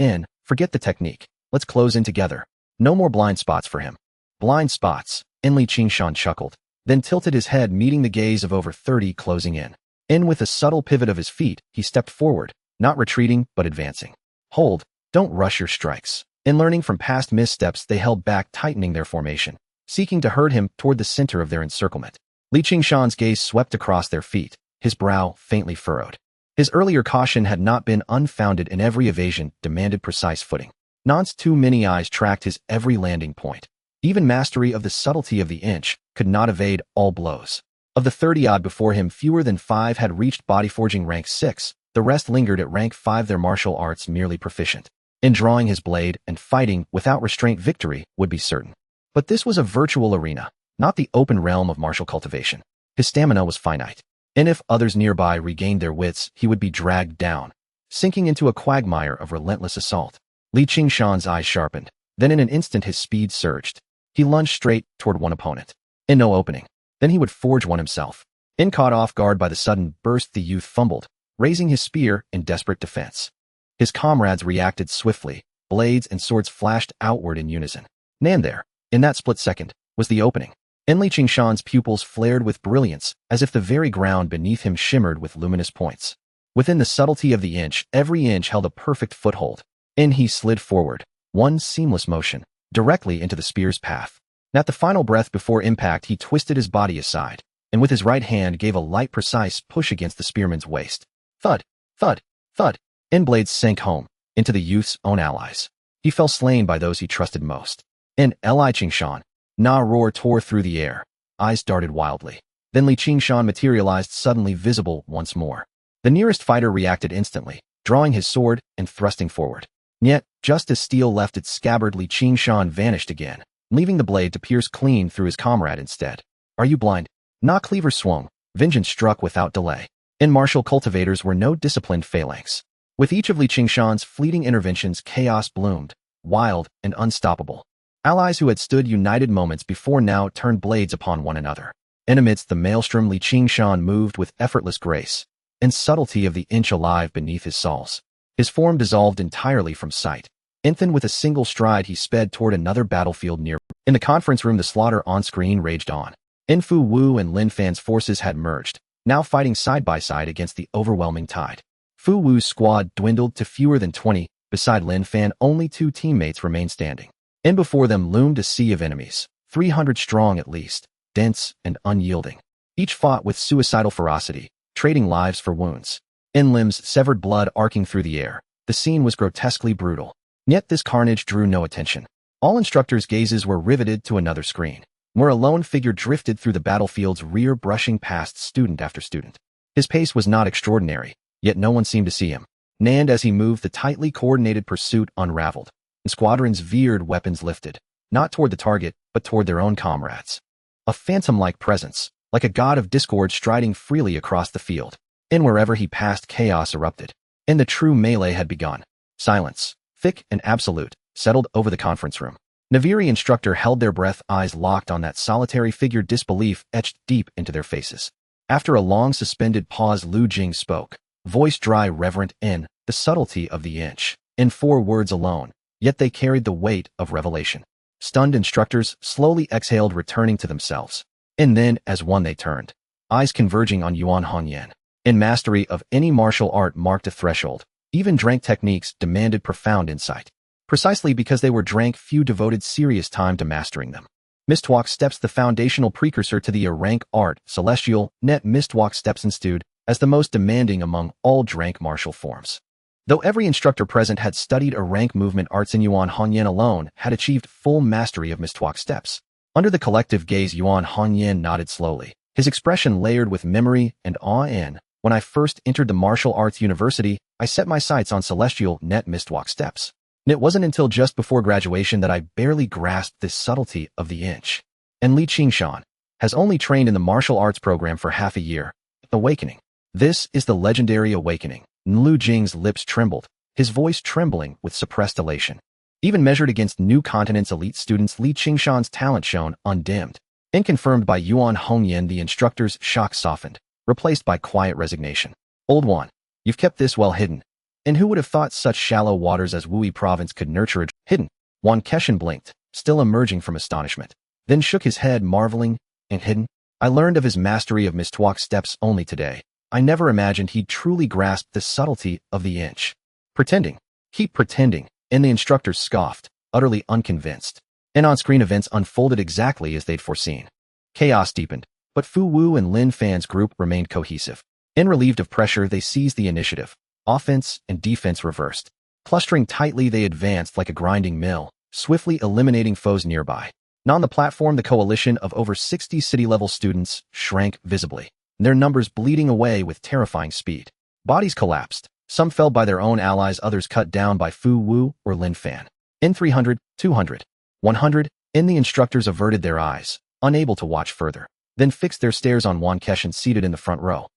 forget the technique. Let's close in together. No more blind spots for him. Blind spots, Qingshan chuckled, then tilted his head, meeting the gaze of over 30 closing in. With a subtle pivot of his feet, he stepped forward, not retreating, but advancing. Hold, don't rush your strikes. In learning from past missteps, they held back, tightening their formation, seeking to herd him toward the center of their encirclement. Qingshan's gaze swept across their feet, his brow faintly furrowed. His earlier caution had not been unfounded, and every evasion demanded precise footing. Non's too many eyes tracked his every landing point. Even mastery of the subtlety of the inch could not evade all blows. Of the 30-odd before him, fewer than 5 had reached bodyforging rank 6, the rest lingered at rank 5, their martial arts merely proficient. In drawing his blade and fighting without restraint, victory would be certain. But this was a virtual arena, not the open realm of martial cultivation. His stamina was finite, and if others nearby regained their wits, he would be dragged down, sinking into a quagmire of relentless assault. Qingshan's eyes sharpened, then in an instant his speed surged. He lunged straight toward one opponent. No opening. Then he would forge one himself. Caught off guard by the sudden burst, the youth fumbled, raising his spear in desperate defense. His comrades reacted swiftly. Blades and swords flashed outward in unison. And there, in that split second, was the opening. Qingshan's pupils flared with brilliance, as if the very ground beneath him shimmered with luminous points. Within the subtlety of the inch, every inch held a perfect foothold. He slid forward, one seamless motion, directly into the spear's path. At the final breath before impact, he twisted his body aside, and with his right hand gave a light, precise push against the spearman's waist. Thud, thud, thud. Blades sank home, into the youth's own allies. He fell slain by those he trusted most. Qingshan. Na roar tore through the air. Eyes darted wildly. Then Qingshan materialized, suddenly visible once more. The nearest fighter reacted instantly, drawing his sword and thrusting forward. Yet, just as steel left its scabbard, Qingshan vanished again, leaving the blade to pierce clean through his comrade instead. Are you blind? Na cleaver swung. Vengeance struck without delay. Martial cultivators were no disciplined phalanx. With each of Qingshan's fleeting interventions, chaos bloomed, wild and unstoppable. Allies who had stood united moments before now turned blades upon one another. Amidst the maelstrom, Qingshan moved with effortless grace and subtlety of the inch alive beneath his soles. His form dissolved entirely from sight. With a single stride, he sped toward another battlefield near. In the conference room, the slaughter on screen raged on. Fu Wu and Lin Fan's forces had merged, now fighting side by side against the overwhelming tide. Fu Wu's squad dwindled to fewer than 20, beside Lin Fan only 2 teammates remained standing. Before them loomed a sea of enemies, 300 strong at least, dense and unyielding. Each fought with suicidal ferocity, trading lives for wounds. Limbs severed, blood arcing through the air. The scene was grotesquely brutal. Yet this carnage drew no attention. All instructors' gazes were riveted to another screen, where a lone figure drifted through the battlefield's rear, brushing past student after student. His pace was not extraordinary, yet no one seemed to see him. As he moved, the tightly coordinated pursuit unraveled, and squadrons veered, weapons lifted, not toward the target, but toward their own comrades. A phantom-like presence, like a god of discord, striding freely across the field. Wherever he passed, chaos erupted. The true melee had begun. Silence, thick and absolute, settled over the conference room. Naviri instructor held their breath, eyes locked on that solitary figure, disbelief etched deep into their faces. After a long suspended pause, Lu Jing spoke, voice dry, reverent, the subtlety of the inch. In 4 words alone, yet they carried the weight of revelation. Stunned instructors slowly exhaled, returning to themselves. Then, as one, they turned, eyes converging on Yuan Hongyan. Mastery of any martial art marked a threshold. Even drank techniques demanded profound insight. Precisely because they were drank, few devoted serious time to mastering them. Mistwalk steps, the foundational precursor to the rank art, celestial, net Mistwalk steps ensued as the most demanding among all drank martial forms. Though every instructor present had studied rank movement arts, in Yuan Hongyan alone had achieved full mastery of Mistwalk steps. Under the collective gaze, Yuan Hongyan nodded slowly, his expression layered with memory and awe. When I first entered the martial arts university, I set my sights on celestial net mistwalk steps. And it wasn't until just before graduation that I barely grasped the subtlety of the inch. And Qingshan has only trained in the martial arts program for half a year. Awakening. This is the legendary awakening. Lu Jing's lips trembled, his voice trembling with suppressed elation. Even measured against New Continent's elite students, Qingshan's talent shone undimmed. And confirmed by Yuan Hongyan, the instructor's shock softened, replaced by quiet resignation. Old one, you've kept this well hidden. And who would have thought such shallow waters as Wui province could nurture a hidden? Wan Keshan blinked, still emerging from astonishment, then shook his head, marveling. And hidden? I learned of his mastery of mistwalk steps only today. I never imagined he'd truly grasped the subtlety of the inch. Pretending. Keep pretending. And the instructor scoffed, utterly unconvinced. And on-screen events unfolded exactly as they'd foreseen. Chaos deepened, but Fu Wu and Lin Fan's group remained cohesive. And relieved of pressure, they seized the initiative. Offense and defense reversed. Clustering tightly, they advanced like a grinding mill, swiftly eliminating foes nearby. And on the platform, the coalition of over 60 city-level students shrank visibly, their numbers bleeding away with terrifying speed. Bodies collapsed. Some fell by their own allies, others cut down by Fu Wu or Lin Fan. In 300, 200, 100, the instructors averted their eyes, unable to watch further, then fixed their stares on Wan Keshan seated in the front row.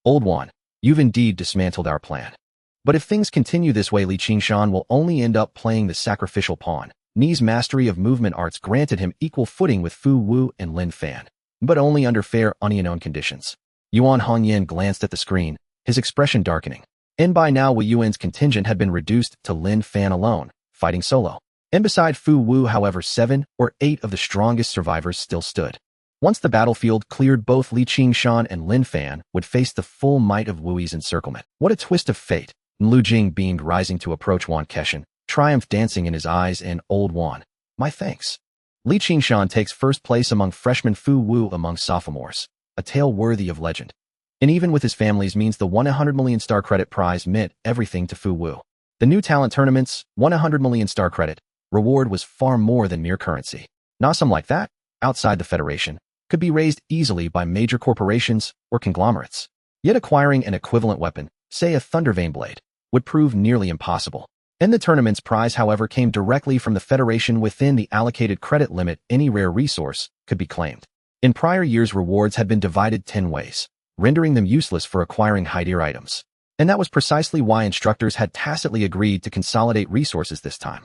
Old one, you've indeed dismantled our plan. But if things continue this way, Qingshan will only end up playing the sacrificial pawn. Ni's mastery of movement arts granted him equal footing with Fu Wu and Lin Fan, but only under fair, unknown conditions. Yuan Hongyan glanced at the screen, his expression darkening. And by now, Wei Yuan's contingent had been reduced to Lin Fan alone, fighting solo. And beside Fu Wu, however, 7 or 8 of the strongest survivors still stood. Once the battlefield cleared, both Qingshan and Lin Fan would face the full might of Wui's encirclement. What a twist of fate! Lu Jing beamed, rising to approach Wan Keshan, triumph dancing in his eyes. And old Wan, my thanks. Qingshan takes first place among freshmen, Fu Wu among sophomores, a tale worthy of legend. And even with his family's means, the 100 million star credit prize meant everything to Fu Wu. The new talent tournament's 100 million star credit reward was far more than mere currency. Not some like that, outside the Federation, could be raised easily by major corporations or conglomerates. Yet acquiring an equivalent weapon, say a Thundervein blade, would prove nearly impossible. And the tournament's prize, however, came directly from the Federation within the allocated credit limit. Any rare resource could be claimed. In prior years, rewards had been divided 10 ways, rendering them useless for acquiring high-tier items. And that was precisely why instructors had tacitly agreed to consolidate resources this time.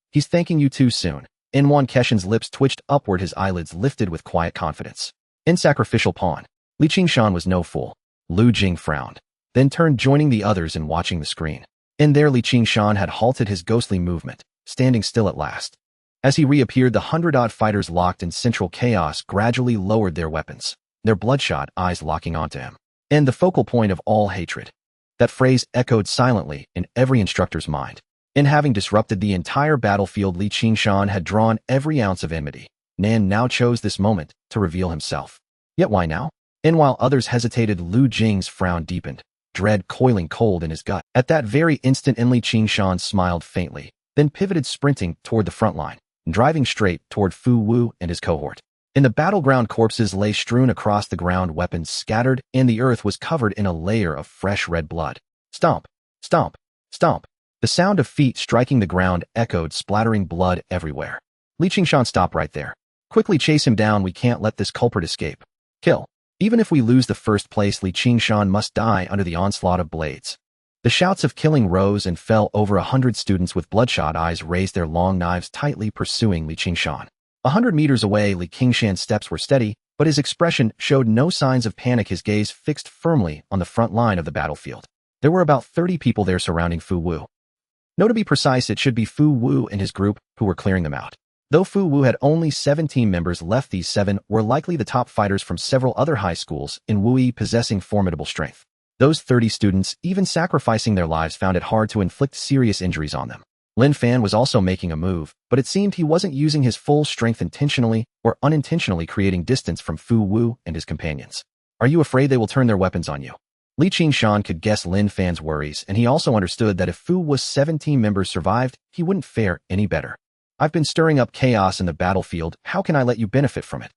He's thanking you too soon. And Wan Keshan's lips twitched upward, his eyelids lifted with quiet confidence. In sacrificial pawn, Qingshan was no fool. Lu Jing frowned, then turned, joining the others in watching the screen. And there Qingshan had halted his ghostly movement, standing still at last. As he reappeared, the 100-odd fighters locked in central chaos gradually lowered their weapons, their bloodshot eyes locking onto him. And the focal point of all hatred. That phrase echoed silently in every instructor's mind. In having disrupted the entire battlefield, Qingshan had drawn every ounce of enmity. Nan now chose this moment to reveal himself. Yet why now? And while others hesitated, Lu Jing's frown deepened, dread coiling cold in his gut. At that very instant, Qingshan smiled faintly, then pivoted, sprinting toward the front line, driving straight toward Fu Wu and his cohort. In the battleground, corpses lay strewn across the ground, weapons scattered, and the earth was covered in a layer of fresh red blood. Stomp, stomp, stomp. The sound of feet striking the ground echoed, splattering blood everywhere. Qingshan, stop right there. Quickly chase him down. We can't let this culprit escape. Kill. Even if we lose the first place, Qingshan must die under the onslaught of blades. The shouts of killing rose and fell. Over 100 students with bloodshot eyes raised their long knives, tightly pursuing Qingshan. 100 meters away, Qingshan's steps were steady, but his expression showed no signs of panic, his gaze fixed firmly on the front line of the battlefield. There were about 30 people there surrounding Fu Wu. No, to be precise, it should be Fu Wu and his group who were clearing them out. Though Fu Wu had only 17 members left, these 7 were likely the top fighters from several other high schools in Wui, possessing formidable strength. Those 30 students, even sacrificing their lives, found it hard to inflict serious injuries on them. Lin Fan was also making a move, but it seemed he wasn't using his full strength, intentionally or unintentionally creating distance from Fu Wu and his companions. Are you afraid they will turn their weapons on you? Qingshan could guess Lin Fan's worries, and he also understood that if Fu Wu's 17 members survived, he wouldn't fare any better. I've been stirring up chaos in the battlefield. How can I let you benefit from it?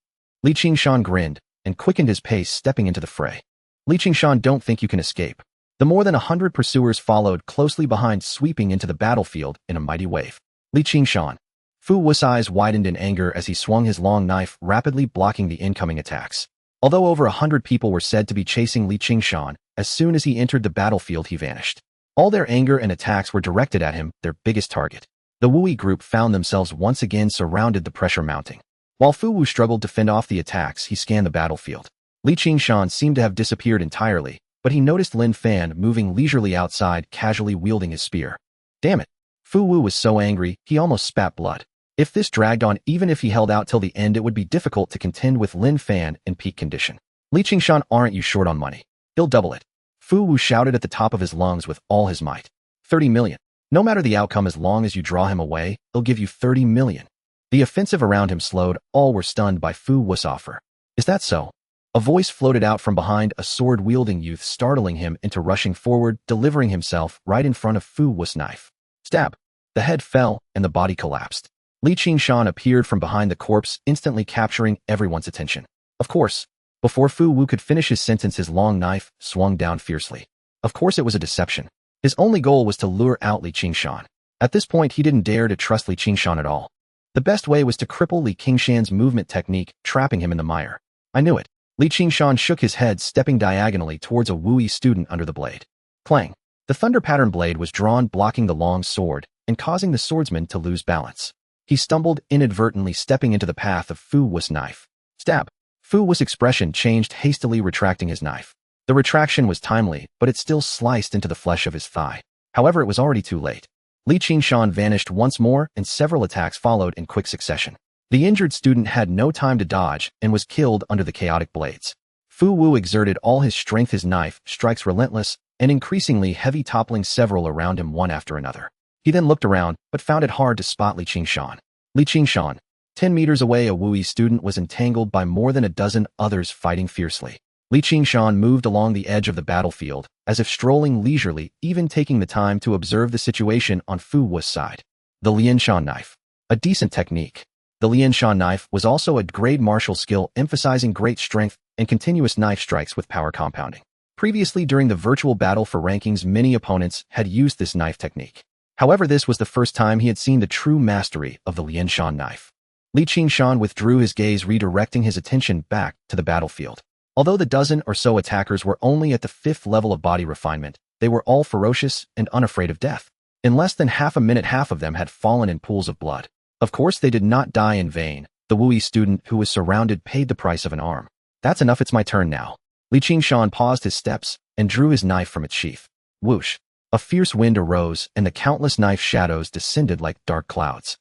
Qingshan grinned, and quickened his pace, stepping into the fray. Li Qingshan, don't think you can escape. The more than 100 pursuers followed closely behind, sweeping into the battlefield in a mighty wave. Li Qingshan. Fu Wu's eyes widened in anger as he swung his long knife, rapidly blocking the incoming attacks. Although over 100 people were said to be chasing Li Qingshan, as soon as he entered the battlefield he vanished. All their anger and attacks were directed at him, their biggest target. The Wui group found themselves once again surrounded, the pressure mounting. While Fu Wu struggled to fend off the attacks, he scanned the battlefield. Li Qingshan seemed to have disappeared entirely, but he noticed Lin Fan moving leisurely outside, casually wielding his spear. Damn it! Fu Wu was so angry, he almost spat blood. If this dragged on, even if he held out till the end, it would be difficult to contend with Lin Fan in peak condition. Li Qingshan, aren't you short on money? He'll double it. Fu Wu shouted at the top of his lungs with all his might. 30 million. No matter the outcome, as long as you draw him away, he'll give you 30 million. The offensive around him slowed, all were stunned by Fu Wu's offer. Is that so? A voice floated out from behind, a sword-wielding youth, startling him into rushing forward, delivering himself right in front of Fu Wu's knife. Stab! The head fell, and the body collapsed. Li Qingshan appeared from behind the corpse, instantly capturing everyone's attention. Of course, before Fu Wu could finish his sentence, his long knife swung down fiercely. Of course it was a deception. His only goal was to lure out Li Qingshan. At this point, he didn't dare to trust Li Qingshan at all. The best way was to cripple Li Qingshan's movement technique, trapping him in the mire. I knew it. Li Qingshan shook his head, stepping diagonally towards a Wui student under the blade. Clang! The thunder pattern blade was drawn, blocking the long sword, and causing the swordsman to lose balance. He stumbled, inadvertently stepping into the path of Fu Wu's knife. Stab! Fu Wu's expression changed, hastily retracting his knife. The retraction was timely, but it still sliced into the flesh of his thigh. However, it was already too late. Li Qingshan vanished once more, and several attacks followed in quick succession. The injured student had no time to dodge and was killed under the chaotic blades. Fu Wu exerted all his strength, his knife strikes relentless and increasingly heavy, toppling several around him one after another. He then looked around, but found it hard to spot Li Qingshan. Li Qingshan. 10 meters away, a Wui student was entangled by more than a dozen others fighting fiercely. Li Qingshan moved along the edge of the battlefield, as if strolling leisurely, even taking the time to observe the situation on Fu Wu's side. The Lianshan knife. A decent technique. The Lianshan knife was also a grade martial skill, emphasizing great strength and continuous knife strikes with power compounding. Previously, during the virtual battle for rankings, many opponents had used this knife technique. However, this was the first time he had seen the true mastery of the Lianshan knife. Li Qingshan withdrew his gaze, redirecting his attention back to the battlefield. Although the dozen or so attackers were only at the 5th level of body refinement, they were all ferocious and unafraid of death. In less than half a minute, half of them had fallen in pools of blood. Of course, they did not die in vain. The Wui student who was surrounded paid the price of an arm. That's enough, it's my turn now. Li Qingshan paused his steps and drew his knife from its sheath. Whoosh! A fierce wind arose, and the countless knife shadows descended like dark clouds.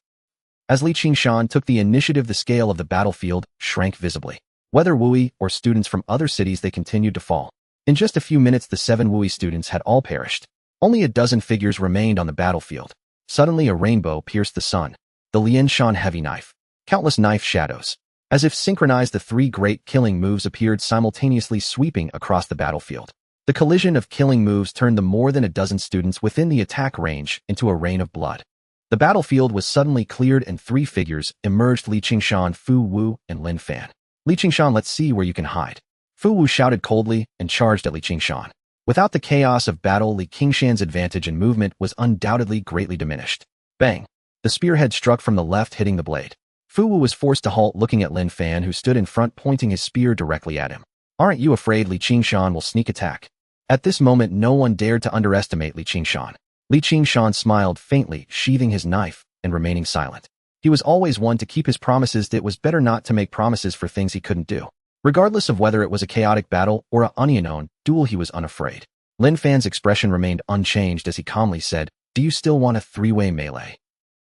As Li Qingshan took the initiative, the scale of the battlefield shrank visibly. Whether Wui or students from other cities, they continued to fall. In just a few minutes, the 7 Wui students had all perished. Only a dozen figures remained on the battlefield. Suddenly, a rainbow pierced the sun. The Lianshan heavy knife. Countless knife shadows. As if synchronized, the 3 great killing moves appeared simultaneously, sweeping across the battlefield. The collision of killing moves turned the more than a dozen students within the attack range into a rain of blood. The battlefield was suddenly cleared, and 3 figures emerged: Li Qingshan, Fu Wu, and Lin Fan. Li Qingshan, let's see where you can hide. Fu Wu shouted coldly and charged at Li Qingshan. Without the chaos of battle, Li Qingshan's advantage in movement was undoubtedly greatly diminished. Bang! The spearhead struck from the left, hitting the blade. Fu Wu was forced to halt, looking at Lin Fan, who stood in front, pointing his spear directly at him. Aren't you afraid Li Qingshan will sneak attack? At this moment, no one dared to underestimate Li Qingshan. Li Qingshan smiled faintly, sheathing his knife and remaining silent. He was always one to keep his promises. It was better not to make promises for things he couldn't do. Regardless of whether it was a chaotic battle or an unknown duel, he was unafraid. Lin Fan's expression remained unchanged as he calmly said, "Do you still want a 3-way melee?"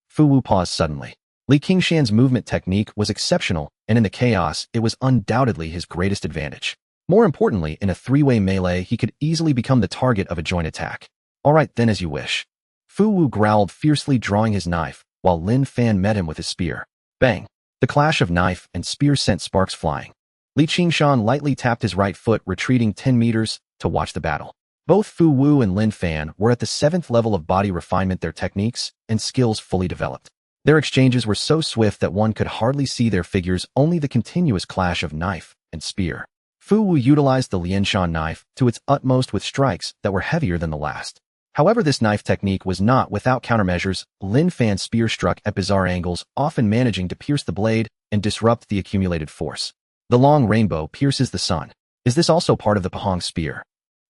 Fu Wu paused suddenly. Li Qingshan's movement technique was exceptional, and in the chaos, it was undoubtedly his greatest advantage. More importantly, in a 3-way melee, he could easily become the target of a joint attack. All right, then, as you wish. Fu Wu growled fiercely, drawing his knife, while Lin Fan met him with his spear. Bang! The clash of knife and spear sent sparks flying. Li Qingshan lightly tapped his right foot, retreating 10 meters to watch the battle. Both Fu Wu and Lin Fan were at the 7th level of body refinement, their techniques and skills fully developed. Their exchanges were so swift that one could hardly see their figures, only the continuous clash of knife and spear. Fu Wu utilized the Qingshan knife to its utmost with strikes that were heavier than the last. However, this knife technique was not without countermeasures. Lin Fan's spear struck at bizarre angles, often managing to pierce the blade and disrupt the accumulated force. The long rainbow pierces the sun. Is this also part of the Pahang spear?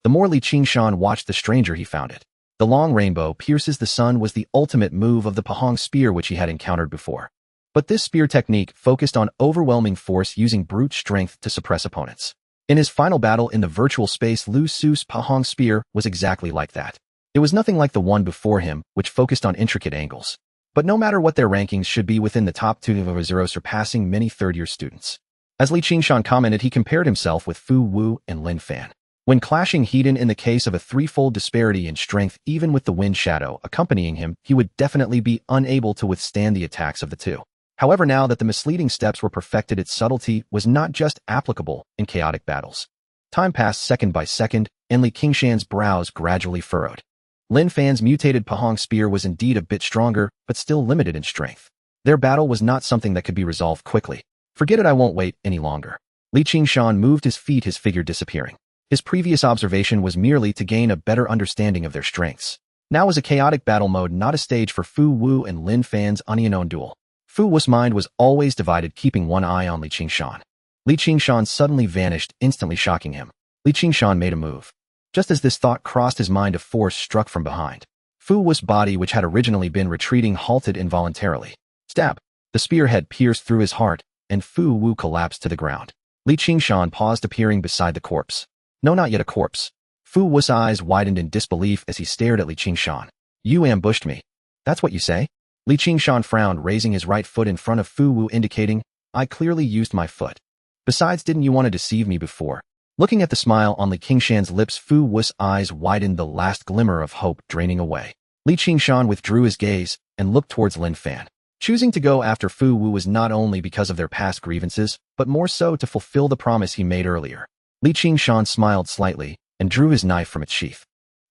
The more Qingshan watched, the stranger he found it. The long rainbow pierces the sun was the ultimate move of the Pahang spear which he had encountered before. But this spear technique focused on overwhelming force using brute strength to suppress opponents. In his final battle in the virtual space, Lu Su's Pahang spear was exactly like that. It was nothing like the one before him, which focused on intricate angles. But no matter what, their rankings should be within the top 2 of 0, surpassing many third-year students. As Qingshan commented, he compared himself with Fu Wu and Lin Fan. When clashing head-on in the case of a threefold disparity in strength, even with the wind shadow accompanying him, he would definitely be unable to withstand the attacks of the two. However, now that the misleading steps were perfected, its subtlety was not just applicable in chaotic battles. Time passed second by second, and Qingshan's brows gradually furrowed. Lin Fan's mutated Pahang spear was indeed a bit stronger, but still limited in strength. Their battle was not something that could be resolved quickly. Forget it, I won't wait any longer. Qingshan moved his feet, his figure disappearing. His previous observation was merely to gain a better understanding of their strengths. Now was a chaotic battle mode, not a stage for Fu Wu and Lin Fan's unknown duel. Fu Wu's mind was always divided, keeping one eye on Qingshan. Qingshan suddenly vanished, instantly shocking him. Qingshan made a move. Just as this thought crossed his mind, a force struck from behind. Fu Wu's body, which had originally been retreating, halted involuntarily. Stab! The spear had pierced through his heart, and Fu Wu collapsed to the ground. Qingshan paused, appearing beside the corpse. No, not yet a corpse. Fu Wu's eyes widened in disbelief as he stared at Qingshan. You ambushed me. That's what you say? Qingshan frowned, raising his right foot in front of Fu Wu, indicating, I clearly used my foot. Besides, didn't you want to deceive me before? Looking at the smile on Qingshan's lips, Fu Wu's eyes widened, the last glimmer of hope draining away. Qingshan withdrew his gaze and looked towards Lin Fan. Choosing to go after Fu Wu was not only because of their past grievances, but more so to fulfill the promise he made earlier. Qingshan smiled slightly and drew his knife from its sheath.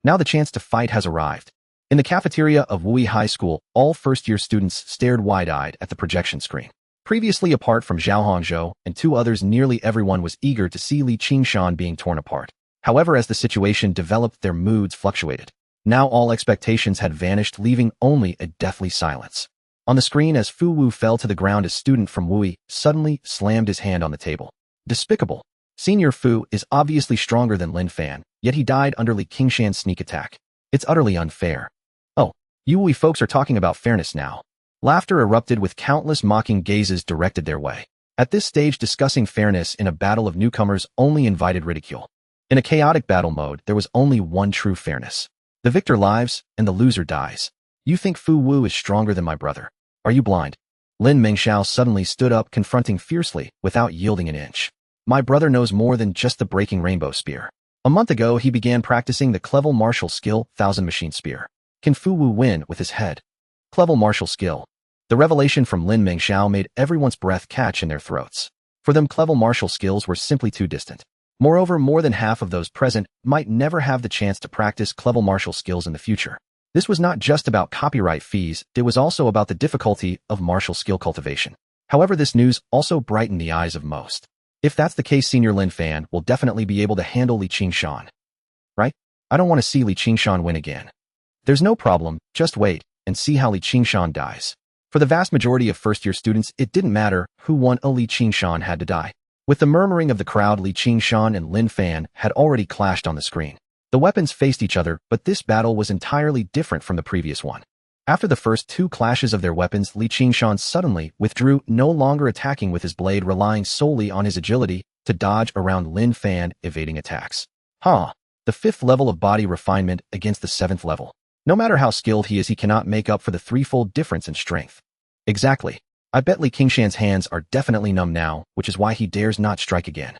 Now the chance to fight has arrived. In the cafeteria of Wui High School, all first-year students stared wide-eyed at the projection screen. Previously apart from Zhao Hongzhou and two others, nearly everyone was eager to see Qingshan being torn apart. However, as the situation developed, their moods fluctuated. Now all expectations had vanished, leaving only a deathly silence. On the screen, as Fu Wu fell to the ground, a student from Wui suddenly slammed his hand on the table. Despicable. Senior Fu is obviously stronger than Lin Fan, yet he died under Qingshan's sneak attack. It's utterly unfair. Oh, you Wui folks are talking about fairness now. Laughter erupted with countless mocking gazes directed their way. At this stage, discussing fairness in a battle of newcomers only invited ridicule. In a chaotic battle mode, there was only one true fairness. The victor lives, and the loser dies. You think Fu Wu is stronger than my brother? Are you blind? Lin Mengxiao suddenly stood up, confronting fiercely, without yielding an inch. My brother knows more than just the breaking rainbow spear. A month ago, he began practicing the clever martial skill, Thousand Machine Spear. Can Fu Wu win with his head? Clever martial skill. The revelation from Lin Mengxiao made everyone's breath catch in their throats. For them, clever martial skills were simply too distant. Moreover, more than half of those present might never have the chance to practice clever martial skills in the future. This was not just about copyright fees, it was also about the difficulty of martial skill cultivation. However, this news also brightened the eyes of most. If that's the case, Senior Lin Fan will definitely be able to handle Qingshan. Right? I don't want to see Qingshan win again. There's no problem, just wait and see how Qingshan dies. For the vast majority of first-year students, it didn't matter who won, Qingshan had to die. With the murmuring of the crowd, Qingshan and Lin Fan had already clashed on the screen. The weapons faced each other, but this battle was entirely different from the previous one. After the first two clashes of their weapons, Qingshan suddenly withdrew, no longer attacking with his blade, relying solely on his agility to dodge around Lin Fan, evading attacks. The 5th level of body refinement against the 7th level. No matter how skilled he is, he cannot make up for the threefold difference in strength. Exactly. I bet Qingshan's hands are definitely numb now, which is why he dares not strike again.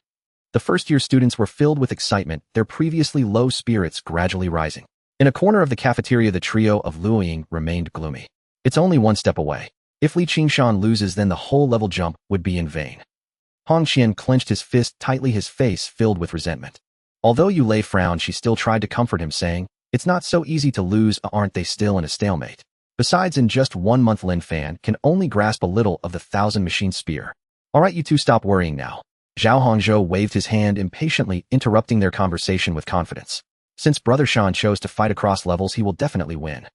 The first-year students were filled with excitement, their previously low spirits gradually rising. In a corner of the cafeteria, the trio of Luoying remained gloomy. It's only one step away. If Qingshan loses, then the whole level jump would be in vain. Hong Qian clenched his fist tightly, his face filled with resentment. Although Yu Lei frowned, she still tried to comfort him, saying, it's not so easy to lose, aren't they still in a stalemate? Besides, in just 1 month, Lin Fan can only grasp a little of the Thousand Machine Spear. Alright, you two, stop worrying now. Zhao Hongzhou waved his hand impatiently, interrupting their conversation with confidence. Since Brother Shan chose to fight across levels, he will definitely win.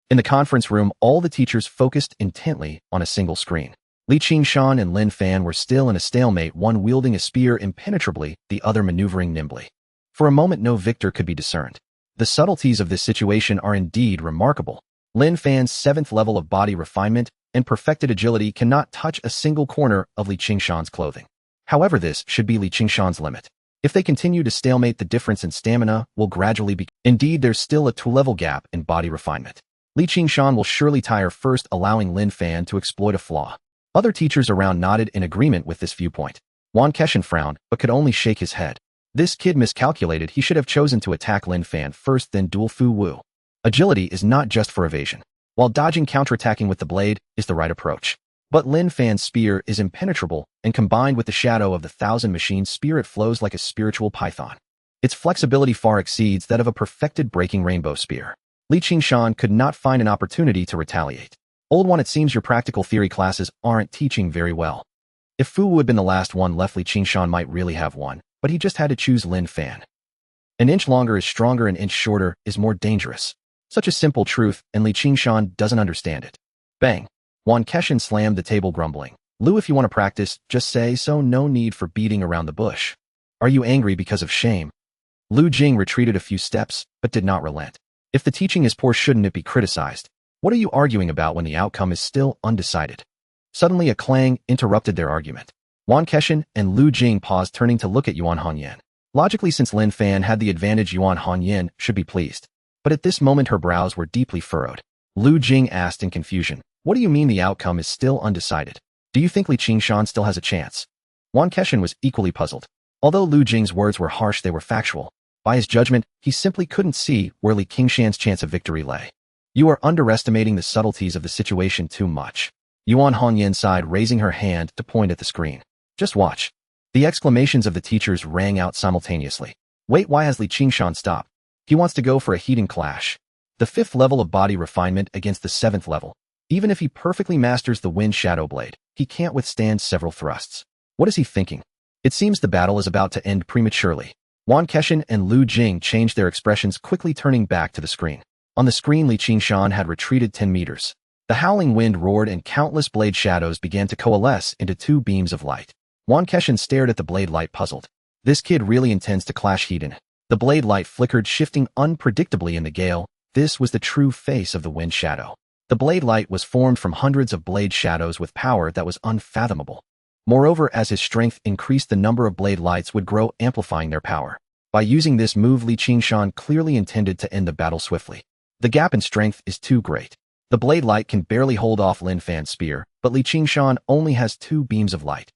In the conference room, all the teachers focused intently on a single screen. Qingshan and Lin Fan were still in a stalemate, one wielding a spear impenetrably, the other maneuvering nimbly. For a moment, no victor could be discerned. The subtleties of this situation are indeed remarkable. Lin Fan's 7th level of body refinement and perfected agility cannot touch a single corner of Qingshan's clothing. However, this should be Qingshan's limit. If they continue to stalemate, the difference in stamina will gradually be. Indeed, there's still a 2-level gap in body refinement. Qingshan will surely tire first, allowing Lin Fan to exploit a flaw. Other teachers around nodded in agreement with this viewpoint. Qingshan frowned, but could only shake his head. This kid miscalculated. He should have chosen to attack Lin Fan first, then duel Fu Wu. Agility is not just for evasion. While dodging, counterattacking with the blade is the right approach. But Lin Fan's spear is impenetrable, and combined with the shadow of the 1,000 Machine spear, it flows like a spiritual python. Its flexibility far exceeds that of a perfected breaking rainbow spear. Qingshan could not find an opportunity to retaliate. Old one, it seems your practical theory classes aren't teaching very well. If Fu Wu had been the last one left, Qingshan might really have won, but he just had to choose Lin Fan. An inch longer is stronger, an inch shorter is more dangerous. Such a simple truth, and Qingshan doesn't understand it. Bang! Qingshan slammed the table, grumbling. Lu, if you want to practice, just say so, no need for beating around the bush. Are you angry because of shame? Lu Jing retreated a few steps, but did not relent. If the teaching is poor, shouldn't it be criticized? What are you arguing about when the outcome is still undecided? Suddenly a clang interrupted their argument. Qingshan and Lu Jing paused, turning to look at Yuan Hongyan. Logically, since Lin Fan had the advantage, Yuan Hongyan should be pleased. But at this moment her brows were deeply furrowed. Lu Jing asked in confusion, "What do you mean the outcome is still undecided? Do you think Qingshan still has a chance?" Qingshan was equally puzzled. Although Lu Jing's words were harsh, they were factual. By his judgment, he simply couldn't see where Qingshan's chance of victory lay. You are underestimating the subtleties of the situation too much. Yuan Hongyan sighed, raising her hand to point at the screen. Just watch. The exclamations of the teachers rang out simultaneously. Wait, why has Qingshan stopped? He wants to go for a heated clash. The 5th level of body refinement against the 7th level. Even if he perfectly masters the Wind Shadow Blade, he can't withstand several thrusts. What is he thinking? It seems the battle is about to end prematurely. Qingshan and Lu Jing changed their expressions, quickly turning back to the screen. On the screen, Qingshan had retreated 10 meters. The howling wind roared and countless blade shadows began to coalesce into 2 beams of light. Qingshan stared at the blade light, puzzled. This kid really intends to clash Heaton. The blade light flickered, shifting unpredictably in the gale. This was the true face of the wind shadow. The blade light was formed from hundreds of blade shadows with power that was unfathomable. Moreover, as his strength increased, the number of blade lights would grow, amplifying their power. By using this move, Qingshan clearly intended to end the battle swiftly. The gap in strength is too great. The blade light can barely hold off Lin Fan's spear, but Qingshan only has 2 beams of light.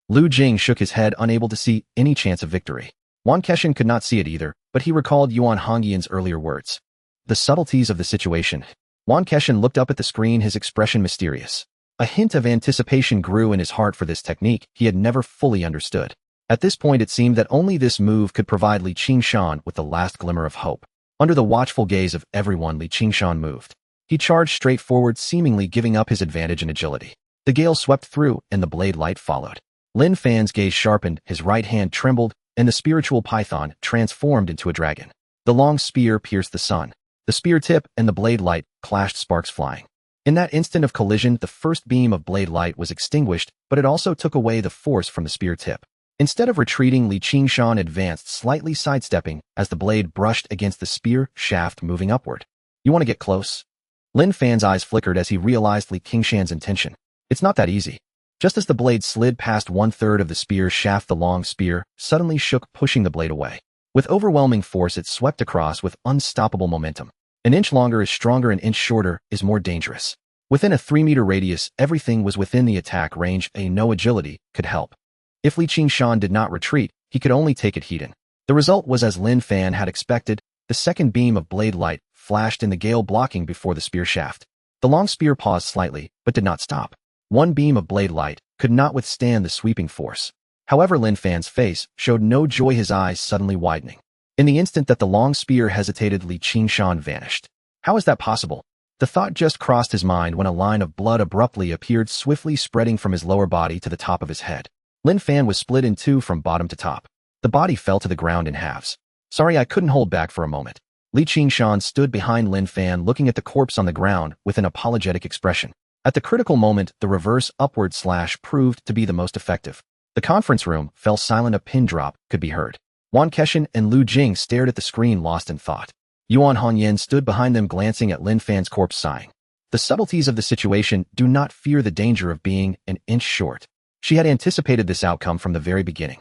Lu Jing shook his head, unable to see any chance of victory. Qingshan could not see it either, but he recalled Yuan Hongyan's earlier words. The subtleties of the situation. Qingshan looked up at the screen, his expression mysterious. A hint of anticipation grew in his heart for this technique he had never fully understood. At this point, it seemed that only this move could provide Qingshan with the last glimmer of hope. Under the watchful gaze of everyone, Qingshan moved. He charged straight forward, seemingly giving up his advantage in agility. The gale swept through, and the blade light followed. Lin Fan's gaze sharpened, his right hand trembled, and the spiritual python transformed into a dragon. The long spear pierced the sun. The spear tip and the blade light clashed, sparks flying. In that instant of collision, the first beam of blade light was extinguished, but it also took away the force from the spear tip. Instead of retreating, Qingshan advanced, slightly sidestepping as the blade brushed against the spear shaft, moving upward. You want to get close? Lin Fan's eyes flickered as he realized Qingshan's intention. It's not that easy. Just as the blade slid past 1/3 of the spear shaft, the long spear suddenly shook, pushing the blade away. With overwhelming force, it swept across with unstoppable momentum. An inch longer is stronger, an inch shorter is more dangerous. Within a 3-meter radius, everything was within the attack range, and no agility could help. If Qingshan did not retreat, he could only take it heated. The result was as Lin Fan had expected. The second beam of blade light flashed in the gale, blocking before the spear shaft. The long spear paused slightly, but did not stop. One beam of blade light could not withstand the sweeping force. However, Lin Fan's face showed no joy, his eyes suddenly widening. In the instant that the long spear hesitated, Qingshan vanished. How is that possible? The thought just crossed his mind when a line of blood abruptly appeared, swiftly spreading from his lower body to the top of his head. Lin Fan was split in two from bottom to top. The body fell to the ground in halves. Sorry, I couldn't hold back for a moment. Qingshan stood behind Lin Fan looking at the corpse on the ground with an apologetic expression. At the critical moment, the reverse upward slash proved to be the most effective. The conference room fell silent. A pin drop could be heard. Wan Kexin and Lu Jing stared at the screen lost in thought. Yuan Hanyan stood behind them glancing at Lin Fan's corpse sighing. The subtleties of the situation do not fear the danger of being an inch short. She had anticipated this outcome from the very beginning.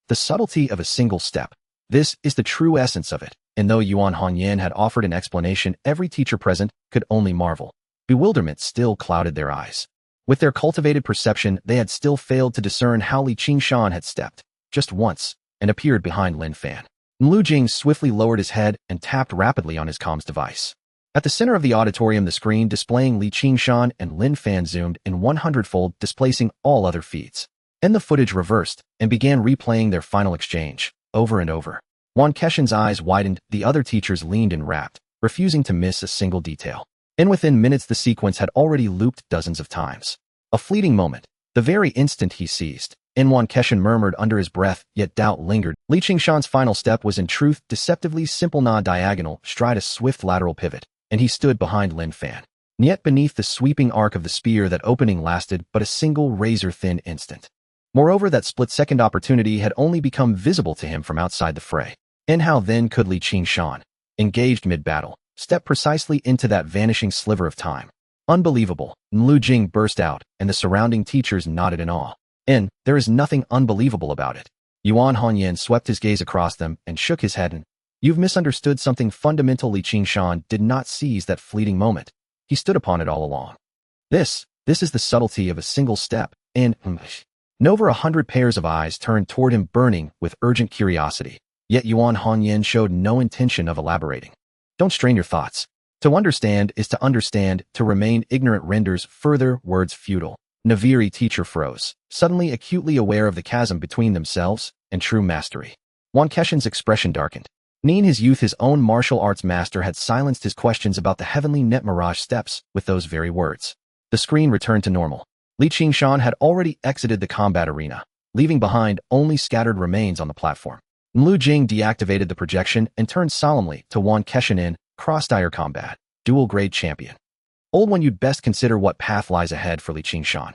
The subtlety of a single step. This is the true essence of it, and though Yuan Hanyan had offered an explanation, every teacher present could only marvel. Bewilderment still clouded their eyes. With their cultivated perception, they had still failed to discern how Qingshan had stepped, just once, and appeared behind Lin Fan. Lu Jing swiftly lowered his head and tapped rapidly on his comms device. At the center of the auditorium, the screen displaying Qingshan and Lin Fan zoomed in 100-fold, displacing all other feeds. Then the footage reversed and began replaying their final exchange, over and over. Wan Kexin's eyes widened, the other teachers leaned and rapped, refusing to miss a single detail. And within minutes the sequence had already looped dozens of times. A fleeting moment, the very instant he seized. Wan Kexin murmured under his breath, yet doubt lingered. Qingshan's final step was in truth deceptively simple. Nod diagonal, stride a swift lateral pivot, and he stood behind Lin Fan. Yet beneath the sweeping arc of the spear, that opening lasted but a single razor-thin instant. Moreover, that split-second opportunity had only become visible to him from outside the fray. And how then could Qingshan, engaged mid-battle, step precisely into that vanishing sliver of time? Unbelievable, Lu Jing burst out, and the surrounding teachers nodded in awe. There is nothing unbelievable about it. Yuan Hanyan swept his gaze across them and shook his head. You've misunderstood something fundamental. Qingshan did not seize that fleeting moment. He stood upon it all along. This is the subtlety of a single step, and over 100 pairs of eyes turned toward him, burning with urgent curiosity. Yet Yuan Hanyan showed no intention of elaborating. Don't strain your thoughts. To understand is to understand, to remain ignorant renders further words futile. Naviri teacher froze, suddenly acutely aware of the chasm between themselves and true mastery. Wan Kexin's expression darkened. In his youth, his own martial arts master had silenced his questions about the heavenly net mirage steps with those very words. The screen returned to normal. Qingshan had already exited the combat arena, leaving behind only scattered remains on the platform. Lu Jing deactivated the projection and turned solemnly to Wan Kexin. In cross-dire combat, dual-grade champion. Old one, you'd best consider what path lies ahead for Qingshan.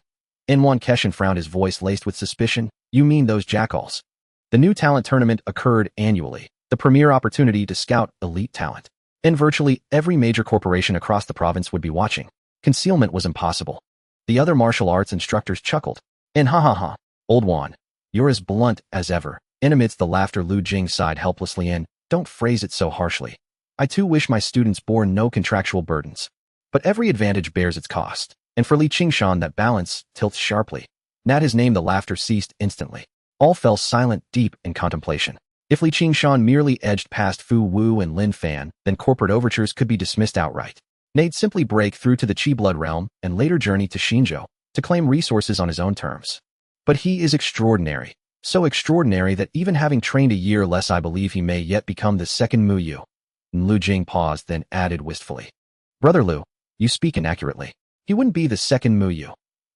Wan Kexin frowned, his voice laced with suspicion. You mean those jackals? The new talent tournament occurred annually, the premier opportunity to scout elite talent. Virtually every major corporation across the province would be watching. Concealment was impossible. The other martial arts instructors chuckled. Ha ha ha, old Wan, you're as blunt as ever. Amidst the laughter, Lu Jing sighed helplessly. Don't phrase it so harshly. I too wish my students bore no contractual burdens. But every advantage bears its cost, and for Qingshan that balance tilts sharply. At his name the laughter ceased instantly. All fell silent, deep in contemplation. If Qingshan merely edged past Fu Wu and Lin Fan, then corporate overtures could be dismissed outright. They'd simply break through to the Qi blood realm and later journey to Xinzhou to claim resources on his own terms. But he is extraordinary, so extraordinary that even having trained a year less, I believe he may yet become the second Mu Yu. Lu Jing paused, then added wistfully. Brother Lu, you speak inaccurately. He wouldn't be the second Mu Yu.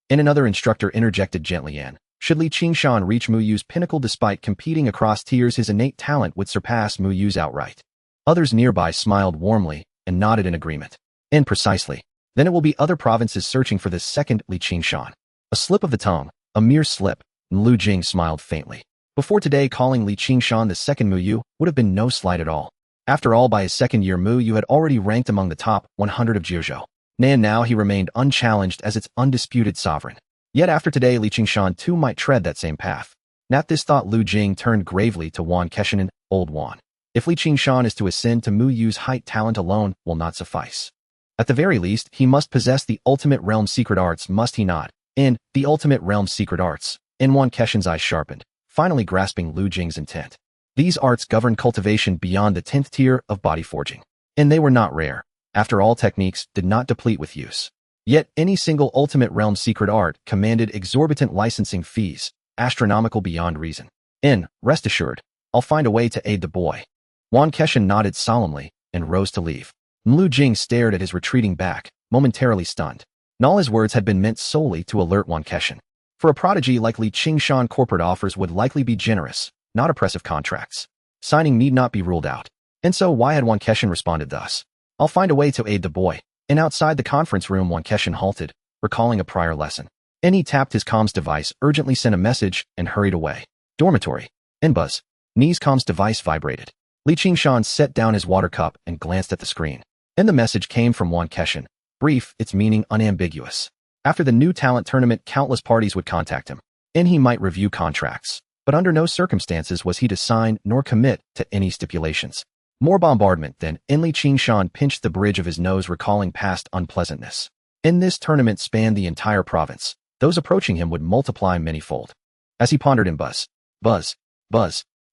Another instructor interjected gently. Should Qingshan reach Mu Yu's pinnacle despite competing across tiers, his innate talent would surpass Mu Yu's outright. Others nearby smiled warmly and nodded in agreement. Precisely. Then it will be other provinces searching for this second Qingshan. A slip of the tongue, a mere slip, Lu Jing smiled faintly. Before today, calling Qingshan the second Mu Yu would have been no slight at all. After all, by his second year, Mu Yu had already ranked among the top 100 of Jiuzhou. And now he remained unchallenged as its undisputed sovereign. Yet after today, Qingshan too might tread that same path. At this thought, Lu Jing turned gravely to Wan Kexin. Old Wan, if Qingshan is to ascend to Mu Yu's height, talent alone will not suffice. At the very least, he must possess the ultimate realm secret arts, must he not? The ultimate realm secret arts. Wan Kexin's eyes sharpened, finally grasping Lu Jing's intent. These arts govern cultivation beyond the 10th tier of body forging. They were not rare. After all, techniques did not deplete with use. Yet any single ultimate realm secret art commanded exorbitant licensing fees, astronomical beyond reason. Rest assured, I'll find a way to aid the boy. Wan Kexin nodded solemnly and rose to leave. Lu Jing stared at his retreating back, momentarily stunned. All his words had been meant solely to alert Wan Kexin. For a prodigy like Li Qingshan, corporate offers would likely be generous, not oppressive contracts. Signing need not be ruled out. And so why had Wan Keshan responded thus? I'll find a way to aid the boy. And outside the conference room Wan Keshan halted, recalling a prior lesson. And he tapped his comms device, urgently sent a message, and hurried away. Dormitory. And buzz. Ni's comms device vibrated. Li Qingshan set down his water cup and glanced at the screen. And the message came from Wan Keshan. Brief, its meaning unambiguous. After the new talent tournament, countless parties would contact him, and he might review contracts, but under no circumstances was he to sign nor commit to any stipulations. More bombardment then, and Li Qingshan pinched the bridge of his nose, recalling past unpleasantness. And this tournament spanned the entire province. Those approaching him would multiply manyfold. As he pondered in buzz,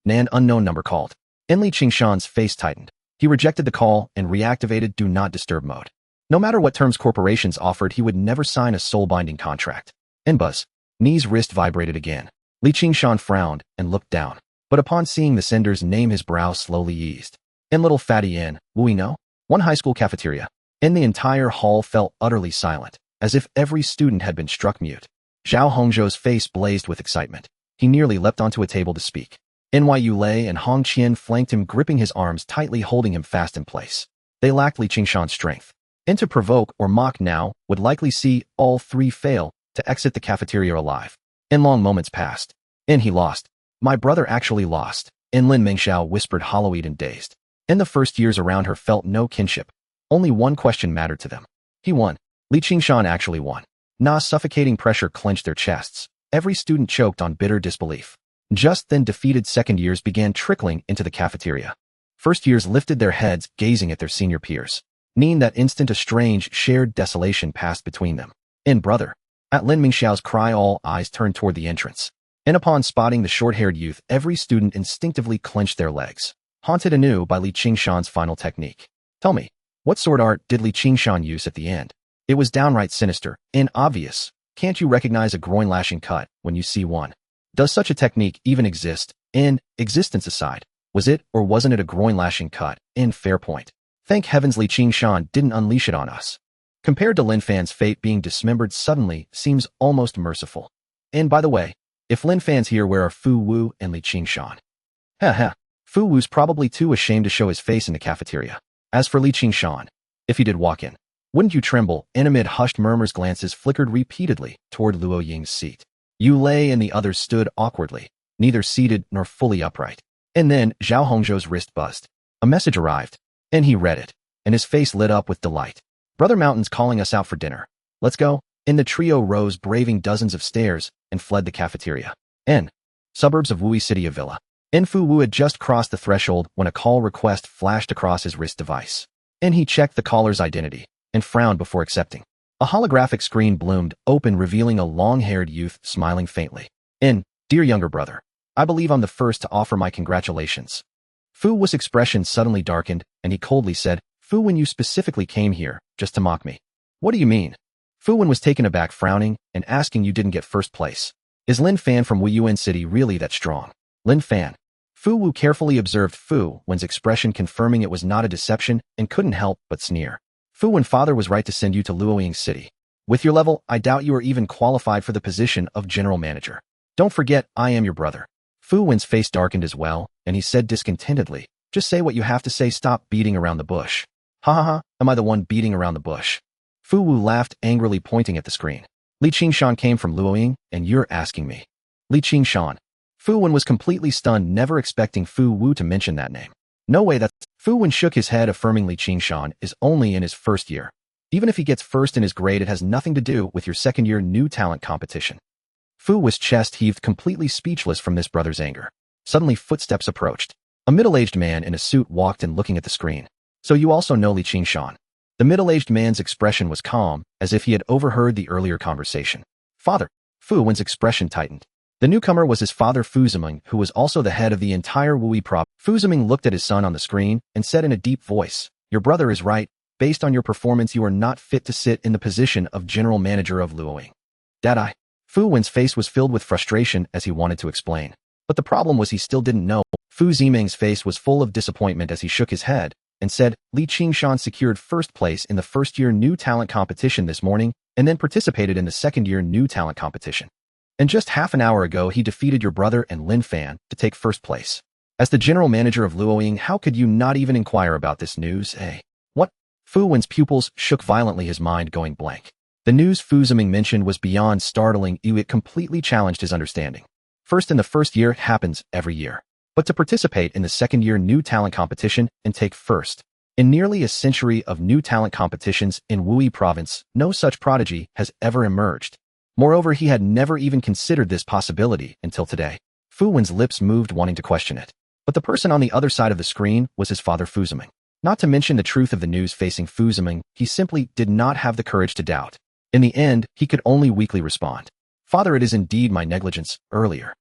an unknown number called. And Li Qingshan's face tightened. He rejected the call and reactivated Do Not Disturb mode. No matter what terms corporations offered, he would never sign a soul-binding contract. And buzz. Ni's wrist vibrated again. Li Qingshan frowned and looked down. But upon seeing the sender's name, his brow slowly eased. In little fatty inn, we know? One high school cafeteria. And the entire hall felt utterly silent, as if every student had been struck mute. Zhao Hongzhou's face blazed with excitement. He nearly leapt onto a table to speak. NYU Lei and Hong Qian flanked him, gripping his arms tightly, holding him fast in place. They lacked Li Qingshan's strength. And to provoke or mock now would likely see all three fail to exit the cafeteria alive. And long moments passed. And he lost. My brother actually lost. And Lin Mingxiao whispered, hollow-eyed and dazed. And the first years around her felt no kinship. Only one question mattered to them. He won. Li Qingshan actually won. Na's suffocating pressure clenched their chests. Every student choked on bitter disbelief. Just then defeated second years began trickling into the cafeteria. First years lifted their heads, gazing at their senior peers. In that instant, a strange, shared desolation passed between them. And brother. At Lin Mingxiao's cry, all eyes turned toward the entrance. And upon spotting the short-haired youth, every student instinctively clenched their legs, haunted anew by Li Qingshan's final technique. Tell me, what sword art did Li Qingshan use at the end? It was downright sinister and obvious. Can't you recognize a groin-lashing cut when you see one? Does such a technique even exist? And, existence aside, was it or wasn't it a groin-lashing cut? In fair point. Thank heavens Li Qingshan didn't unleash it on us. Compared to Lin Fan's fate, being dismembered suddenly seems almost merciful. And by the way, if Lin Fan's here, where are Fu Wu and Li Qingshan? Fu Wu's probably too ashamed to show his face in the cafeteria. As for Li Qingshan, if he did walk in, wouldn't you tremble? And amid hushed murmurs, glances flickered repeatedly toward Luo Ying's seat. Yu Lei and the others stood awkwardly, neither seated nor fully upright. And then Zhao Hongzhou's wrist buzzed. A message arrived, and he read it, and his face lit up with delight. Brother Mountain's calling us out for dinner. Let's go. And the trio rose, braving dozens of stairs, and fled the cafeteria. N. Suburbs of Wui City of Villa. Fu Wu had just crossed the threshold when a call request flashed across his wrist device. And he checked the caller's identity, and frowned before accepting. A holographic screen bloomed open, revealing a long-haired youth smiling faintly. Dear younger brother, I believe I'm the first to offer my congratulations. Fu Wu's expression suddenly darkened, and he coldly said, Fu Wen, you specifically came here just to mock me. What do you mean? Fu Wen was taken aback, frowning, and asking, you didn't get first place. Is Lin Fan from Wuyuan City really that strong? Lin Fan. Fu Wu carefully observed Fu Wen's expression, confirming it was not a deception, and couldn't help but sneer. Fu Wen, father was right to send you to Luoying City. With your level, I doubt you are even qualified for the position of general manager. Don't forget, I am your brother. Fu Wen's face darkened as well, and he said discontentedly, just say what you have to say, stop beating around the bush. Ha ha ha, am I the one beating around the bush? Fu Wu laughed angrily, pointing at the screen. Li Qingshan came from Luoying, and you're asking me. Li Qingshan. Fu Wen was completely stunned, never expecting Fu Wu to mention that name. No way, that's... Fu Wen shook his head, affirming Li Qingshan is only in his first year. Even if he gets first in his grade, it has nothing to do with your second-year new talent competition. Fu Wu's chest heaved, completely speechless from this brother's anger. Suddenly, footsteps approached. A middle-aged man in a suit walked in, looking at the screen. So you also know Li Qingshan? The middle-aged man's expression was calm, as if he had overheard the earlier conversation. Father. Fu Wen's expression tightened. The newcomer was his father Fu Ziming, who was also the head of the entire Wui province. Fu Ziming looked at his son on the screen and said in a deep voice, your brother is right. Based on your performance, you are not fit to sit in the position of general manager of Luoying. Dad, I... Fu Wen's face was filled with frustration as he wanted to explain. But the problem was he still didn't know. Fu Ziming's face was full of disappointment as he shook his head and said, Li Qingshan secured first place in the first-year new talent competition this morning and then participated in the second-year new talent competition. And just half an hour ago, he defeated your brother and Lin Fan to take first place. As the general manager of Luoying, how could you not even inquire about this news, eh? What? Fu Wen's pupils shook violently, his mind going blank. The news Fu Ziming mentioned was beyond startling. It completely challenged his understanding. First, in the first year, it happens every year. But to participate in the second year new talent competition and take first. In nearly a century of new talent competitions in Wuyi province, no such prodigy has ever emerged. Moreover, he had never even considered this possibility until today. Fu Wen's lips moved, wanting to question it. But the person on the other side of the screen was his father Fu Ziming. Not to mention the truth of the news facing Fu Ziming, he simply did not have the courage to doubt. In the end, he could only weakly respond. Father, it is indeed my negligence, earlier.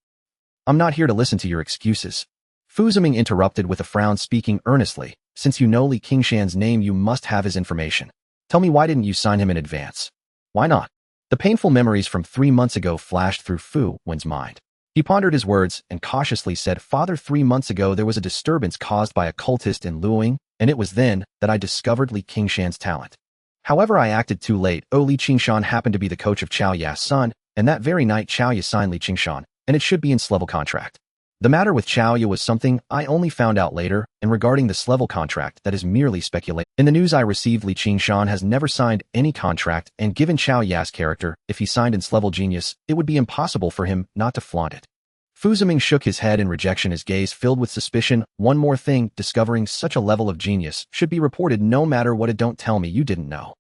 I'm not here to listen to your excuses. Fu Ziming interrupted with a frown, speaking earnestly. Since you know Li Qingshan's name, you must have his information. Tell me, why didn't you sign him in advance? Why not? The painful memories from 3 months ago flashed through Fu Wen's mind. He pondered his words and cautiously said, Father, 3 months ago there was a disturbance caused by a cultist in Luoying, and it was then that I discovered Li Qingshan's talent. However, I acted too late. Li Qingshan happened to be the coach of Chao Ya's son, and that very night Chao Ya signed Li Qingshan, and it should be in level contract. The matter with Chao Ya was something I only found out later, and regarding this level contract, that is merely speculation. In the news I received, Li Qingshan has never signed any contract, and given Chao Ya's character, if he signed in level genius, it would be impossible for him not to flaunt it. Fu Ziming shook his head in rejection, his gaze filled with suspicion. One more thing, discovering such a level of genius should be reported no matter what. It don't tell me you didn't know.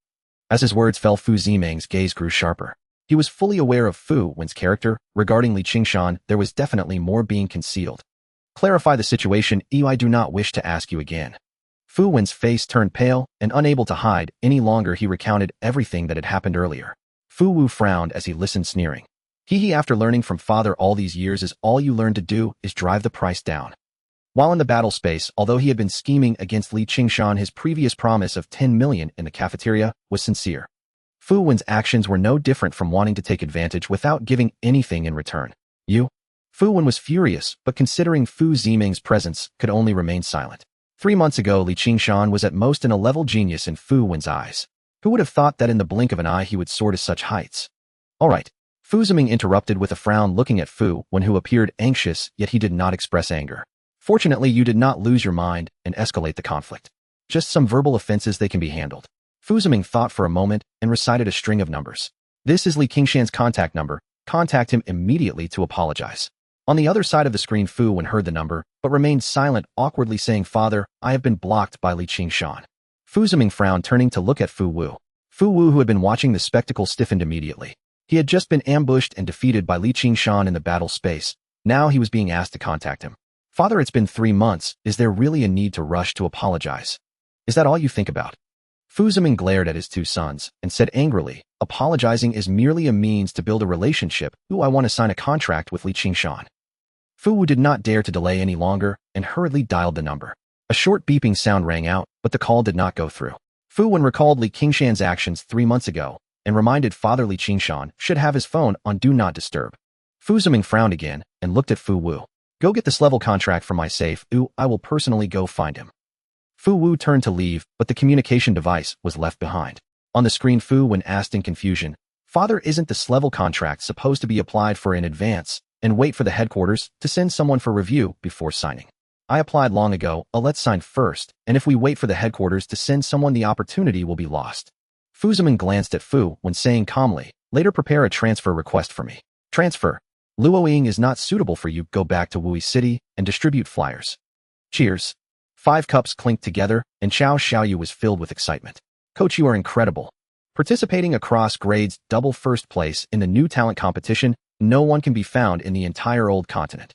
As his words fell, Fu Ziming's gaze grew sharper. He was fully aware of Fu Wen's character. Regarding Li Qingshan, there was definitely more being concealed. Clarify the situation. I do not wish to ask you again. Fu Wen's face turned pale, and unable to hide any longer, he recounted everything that had happened earlier. Fu Wu frowned as he listened, sneering. After learning from father all these years, is all you learned to do is drive the price down. While in the battle space, although he had been scheming against Li Qingshan, his previous promise of 10 million in the cafeteria was sincere. Fu Wen's actions were no different from wanting to take advantage without giving anything in return. Fu Wen was furious, but considering Fu Ziming's presence, could only remain silent. 3 months ago, Li Qingshan was at most in a level genius in Fu Wen's eyes. Who would have thought that in the blink of an eye he would soar to such heights? All right. Fu Ziming interrupted with a frown, looking at Fu Wen, who appeared anxious, yet he did not express anger. Fortunately, you did not lose your mind and escalate the conflict. Just some verbal offenses, they can be handled. Fu Ziming thought for a moment and recited a string of numbers. This is Li Qingshan's contact number. Contact him immediately to apologize. On the other side of the screen, Fu Wen heard the number, but remained silent, awkwardly saying, Father, I have been blocked by Li Qingshan. Fu Ziming frowned, turning to look at Fu Wu. Fu Wu, who had been watching the spectacle, stiffened immediately. He had just been ambushed and defeated by Li Qingshan in the battle space. Now he was being asked to contact him. Father, it's been 3 months. Is there really a need to rush to apologize? Is that all you think about? Fu Ziming glared at his 2 sons and said angrily, apologizing is merely a means to build a relationship. I want to sign a contract with Li Qingshan. Fu Wu did not dare to delay any longer and hurriedly dialed the number. A short beeping sound rang out, but the call did not go through. Fu Wen recalled Li Qingshan's actions 3 months ago and reminded Father Li Qingshan should have his phone on Do Not Disturb. Fu Ziming frowned again and looked at Fu Wu. Go get this level contract from my safe. I will personally go find him. Fu Wu turned to leave, but the communication device was left behind. On the screen, Fu Wen asked in confusion, Father, isn't this level contract supposed to be applied for in advance and wait for the headquarters to send someone for review before signing? I applied long ago. Let's sign first, and if we wait for the headquarters to send someone, the opportunity will be lost. Fu Ziming glanced at Fu Wen, saying calmly, later prepare a transfer request for me. Transfer. Luoying is not suitable for you. Go back to Wuyi City and distribute flyers. Cheers. 5 cups clinked together, and Chao Xiaoyu was filled with excitement. Coach, you are incredible. Participating across grades, double first place in the new talent competition, no one can be found in the entire old continent.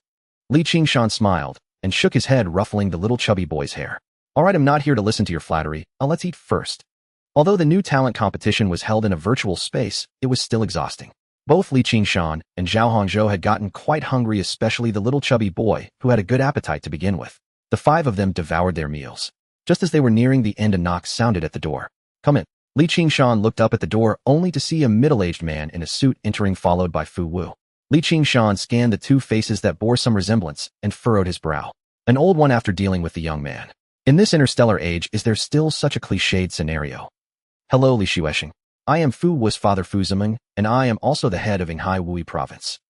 Li Qingshan smiled and shook his head, ruffling the little chubby boy's hair. All right, I'm not here to listen to your flattery. Let's eat first. Although the new talent competition was held in a virtual space, it was still exhausting. Both Li Qingshan and Zhao Hongzhou had gotten quite hungry, especially the little chubby boy, who had a good appetite to begin with. The 5 of them devoured their meals. Just as they were nearing the end, a knock sounded at the door. Come in. Li Qingshan looked up at the door, only to see a middle-aged man in a suit entering, followed by Fu Wu. Li Qingshan scanned the 2 faces that bore some resemblance and furrowed his brow. An old one after dealing with the young man. In this interstellar age, is there still such a cliched scenario? Hello, Li Xuesheng. I am Fu Wu's father Fu Ziming, and I am also the head of Inhai Wuyi province.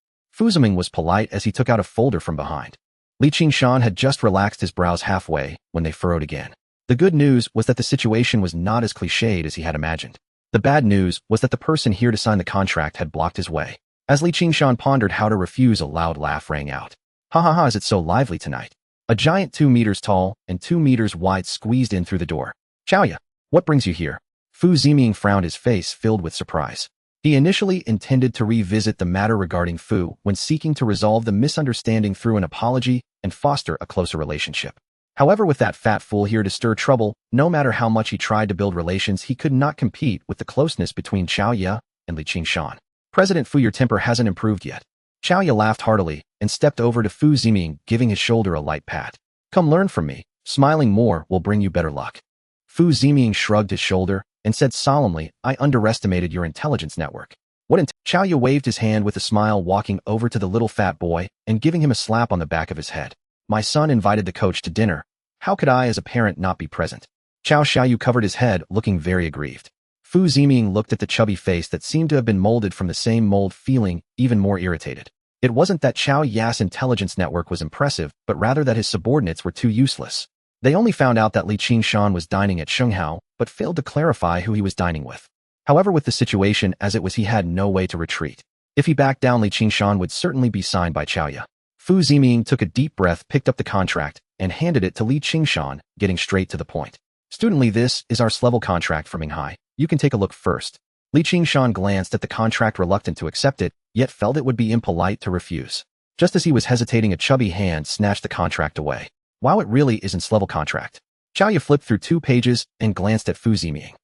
Fu Ziming was polite as he took out a folder from behind. Li Qingshan had just relaxed his brows halfway when they furrowed again. The good news was that the situation was not as cliched as he had imagined. The bad news was that the person here to sign the contract had blocked his way. As Li Qingshan pondered how to refuse, a loud laugh rang out. Ha ha ha, is it so lively tonight? A giant 2 meters tall and 2 meters wide squeezed in through the door. Xiaoya, what brings you here? Fu Ziming frowned, his face filled with surprise. He initially intended to revisit the matter regarding Fu when seeking to resolve the misunderstanding through an apology and foster a closer relationship. However, with that fat fool here to stir trouble, no matter how much he tried to build relations, he could not compete with the closeness between Xiaoya and Li Qingshan. President Fu, your temper hasn't improved yet. Xiaoya laughed heartily and stepped over to Fu Ziming, giving his shoulder a light pat. Come learn from me. Smiling more will bring you better luck. Fu Ziming shrugged his shoulder and said solemnly, I underestimated your intelligence network. Xiaoya waved his hand with a smile, walking over to the little fat boy and giving him a slap on the back of his head. My son invited the coach to dinner. How could I as a parent not be present? Xiaoyu covered his head, looking very aggrieved. Fu Ziming looked at the chubby face that seemed to have been molded from the same mold, feeling even more irritated. It wasn't that Xiaoya's intelligence network was impressive, but rather that his subordinates were too useless. They only found out that Li Qingshan was dining at Shenghao, but failed to clarify who he was dining with. However, with the situation as it was, he had no way to retreat. If he backed down, Li Qingshan would certainly be signed by Xiaoya. Fu Ziming took a deep breath, picked up the contract, and handed it to Li Qingshan, getting straight to the point. Student Li, this is our level contract from Minghai. You can take a look first. Li Qingshan glanced at the contract, reluctant to accept it, yet felt it would be impolite to refuse. Just as he was hesitating, a chubby hand snatched the contract away. Wow, it really isn't level contract. Xiaoya flipped through 2 pages and glanced at Fu Ziming.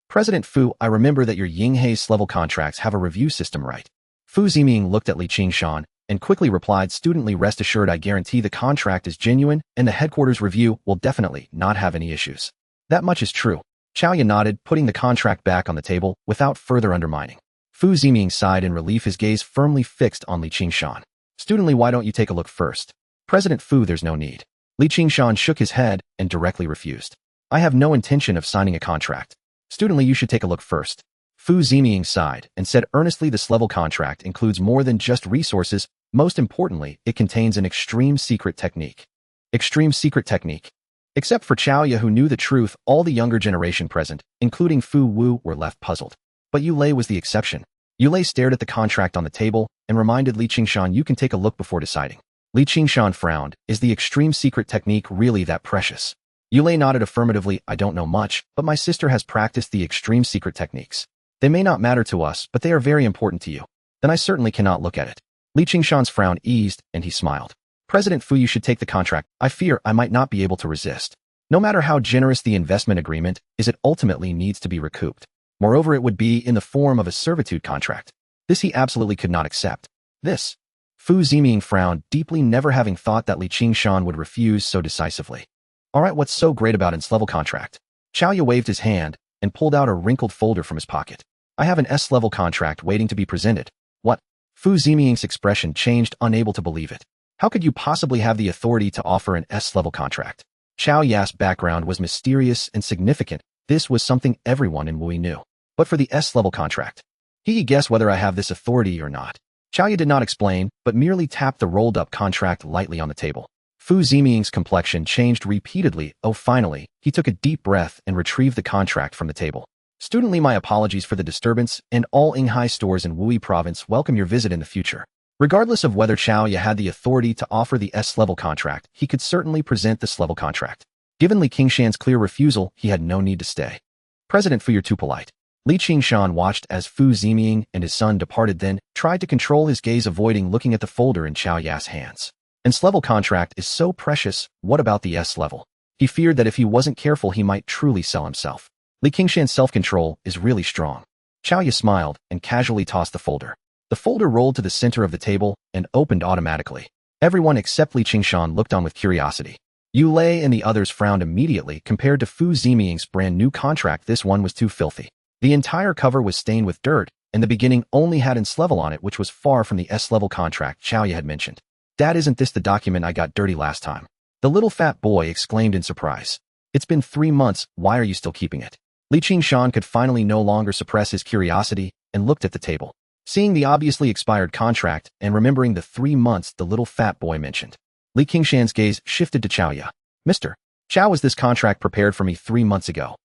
President Fu, I remember that your Yinghei's level contracts have a review system, right? Fu Ziming looked at Li Qingshan and quickly replied, Student Li, rest assured I guarantee the contract is genuine and the headquarters review will definitely not have any issues. That much is true. Xiaoya nodded, putting the contract back on the table without further undermining. Fu Ziming sighed in relief, his gaze firmly fixed on Li Qingshan. Student Li, why don't you take a look first? President Fu, there's no need. Li Qingshan shook his head and directly refused. I have no intention of signing a contract. Student Li, you should take a look first. Fu Ziming sighed and said earnestly, this level contract includes more than just resources. Most importantly, it contains an extreme secret technique. Extreme secret technique. Except for Xiaoya, who knew the truth, all the younger generation present, including Fu Wu, were left puzzled. But Yu Lei was the exception. Yu Lei stared at the contract on the table and reminded Li Qingshan, you can take a look before deciding. Li Qingshan frowned. Is the extreme secret technique really that precious? Yu Lei nodded affirmatively. I don't know much, but my sister has practiced the extreme secret techniques. They may not matter to us, but they are very important to you. Then I certainly cannot look at it. Li Qingshan's frown eased, and he smiled. President Fu, you should take the contract. I fear I might not be able to resist. No matter how generous the investment agreement is, it ultimately needs to be recouped. Moreover, it would be in the form of a servitude contract. This he absolutely could not accept. This. Fu Ziming frowned deeply, never having thought that Li Qingshan would refuse so decisively. Alright, what's so great about its level contract? Xiaoya waved his hand and pulled out a wrinkled folder from his pocket. I have an S-level contract waiting to be presented. What? Fu Ziming's expression changed, unable to believe it. How could you possibly have the authority to offer an S-level contract? Xiaoya's background was mysterious and significant. This was something everyone in Wui knew. But for the S-level contract, he could guess whether I have this authority or not. Xiaoya did not explain, but merely tapped the rolled-up contract lightly on the table. Fu Ziming's complexion changed repeatedly. Oh, finally, he took a deep breath and retrieved the contract from the table. Student Li, my apologies for the disturbance, and all Yinghai stores in Wui province welcome your visit in the future. Regardless of whether Xiaoya had the authority to offer the S-level contract, he could certainly present this level contract. Given Li Qingshan's clear refusal, he had no need to stay. President Fu, you're too polite. Li Qingshan watched as Fu Ziming and his son departed, then tried to control his gaze, avoiding looking at the folder in Xiaoya's hands. S-level contract is so precious, what about the S-level? He feared that if he wasn't careful, he might truly sell himself. Li Qingshan's self-control is really strong. Xiaoya smiled and casually tossed the folder. The folder rolled to the center of the table and opened automatically. Everyone except Li Qingshan looked on with curiosity. Yu Lei and the others frowned immediately. Compared to Fu Ziming's brand new contract, this one was too filthy. The entire cover was stained with dirt, and the beginning only had S-level on it, which was far from the S-level contract Xiaoya had mentioned. Dad, isn't this the document I got dirty last time? The little fat boy exclaimed in surprise. It's been 3 months, why are you still keeping it? Li Qingshan could finally no longer suppress his curiosity and looked at the table. Seeing the obviously expired contract and remembering the 3 months the little fat boy mentioned, Li Qingshan's gaze shifted to Chaoya. Mr. Chao, was this contract prepared for me 3 months ago?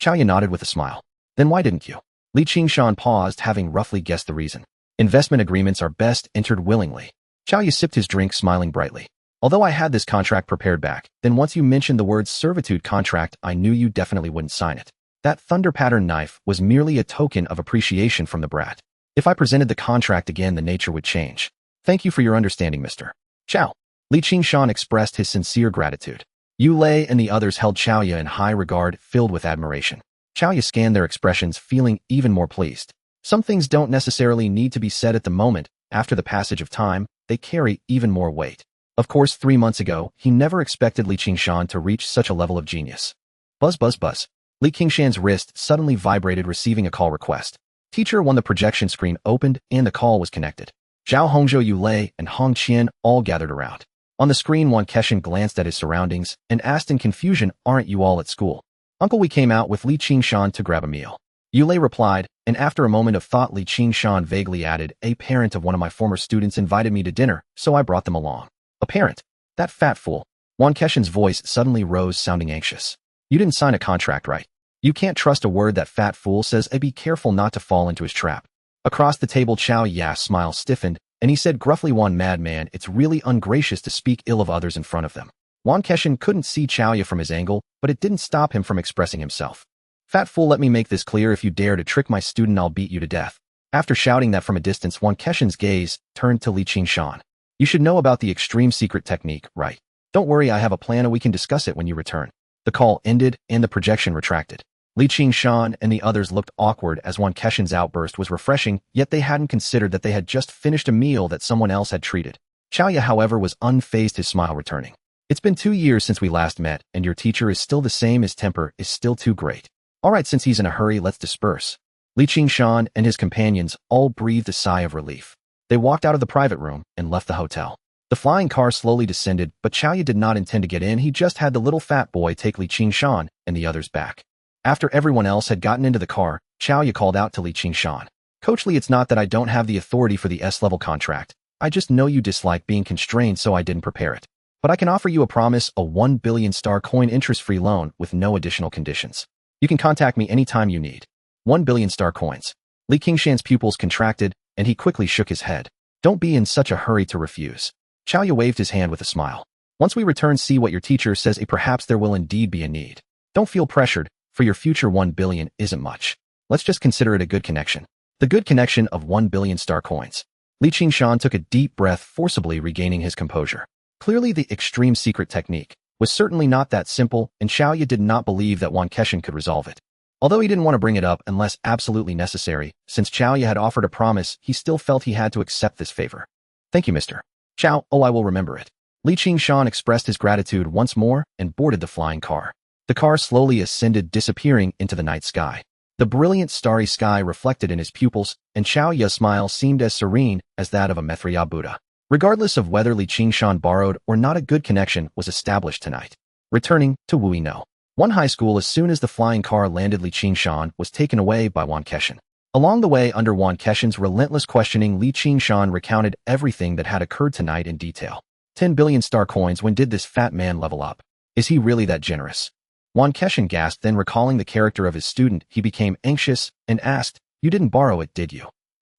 Chaoya nodded with a smile. Then why didn't you? Li Qingshan paused, having roughly guessed the reason. Investment agreements are best entered willingly. Chaoya sipped his drink, smiling brightly. Although I had this contract prepared back, then once you mentioned the word servitude contract, I knew you definitely wouldn't sign it. That thunder pattern knife was merely a token of appreciation from the brat. If I presented the contract again, the nature would change. Thank you for your understanding, Mr. Chao. Li Qingshan expressed his sincere gratitude. Yu Lei and the others held Chaoya in high regard, filled with admiration. Chaoya scanned their expressions, feeling even more pleased. Some things don't necessarily need to be said at the moment. After the passage of time, they carry even more weight. Of course, 3 months ago, he never expected Li Qingshan to reach such a level of genius. Buzz, buzz, buzz. Li Qingshan's wrist suddenly vibrated, receiving a call request. Teacher 1. The projection screen opened, and the call was connected. Zhao Hongzhou, Yu Lei, and Hong Qian all gathered around. On the screen, Wan Keshan glanced at his surroundings and asked in confusion, "Aren't you all at school?" "Uncle, we came out with Li Qingshan to grab a meal." Yu Lei replied, and after a moment of thought, Li Qingshan vaguely added, "A parent of one of my former students invited me to dinner, so I brought them along." "A parent? That fat fool." Wan Keshan's voice suddenly rose, sounding anxious. "You didn't sign a contract, right? You can't trust a word that fat fool says. Be careful not to fall into his trap." Across the table, Chao Ya's smile stiffened, and he said gruffly, "Wan madman, it's really ungracious to speak ill of others in front of them." Wan Keshan couldn't see Chaoya from his angle, but it didn't stop him from expressing himself. "Fat fool, let me make this clear. If you dare to trick my student, I'll beat you to death." After shouting that from a distance, Wan Keshan's gaze turned to Li Qingshan. "You should know about the extreme secret technique, right? Don't worry, I have a plan and we can discuss it when you return." The call ended and the projection retracted. Li Qingshan and the others looked awkward as Wan Keshan's outburst was refreshing, yet they hadn't considered that they had just finished a meal that someone else had treated. Chaoya, however, was unfazed, his smile returning. "It's been 2 years since we last met, and your teacher is still the same. His temper is still too great. All right, since he's in a hurry, let's disperse." Li Qingshan and his companions all breathed a sigh of relief. They walked out of the private room and left the hotel. The flying car slowly descended, but Chaoya did not intend to get in. He just had the little fat boy take Li Qingshan and the others back. After everyone else had gotten into the car, Chaoya called out to Li Qingshan. "Coach Li, it's not that I don't have the authority for the S-level contract. I just know you dislike being constrained, so I didn't prepare it. But I can offer you a promise, a 1 billion star coin interest-free loan with no additional conditions. You can contact me anytime you need." 1 billion star coins. Li Qingshan's pupils contracted, and he quickly shook his head. "Don't be in such a hurry to refuse." Chaoya waved his hand with a smile. "Once we return, see what your teacher says. Perhaps there will indeed be a need. Don't feel pressured. For your future, 1 billion isn't much. Let's just consider it a good connection." The good connection of 1 billion star coins. Li Qingshan took a deep breath, forcibly regaining his composure. Clearly, the extreme secret technique was certainly not that simple, and Chaoya did not believe that Wan Keshan could resolve it. Although he didn't want to bring it up unless absolutely necessary, since Chaoya had offered a promise, he still felt he had to accept this favor. "Thank you, Mr. Chao. Oh, I will remember it." Li Qingshan expressed his gratitude once more and boarded the flying car. The car slowly ascended, disappearing into the night sky. The brilliant starry sky reflected in his pupils, and Chaoya's smile seemed as serene as that of a Maitreya Buddha. Regardless of whether Li Qingshan borrowed or not, a good connection was established tonight. Returning to Wuino, one high school, as soon as the flying car landed, Li Qingshan was taken away by Wan Keshan. Along the way, under Wan Keshan's relentless questioning, Li Qingshan recounted everything that had occurred tonight in detail. 10 billion star coins. When did this fat man level up? Is he really that generous? Wan Keshan gasped, then recalling the character of his student, he became anxious and asked, "You didn't borrow it, did you?"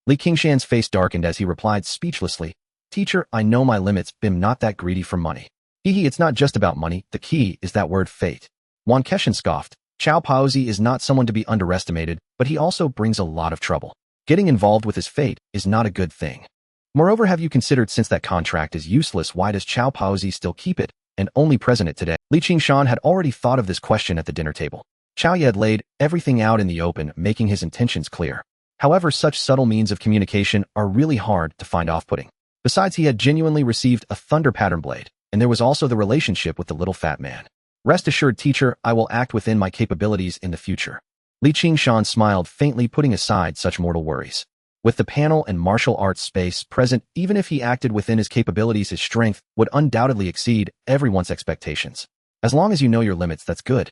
Li Qingshan's face darkened as he replied speechlessly, "Teacher, I know my limits. I'm not that greedy for money." It's not just about money. The key is that word fate." Wan Keshan scoffed. Chao Paozi is not someone to be underestimated, but he also brings a lot of trouble. Getting involved with his fate is not a good thing. Moreover, have you considered, since that contract is useless, why does Chao Paozi still keep it and only present it today? Li Qingshan had already thought of this question at the dinner table. Chaoya had laid everything out in the open, making his intentions clear. However, such subtle means of communication are really hard to find off-putting. Besides, he had genuinely received a thunder pattern blade, and there was also the relationship with the little fat man. "Rest assured, teacher, I will act within my capabilities in the future." Li Qingshan smiled faintly, putting aside such mortal worries. With the panel and martial arts space present, even if he acted within his capabilities, his strength would undoubtedly exceed everyone's expectations. As long as you know your limits, that's good.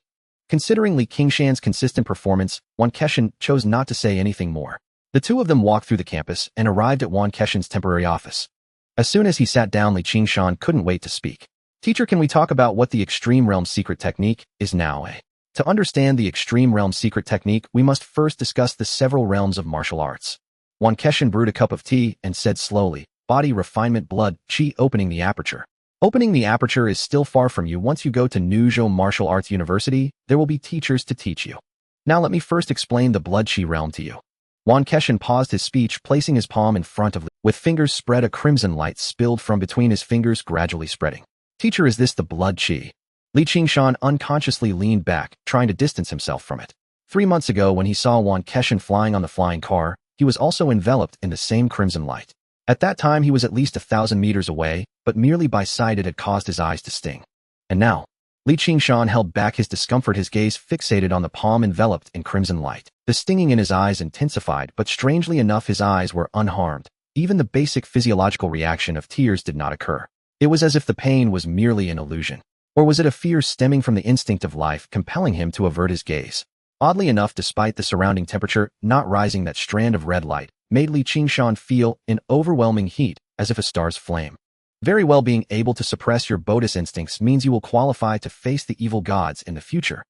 Considering Li Qingshan's consistent performance, Wan Keshan chose not to say anything more. The two of them walked through the campus and arrived at Wan Keshan's temporary office. As soon as he sat down, Qingshan couldn't wait to speak. Teacher, can we talk about what the Extreme Realm secret technique is now? To understand the Extreme Realm secret technique, we must first discuss the several realms of martial arts. Wan Keshan brewed a cup of tea and said slowly, body refinement, blood, qi, opening the aperture. Opening the aperture is still far from you. Once you go to Nuzhou Martial Arts University, there will be teachers to teach you. Now let me first explain the blood qi realm to you. Wan Keshan paused his speech, placing his palm in front of Li. With fingers spread, a crimson light spilled from between his fingers, gradually spreading. Teacher, is this the blood qi? Qingshan unconsciously leaned back, trying to distance himself from it. 3 months ago, when he saw Wan Keshan flying on the flying car, he was also enveloped in the same crimson light. At that time, he was at least 1,000 meters away, but merely by sight it had caused his eyes to sting. And now, Qingshan held back his discomfort, his gaze fixated on the palm enveloped in crimson light. The stinging in his eyes intensified, but strangely enough, his eyes were unharmed. Even the basic physiological reaction of tears did not occur. It was as if the pain was merely an illusion. Or was it a fear stemming from the instinct of life compelling him to avert his gaze? Oddly enough, despite the surrounding temperature not rising, that strand of red light made Qingshan feel an overwhelming heat, as if a star's flame. Very well, being able to suppress your Buddhist instincts means you will qualify to face the evil gods in the future.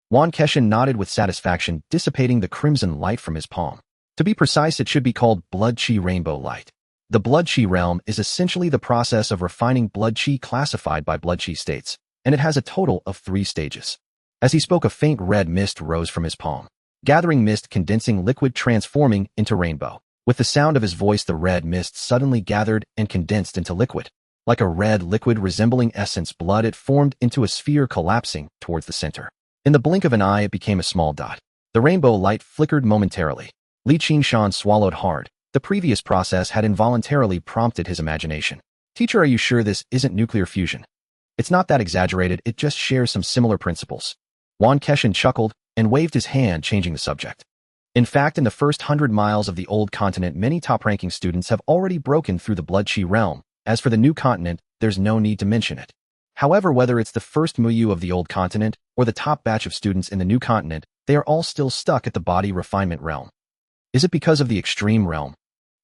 Wan Keshan nodded with satisfaction, dissipating the crimson light from his palm. To be precise, it should be called blood qi rainbow light. The blood qi realm is essentially the process of refining blood qi classified by blood qi states, and it has a total of 3 stages. As he spoke, a faint red mist rose from his palm. Gathering mist, condensing liquid, transforming into rainbow. With the sound of his voice, the red mist suddenly gathered and condensed into liquid. Like a red liquid resembling essence blood, it formed into a sphere, collapsing towards the center. In the blink of an eye, it became a small dot. The rainbow light flickered momentarily. Qingshan swallowed hard. The previous process had involuntarily prompted his imagination. Teacher, are you sure this isn't nuclear fusion? It's not that exaggerated, it just shares some similar principles. Wan Keshan chuckled and waved his hand, changing the subject. In fact, in the first 100 miles of the old continent, many top-ranking students have already broken through the blood qi realm. As for the new continent, there's no need to mention it. However, whether it's the first Muyu of the old continent or the top batch of students in the new continent, they are all still stuck at the body refinement realm. Is it because of the extreme realm?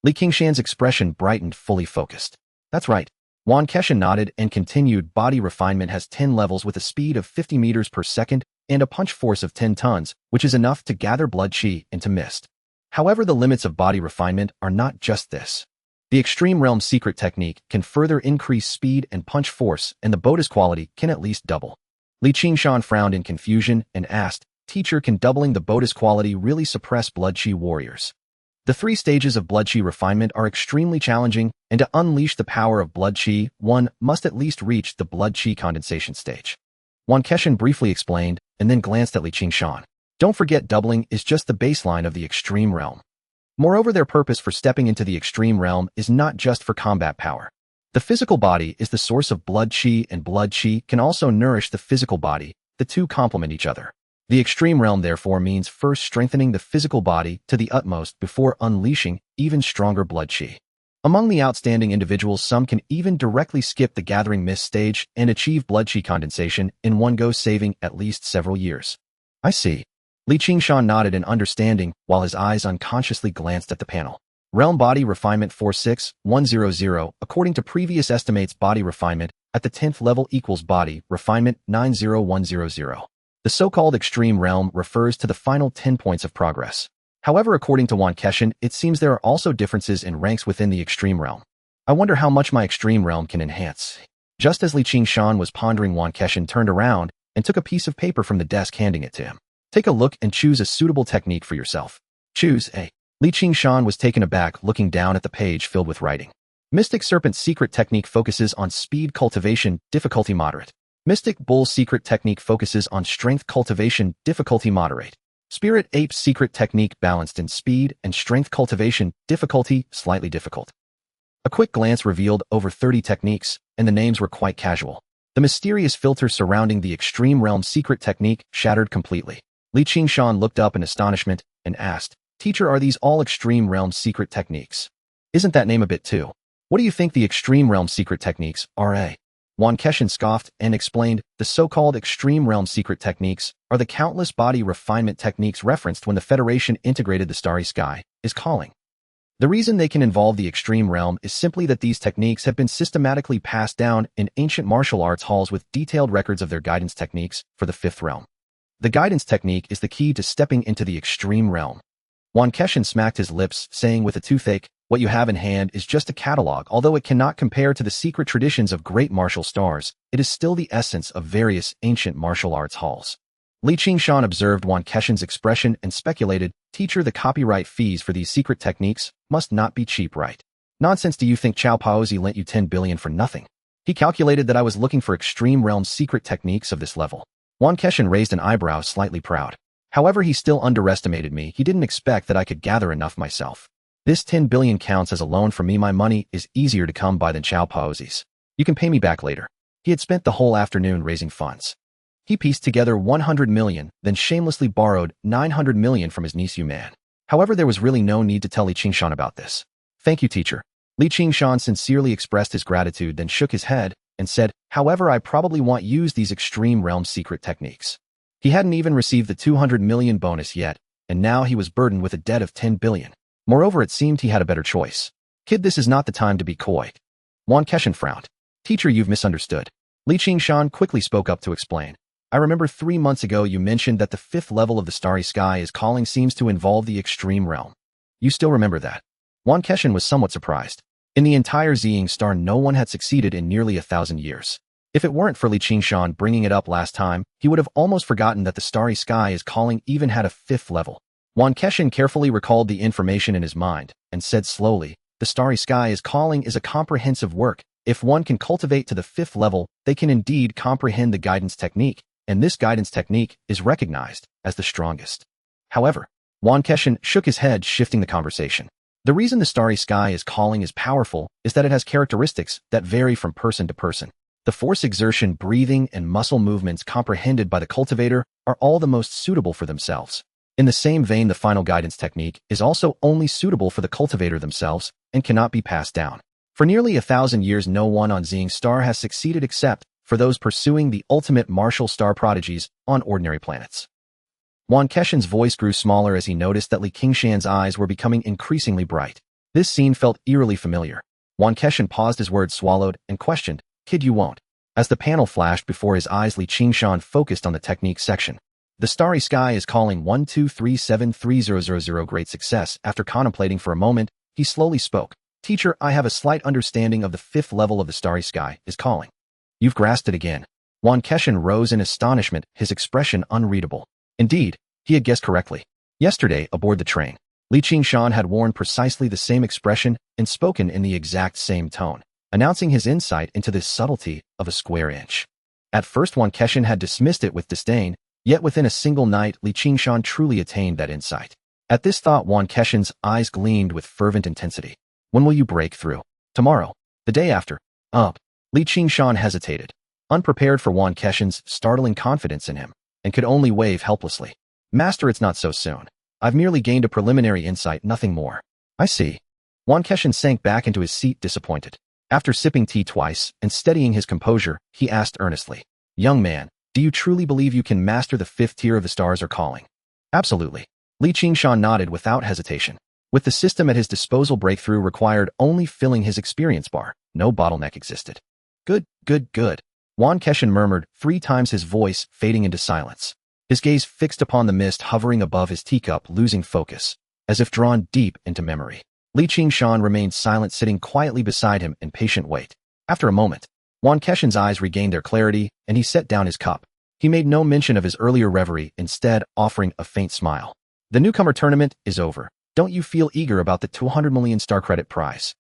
Qingshan's expression brightened, fully focused. That's right. Wan Keshan nodded and continued. Body refinement has 10 levels with a speed of 50 meters per second and a punch force of 10 tons, which is enough to gather blood qi into mist. However, the limits of body refinement are not just this. The Extreme Realm secret technique can further increase speed and punch force, and the bonus quality can at least double. Qingshan frowned in confusion and asked, Teacher, can doubling the bonus quality really suppress blood qi warriors? The 3 stages of blood qi refinement are extremely challenging, and to unleash the power of blood qi, one must at least reach the blood qi condensation stage. Wan Keshan briefly explained, and then glanced at Qingshan. Don't forget, doubling is just the baseline of the extreme realm. Moreover, their purpose for stepping into the extreme realm is not just for combat power. The physical body is the source of blood qi, and blood qi can also nourish the physical body. The two complement each other. The extreme realm therefore means first strengthening the physical body to the utmost before unleashing even stronger blood qi. Among the outstanding individuals, some can even directly skip the gathering mist stage and achieve blood qi condensation in one go, saving at least several years. I see. Qingshan nodded in understanding while his eyes unconsciously glanced at the panel. Realm Body Refinement 46100. According to previous estimates, body refinement at the 10th level equals body refinement 90100. The so-called extreme realm refers to the final 10 points of progress. However, according to Wan Keshan, it seems there are also differences in ranks within the extreme realm. I wonder how much my extreme realm can enhance. Just as Qingshan was pondering, Wan Keshan turned around and took a piece of paper from the desk, handing it to him. Take a look and choose a suitable technique for yourself. Choose A. Qingshan was taken aback, looking down at the page filled with writing. Mystic Serpent Secret Technique focuses on speed cultivation, difficulty moderate. Mystic Bull Secret Technique focuses on strength cultivation, difficulty moderate. Spirit Ape Secret Technique balanced in speed and strength cultivation, difficulty slightly difficult. A quick glance revealed over 30 techniques, and the names were quite casual. The mysterious filter surrounding the Extreme Realm Secret Technique shattered completely. Qingshan looked up in astonishment and asked, Teacher, are these all Extreme Realm Secret Techniques? Isn't that name a bit too? What do you think the Extreme Realm Secret Techniques are? Wan Keshan scoffed and explained, the so-called extreme realm secret techniques are the countless body refinement techniques referenced when the Federation integrated the starry sky is calling. The reason they can involve the extreme realm is simply that these techniques have been systematically passed down in ancient martial arts halls with detailed records of their guidance techniques for the fifth realm. The guidance technique is the key to stepping into the extreme realm. Wan Keshan smacked his lips, saying with a toothache, what you have in hand is just a catalog. Although it cannot compare to the secret traditions of great martial stars, it is still the essence of various ancient martial arts halls. Qingshan observed Wan Keshan's expression and speculated, teacher, the copyright fees for these secret techniques must not be cheap, right? Nonsense, do you think Cao Paozi lent you 10 billion for nothing? He calculated that I was looking for extreme realm secret techniques of this level. Wan Keshan raised an eyebrow, slightly proud. However, he still underestimated me. He didn't expect that I could gather enough myself. This 10 billion counts as a loan for me. My money is easier to come by than Cao Paozi's. You can pay me back later. He had spent the whole afternoon raising funds. He pieced together 100 million, then shamelessly borrowed 900 million from his niece Yuman. However, there was really no need to tell Qingshan about this. Thank you, teacher. Qingshan sincerely expressed his gratitude, then shook his head and said, however, I probably won't use these extreme realm secret techniques. He hadn't even received the 200 million bonus yet, and now he was burdened with a debt of 10 billion. Moreover, it seemed he had a better choice. Kid, this is not the time to be coy. Wan Keshan frowned. Teacher, you've misunderstood. Qingshan quickly spoke up to explain. I remember 3 months ago you mentioned that the fifth level of the starry sky is calling seems to involve the extreme realm. You still remember that? Wan Keshan was somewhat surprised. In the entire Xiying star, no one had succeeded in nearly 1,000 years. If it weren't for Qingshan bringing it up last time, he would have almost forgotten that the starry sky is calling even had a fifth level. Wan Keshan carefully recalled the information in his mind and said slowly, the starry sky is calling is a comprehensive work. If one can cultivate to the fifth level, they can indeed comprehend the guidance technique, and this guidance technique is recognized as the strongest. However, Wan Keshan shook his head, shifting the conversation. The reason the starry sky is calling is powerful is that it has characteristics that vary from person to person. The force exertion, breathing, and muscle movements comprehended by the cultivator are all the most suitable for themselves. In the same vein, the final guidance technique is also only suitable for the cultivator themselves and cannot be passed down. For nearly 1,000 years, no one on Xiying star has succeeded except for those pursuing the ultimate martial star prodigies on ordinary planets. Wan Keshan's voice grew smaller as he noticed that Qingshan's eyes were becoming increasingly bright. This scene felt eerily familiar. Wan Keshan paused, his words swallowed, and questioned, Kid, you won't? As the panel flashed before his eyes, Qingshan focused on the technique section. The starry sky is calling 1237300. Great success. After contemplating for a moment, he slowly spoke. Teacher, I have a slight understanding of the fifth level of the starry sky is calling. You've grasped it again. Wan Keshan rose in astonishment, his expression unreadable. Indeed, he had guessed correctly. Yesterday, aboard the train, Qingshan had worn precisely the same expression and spoken in the exact same tone, announcing his insight into the subtlety of a square inch. At first, Wan Keshan had dismissed it with disdain, yet within a single night, Qingshan truly attained that insight. At this thought, Wan Keshan's eyes gleamed with fervent intensity. When will you break through? Tomorrow. The day after. Qingshan hesitated, unprepared for Wan Keshan's startling confidence in him, and could only wave helplessly. Master, it's not so soon. I've merely gained a preliminary insight, nothing more. I see. Wan Keshan sank back into his seat, disappointed. After sipping tea twice and steadying his composure, he asked earnestly, Young man, do you truly believe you can master the fifth tier of the stars are calling? Absolutely. Qingshan nodded without hesitation. With the system at his disposal, breakthrough required only filling his experience bar. No bottleneck existed. Good. Wan Keshan murmured, 3 times, his voice fading into silence. His gaze fixed upon the mist hovering above his teacup, losing focus, as if drawn deep into memory. Qingshan remained silent, sitting quietly beside him in patient wait. After a moment, Wan Keshan's eyes regained their clarity, and he set down his cup. He made no mention of his earlier reverie, instead offering a faint smile. The newcomer tournament is over. Don't you feel eager about the 200 million star credit prize?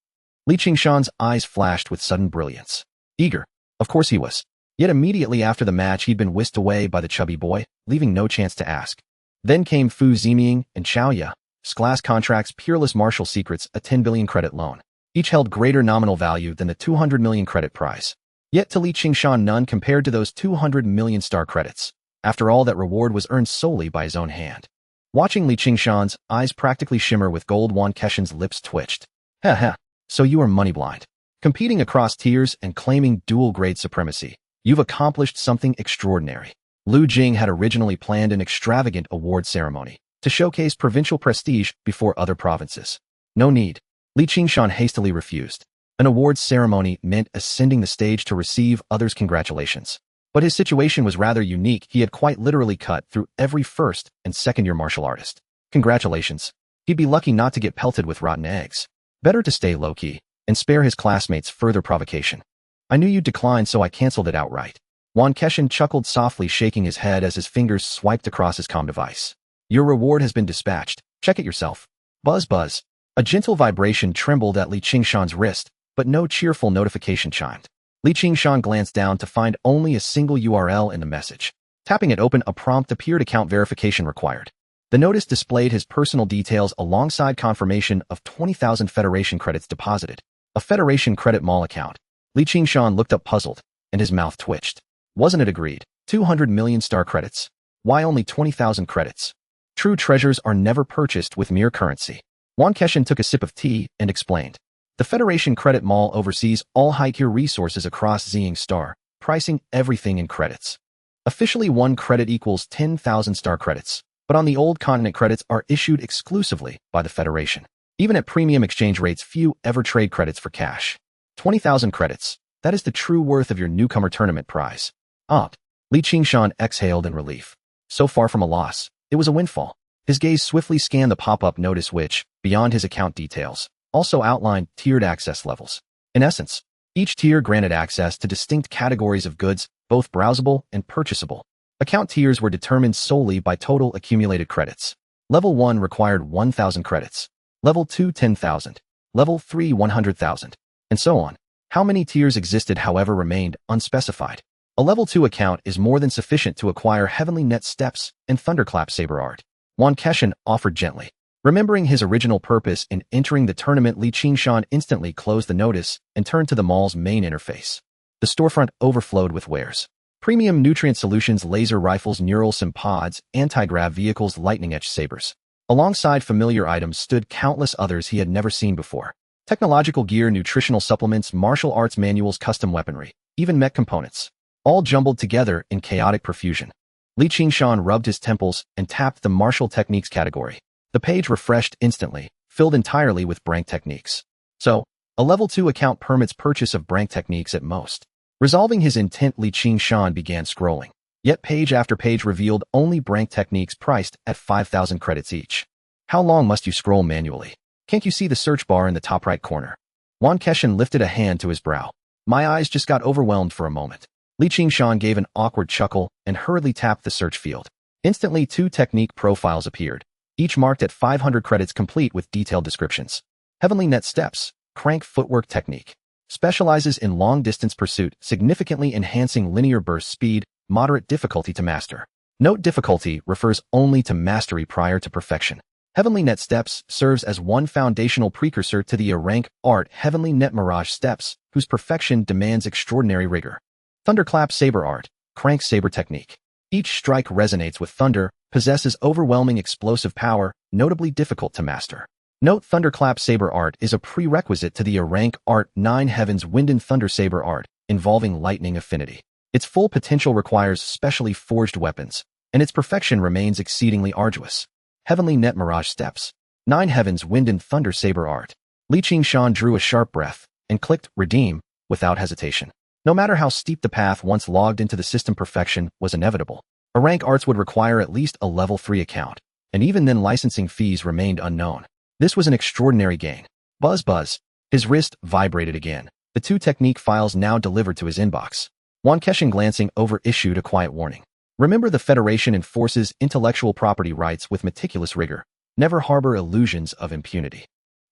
Qingshan's eyes flashed with sudden brilliance. Eager? Of course he was. Yet immediately after the match, he'd been whisked away by the chubby boy, leaving no chance to ask. Then came Fu Ziming and Chao Ya. Glass contracts, peerless martial secrets, a 10 billion credit loan. Each held greater nominal value than the 200 million credit prize. Yet to Qingshan, none compared to those 200 million star credits. After all, that reward was earned solely by his own hand. Watching Qingshan's eyes practically shimmer with gold, Wan Keshan's lips twitched. Ha ha, so you are money blind. Competing across tiers and claiming dual-grade supremacy, you've accomplished something extraordinary. Lu Jing had originally planned an extravagant award ceremony to showcase provincial prestige before other provinces. No need. Li Qingshan hastily refused. An awards ceremony meant ascending the stage to receive others' congratulations. But his situation was rather unique. He had quite literally cut through every first and second-year martial artist. Congratulations. He'd be lucky not to get pelted with rotten eggs. Better to stay low-key and spare his classmates further provocation. I knew you'd decline, so I canceled it outright. Wan Keshin chuckled softly, shaking his head as his fingers swiped across his comm device. Your reward has been dispatched. Check it yourself. Buzz buzz. A gentle vibration trembled at Li Qingshan's wrist, but no cheerful notification chimed. Li Qingshan glanced down to find only a single URL in the message. Tapping it open, a prompt appeared: account verification required. The notice displayed his personal details alongside confirmation of 20,000 Federation credits deposited. A Federation credit mall account. Li Qingshan looked up puzzled, and his mouth twitched. Wasn't it agreed? 200 million star credits. Why only 20,000 credits? True treasures are never purchased with mere currency. Wan Keshin took a sip of tea and explained. The Federation Credit Mall oversees all high-tier resources across Xing Star, pricing everything in credits. Officially, 1 credit equals 10,000 star credits, but on the old continent, credits are issued exclusively by the Federation. Even at premium exchange rates, few ever trade credits for cash. 20,000 credits. That is the true worth of your newcomer tournament prize. Li Qingshan exhaled in relief. So far from a loss, it was a windfall. His gaze swiftly scanned the pop-up notice which, beyond his account details, also outlined tiered access levels. In essence, each tier granted access to distinct categories of goods, both browsable and purchasable. Account tiers were determined solely by total accumulated credits. Level 1 required 1,000 credits. Level 2, 10,000. Level 3, 100,000. And so on. How many tiers existed, however, remained unspecified. A Level 2 account is more than sufficient to acquire Heavenly Net Steps and Thunderclap Saber Art. Wan Keshin offered gently. Remembering his original purpose in entering the tournament, Li Qingshan instantly closed the notice and turned to the mall's main interface. The storefront overflowed with wares. Premium nutrient solutions, laser rifles, neural sim pods, anti-grav vehicles, lightning-edge sabers. Alongside familiar items stood countless others he had never seen before. Technological gear, nutritional supplements, martial arts manuals, custom weaponry, even mech components. All jumbled together in chaotic profusion. Li Qingshan rubbed his temples and tapped the martial techniques category. The page refreshed instantly, filled entirely with brank techniques. So, a Level 2 account permits purchase of brank techniques at most. Resolving his intent, Li Qingshan began scrolling. Yet page after page revealed only brank techniques priced at 5,000 credits each. How long must you scroll manually? Can't you see the search bar in the top right corner? Wan Keshin lifted a hand to his brow. My eyes just got overwhelmed for a moment. Li Qingshan gave an awkward chuckle and hurriedly tapped the search field. Instantly, 2 technique profiles appeared, each marked at 500 credits, complete with detailed descriptions. Heavenly Net Steps, Crank Footwork Technique. Specializes in long-distance pursuit, significantly enhancing linear burst speed, moderate difficulty to master. Note: difficulty refers only to mastery prior to perfection. Heavenly Net Steps serves as one foundational precursor to the A-rank art Heavenly Net Mirage Steps, whose perfection demands extraordinary rigor. Thunderclap Saber Art, Crank Saber Technique. Each strike resonates with thunder, possesses overwhelming explosive power, notably difficult to master. Note: Thunderclap Saber Art is a prerequisite to the A-rank art 9 Heavens Wind and Thunder Saber Art, involving lightning affinity. Its full potential requires specially forged weapons, and its perfection remains exceedingly arduous. Heavenly Net Mirage Steps. 9 Heavens Wind and Thunder Saber Art. Li Qingshan drew a sharp breath and clicked Redeem without hesitation. No matter how steep the path, once logged into the system, perfection was inevitable. A-rank arts would require at least a Level 3 account, and even then licensing fees remained unknown. This was an extraordinary gain. Buzz buzz. His wrist vibrated again. The 2 technique files now delivered to his inbox. Wan Keshin, glancing over, issued a quiet warning. Remember, the Federation enforces intellectual property rights with meticulous rigor. Never harbor illusions of impunity.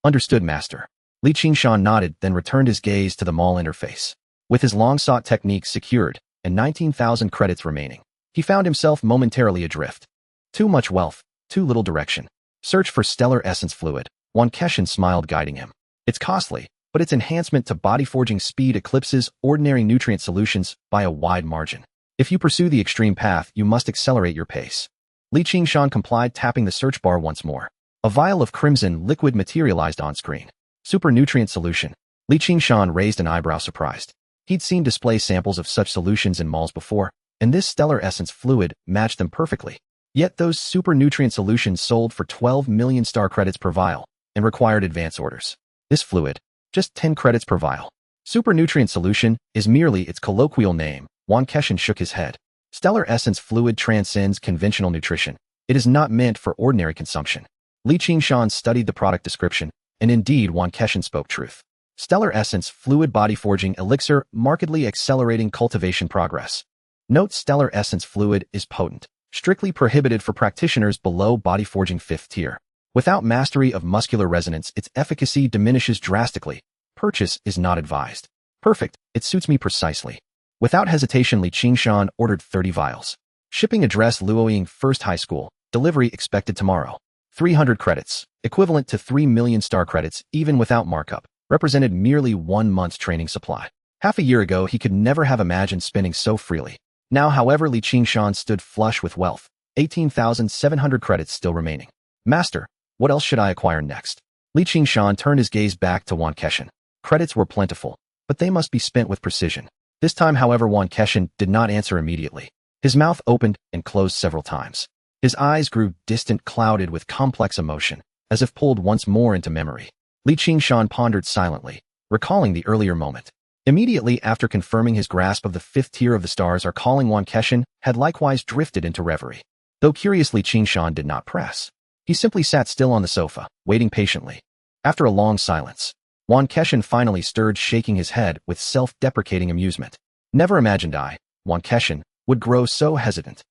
Understood, Master. Li Qingshan nodded, then returned his gaze to the mall interface. With his long-sought techniques secured and 19,000 credits remaining, he found himself momentarily adrift. Too much wealth, too little direction. Search for Stellar Essence Fluid. Wan Keshin smiled, guiding him. It's costly, but its enhancement to body forging speed eclipses ordinary nutrient solutions by a wide margin. If you pursue the extreme path, you must accelerate your pace. Li Qingshan complied, tapping the search bar once more. A vial of crimson liquid materialized on screen. Super Nutrient Solution. Li Qingshan raised an eyebrow surprised. He'd seen display samples of such solutions in malls before, and this stellar essence fluid matched them perfectly. Yet those super nutrient solutions sold for 12 million star credits per vial and required advance orders. This fluid, just 10 credits per vial. Super nutrient solution is merely its colloquial name. Wan Keshan shook his head. Stellar essence fluid transcends conventional nutrition. It is not meant for ordinary consumption. Li Qingshan studied the product description, and indeed Wan Keshan spoke truth. Stellar essence fluid body forging elixir markedly accelerating cultivation progress. Note: stellar essence fluid is potent, strictly prohibited for practitioners below body forging 5th tier. Without mastery of muscular resonance, its efficacy diminishes drastically. Purchase is not advised. Perfect, it suits me precisely. Without hesitation, Li Qingshan ordered 30 vials. Shipping address: Luoying First High School. Delivery expected tomorrow. 300 credits, equivalent to 3 million star credits, even without markup, represented merely 1 month's training supply. Half a year ago, he could never have imagined spending so freely. Now, however, Li Qingshan stood flush with wealth. 18,700 credits still remaining. Master, what else should I acquire next? Li Qingshan turned his gaze back to Wan Keshan. Credits were plentiful, but they must be spent with precision. This time, however, Wan Keshan did not answer immediately. His mouth opened and closed several times. His eyes grew distant, clouded with complex emotion, as if pulled once more into memory. Li Qingshan pondered silently, recalling the earlier moment. Immediately after confirming his grasp of the 5th tier of the stars, our calling Wan Keshan had likewise drifted into reverie. Though curiously, Qingshan did not press. He simply sat still on the sofa, waiting patiently. After a long silence, Wan Keshan finally stirred, shaking his head with self-deprecating amusement. Never imagined I, Wan Keshan, would grow so hesitant.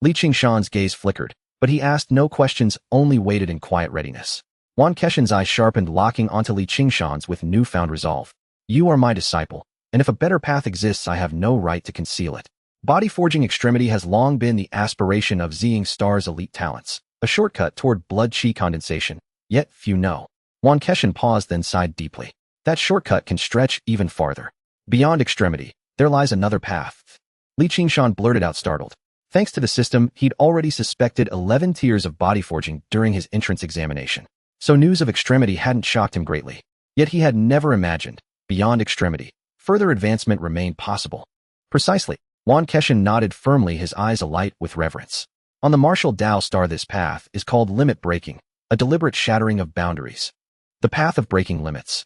Li Qingshan's gaze flickered, but he asked no questions, only waited in quiet readiness. Wan Keshan's eyes sharpened, locking onto Li Qingshan's with newfound resolve. You are my disciple, and if a better path exists, I have no right to conceal it. Body forging extremity has long been the aspiration of Ziying Star's elite talents, a shortcut toward blood chi condensation, yet few know. Wan Keshan paused, then sighed deeply. That shortcut can stretch even farther. Beyond extremity, there lies another path. Li Qingshan blurted out, startled. Thanks to the system, he'd already suspected 11 tiers of body forging during his entrance examination. So news of extremity hadn't shocked him greatly. Yet he had never imagined, beyond extremity, further advancement remained possible. Precisely. Wan Keshan nodded firmly, his eyes alight with reverence. On the martial Tao star, this path is called limit breaking, a deliberate shattering of boundaries. The path of breaking limits.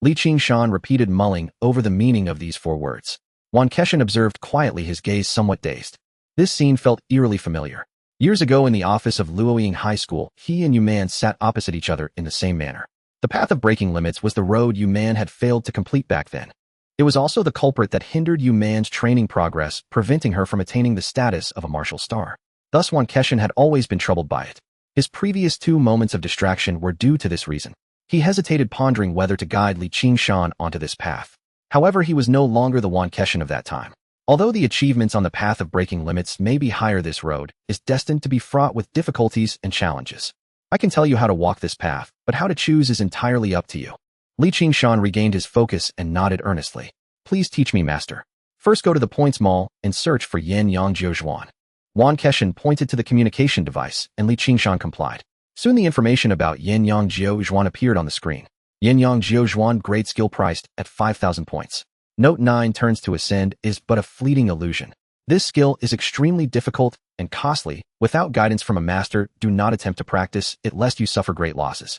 Li Qingshan repeated, mulling over the meaning of these 4 words. Wan Keshan observed quietly, his gaze somewhat dazed. This scene felt eerily familiar. Years ago in the office of Luoying High School, he and Yu Man sat opposite each other in the same manner. The path of breaking limits was the road Yu Man had failed to complete back then. It was also the culprit that hindered Yu Man's training progress, preventing her from attaining the status of a martial star. Thus, Wan Keshan had always been troubled by it. His previous 2 moments of distraction were due to this reason. He hesitated, pondering whether to guide Li Qingshan onto this path. However, he was no longer the Wan Keshan of that time. Although the achievements on the path of breaking limits may be higher, this road is destined to be fraught with difficulties and challenges. I can tell you how to walk this path, but how to choose is entirely up to you. Li Qingshan regained his focus and nodded earnestly. Please teach me, master. First, go to the Points Mall and search for Yin Yang Jiuzhuan. Wan Keshan pointed to the communication device, and Li Qingshan complied. Soon the information about Yin Yang Jiuzhuan appeared on the screen. Yin Yang Jiuzhuan, grade skill priced at 5,000 points. Note: 9 turns to ascend is but a fleeting illusion. This skill is extremely difficult and costly. Without guidance from a master, do not attempt to practice it lest you suffer great losses.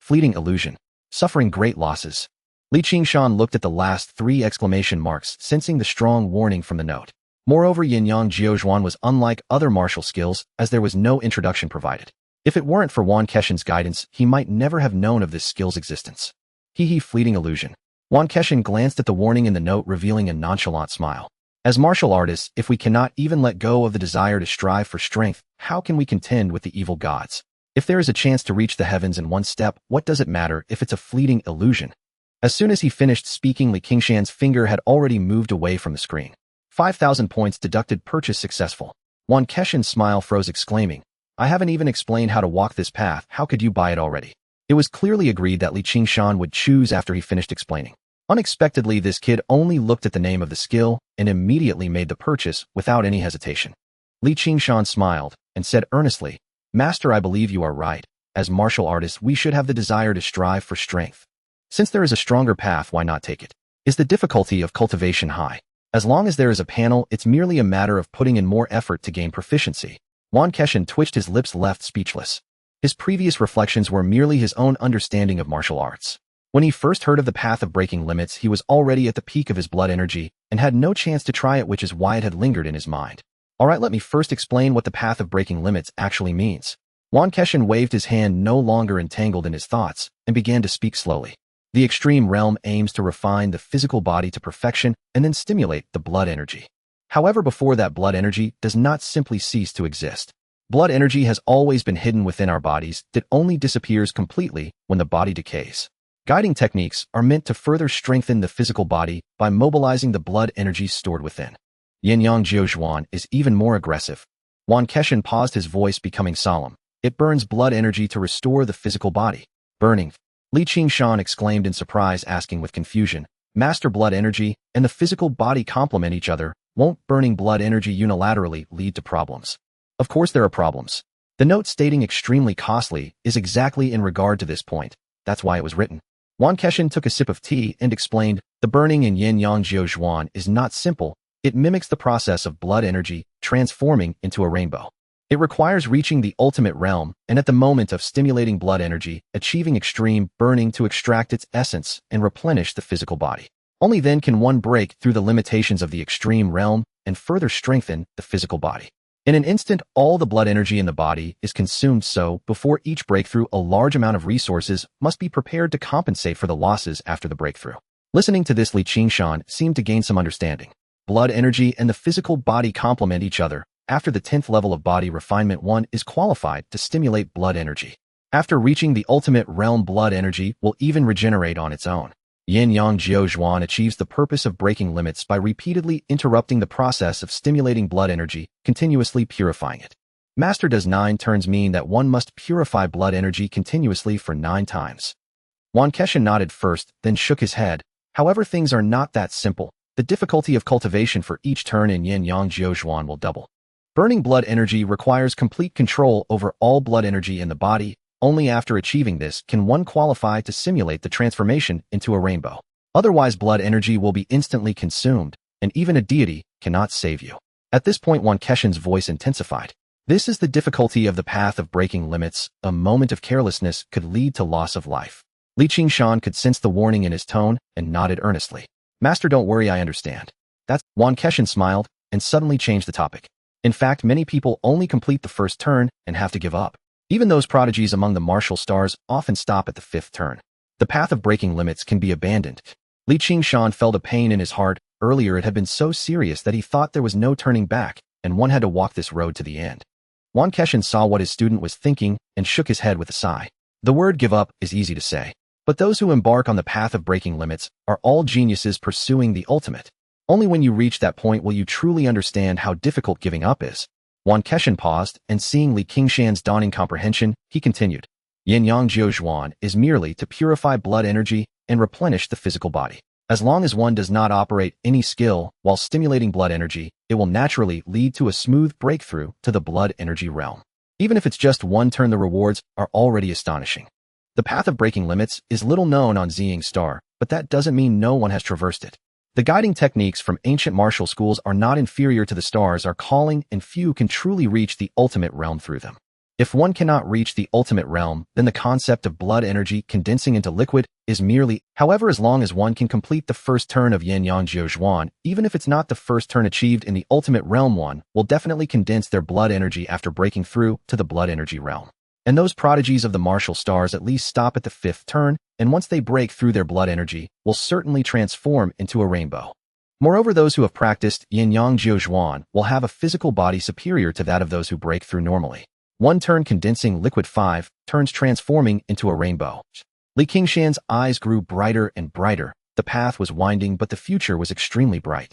Fleeting illusion. Suffering great losses. Li Qingshan looked at the last 3 exclamation marks, sensing the strong warning from the note. Moreover, Yin Yang Jiuzhuan was unlike other martial skills, as there was no introduction provided. If it weren't for Wan Keshan's guidance, he might never have known of this skill's existence. Fleeting illusion. Wan Keshan glanced at the warning in the note, revealing a nonchalant smile. As martial artists, if we cannot even let go of the desire to strive for strength, how can we contend with the evil gods? If there is a chance to reach the heavens in one step, what does it matter if it's a fleeting illusion? As soon as he finished speaking, Li Qingshan's finger had already moved away from the screen. 5,000 points deducted, purchase successful. Wan Keshan's smile froze, exclaiming, I haven't even explained how to walk this path, how could you buy it already? It was clearly agreed that Li Qingshan would choose after he finished explaining. Unexpectedly, this kid only looked at the name of the skill and immediately made the purchase without any hesitation. Li Qingshan smiled and said earnestly, Master, I believe you are right. As martial artists, we should have the desire to strive for strength. Since there is a stronger path, why not take it? Is the difficulty of cultivation high? As long as there is a panel, it's merely a matter of putting in more effort to gain proficiency. Wan Keshan twitched his lips, left speechless. His previous reflections were merely his own understanding of martial arts. When he first heard of the path of breaking limits, he was already at the peak of his blood energy and had no chance to try it, which is why it had lingered in his mind. Alright, let me first explain what the path of breaking limits actually means. Wan Keshan waved his hand, no longer entangled in his thoughts, and began to speak slowly. The extreme realm aims to refine the physical body to perfection and then stimulate the blood energy. However, before that, blood energy does not simply cease to exist. Blood energy has always been hidden within our bodies that only disappears completely when the body decays. Guiding techniques are meant to further strengthen the physical body by mobilizing the blood energy stored within. Yin-Yang Jiuzhuan is even more aggressive. Wan Keshan paused, his voice becoming solemn. It burns blood energy to restore the physical body. Burning. Qingshan exclaimed in surprise, asking with confusion, Master, blood energy and the physical body complement each other. Won't burning blood energy unilaterally lead to problems? Of course there are problems. The note stating extremely costly is exactly in regard to this point. That's why it was written. Wan Keshan took a sip of tea and explained, the burning in Yin-Yang Jiuzhuan is not simple. It mimics the process of blood energy transforming into a rainbow. It requires reaching the ultimate realm and at the moment of stimulating blood energy, achieving extreme burning to extract its essence and replenish the physical body. Only then can one break through the limitations of the extreme realm and further strengthen the physical body. In an instant, all the blood energy in the body is consumed, so before each breakthrough, a large amount of resources must be prepared to compensate for the losses after the breakthrough. Listening to this, Qingshan seemed to gain some understanding. Blood energy and the physical body complement each other. After the 10th level of body refinement, one is qualified to stimulate blood energy. After reaching the ultimate realm, blood energy will even regenerate on its own. Yin-Yang Jiuzhuan achieves the purpose of breaking limits by repeatedly interrupting the process of stimulating blood energy, continuously purifying it. Master, does 9 turns mean that one must purify blood energy continuously for 9 times? Wan Keshan nodded first, then shook his head. However, things are not that simple. The difficulty of cultivation for each turn in Yin-Yang Jiuzhuan will double. Burning blood energy requires complete control over all blood energy in the body. Only after achieving this can one qualify to simulate the transformation into a rainbow. Otherwise, blood energy will be instantly consumed, and even a deity cannot save you. At this point, Wan Keshan's voice intensified. This is the difficulty of the path of breaking limits. A moment of carelessness could lead to loss of life. Qingshan could sense the warning in his tone and nodded earnestly. Master, don't worry, I understand. That's... Wan Keshan smiled and suddenly changed the topic. In fact, many people only complete the first turn and have to give up. Even those prodigies among the martial stars often stop at the 5th turn. The path of breaking limits can be abandoned. Qingshan felt a pain in his heart. Earlier it had been so serious that he thought there was no turning back, and one had to walk this road to the end. Wan Keshan saw what his student was thinking and shook his head with a sigh. The word give up is easy to say, but those who embark on the path of breaking limits are all geniuses pursuing the ultimate. Only when you reach that point will you truly understand how difficult giving up is. Wan Keshan paused, and seeing Qingshan's dawning comprehension, he continued. Yin-Yang Jiuzhuan is merely to purify blood energy and replenish the physical body. As long as one does not operate any skill while stimulating blood energy, it will naturally lead to a smooth breakthrough to the blood energy realm. Even if it's just 1 turn, the rewards are already astonishing. The path of breaking limits is little known on Xiang Star, but that doesn't mean no one has traversed it. The guiding techniques from ancient martial schools are not inferior to the stars, are calling, and few can truly reach the ultimate realm through them. If one cannot reach the ultimate realm, then the concept of blood energy condensing into liquid is merely... However, as long as one can complete the first turn of Yin-Yang Jiuzhuan, even if it's not the first turn achieved in the ultimate realm, one will definitely condense their blood energy after breaking through to the blood energy realm. And those prodigies of the martial stars at least stop at the 5th turn, and once they break through, their blood energy will certainly transform into a rainbow. Moreover, those who have practiced Yin-Yang Jiuzhuan will have a physical body superior to that of those who break through normally. 1 turn condensing liquid, 5 turns transforming into a rainbow. Qingshan's eyes grew brighter and brighter. The path was winding, but the future was extremely bright.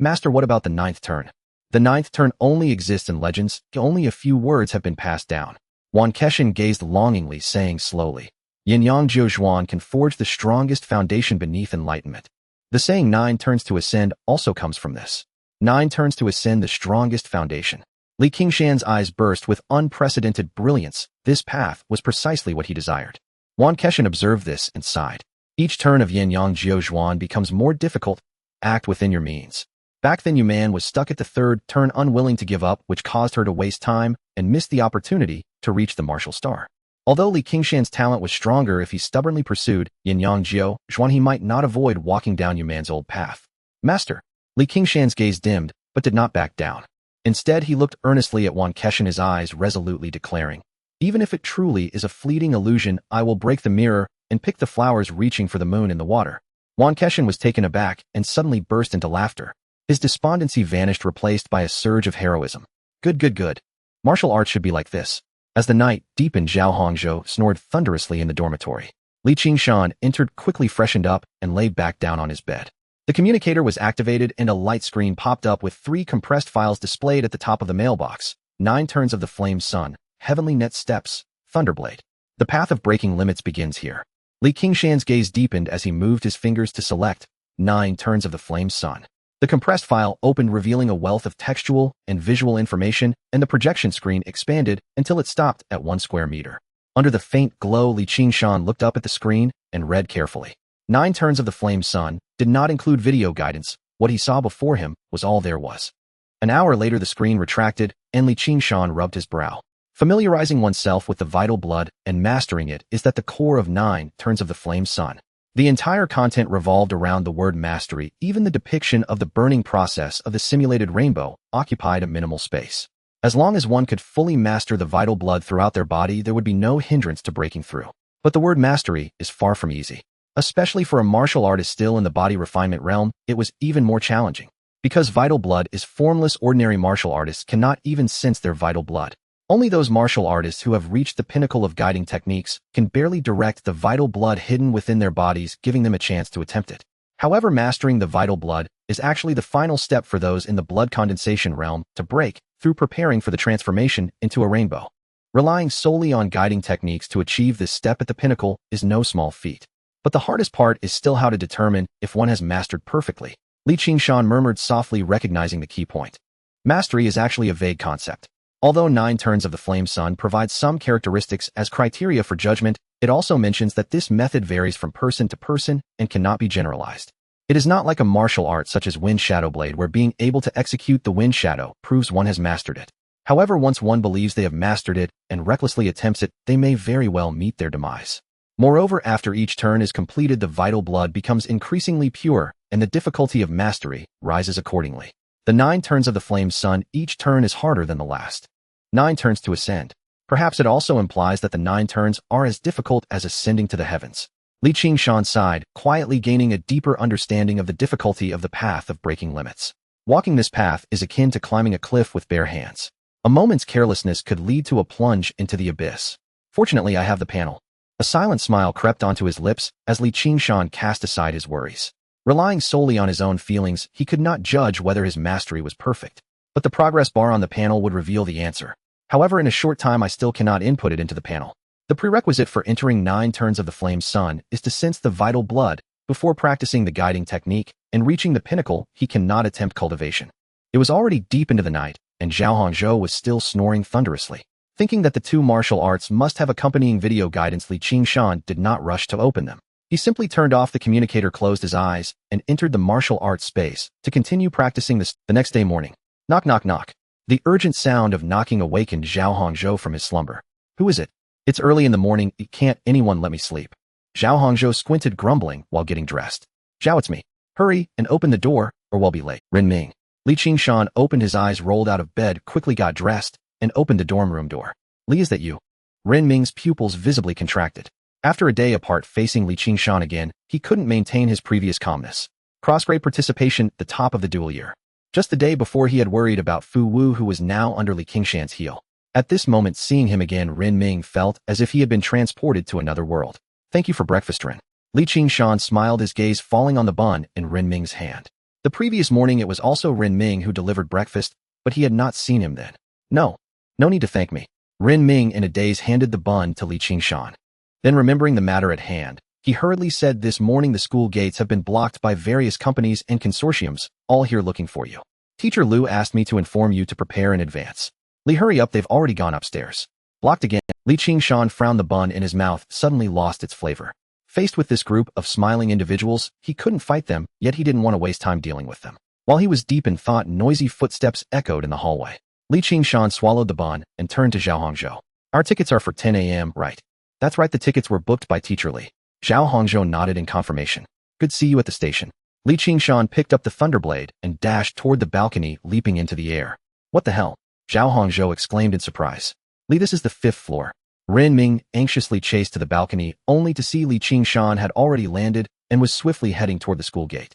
Master, what about the 9th turn? The 9th turn only exists in legends. Only a few words have been passed down. Wan Keshan gazed longingly, saying slowly, Yin-Yang Jiuzhuan can forge the strongest foundation beneath enlightenment. The saying 9 turns to ascend also comes from this. 9 turns to ascend the strongest foundation. Qingshan's eyes burst with unprecedented brilliance. This path was precisely what he desired. Wan Keshan observed this and sighed. Each turn of Yin Yang Jiu Zhuan becomes more difficult. Act within your means. Back then Yuman was stuck at the third turn, unwilling to give up, which caused her to waste time and miss the opportunity to reach the martial star. Although Li Qingshan's talent was stronger, if he stubbornly pursued Yin Yang Jiu Zhuan, he might not avoid walking down Yuman's old path. Master. Li Qingshan's gaze dimmed, but did not back down. Instead, he looked earnestly at Wan Keshan, his eyes resolutely declaring, "Even if it truly is a fleeting illusion, I will break the mirror and pick the flowers reaching for the moon in the water." Wan Keshan was taken aback and suddenly burst into laughter. His despondency vanished, replaced by a surge of heroism. Good. Martial arts should be like this. As the night deepened, Zhao Hongzhou snored thunderously in the dormitory. Li Qingshan entered, quickly freshened up, and lay back down on his bed. The communicator was activated and a light screen popped up with 3 compressed files displayed at the top of the mailbox. 9 turns of the flame sun, heavenly net steps, Thunderblade. The path of breaking limits begins here. Li Qingshan's gaze deepened as he moved his fingers to select 9 turns of the flame sun. The compressed file opened, revealing a wealth of textual and visual information, and the projection screen expanded until it stopped at 1 square meter. Under the faint glow, Li Qingshan looked up at the screen and read carefully. 9 turns of the flame sun did not include video guidance. What he saw before him was all there was. An hour later, the screen retracted, and Li Qingshan rubbed his brow. Familiarizing oneself with the vital blood and mastering it is at the core of 9 turns of the flame sun. The entire content revolved around the word mastery. Even the depiction of the burning process of the simulated rainbow occupied a minimal space. As long as one could fully master the vital blood throughout their body, there would be no hindrance to breaking through. But the word mastery is far from easy. Especially for a martial artist still in the body refinement realm, it was even more challenging. Because vital blood is formless, ordinary martial artists cannot even sense their vital blood. Only those martial artists who have reached the pinnacle of guiding techniques can barely direct the vital blood hidden within their bodies, giving them a chance to attempt it. However, mastering the vital blood is actually the final step for those in the blood condensation realm to break through, preparing for the transformation into a rainbow. Relying solely on guiding techniques to achieve this step at the pinnacle is no small feat. But the hardest part is still how to determine if one has mastered perfectly. Li Qingshan murmured softly, recognizing the key point. Mastery is actually a vague concept. Although 9 turns of the flame sun provides some characteristics as criteria for judgment, it also mentions that this method varies from person to person and cannot be generalized. It is not like a martial art such as Wind Shadow Blade, where being able to execute the wind shadow proves one has mastered it. However, once one believes they have mastered it and recklessly attempts it, they may very well meet their demise. Moreover, after each turn is completed, the vital blood becomes increasingly pure, and the difficulty of mastery rises accordingly. The 9 turns of the flame sun, each turn is harder than the last. 9 turns to ascend. Perhaps it also implies that the 9 turns are as difficult as ascending to the heavens. Li Qingshan sighed, quietly gaining a deeper understanding of the difficulty of the path of breaking limits. Walking this path is akin to climbing a cliff with bare hands. A moment's carelessness could lead to a plunge into the abyss. Fortunately, I have the panel. A silent smile crept onto his lips as Li Qingshan cast aside his worries. Relying solely on his own feelings, he could not judge whether his mastery was perfect. But the progress bar on the panel would reveal the answer. However, in a short time I still cannot input it into the panel. The prerequisite for entering 9 turns of the flame sun is to sense the vital blood before practicing the guiding technique, and reaching the pinnacle he cannot attempt cultivation. It was already deep into the night, and Zhao Hongzhou was still snoring thunderously. Thinking that the 2 martial arts must have accompanying video guidance, Li Qingshan did not rush to open them. He simply turned off the communicator, closed his eyes, and entered the martial arts space to continue practicing this. The next day morning. Knock, knock, knock. The urgent sound of knocking awakened Zhao Hongzhou from his slumber. Who is it? It's early in the morning. Can't anyone let me sleep? Zhao Hongzhou squinted, grumbling while getting dressed. Zhao, it's me. Hurry and open the door, or we'll be late. Ren Ming. Li Qingshan opened his eyes, rolled out of bed, quickly got dressed, and opened the dorm room door. Li, is that you? Ren Ming's pupils visibly contracted. After a day apart facing Li Qingshan again, he couldn't maintain his previous calmness. Cross-grade participation at the top of the dual year. Just the day before, he had worried about Fu Wu, who was now under Li Qingshan's heel. At this moment, seeing him again, Ren Ming felt as if he had been transported to another world. Thank you for breakfast, Ren. Li Qingshan smiled, his gaze falling on the bun in Ren Ming's hand. The previous morning it was also Ren Ming who delivered breakfast, but he had not seen him then. No need to thank me. Ren Ming in a daze handed the bun to Li Qingshan. Then, remembering the matter at hand, he hurriedly said, this morning the school gates have been blocked by various companies and consortiums, all here looking for you. Teacher Lu asked me to inform you to prepare in advance. Li, hurry up, they've already gone upstairs. Blocked again. Li Qingshan frowned, the bun in his mouth suddenly lost its flavor. Faced with this group of smiling individuals, he couldn't fight them, yet he didn't want to waste time dealing with them. While he was deep in thought, noisy footsteps echoed in the hallway. Li Qingshan swallowed the bun and turned to Zhao Hongzhou. Our tickets are for 10 a.m., right? That's right, the tickets were booked by Teacher Li. Zhao Hongzhou nodded in confirmation. Good see you at the station. Li Qingshan picked up the thunderblade and dashed toward the balcony, leaping into the air. What the hell? Zhao Hongzhou exclaimed in surprise. Li, this is the 5th floor. Ren Ming anxiously chased to the balcony, only to see Li Qingshan had already landed and was swiftly heading toward the school gate.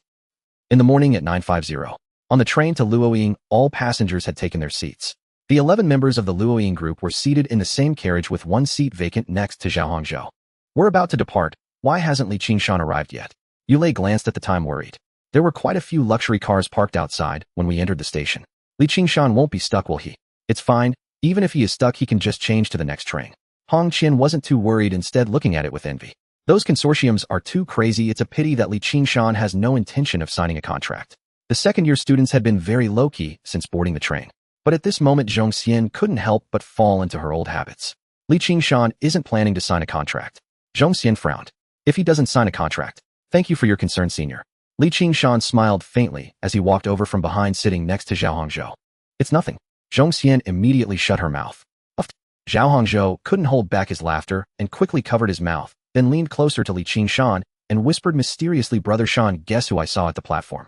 In the morning at 9:50, on the train to Luoying, all passengers had taken their seats. The 11 members of the Luoying group were seated in the same carriage with one seat vacant next to Zhao Hongzhou. We're about to depart. Why hasn't Li Qingshan arrived yet? Yulei glanced at the time, worried. There were quite a few luxury cars parked outside when we entered the station. Li Qingshan won't be stuck, will he? It's fine. Even if he is stuck, he can just change to the next train. Hong Qian wasn't too worried, instead looking at it with envy. Those consortiums are too crazy. It's a pity that Li Qingshan has no intention of signing a contract. The second-year students had been very low-key since boarding the train. But at this moment, Zhong Xian couldn't help but fall into her old habits. Li Qingshan isn't planning to sign a contract. Zhong Xian frowned. If he doesn't sign a contract, thank you for your concern, senior. Li Qingshan smiled faintly as he walked over from behind, sitting next to Zhao Hongzhou. It's nothing. Zhong Xian immediately shut her mouth. Zhao Hongzhou couldn't hold back his laughter and quickly covered his mouth, then leaned closer to Li Qingshan and whispered mysteriously, Brother Shan, guess who I saw at the platform?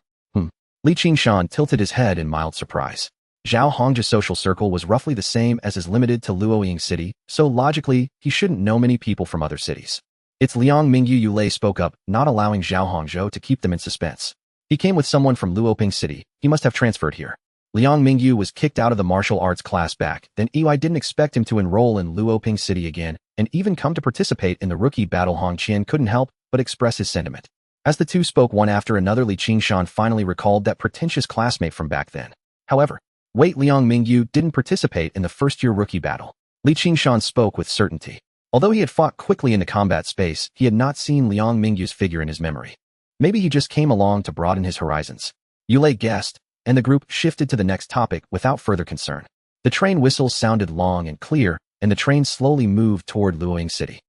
Li Qingshan tilted his head in mild surprise. Zhao Hongzhou's social circle was roughly the same as is limited to Luoying City, so logically, he shouldn't know many people from other cities. It's Liang Mingyu, Yulei spoke up, not allowing Zhao Hongzhou to keep them in suspense. He came with someone from Luoping City. He must have transferred here. Liang Mingyu was kicked out of the martial arts class back then. I didn't expect him to enroll in Luoping City again and even come to participate in the rookie battle. Hong Qian couldn't help but express his sentiment. As the two spoke one after another, Li Qingshan finally recalled that pretentious classmate from back then. However, wait, Liang Mingyu didn't participate in the first-year rookie battle. Li Qingshan spoke with certainty. Although he had fought quickly in the combat space, he had not seen Liang Mingyu's figure in his memory. Maybe he just came along to broaden his horizons. Yulei guessed, and the group shifted to the next topic without further concern. The train whistles sounded long and clear, and the train slowly moved toward Luoying City.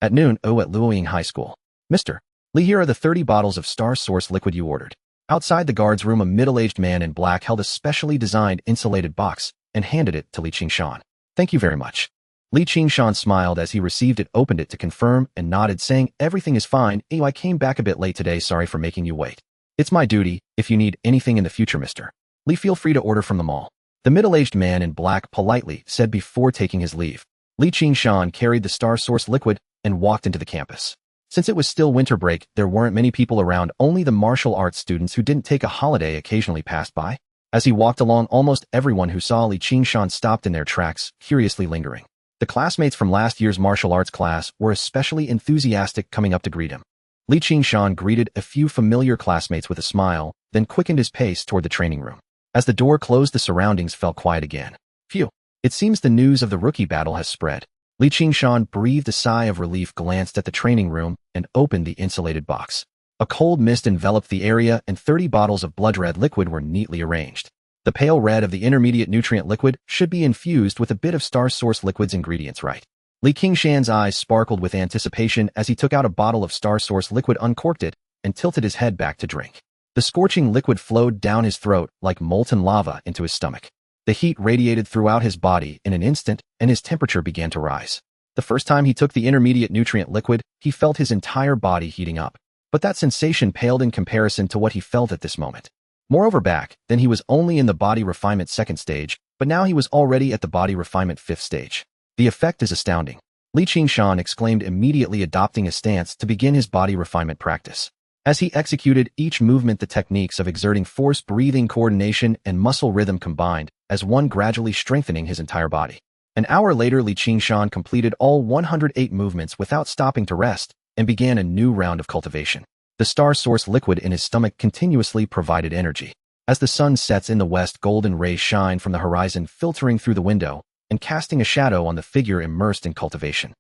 At noon, at Luoying High School. Mr. Li, here are the 30 bottles of Star Source liquid you ordered. Outside the guard's room, a middle-aged man in black held a specially designed insulated box and handed it to Li Qingshan. Thank you very much. Li Qingshan smiled as he received it, opened it to confirm, and nodded, saying, everything is fine. I came back a bit late today, sorry for making you wait. It's my duty. If you need anything in the future, Mr. Li, feel free to order from the mall. The middle-aged man in black politely said before taking his leave. Li Qingshan carried the Star Source liquid and walked into the campus. Since it was still winter break, there weren't many people around. Only the martial arts students who didn't take a holiday occasionally passed by. As he walked along, almost everyone who saw Li Qingshan stopped in their tracks, curiously lingering. The classmates from last year's martial arts class were especially enthusiastic, coming up to greet him. Li Qingshan greeted a few familiar classmates with a smile, then quickened his pace toward the training room. As the door closed, the surroundings fell quiet again. Phew. It seems the news of the rookie battle has spread. Li Qingshan breathed a sigh of relief, glanced at the training room, and opened the insulated box. A cold mist enveloped the area, and 30 bottles of blood red liquid were neatly arranged. The pale red of the intermediate nutrient liquid should be infused with a bit of Star Source liquid's ingredients, right? Li Qingshan's eyes sparkled with anticipation as he took out a bottle of Star Source liquid, uncorked it, and tilted his head back to drink. The scorching liquid flowed down his throat like molten lava into his stomach. The heat radiated throughout his body in an instant, and his temperature began to rise. The first time he took the intermediate nutrient liquid, he felt his entire body heating up. But that sensation paled in comparison to what he felt at this moment. Moreover, back then he was only in the body refinement 2nd stage, but now he was already at the body refinement 5th stage. The effect is astounding. Li Qingshan exclaimed, immediately adopting a stance to begin his body refinement practice. As he executed each movement, the techniques of exerting force, breathing, coordination, and muscle rhythm combined, as one, gradually strengthening his entire body. An hour later, Li Qingshan completed all 108 movements without stopping to rest, and began a new round of cultivation. The Star Source liquid in his stomach continuously provided energy. As the sun sets in the west, golden rays shine from the horizon, filtering through the window, and casting a shadow on the figure immersed in cultivation.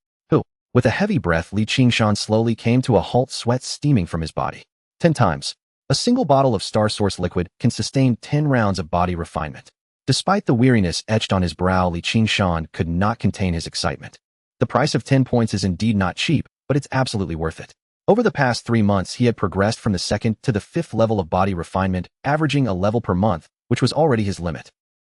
With a heavy breath, Li Qingshan slowly came to a halt, sweat steaming from his body. 10 times. A single bottle of Star Source liquid can sustain 10 rounds of body refinement. Despite the weariness etched on his brow, Li Qingshan could not contain his excitement. The price of 10 points is indeed not cheap, but it's absolutely worth it. Over the past 3 months, he had progressed from the 2nd to the 5th level of body refinement, averaging a level per month, which was already his limit.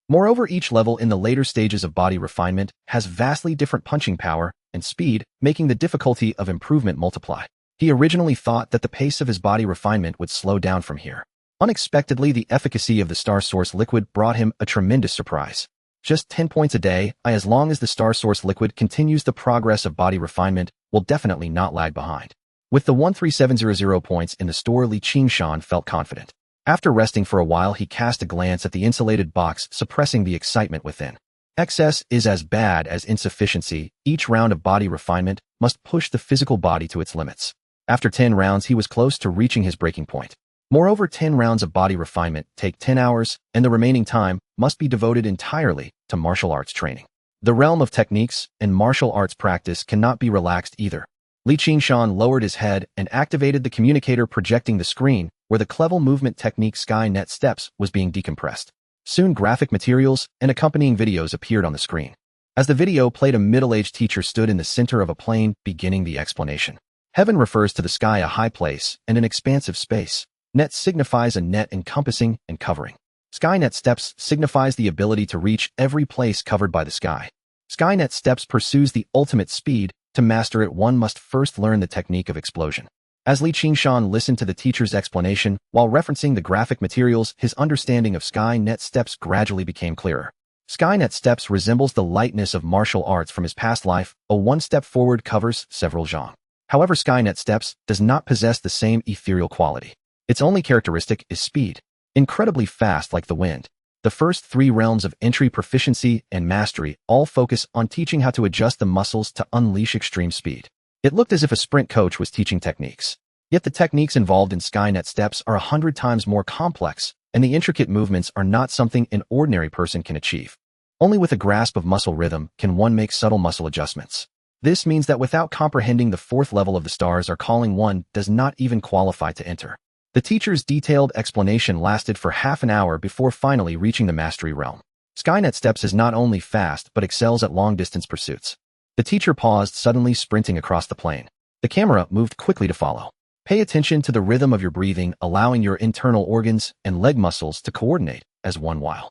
Moreover, each level in the later stages of body refinement has vastly different punching power and speed, making the difficulty of improvement multiply. He originally thought that the pace of his body refinement would slow down from here. Unexpectedly, the efficacy of the Star Source liquid brought him a tremendous surprise. Just 10 points a day, as long as the Star Source liquid continues the progress of body refinement, will definitely not lag behind. With the 13700 points in the store, Qingshan felt confident. After resting for a while, he cast a glance at the insulated box, suppressing the excitement within. Excess is as bad as insufficiency. Each round of body refinement must push the physical body to its limits. After 10 rounds, he was close to reaching his breaking point. Moreover, 10 rounds of body refinement take 10 hours, and the remaining time must be devoted entirely to martial arts training. The realm of techniques and martial arts practice cannot be relaxed either. Qingshan lowered his head and activated the communicator projecting the screen where the clever movement technique Skynet Steps was being decompressed. Soon graphic materials and accompanying videos appeared on the screen. As the video played, a middle-aged teacher stood in the center of a plane, beginning the explanation. Heaven refers to the sky, a high place, and an expansive space. Net signifies a net encompassing and covering. Skynet Steps signifies the ability to reach every place covered by the sky. Skynet Steps pursues the ultimate speed. To master it, one must first learn the technique of explosion. As Qingshan listened to the teacher's explanation, while referencing the graphic materials, his understanding of Skynet Steps gradually became clearer. Skynet Steps resembles the lightness of martial arts from his past life. A one step forward covers several genres. However, Skynet Steps does not possess the same ethereal quality. Its only characteristic is speed. Incredibly fast like the wind. The first 3 realms of entry, proficiency, and mastery all focus on teaching how to adjust the muscles to unleash extreme speed. It looked as if a sprint coach was teaching techniques. Yet the techniques involved in Skynet Steps are 100 times more complex, and the intricate movements are not something an ordinary person can achieve. Only with a grasp of muscle rhythm can one make subtle muscle adjustments. This means that without comprehending the 4th level of the stars are calling, one does not even qualify to enter. The teacher's detailed explanation lasted for half an hour before finally reaching the mastery realm. Skynet Steps is not only fast but excels at long-distance pursuits. The teacher paused, suddenly sprinting across the plane. The camera moved quickly to follow. Pay attention to the rhythm of your breathing, allowing your internal organs and leg muscles to coordinate as one while.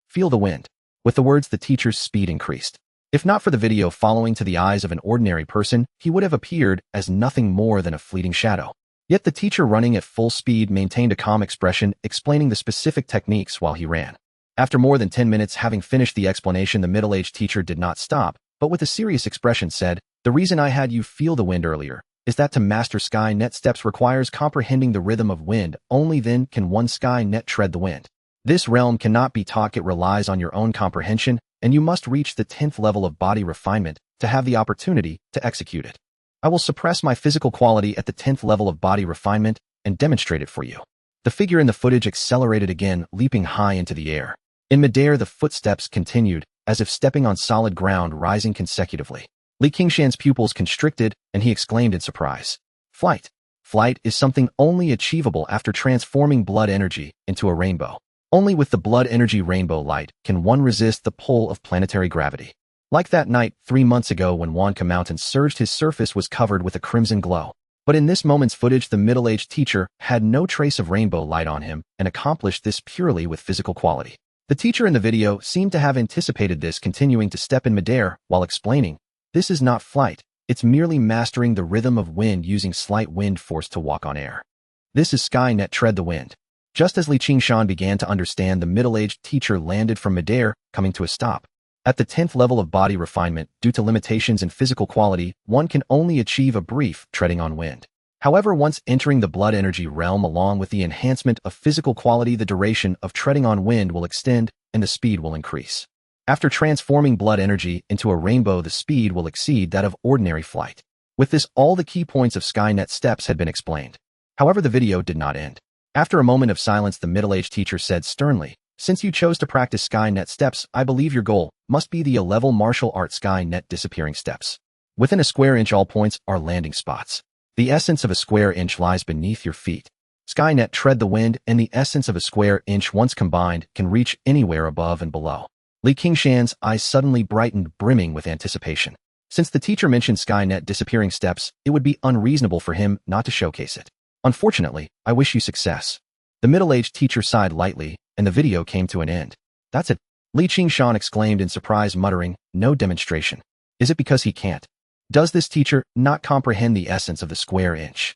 Feel the wind. With the words, the teacher's speed increased. If not for the video following, to the eyes of an ordinary person, he would have appeared as nothing more than a fleeting shadow. Yet the teacher, running at full speed, maintained a calm expression, explaining the specific techniques while he ran. After more than 10 minutes, having finished the explanation, the middle-aged teacher did not stop, but with a serious expression said, "The reason I had you feel the wind earlier is that to master Skynet Steps requires comprehending the rhythm of wind. Only then can one Skynet tread the wind. This realm cannot be taught, it relies on your own comprehension, and you must reach the 10th level of body refinement to have the opportunity to execute it. I will suppress my physical quality at the 10th level of body refinement and demonstrate it for you." The figure in the footage accelerated again, leaping high into the air. In midair, the footsteps continued, as if stepping on solid ground, rising consecutively. Qingshan's pupils constricted, and he exclaimed in surprise. Flight. Flight is something only achievable after transforming blood energy into a rainbow. Only with the blood energy rainbow light can one resist the pull of planetary gravity. Like that night 3 months ago when Wanka Mountain surged, his surface was covered with a crimson glow. But in this moment's footage, the middle-aged teacher had no trace of rainbow light on him and accomplished this purely with physical quality. The teacher in the video seemed to have anticipated this, continuing to step in midair while explaining, "This is not flight, it's merely mastering the rhythm of wind using slight wind force to walk on air. This is Skynet tread the wind." Just as Qingshan began to understand, the middle-aged teacher landed from midair, coming to a stop. At the 10th level of body refinement, due to limitations in physical quality, one can only achieve a brief treading on wind. However, once entering the blood energy realm, along with the enhancement of physical quality, the duration of treading on wind will extend and the speed will increase. After transforming blood energy into a rainbow, the speed will exceed that of ordinary flight. With this, all the key points of Skynet Steps had been explained. However, the video did not end. After a moment of silence, the middle-aged teacher said sternly, "Since you chose to practice Skynet Steps, I believe your goal must be the A-level martial art Skynet disappearing steps. Within a square inch, all points are landing spots. The essence of a square inch lies beneath your feet. Skynet tread the wind, and the essence of a square inch, once combined, can reach anywhere above and below." Qingshan's eyes suddenly brightened, brimming with anticipation. Since the teacher mentioned Skynet disappearing steps, it would be unreasonable for him not to showcase it. Unfortunately, I wish you success. The middle-aged teacher sighed lightly, and the video came to an end. That's it. Qingshan exclaimed in surprise, muttering, no demonstration. Is it because he can't? Does this teacher not comprehend the essence of the square inch?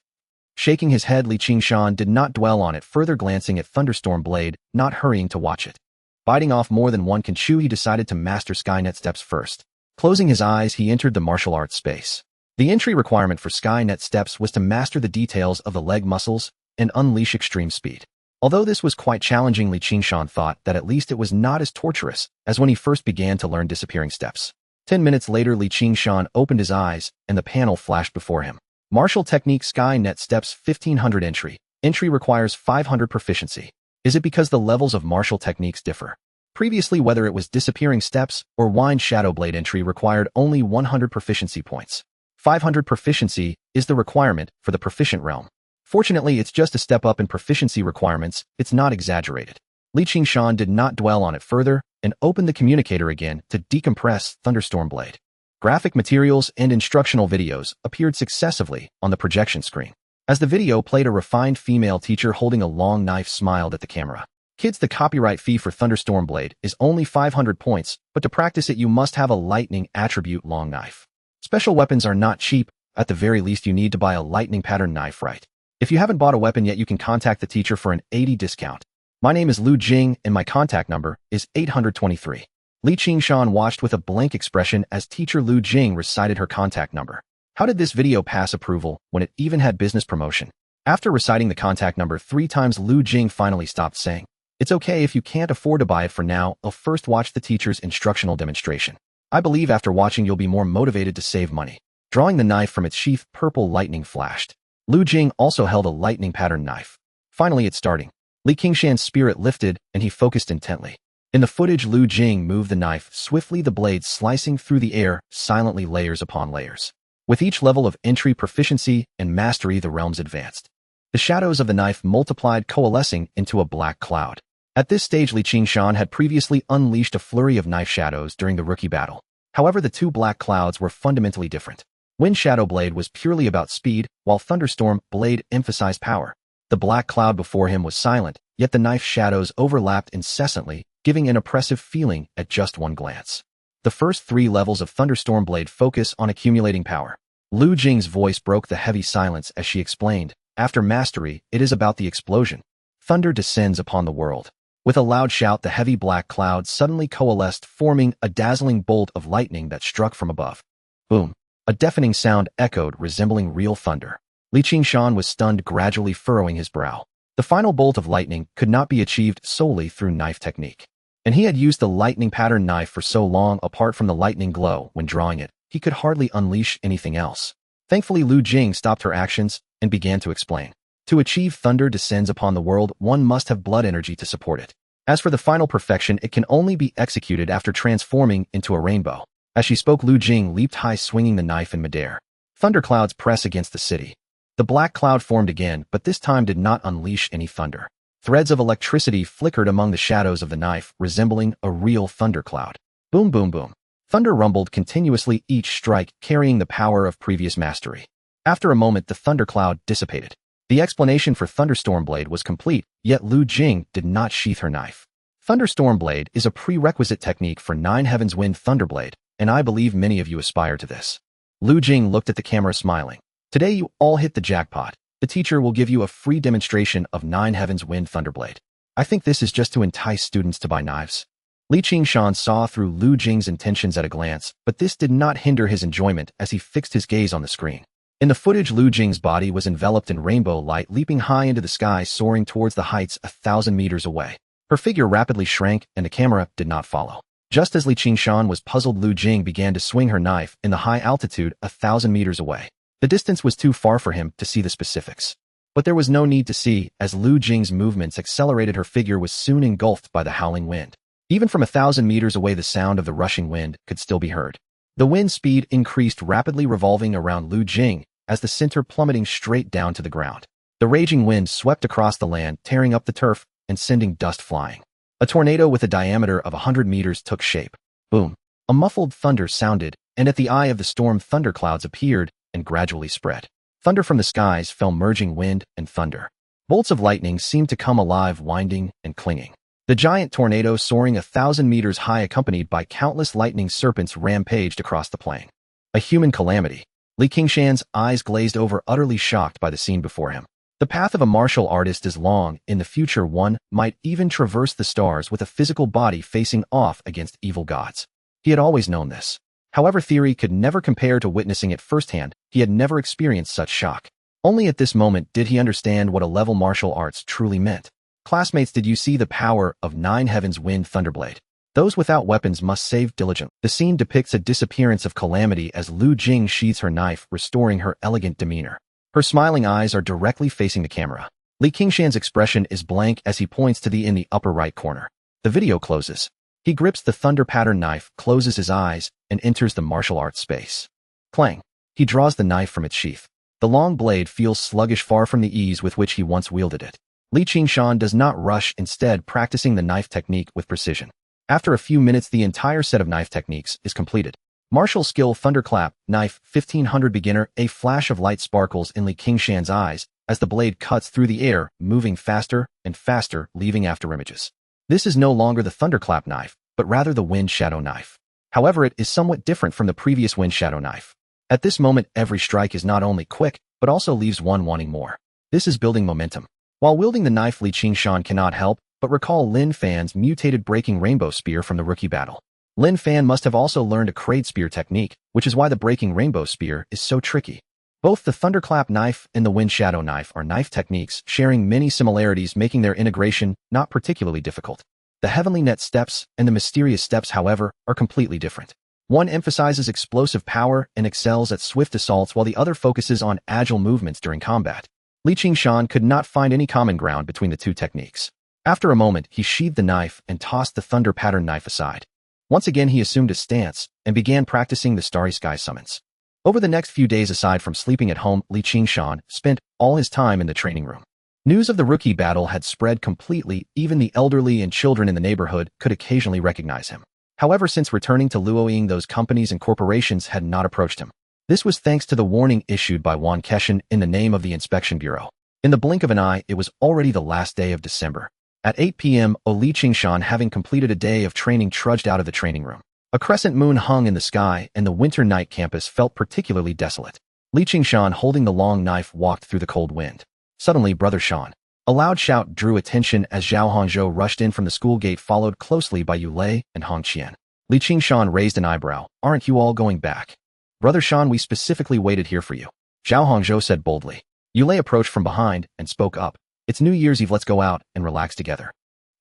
Shaking his head, Qingshan did not dwell on it, further glancing at Thunderstorm Blade, not hurrying to watch it. Biting off more than one Kenchu, he decided to master Skynet steps first. Closing his eyes, he entered the martial arts space. The entry requirement for Skynet steps was to master the details of the leg muscles and unleash extreme speed. Although this was quite challenging, Qingshan thought that at least it was not as torturous as when he first began to learn disappearing steps. 10 minutes later, Qingshan opened his eyes, and the panel flashed before him. Martial Technique Skynet Steps 1500 Entry. Entry requires 500 proficiency. Is it because the levels of martial techniques differ? Previously, whether it was disappearing steps or wind shadow blade entry required only 100 proficiency points. 500 proficiency is the requirement for the proficient realm. Fortunately, it's just a step up in proficiency requirements. It's not exaggerated. Qingshan did not dwell on it further and opened the communicator again to decompress Thunderstorm Blade. Graphic materials and instructional videos appeared successively on the projection screen. As the video played, a refined female teacher holding a long knife smiled at the camera. Kids, the copyright fee for Thunderstorm Blade is only 500 points, but to practice it you must have a lightning attribute long knife. Special weapons are not cheap. At the very least, you need to buy a lightning pattern knife, right? If you haven't bought a weapon yet, you can contact the teacher for an 80 discount. My name is Lu Jing and my contact number is 823. Qingshan watched with a blank expression as teacher Lu Jing recited her contact number. How did this video pass approval when it even had business promotion? After reciting the contact number 3 times, Lu Jing finally stopped, saying, it's okay if you can't afford to buy it for now. I'll first watch the teacher's instructional demonstration. I believe after watching you'll be more motivated to save money. Drawing the knife from its sheath, purple lightning flashed. Lu Jing also held a lightning pattern knife. Finally, it's starting. Qingshan's spirit lifted and he focused intently. In the footage, Lu Jing moved the knife swiftly, the blade slicing through the air, silently, layers upon layers. With each level of entry, proficiency, and mastery, the realms advanced. The shadows of the knife multiplied, coalescing into a black cloud. At this stage, Qingshan had previously unleashed a flurry of knife shadows during the rookie battle. However, the two black clouds were fundamentally different. Wind Shadow Blade was purely about speed, while Thunderstorm Blade emphasized power. The black cloud before him was silent, yet the knife shadows overlapped incessantly, giving an oppressive feeling at just one glance. The first 3 levels of Thunderstorm Blade focus on accumulating power. Lu Jing's voice broke the heavy silence as she explained, after mastery, it is about the explosion. Thunder descends upon the world. With a loud shout, the heavy black cloud suddenly coalesced, forming a dazzling bolt of lightning that struck from above. Boom! A deafening sound echoed, resembling real thunder. Qingshan was stunned, gradually furrowing his brow. The final bolt of lightning could not be achieved solely through knife technique. And he had used the lightning pattern knife for so long, apart from the lightning glow when drawing it, he could hardly unleash anything else. Thankfully, Lu Jing stopped her actions and began to explain. To achieve thunder descends upon the world, one must have blood energy to support it. As for the final perfection, it can only be executed after transforming into a rainbow. As she spoke, Lu Jing leaped high, swinging the knife in midair. Thunderclouds press against the city. The black cloud formed again, but this time did not unleash any thunder. Threads of electricity flickered among the shadows of the knife, resembling a real thundercloud. Boom, boom, boom. Thunder rumbled continuously, each strike carrying the power of previous mastery. After a moment, the thundercloud dissipated. The explanation for Thunderstorm Blade was complete, yet Lu Jing did not sheath her knife. Thunderstorm Blade is a prerequisite technique for 9 Heavens Wind Thunderblade, and I believe many of you aspire to this. Lu Jing looked at the camera, smiling. Today you all hit the jackpot. The teacher will give you a free demonstration of 9 Heavens Wind Thunderblade. I think this is just to entice students to buy knives. Qingshan saw through Lu Jing's intentions at a glance, but this did not hinder his enjoyment as he fixed his gaze on the screen. In the footage, Lu Jing's body was enveloped in rainbow light, leaping high into the sky, soaring towards the heights 1,000 meters away. Her figure rapidly shrank, and the camera did not follow. Just as Qingshan was puzzled, Lu Jing began to swing her knife in the high altitude 1,000 meters away. The distance was too far for him to see the specifics. But there was no need to see, as Lu Jing's movements accelerated. Her figure was soon engulfed by the howling wind. Even from 1,000 meters away, the sound of the rushing wind could still be heard. The wind speed increased rapidly, revolving around Lu Jing, as the center plummeting straight down to the ground. The raging wind swept across the land, tearing up the turf and sending dust flying. A tornado with a diameter of 100 meters took shape. Boom! A muffled thunder sounded, and at the eye of the storm thunderclouds appeared and gradually spread. Thunder from the skies fell, merging wind and thunder. Bolts of lightning seemed to come alive, winding and clinging. The giant tornado, soaring 1,000 meters high, accompanied by countless lightning serpents, rampaged across the plain. A human calamity. Qingshan's eyes glazed over, utterly shocked by the scene before him. The path of a martial artist is long. In the future, one might even traverse the stars with a physical body facing off against evil gods. He had always known this. However, theory could never compare to witnessing it firsthand. He had never experienced such shock. Only at this moment did he understand what a level martial arts truly meant. Classmates, did you see the power of 9 Heavens Wind Thunderblade? Those without weapons must save diligently. The scene depicts a disappearance of calamity as Lu Jing sheathes her knife, restoring her elegant demeanor. Her smiling eyes are directly facing the camera. Qingshan's expression is blank as he points to in the upper right corner. The video closes. He grips the thunder pattern knife, closes his eyes, and enters the martial arts space. Clang. He draws the knife from its sheath. The long blade feels sluggish, far from the ease with which he once wielded it. Qingshan does not rush, instead practicing the knife technique with precision. After a few minutes, the entire set of knife techniques is completed. Martial skill: thunderclap, knife, 1500 beginner. A flash of light sparkles in Qingshan's eyes as the blade cuts through the air, moving faster and faster, leaving after images. This is no longer the thunderclap knife, but rather the wind shadow knife. However, it is somewhat different from the previous wind shadow knife. At this moment, every strike is not only quick, but also leaves one wanting more. This is building momentum. While wielding the knife, Qingshan cannot help but recall Lin Fan's mutated breaking rainbow spear from the rookie battle. Lin Fan must have also learned a crade spear technique, which is why the breaking rainbow spear is so tricky. Both the thunderclap knife and the wind shadow knife are knife techniques, sharing many similarities, making their integration not particularly difficult. The heavenly net steps and the mysterious steps, however, are completely different. One emphasizes explosive power and excels at swift assaults, while the other focuses on agile movements during combat. Qingshan could not find any common ground between the two techniques. After a moment, he sheathed the knife and tossed the thunder pattern knife aside. Once again, he assumed a stance and began practicing the starry sky summons. Over the next few days, aside from sleeping at home, Qingshan spent all his time in the training room. News of the rookie battle had spread completely. Even the elderly and children in the neighborhood could occasionally recognize him. However, since returning to Luoying, those companies and corporations had not approached him. This was thanks to the warning issued by Wan Keshan in the name of the Inspection Bureau. In the blink of an eye, it was already the last day of December. At 8 p.m., Qingshan, having completed a day of training, trudged out of the training room. A crescent moon hung in the sky, and the winter night campus felt particularly desolate. Qingshan, holding the long knife, walked through the cold wind. Suddenly, Brother Shan. A loud shout drew attention as Zhao Hongzhou rushed in from the school gate, followed closely by Yu Lei and Hong Qian. Qingshan raised an eyebrow. Aren't you all going back? Brother Shan, we specifically waited here for you. Zhao Hongzhou said boldly. Yu Lei approached from behind and spoke up. It's New Year's Eve, let's go out and relax together.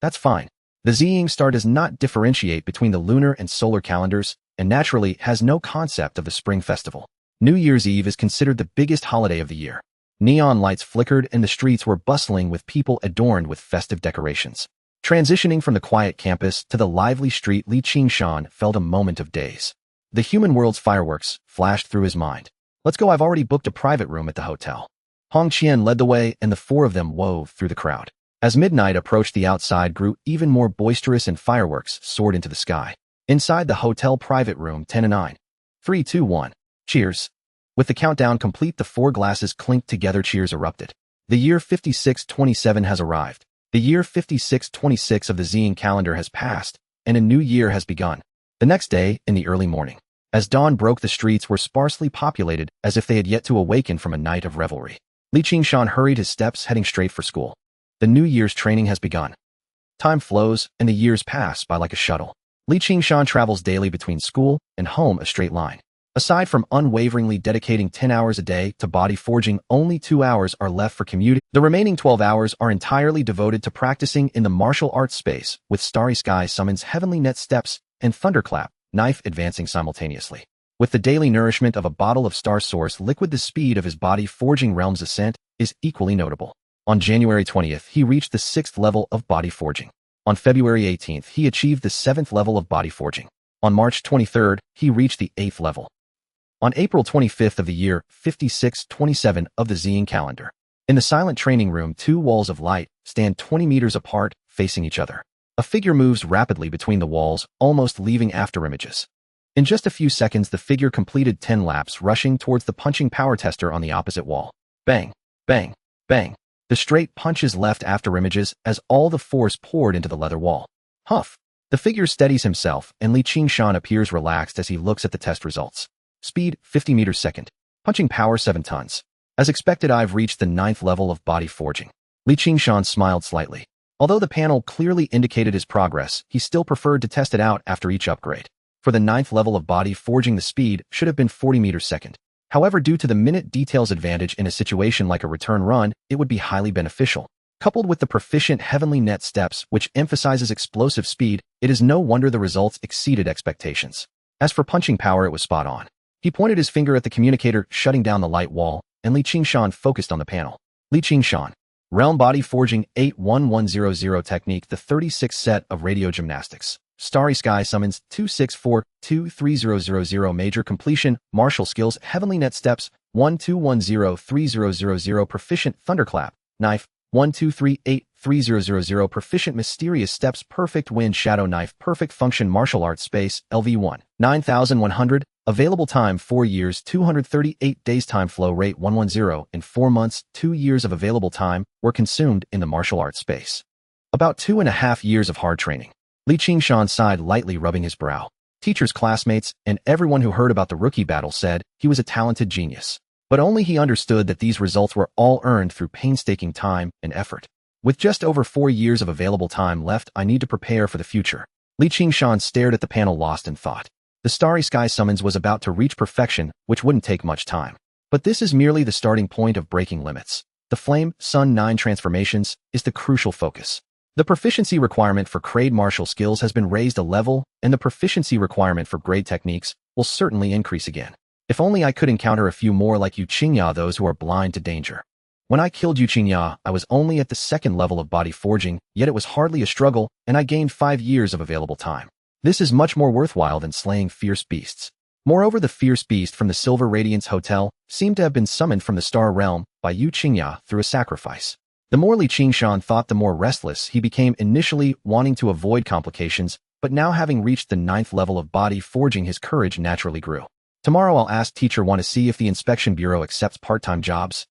That's fine. The Ziying star does not differentiate between the lunar and solar calendars, and naturally has no concept of the spring festival. New Year's Eve is considered the biggest holiday of the year. Neon lights flickered and the streets were bustling with people adorned with festive decorations. Transitioning from the quiet campus to the lively street, Qingshan felt a moment of daze. The human world's fireworks flashed through his mind. Let's go, I've already booked a private room at the hotel. Hong Qian led the way, and the four of them wove through the crowd. As midnight approached, the outside grew even more boisterous and fireworks soared into the sky. Inside the hotel private room, 10 and 9. 3, 2, 1. Cheers. With the countdown complete, the four glasses clinked together. Cheers erupted. The year 5627 has arrived. The year 5626 of the Ziying calendar has passed, and a new year has begun. The next day, in the early morning, as dawn broke, the streets were sparsely populated, as if they had yet to awaken from a night of revelry. Qingshan hurried his steps, heading straight for school. The New Year's training has begun. Time flows, and the years pass by like a shuttle. Qingshan travels daily between school and home, a straight line. Aside from unwaveringly dedicating 10 hours a day to body forging, only 2 hours are left for commuting. The remaining 12 hours are entirely devoted to practicing in the martial arts space, with starry sky summons, heavenly net steps, and thunderclap knife advancing simultaneously. With the daily nourishment of a bottle of star source liquid, the speed of his body forging realm's ascent is equally notable. On January 20th, he reached the 6th level of body forging. On February 18th, he achieved the 7th level of body forging. On March 23rd, he reached the 8th level. On April 25th of the year 5627 of the Ziying calendar, in the silent training room, two walls of light stand 20 meters apart, facing each other. A figure moves rapidly between the walls, almost leaving afterimages. In just a few seconds, the figure completed 10 laps, rushing towards the punching power tester on the opposite wall. Bang, bang, bang. The straight punches left after images as all the force poured into the leather wall. Huff. The figure steadies himself, and Qingshan appears relaxed as he looks at the test results. Speed, 50 meters second. Punching power, 7 tons. As expected, I've reached the 9th level of body forging. Qingshan smiled slightly. Although the panel clearly indicated his progress, he still preferred to test it out after each upgrade. For the 9th level of body forging, the speed should have been 40 meters second. However, due to the minute details advantage in a situation like a return run, it would be highly beneficial. Coupled with the proficient heavenly net steps, which emphasizes explosive speed, it is no wonder the results exceeded expectations. As for punching power, it was spot on. He pointed his finger at the communicator, shutting down the light wall, and Qingshan focused on the panel. Qingshan. Realm Body Forging 81100 Technique, the 36th set of radio gymnastics. Starry Sky Summons 264-23000 Major Completion. Martial Skills Heavenly Net Steps 12103000 Proficient Thunderclap. Knife 12383000 Proficient Mysterious Steps. Perfect Wind Shadow Knife. Perfect Function Martial Arts Space LV1 9100. Available time 4 years 238 days. Time flow rate 110. In 4 months, 2 years of available time were consumed in the martial arts space. About 2.5 years of hard training. Qingshan sighed lightly, rubbing his brow. Teachers, classmates, and everyone who heard about the rookie battle said he was a talented genius. But only he understood that these results were all earned through painstaking time and effort. With just over 4 years of available time left, I need to prepare for the future. Qingshan stared at the panel, lost in thought. The Starry Sky Summons was about to reach perfection, which wouldn't take much time. But this is merely the starting point of breaking limits. The Flame, Sun 9 transformations is the crucial focus. The proficiency requirement for grade martial skills has been raised a level, and the proficiency requirement for grade techniques will certainly increase again. If only I could encounter a few more like Qingshan, those who are blind to danger. When I killed Qingshan, I was only at the 2nd level of body forging, yet it was hardly a struggle, and I gained 5 years of available time. This is much more worthwhile than slaying fierce beasts. Moreover, the fierce beast from the Silver Radiance Hotel seemed to have been summoned from the Star Realm by Qingshan through a sacrifice. The more Qingshan thought, the more restless he became, initially wanting to avoid complications, but now having reached the 9th level of body forging, his courage naturally grew. Tomorrow I'll ask Teacher 1 to see if the Inspection Bureau accepts part-time jobs.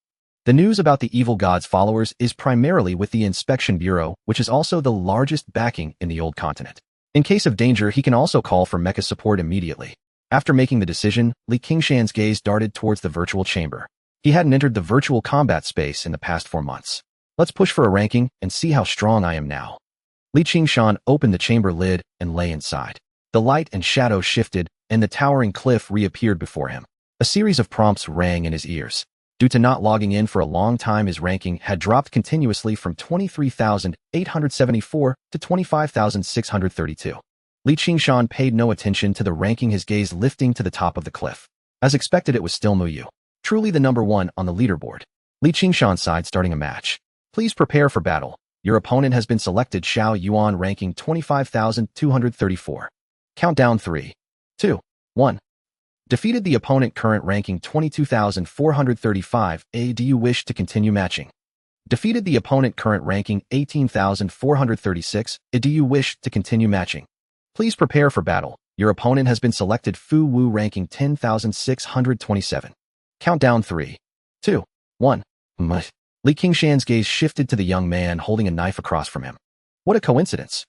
The news about the evil god's followers is primarily with the Inspection Bureau, which is also the largest backing in the old continent. In case of danger, he can also call for mecha support immediately. After making the decision, Qingshan's gaze darted towards the virtual chamber. He hadn't entered the virtual combat space in the past 4 months. Let's push for a ranking and see how strong I am now. Qingshan opened the chamber lid and lay inside. The light and shadow shifted, and the towering cliff reappeared before him. A series of prompts rang in his ears. Due to not logging in for a long time, his ranking had dropped continuously from 23,874 to 25,632. Qingshan paid no attention to the ranking, his gaze lifting to the top of the cliff. As expected, it was still Muyu, truly the number 1 on the leaderboard. Qingshan sighed, starting a match. Please prepare for battle. Your opponent has been selected. Xiao Yuan, ranking 25,234. Countdown 3, 2, 1. Defeated the opponent, current ranking 22,435. Do you wish to continue matching? Defeated the opponent, current ranking 18,436. Do you wish to continue matching? Please prepare for battle. Your opponent has been selected. Fu Wu, ranking 10,627. Countdown 3, 2, 1. Qingshan's gaze shifted to the young man holding a knife across from him. What a coincidence.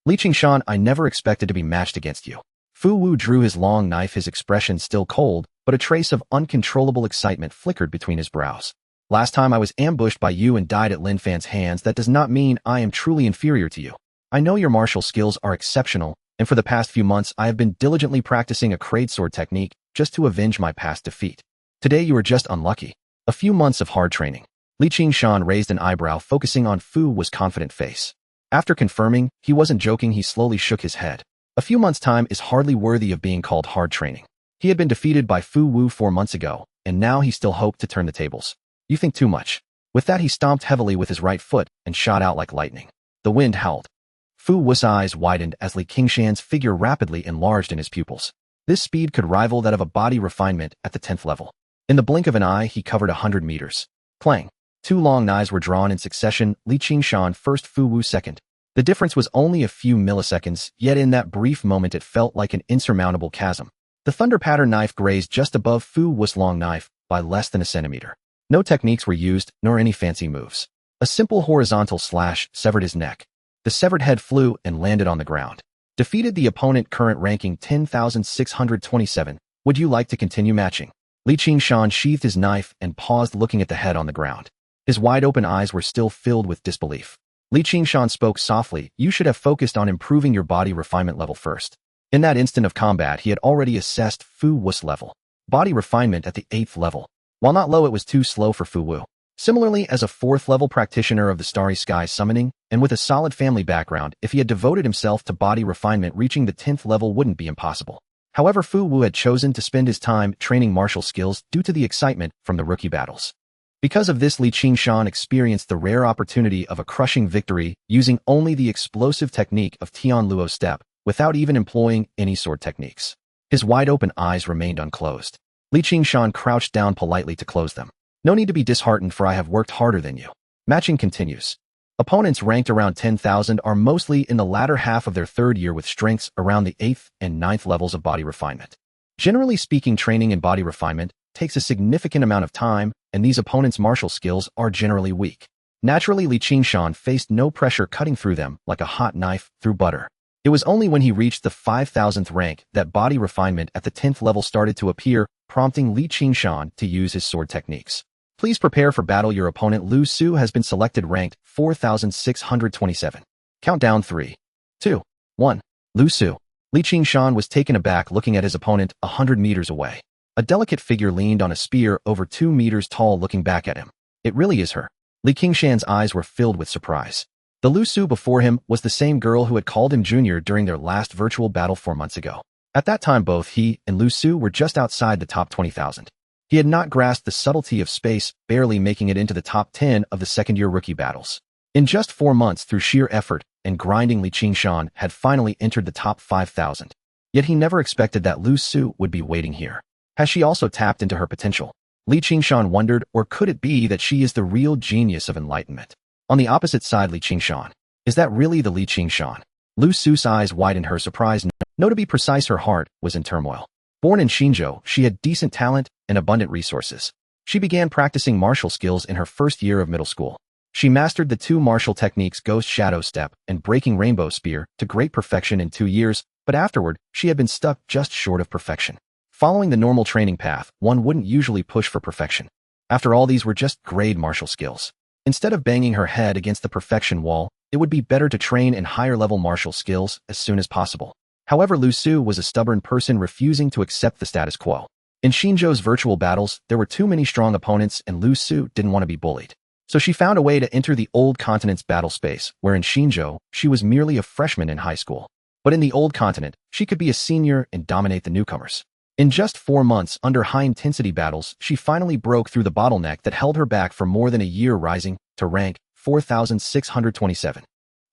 Qingshan, I never expected to be matched against you. Fu Wu drew his long knife, his expression still cold, but a trace of uncontrollable excitement flickered between his brows. Last time I was ambushed by you and died at Lin Fan's hands. That does not mean I am truly inferior to you. I know your martial skills are exceptional, and for the past few months I have been diligently practicing a grade sword technique just to avenge my past defeat. Today you were just unlucky. A few months of hard training. Qingshan raised an eyebrow, focusing on Fu Wu's confident face. After confirming he wasn't joking, he slowly shook his head. A few months' time is hardly worthy of being called hard training. He had been defeated by Fu Wu 4 months ago, and now he still hoped to turn the tables. You think too much. With that, he stomped heavily with his right foot and shot out like lightning. The wind howled. Fu Wu's eyes widened as Qingshan's figure rapidly enlarged in his pupils. This speed could rival that of a body refinement at the 10th level. In the blink of an eye, he covered 100 meters. Clang. 2 long knives were drawn in succession, Qingshan first, Fu Wu second. The difference was only a few milliseconds, yet in that brief moment it felt like an insurmountable chasm. The thunder pattern knife grazed just above Fu Wu's long knife by less than a centimeter. No techniques were used, nor any fancy moves. A simple horizontal slash severed his neck. The severed head flew and landed on the ground. Defeated the opponent, current ranking 10,627. Would you like to continue matching? Qingshan sheathed his knife and paused, looking at the head on the ground. His wide-open eyes were still filled with disbelief. Qingshan spoke softly. You should have focused on improving your body refinement level first. In that instant of combat, he had already assessed Fu Wu's level. Body refinement at the 8th level. While not low, it was too slow for Fu Wu. Similarly, as a 4th-level practitioner of the Starry Sky summoning, and with a solid family background, if he had devoted himself to body refinement, reaching the 10th level wouldn't be impossible. However, Fu Wu had chosen to spend his time training martial skills due to the excitement from the rookie battles. Because of this, Qingshan experienced the rare opportunity of a crushing victory using only the explosive technique of Tian Luo Step, without even employing any sword techniques. His wide-open eyes remained unclosed. Qingshan crouched down politely to close them. No need to be disheartened, for I have worked harder than you. Matching continues. Opponents ranked around 10,000 are mostly in the latter half of their 3rd year with strengths around the 8th and 9th levels of body refinement. Generally speaking, training in body refinement takes a significant amount of time, and these opponents' martial skills are generally weak. Naturally, Qingshan faced no pressure cutting through them like a hot knife through butter. It was only when he reached the 5,000th rank that body refinement at the 10th level started to appear, prompting Qingshan to use his sword techniques. Please prepare for battle. Your opponent Lu Su has been selected, ranked 4,627. Countdown 3, 2, 1. Lu Su. Qingshan was taken aback looking at his opponent 100 meters away. A delicate figure leaned on a spear over 2 meters tall, looking back at him. It really is her. Qingshan's eyes were filled with surprise. The Lu Su before him was the same girl who had called him junior during their last virtual battle 4 months ago. At that time, both he and Lu Su were just outside the top 20,000. He had not grasped the subtlety of space, barely making it into the top 10 of the second-year rookie battles. In just 4 months, through sheer effort and grinding, Qingshan had finally entered the top 5,000. Yet he never expected that Lu Su would be waiting here. Has she also tapped into her potential? Qingshan wondered, or could it be that she is the real genius of enlightenment? On the opposite side, Qingshan. Is that really the Qingshan? Lu Su's eyes widened her surprise. No, to be precise, her heart was in turmoil. Born in Xinzhou, she had decent talent and abundant resources. She began practicing martial skills in her 1st year of middle school. She mastered the 2 martial techniques Ghost Shadow Step and Breaking Rainbow Spear to great perfection in 2 years, but afterward, she had been stuck just short of perfection. Following the normal training path, one wouldn't usually push for perfection. After all, these were just grade martial skills. Instead of banging her head against the perfection wall, it would be better to train in higher-level martial skills as soon as possible. However, Lu Su was a stubborn person, refusing to accept the status quo. In Xinzhou's virtual battles, there were too many strong opponents, and Lu Su didn't want to be bullied. So she found a way to enter the old continent's battle space, where in Xinzhou, she was merely a freshman in high school. But in the old continent, she could be a senior and dominate the newcomers. In just 4 months, under high-intensity battles, she finally broke through the bottleneck that held her back for more than a year, rising to rank 4,627.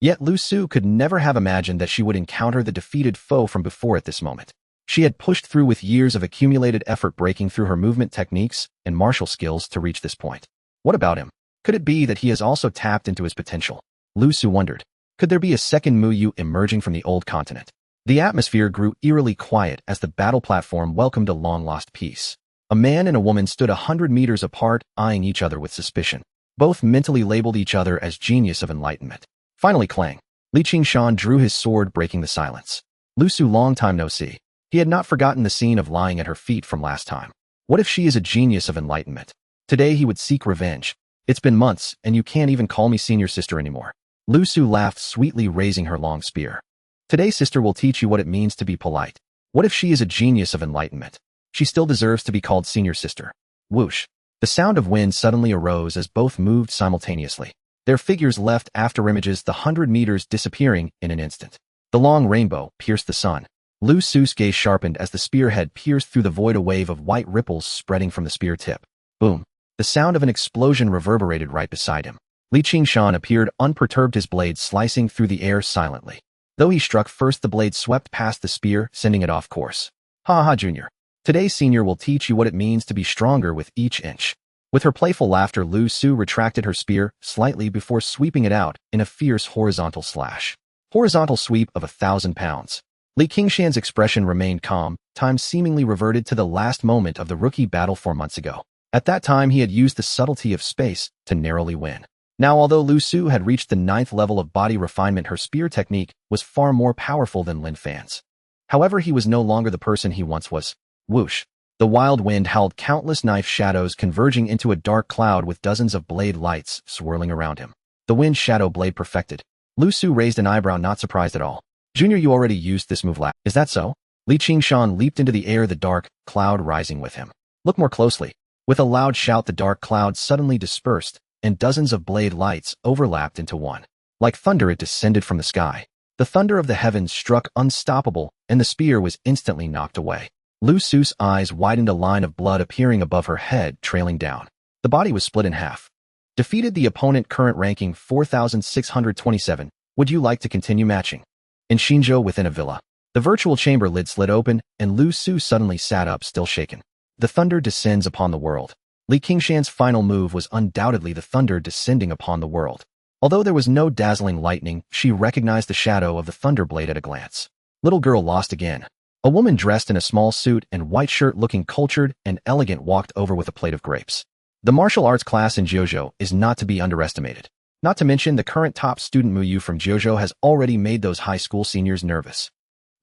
Yet Lu Su could never have imagined that she would encounter the defeated foe from before at this moment. She had pushed through with years of accumulated effort, breaking through her movement techniques and martial skills to reach this point. What about him? Could it be that he has also tapped into his potential? Lu Su wondered. Could there be a second Mu Yu emerging from the old continent? The atmosphere grew eerily quiet as the battle platform welcomed a long-lost peace. A man and a woman stood 100 meters apart, eyeing each other with suspicion. Both mentally labeled each other as genius of enlightenment. Finally, clang. Qingshan drew his sword, breaking the silence. Lu Su, long time no see. He had not forgotten the scene of lying at her feet from last time. What if she is a genius of enlightenment? Today he would seek revenge. It's been months, and you can't even call me senior sister anymore. Lu Su laughed sweetly, raising her long spear. Today, sister will teach you what it means to be polite. What if she is a genius of enlightenment? She still deserves to be called senior sister. Whoosh. The sound of wind suddenly arose as both moved simultaneously. Their figures left afterimages, the 100 meters disappearing in an instant. The long rainbow pierced the sun. Lu Su's gaze sharpened as the spearhead pierced through the void, a wave of white ripples spreading from the spear tip. Boom. The sound of an explosion reverberated right beside him. Qingshan appeared unperturbed, his blade slicing through the air silently. Though he struck first, the blade swept past the spear, sending it off course. Ha ha, Junior. Today, Senior will teach you what it means to be stronger with each inch. With her playful laughter, Lu Su retracted her spear slightly before sweeping it out in a fierce horizontal slash. Horizontal sweep of 1,000 pounds. Qingshan's expression remained calm, time seemingly reverted to the last moment of the rookie battle 4 months ago. At that time, he had used the subtlety of space to narrowly win. Now, although Lu Su had reached the 9th level of body refinement, her spear technique was far more powerful than Lin Fan's. However, he was no longer the person he once was. Whoosh! The wild wind howled, countless knife shadows converging into a dark cloud with dozens of blade lights swirling around him. The wind shadow blade perfected. Lu Su raised an eyebrow, not surprised at all. Junior, you already used this move last. Is that so? Qingshan leaped into the air, the dark cloud rising with him. Look more closely. With a loud shout, the dark cloud suddenly dispersed, and dozens of blade lights overlapped into one. Like thunder, it descended from the sky. The thunder of the heavens struck unstoppable, and the spear was instantly knocked away. Lu Su's eyes widened, a line of blood appearing above her head, trailing down. The body was split in half. Defeated the opponent, current ranking 4,627. Would you like to continue matching? In Xinzhou, within a villa. The virtual chamber lid slid open, and Lu Su suddenly sat up, still shaken. The thunder descends upon the world. Qingshan's final move was undoubtedly the thunder descending upon the world. Although there was no dazzling lightning, she recognized the shadow of the thunder blade at a glance. Little girl lost again. A woman dressed in a small suit and white shirt, looking cultured and elegant, walked over with a plate of grapes. The martial arts class in Jiuzhou is not to be underestimated. Not to mention, the current top student Mu Yu from Jiuzhou has already made those high school seniors nervous.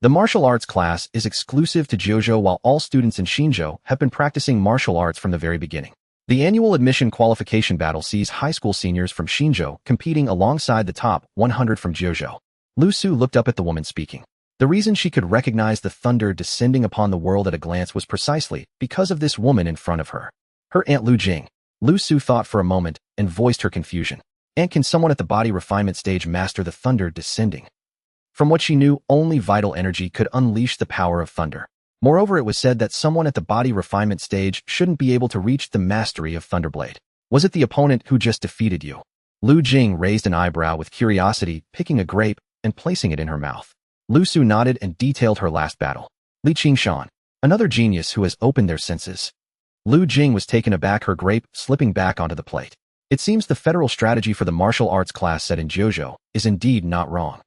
The martial arts class is exclusive to Jiuzhou, while all students in Xinzhou have been practicing martial arts from the very beginning. The annual admission qualification battle sees high school seniors from Xinzhou competing alongside the top 100 from Jiuzhou. Lu Su looked up at the woman speaking. The reason she could recognize the thunder descending upon the world at a glance was precisely because of this woman in front of her. Her Aunt Lu Jing. Lu Su thought for a moment and voiced her confusion. And can someone at the body refinement stage master the thunder descending? From what she knew, only vital energy could unleash the power of thunder. Moreover, it was said that someone at the body refinement stage shouldn't be able to reach the mastery of Thunderblade. Was it the opponent who just defeated you? Lu Jing raised an eyebrow with curiosity, picking a grape and placing it in her mouth. Lu Su nodded and detailed her last battle. Qingshan, another genius who has opened their senses. Lu Jing was taken aback, her grape slipping back onto the plate. It seems the federal strategy for the martial arts class set in Jiuzhou is indeed not wrong.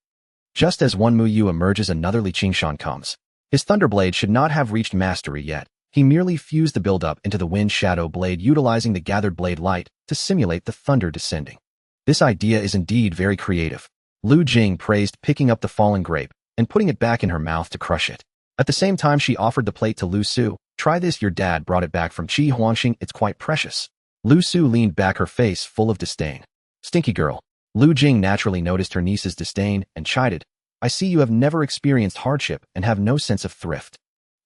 Just as one Mu Yu emerges, another Qingshan comes. His Thunderblade should not have reached mastery yet. He merely fused the buildup into the wind shadow blade, utilizing the gathered blade light to simulate the thunder descending. This idea is indeed very creative. Lu Jing praised, picking up the fallen grape and putting it back in her mouth to crush it. At the same time, she offered the plate to Lu Su. Try this, your dad brought it back from Qi Huangxing. It's quite precious. Lu Su leaned back, her face full of disdain. Stinky girl. Lu Jing naturally noticed her niece's disdain and chided. I see you have never experienced hardship and have no sense of thrift.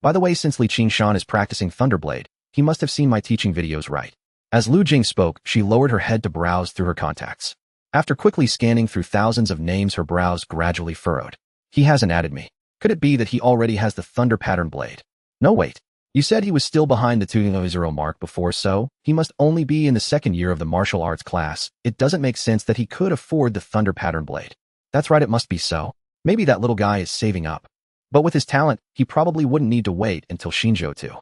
By the way, since Qingshan is practicing Thunderblade, he must have seen my teaching videos, right? As Lu Jing spoke, she lowered her head to browse through her contacts. After quickly scanning through thousands of names, her brows gradually furrowed. He hasn't added me. Could it be that he already has the Thunder Pattern Blade? No, wait. You said he was still behind the 2.0 mark before, so he must only be in the second year of the martial arts class. It doesn't make sense that he could afford the Thunder Pattern Blade. That's right, it must be so. Maybe that little guy is saving up. But with his talent, he probably wouldn't need to wait until Xinzhou too.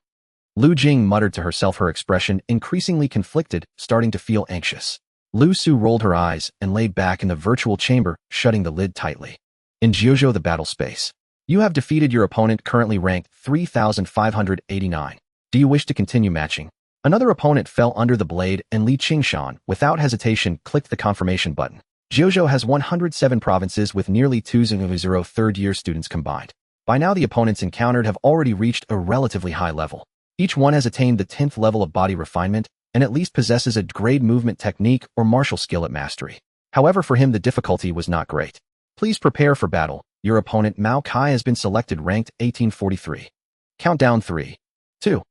Lu Jing muttered to herself, her expression increasingly conflicted, starting to feel anxious. Lu Su rolled her eyes and lay back in the virtual chamber, shutting the lid tightly. In Jiuzhou, the battle space. You have defeated your opponent, currently ranked 3,589. Do you wish to continue matching? Another opponent fell under the blade, and Qingshan, without hesitation, clicked the confirmation button. Jiuzhou has 107 provinces with nearly 2,000 third-year students combined. By now, the opponents encountered have already reached a relatively high level. Each one has attained the 10th level of body refinement and at least possesses a grade movement technique or martial skill at mastery. However, for him, the difficulty was not great. Please prepare for battle. Your opponent Mao Kai has been selected, ranked 1843. Countdown 3, 2,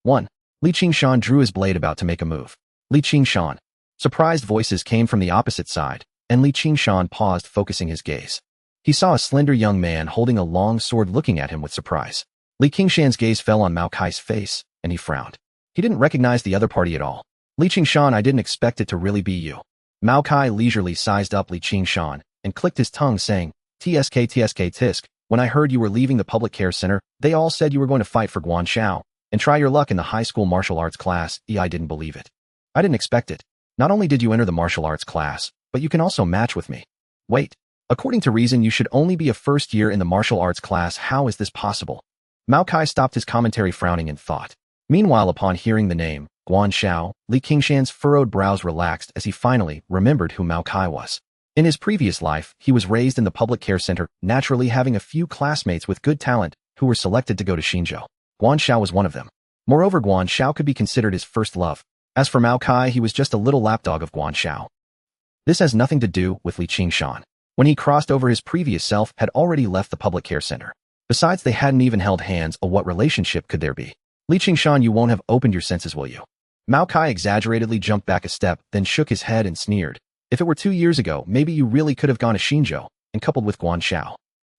1. Qingshan drew his blade, about to make a move. Qingshan. Surprised voices came from the opposite side, and Qingshan paused, focusing his gaze. He saw a slender young man holding a long sword looking at him with surprise. Qingshan's gaze fell on Mao Kai's face, and he frowned. He didn't recognize the other party at all. Qingshan, I didn't expect it to really be you. Mao Kai leisurely sized up Qingshan and clicked his tongue, saying, Tisk. When I heard you were leaving the public care center, they all said you were going to fight for Guanshao and try your luck in the high school martial arts class. I didn't believe it. I didn't expect it. Not only did you enter the martial arts class, but you can also match with me. Wait. According to reason, you should only be a first year in the martial arts class. How is this possible? Mao Kai stopped his commentary, frowning in thought. Meanwhile, upon hearing the name, Guan Xiao, Qingshan's furrowed brows relaxed as he finally remembered who Mao Kai was. In his previous life, he was raised in the public care center, naturally having a few classmates with good talent who were selected to go to Xinzhou. Guan Xiao was one of them. Moreover, Guan Xiao could be considered his first love. As for Mao Kai, he was just a little lapdog of Guan Xiao. This has nothing to do with Qingshan. When he crossed over, his previous self had already left the public care center. Besides, they hadn't even held hands. What relationship could there be? Qingshan, you won't have opened your senses, will you? Mao Kai exaggeratedly jumped back a step, then shook his head and sneered. If it were 2 years ago, maybe you really could have gone to Xinzhou and coupled with Guan Xiao.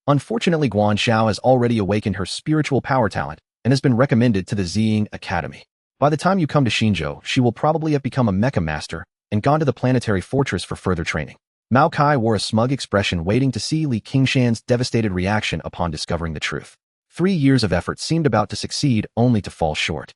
Unfortunately, Guan Xiao has already awakened her spiritual power talent and has been recommended to the Ziying Academy. By the time you come to Xinzhou, she will probably have become a mecha master and gone to the planetary fortress for further training. Mao Kai wore a smug expression, waiting to see Qingshan's devastated reaction upon discovering the truth. 3 years of effort seemed about to succeed, only to fall short.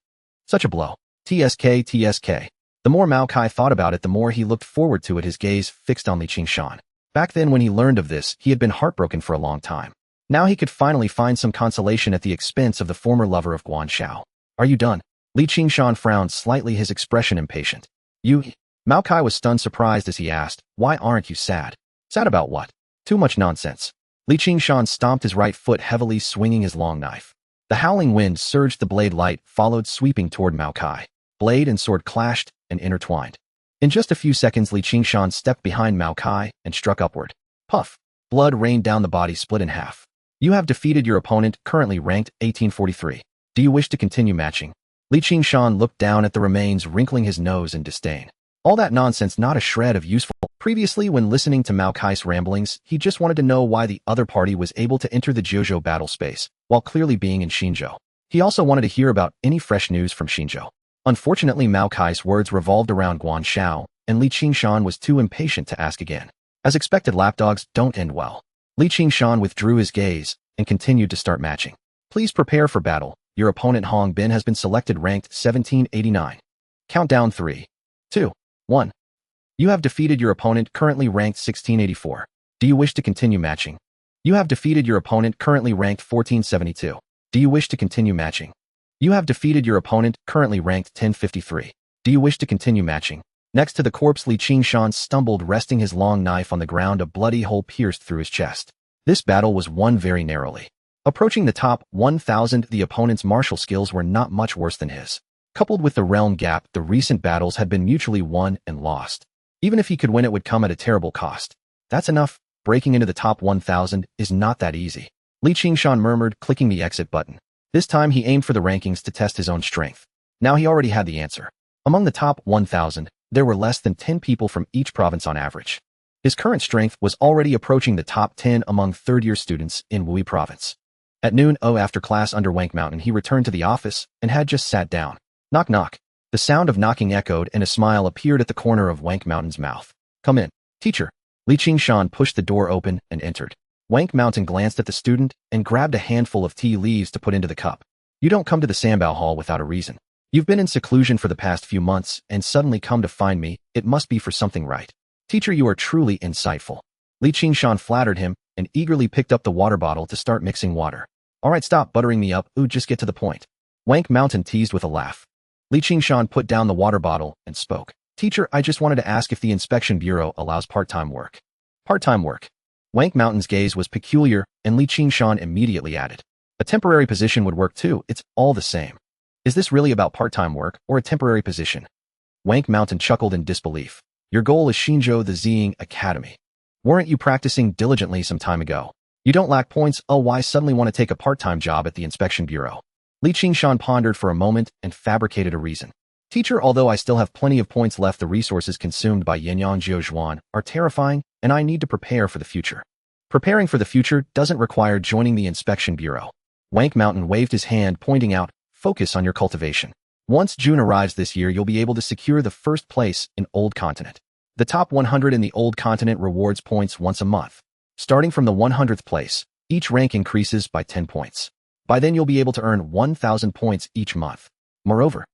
Such a blow. TSK. The more Mao Kai thought about it, the more he looked forward to it, his gaze fixed on Qingshan. Back then, when he learned of this, he had been heartbroken for a long time. Now he could finally find some consolation at the expense of the former lover of Guan Xiao. Are you done? Qingshan frowned slightly, his expression impatient. You? Mao Kai was stunned, surprised as he asked, why aren't you sad? Sad about what? Too much nonsense. Qingshan stomped his right foot heavily, swinging his long knife. The howling wind surged, the blade light followed, sweeping toward Mao Kai. Blade and sword clashed and intertwined. In just a few seconds, Qingshan stepped behind Mao Kai and struck upward. Puff. Blood rained down, the body split in half. You have defeated your opponent, currently ranked 1843. Do you wish to continue matching? Qingshan looked down at the remains, wrinkling his nose in disdain. All that nonsense, not a shred of useful. Previously, when listening to Mao Kai's ramblings, he just wanted to know why the other party was able to enter the Jiuzhou battle space, while clearly being in Xinzhou. He also wanted to hear about any fresh news from Xinzhou. Unfortunately, Mao Kai's words revolved around Guan Xiao, and Qingshan was too impatient to ask again. As expected, lapdogs don't end well. Qingshan withdrew his gaze and continued to start matching. Please prepare for battle. Your opponent Hong Bin has been selected, ranked 1789. Countdown 3, 2, 1. You have defeated your opponent, currently ranked 1684. Do you wish to continue matching? You have defeated your opponent, currently ranked 1472. Do you wish to continue matching? You have defeated your opponent, currently ranked 1053. Do you wish to continue matching? Next to the corpse, Qingshan stumbled, resting his long knife on the ground, a bloody hole pierced through his chest. This battle was won very narrowly. Approaching the top 1,000, the opponent's martial skills were not much worse than his. Coupled with the realm gap, the recent battles had been mutually won and lost. Even if he could win, it would come at a terrible cost. That's enough. Breaking into the top 1,000 is not that easy. Qingshan murmured, clicking the exit button. This time he aimed for the rankings to test his own strength. Now he already had the answer. Among the top 1,000, there were less than 10 people from each province on average. His current strength was already approaching the top 10 among third-year students in Wui province. At noon, after class under Wank Mountain, he returned to the office and had just sat down. Knock knock. The sound of knocking echoed and a smile appeared at the corner of Wank Mountain's mouth. Come in, teacher. Qingshan pushed the door open and entered. Wank Mountain glanced at the student and grabbed a handful of tea leaves to put into the cup. You don't come to the Sambao Hall without a reason. You've been in seclusion for the past few months and suddenly come to find me. It must be for something, right? Teacher, you are truly insightful. Qingshan flattered him and eagerly picked up the water bottle to start mixing water. All right, stop buttering me up. Just get to the point. Wank Mountain teased with a laugh. Qingshan put down the water bottle and spoke. Teacher, I just wanted to ask if the inspection bureau allows part-time work. Part-time work. Wank Mountain's gaze was peculiar, and Qingshan immediately added. A temporary position would work too, it's all the same. Is this really about part-time work or a temporary position? Wank Mountain chuckled in disbelief. Your goal is Xinzhou, the Ziying Academy. Weren't you practicing diligently some time ago? You don't lack points. Why suddenly want to take a part-time job at the inspection bureau? Qingshan pondered for a moment and fabricated a reason. Teacher, although I still have plenty of points left, the resources consumed by Yinyang Jiuzhuan are terrifying, and I need to prepare for the future. Preparing for the future doesn't require joining the inspection bureau. Wank Mountain waved his hand, pointing out, focus on your cultivation. Once June arrives this year, you'll be able to secure the first place in Old Continent. The top 100 in the Old Continent rewards points once a month. Starting from the 100th place, each rank increases by 10 points. By then you'll be able to earn 1,000 points each month. Moreover,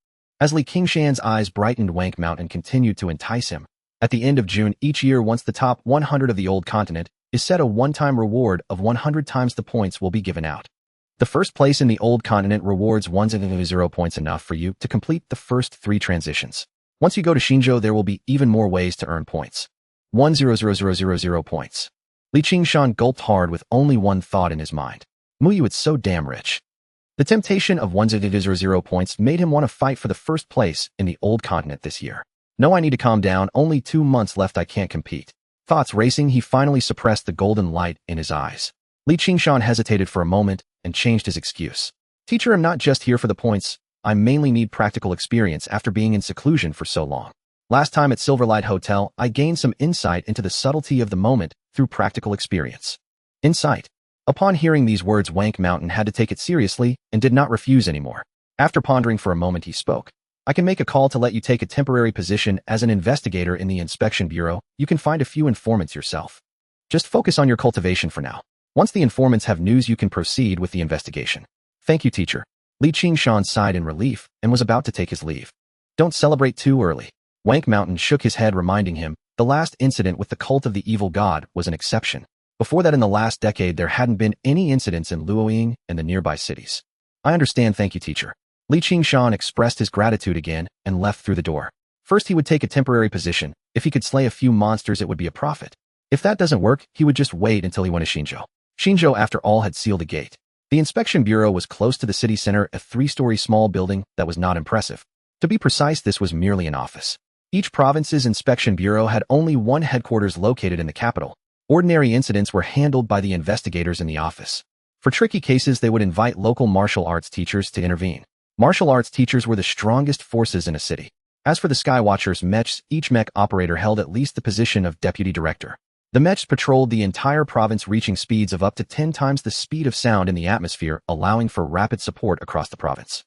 As Li Qingshan's eyes brightened, Wank Mountain continued to entice him. At the end of June each year, once the top 100 of the old continent is set, a one-time reward of 100 times the points will be given out. The first place in the old continent rewards 100 points, enough for you to complete the first 3 transitions. Once you go to Xinzhou, there will be even more ways to earn points. 100,000 points. Li Qingshan gulped hard with only one thought in his mind. Muyu, it's so damn rich. The temptation of 100 points made him want to fight for the first place in the old continent this year. No, I need to calm down. Only 2 months left. I can't compete. Thoughts racing, he finally suppressed the golden light in his eyes. Li Qingshan hesitated for a moment and changed his excuse. Teacher, I'm not just here for the points. I mainly need practical experience after being in seclusion for so long. Last time at Silverlight Hotel, I gained some insight into the subtlety of the moment through practical experience. Insight. Upon hearing these words, Wank Mountain had to take it seriously and did not refuse anymore. After pondering for a moment, he spoke. I can make a call to let you take a temporary position as an investigator in the Inspection Bureau. You can find a few informants yourself. Just focus on your cultivation for now. Once the informants have news, you can proceed with the investigation. Thank you, teacher. Li Qingshan sighed in relief and was about to take his leave. Don't celebrate too early. Wank Mountain shook his head, reminding him the last incident with the cult of the evil god was an exception. Before that, in the last decade, there hadn't been any incidents in Luoying and the nearby cities. I understand, thank you, teacher. Li Qingshan expressed his gratitude again and left through the door. First, he would take a temporary position. If he could slay a few monsters, it would be a profit. If that doesn't work, he would just wait until he went to Xinzhou. Xinzhou, after all, had sealed the gate. The Inspection Bureau was close to the city center, a 3-story small building that was not impressive. To be precise, this was merely an office. Each province's Inspection Bureau had only one headquarters located in the capital. Ordinary incidents were handled by the investigators in the office. For tricky cases, they would invite local martial arts teachers to intervene. Martial arts teachers were the strongest forces in a city. As for the Skywatchers mechs, each mech operator held at least the position of deputy director. The mechs patrolled the entire province, reaching speeds of up to 10 times the speed of sound in the atmosphere, allowing for rapid support across the province.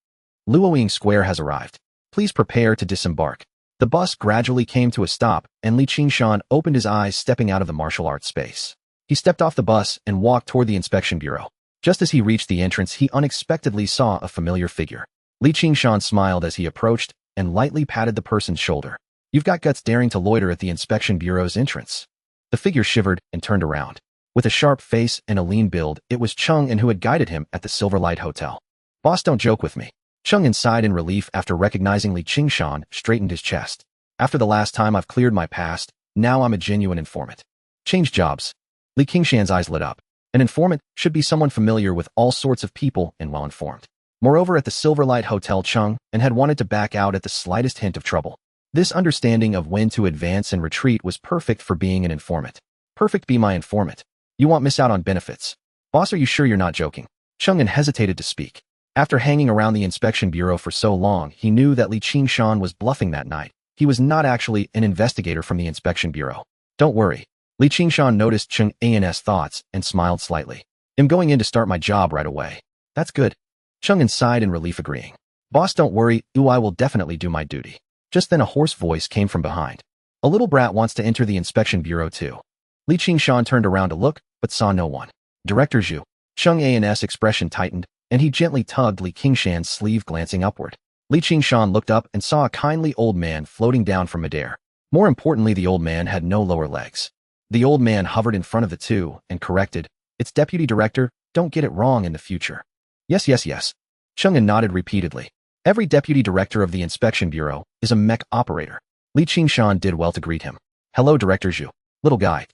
Luoying Square has arrived. Please prepare to disembark. The bus gradually came to a stop, and Li Qingshan opened his eyes, stepping out of the martial arts space. He stepped off the bus and walked toward the Inspection Bureau. Just as he reached the entrance, he unexpectedly saw a familiar figure. Li Qingshan smiled as he approached and lightly patted the person's shoulder. You've got guts daring to loiter at the Inspection Bureau's entrance. The figure shivered and turned around. With a sharp face and a lean build, it was Qingshan who had guided him at the Silverlight Hotel. Boss, don't joke with me. Qingshan sighed in relief after recognizing Li Qingshan, straightened his chest. After the last time, I've cleared my past. Now I'm a genuine informant. Change jobs. Li Qingshan's eyes lit up. An informant should be someone familiar with all sorts of people and well-informed. Moreover, at the Silverlight Hotel, Qingshan had wanted to back out at the slightest hint of trouble. This understanding of when to advance and retreat was perfect for being an informant. Perfect, be my informant. You won't miss out on benefits. Boss, are you sure you're not joking? Qingshan hesitated to speak. After hanging around the Inspection Bureau for so long, he knew that Li Qingshan was bluffing that night. He was not actually an investigator from the Inspection Bureau. Don't worry. Li Qingshan noticed Qingshan's thoughts and smiled slightly. I'm going in to start my job right away. That's good. Qingshan sighed in relief, agreeing. Boss, don't worry. I will definitely do my duty. Just then a hoarse voice came from behind. A little brat wants to enter the Inspection Bureau too. Li Qingshan turned around to look, but saw no one. Director Zhu. Qingshan's expression tightened, and he gently tugged Li Qingshan's sleeve, glancing upward. Li Qingshan looked up and saw a kindly old man floating down from midair. More importantly, the old man had no lower legs. The old man hovered in front of the two and corrected, "It's Deputy Director, don't get it wrong in the future." Yes. Qingshan nodded repeatedly. Every Deputy Director of the Inspection Bureau is a mech operator. Li Qingshan did well to greet him. Hello, Director Zhu. Little guy.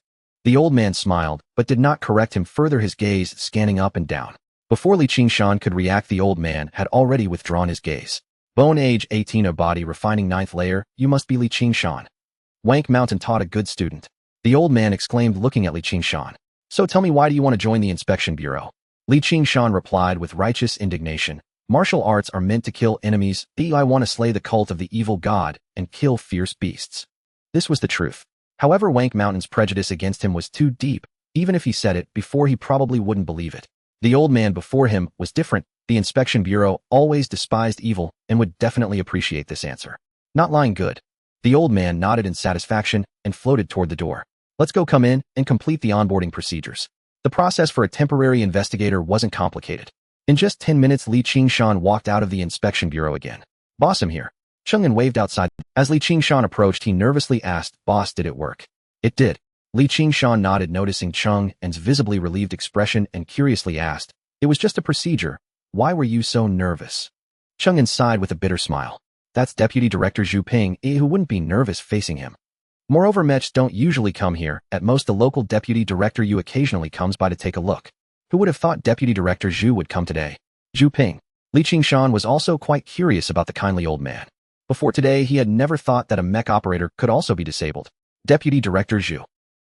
The old man smiled, but did not correct him further, his gaze scanning up and down. Before Li Qingshan could react, the old man had already withdrawn his gaze. Bone, age 18, a body refining 9th layer, you must be Li Qingshan. Wank Mountain taught a good student. The old man exclaimed, looking at Li Qingshan. So tell me, why do you want to join the Inspection Bureau? Li Qingshan replied with righteous indignation. Martial arts are meant to kill enemies. I want to slay the cult of the evil god and kill fierce beasts. This was the truth. However, Wank Mountain's prejudice against him was too deep. Even if he said it before, he probably wouldn't believe it. The old man before him was different. The Inspection Bureau always despised evil and would definitely appreciate this answer. Not lying, good. The old man nodded in satisfaction and floated toward the door. Let's go, come in and complete the onboarding procedures. The process for a temporary investigator wasn't complicated. In just 10 minutes, Li Qingshan walked out of the Inspection Bureau again. Boss, I'm here. Chang'an waved outside. As Li Qingshan approached, he nervously asked, "Boss, did it work?" "It did." Li Qingshan nodded, noticing Chang'an's visibly relieved expression, and curiously asked, "It was just a procedure. Why were you so nervous?" Chang'an sighed with a bitter smile. That's Deputy Director Zhu Ping, who wouldn't be nervous facing him. Moreover, mechs don't usually come here. At most, the local Deputy Director Yu occasionally comes by to take a look. Who would have thought Deputy Director Zhu would come today? Zhu Ping. Li Qingshan was also quite curious about the kindly old man. Before today, he had never thought that a mech operator could also be disabled. Deputy Director Zhu.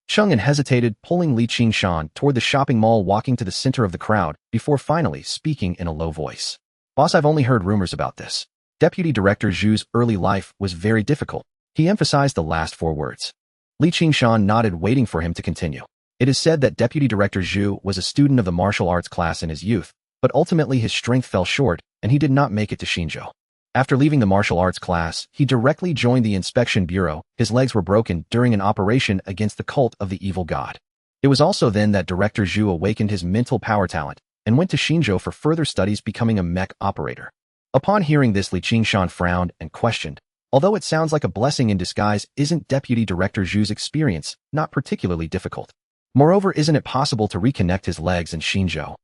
Chang'an hesitated, pulling Li Qingshan toward the shopping mall, walking to the center of the crowd, before finally speaking in a low voice. "Boss, I've only heard rumors about this." Deputy Director Zhu's early life was very difficult. He emphasized the last 4 words. Li Qingshan nodded, waiting for him to continue. It is said that Deputy Director Zhu was a student of the martial arts class in his youth, but ultimately his strength fell short, and he did not make it to Qingshan. After leaving the martial arts class, he directly joined the inspection bureau. His legs were broken during an operation against the cult of the evil god. It was also then that Director Zhu awakened his mental power talent and went to Qingshan for further studies, becoming a mech operator. Upon hearing this, Li Qingshan frowned and questioned, "Although it sounds like a blessing in disguise, isn't Deputy Director Zhu's experience not particularly difficult? Moreover, isn't it possible to reconnect his legs in Qingshan?"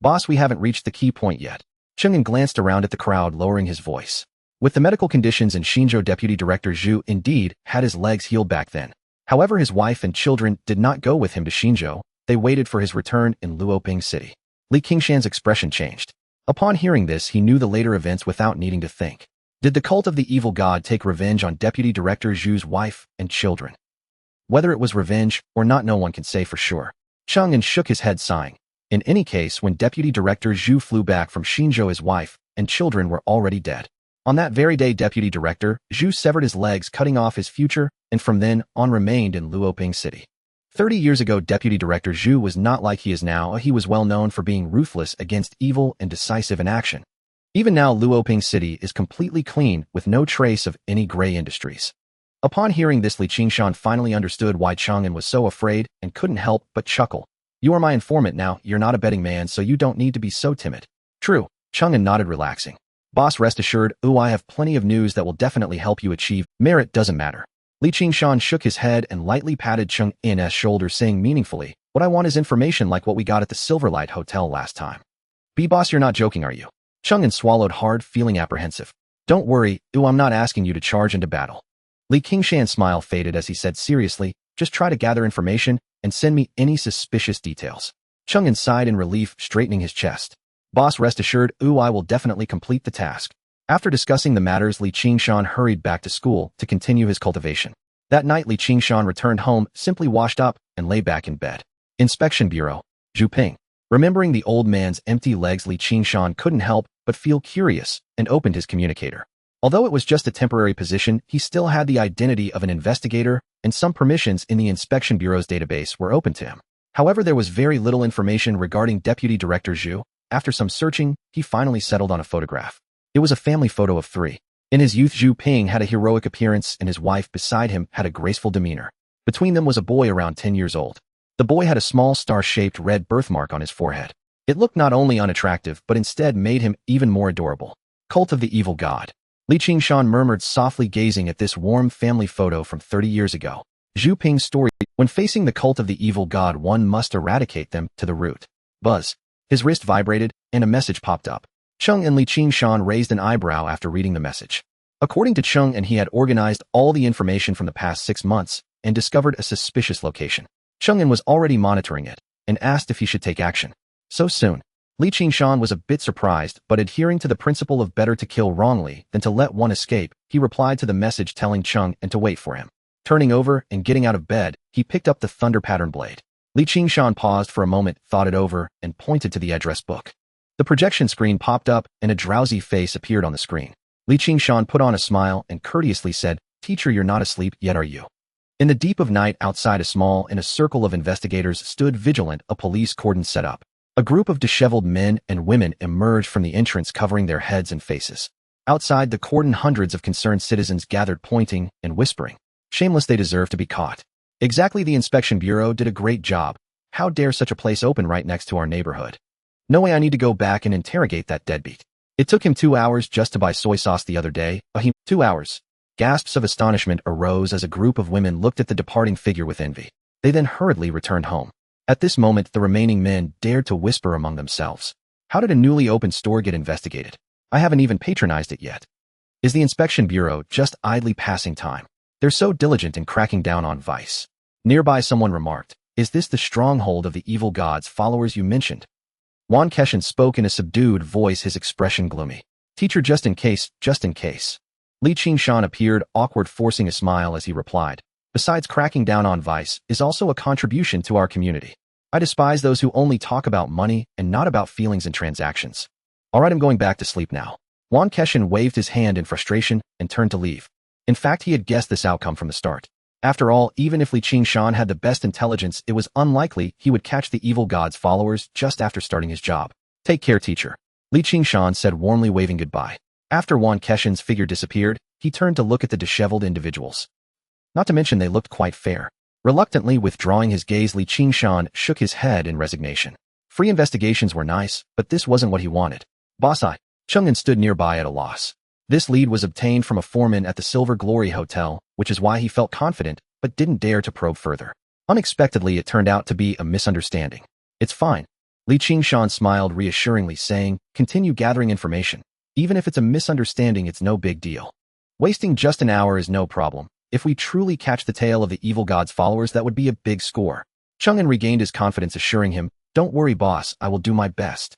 "Boss, we haven't reached the key point yet." Chang'an glanced around at the crowd, lowering his voice. With the medical conditions in Qingshan, Deputy Director Zhu indeed had his legs healed back then. However, his wife and children did not go with him to Qingshan. They waited for his return in Luoping City. Li Qingshan's expression changed. Upon hearing this, he knew the later events without needing to think. Did the cult of the evil god take revenge on Deputy Director Zhu's wife and children? Whether it was revenge or not, no one can say for sure. Chang'an shook his head, sighing. In any case, when Deputy Director Zhu flew back from Qingshan, his wife and children were already dead. On that very day, Deputy Director Zhu severed his legs, cutting off his future, and from then on remained in Luoping City. 30 years ago, Deputy Director Zhu was not like he is now. He was well known for being ruthless against evil and decisive in action. Even now, Luoping City is completely clean, with no trace of any gray industries. Upon hearing this, Li Qingshan finally understood why Chang'an was so afraid and couldn't help but chuckle. "You are my informant now. You're not a betting man, so you don't need to be so timid." "True." Chang'an nodded, relaxing. "Boss, rest assured, I have plenty of news that will definitely help you achieve. Merit doesn't matter." Li Qingshan shook his head and lightly patted Chang'an's shoulder, saying meaningfully, "What I want is information like what we got at the Silverlight Hotel last time." "Boss, you're not joking, are you?" Chang'an swallowed hard, feeling apprehensive. "Don't worry, I'm not asking you to charge into battle." Li Qingshan's smile faded as he said seriously, "Just try to gather information and send me any suspicious details." Chang'an sighed in relief, straightening his chest. "Boss, rest assured, I will definitely complete the task." After discussing the matters, Li Qingshan hurried back to school to continue his cultivation. That night, Li Qingshan returned home, simply washed up, and lay back in bed. Inspection Bureau. Zhu Ping. Remembering the old man's empty legs, Li Qingshan couldn't help but feel curious and opened his communicator. Although it was just a temporary position, he still had the identity of an investigator, and some permissions in the Inspection Bureau's database were open to him. However, there was very little information regarding Deputy Director Zhu. After some searching, he finally settled on a photograph. It was a family photo of 3. In his youth, Zhu Ping had a heroic appearance, and his wife beside him had a graceful demeanor. Between them was a boy around 10 years old. The boy had a small star-shaped red birthmark on his forehead. It looked not only unattractive, but instead made him even more adorable. Cult of the evil god. Li Qingshan murmured softly, gazing at this warm family photo from 30 years ago. Zhu Ping's story: when facing the cult of the evil god, one must eradicate them to the root. Buzz. His wrist vibrated, and a message popped up. Chang'an and Li Qingshan raised an eyebrow after reading the message. According to Chang'an, he had organized all the information from the past 6 months and discovered a suspicious location. Chang'an was already monitoring it and asked if he should take action. So soon? Li Qingshan was a bit surprised, but adhering to the principle of better to kill wrongly than to let one escape, he replied to the message, telling Chang'an to wait for him. Turning over and getting out of bed, he picked up the thunder pattern blade. Li Qingshan paused for a moment, thought it over, and pointed to the address book. The projection screen popped up, and a drowsy face appeared on the screen. Li Qingshan put on a smile and courteously said, "Teacher, you're not asleep yet, are you?" In the deep of night, outside a circle of investigators stood vigilant, a police cordon set up. A group of disheveled men and women emerged from the entrance, covering their heads and faces. Outside the cordon, hundreds of concerned citizens gathered, pointing and whispering. "Shameless, they deserve to be caught." "Exactly, the Inspection Bureau did a great job. How dare such a place open right next to our neighborhood? No way, I need to go back and interrogate that deadbeat." It took him 2 hours just to buy soy sauce the other day. 2 hours. Gasps of astonishment arose as a group of women looked at the departing figure with envy. They then hurriedly returned home. At this moment, the remaining men dared to whisper among themselves. How did a newly opened store get investigated? I haven't even patronized it yet. Is the inspection bureau just idly passing time? They're so diligent in cracking down on vice. Nearby someone remarked, is this the stronghold of the evil god's followers you mentioned? Qingshan spoke in a subdued voice, his expression gloomy. Teacher, just in case. Qingshan appeared awkward, forcing a smile as he replied. Besides cracking down on vice is also a contribution to our community. I despise those who only talk about money and not about feelings and transactions. All right, I'm going back to sleep now. Qingshan waved his hand in frustration and turned to leave. In fact, he had guessed this outcome from the start. After all, even if Qingshan had the best intelligence, it was unlikely he would catch the evil god's followers just after starting his job. Take care, teacher. Qingshan said warmly, waving goodbye. After Qingshan's figure disappeared, he turned to look at the disheveled individuals. Not to mention they looked quite fair. Reluctantly withdrawing his gaze, Qingshan shook his head in resignation. Free investigations were nice, but this wasn't what he wanted. Boss, Qingshan stood nearby at a loss. This lead was obtained from a foreman at the Silver Glory Hotel, which is why he felt confident, but didn't dare to probe further. Unexpectedly, it turned out to be a misunderstanding. It's fine. Qingshan smiled reassuringly, saying, continue gathering information. Even if it's a misunderstanding, it's no big deal. Wasting just an hour is no problem. If we truly catch the tail of the evil god's followers, that would be a big score. Qingshan regained his confidence, assuring him, don't worry, boss, I will do my best.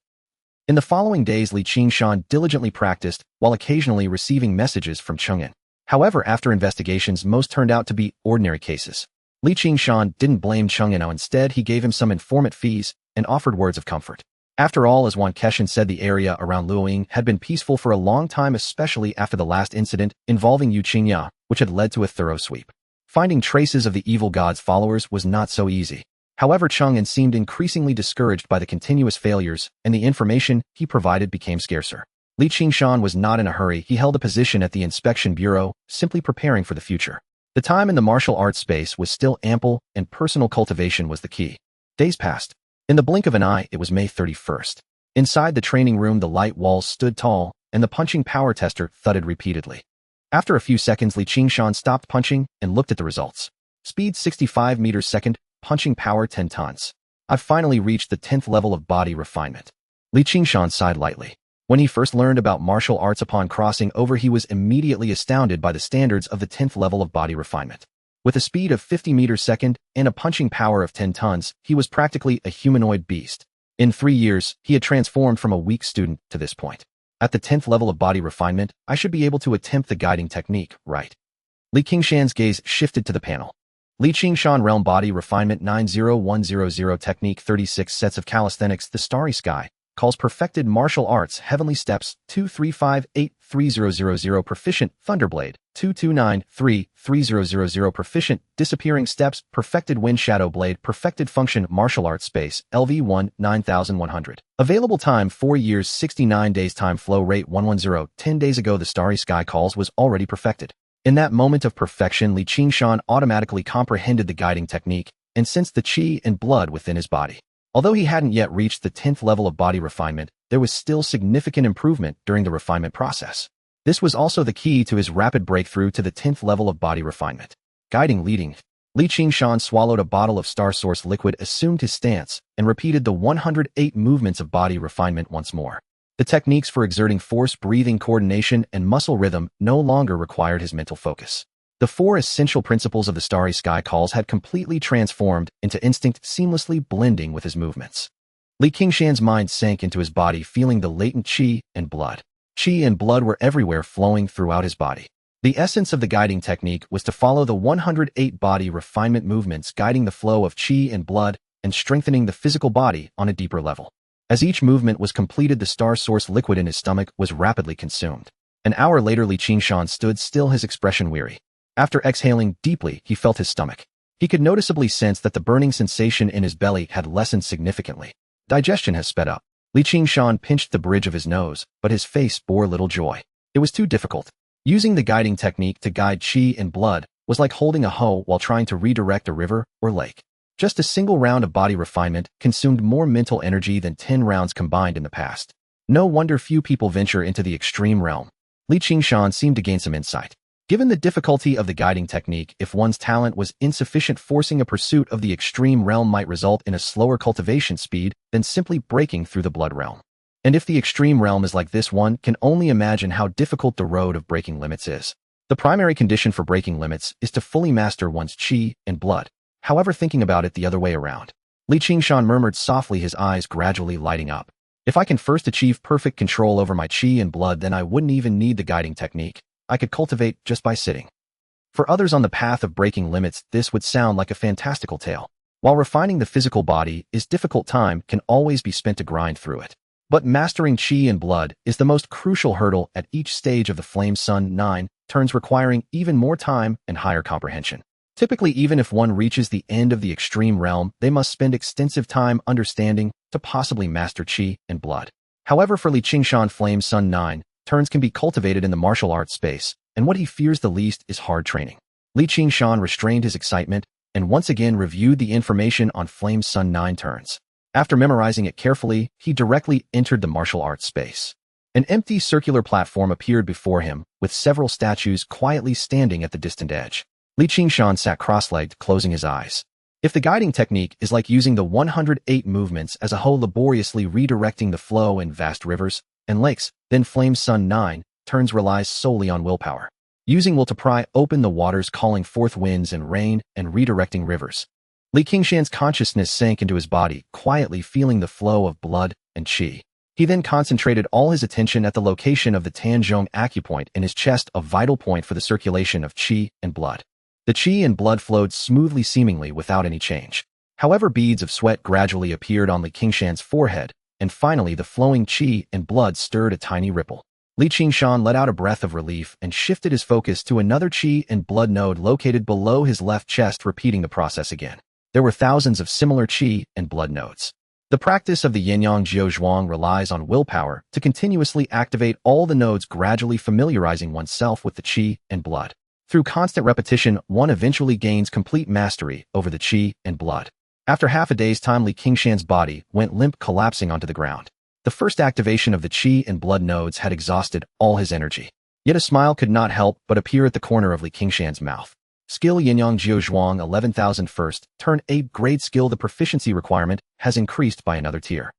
In the following days, Qingshan diligently practiced, while occasionally receiving messages from Qingshan. However, after investigations, most turned out to be ordinary cases. Qingshan didn't blame Qingshan. Instead, he gave him some informant fees and offered words of comfort. After all, as Qingshan said, the area around Luoying had been peaceful for a long time, especially after the last incident involving Yu Qingya, which had led to a thorough sweep. Finding traces of the evil god's followers was not so easy. However, Qingshan seemed increasingly discouraged by the continuous failures, and the information he provided became scarcer. Qingshan was not in a hurry. He held a position at the inspection bureau, simply preparing for the future. The time in the martial arts space was still ample, and personal cultivation was the key. Days passed. In the blink of an eye, it was May 31st. Inside the training room, the light walls stood tall, and the punching power tester thudded repeatedly. After a few seconds, Qingshan stopped punching and looked at the results. Speed 65 meters second, punching power 10 tons. I've finally reached the 10th level of body refinement. Qingshan sighed lightly. When he first learned about martial arts upon crossing over, he was immediately astounded by the standards of the 10th level of body refinement. With a speed of 50 meters second and a punching power of 10 tons, he was practically a humanoid beast. In 3 years, he had transformed from a weak student to this point. At the 10th level of body refinement, I should be able to attempt the guiding technique, right? Qingshan's gaze shifted to the panel. Qingshan Realm Body Refinement 90100 Technique 36 Sets of Calisthenics. The Starry Sky calls perfected martial arts Heavenly Steps 23583000 Proficient Thunderblade 22933000 Proficient Disappearing Steps Perfected Wind Shadow Blade Perfected Function Martial Arts Space LV1 9100 Available Time 4 years 69 days Time Flow Rate 110 10 days ago the Starry Sky Calls was already perfected. In that moment of perfection, Qingshan automatically comprehended the guiding technique and sensed the qi and blood within his body. Although he hadn't yet reached the 10th level of body refinement, there was still significant improvement during the refinement process. This was also the key to his rapid breakthrough to the 10th level of body refinement. Guiding leading. Qingshan swallowed a bottle of Star Source liquid, assumed his stance, and repeated the 108 movements of body refinement once more. The techniques for exerting force, breathing, coordination, and muscle rhythm no longer required his mental focus. The 4 essential principles of the Starry Sky Calls had completely transformed into instinct, seamlessly blending with his movements. Qingshan's mind sank into his body, feeling the latent qi and blood. Qi and blood were everywhere, flowing throughout his body. The essence of the guiding technique was to follow the 108 body refinement movements, guiding the flow of qi and blood and strengthening the physical body on a deeper level. As each movement was completed, the Star Source liquid in his stomach was rapidly consumed. An hour later, Qingshan stood still, his expression weary. After exhaling deeply, he felt his stomach. He could noticeably sense that the burning sensation in his belly had lessened significantly. Digestion has sped up. Qingshan pinched the bridge of his nose, but his face bore little joy. It was too difficult. Using the guiding technique to guide qi and blood was like holding a hoe while trying to redirect a river or lake. Just a single round of body refinement consumed more mental energy than 10 rounds combined in the past. No wonder few people venture into the extreme realm. Qingshan seemed to gain some insight. Given the difficulty of the guiding technique, if one's talent was insufficient, forcing a pursuit of the extreme realm might result in a slower cultivation speed than simply breaking through the blood realm. And if the extreme realm is like this, one can only imagine how difficult the road of breaking limits is. The primary condition for breaking limits is to fully master one's qi and blood. However, thinking about it the other way around, Qingshan murmured softly, his eyes gradually lighting up. If I can first achieve perfect control over my qi and blood, then I wouldn't even need the guiding technique. I could cultivate just by sitting. For others on the path of breaking limits, this would sound like a fantastical tale. While refining the physical body is difficult, time can always be spent to grind through it. But mastering qi and blood is the most crucial hurdle at each stage of the Flame Sun 9 turns, requiring even more time and higher comprehension. Typically, even if one reaches the end of the extreme realm, they must spend extensive time understanding to possibly master qi and blood. However, for Qingshan, Flame Sun 9 turns can be cultivated in the martial arts space, and what he fears the least is hard training. Qingshan restrained his excitement and once again reviewed the information on Flame Sun 9 turns. After memorizing it carefully, he directly entered the martial arts space. An empty circular platform appeared before him, with several statues quietly standing at the distant edge. Qingshan sat cross-legged, closing his eyes. If the guiding technique is like using the 108 movements as a whole, laboriously redirecting the flow in vast rivers and lakes, then Flame Sun 9 turns relies solely on willpower. Using will to pry open the waters, calling forth winds and rain, and redirecting rivers. Qingshan's consciousness sank into his body, quietly feeling the flow of blood and qi. He then concentrated all his attention at the location of the Tanzhong acupoint in his chest, a vital point for the circulation of qi and blood. The qi and blood flowed smoothly, seemingly without any change. However, beads of sweat gradually appeared on Qingshan's forehead, and finally the flowing qi and blood stirred a tiny ripple. Qingshan let out a breath of relief and shifted his focus to another qi and blood node located below his left chest, repeating the process again. There were thousands of similar qi and blood nodes. The practice of the Yin-Yang Jiuzhuang relies on willpower to continuously activate all the nodes, gradually familiarizing oneself with the qi and blood. Through constant repetition, one eventually gains complete mastery over the qi and blood. After half a day's time, Qingshan's body went limp, collapsing onto the ground. The first activation of the qi and blood nodes had exhausted all his energy. Yet a smile could not help but appear at the corner of Qingshan's mouth. Skill Yin-Yang Jiuzhuang 11,000 first, turn 8 grade skill. The proficiency requirement has increased by another tier.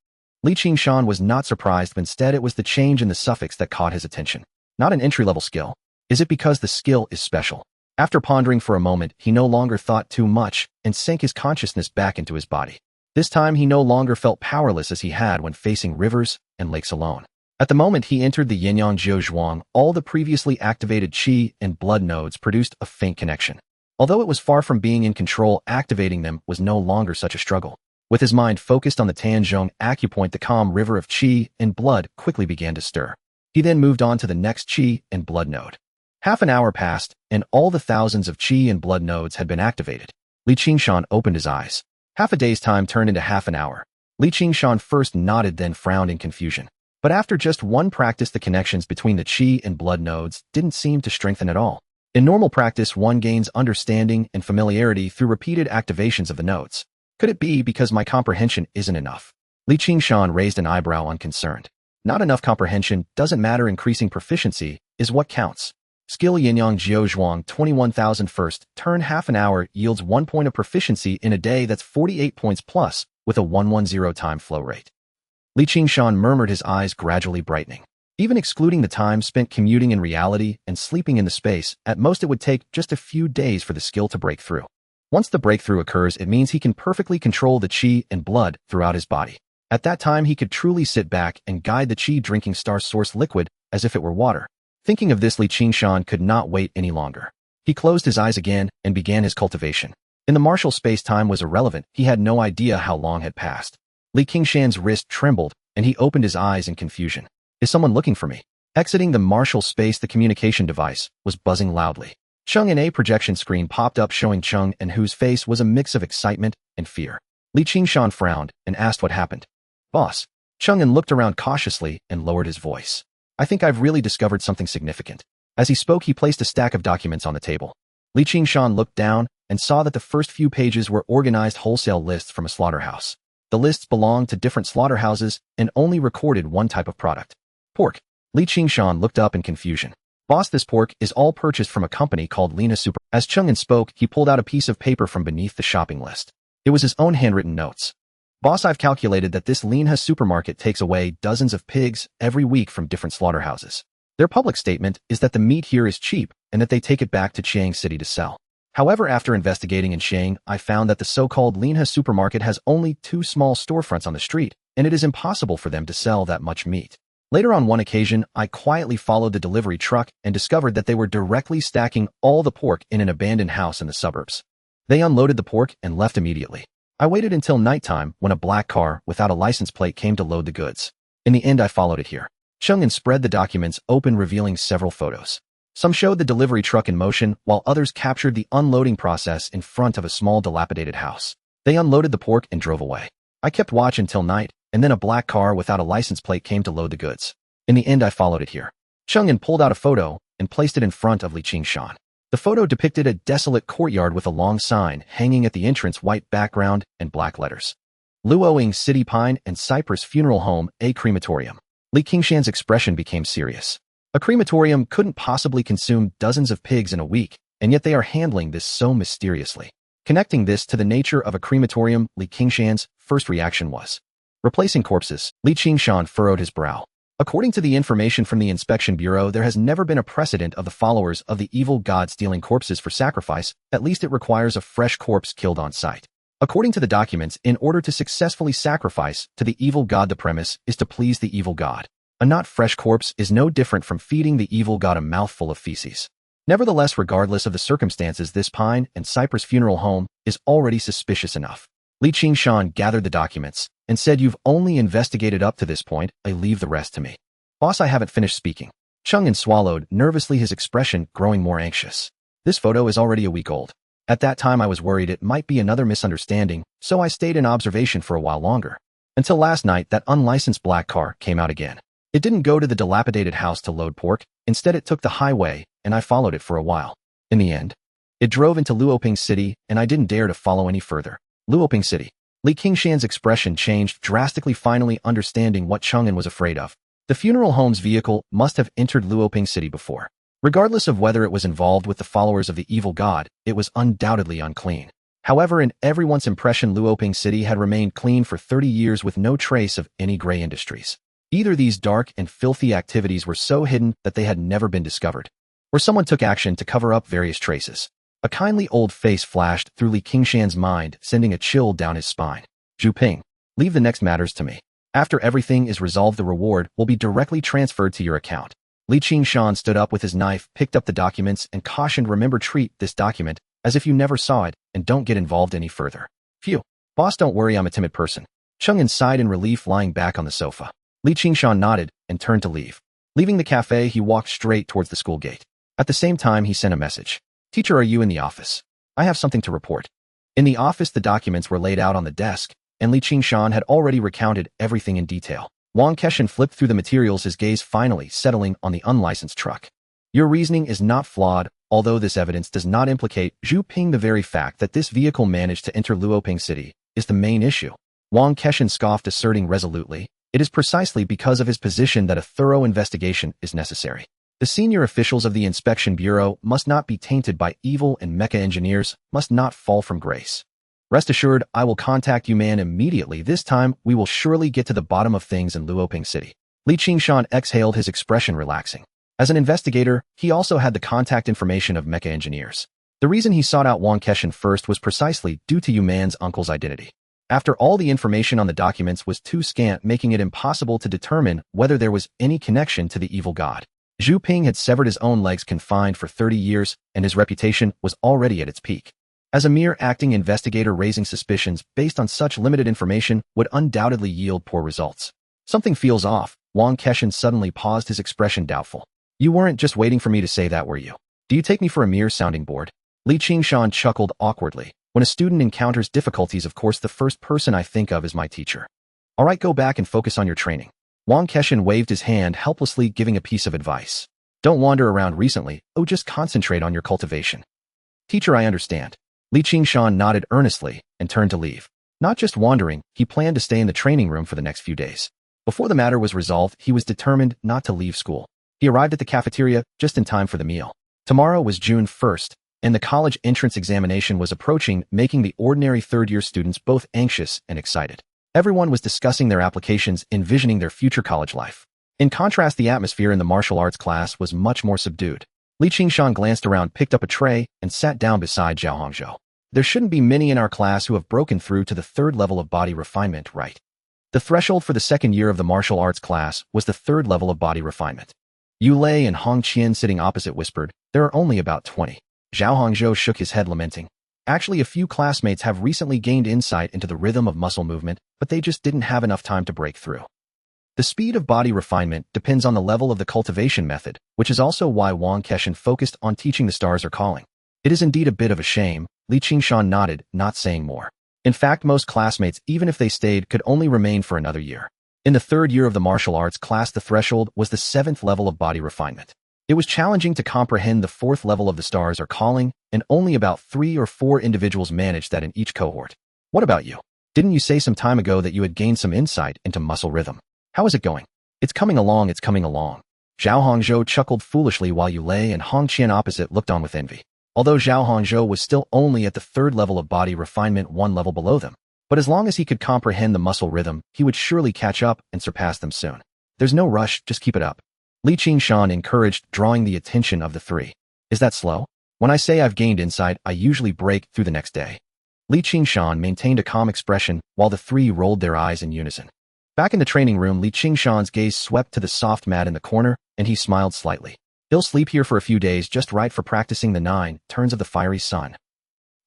Qingshan was not surprised, but instead it was the change in the suffix that caught his attention. Not an entry-level skill. Is it because the skill is special? After pondering for a moment, he no longer thought too much and sank his consciousness back into his body. This time he no longer felt powerless as he had when facing rivers and lakes alone. At the moment he entered the Yin-Yang Jiuzhuang, all the previously activated qi and blood nodes produced a faint connection. Although it was far from being in control, activating them was no longer such a struggle. With his mind focused on the Tanzhong acupoint, the calm river of qi and blood quickly began to stir. He then moved on to the next qi and blood node. Half an hour passed, and all the thousands of qi and blood nodes had been activated. Qingshan opened his eyes. Half a day's time turned into half an hour. Qingshan first nodded, then frowned in confusion. But after just one practice, the connections between the qi and blood nodes didn't seem to strengthen at all. In normal practice, one gains understanding and familiarity through repeated activations of the nodes. Could it be because my comprehension isn't enough? Qingshan raised an eyebrow, unconcerned. Not enough comprehension doesn't matter, increasing proficiency is what counts. Skill Yin-Yang Jiuzhuang 21,000 first, turn half an hour yields 1 point of proficiency in a day. That's 48 points plus, with a 110 time flow rate. Qingshan murmured, his eyes gradually brightening. Even excluding the time spent commuting in reality and sleeping in the space, at most it would take just a few days for the skill to break through. Once the breakthrough occurs, it means he can perfectly control the qi and blood throughout his body. At that time, he could truly sit back and guide the qi drinking star source liquid as if it were water. Thinking of this, Qingshan could not wait any longer. He closed his eyes again and began his cultivation. In the martial space, time was irrelevant. He had no idea how long had passed. Qingshan's wrist trembled, and he opened his eyes in confusion. Is someone looking for me? Exiting the martial space, the communication device was buzzing loudly. Chung and a projection screen popped up showing Chung, and whose face was a mix of excitement and fear. Qingshan frowned and asked what happened. Boss. Chung looked around cautiously and lowered his voice. I think I've really discovered something significant. As he spoke, he placed a stack of documents on the table. Qingshan looked down and saw that the first few pages were organized wholesale lists from a slaughterhouse. The lists belonged to different slaughterhouses and only recorded one type of product. Pork. Qingshan looked up in confusion. Boss, this pork is all purchased from a company called Lina Super. As Chang'an spoke, he pulled out a piece of paper from beneath the shopping list. It was his own handwritten notes. Boss, I've calculated that this Lina supermarket takes away dozens of pigs every week from different slaughterhouses. Their public statement is that the meat here is cheap and that they take it back to Qiang City to sell. However, after investigating in Qiang, I found that the so-called Lina supermarket has only 2 small storefronts on the street, and it is impossible for them to sell that much meat. Later on one occasion, I quietly followed the delivery truck and discovered that they were directly stacking all the pork in an abandoned house in the suburbs. They unloaded the pork and left immediately. I waited until nighttime when a black car without a license plate came to load the goods. In the end, I followed it here. Chang'an spread the documents open, revealing several photos. Some showed the delivery truck in motion, while others captured the unloading process in front of a small dilapidated house. They unloaded the pork and drove away. I kept watch until night, and then a black car without a license plate came to load the goods. In the end, I followed it here. Chang'an pulled out a photo and placed it in front of Qingshan. The photo depicted a desolate courtyard with a long sign hanging at the entrance, white background and black letters. Luoying City Pine and Cypress Funeral Home, a crematorium. Qingshan's expression became serious. A crematorium couldn't possibly consume dozens of pigs in a week, and yet they are handling this so mysteriously. Connecting this to the nature of a crematorium, Qingshan's first reaction was replacing corpses. Qingshan furrowed his brow. According to the information from the Inspection Bureau, there has never been a precedent of the followers of the evil god stealing corpses for sacrifice. At least it requires a fresh corpse killed on site. According to the documents, in order to successfully sacrifice to the evil god, the premise is to please the evil god. A not fresh corpse is no different from feeding the evil god a mouthful of feces. Nevertheless, regardless of the circumstances, this Pine and Cypress Funeral Home is already suspicious enough. Qingshan gathered the documents and said, "You've only investigated up to this point. I leave the rest to me." Boss, I haven't finished speaking. Chang'an swallowed, nervously, his expression growing more anxious. This photo is already a week old. At that time, I was worried it might be another misunderstanding, so I stayed in observation for a while longer. Until last night, that unlicensed black car came out again. It didn't go to the dilapidated house to load pork. Instead, it took the highway, and I followed it for a while. In the end, it drove into Luoying City, and I didn't dare to follow any further. Luoying City. Qingshan's expression changed drastically, finally understanding what Chang'an was afraid of. The funeral home's vehicle must have entered Luoying City before. Regardless of whether it was involved with the followers of the evil god, it was undoubtedly unclean. However, in everyone's impression, Luoying City had remained clean for 30 years with no trace of any gray industries. Either these dark and filthy activities were so hidden that they had never been discovered, or someone took action to cover up various traces. A kindly old face flashed through Qingshan's mind, sending a chill down his spine. Zhu Ping, leave the next matters to me. After everything is resolved, the reward will be directly transferred to your account. Qingshan stood up with his knife, picked up the documents, and cautioned, "Remember, treat this document as if you never saw it, and don't get involved any further." Phew. Boss, don't worry, I'm a timid person. Chang'an sighed in relief, lying back on the sofa. Qingshan nodded and turned to leave. Leaving the cafe, he walked straight towards the school gate. At the same time, he sent a message. "Teacher, are you in the office? I have something to report." In the office, the documents were laid out on the desk, and Qingshan had already recounted everything in detail. Qingshan flipped through the materials, his gaze finally settling on the unlicensed truck. "Your reasoning is not flawed, although this evidence does not implicate Zhu Ping. The very fact that this vehicle managed to enter Luoying City is the main issue." Qingshan scoffed, asserting resolutely, "It is precisely because of his position that a thorough investigation is necessary. The senior officials of the Inspection Bureau must not be tainted by evil, and mecha engineers must not fall from grace. Rest assured, I will contact you, man, immediately. This time, we will surely get to the bottom of things in Luoying City." Qingshan exhaled, his expression relaxing. As an investigator, he also had the contact information of mecha engineers. The reason he sought out Qingshan first was precisely due to Yuman's uncle's identity. After all, the information on the documents was too scant, making it impossible to determine whether there was any connection to the evil god. Zhu Ping had severed his own legs, confined for 30 years, and his reputation was already at its peak. As a mere acting investigator, raising suspicions based on such limited information would undoubtedly yield poor results. "Something feels off." Qingshan suddenly paused, his expression doubtful. "You weren't just waiting for me to say that, were you? Do you take me for a mere sounding board?" Qingshan chuckled awkwardly. "When a student encounters difficulties, of course, the first person I think of is my teacher. All right, go back and focus on your training." Qingshan waved his hand helplessly, giving a piece of advice. "Don't wander around recently. Just concentrate on your cultivation." "Teacher, I understand." Qingshan nodded earnestly and turned to leave. Not just wandering, he planned to stay in the training room for the next few days. Before the matter was resolved, he was determined not to leave school. He arrived at the cafeteria just in time for the meal. Tomorrow was June 1st, and the college entrance examination was approaching, making the ordinary third-year students both anxious and excited. Everyone was discussing their applications, envisioning their future college life. In contrast, the atmosphere in the martial arts class was much more subdued. Qingshan glanced around, picked up a tray, and sat down beside Zhao Hongzhou. There shouldn't be many in our class who have broken through to the third level of body refinement, right? The threshold for the second year of the martial arts class was the third level of body refinement. Yu Lei and Hong Qian, sitting opposite, whispered, "There are only about 20. Zhao Hongzhou shook his head, lamenting. Actually, a few classmates have recently gained insight into the rhythm of muscle movement, but they just didn't have enough time to break through. The speed of body refinement depends on the level of the cultivation method, which is also why Wang Keshan focused on teaching the stars are calling. It is indeed a bit of a shame. Qingshan nodded, not saying more. In fact, most classmates, even if they stayed, could only remain for another year. In the third year of the martial arts class, the threshold was the 7th level of body refinement. It was challenging to comprehend the 4th level of the stars are calling, and only about 3 or 4 individuals managed that in each cohort. What about you? Didn't you say some time ago that you had gained some insight into muscle rhythm? How is it going? It's coming along. Zhao Hongzhou chuckled foolishly while Yu Lei and Hong Qian opposite looked on with envy. Although Zhao Hongzhou was still only at the 3rd level of body refinement, 1 level below them. But as long as he could comprehend the muscle rhythm, he would surely catch up and surpass them soon. There's no rush, just keep it up. Qingshan encouraged, drawing the attention of the 3. Is that slow? When I say I've gained insight, I usually break through the next day. Qingshan maintained a calm expression while the 3 rolled their eyes in unison. Back in the training room, Qingshan's gaze swept to the soft mat in the corner, and he smiled slightly. He'll sleep here for a few days, just right for practicing the 9 turns of the fiery sun.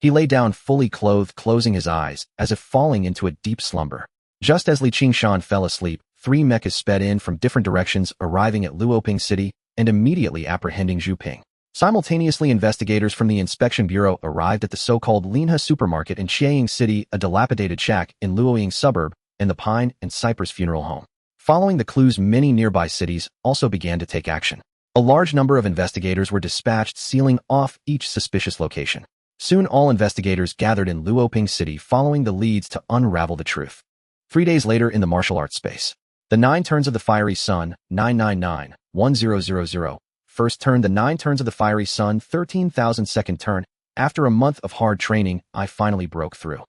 He lay down fully clothed, closing his eyes, as if falling into a deep slumber. Just as Qingshan fell asleep, 3 mechas sped in from different directions, arriving at Luoping City and immediately apprehending Zhu Ping. Simultaneously, investigators from the Inspection Bureau arrived at the so-called Linha supermarket in Qiang City, a dilapidated shack in Luoying suburb, and the Pine and Cypress funeral home. Following the clues, many nearby cities also began to take action. A large number of investigators were dispatched, sealing off each suspicious location. Soon all investigators gathered in Luoping City, following the leads to unravel the truth. 3 days later, in the martial arts space. The 9 turns of the fiery sun, 999-1000. First turn, the 9 turns of the fiery sun, 13,000. Second turn. After a month of hard training, I finally broke through.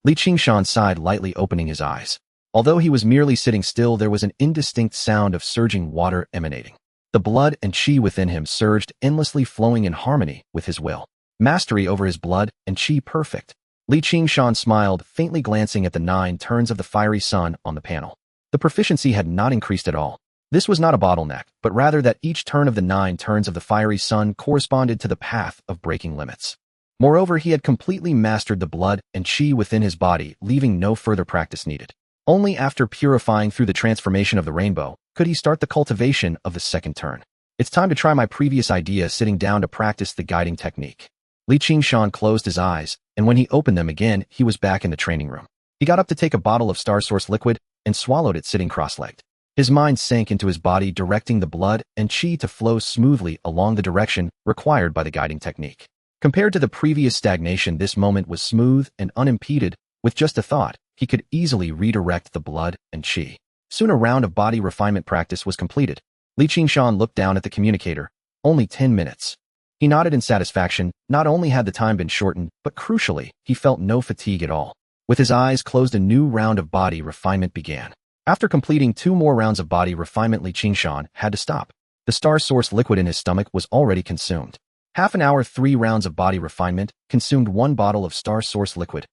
Qingshan sighed lightly, opening his eyes. Although he was merely sitting still, there was an indistinct sound of surging water emanating. The blood and qi within him surged, endlessly flowing in harmony with his will. Mastery over his blood and qi perfect. Qingshan smiled, faintly glancing at the 9 turns of the fiery sun on the panel. The proficiency had not increased at all. This was not a bottleneck, but rather that each turn of the 9 turns of the fiery sun corresponded to the path of breaking limits. Moreover, he had completely mastered the blood and qi within his body, leaving no further practice needed. Only after purifying through the transformation of the rainbow could he start the cultivation of the second turn. It's time to try my previous idea, sitting down to practice the guiding technique. Qingshan closed his eyes, and when he opened them again, he was back in the training room. He got up to take a bottle of star source liquid and swallowed it sitting cross-legged. His mind sank into his body, directing the blood and qi to flow smoothly along the direction required by the guiding technique. Compared to the previous stagnation, this moment was smooth and unimpeded. With just a thought, he could easily redirect the blood and qi. Soon a round of body refinement practice was completed. Qingshan looked down at the communicator. Only 10 minutes. He nodded in satisfaction. Not only had the time been shortened, but crucially, he felt no fatigue at all. With his eyes closed, a new round of body refinement began. After completing 2 more rounds of body refinement, Qingshan had to stop. The star source liquid in his stomach was already consumed. Half an hour, 3 rounds of body refinement, consumed 1 bottle of star source liquid.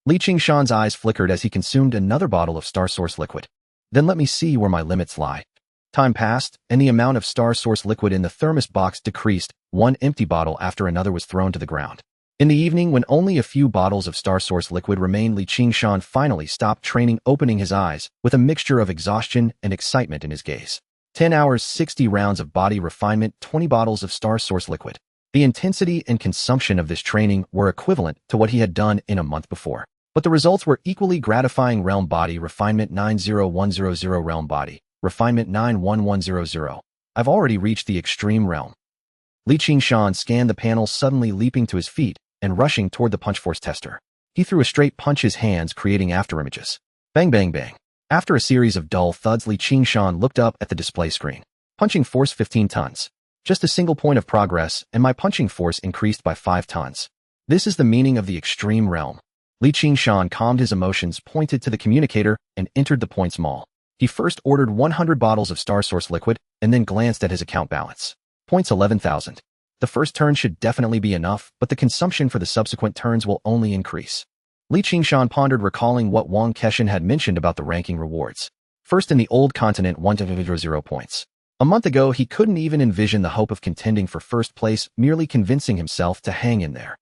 Qingshan's eyes flickered as he consumed another bottle of star source liquid. Then let me see where my limits lie. Time passed, and the amount of star source liquid in the thermos box decreased. 1 empty bottle after another was thrown to the ground. In the evening, when only a few bottles of star source liquid remained, Qingshan finally stopped training, opening his eyes with a mixture of exhaustion and excitement in his gaze. 10 hours, 60 rounds of body refinement, 20 bottles of star source liquid. The intensity and consumption of this training were equivalent to what he had done in a month before. But the results were equally gratifying. Realm body refinement 90100, realm body refinement 91100. I've already reached the extreme realm. Qingshan scanned the panel, suddenly leaping to his feet and rushing toward the punch force tester. He threw a straight punch, his hands creating afterimages. Bang bang bang. After a series of dull thuds, Qingshan looked up at the display screen. Punching force 15 tons. Just a single point of progress, and my punching force increased by 5 tons. This is the meaning of the extreme realm. Qingshan calmed his emotions, pointed to the communicator, and entered the points mall. He first ordered 100 bottles of Star Source liquid, and then glanced at his account balance. Points 11,000. The first turn should definitely be enough, but the consumption for the subsequent turns will only increase. Qingshan pondered, recalling what Wang Keshan had mentioned about the ranking rewards. First in the old continent, 1-0 points. A month ago, he couldn't even envision the hope of contending for first place, merely convincing himself to hang in there.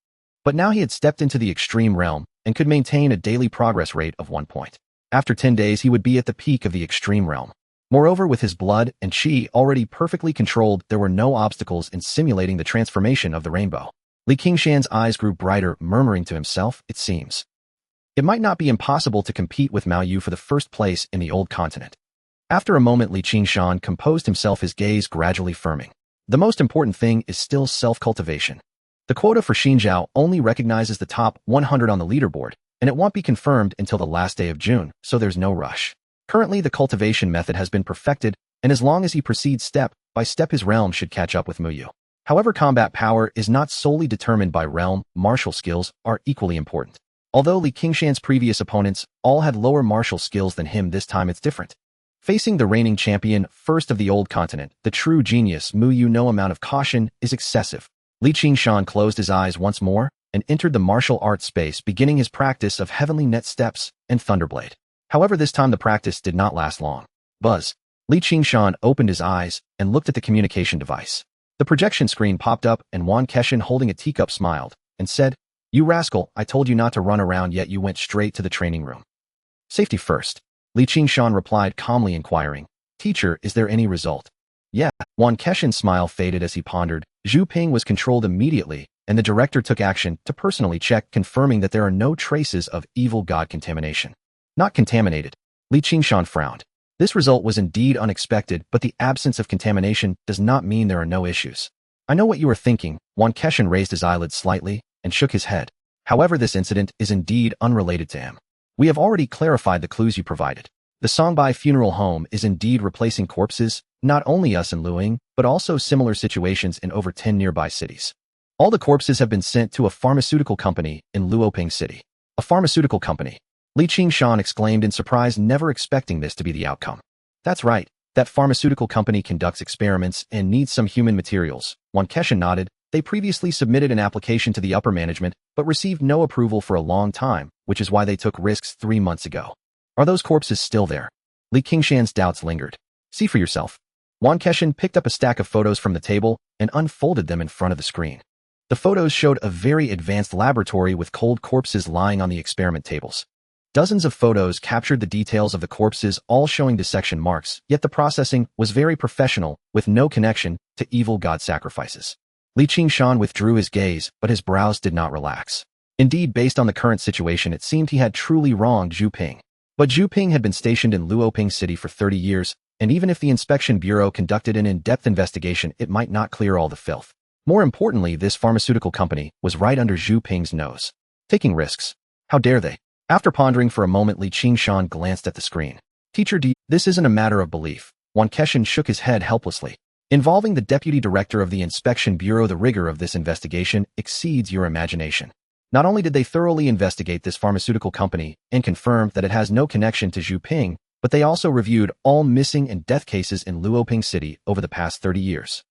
But now he had stepped into the extreme realm and could maintain a daily progress rate of 1 point. After 10 days, he would be at the peak of the extreme realm. Moreover, with his blood and chi already perfectly controlled, there were no obstacles in simulating the transformation of the rainbow. Qingshan's eyes grew brighter, murmuring to himself, it seems it might not be impossible to compete with Mao Yu for the first place in the old continent. After a moment, Qingshan composed himself, his gaze gradually firming. The most important thing is still self-cultivation. The quota for Xinjiao only recognizes the top 100 on the leaderboard, and it won't be confirmed until the last day of June, so there's no rush. Currently, the cultivation method has been perfected, and as long as he proceeds step by step, his realm should catch up with Muyu. However, combat power is not solely determined by realm, martial skills are equally important. Although Qingshan's previous opponents all had lower martial skills than him, this time it's different. Facing the reigning champion, first of the old continent, the true genius, Muyu, no amount of caution is excessive. Qingshan closed his eyes once more and entered the martial arts space, beginning his practice of heavenly net steps and thunderblade. However, this time the practice did not last long. Buzz. Qingshan opened his eyes and looked at the communication device. The projection screen popped up, and Wang Keshan, holding a teacup, smiled and said, "You rascal, I told you not to run around, yet you went straight to the training room." "Safety first," Qingshan replied calmly, inquiring, "Teacher, is there any result?" "Yeah." Wang Keshan's smile faded as he pondered. Zhu Ping was controlled immediately, and the director took action to personally check, confirming that there are no traces of evil god contamination. "Not contaminated." Qingshan frowned. This result was indeed unexpected, but the absence of contamination does not mean there are no issues. "I know what you are thinking." Wang Keshan raised his eyelids slightly and shook his head. "However, this incident is indeed unrelated to him. We have already clarified the clues you provided. The Songbai funeral home is indeed replacing corpses, not only us in Luing, but also similar situations in over 10 nearby cities. All the corpses have been sent to a pharmaceutical company in Luoping City." "A pharmaceutical company?" Qingshan exclaimed in surprise, never expecting this to be the outcome. "That's right. That pharmaceutical company conducts experiments and needs some human materials." Wang Keshan nodded. "They previously submitted an application to the upper management, but received no approval for a long time, which is why they took risks 3 months ago." "Are those corpses still there?" Qingshan's doubts lingered. "See for yourself." Wang Keshan picked up a stack of photos from the table and unfolded them in front of the screen. The photos showed a very advanced laboratory with cold corpses lying on the experiment tables. Dozens of photos captured the details of the corpses, all showing dissection marks, yet the processing was very professional, with no connection to evil god sacrifices. Qingshan withdrew his gaze, but his brows did not relax. Indeed, based on the current situation, it seemed he had truly wronged Zhu Ping. But Zhu Ping had been stationed in Luoping City for 30 years, and even if the inspection bureau conducted an in-depth investigation, it might not clear all the filth. More importantly, this pharmaceutical company was right under Zhu Ping's nose. Taking risks. How dare they? After pondering for a moment, Qingshan glanced at the screen. "Teacher, this isn't a matter of belief." Wang Keshan shook his head helplessly. "Involving the deputy director of the inspection bureau, the rigor of this investigation exceeds your imagination. Not only did they thoroughly investigate this pharmaceutical company and confirm that it has no connection to Zhu Ping, but they also reviewed all missing and death cases in Luoping City over the past 30 years.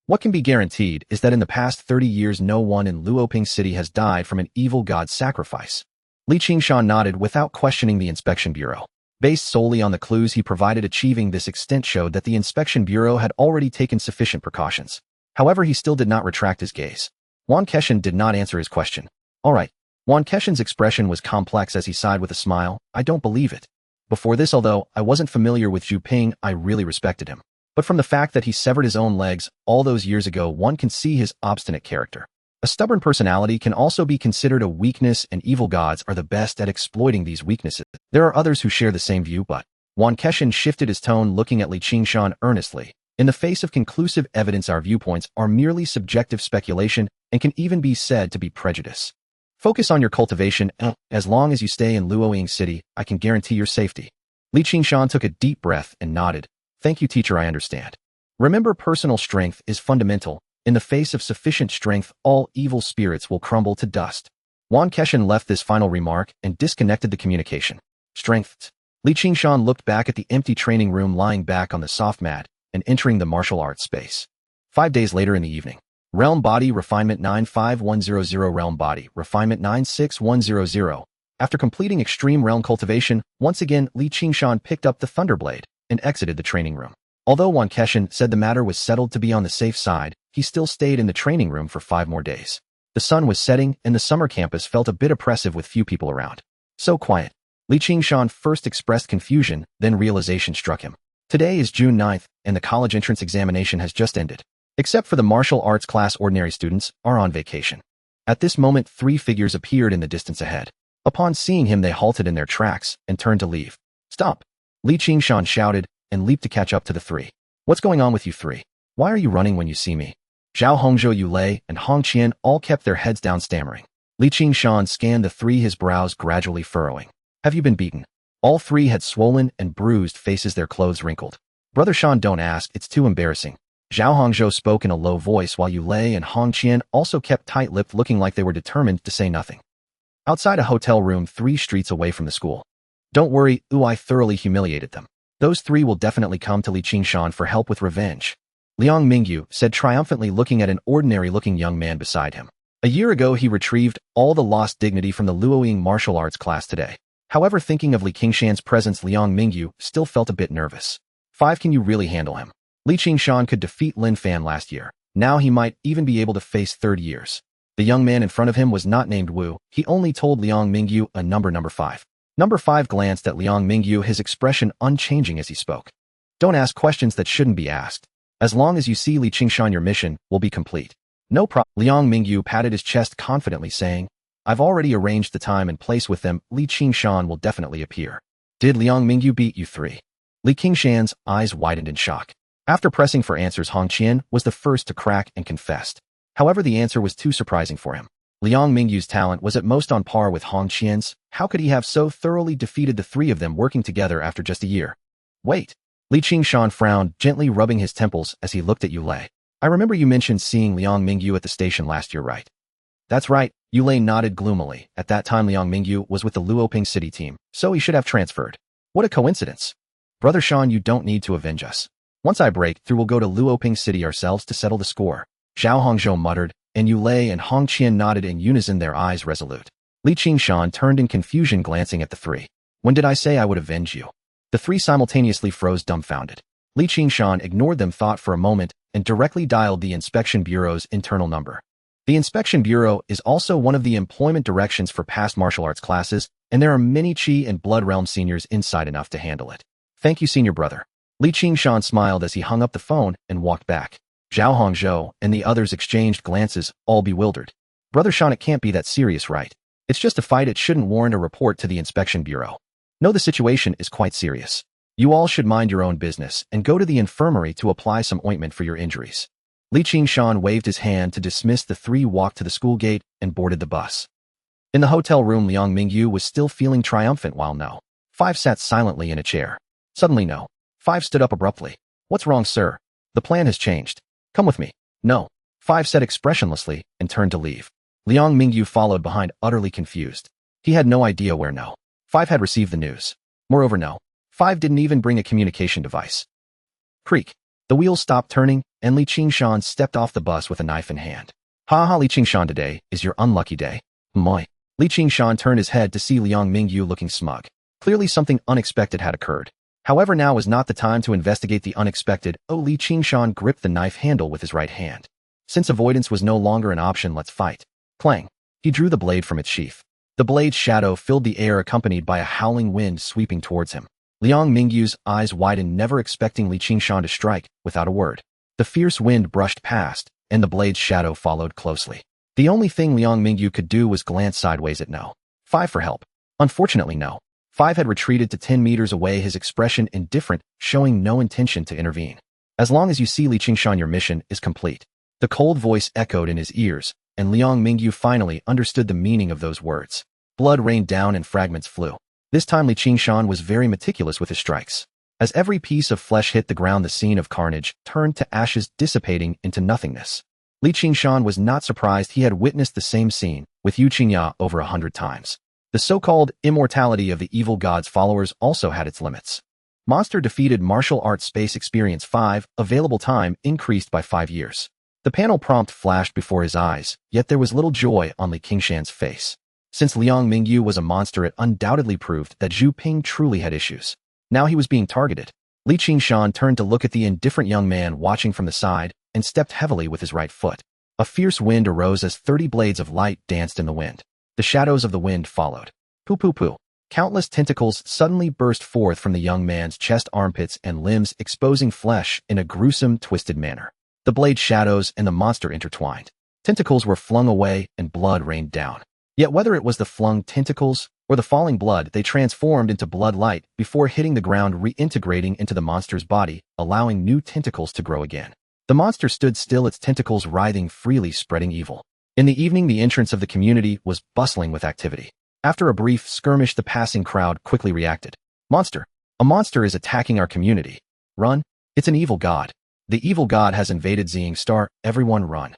What can be guaranteed is that in the past 30 years no one in Luoping City has died from an evil god sacrifice." Qingshan nodded without questioning the inspection bureau. Based solely on the clues he provided, achieving this extent showed that the inspection bureau had already taken sufficient precautions. However, he still did not retract his gaze. Wang Keshan did not answer his question. "All right." Wang Keshan's expression was complex as he sighed with a smile. "I don't believe it. Before this, although I wasn't familiar with Zhu Ping, I really respected him. But from the fact that he severed his own legs all those years ago, one can see his obstinate character. A stubborn personality can also be considered a weakness, and evil gods are the best at exploiting these weaknesses. There are others who share the same view, but..." Wang Keshan shifted his tone, looking at Qingshan earnestly. "In the face of conclusive evidence, our viewpoints are merely subjective speculation and can even be said to be prejudice." Focus on your cultivation, and as long as you stay in Luoying City, I can guarantee your safety. Li Qingshan took a deep breath and nodded. Thank you, teacher, I understand. Remember, personal strength is fundamental. In the face of sufficient strength, all evil spirits will crumble to dust. Wan Keshan left this final remark and disconnected the communication. Strength. Li Qingshan looked back at the empty training room lying back on the soft mat and entering the martial arts space. 5 days later in the evening. Realm Body Refinement 95100 Realm Body Refinement 96100. After completing extreme realm cultivation, once again Li Qingshan picked up the Thunderblade and exited the training room. Although Wan Keshan said the matter was settled to be on the safe side, he still stayed in the training room for 5 more days. The sun was setting and the summer campus felt a bit oppressive with few people around. So quiet. Li Qingshan first expressed confusion, then realization struck him. Today is June 9th, and the college entrance examination has just ended. Except for the martial arts class, ordinary students are on vacation. At this moment, 3 figures appeared in the distance ahead. Upon seeing him, they halted in their tracks and turned to leave. Stop! Li Qingshan shouted and leaped to catch up to the 3. What's going on with you 3? Why are you running when you see me? Zhao Hongzhou, Yu Lei, and Hong Qian all kept their heads down, stammering. Li Qingshan scanned the 3, his brows gradually furrowing. Have you been beaten? All 3 had swollen and bruised faces, their clothes wrinkled. Brother Shan, don't ask, it's too embarrassing. Zhao Hongzhou spoke in a low voice while Yu Lei and Hong Qian also kept tight-lipped, looking like they were determined to say nothing. Outside a hotel room 3 streets away from the school. Don't worry, I thoroughly humiliated them. Those 3 will definitely come to Li Qingshan for help with revenge. Liang Mingyu said triumphantly, looking at an ordinary-looking young man beside him. A year ago he retrieved all the lost dignity from the Luoying martial arts class today. However, thinking of Li Qingshan's presence, Liang Mingyu still felt a bit nervous. 5, can you really handle him? Li Qingshan could defeat Lin Fan last year. Now he might even be able to face 3rd years. The young man in front of him was not named Wu. He only told Liang Mingyu a number 5. Number 5 glanced at Liang Mingyu, his expression unchanging as he spoke. Don't ask questions that shouldn't be asked. As long as you see Li Qingshan, your mission will be complete. No problem. Liang Mingyu patted his chest confidently, saying, I've already arranged the time and place with them. Li Qingshan will definitely appear. Did Liang Mingyu beat you 3? Li Qingshan's eyes widened in shock. After pressing for answers, Hong Qian was the first to crack and confessed. However, the answer was too surprising for him. Liang Mingyu's talent was at most on par with Hong Qian's. How could he have so thoroughly defeated the 3 of them working together after just a year? Wait. Li Qingshan frowned, gently rubbing his temples as he looked at Yu Lei. I remember you mentioned seeing Liang Mingyu at the station last year, right? That's right. Yu Lei nodded gloomily. At that time, Liang Mingyu was with the Luoping City team, so he should have transferred. What a coincidence. Brother Shan, you don't need to avenge us. Once I break through, we'll go to Luoping City ourselves to settle the score. Zhao Hongzhou muttered, and Yu Lei and Hong Qian nodded in unison, their eyes resolute. Li Qingshan turned in confusion, glancing at the 3. When did I say I would avenge you? The 3 simultaneously froze, dumbfounded. Li Qingshan ignored them thought for a moment and directly dialed the Inspection Bureau's internal number. The Inspection Bureau is also one of the employment directions for past martial arts classes, and there are many Qi and Blood Realm seniors inside enough to handle it. Thank you, senior brother. Li Qingshan smiled as he hung up the phone and walked back. Zhao Hongzhou and the others exchanged glances, all bewildered. Brother Shan, it can't be that serious, right? It's just a fight, it shouldn't warrant a report to the Inspection Bureau. No, the situation is quite serious. You all should mind your own business and go to the infirmary to apply some ointment for your injuries. Li Qingshan waved his hand to dismiss the 3, walked to the school gate, and boarded the bus. In the hotel room, Liang Mingyu was still feeling triumphant while No. 5 sat silently in a chair. Suddenly No. 5 stood up abruptly. What's wrong, sir? The plan has changed. Come with me. No. 5 said expressionlessly and turned to leave. Liang Mingyu followed behind, utterly confused. He had no idea where No. 5 had received the news. Moreover, No. 5 didn't even bring a communication device. Creak. The wheels stopped turning, and Li Qingshan stepped off the bus with a knife in hand. Ha ha, Li Qingshan, today is your unlucky day. Moi. Li Qingshan turned his head to see Liang Mingyu looking smug. Clearly something unexpected had occurred. However, now was not the time to investigate the unexpected. Li Qingshan gripped the knife handle with his right hand. Since avoidance was no longer an option, let's fight. Clang. He drew the blade from its sheath. The blade's shadow filled the air, accompanied by a howling wind sweeping towards him. Liang Mingyu's eyes widened, never expecting Li Qingshan to strike. Without a word, the fierce wind brushed past, and the blade's shadow followed closely. The only thing Liang Mingyu could do was glance sideways at No. 5 for help. Unfortunately, No. 5 had retreated to 10 meters away, his expression indifferent, showing no intention to intervene. As long as you see Li Qingshan, your mission is complete. The cold voice echoed in his ears, and Liang Mingyu finally understood the meaning of those words. Blood rained down and fragments flew. This time Li Qingshan was very meticulous with his strikes. As every piece of flesh hit the ground, the scene of carnage turned to ashes, dissipating into nothingness. Li Qingshan was not surprised. He had witnessed the same scene with Yu Qingya over 100 times. The so-called immortality of the evil god's followers also had its limits. Monster defeated martial arts space experience 5, available time increased by 5 years. The panel prompt flashed before his eyes, yet there was little joy on Li Qingshan's face. Since Liang Mingyu was a monster, it undoubtedly proved that Zhu Ping truly had issues. Now he was being targeted. Li Qingshan turned to look at the indifferent young man watching from the side and stepped heavily with his right foot. A fierce wind arose as 30 blades of light danced in the wind. The shadows of the wind followed. Poo. Countless tentacles suddenly burst forth from the young man's chest, armpits, and limbs, exposing flesh in a gruesome, twisted manner. The blade shadows and the monster intertwined. Tentacles were flung away and blood rained down. Yet whether it was the flung tentacles or the falling blood, they transformed into blood light before hitting the ground, reintegrating into the monster's body, allowing new tentacles to grow again. The monster stood still, its tentacles writhing freely, spreading evil. In the evening, the entrance of the community was bustling with activity. After a brief skirmish, the passing crowd quickly reacted. Monster! A monster is attacking our community. Run! It's an evil god. The evil god has invaded Qingshan. Everyone run.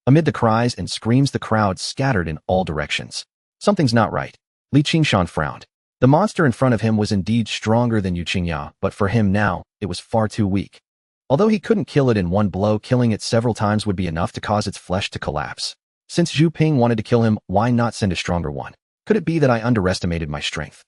Amid the cries and screams, the crowd scattered in all directions. Something's not right. Li Qingshan frowned. The monster in front of him was indeed stronger than Yu Qingya, but for him now, it was far too weak. Although he couldn't kill it in one blow, killing it several times would be enough to cause its flesh to collapse. Since Zhu Ping wanted to kill him, why not send a stronger one? Could it be that I underestimated my strength?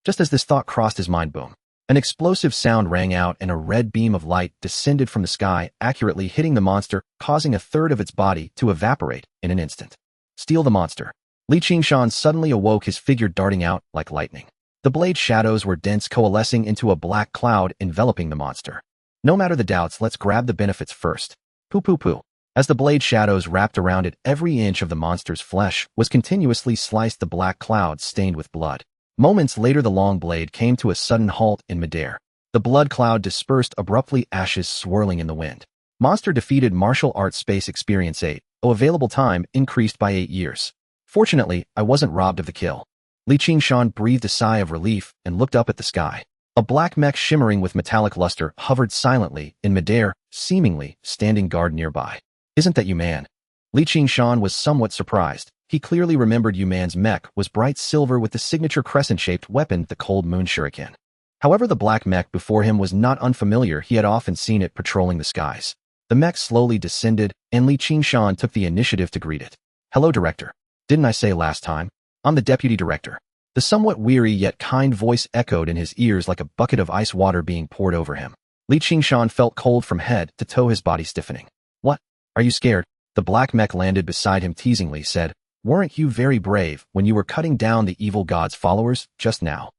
Just as this thought crossed his mind, boom. An explosive sound rang out and a red beam of light descended from the sky, accurately hitting the monster, causing a third of its body to evaporate in an instant. Steal the monster. Li Qingshan suddenly awoke, his figure darting out like lightning. The blade shadows were dense, coalescing into a black cloud enveloping the monster. No matter the doubts, let's grab the benefits first. Poo. As the blade shadows wrapped around it, every inch of the monster's flesh was continuously sliced, the black cloud stained with blood. Moments later, the long blade came to a sudden halt in midair. The blood cloud dispersed abruptly, ashes swirling in the wind. Monster defeated martial arts space experience 8, available time increased by 8 years. Fortunately, I wasn't robbed of the kill. Li Qingshan breathed a sigh of relief and looked up at the sky. A black mech shimmering with metallic luster hovered silently in midair, seemingly standing guard nearby. Isn't that Yuman? Li Qingshan was somewhat surprised. He clearly remembered Yuman's mech was bright silver with the signature crescent-shaped weapon, the Cold Moon Shuriken. However, the black mech before him was not unfamiliar. He had often seen it patrolling the skies. The mech slowly descended, and Li Qingshan took the initiative to greet it. Hello, Director. Didn't I say last time? I'm the Deputy Director. The somewhat weary yet kind voice echoed in his ears like a bucket of ice water being poured over him. Li Qingshan felt cold from head to toe, his body stiffening. What? Are you scared? The black mech landed beside him, teasingly said, Weren't you very brave when you were cutting down the evil god's followers just now?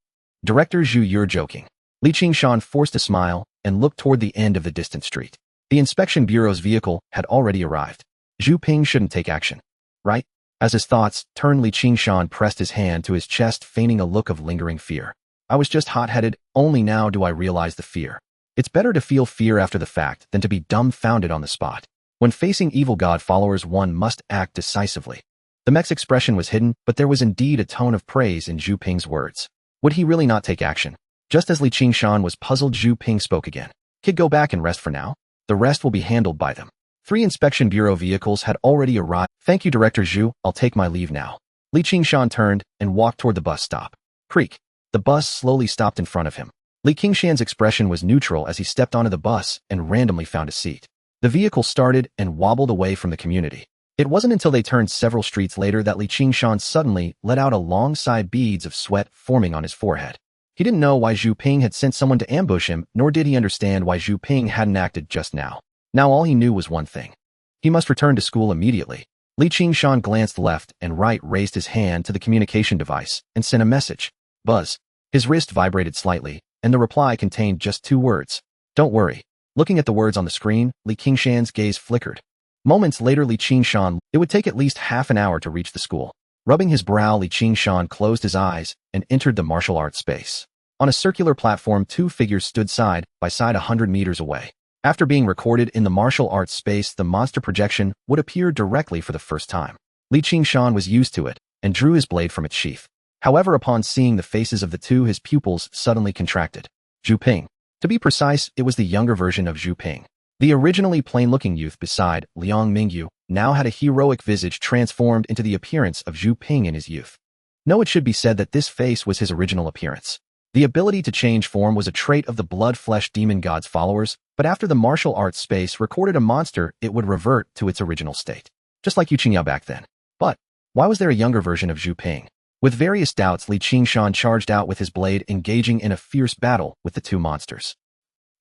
Director Zhu, you're joking. Li Qingshan forced a smile and looked toward the end of the distant street. The inspection bureau's vehicle had already arrived. Zhu Ping shouldn't take action, right? As his thoughts turned, Li Qingshan pressed his hand to his chest, feigning a look of lingering fear. I was just hot-headed, only now do I realize the fear. It's better to feel fear after the fact than to be dumbfounded on the spot. When facing evil god followers, one must act decisively. The mech's expression was hidden, but there was indeed a tone of praise in Zhu Ping's words. Would he really not take action? Just as Li Qingshan was puzzled, Zhu Ping spoke again. Kid, go back and rest for now. The rest will be handled by them. 3 inspection bureau vehicles had already arrived. Thank you, Director Zhu. I'll take my leave now. Li Qingshan turned and walked toward the bus stop. Creak. The bus slowly stopped in front of him. Li Qingshan's expression was neutral as he stepped onto the bus and randomly found a seat. The vehicle started and wobbled away from the community. It wasn't until they turned several streets later that Li Qingshan suddenly let out a long sigh, beads of sweat forming on his forehead. He didn't know why Zhu Ping had sent someone to ambush him, nor did he understand why Zhu Ping hadn't acted just now. Now all he knew was one thing. He must return to school immediately. Li Qingshan glanced left and right, raised his hand to the communication device, and sent a message. Buzz. His wrist vibrated slightly, and the reply contained just 2 words. Don't worry. Looking at the words on the screen, Li Qingshan's gaze flickered. Moments later, Li Qingshan, it would take at least half an hour to reach the school. Rubbing his brow, Li Qingshan closed his eyes and entered the martial arts space. On a circular platform, 2 figures stood side by side 100 meters away. After being recorded in the martial arts space, the monster projection would appear directly for the first time. Li Qingshan was used to it and drew his blade from its sheath. However, upon seeing the faces of the two, his pupils suddenly contracted. Zhu Ping. To be precise, it was the younger version of Zhu Ping. The originally plain-looking youth beside Liang Mingyu now had a heroic visage transformed into the appearance of Zhu Ping in his youth. No, it should be said that this face was his original appearance. The ability to change form was a trait of the blood-flesh demon god's followers, but after the martial arts space recorded a monster, it would revert to its original state. Just like Yu Qingyao back then. But why was there a younger version of Zhu Ping? With various doubts, Li Qingshan charged out with his blade, engaging in a fierce battle with the two monsters.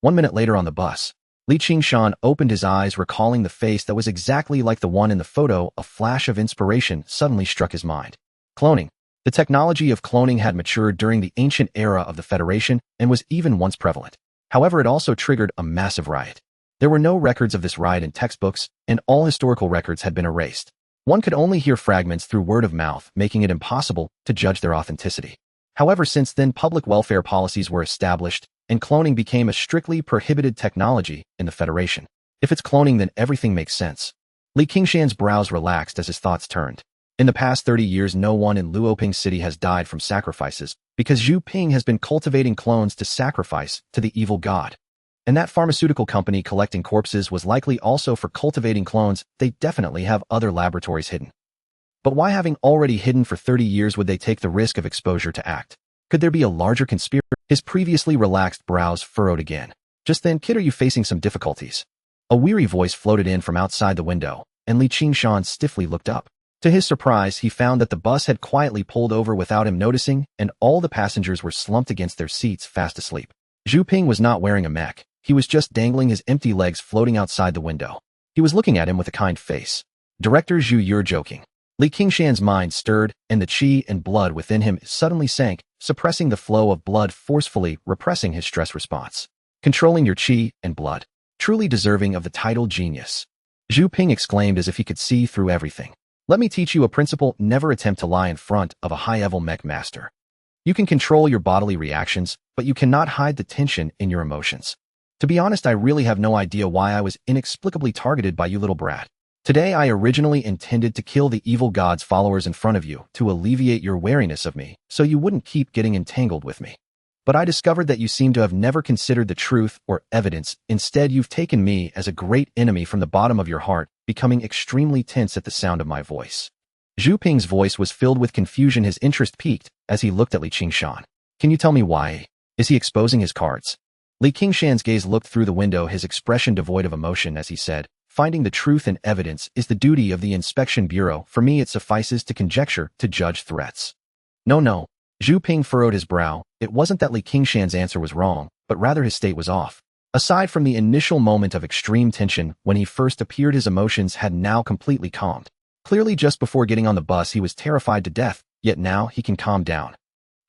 1 minute later on the bus, Li Qingshan opened his eyes, recalling the face that was exactly like the one in the photo. A flash of inspiration suddenly struck his mind. Cloning. The technology of cloning had matured during the ancient era of the Federation and was even once prevalent. However, it also triggered a massive riot. There were no records of this riot in textbooks, and all historical records had been erased. One could only hear fragments through word of mouth, making it impossible to judge their authenticity. However, since then, public welfare policies were established, and cloning became a strictly prohibited technology in the Federation. If it's cloning, then everything makes sense. Li Qingshan's brows relaxed as his thoughts turned. In the past 30 years, no one in Luoping City has died from sacrifices, because Zhu Ping has been cultivating clones to sacrifice to the evil god. And that pharmaceutical company collecting corpses was likely also for cultivating clones. They definitely have other laboratories hidden. But why, having already hidden for 30 years, would they take the risk of exposure to act? Could there be a larger conspiracy? His previously relaxed brows furrowed again. Just then, kid, are you facing some difficulties? A weary voice floated in from outside the window, and Li Qingshan stiffly looked up. To his surprise, he found that the bus had quietly pulled over without him noticing, and all the passengers were slumped against their seats, fast asleep. Zhu Ping was not wearing a mech. He was just dangling his empty legs floating outside the window. He was looking at him with a kind face. Director Zhu, you're joking. Li Qingshan's mind stirred, and the qi and blood within him suddenly sank, suppressing the flow of blood, forcefully repressing his stress response. Controlling your qi and blood. Truly deserving of the title genius. Zhu Ping exclaimed as if he could see through everything. Let me teach you a principle: never attempt to lie in front of a high-level mech master. You can control your bodily reactions, but you cannot hide the tension in your emotions. To be honest, I really have no idea why I was inexplicably targeted by you, little brat. Today, I originally intended to kill the evil god's followers in front of you to alleviate your wariness of me, so you wouldn't keep getting entangled with me. But I discovered that you seem to have never considered the truth or evidence. Instead, you've taken me as a great enemy from the bottom of your heart, becoming extremely tense at the sound of my voice. Zhu Ping's voice was filled with confusion. His interest peaked as he looked at Li Qingshan. Can you tell me why? Is he exposing his cards? Li Qingshan's gaze looked through the window, his expression devoid of emotion as he said, finding the truth and evidence is the duty of the Inspection Bureau. For me, it suffices to conjecture, to judge threats. No. Zhu Ping furrowed his brow. It wasn't that Li Qingshan's answer was wrong, but rather his state was off. Aside from the initial moment of extreme tension when he first appeared, his emotions had now completely calmed. Clearly, just before getting on the bus, he was terrified to death, yet now he can calm down.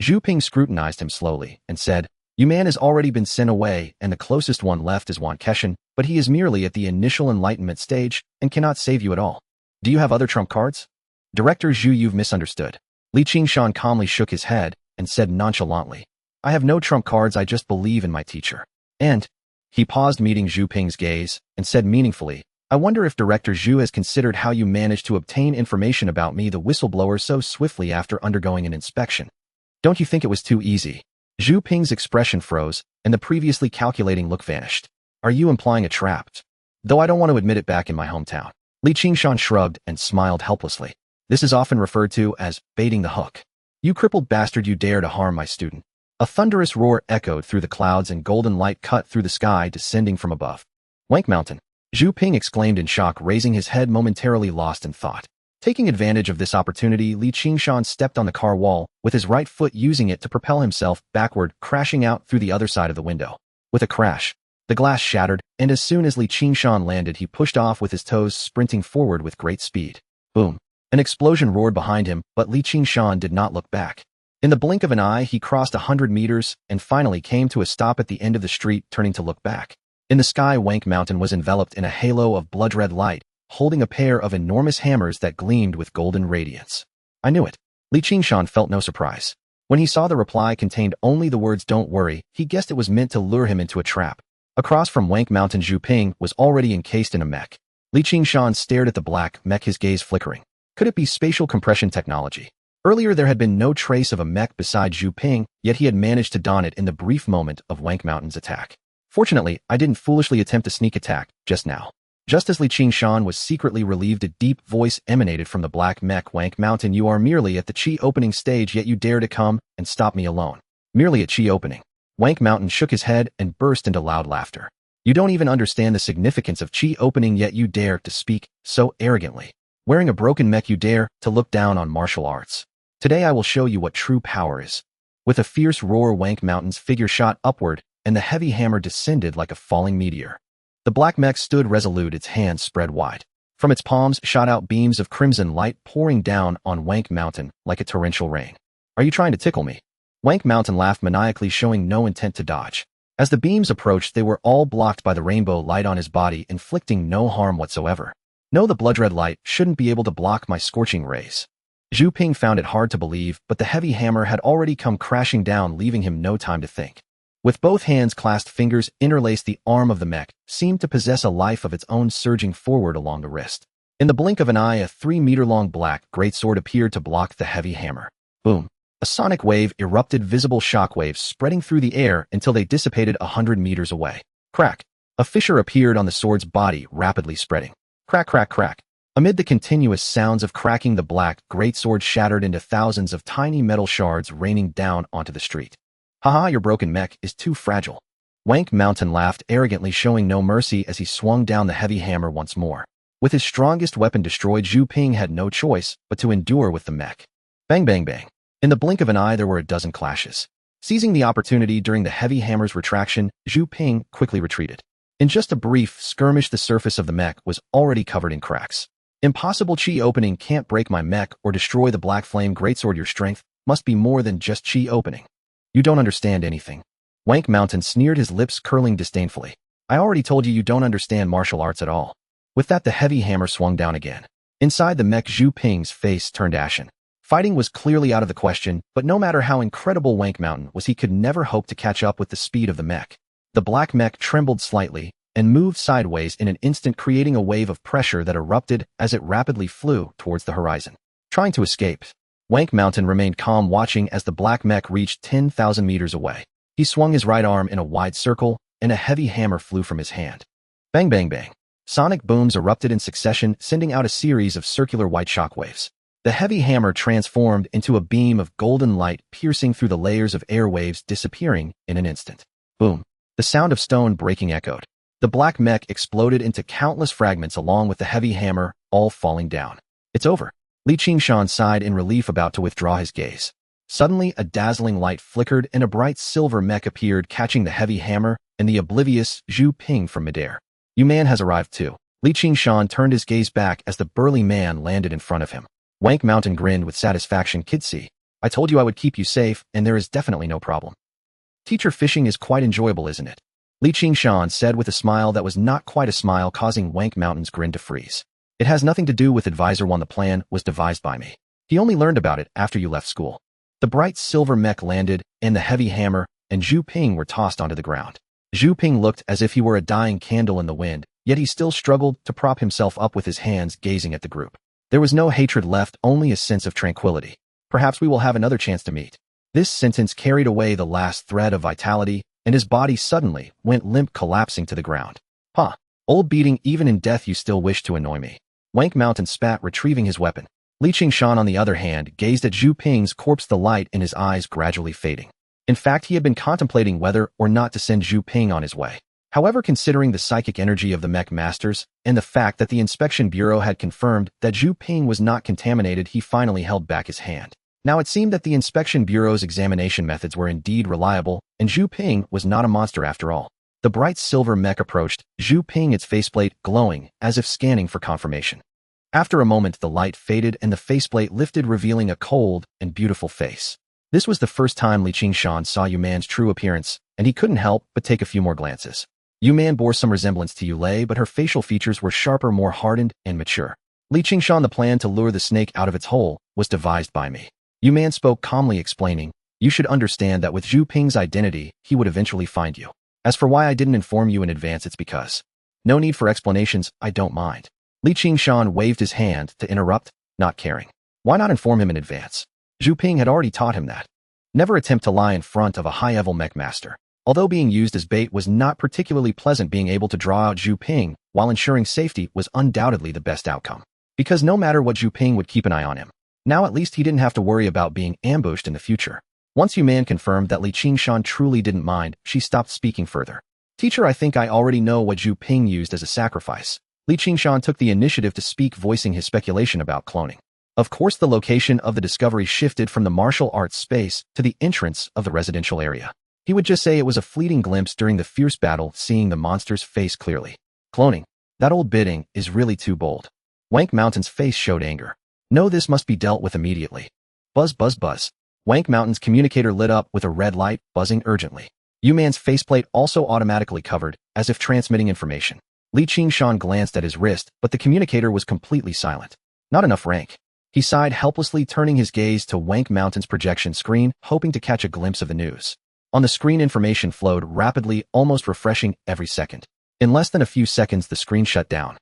Zhu Ping scrutinized him slowly and said, "Your man has already been sent away, and the closest one left is Qingshan, but he is merely at the initial enlightenment stage and cannot save you at all. Do you have other trump cards?" Director Zhu, you've misunderstood. Li Qingshan calmly shook his head and said nonchalantly, "I have no trump cards, I just believe in my teacher." And he paused, meeting Zhu Ping's gaze, and said meaningfully, "I wonder if Director Zhu has considered how you managed to obtain information about me, the whistleblower, so swiftly after undergoing an inspection. Don't you think it was too easy?" Zhu Ping's expression froze, and the previously calculating look vanished. "Are you implying a trap? Though I don't want to admit it, back in my hometown." Li Qingshan shrugged and smiled helplessly. "This is often referred to as baiting the hook. You crippled bastard, you dare to harm my student." A thunderous roar echoed through the clouds and golden light cut through the sky, descending from above. "Wank Mountain!" Zhu Ping exclaimed in shock, raising his head, momentarily lost in thought. Taking advantage of this opportunity, Li Qingshan stepped on the car wall, with his right foot using it to propel himself backward, crashing out through the other side of the window. With a crash, the glass shattered, and as soon as Li Qingshan landed, he pushed off with his toes, sprinting forward with great speed. Boom! An explosion roared behind him, but Li Qingshan did not look back. In the blink of an eye, he crossed 100 meters and finally came to a stop at the end of the street, turning to look back. In the sky, Wank Mountain was enveloped in a halo of blood-red light, holding a pair of enormous hammers that gleamed with golden radiance. "I knew it." Li Qingshan felt no surprise. When he saw the reply contained only the words "Don't worry," he guessed it was meant to lure him into a trap. Across from Wank Mountain, Zhu Ping was already encased in a mech. Li Qingshan stared at the black mech, his gaze flickering. Could it be spatial compression technology? Earlier there had been no trace of a mech beside Zhu Ping, yet he had managed to don it in the brief moment of Wank Mountain's attack. Fortunately, I didn't foolishly attempt a sneak attack just now. Just as Qingshan was secretly relieved, a deep voice emanated from the black mech. Wank Mountain, you are merely at the Qi opening stage, yet you dare to come and stop me alone. Merely at Qi opening. Wank Mountain shook his head and burst into loud laughter. You don't even understand the significance of Qi opening, yet you dare to speak so arrogantly. Wearing a broken mech, you dare to look down on martial arts. Today I will show you what true power is. With a fierce roar, Wank Mountain's figure shot upward, and the heavy hammer descended like a falling meteor. The black mech stood resolute, its hands spread wide. From its palms shot out beams of crimson light, pouring down on Wank Mountain like a torrential rain. Are you trying to tickle me? Wank Mountain laughed maniacally, showing no intent to dodge. As the beams approached, they were all blocked by the rainbow light on his body, inflicting no harm whatsoever. No, the blood red light shouldn't be able to block my scorching rays. Zhu Ping found it hard to believe, but the heavy hammer had already come crashing down, leaving him no time to think. With both hands clasped, fingers interlaced, the arm of the mech seemed to possess a life of its own, surging forward along the wrist. In the blink of an eye, a 3-meter-long black greatsword appeared to block the heavy hammer. Boom! A sonic wave erupted, visible shockwaves spreading through the air until they dissipated 100 meters away. Crack! A fissure appeared on the sword's body, rapidly spreading. Crack, crack, crack. Amid the continuous sounds of cracking, the black greatsword shattered into thousands of tiny metal shards, raining down onto the street. Haha, your broken mech is too fragile. Wank Mountain laughed arrogantly, showing no mercy as he swung down the heavy hammer once more. With his strongest weapon destroyed, Zhu Ping had no choice but to endure with the mech. Bang, bang, bang. In the blink of an eye, there were a dozen clashes. Seizing the opportunity during the heavy hammer's retraction, Zhu Ping quickly retreated. In just a brief skirmish, the surface of the mech was already covered in cracks. Impossible, Qi opening can't break my mech or destroy the black flame greatsword. Your strength must be more than just Qi opening. You don't understand anything. Wank Mountain sneered, his lips curling disdainfully. I already told you don't understand martial arts at all. With that, the heavy hammer swung down again. Inside the mech, Zhu Ping's face turned ashen. Fighting was clearly out of the question, but no matter how incredible Wank Mountain was, he could never hope to catch up with the speed of the mech. The black mech trembled slightly and moved sideways in an instant, creating a wave of pressure that erupted as it rapidly flew towards the horizon. Trying to escape, Wank Mountain remained calm, watching as the black mech reached 10,000 meters away. He swung his right arm in a wide circle, and a heavy hammer flew from his hand. Bang, bang, bang. Sonic booms erupted in succession, sending out a series of circular white shockwaves. The heavy hammer transformed into a beam of golden light, piercing through the layers of airwaves, disappearing in an instant. Boom! The sound of stone breaking echoed. The black mech exploded into countless fragments along with the heavy hammer, all falling down. It's over. Qingshan sighed in relief, about to withdraw his gaze. Suddenly, a dazzling light flickered and a bright silver mech appeared, catching the heavy hammer and the oblivious Zhu Ping from midair. You man has arrived too. Qingshan turned his gaze back as the burly man landed in front of him. Wank Mountain grinned with satisfaction. Kid, see, I told you I would keep you safe, and there is definitely no problem. Teacher, fishing is quite enjoyable, isn't it? Qingshan said with a smile that was not quite a smile, causing Wank Mountain's grin to freeze. It has nothing to do with Advisor 1. The plan was devised by me. He only learned about it after you left school. The bright silver mech landed, and the heavy hammer and Zhu Ping were tossed onto the ground. Zhu Ping looked as if he were a dying candle in the wind, yet he still struggled to prop himself up with his hands, gazing at the group. There was no hatred left, only a sense of tranquility. Perhaps we will have another chance to meet. This sentence carried away the last thread of vitality, and his body suddenly went limp, collapsing to the ground. Huh. Old beating, even in death you still wish to annoy me. Wank Mountain spat, retrieving his weapon. Qingshan, on the other hand, gazed at Zhu Ping's corpse, the light in his eyes gradually fading. In fact, he had been contemplating whether or not to send Zhu Ping on his way. However, considering the psychic energy of the mech masters and the fact that the Inspection Bureau had confirmed that Zhu Ping was not contaminated, he finally held back his hand. Now it seemed that the Inspection Bureau's examination methods were indeed reliable, and Zhu Ping was not a monster after all. The bright silver mech approached, Zhu Ping, its faceplate glowing as if scanning for confirmation. After a moment, the light faded and the faceplate lifted, revealing a cold and beautiful face. This was the first time Qingshan saw Yu Man's true appearance, and he couldn't help but take a few more glances. Yu Man bore some resemblance to Yu Lei, but her facial features were sharper, more hardened, and mature. Qingshan, the plan to lure the snake out of its hole was devised by me. Yu Man spoke calmly, explaining, you should understand that with Zhu Ping's identity, he would eventually find you. As for why I didn't inform you in advance, it's because. No need for explanations, I don't mind. Qingshan waved his hand to interrupt. not caring. Why not inform him in advance? Zhu Ping had already taught him that. Never attempt to lie in front of a high-level mech master. Although being used as bait was not particularly pleasant, being able to draw out Zhu Ping while ensuring safety was undoubtedly the best outcome. Because no matter what, Zhu Ping would keep an eye on him. Now at least he didn't have to worry about being ambushed in the future. Once Yuman confirmed that Qingshan truly didn't mind, she stopped speaking further. Teacher, I think I already know what Zhu Ping used as a sacrifice. Qingshan took the initiative to speak, voicing his speculation about cloning. Of course, the location of the discovery shifted from the martial arts space to the entrance of the residential area. He would just say it was a fleeting glimpse during the fierce battle, seeing the monster's face clearly. Cloning. That old bidding is really too bold. Wank Mountain's face showed anger. No, this must be dealt with immediately. Buzz, buzz, buzz. Wank Mountain's communicator lit up with a red light, buzzing urgently. Yuman's faceplate also automatically covered, as if transmitting information. Qingshan glanced at his wrist, but the communicator was completely silent. Not enough rank. He sighed helplessly, turning his gaze to Wank Mountain's projection screen, hoping to catch a glimpse of the news. On the screen, information flowed rapidly, almost refreshing every second. In less than a few seconds, the screen shut down.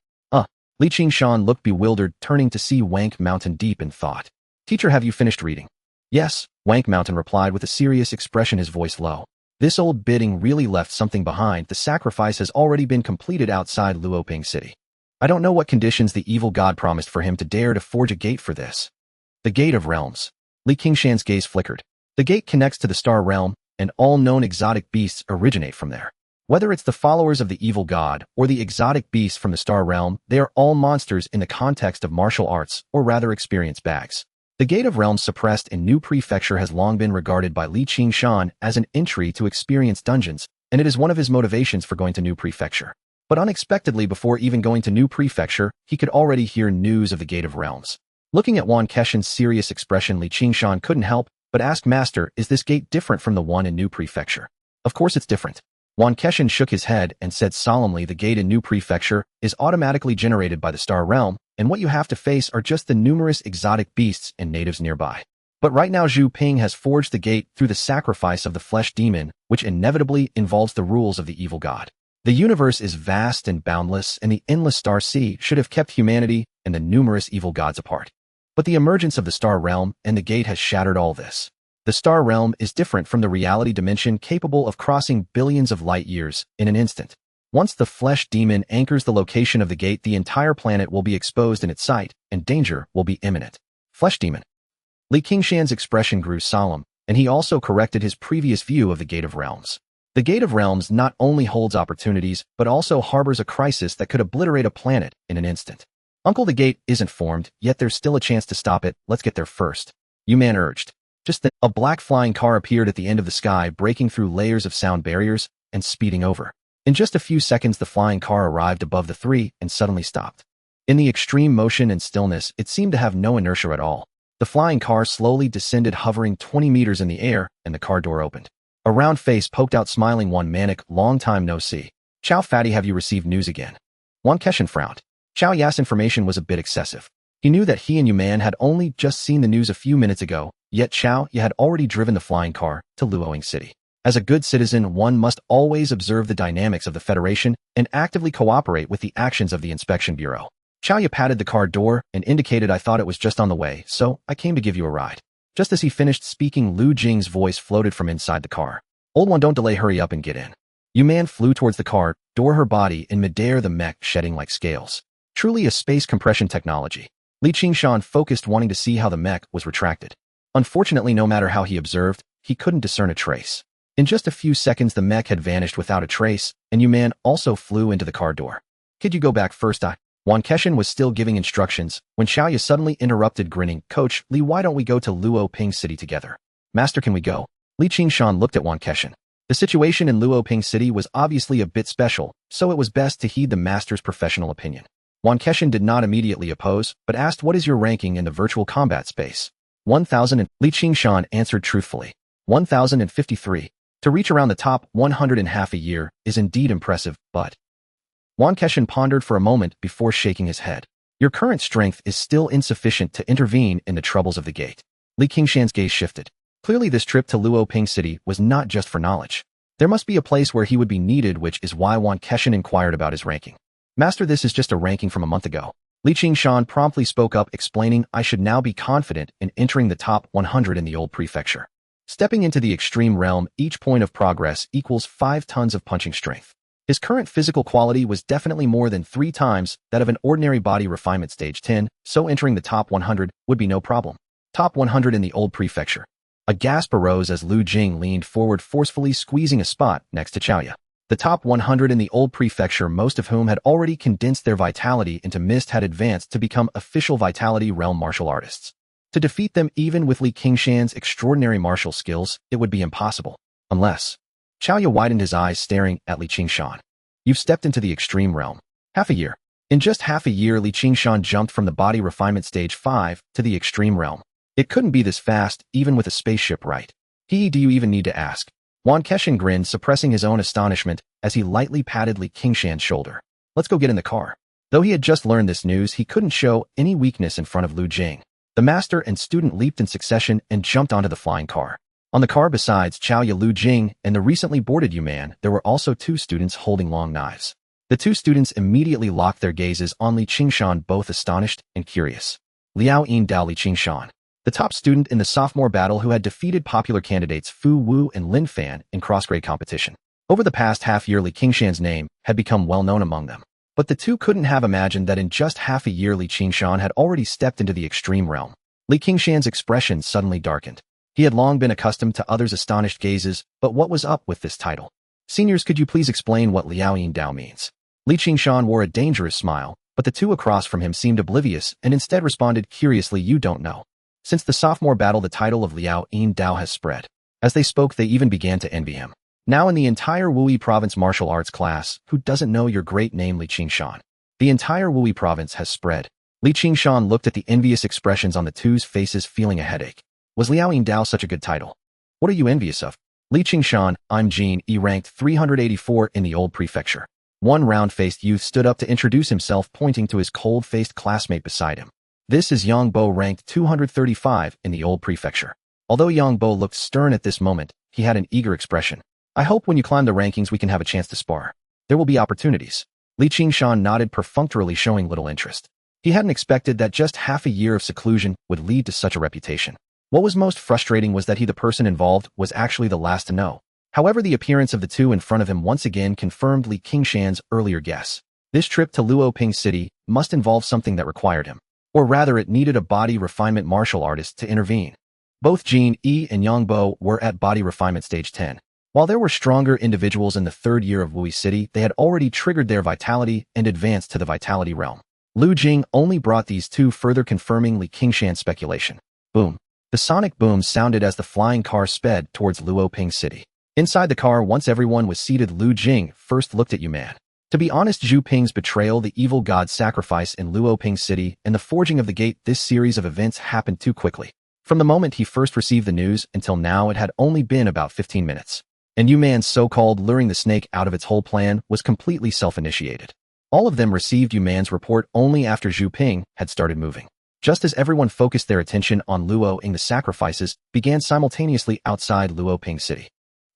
Qingshan looked bewildered, turning to see Wank Mountain deep in thought. Teacher, have you finished reading? Yes, Wank Mountain replied with a serious expression, his voice low. This old bidding really left something behind. The sacrifice has already been completed outside Luoping City. I don't know what conditions the evil god promised for him to dare to forge a gate for this. The Gate of Realms. Qingshan's gaze flickered. The gate connects to the Star Realm, and all known exotic beasts originate from there. Whether it's the followers of the evil god or the exotic beasts from the Star Realm, they are all monsters in the context of martial arts, or rather experience bags. The Gate of Realms suppressed in New Prefecture has long been regarded by Qingshan as an entry to experience dungeons, and it is one of his motivations for going to New Prefecture. But unexpectedly, before even going to New Prefecture, he could already hear news of the Gate of Realms. Looking at Wan Keshin's serious expression, Qingshan couldn't help but ask, Master, is this gate different from the one in New Prefecture? Of course it's different. Wan Keshin shook his head and said solemnly, the gate in New Prefecture is automatically generated by the Star Realm, and what you have to face are just the numerous exotic beasts and natives nearby. But right now Zhu Ping has forged the gate through the sacrifice of the flesh demon, which inevitably involves the rules of the evil god. The universe is vast and boundless, and the endless star sea should have kept humanity and the numerous evil gods apart. But the emergence of the Star Realm and the gate has shattered all this. The Star Realm is different from the reality dimension, capable of crossing billions of light years in an instant. Once the flesh demon anchors the location of the gate, the entire planet will be exposed in its sight, and danger will be imminent. Flesh demon. Qingshan's expression grew solemn, and he also corrected his previous view of the Gate of Realms. The Gate of Realms not only holds opportunities, but also harbors a crisis that could obliterate a planet in an instant. Uncle, the gate isn't formed, yet there's still a chance to stop it. Let's get there first. Yuman urged. Just then, a black flying car appeared at the end of the sky, breaking through layers of sound barriers and speeding over. In just a few seconds, the flying car arrived above the three and suddenly stopped. In the extreme motion and stillness, it seemed to have no inertia at all. The flying car slowly descended, hovering 20 meters in the air, and the car door opened. A round face poked out, smiling. One Manic, long time no see. Chow Fatty, have you received news again? Wan Keshin frowned. Chow Ya's information was a bit excessive. He knew that he and Yuman had only just seen the news a few minutes ago, yet Chow Ya had already driven the flying car to Luoying City. As a good citizen, one must always observe the dynamics of the Federation and actively cooperate with the actions of the Inspection Bureau. Chow Ya patted the car door and indicated, I thought it was just on the way, so I came to give you a ride. Just as he finished speaking, Lu Jing's voice floated from inside the car. Old one, don't delay, hurry up and get in. Yuman flew towards the car, door her body in midair, the mech shedding like scales. Truly a space compression technology. Qingshan focused, wanting to see how the mech was retracted. Unfortunately, no matter how he observed, he couldn't discern a trace. In just a few seconds, the mech had vanished without a trace, and Yuman also flew into the car door. Could you go back first? Wan Keshin was still giving instructions when Xiaoya suddenly interrupted, grinning. Coach, Li, why don't we go to Luoping City together? Master, can we go? Qingshan looked at Wan Keshin. The situation in Luoping City was obviously a bit special, so it was best to heed the master's professional opinion. Wan Keshin did not immediately oppose, but asked, what is your ranking in the virtual combat space? 1000 and Qingshan answered truthfully. 1053. To reach around the top 100 in half a year is indeed impressive, but... Wan Keshin pondered for a moment before shaking his head. Your current strength is still insufficient to intervene in the troubles of the gate. Qingshan's gaze shifted. Clearly this trip to Luoping City was not just for knowledge. There must be a place where he would be needed, which is why Wan Keshin inquired about his ranking. Master, this is just a ranking from a month ago. Li Qingshan promptly spoke up, explaining I should now be confident in entering the top 100 in the old prefecture. Stepping into the extreme realm, each point of progress equals 5 tons of punching strength. His current physical quality was definitely more than 3 times that of an ordinary body refinement stage 10, so entering the top 100 would be no problem. Top 100 in the old prefecture. A gasp arose as Lu Jing leaned forward, forcefully squeezing a spot next to Chaoya. The top 100 in the old prefecture, most of whom had already condensed their vitality into mist, had advanced to become official vitality realm martial artists. To defeat them even with Li Qingshan's extraordinary martial skills, it would be impossible. Unless... Chaoya widened his eyes, staring at Li Qingshan. You've stepped into the extreme realm. Half a year. In just half a year, Li Qingshan jumped from the body refinement stage 5 to the extreme realm. It couldn't be this fast, even with a spaceship, right? Do you even need to ask? Wan Keshin grinned, suppressing his own astonishment as he lightly patted Li Qingshan's shoulder. Let's go get in the car. Though he had just learned this news, he couldn't show any weakness in front of Lu Jing. The master and student leaped in succession and jumped onto the flying car. On the car, besides Chaoya, Lu Jing, and the recently boarded Yuman, there were also 2 students holding long knives. The 2 students immediately locked their gazes on Li Qingshan, both astonished and curious. Liao Yin Dao Li Qingshan, the top student in the sophomore battle who had defeated popular candidates Fu Wu and Lin Fan in cross-grade competition. Over the past half-year, Li Qingshan's name had become well-known among them. But the 2 couldn't have imagined that in just half a year Li Qingshan had already stepped into the extreme realm. Li Qingshan's expression suddenly darkened. He had long been accustomed to others' astonished gazes, but what was up with this title? Seniors, could you please explain what Liao Yin Dao means? Li Qingshan wore a dangerous smile, but the 2 across from him seemed oblivious and instead responded curiously, you don't know. Since the sophomore battle, the title of Liao Yin Dao has spread. As they spoke, they even began to envy him. Now in the entire Wui province martial arts class, who doesn't know your great name, Li Qingshan? The entire Wui province has spread. Li Qingshan looked at the envious expressions on the 2's faces, feeling a headache. Was Liao Yin Dao such a good title? What are you envious of? Li Qingshan, I'm Jin E, ranked 384 in the old prefecture. One round-faced youth stood up to introduce himself, pointing to his cold-faced classmate beside him. This is Yang Bo, ranked 235 in the old prefecture. Although Yang Bo looked stern at this moment, he had an eager expression. I hope when you climb the rankings we can have a chance to spar. There will be opportunities. Li Qingshan nodded perfunctorily, showing little interest. He hadn't expected that just half a year of seclusion would lead to such a reputation. What was most frustrating was that he, the person involved, was actually the last to know. However, the appearance of the 2 in front of him once again confirmed Li Qingshan's earlier guess. This trip to Luoping City must involve something that required him. Or rather, it needed a body refinement martial artist to intervene. Both Jin E and Yang Bo were at body refinement stage 10. While there were stronger individuals in the 3rd year of Wui City, they had already triggered their vitality and advanced to the vitality realm. Lu Jing only brought these 2, further confirming Li Qingshan's speculation. Boom. The sonic boom sounded as the flying car sped towards Luoping City. Inside the car, once everyone was seated, Lu Jing first looked at Yuman. To be honest, Zhu Ping's betrayal, the evil god's sacrifice in Luoping City, and the forging of the gate, this series of events happened too quickly. From the moment he first received the news until now, it had only been about 15 minutes. And Yuman's so-called luring the snake out of its hole plan was completely self-initiated. All of them received Yuman's report only after Zhu Ping had started moving. Just as everyone focused their attention on Luoping, the sacrifices began simultaneously outside Luoping City.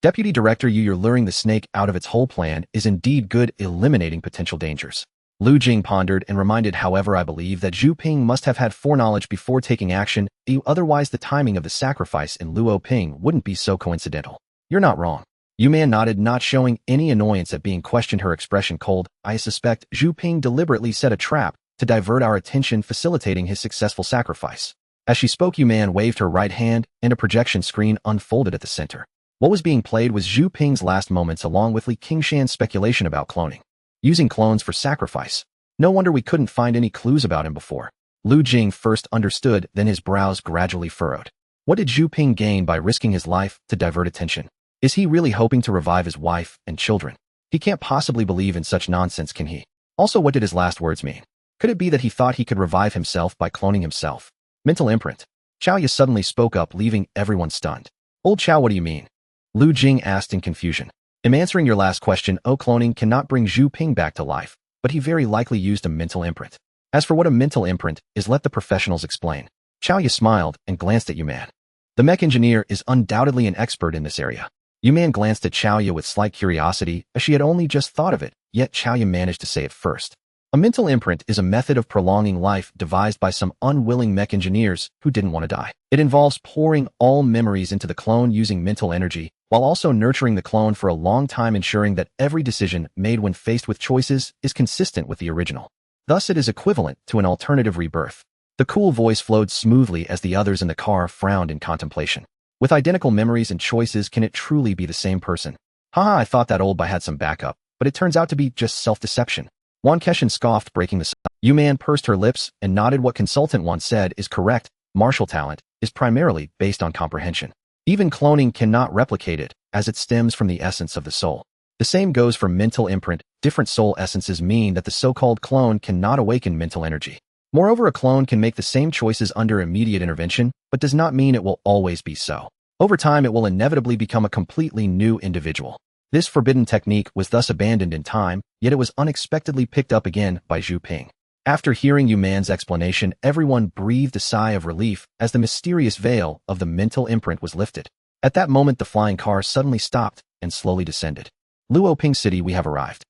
Deputy Director Yu, your luring the snake out of its hole plan is indeed good, eliminating potential dangers. Lu Jing pondered and reminded, however, I believe that Zhu Ping must have had foreknowledge before taking action, otherwise the timing of the sacrifice in Luoping wouldn't be so coincidental. You're not wrong. Yuman nodded, not showing any annoyance at being questioned, her expression cold. I suspect Zhu Ping deliberately set a trap to divert our attention, facilitating his successful sacrifice. As she spoke, Yuman waved her right hand, and a projection screen unfolded at the center. What was being played was Zhu Ping's last moments, along with Li Qingshan's speculation about cloning. Using clones for sacrifice. No wonder we couldn't find any clues about him before. Lu Jing first understood, then his brows gradually furrowed. What did Zhu Ping gain by risking his life to divert attention? Is he really hoping to revive his wife and children? He can't possibly believe in such nonsense, can he? Also, what did his last words mean? Could it be that he thought he could revive himself by cloning himself? Mental imprint. Chaoya suddenly spoke up, leaving everyone stunned. Old Chao, what do you mean? Lu Jing asked in confusion. In answering your last question, cloning cannot bring Zhu Ping back to life, but he very likely used a mental imprint. As for what a mental imprint is, let the professionals explain. Chaoya smiled and glanced at Yuman. The mech engineer is undoubtedly an expert in this area. Yuman glanced at Chaoya with slight curiosity, as she had only just thought of it, yet Chaoya managed to say it first. A mental imprint is a method of prolonging life devised by some unwilling mech engineers who didn't want to die. It involves pouring all memories into the clone using mental energy, while also nurturing the clone for a long time, ensuring that every decision made when faced with choices is consistent with the original. Thus, it is equivalent to an alternative rebirth. The cool voice flowed smoothly as the others in the car frowned in contemplation. With identical memories and choices, can it truly be the same person? Haha, I thought that old boy had some backup, but it turns out to be just self-deception. Wan Keshan scoffed, breaking the silence. Yu-Man pursed her lips and nodded. What Consultant once said is correct. Martial talent is primarily based on comprehension. Even cloning cannot replicate it, as it stems from the essence of the soul. The same goes for mental imprint. Different soul essences mean that the so-called clone cannot awaken mental energy. Moreover, a clone can make the same choices under immediate intervention, but does not mean it will always be so. Over time, it will inevitably become a completely new individual. This forbidden technique was thus abandoned in time, yet it was unexpectedly picked up again by Zhu Ping. After hearing Yu-Man's explanation, everyone breathed a sigh of relief as the mysterious veil of the mental imprint was lifted. At that moment, the flying car suddenly stopped and slowly descended. Luoping City, we have arrived.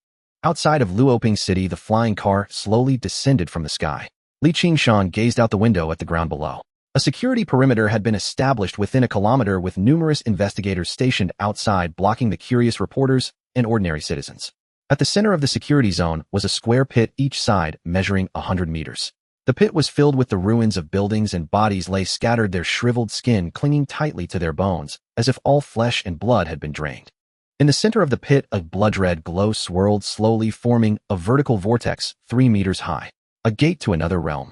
Outside of Luoping City, the flying car slowly descended from the sky. Qingshan gazed out the window at the ground below. A security perimeter had been established within a kilometer with numerous investigators stationed outside, blocking the curious reporters and ordinary citizens. At the center of the security zone was a square pit, each side measuring 100 meters. The pit was filled with the ruins of buildings, and bodies lay scattered, their shriveled skin clinging tightly to their bones, as if all flesh and blood had been drained. In the center of the pit, a blood-red glow swirled slowly, forming a vertical vortex 3 meters high. A gate to another realm.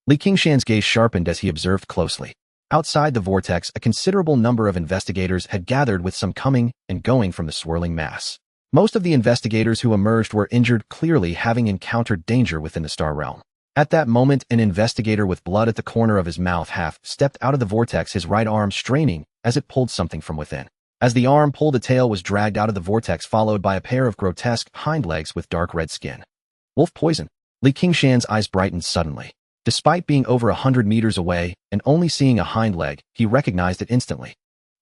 Qingshan's gaze sharpened as he observed closely. Outside the vortex, a considerable number of investigators had gathered, with some coming and going from the swirling mass. Most of the investigators who emerged were injured, clearly having encountered danger within the star realm. At that moment, an investigator with blood at the corner of his mouth half stepped out of the vortex, his right arm straining as it pulled something from within. As the arm pulled, a tail was dragged out of the vortex, followed by a pair of grotesque hind legs with dark red skin. Wolf poison. Qingshan's eyes brightened suddenly. Despite being over 100 meters away and only seeing a hind leg, he recognized it instantly.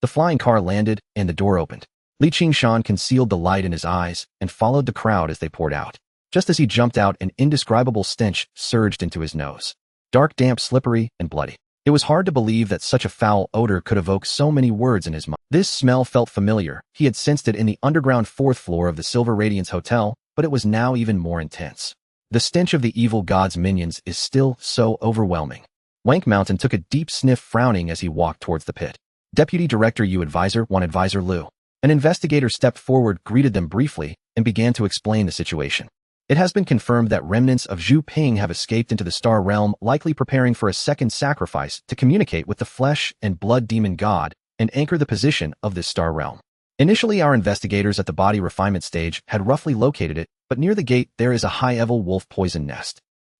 The flying car landed and the door opened. Qingshan concealed the light in his eyes and followed the crowd as they poured out. Just as he jumped out, an indescribable stench surged into his nose. Dark, damp, slippery, and bloody. It was hard to believe that such a foul odor could evoke so many words in his mind. This smell felt familiar. He had sensed it in the underground 4th floor of the Silver Radiance Hotel, but it was now even more intense. The stench of the evil god's minions is still so overwhelming. Wank Mountain took a deep sniff, frowning as he walked towards the pit. Deputy Director Yu, Advisor 1, Advisor Lu. An investigator stepped forward, greeted them briefly, and began to explain the situation. It has been confirmed that remnants of Zhu Ping have escaped into the star realm, likely preparing for a second sacrifice to communicate with the flesh and blood demon god and anchor the position of this star realm. Initially, our investigators at the body refinement stage had roughly located it, but near the gate there is a high-level wolf poison nest.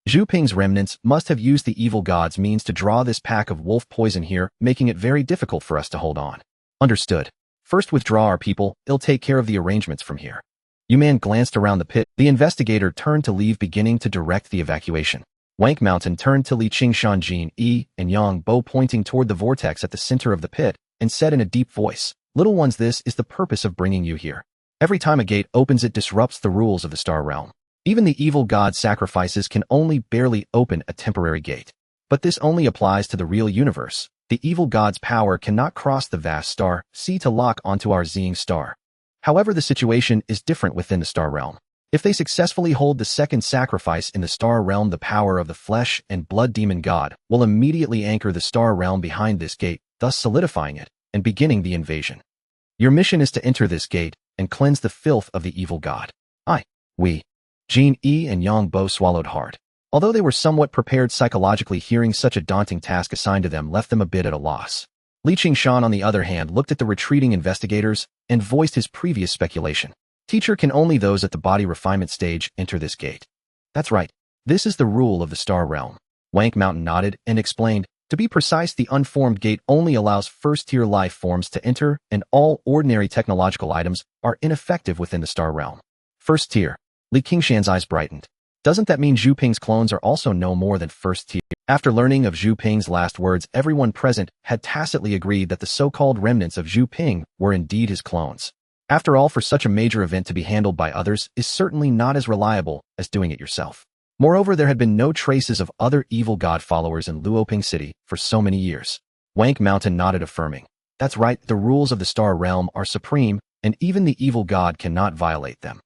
Zhu Ping's remnants must have used the evil god's means to draw this pack of wolf poison here, making it very difficult for us to hold on. Understood. First withdraw our people, they'll take care of the arrangements from here. Yu-Man glanced around the pit. The investigator turned to leave, beginning to direct the evacuation. Wank Mountain turned to Qingshan, Jin, Yi, and Yang Bo, pointing toward the vortex at the center of the pit, and said in a deep voice, "Little ones, this is the purpose of bringing you here. Every time a gate opens, it disrupts the rules of the star realm. Even the evil god sacrifices can only barely open a temporary gate. But this only applies to the real universe. The evil god's power cannot cross the vast star sea to lock onto our Zing star. However, the situation is different within the star realm. If they successfully hold the second sacrifice in the star realm, the power of the flesh and blood demon god will immediately anchor the star realm behind this gate, thus solidifying it and beginning the invasion. Your mission is to enter this gate and cleanse the filth of the evil god." We, Jin, Yi, and Yang Bo swallowed hard. Although they were somewhat prepared psychologically, hearing such a daunting task assigned to them left them a bit at a loss. Qingshan, on the other hand, looked at the retreating investigators and voiced his previous speculation. "Teacher, can only those at the body refinement stage enter this gate?" "That's right. This is the rule of the star realm." Wank Mountain nodded and explained, "To be precise, the unformed gate only allows first-tier life forms to enter, and all ordinary technological items are ineffective within the star realm." First tier. Qingshan's eyes brightened. Doesn't that mean Zhu Ping's clones are also no more than first tier? After learning of Zhu Ping's last words, everyone present had tacitly agreed that the so-called remnants of Zhu Ping were indeed his clones. After all, for such a major event to be handled by others is certainly not as reliable as doing it yourself. Moreover, there had been no traces of other evil god followers in Luoping City for so many years. Wank Mountain nodded, affirming, "That's right, the rules of the Star Realm are supreme, and even the evil god cannot violate them."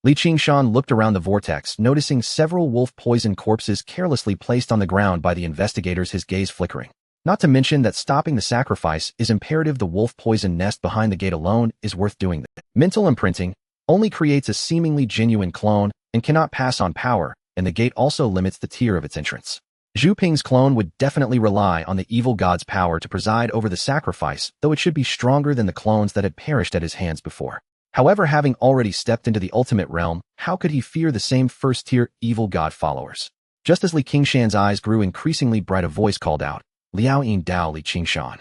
Qingshan looked around the vortex, noticing several wolf-poisoned corpses carelessly placed on the ground by the investigators, his gaze flickering. Not to mention that stopping the sacrifice is imperative. The wolf-poisoned nest behind the gate alone is worth doing. Mental imprinting only creates a seemingly genuine clone and cannot pass on power, and the gate also limits the tier of its entrance. Zhu Ping's clone would definitely rely on the evil god's power to preside over the sacrifice, though it should be stronger than the clones that had perished at his hands before. However, having already stepped into the ultimate realm, how could he fear the same first-tier evil god followers? Just as Qingshan's eyes grew increasingly bright, a voice called out, "Liao Yin Dao Qingshan."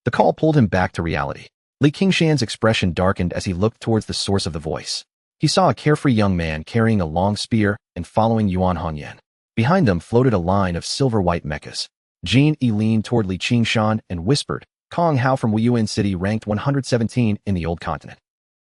The call pulled him back to reality. Qingshan's expression darkened as he looked towards the source of the voice. He saw a carefree young man carrying a long spear and following Yuan Hongyan. Behind them floated a line of silver-white mechas. Jin Yi leaned toward Qingshan and whispered, "Kong Hao from Wuyuan City, ranked 117 in the Old Continent.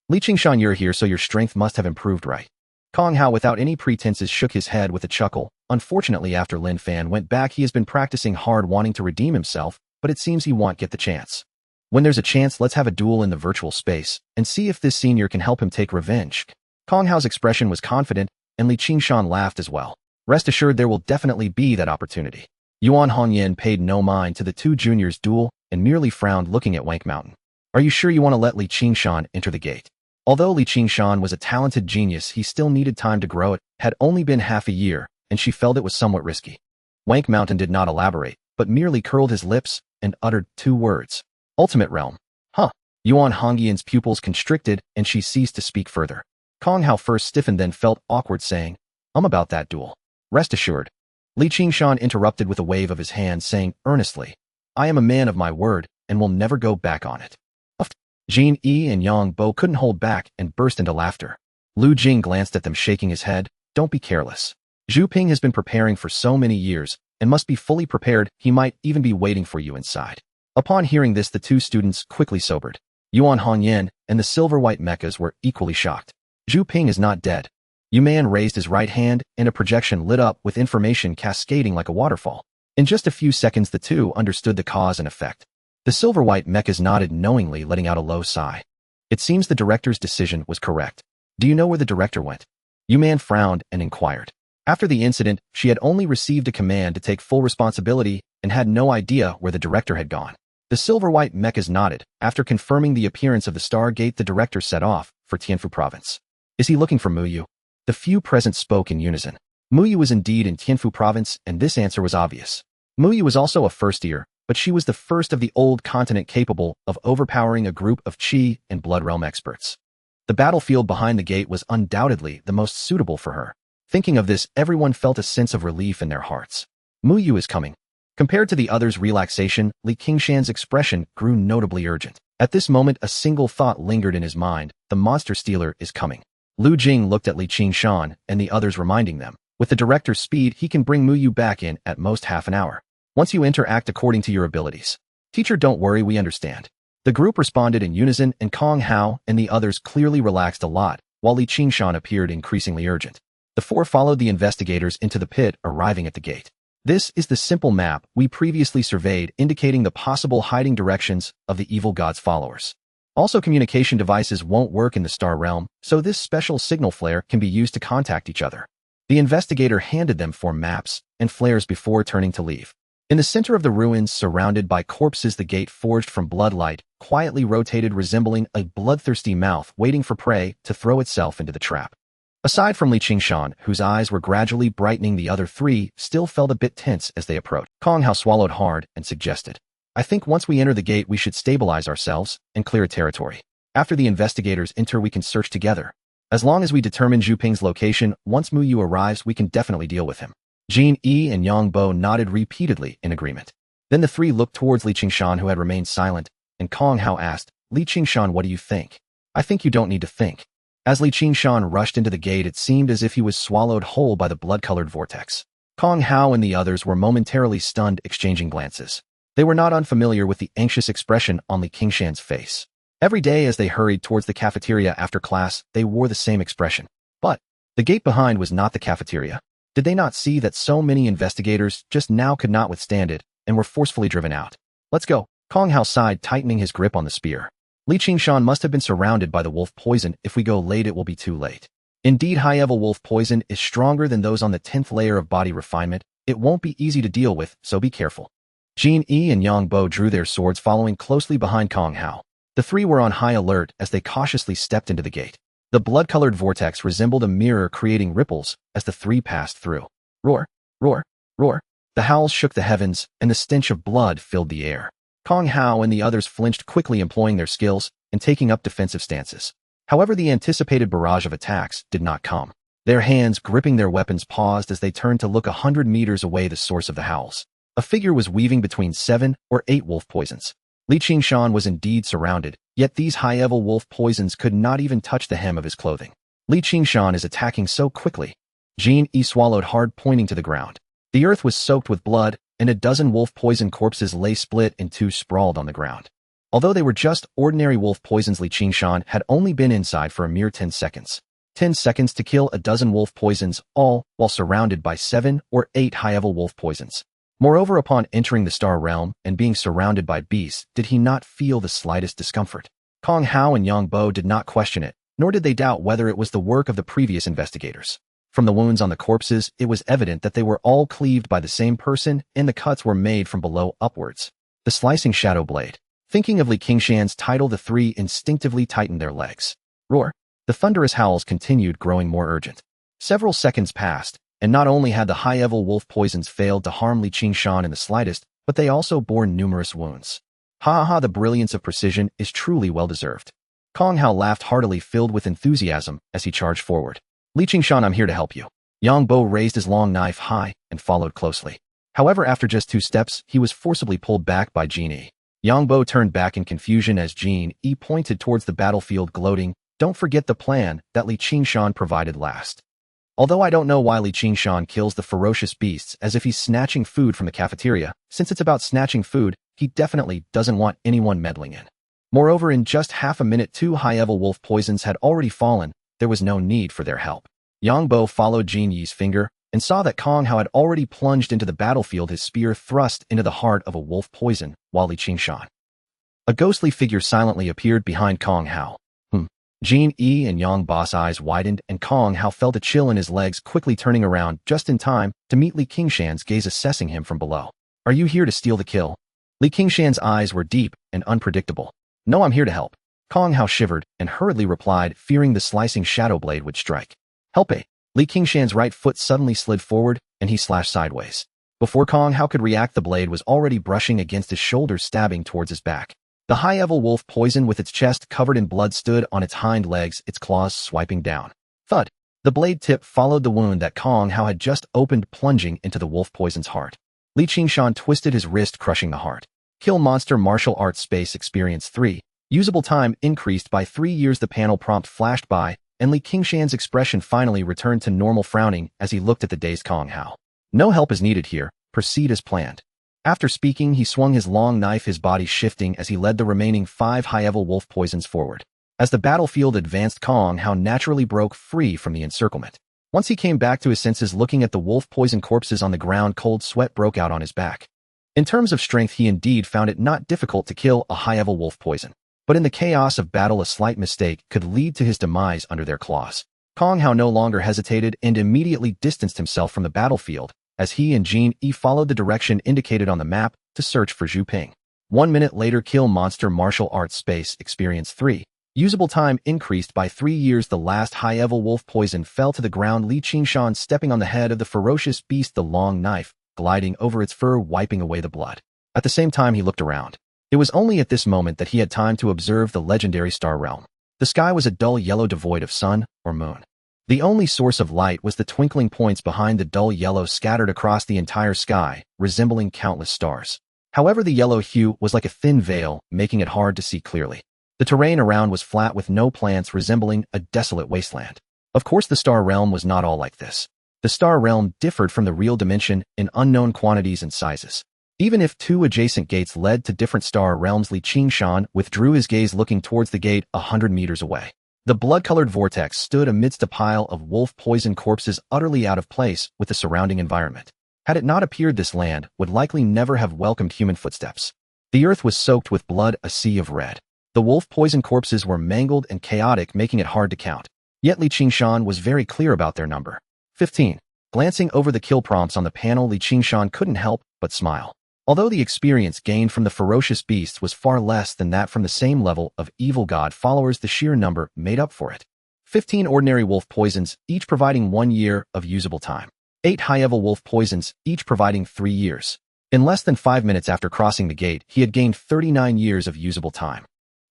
Qingshan, you're here, so your strength must have improved, right?" Kong Hao, without any pretenses, shook his head with a chuckle. Unfortunately, after Lin Fan went back, he has been practicing hard, wanting to redeem himself, but it seems he won't get the chance. When there's a chance, let's have a duel in the virtual space, and see if this senior can help him take revenge. Kong Hao's expression was confident, and Qingshan laughed as well. Rest assured, there will definitely be that opportunity. Yuan Hongyan paid no mind to the two juniors' duel and merely frowned, looking at Wank Mountain. "Are you sure you want to let Qingshan enter the gate?" Although Qingshan was a talented genius, he still needed time to grow. It had only been half a year, and she felt it was somewhat risky. Wank Mountain did not elaborate, but merely curled his lips and uttered two words. "Ultimate Realm." "Huh." Yuan Hongyan's pupils constricted, and she ceased to speak further. Kong Hao first stiffened, then felt awkward, saying, "About that duel. Rest assured." Qingshan interrupted with a wave of his hand, saying earnestly, "I am a man of my word, and will never go back on it." Jin Yi and Yang Bo couldn't hold back and burst into laughter. Lu Jing glanced at them, shaking his head. "Don't be careless. Zhu Ping has been preparing for so many years and must be fully prepared. He might even be waiting for you inside." Upon hearing this, the two students quickly sobered. Yuan Hongyan and the silver-white mechas were equally shocked. "Zhu Ping is not dead." Yuman raised his right hand, and a projection lit up with information cascading like a waterfall. In just a few seconds, the two understood the cause and effect. The silver-white mechas nodded knowingly, letting out a low sigh. It seems the director's decision was correct. "Do you know where the director went?" Yuman frowned and inquired. After the incident, she had only received a command to take full responsibility and had no idea where the director had gone. The silver-white mechas nodded. After confirming the appearance of the Star Gate, the director set off for Tianfu Province. "Is he looking for Muyu?" The few present spoke in unison. Muyu was indeed in Tianfu Province, and this answer was obvious. Muyu was also a first year, but she was the first of the Old Continent capable of overpowering a group of Qi and Blood Realm experts. The battlefield behind the gate was undoubtedly the most suitable for her. Thinking of this, everyone felt a sense of relief in their hearts. Muyu is coming. Compared to the others' relaxation, Qingshan's expression grew notably urgent. At this moment, a single thought lingered in his mind: the monster stealer is coming. Lu Jing looked at Qingshan and the others, reminding them, with the director's speed, he can bring Muyu back in at most half an hour. Once you enter, act according to your abilities. Teacher, don't worry, we understand. The group responded in unison, and Kong Hao and the others clearly relaxed a lot, while Qingshan appeared increasingly urgent. The four followed the investigators into the pit, arriving at the gate. This is the simple map we previously surveyed, indicating the possible hiding directions of the evil god's followers. Also, communication devices won't work in the Star Realm, so this special signal flare can be used to contact each other. The investigator handed them 4 maps and flares before turning to leave. In the center of the ruins, surrounded by corpses, the gate forged from bloodlight quietly rotated, resembling a bloodthirsty mouth waiting for prey to throw itself into the trap. Aside from Qingshan, whose eyes were gradually brightening, the other 3 still felt a bit tense as they approached. Kong Hao swallowed hard and suggested, "I think once we enter the gate, we should stabilize ourselves and clear a territory. After the investigators enter, we can search together. As long as we determine Zhu Ping's location, once Muyu arrives, we can definitely deal with him." Jin Yi and Yang Bo nodded repeatedly in agreement. Then the 3 looked towards Qingshan, who had remained silent, and Kong Hao asked, "Qingshan, what do you think?" "I think you don't need to think." As Qingshan rushed into the gate, it seemed as if he was swallowed whole by the blood-colored vortex. Kong Hao and the others were momentarily stunned, exchanging glances. They were not unfamiliar with the anxious expression on Qingshan's face. Every day as they hurried towards the cafeteria after class, they wore the same expression. But the gate behind was not the cafeteria. Did they not see that so many investigators just now could not withstand it and were forcefully driven out? Let's go. Kong Hao sighed, tightening his grip on the spear. Li Qingshan must have been surrounded by the wolf poison. If we go late, it will be too late. Indeed, high-level wolf poison is stronger than those on the 10th layer of body refinement. It won't be easy to deal with, so be careful. Jin Yi and Yang Bo drew their swords, following closely behind Kong Hao. The three were on high alert as they cautiously stepped into the gate. The blood-colored vortex resembled a mirror, creating ripples as the three passed through. Roar, roar, roar. The howls shook the heavens, and the stench of blood filled the air. Kong Hao and the others flinched, quickly employing their skills and taking up defensive stances. However, the anticipated barrage of attacks did not come. Their hands gripping their weapons paused as they turned to look 100 meters away, the source of the howls. A figure was weaving between 7 or 8 wolf poisons. Li Qingshan was indeed surrounded, yet these high-level wolf poisons could not even touch the hem of his clothing. Li Qingshan is attacking so quickly. Jin Yi swallowed hard, pointing to the ground. The earth was soaked with blood, and a dozen wolf poison corpses lay split in two, sprawled on the ground. Although they were just ordinary wolf poisons, Li Qingshan had only been inside for a mere 10 seconds. 10 seconds to kill a dozen wolf poisons, all while surrounded by 7 or 8 high-level wolf poisons. Moreover, upon entering the Star Realm and being surrounded by beasts, did he not feel the slightest discomfort? Kong Hao and Yang Bo did not question it, nor did they doubt whether it was the work of the previous investigators. From the wounds on the corpses, it was evident that they were all cleaved by the same person, and the cuts were made from below upwards. The slicing shadow blade. Thinking of Li Qingshan's title, the three instinctively tightened their legs. Roar. The thunderous howls continued, growing more urgent. Several seconds passed, and not only had the high-level wolf poisons failed to harm Li Qingshan in the slightest, but they also bore numerous wounds. Ha ha, the brilliance of precision is truly well-deserved. Kong Hao laughed heartily, filled with enthusiasm, as he charged forward. Li Qingshan, I'm here to help you. Yang Bo raised his long knife high and followed closely. However, after just 2 steps, he was forcibly pulled back by Jin Yi. Yang Bo turned back in confusion as Jin Yi pointed towards the battlefield, gloating, "Don't forget the plan that Li Qingshan provided last." Although I don't know why Li Qingshan kills the ferocious beasts as if he's snatching food from the cafeteria, since it's about snatching food, he definitely doesn't want anyone meddling in. Moreover, in just half a minute 2 high-level wolf poisons had already fallen. There was no need for their help. Yang Bo followed Jin Yi's finger and saw that Kong Hao had already plunged into the battlefield, his spear thrust into the heart of a wolf poison, while Li Qingshan. A ghostly figure silently appeared behind Kong Hao. Jin Yi and Yang Bo's eyes widened, and Kong Hao felt a chill in his legs, quickly turning around just in time to meet Li Qingshan's gaze assessing him from below. "Are you here to steal the kill?" Li Qingshan's eyes were deep and unpredictable. "No, I'm here to help." Kong Hao shivered and hurriedly replied, fearing the slicing shadow blade would strike. "Help it." Li Qingshan's right foot suddenly slid forward, and he slashed sideways. Before Kong Hao could react, the blade was already brushing against his shoulders, stabbing towards his back. The high-level wolf poison, with its chest covered in blood, stood on its hind legs, its claws swiping down. Thud! The blade tip followed the wound that Kong Hao had just opened, plunging into the wolf poison's heart. Li Qingshan twisted his wrist, crushing the heart. Kill monster martial arts space experience 3. Usable time increased by 3 years. The panel prompt flashed by, and Li Qingshan's expression finally returned to normal, frowning as he looked at the dazed Kong Hao. "No help is needed here. Proceed as planned." After speaking, he swung his long knife, his body shifting as he led the remaining 5 high-level wolf poisons forward. As the battlefield advanced, Kong Hao naturally broke free from the encirclement. Once he came back to his senses, looking at the wolf poison corpses on the ground, cold sweat broke out on his back. In terms of strength, he indeed found it not difficult to kill a high-level wolf poison. But in the chaos of battle, a slight mistake could lead to his demise under their claws. Kong Hao no longer hesitated and immediately distanced himself from the battlefield, as he and Jin Yi followed the direction indicated on the map to search for Zhu Ping. 1 minute later, kill monster martial arts space experience 3. Usable time increased by 3 years. The last high-level wolf poison fell to the ground, Li Qingshan stepping on the head of the ferocious beast, the long knife gliding over its fur, wiping away the blood. At the same time, he looked around. It was only at this moment that he had time to observe the legendary Star Realm. The sky was a dull yellow, devoid of sun or moon. The only source of light was the twinkling points behind the dull yellow scattered across the entire sky, resembling countless stars. However, the yellow hue was like a thin veil, making it hard to see clearly. The terrain around was flat, with no plants, resembling a desolate wasteland. Of course, the Star Realm was not all like this. The Star Realm differed from the real dimension in unknown quantities and sizes. Even if 2 adjacent gates led to different Star Realms, Li Qingshan withdrew his gaze, looking towards the gate 100 meters away. The blood-colored vortex stood amidst a pile of wolf-poisoned corpses utterly out of place with the surrounding environment. Had it not appeared, this land would likely never have welcomed human footsteps. The earth was soaked with blood, a sea of red. The wolf-poisoned corpses were mangled and chaotic, making it hard to count. Yet Qingshan was very clear about their number. 15. Glancing over the kill prompts on the panel, Qingshan couldn't help but smile. Although the experience gained from the ferocious beasts was far less than that from the same level of evil god followers, the sheer number made up for it. 15 ordinary wolf poisons, each providing 1 year of usable time. 8 high-level wolf poisons, each providing 3 years. In less than 5 minutes after crossing the gate, he had gained 39 years of usable time.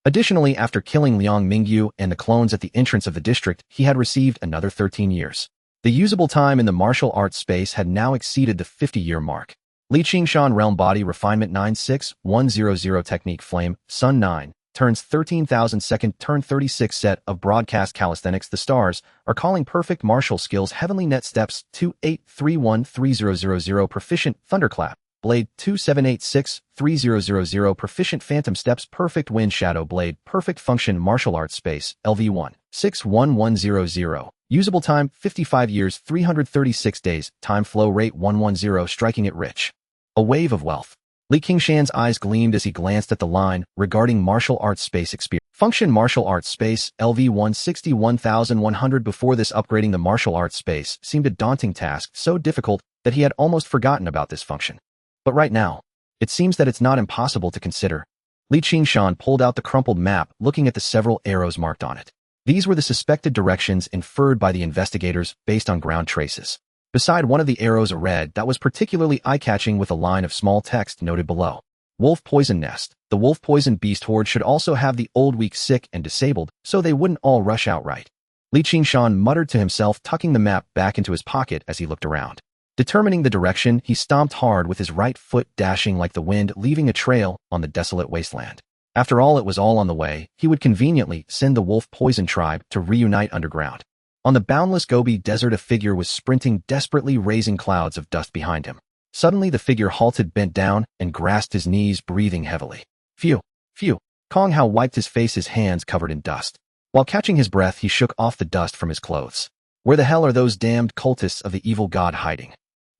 Additionally, after killing Liang Mingyu and the clones at the entrance of the district, he had received another 13 years. The usable time in the martial arts space had now exceeded the 50-year mark. Qingshan Realm Body Refinement 96100 Technique Flame, Sun 9, turns 13,000 second, turn 36 set of broadcast calisthenics. The stars are calling perfect martial skills. Heavenly Net Steps 28313000 Proficient Thunderclap. Blade 27863000 Proficient Phantom Steps. Perfect Wind Shadow Blade. Perfect Function Martial Arts Space LV1 61100. Usable time 55 years 336 days. Time flow rate 110. Striking it rich. A wave of wealth. Qingshan's eyes gleamed as he glanced at the line regarding martial arts space experience. Function Martial Arts Space LV1 61100. Before this, upgrading the martial arts space seemed a daunting task, so difficult that he had almost forgotten about this function. But right now, it seems that it's not impossible to consider. Qingshan pulled out the crumpled map, looking at the several arrows marked on it. These were the suspected directions inferred by the investigators based on ground traces. Beside one of the arrows, a red that was particularly eye-catching with a line of small text noted below. Wolf Poison Nest. The wolf poison beast horde should also have the old, weak, sick, and disabled, so they wouldn't all rush outright. Qingshan muttered to himself, tucking the map back into his pocket as he looked around. Determining the direction, he stomped hard with his right foot, dashing like the wind, leaving a trail on the desolate wasteland. After all, it was all on the way. He would conveniently send the wolf poison tribe to reunite underground. On the boundless Gobi Desert, a figure was sprinting desperately, raising clouds of dust behind him. Suddenly, the figure halted, bent down, and grasped his knees, breathing heavily. Phew, phew. Kong Hao wiped his face, his hands covered in dust. While catching his breath, he shook off the dust from his clothes. Where the hell are those damned cultists of the evil god hiding?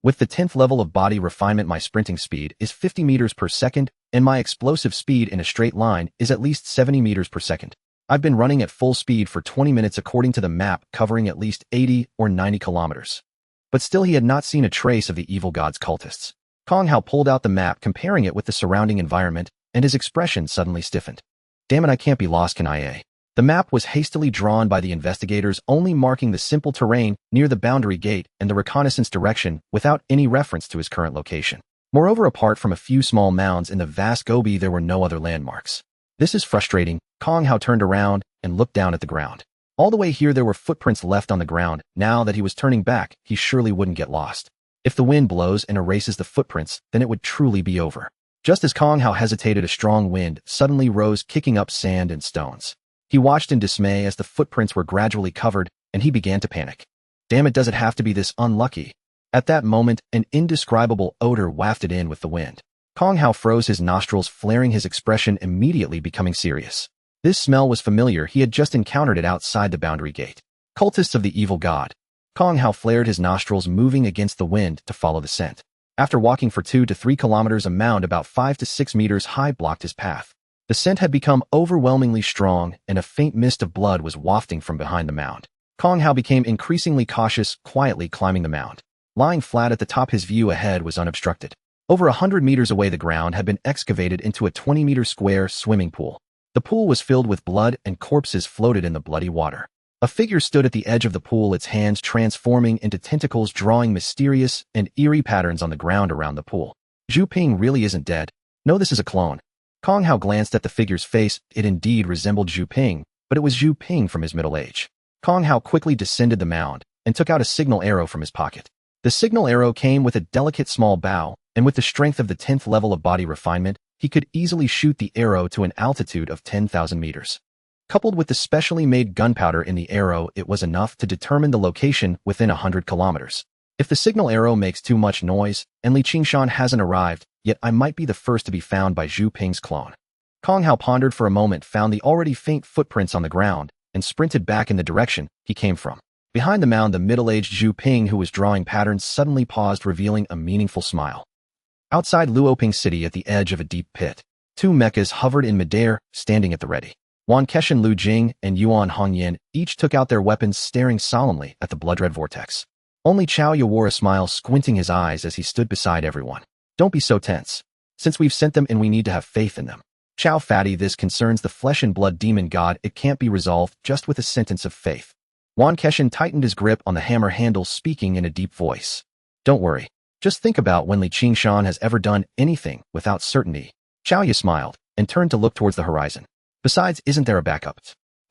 With the 10th level of body refinement, my sprinting speed is 50 meters per second, and my explosive speed in a straight line is at least 70 meters per second. I've been running at full speed for 20 minutes according to the map, covering at least 80 or 90 kilometers. But still, he had not seen a trace of the evil god's cultists. Kong Hao pulled out the map, comparing it with the surrounding environment, and his expression suddenly stiffened. Damn it, I can't be lost, can I? The map was hastily drawn by the investigators, only marking the simple terrain near the boundary gate and the reconnaissance direction without any reference to his current location. Moreover, apart from a few small mounds in the vast Gobi, there were no other landmarks. This is frustrating. Kong Hao turned around and looked down at the ground. All the way here, there were footprints left on the ground. Now that he was turning back, he surely wouldn't get lost. If the wind blows and erases the footprints, then it would truly be over. Just as Kong Hao hesitated, a strong wind suddenly rose, kicking up sand and stones. He watched in dismay as the footprints were gradually covered, and he began to panic. Damn it, does it have to be this unlucky? At that moment, an indescribable odor wafted in with the wind. Kong Hao froze his nostrils, flaring, his expression immediately becoming serious. This smell was familiar. He had just encountered it outside the boundary gate. Cultists of the evil god. Kong Hao flared his nostrils, moving against the wind to follow the scent. After walking for 2 to 3 kilometers, a mound about 5 to 6 meters high blocked his path. The scent had become overwhelmingly strong, and a faint mist of blood was wafting from behind the mound. Kong Hao became increasingly cautious, quietly climbing the mound. Lying flat at the top, his view ahead was unobstructed. Over 100 meters away, the ground had been excavated into a 20-meter square swimming pool. The pool was filled with blood, and corpses floated in the bloody water. A figure stood at the edge of the pool, its hands transforming into tentacles, drawing mysterious and eerie patterns on the ground around the pool. Zhu Ping really isn't dead. No, this is a clone. Kong Hao glanced at the figure's face. It indeed resembled Zhu Ping, but it was Zhu Ping from his middle age. Kong Hao quickly descended the mound and took out a signal arrow from his pocket. The signal arrow came with a delicate small bow, and with the strength of the 10th level of body refinement, he could easily shoot the arrow to an altitude of 10,000 meters. Coupled with the specially made gunpowder in the arrow, it was enough to determine the location within 100 kilometers. If the signal arrow makes too much noise, and Qingshan hasn't arrived, yet I might be the first to be found by Zhu Ping's clone. Kong Hao pondered for a moment, found the already faint footprints on the ground, and sprinted back in the direction he came from. Behind the mound, the middle-aged Zhu Ping, who was drawing patterns, suddenly paused, revealing a meaningful smile. Outside Luoping City, at the edge of a deep pit, two mechas hovered in midair, standing at the ready. Wan Keshan Lu Jing and Yuan Hongyan each took out their weapons, staring solemnly at the blood-red vortex. Only Chao Ye wore a smile, squinting his eyes as he stood beside everyone. Don't be so tense. Since we've sent them and we need to have faith in them. Chao Fatty, this concerns the flesh and blood demon god. It can't be resolved just with a sentence of faith. Wan Keshan tightened his grip on the hammer handle, speaking in a deep voice. Don't worry. Just think about when Qingshan has ever done anything without certainty. Chao Ye smiled and turned to look towards the horizon. Besides, isn't there a backup?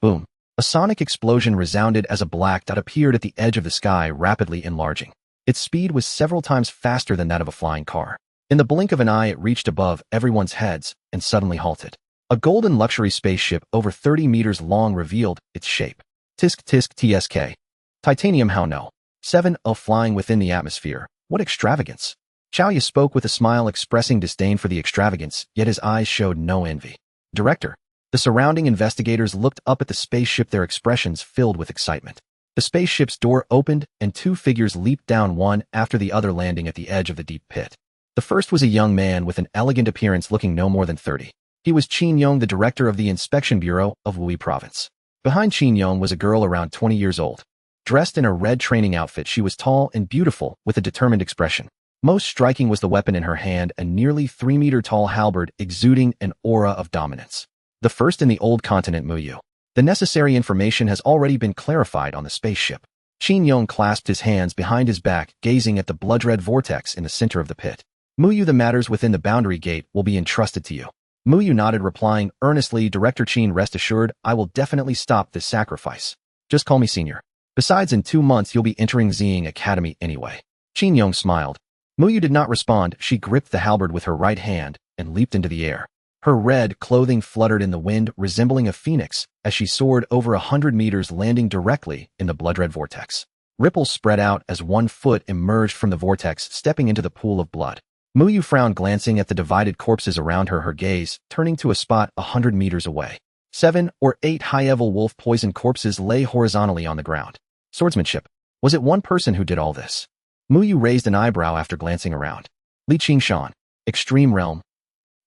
Boom. A sonic explosion resounded as a black dot appeared at the edge of the sky, rapidly enlarging. Its speed was several times faster than that of a flying car. In the blink of an eye, it reached above everyone's heads and suddenly halted. A golden luxury spaceship over 30 meters long revealed its shape. Tisk tisk tsk. Titanium, how no. 7-0 flying within the atmosphere. What extravagance. Chao Ye spoke with a smile, expressing disdain for the extravagance, yet his eyes showed no envy. Director. The surrounding investigators looked up at the spaceship, their expressions filled with excitement. The spaceship's door opened, and two figures leaped down, one after the other, landing at the edge of the deep pit. The first was a young man with an elegant appearance, looking no more than 30. He was Qin Yong, the director of the Inspection Bureau of Wui Province. Behind Qin Yong was a girl around 20 years old. Dressed in a red training outfit, she was tall and beautiful, with a determined expression. Most striking was the weapon in her hand, a nearly 3-meter-tall halberd exuding an aura of dominance. The first in the old continent, Muyu. The necessary information has already been clarified on the spaceship. Qin Yong clasped his hands behind his back, gazing at the blood-red vortex in the center of the pit. Muyu, the matters within the boundary gate will be entrusted to you. Muyu nodded, replying earnestly, Director Qin, rest assured, I will definitely stop this sacrifice. Just call me senior. Besides, in 2 months you'll be entering Xing Academy anyway. Qin Yong smiled. Muyu did not respond. She gripped the halberd with her right hand and leaped into the air. Her red clothing fluttered in the wind, resembling a phoenix, as she soared over 100 meters, landing directly in the blood-red vortex. Ripples spread out as one foot emerged from the vortex, stepping into the pool of blood. Muyu frowned, glancing at the divided corpses around her, her gaze turning to a spot 100 meters away. 7 or 8 high-level wolf-poisoned corpses lay horizontally on the ground. Swordsmanship. Was it one person who did all this? Muyu raised an eyebrow after glancing around. Qingshan. Extreme Realm.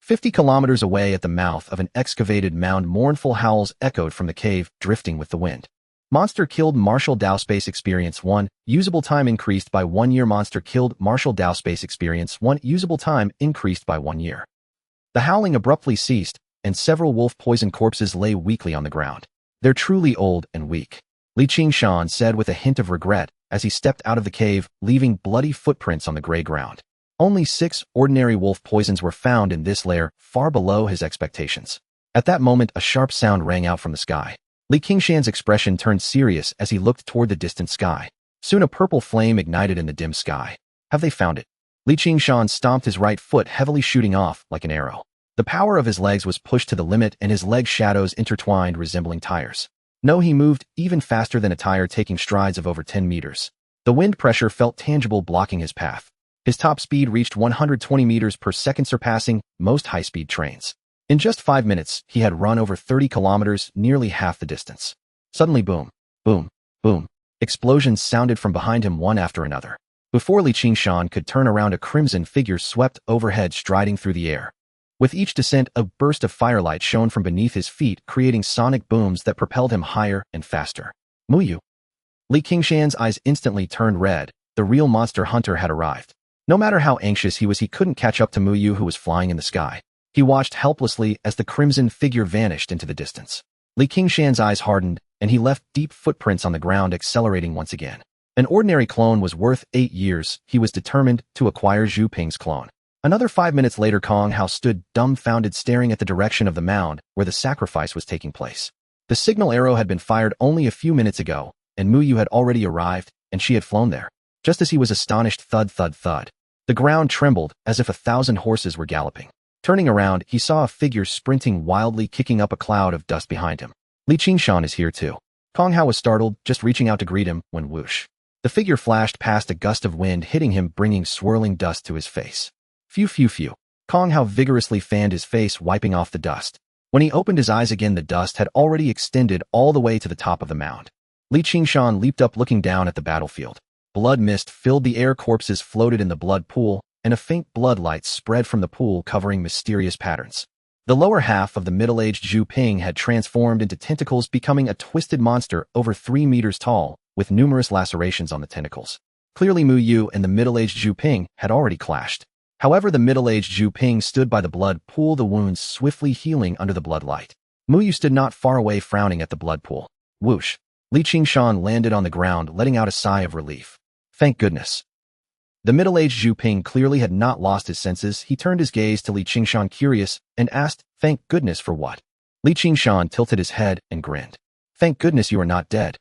50 kilometers away at the mouth of an excavated mound, mournful howls echoed from the cave, drifting with the wind. Monster killed Martial Dao Space Experience 1. Usable time increased by 1 year. Monster killed Martial Dao Space Experience 1. Usable time increased by 1 year. The howling abruptly ceased, and several wolf-poisoned corpses lay weakly on the ground. They're truly old and weak. Qingshan said with a hint of regret as he stepped out of the cave, leaving bloody footprints on the gray ground. Only 6 ordinary wolf poisons were found in this lair, far below his expectations. At that moment, a sharp sound rang out from the sky. Qingshan's expression turned serious as he looked toward the distant sky. Soon a purple flame ignited in the dim sky. Have they found it? Qingshan stomped his right foot, heavily shooting off like an arrow. The power of his legs was pushed to the limit, and his leg shadows intertwined, resembling tires. No, he moved even faster than a tire, taking strides of over 10 meters. The wind pressure felt tangible, blocking his path. His top speed reached 120 meters per second, surpassing most high-speed trains. In just 5 minutes, he had run over 30 kilometers, nearly half the distance. Suddenly, boom, boom, boom. Explosions sounded from behind him, one after another. Before Qingshan could turn around, a crimson figure swept overhead, striding through the air. With each descent, a burst of firelight shone from beneath his feet, creating sonic booms that propelled him higher and faster. Muyu. Qingshan's eyes instantly turned red. The real monster hunter had arrived. No matter how anxious he was, he couldn't catch up to Muyu, who was flying in the sky. He watched helplessly as the crimson figure vanished into the distance. Qingshan's eyes hardened, and he left deep footprints on the ground, accelerating once again. An ordinary clone was worth 8 years. He was determined to acquire Zhu Ping's clone. Another 5 minutes later, Kong Hao stood dumbfounded, staring at the direction of the mound where the sacrifice was taking place. The signal arrow had been fired only a few minutes ago, and Muyu had already arrived, and she had flown there. Just as he was astonished, thud, thud, thud. The ground trembled as if 1,000 horses were galloping. Turning around, he saw a figure sprinting wildly, kicking up a cloud of dust behind him. Qingshan is here too. Kong Hao was startled, just reaching out to greet him, when whoosh. The figure flashed past, a gust of wind hitting him, bringing swirling dust to his face. Phew, phew, phew. Kong Hao vigorously fanned his face, wiping off the dust. When he opened his eyes again, the dust had already extended all the way to the top of the mound. Li Qingshan leaped up looking down at the battlefield. Blood mist filled the air, corpses floated in the blood pool, and a faint blood light spread from the pool covering mysterious patterns. The lower half of the middle-aged Zhu Ping had transformed into tentacles, becoming a twisted monster over 3 meters tall, with numerous lacerations on the tentacles. Clearly Mu Yu and the middle-aged Zhu Ping had already clashed. However, the middle-aged Zhu Ping stood by the blood pool, the wounds swiftly healing under the blood light. Mu Yu stood not far away, frowning at the blood pool. Whoosh! Li Qingshan landed on the ground, letting out a sigh of relief. Thank goodness. The middle-aged Zhu Ping clearly had not lost his senses. He turned his gaze to Li Qingshan, curious, and asked, "Thank goodness for what?" Li Qingshan tilted his head and grinned. "Thank goodness you are not dead."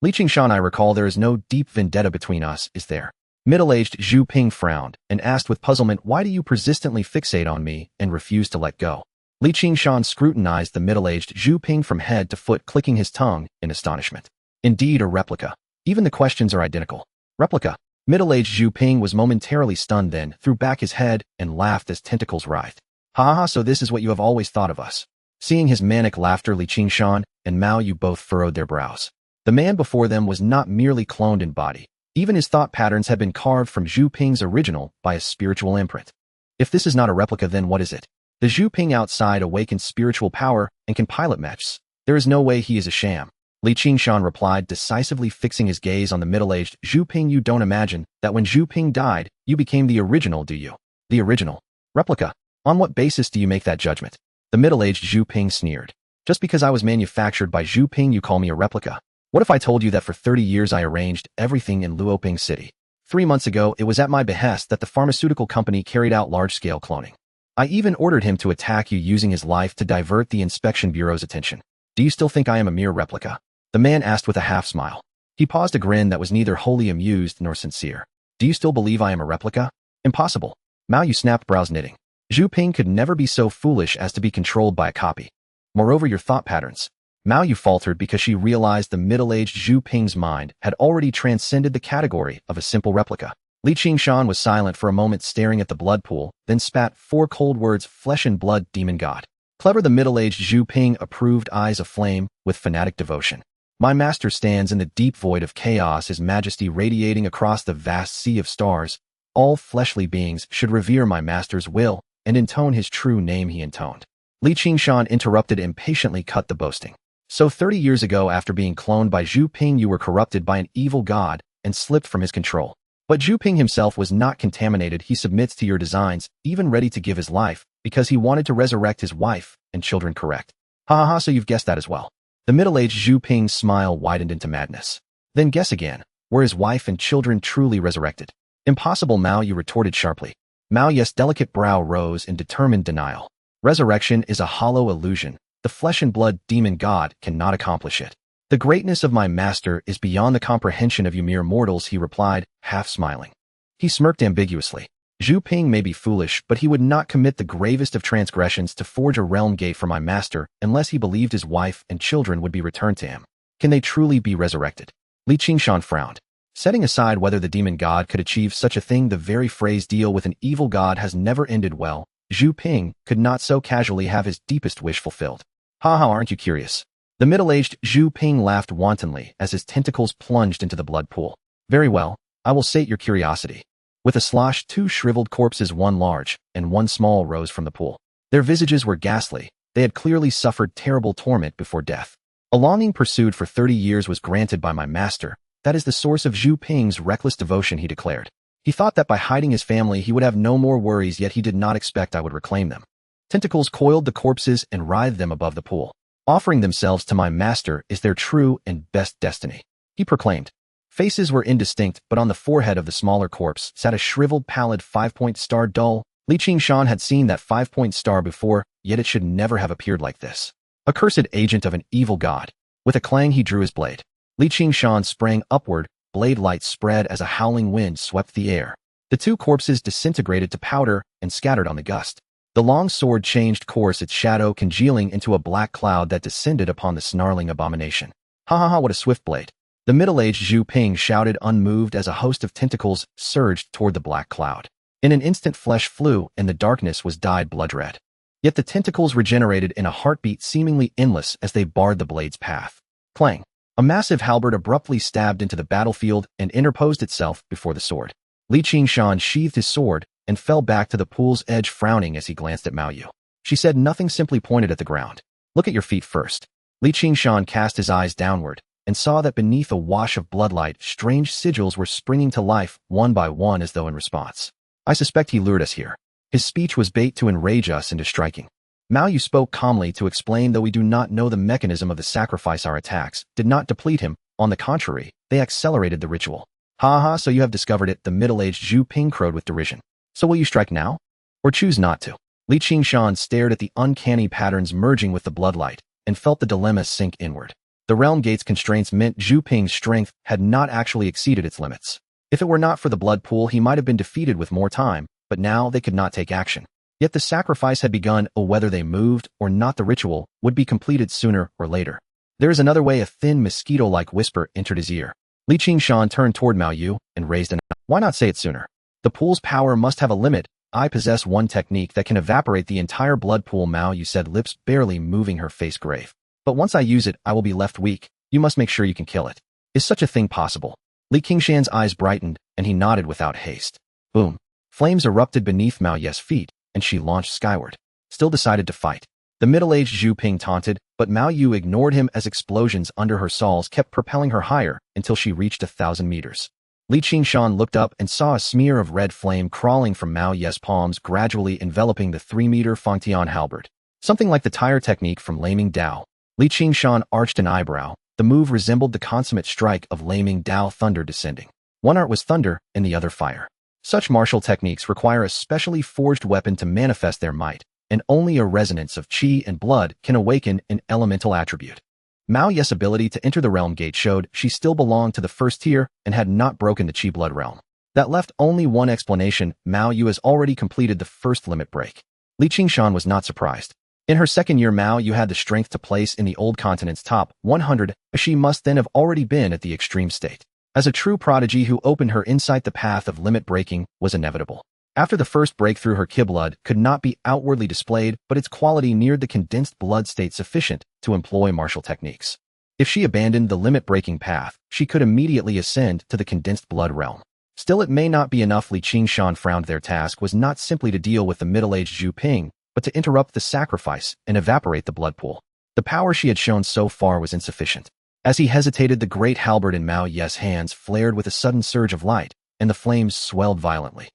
Li Qingshan, I recall there is no deep vendetta between us, is there? Middle-aged Zhu Ping frowned and asked with puzzlement, "Why do you persistently fixate on me and refuse to let go?" Li Qingshan scrutinized the middle-aged Zhu Ping from head to foot, clicking his tongue in astonishment. Indeed, a replica. Even the questions are identical. Replica. Middle-aged Zhu Ping was momentarily stunned, then threw back his head and laughed as tentacles writhed. "Ha ha, so this is what you have always thought of us." Seeing his manic laughter, Li Qingshan and Mao Yu both furrowed their brows. The man before them was not merely cloned in body. Even his thought patterns had been carved from Zhu Ping's original by a spiritual imprint. If this is not a replica, then what is it? The Zhu Ping outside awakens spiritual power and can pilot mechs. There is no way he is a sham. Li Qingshan replied, decisively fixing his gaze on the middle-aged Zhu Ping. "You don't imagine that when Zhu Ping died, you became the original, do you?" "The original? Replica? On what basis do you make that judgment?" The middle-aged Zhu Ping sneered. "Just because I was manufactured by Zhu Ping, you call me a replica? What if I told you that for 30 years I arranged everything in Luoping City? 3 months ago, it was at my behest that the pharmaceutical company carried out large-scale cloning. I even ordered him to attack you, using his life to divert the inspection bureau's attention. Do you still think I am a mere replica?" The man asked with a half-smile. He paused, a grin that was neither wholly amused nor sincere. "Do you still believe I am a replica?" "Impossible." Mao Yu snapped, brows knitting. Zhu Ping could never be so foolish as to be controlled by a copy. "Moreover, your thought patterns." Mao Yu faltered because she realized the middle-aged Zhu Ping's mind had already transcended the category of a simple replica. Li Qingshan was silent for a moment, staring at the blood pool, then spat 4 cold words, "Flesh and blood, demon god." Clever, the middle-aged Zhu Ping approved, eyes aflame with fanatic devotion. "My master stands in the deep void of chaos, his majesty radiating across the vast sea of stars. All fleshly beings should revere my master's will and intone his true name," he intoned. Li Qingshan interrupted impatiently, "Cut the boasting. So 30 years ago, after being cloned by Zhu Ping, you were corrupted by an evil god and slipped from his control. But Zhu Ping himself was not contaminated. He submits to your designs, even ready to give his life, because he wanted to resurrect his wife and children, correct?" "Ha ha ha, so you've guessed that as well." The middle-aged Zhu Ping's smile widened into madness. "Then guess again. Were his wife and children truly resurrected?" "Impossible," Mao Yu retorted sharply. Mao Yu's delicate brow rose in determined denial. "Resurrection is a hollow illusion. The flesh and blood demon god cannot accomplish it. The greatness of my master is beyond the comprehension of you mere mortals," he replied, half smiling. He smirked ambiguously. "Zhu Ping may be foolish, but he would not commit the gravest of transgressions to forge a realm gate for my master unless he believed his wife and children would be returned to him. Can they truly be resurrected?" Li Qingshan frowned. Setting aside whether the demon god could achieve such a thing, the very phrase "deal with an evil god" has never ended well. Zhu Ping could not so casually have his deepest wish fulfilled. "Ha ha, aren't you curious?" The middle-aged Zhu Ping laughed wantonly as his tentacles plunged into the blood pool. "Very well, I will sate your curiosity." With a slosh, 2 shriveled corpses, 1 large and 1 small, rose from the pool. Their visages were ghastly. They had clearly suffered terrible torment before death. "A longing pursued for 30 years was granted by my master. That is the source of Zhu Ping's reckless devotion," he declared. He thought that by hiding his family he would have no more worries, yet he did not expect I would reclaim them. Tentacles coiled the corpses and writhed them above the pool. "Offering themselves to my master is their true and best destiny," he proclaimed. Faces were indistinct, but on the forehead of the smaller corpse sat a shriveled, pallid 5-point star. Dull. Li Qingshan had seen that 5-point star before, yet it should never have appeared like this. Accursed agent of an evil god. With a clang he drew his blade. Li Qingshan sprang upward, blade light spread as a howling wind swept the air. The 2 corpses disintegrated to powder and scattered on the gust. The long sword changed course, its shadow congealing into a black cloud that descended upon the snarling abomination. "Ha ha ha, what a swift blade." The middle-aged Zhu Ping shouted, unmoved, as a host of tentacles surged toward the black cloud. In an instant flesh flew and the darkness was dyed blood red. Yet the tentacles regenerated in a heartbeat seemingly endless as they barred the blade's path. Clang! A massive halberd abruptly stabbed into the battlefield and interposed itself before the sword. Qingshan sheathed his sword and fell back to the pool's edge, frowning as he glanced at Mao Yu. She said nothing, simply pointed at the ground. Look at your feet first. Qingshan cast his eyes downward and saw that beneath a wash of bloodlight, strange sigils were springing to life, one by one, as though in response. I suspect he lured us here. His speech was bait to enrage us into striking. Mao Yu spoke calmly to explain, though we do not know the mechanism of the sacrifice, our attacks did not deplete him. On the contrary, they accelerated the ritual. Ha ha, so you have discovered it, the middle-aged Zhu Ping crowed with derision. So will you strike now? Or choose not to? Qingshan stared at the uncanny patterns merging with the bloodlight and felt the dilemma sink inward. The realm gate's constraints meant Zhu Ping's strength had not actually exceeded its limits. If it were not for the blood pool, he might have been defeated with more time, but now they could not take action. Yet the sacrifice had begun, whether they moved or not, the ritual would be completed sooner or later. There is another way, a thin mosquito-like whisper entered his ear. Qingshan turned toward Mao Yu and raised an eye. Why not say it sooner? The pool's power must have a limit. I possess one technique that can evaporate the entire blood pool, Mao Yu said, lips barely moving, her face grave. But once I use it, I will be left weak. You must make sure you can kill it. Is such a thing possible? Qingshan's eyes brightened, and he nodded without haste. Boom. Flames erupted beneath Mao Yu's feet, and she launched skyward. Still decided to fight. The middle-aged Zhu Ping taunted, but Mao Yu ignored him as explosions under her saws kept propelling her higher until she reached 1,000 meters. Qingshan looked up and saw a smear of red flame crawling from Mao Yu's palms, gradually enveloping the 3-meter Fangtian halberd. Something like the tire technique from Laming Dao. Qingshan arched an eyebrow. The move resembled the consummate strike of Laming Dao, thunder descending. One art was thunder and the other fire. Such martial techniques require a specially forged weapon to manifest their might, and only a resonance of qi and blood can awaken an elemental attribute. Mao Yu's ability to enter the realm gate showed she still belonged to the first tier and had not broken the qi blood realm. That left only one explanation: Mao Yu has already completed the first limit break. Qingshan was not surprised. In her second year, Mao Yu had the strength to place in the old continent's top 100, as she must then have already been at the extreme state. As a true prodigy who opened her insight, the path of limit breaking was inevitable. After the first breakthrough, her qi blood could not be outwardly displayed, but its quality neared the condensed blood state sufficient to employ martial techniques. If she abandoned the limit-breaking path, she could immediately ascend to the condensed blood realm. Still, it may not be enough. Qingshan frowned. Their task was not simply to deal with the middle-aged Zhu Ping, but to interrupt the sacrifice and evaporate the blood pool. The power she had shown so far was insufficient. As he hesitated, the great halberd in Mao Yu's hands flared with a sudden surge of light, and the flames swelled violently.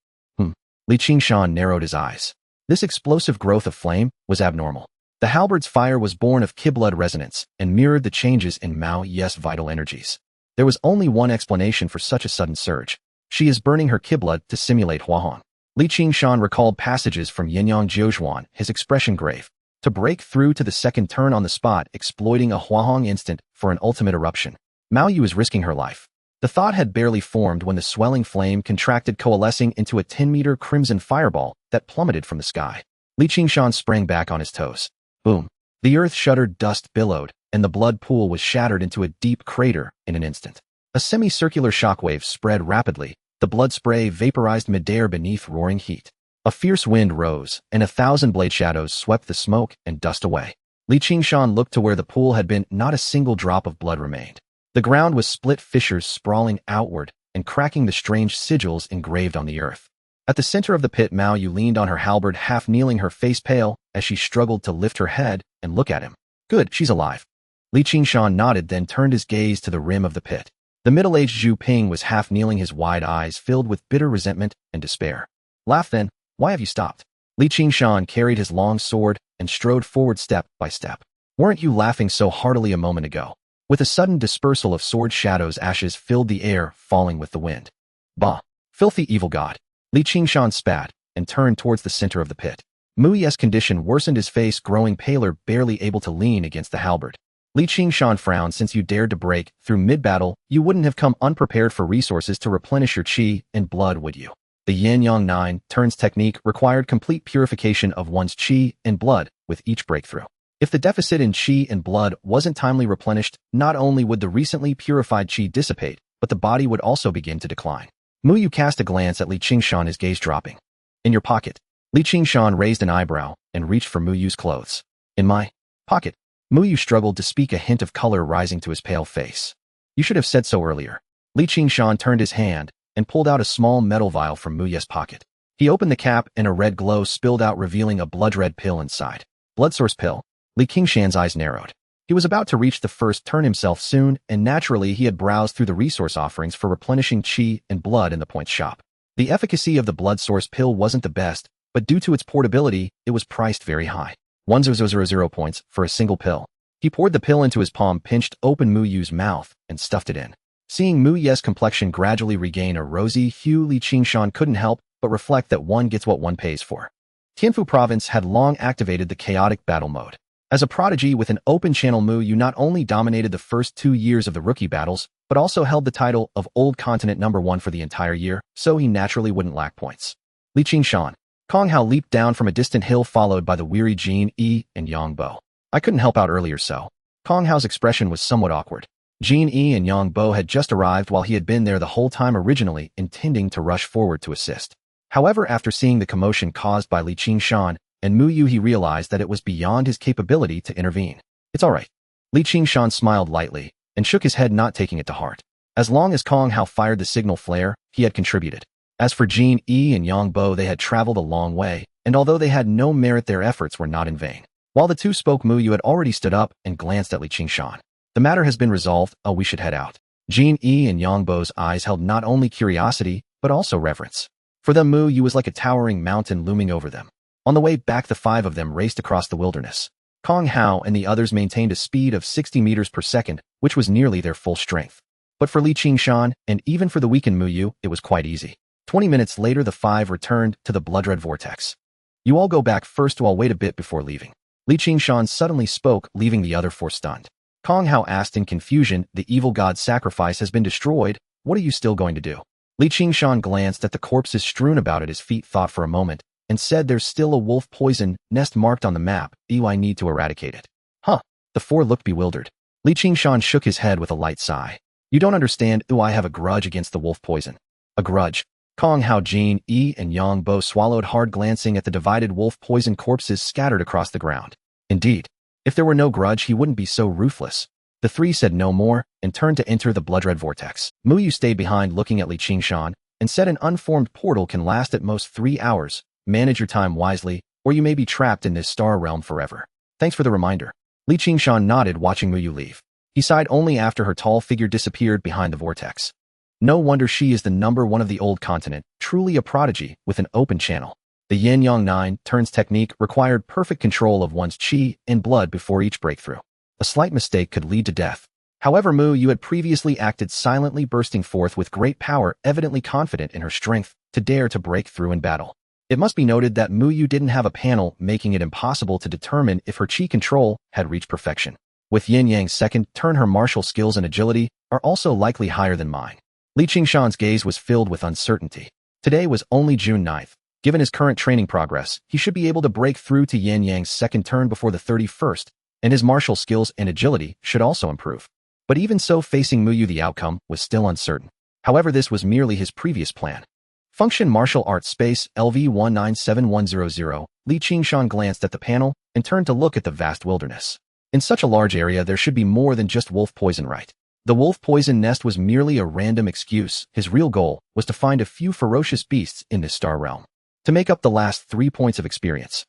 Qingshan narrowed his eyes. This explosive growth of flame was abnormal. The halberd's fire was born of qi blood resonance and mirrored the changes in Mao Yu's vital energies. There was only one explanation for such a sudden surge. She is burning her qi blood to simulate Huahong. Qingshan recalled passages from Yinyang Jiuzhuan, his expression grave. To break through to the second turn on the spot, exploiting a Huahong instant for an ultimate eruption. Mao Yu was risking her life. The thought had barely formed when the swelling flame contracted, coalescing into a 10-meter crimson fireball that plummeted from the sky. Qingshan sprang back on his toes. Boom. The earth shuddered, dust billowed, and the blood pool was shattered into a deep crater in an instant. A semicircular shockwave spread rapidly, the blood spray vaporized midair beneath roaring heat. A fierce wind rose, and 1,000 blade shadows swept the smoke and dust away. Qingshan looked to where the pool had been. Not a single drop of blood remained. The ground was split, fissures sprawling outward and cracking the strange sigils engraved on the earth. At the center of the pit, Mao Yu leaned on her halberd, half kneeling, her face pale, as she struggled to lift her head and look at him. Good, she's alive. Qingshan nodded, then turned his gaze to the rim of the pit. The middle-aged Zhu Ping was half kneeling, his wide eyes filled with bitter resentment and despair. Laugh then, why have you stopped? Qingshan carried his long sword and strode forward step by step. Weren't you laughing so heartily a moment ago? With a sudden dispersal of sword shadows, ashes filled the air, falling with the wind. Bah! Filthy evil god! Qingshan spat and turned towards the center of the pit. Mu Ye's condition worsened, his face growing paler, barely able to lean against the halberd. Qingshan frowned. Since you dared to break through mid-battle, you wouldn't have come unprepared for resources to replenish your qi and blood, would you? The Yin-Yang 9 turns technique required complete purification of one's qi and blood with each breakthrough. If the deficit in qi and blood wasn't timely replenished, not only would the recently purified qi dissipate, but the body would also begin to decline. Mu Yu cast a glance at Qingshan, his gaze dropping. In your pocket. Li Qingshan raised an eyebrow and reached for Mu Yu's clothes. In my pocket. Mu Yu struggled to speak, a hint of color rising to his pale face. You should have said so earlier. Li Qingshan turned his hand and pulled out a small metal vial from Mu Yu's pocket. He opened the cap and a red glow spilled out, revealing a blood-red pill inside. Blood source pill. Li Qingshan's eyes narrowed. He was about to reach the first turn himself soon, and naturally he had browsed through the resource offerings for replenishing qi and blood in the point shop. The efficacy of the blood source pill wasn't the best, but due to its portability, it was priced very high. 1000 points for a single pill. He poured the pill into his palm, pinched open Mu Yu's mouth, and stuffed it in. Seeing Mu Yu's complexion gradually regain a rosy hue, Li Qingshan couldn't help but reflect that one gets what one pays for. Tianfu Province had long activated the chaotic battle mode. As a prodigy with an open channel, Mu Yu not only dominated the first 2 years of the rookie battles, but also held the title of Old Continent #1 for the entire year, so he naturally wouldn't lack points. Li Qingshan. Kong Hao leaped down from a distant hill, followed by the weary Jin Yi and Yang Bo. I couldn't help out earlier, so. Kong Hao's expression was somewhat awkward. Jin Yi and Yang Bo had just arrived while he had been there the whole time, originally intending to rush forward to assist. However, after seeing the commotion caused by Li Qingshan and Mu Yu, he realized that it was beyond his capability to intervene. It's all right. Li Qingshan smiled lightly and shook his head, not taking it to heart. As long as Kong Hao fired the signal flare, he had contributed. As for Jin Yi and Yang Bo, they had traveled a long way, and although they had no merit, their efforts were not in vain. While the two spoke, Mu Yu had already stood up and glanced at Li Qingshan. The matter has been resolved. Oh, we should head out. Jin Yi and Yang Bo's eyes held not only curiosity, but also reverence. For them, Mu Yu was like a towering mountain looming over them. On the way back, the 5 of them raced across the wilderness. Kong Hao and the others maintained a speed of 60 meters per second, which was nearly their full strength. But for Li Qingshan, and even for the weakened Mu Yu, it was quite easy. 20 minutes later, the 5 returned to the blood-red vortex. You all go back first, I'll wait a bit before leaving. Li Qingshan suddenly spoke, leaving the other 4 stunned. Kong Hao asked in confusion, the evil god's sacrifice has been destroyed, what are you still going to do? Li Qingshan glanced at the corpses strewn about at his feet, thought for a moment, and said, there's still a wolf poison nest marked on the map, I need to eradicate it. Huh. The 4 looked bewildered. Li Qingshan shook his head with a light sigh. You don't understand, I have a grudge against the wolf poison. A grudge. Kong Hao, Jin Yi and Yang Bo swallowed hard, glancing at the divided wolf poison corpses scattered across the ground. Indeed, if there were no grudge, he wouldn't be so ruthless. The 3 said no more and turned to enter the blood-red vortex. Mu Yu stayed behind, looking at Li Qingshan, and said, an unformed portal can last at most 3 hours. Manage your time wisely, or you may be trapped in this star realm forever. Thanks for the reminder. Li Qingshan nodded, watching Mu Yu leave. He sighed only after her tall figure disappeared behind the vortex. No wonder she is the #1 of the old continent, truly a prodigy with an open channel. The Yin-Yang 9 turns technique required perfect control of one's qi and blood before each breakthrough. A slight mistake could lead to death. However, Mu Yu had previously acted silently, bursting forth with great power, evidently confident in her strength to dare to break through in battle. It must be noted that Mu Yu didn't have a panel, making it impossible to determine if her qi control had reached perfection. With Yin-Yang's second turn, her martial skills and agility are also likely higher than mine. Li Qingshan's gaze was filled with uncertainty. Today was only June 9th. Given his current training progress, he should be able to break through to Yin-Yang's second turn before the 31st, and his martial skills and agility should also improve. But even so, facing Mu Yu, the outcome was still uncertain. However, this was merely his previous plan. Function Martial Arts Space LV197100. Li Qingshan glanced at the panel and turned to look at the vast wilderness. In such a large area, there should be more than just wolf poison, right? The wolf poison nest was merely a random excuse. His real goal was to find a few ferocious beasts in this star realm, to make up the last 3 points of experience.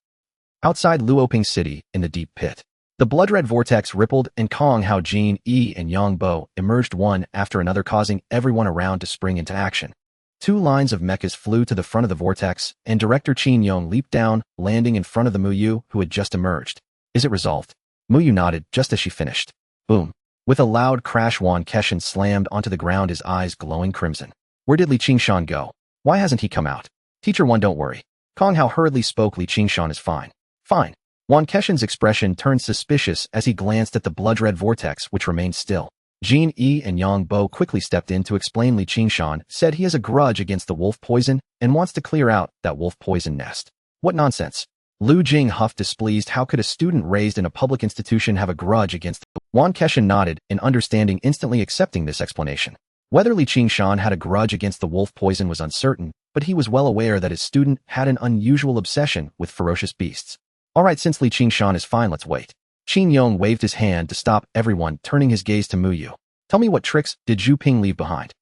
Outside Luoping City, in the deep pit, the blood-red vortex rippled, and Kong Hao, Jin Yi and Yang Bo emerged one after another, causing everyone around to spring into action. 2 lines of mechas flew to the front of the vortex, and Director Qin Yong leaped down, landing in front of the Mu Yu, who had just emerged. Is it resolved? Mu Yu nodded just as she finished. Boom. With a loud crash, Qingshan slammed onto the ground, his eyes glowing crimson. Where did Li Qingshan go? Why hasn't he come out? Teacher 1, don't worry. Kong Hao hurriedly spoke. Li Qingshan is fine. Fine. Qingshan's expression turned suspicious as he glanced at the blood-red vortex, which remained still. Jin Yi and Yang Bo quickly stepped in to explain. Li Qingshan said he has a grudge against the wolf poison and wants to clear out that wolf poison nest. What nonsense. Lu Jing huffed, displeased. How could a student raised in a public institution have a grudge against Qingshan nodded in understanding, instantly accepting this explanation. Whether Li Qingshan had a grudge against the wolf poison was uncertain, but he was well aware that his student had an unusual obsession with ferocious beasts. Alright, since Li Qingshan is fine, let's wait. Qin Yong waved his hand to stop everyone, turning his gaze to Mu Yu. Tell me, what tricks did Zhu Ping leave behind?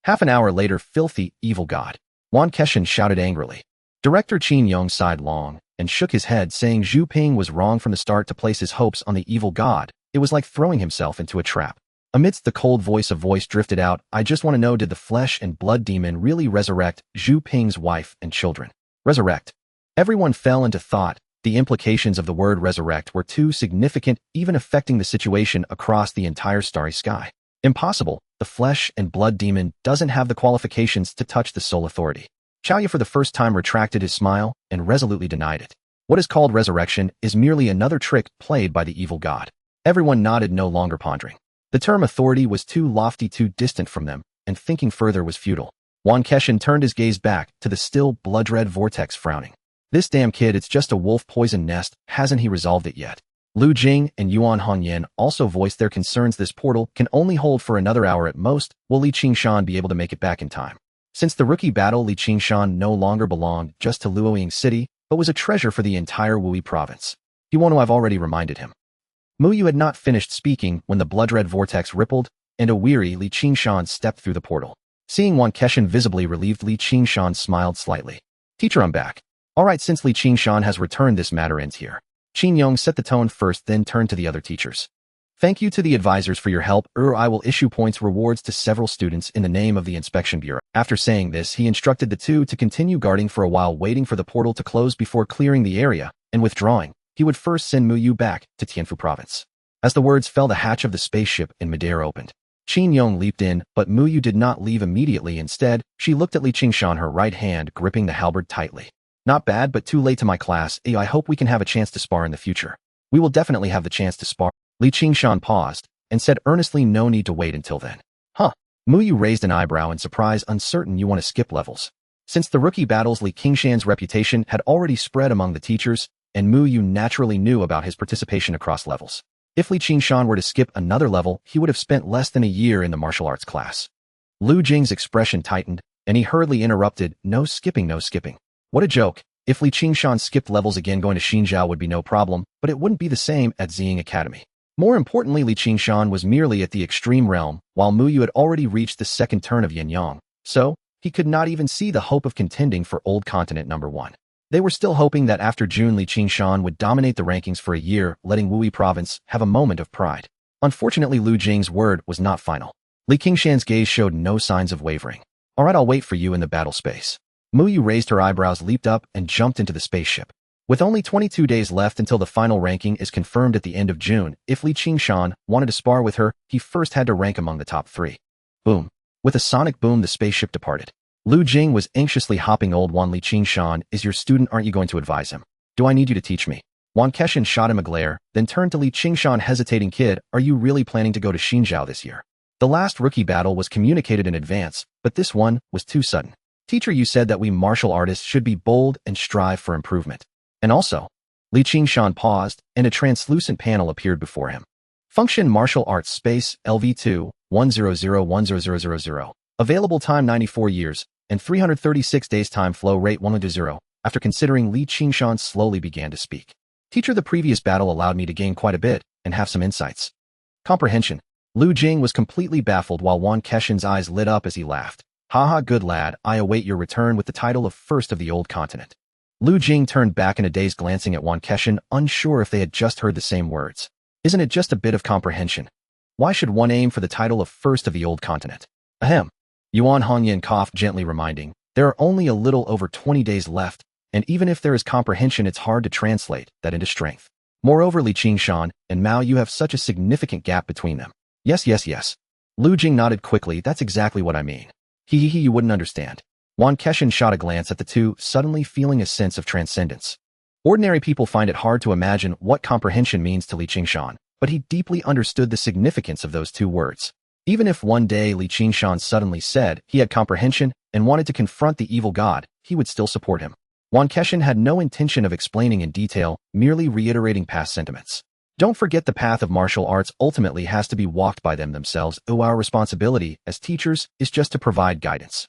Half an hour later, filthy, evil god. Wan Keshan shouted angrily. Director Qin Yong sighed long and shook his head, saying Zhu Ping was wrong from the start to place his hopes on the evil god. It was like throwing himself into a trap. Amidst the cold voice, a voice drifted out. I just want to know, did the flesh and blood demon really resurrect Zhu Ping's wife and children? Resurrect? Everyone fell into thought. The implications of the word resurrect were too significant, even affecting the situation across the entire starry sky. Impossible. The flesh and blood demon doesn't have the qualifications to touch the soul authority. Qiaoyu for the first time retracted his smile and resolutely denied it. What is called resurrection is merely another trick played by the evil god. Everyone nodded, no longer pondering. The term authority was too lofty, too distant from them, and thinking further was futile. Wan Keshan turned his gaze back to the still blood-red vortex, frowning. This damn kid, it's just a wolf poison nest, hasn't he resolved it yet? Lu Jing and Yuan Hongyan also voiced their concerns. This portal can only hold for another hour at most. Will Li Qingshan be able to make it back in time? Since the rookie battle, Li Qingshan no longer belonged just to Luoying City, but was a treasure for the entire Wui province. You want to, I've already reminded him. Mu Yu had not finished speaking when the blood-red vortex rippled, and a weary Li Qingshan stepped through the portal. Seeing Wan Keshan visibly relieved, Li Qingshan smiled slightly. Teacher, I'm back. Alright, since Li Qingshan has returned, this matter ends here. Qin Yong set the tone first, then turned to the other teachers. Thank you to the advisors for your help. I will issue points rewards to several students in the name of the Inspection Bureau. After saying this, he instructed the two to continue guarding for a while, waiting for the portal to close before clearing the area and withdrawing. He would first send Mu Yu back to Tianfu province. As the words fell, the hatch of the spaceship in midair opened. Qin Yong leaped in, but Mu Yu did not leave immediately. Instead, she looked at Li Qingshan, her right hand gripping the halberd tightly. Not bad, but too late to my class. I hope we can have a chance to spar in the future. We will definitely have the chance to spar. Li Qingshan paused and said earnestly, no need to wait until then. Huh? Mu Yu raised an eyebrow in surprise, uncertain. You want to skip levels? Since the rookie battles, Li Qingshan's reputation had already spread among the teachers, and Mu Yu naturally knew about his participation across levels. If Li Qingshan were to skip another level, he would have spent less than a year in the martial arts class. Lu Jing's expression tightened, and he hurriedly interrupted, no skipping, no skipping. What a joke. If Li Qingshan skipped levels again, going to Xinjiao would be no problem, but it wouldn't be the same at Xiying Academy. More importantly, Li Qingshan was merely at the extreme realm, while Mu Yu had already reached the second turn of Yin Yang, so he could not even see the hope of contending for Old Continent number 1. They were still hoping that after June, Li Qingshan would dominate the rankings for a year, letting Wui province have a moment of pride. Unfortunately, Lu Jing's word was not final. Li Qingshan's gaze showed no signs of wavering. Alright, I'll wait for you in the battle space. Mu Yu raised her eyebrows, leaped up, and jumped into the spaceship. With only 22 days left until the final ranking is confirmed at the end of June, if Li Qingshan wanted to spar with her, he first had to rank among the top 3. Boom. With a sonic boom, the spaceship departed. Lu Jing was anxiously hopping. Old Wan, Li Qingshan is your student, aren't you going to advise him? Do I need you to teach me? Wan Keshan shot him a glare, then turned to Li Qingshan, hesitating. Kid, are you really planning to go to Xinjiao this year? The last rookie battle was communicated in advance, but this one was too sudden. Teacher, you said that we martial artists should be bold and strive for improvement. And also, Li Qingshan paused, and a translucent panel appeared before him. Function Martial Arts Space LV2 100100000. Available time 94 years and 336 days. Time flow rate 1-0. After considering, Li Qingshan slowly began to speak. Teacher, the previous battle allowed me to gain quite a bit and have some insights. Comprehension. Lu Jing was completely baffled while Wan Keshan's eyes lit up as he laughed. Haha, good lad, I await your return with the title of First of the Old Continent. Lu Jing turned back in a daze, glancing at Wan Keshan, unsure if they had just heard the same words. Isn't it just a bit of comprehension? Why should one aim for the title of First of the Old Continent? Ahem. Yuan Hongyan coughed gently, reminding, there are only a little over 20 days left, and even if there is comprehension, it's hard to translate that into strength. Moreover, Li Qingshan and Mao Yu have such a significant gap between them. Yes. Lu Jing nodded quickly, that's exactly what I mean. You wouldn't understand. Wan Keshan shot a glance at the two, suddenly feeling a sense of transcendence. Ordinary people find it hard to imagine what comprehension means to Li Qingshan, but he deeply understood the significance of those two words. Even if one day Li Qingshan suddenly said he had comprehension and wanted to confront the evil god, he would still support him. Wan Keshan had no intention of explaining in detail, merely reiterating past sentiments. Don't forget, the path of martial arts ultimately has to be walked by them themselves. Our responsibility as teachers is just to provide guidance.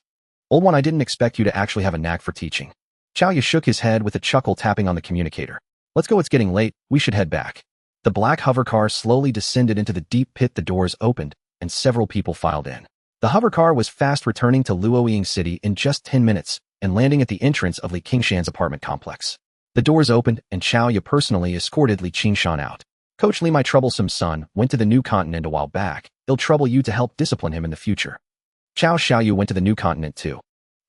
Old one, I didn't expect you to actually have a knack for teaching. Qiao shook his head with a chuckle, tapping on the communicator. Let's go, it's getting late, we should head back. The black hovercar slowly descended into the deep pit, the doors opened, and several people filed in. The hovercar was fast returning to Luoying City in just 10 minutes and landing at the entrance of Li Qingshan's apartment complex. The doors opened and Qiao personally escorted Li Qingshan out. Coach Li, my troublesome son, went to the new continent a while back. He'll trouble you to help discipline him in the future. Xiaoyu went to the new continent too.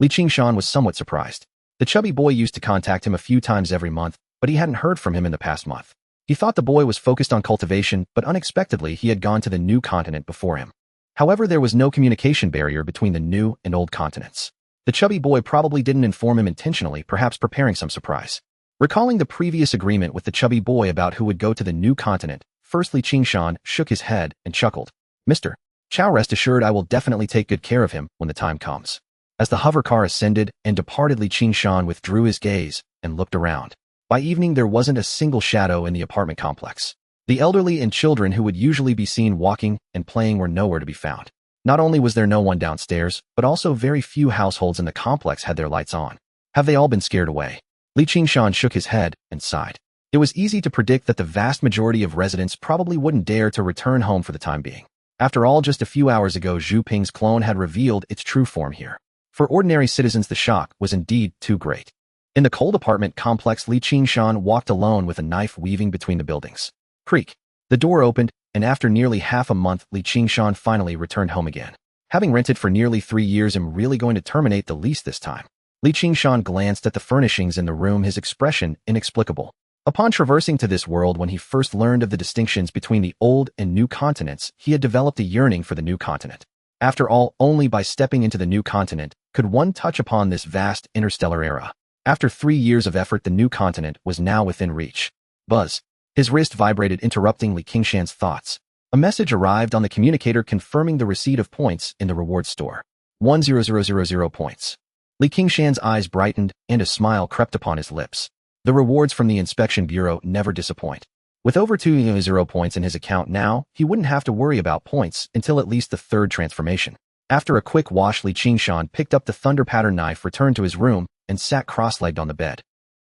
Li Qingshan was somewhat surprised. The chubby boy used to contact him a few times every month, but he hadn't heard from him in the past month. He thought the boy was focused on cultivation, but unexpectedly he had gone to the new continent before him. However, there was no communication barrier between the new and old continents. The chubby boy probably didn't inform him intentionally, perhaps preparing some surprise. Recalling the previous agreement with the chubby boy about who would go to the new continent, firstly Qingshan shook his head and chuckled. Mr. Qiao, rest assured I will definitely take good care of him when the time comes. As the hovercar ascended and departed, Li Qingshan withdrew his gaze and looked around. By evening, there wasn't a single shadow in the apartment complex. The elderly and children who would usually be seen walking and playing were nowhere to be found. Not only was there no one downstairs, but also very few households in the complex had their lights on. Have they all been scared away? Li Qingshan shook his head and sighed. It was easy to predict that the vast majority of residents probably wouldn't dare to return home for the time being. After all, just a few hours ago, Zhu Ping's clone had revealed its true form here. For ordinary citizens, the shock was indeed too great. In the cold apartment complex, Li Qingshan walked alone with a knife weaving between the buildings. Creak. The door opened, and after nearly half a month, Li Qingshan finally returned home again. Having rented for nearly 3 years, I'm really going to terminate the lease this time. Li Qingshan glanced at the furnishings in the room, his expression inexplicable. Upon traversing to this world, when he first learned of the distinctions between the old and new continents, he had developed a yearning for the new continent. After all, only by stepping into the new continent could one touch upon this vast interstellar era. After 3 years of effort, the new continent was now within reach. Buzz. His wrist vibrated, interrupting Li Qingshan's thoughts. A message arrived on the communicator confirming the receipt of points in the rewards store. 100,000 points. Li Qingshan's eyes brightened, and a smile crept upon his lips. The rewards from the inspection bureau never disappoint. With over 2,000 points in his account now, he wouldn't have to worry about points until at least the third transformation. After a quick wash, Li Qingshan picked up the thunder pattern knife, returned to his room, and sat cross-legged on the bed.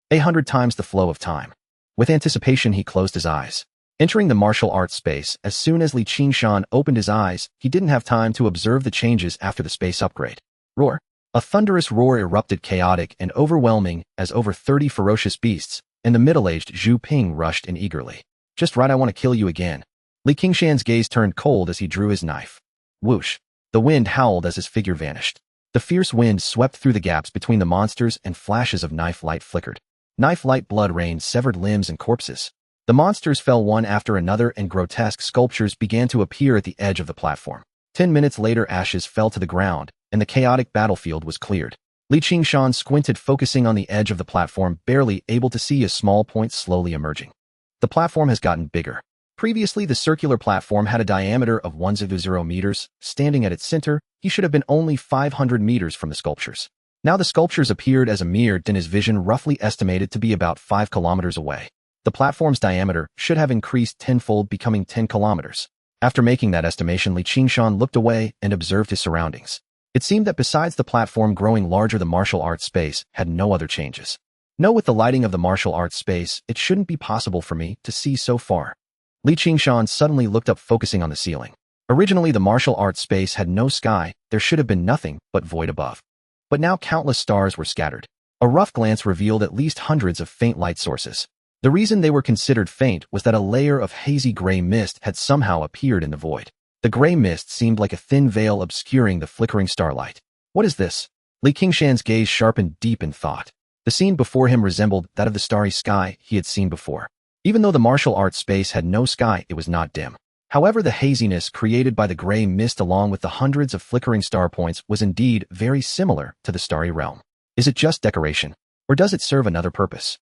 100 times the flow of time. With anticipation, he closed his eyes. Entering the martial arts space, as soon as Li Qingshan opened his eyes, he didn't have time to observe the changes after the space upgrade. Roar. A thunderous roar erupted, chaotic and overwhelming, as over 30 ferocious beasts, and the middle-aged Zhu Ping rushed in eagerly. Just right, I want to kill you again. Li Qingshan's gaze turned cold as he drew his knife. Whoosh. The wind howled as his figure vanished. The fierce wind swept through the gaps between the monsters, and flashes of knife light flickered. Knife light blood rained, severed limbs and corpses. The monsters fell one after another, and grotesque sculptures began to appear at the edge of the platform. 10 minutes later, ashes fell to the ground, and the chaotic battlefield was cleared. Li Qingshan squinted, focusing on the edge of the platform, barely able to see a small point slowly emerging. The platform has gotten bigger. Previously, the circular platform had a diameter of 100 meters. Standing at its center, he should have been only 500 meters from the sculptures. Now the sculptures appeared as a mere dot, in his vision roughly estimated to be about 5 kilometers away. The platform's diameter should have increased tenfold, becoming 10 kilometers. After making that estimation, Li Qingshan looked away and observed his surroundings. It seemed that besides the platform growing larger, the martial arts space had no other changes. No, with the lighting of the martial arts space, it shouldn't be possible for me to see so far. Li Qingshan suddenly looked up, focusing on the ceiling. Originally, the martial arts space had no sky. There should have been nothing but void above. But now countless stars were scattered. A rough glance revealed at least hundreds of faint light sources. The reason they were considered faint was that a layer of hazy gray mist had somehow appeared in the void. The gray mist seemed like a thin veil obscuring the flickering starlight. What is this? Li Qingshan's gaze sharpened deep in thought. The scene before him resembled that of the starry sky he had seen before. Even though the martial arts space had no sky, it was not dim. However, the haziness created by the gray mist along with the hundreds of flickering star points was indeed very similar to the starry realm. Is it just decoration, or does it serve another purpose?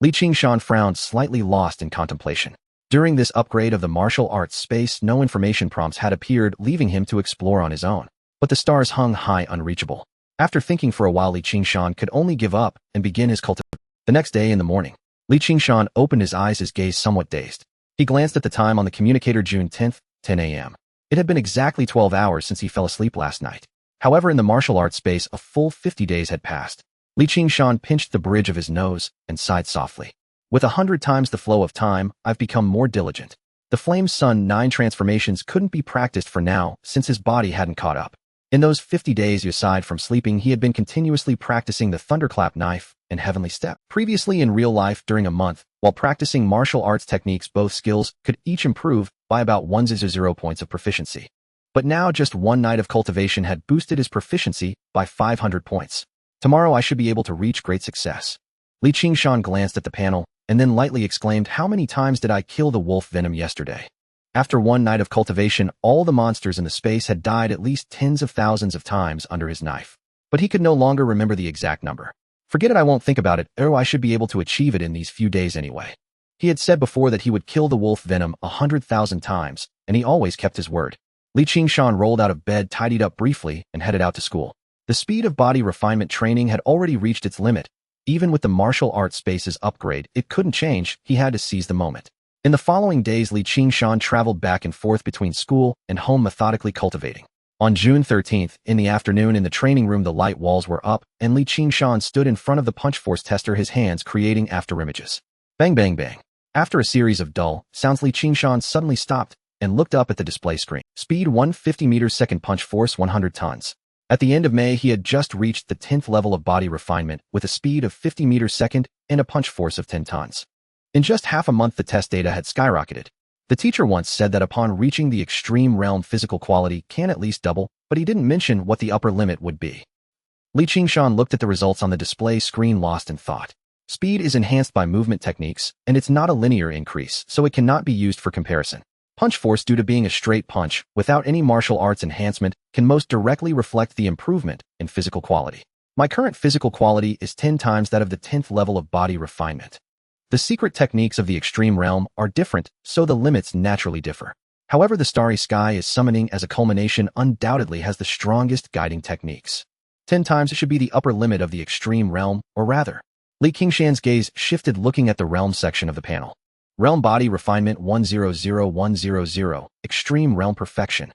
Li Qingshan frowned, slightly lost in contemplation. During this upgrade of the martial arts space, no information prompts had appeared, leaving him to explore on his own. But the stars hung high, unreachable. After thinking for a while, Li Qingshan could only give up and begin his cultivation. The next day in the morning, Li Qingshan opened his eyes, his gaze somewhat dazed. He glanced at the time on the communicator. June 10th, 10 a.m. It had been exactly 12 hours since he fell asleep last night. However, in the martial arts space, a full 50 days had passed. Li Qingshan pinched the bridge of his nose and sighed softly. With 100 times the flow of time, I've become more diligent. The Flame Sun 9 transformations couldn't be practiced for now since his body hadn't caught up. In those 50 days, aside from sleeping, he had been continuously practicing the Thunderclap knife and Heavenly Step. Previously in real life, during a month, while practicing martial arts techniques, both skills could each improve by about 100 points of proficiency. But now just one night of cultivation had boosted his proficiency by 500 points. Tomorrow I should be able to reach great success. Li Qingshan glanced at the panel and then lightly exclaimed, "How many times did I kill the wolf venom yesterday?" After one night of cultivation, all the monsters in the space had died at least tens of thousands of times under his knife. But he could no longer remember the exact number. Forget it, I won't think about it. Oh, I should be able to achieve it in these few days anyway. He had said before that he would kill the wolf venom 100,000 times, and he always kept his word. Li Qingshan rolled out of bed, tidied up briefly, and headed out to school. The speed of body refinement training had already reached its limit. Even with the martial arts space's upgrade, it couldn't change. He had to seize the moment. In the following days, Li Qingshan traveled back and forth between school and home, methodically cultivating. On June 13th, in the afternoon, in the training room, the light walls were up, and Li Qingshan stood in front of the punch force tester, his hands creating afterimages. Bang, bang, bang. After a series of dull sounds, Li Qingshan suddenly stopped and looked up at the display screen. Speed 150 meters second, punch force 100 tons. At the end of May, he had just reached the 10th level of body refinement with a speed of 50 meters second and a punch force of 10 tons. In just half a month, the test data had skyrocketed. The teacher once said that upon reaching the extreme realm, physical quality can at least double, but he didn't mention what the upper limit would be. Li Qingshan looked at the results on the display screen, lost in thought. Speed is enhanced by movement techniques, and it's not a linear increase, so it cannot be used for comparison. Punch force, due to being a straight punch, without any martial arts enhancement, can most directly reflect the improvement in physical quality. My current physical quality is 10 times that of the 10th level of body refinement. The secret techniques of the extreme realm are different, so the limits naturally differ. However, the starry sky is summoning as a culmination undoubtedly has the strongest guiding techniques. 10 times should be the upper limit of the extreme realm, or rather. Li Qingshan's gaze shifted, looking at the realm section of the panel. Realm body refinement 100100, extreme realm perfection.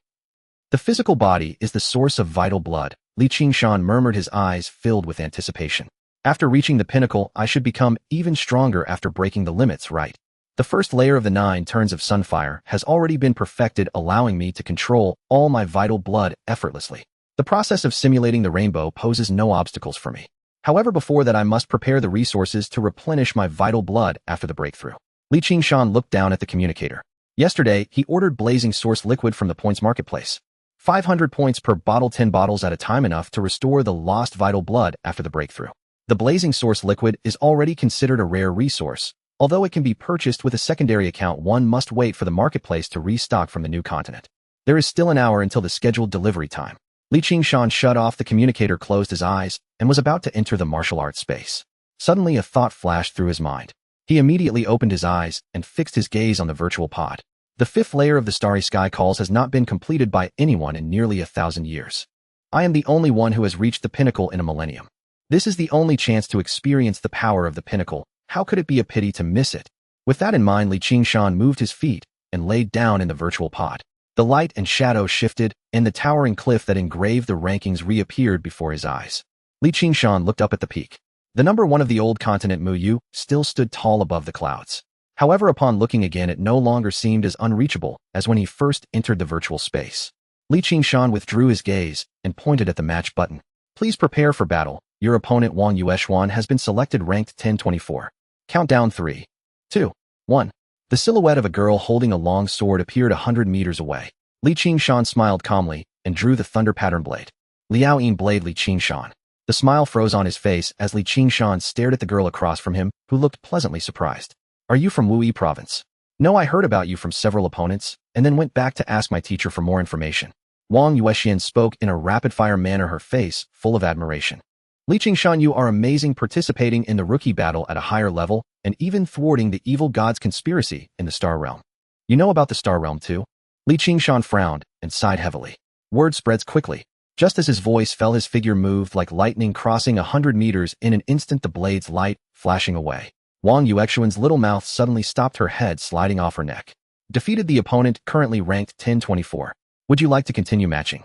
The physical body is the source of vital blood, Li Qingshan murmured, his eyes filled with anticipation. After reaching the pinnacle, I should become even stronger after breaking the limits, right? The first layer of the 9 turns of sunfire has already been perfected, allowing me to control all my vital blood effortlessly. The process of simulating the rainbow poses no obstacles for me. However, before that, I must prepare the resources to replenish my vital blood after the breakthrough. Li Qingshan looked down at the communicator. Yesterday, he ordered blazing source liquid from the points marketplace. 500 points per bottle, 10 bottles at a time, enough to restore the lost vital blood after the breakthrough. The blazing source liquid is already considered a rare resource. Although it can be purchased with a secondary account, one must wait for the marketplace to restock from the new continent. There is still an hour until the scheduled delivery time. Li Qingshan shut off the communicator, closed his eyes, and was about to enter the martial arts space. Suddenly, a thought flashed through his mind. He immediately opened his eyes and fixed his gaze on the virtual pod. The 5th layer of the starry sky calls has not been completed by anyone in nearly 1,000 years. I am the only one who has reached the pinnacle in a millennium. This is the only chance to experience the power of the pinnacle. How could it be a pity to miss it? With that in mind, Li Qingshan moved his feet and laid down in the virtual pod. The light and shadow shifted, and the towering cliff that engraved the rankings reappeared before his eyes. Li Qingshan looked up at the peak. The number 1 of the old continent, Muyu, still stood tall above the clouds. However, upon looking again, it no longer seemed as unreachable as when he first entered the virtual space. Li Qingshan withdrew his gaze and pointed at the match button. Please prepare for battle. Your opponent Wang Yueshuan has been selected, ranked 1024. Countdown 3, 2, 1. The silhouette of a girl holding a long sword appeared 100 meters away. Li Qingshan smiled calmly and drew the thunder pattern blade. Liao Yin blade Li Qingshan. The smile froze on his face as Li Qingshan stared at the girl across from him, who looked pleasantly surprised. Are you from Wuyi province? No, I heard about you from several opponents, and then went back to ask my teacher for more information. Wang Yuexian spoke in a rapid-fire manner, her face full of admiration. Li Qingshan, you are amazing, participating in the rookie battle at a higher level, and even thwarting the evil god's conspiracy in the Star Realm. You know about the Star Realm too? Li Qingshan frowned and sighed heavily. Word spreads quickly. Just as his voice fell, his figure moved like lightning, crossing 100 meters in an instant, the blade's light flashing away. Wang Yuexian's little mouth suddenly stopped, her head sliding off her neck. Defeated the opponent, currently ranked 1024. Would you like to continue matching?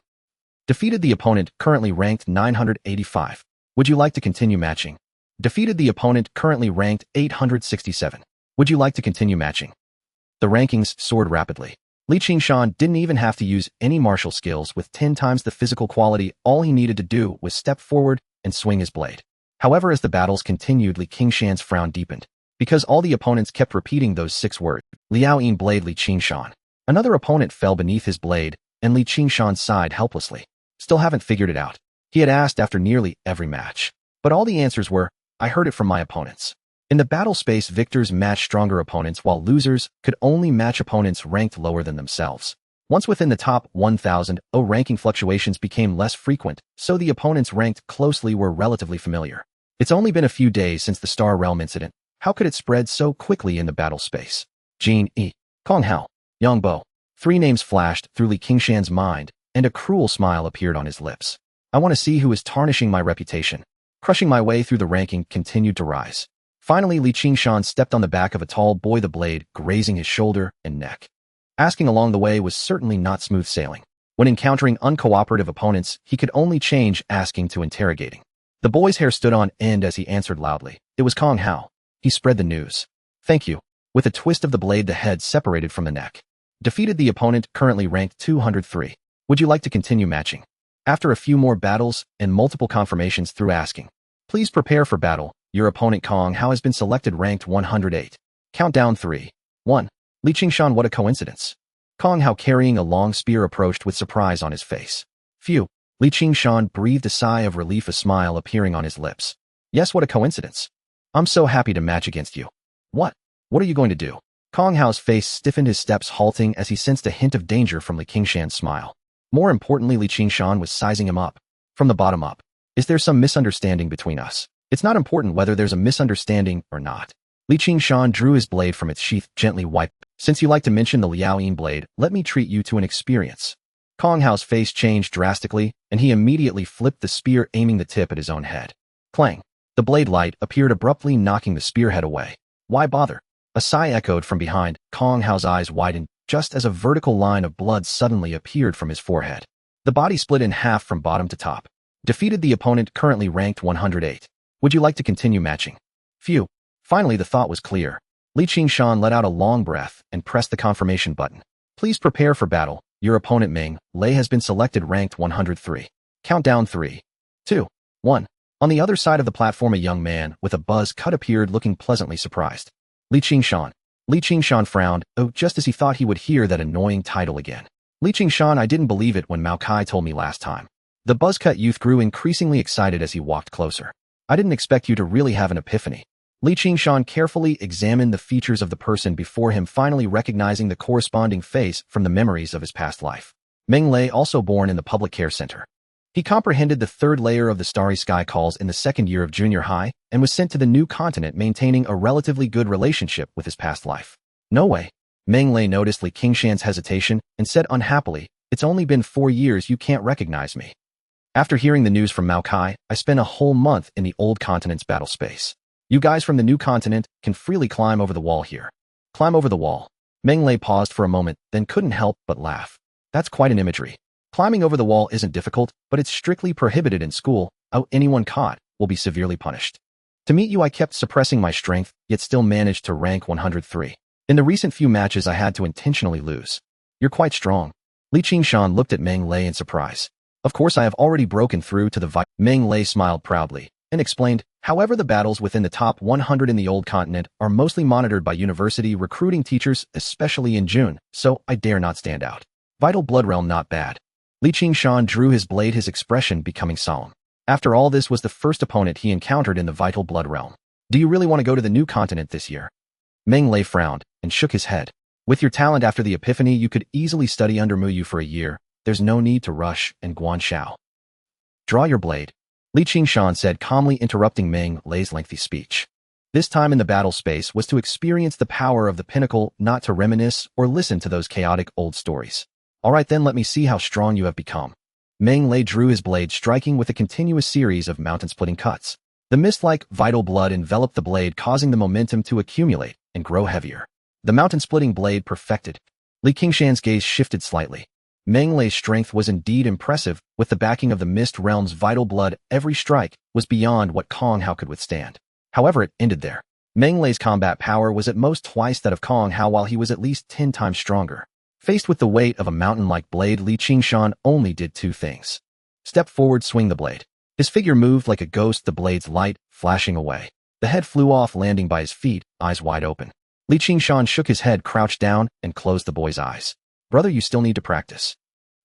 Defeated the opponent, currently ranked 985. Would you like to continue matching? Defeated the opponent, currently ranked 867. Would you like to continue matching? The rankings soared rapidly. Qingshan didn't even have to use any martial skills. With 10 times the physical quality, all he needed to do was step forward and swing his blade. However, as the battles continued, Qingshan's frown deepened, because all the opponents kept repeating those 6 words. Liao Yin blade Qingshan. Another opponent fell beneath his blade, and Qingshan sighed helplessly. Still haven't figured it out. He had asked after nearly every match. But all the answers were, I heard it from my opponents. In the battle space, victors matched stronger opponents, while losers could only match opponents ranked lower than themselves. Once within the top 1,000, ranking fluctuations became less frequent, so the opponents ranked closely were relatively familiar. It's only been a few days since the Star Realm incident. How could it spread so quickly in the battle space? Jin Yi, Kong Hao, Yang Bo. 3 names flashed through Qingshan's mind, and a cruel smile appeared on his lips. I want to see who is tarnishing my reputation. Crushing my way through the ranking continued to rise. Finally, Qingshan stepped on the back of a tall boy, the blade grazing his shoulder and neck. Asking along the way was certainly not smooth sailing. When encountering uncooperative opponents, he could only change asking to interrogating. The boy's hair stood on end as he answered loudly. It was Kong Hao. He spread the news. Thank you. With a twist of the blade, the head separated from the neck. Defeated the opponent, currently ranked 203. Would you like to continue matching? After a few more battles and multiple confirmations through asking, please prepare for battle. Your opponent Kong Hao has been selected, ranked 108. Countdown 3, 1. Qingshan, what a coincidence. Kong Hao, carrying a long spear, approached with surprise on his face. Phew. Qingshan breathed a sigh of relief, a smile appearing on his lips. Yes, what a coincidence. I'm so happy to match against you. What? What are you going to do? Kong Hao's face stiffened, his steps halting as he sensed a hint of danger from Qingshan's smile. More importantly, Qingshan was sizing him up. From the bottom up. Is there some misunderstanding between us? It's not important whether there's a misunderstanding or not. Qingshan drew his blade from its sheath, gently wiped. Since you like to mention the Liao Yin blade, let me treat you to an experience. Kong Hao's face changed drastically, and he immediately flipped the spear, aiming the tip at his own head. Clang. The blade light appeared abruptly, knocking the spearhead away. Why bother? A sigh echoed from behind. Kong Hao's eyes widened, just as a vertical line of blood suddenly appeared from his forehead. The body split in half from bottom to top. Defeated the opponent, currently ranked 108. Would you like to continue matching? Phew. Finally, the thought was clear. Qingshan let out a long breath and pressed the confirmation button. Please prepare for battle. Your opponent Meng Lei has been selected, ranked 103. Countdown 3, 2, 1. On the other side of the platform, a young man with a buzz cut appeared, looking pleasantly surprised. Qingshan. Qingshan frowned, just as he thought he would hear that annoying title again. Qingshan, I didn't believe it when Mao Kai told me last time. The buzzcut youth grew increasingly excited as he walked closer. I didn't expect you to really have an epiphany. Qingshan carefully examined the features of the person before him, finally recognizing the corresponding face from the memories of his past life. Meng Lei, also born in the public care center. He comprehended the 3rd layer of the Starry Sky calls in the 2nd year of junior high and was sent to the new continent, maintaining a relatively good relationship with his past life. No way. Meng Lei noticed Qingshan's hesitation and said unhappily, it's only been 4 years, you can't recognize me. After hearing the news from Mao Kai, I spent a whole month in the old continent's battle space. You guys from the new continent can freely climb over the wall here. Climb over the wall. Meng Lei paused for a moment, then couldn't help but laugh. That's quite an imagery. Climbing over the wall isn't difficult, but it's strictly prohibited in school. Anyone caught will be severely punished. To meet you, I kept suppressing my strength, yet still managed to rank 103. In the recent few matches, I had to intentionally lose. You're quite strong. Qingshan looked at Meng Lei in surprise. Of course, I have already broken through to the Meng Lei smiled proudly and explained, however, the battles within the top 100 in the old continent are mostly monitored by university recruiting teachers, especially in June, so I dare not stand out. Vital Blood Realm, not bad. Qingshan drew his blade, his expression becoming solemn. After all, this was the first opponent he encountered in the Vital Blood Realm. Do you really want to go to the new continent this year? Meng Lei frowned and shook his head. With your talent after the epiphany, you could easily study under Mu Yu for a year. There's no need to rush, and Guan Shao. Draw your blade. Qingshan said, calmly interrupting Meng Lei's lengthy speech. This time in the battle space was to experience the power of the pinnacle, not to reminisce or listen to those chaotic old stories. All right then, let me see how strong you have become. Meng Lei drew his blade, striking with a continuous series of mountain-splitting cuts. The mist-like vital blood enveloped the blade, causing the momentum to accumulate and grow heavier. The mountain-splitting blade perfected. Qingshan's gaze shifted slightly. Meng Lei's strength was indeed impressive. With the backing of the Mist Realm's vital blood, every strike was beyond what Kong Hao could withstand. However, it ended there. Meng Lei's combat power was at most twice that of Kong Hao, while he was at least 10 times stronger. Faced with the weight of a mountain-like blade, Qingshan only did two things. Step forward, swing the blade. His figure moved like a ghost, the blade's light flashing away. The head flew off, landing by his feet, eyes wide open. Qingshan shook his head, crouched down, and closed the boy's eyes. Brother, you still need to practice.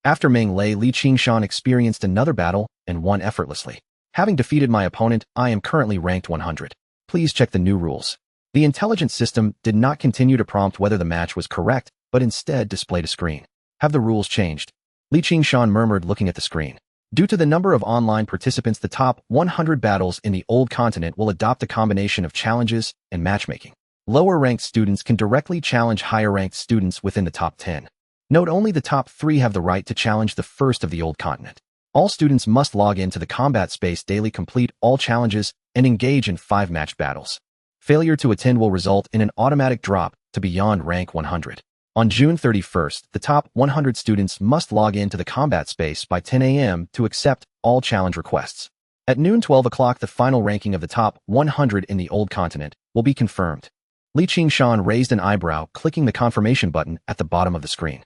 After Meng Lei, Qingshan experienced another battle and won effortlessly. Having defeated my opponent, I am currently ranked 100. Please check the new rules. The intelligence system did not continue to prompt whether the match was correct, but instead displayed a screen. Have the rules changed? Qingshan murmured, looking at the screen. Due to the number of online participants, the top 100 battles in the old continent will adopt a combination of challenges and matchmaking. Lower-ranked students can directly challenge higher-ranked students within the top 10. Note, only the top 3 have the right to challenge the first of the old continent. All students must log into the combat space daily, complete all challenges, and engage in 5 matched battles. Failure to attend will result in an automatic drop to beyond rank 100. On June 31st, the top 100 students must log into the combat space by 10 a.m. to accept all challenge requests. At noon 12 o'clock, the final ranking of the top 100 in the old continent will be confirmed. Qingshan raised an eyebrow, clicking the confirmation button at the bottom of the screen.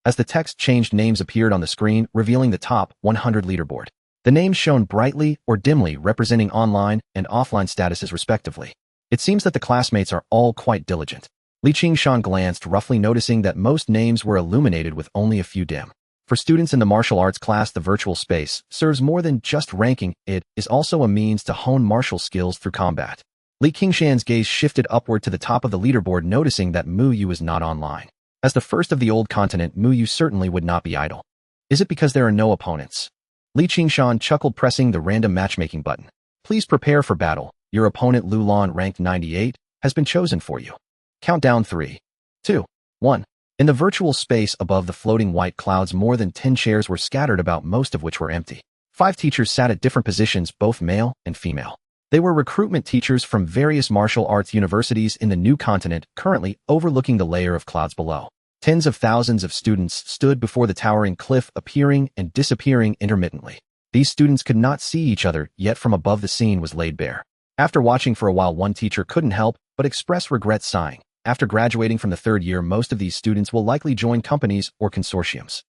As the text changed, names appeared on the screen, revealing the top 100 leaderboard. The names shone brightly or dimly, representing online and offline statuses respectively. It seems that the classmates are all quite diligent. Qingshan glanced, roughly noticing that most names were illuminated with only a few dim. For students in the martial arts class, the virtual space serves more than just ranking. It is also a means to hone martial skills through combat. Qingshan's gaze shifted upward to the top of the leaderboard, noticing that Mu Yu is not online. As the first of the old continent, Mu Yu certainly would not be idle. Is it because there are no opponents? Qingshan chuckled, pressing the random matchmaking button. Please prepare for battle. Your opponent, Lu Lan, ranked 98, has been chosen for you. Countdown 3, 2, 1. In the virtual space above the floating white clouds, more than 10 chairs were scattered about, most of which were empty. 5 teachers sat at different positions, both male and female. They were recruitment teachers from various martial arts universities in the new continent, currently overlooking the layer of clouds below. Tens of thousands of students stood before the towering cliff, appearing and disappearing intermittently. These students could not see each other, yet from above the scene was laid bare. After watching for a while, one teacher couldn't help but express regret, sighing. After graduating from the 3rd year, most of these students will likely join companies or consortiums.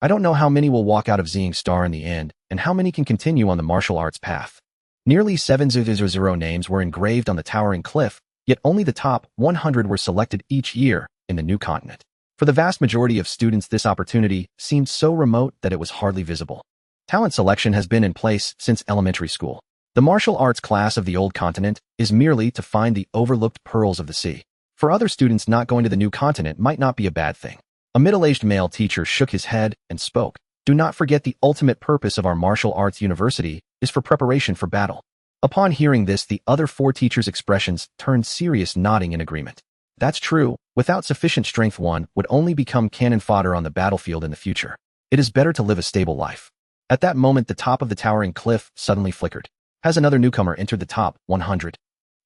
I don't know how many will walk out of Qingshan in the end, and how many can continue on the martial arts path. Nearly 700 names were engraved on the towering cliff, yet only the top 100 were selected each year in the new continent. For the vast majority of students, this opportunity seemed so remote that it was hardly visible. Talent selection has been in place since elementary school. The martial arts class of the old continent is merely to find the overlooked pearls of the sea. For other students, not going to the new continent might not be a bad thing. A middle-aged male teacher shook his head and spoke. Do not forget, the ultimate purpose of our martial arts university is for preparation for battle. Upon hearing this, the other 4 teachers' expressions turned serious, nodding in agreement. That's true. Without sufficient strength, one would only become cannon fodder on the battlefield in the future. It is better to live a stable life. At that moment, the top of the towering cliff suddenly flickered. Has another newcomer entered the top 100?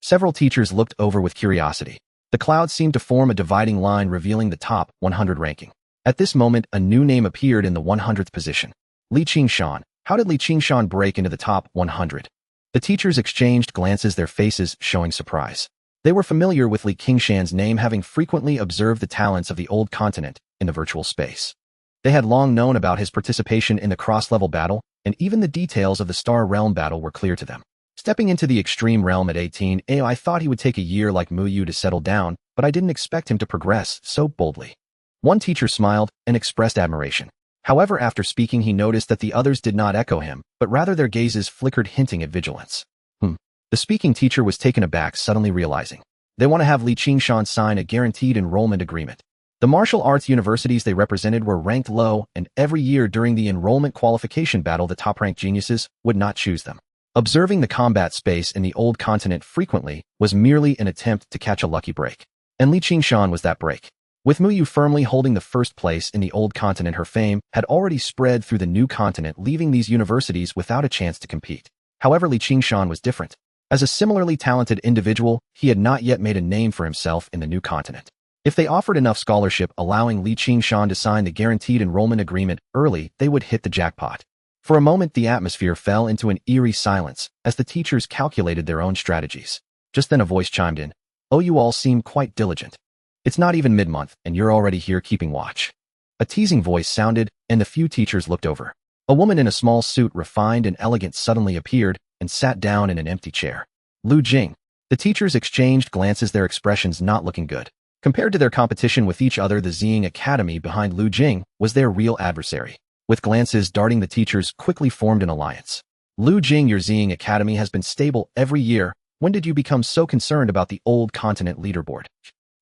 Several teachers looked over with curiosity. The clouds seemed to form a dividing line, revealing the top 100 ranking. At this moment, a new name appeared in the 100th position. Qingshan. How did Qingshan break into the top 100? The teachers exchanged glances, their faces showing surprise. They were familiar with Qingshan's name, having frequently observed the talents of the old continent in the virtual space. They had long known about his participation in the cross-level battle, and even the details of the Star Realm battle were clear to them. Stepping into the extreme realm at 18, I thought he would take a year like Mu Yu to settle down, but I didn't expect him to progress so boldly. One teacher smiled and expressed admiration. However, after speaking, he noticed that the others did not echo him, but rather their gazes flickered, hinting at vigilance. The speaking teacher was taken aback, suddenly realizing they want to have Qingshan sign a guaranteed enrollment agreement. The martial arts universities they represented were ranked low, and every year during the enrollment qualification battle, the top-ranked geniuses would not choose them. Observing the combat space in the old continent frequently was merely an attempt to catch a lucky break. And Qingshan was that break. With Mu Yu firmly holding the first place in the old continent, her fame had already spread through the new continent, leaving these universities without a chance to compete. However, Qingshan was different. As a similarly talented individual, he had not yet made a name for himself in the new continent. If they offered enough scholarship allowing Li Qingshan to sign the guaranteed enrollment agreement early, they would hit the jackpot. For a moment, the atmosphere fell into an eerie silence as the teachers calculated their own strategies. Just then a voice chimed in. "Oh, you all seem quite diligent. It's not even mid-month, and you're already here keeping watch." A teasing voice sounded, and the few teachers looked over. A woman in a small suit, refined and elegant, suddenly appeared and sat down in an empty chair. Lu Jing. The teachers exchanged glances, their expressions not looking good. Compared to their competition with each other, the Ziying Academy behind Lu Jing was their real adversary. With glances darting, the teachers quickly formed an alliance. "Lu Jing, your Ziying Academy has been stable every year. When did you become so concerned about the old continent leaderboard?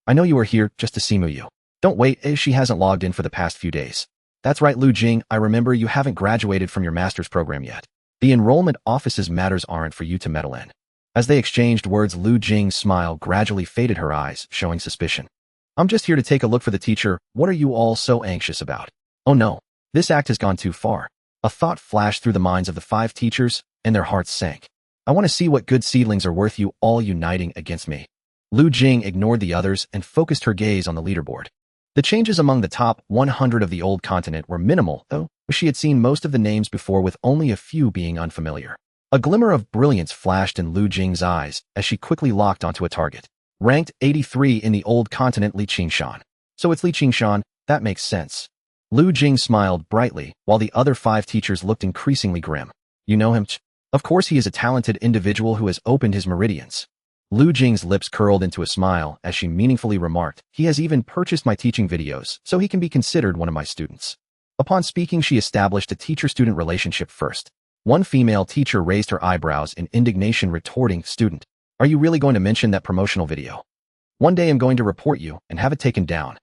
I know you are here just to see Muyu. Don't wait, she hasn't logged in for the past few days." "That's right, Lu Jing, I remember you haven't graduated from your master's program yet. The enrollment office's matters aren't for you to meddle in." As they exchanged words, Lu Jing's smile gradually faded, her eyes showing suspicion. "I'm just here to take a look for the teacher. What are you all so anxious about?" "Oh no, this act has gone too far." A thought flashed through the minds of the 5 teachers, and their hearts sank. "I want to see what good seedlings are worth, you all uniting against me." Lu Jing ignored the others and focused her gaze on the leaderboard. The changes among the top 100 of the old continent were minimal, though she had seen most of the names before, with only a few being unfamiliar. A glimmer of brilliance flashed in Lu Jing's eyes as she quickly locked onto a target. Ranked 83 in the old continent, Li Qingshan. "So it's Li Qingshan, that makes sense." Lu Jing smiled brightly, while the other 5 teachers looked increasingly grim. "You know him? Of course, he is a talented individual who has opened his meridians." Lu Jing's lips curled into a smile as she meaningfully remarked, "He has even purchased my teaching videos, so he can be considered one of my students." Upon speaking, she established a teacher-student relationship first. One female teacher raised her eyebrows in indignation, retorting, "Student, are you really going to mention that promotional video? One day I'm going to report you and have it taken down."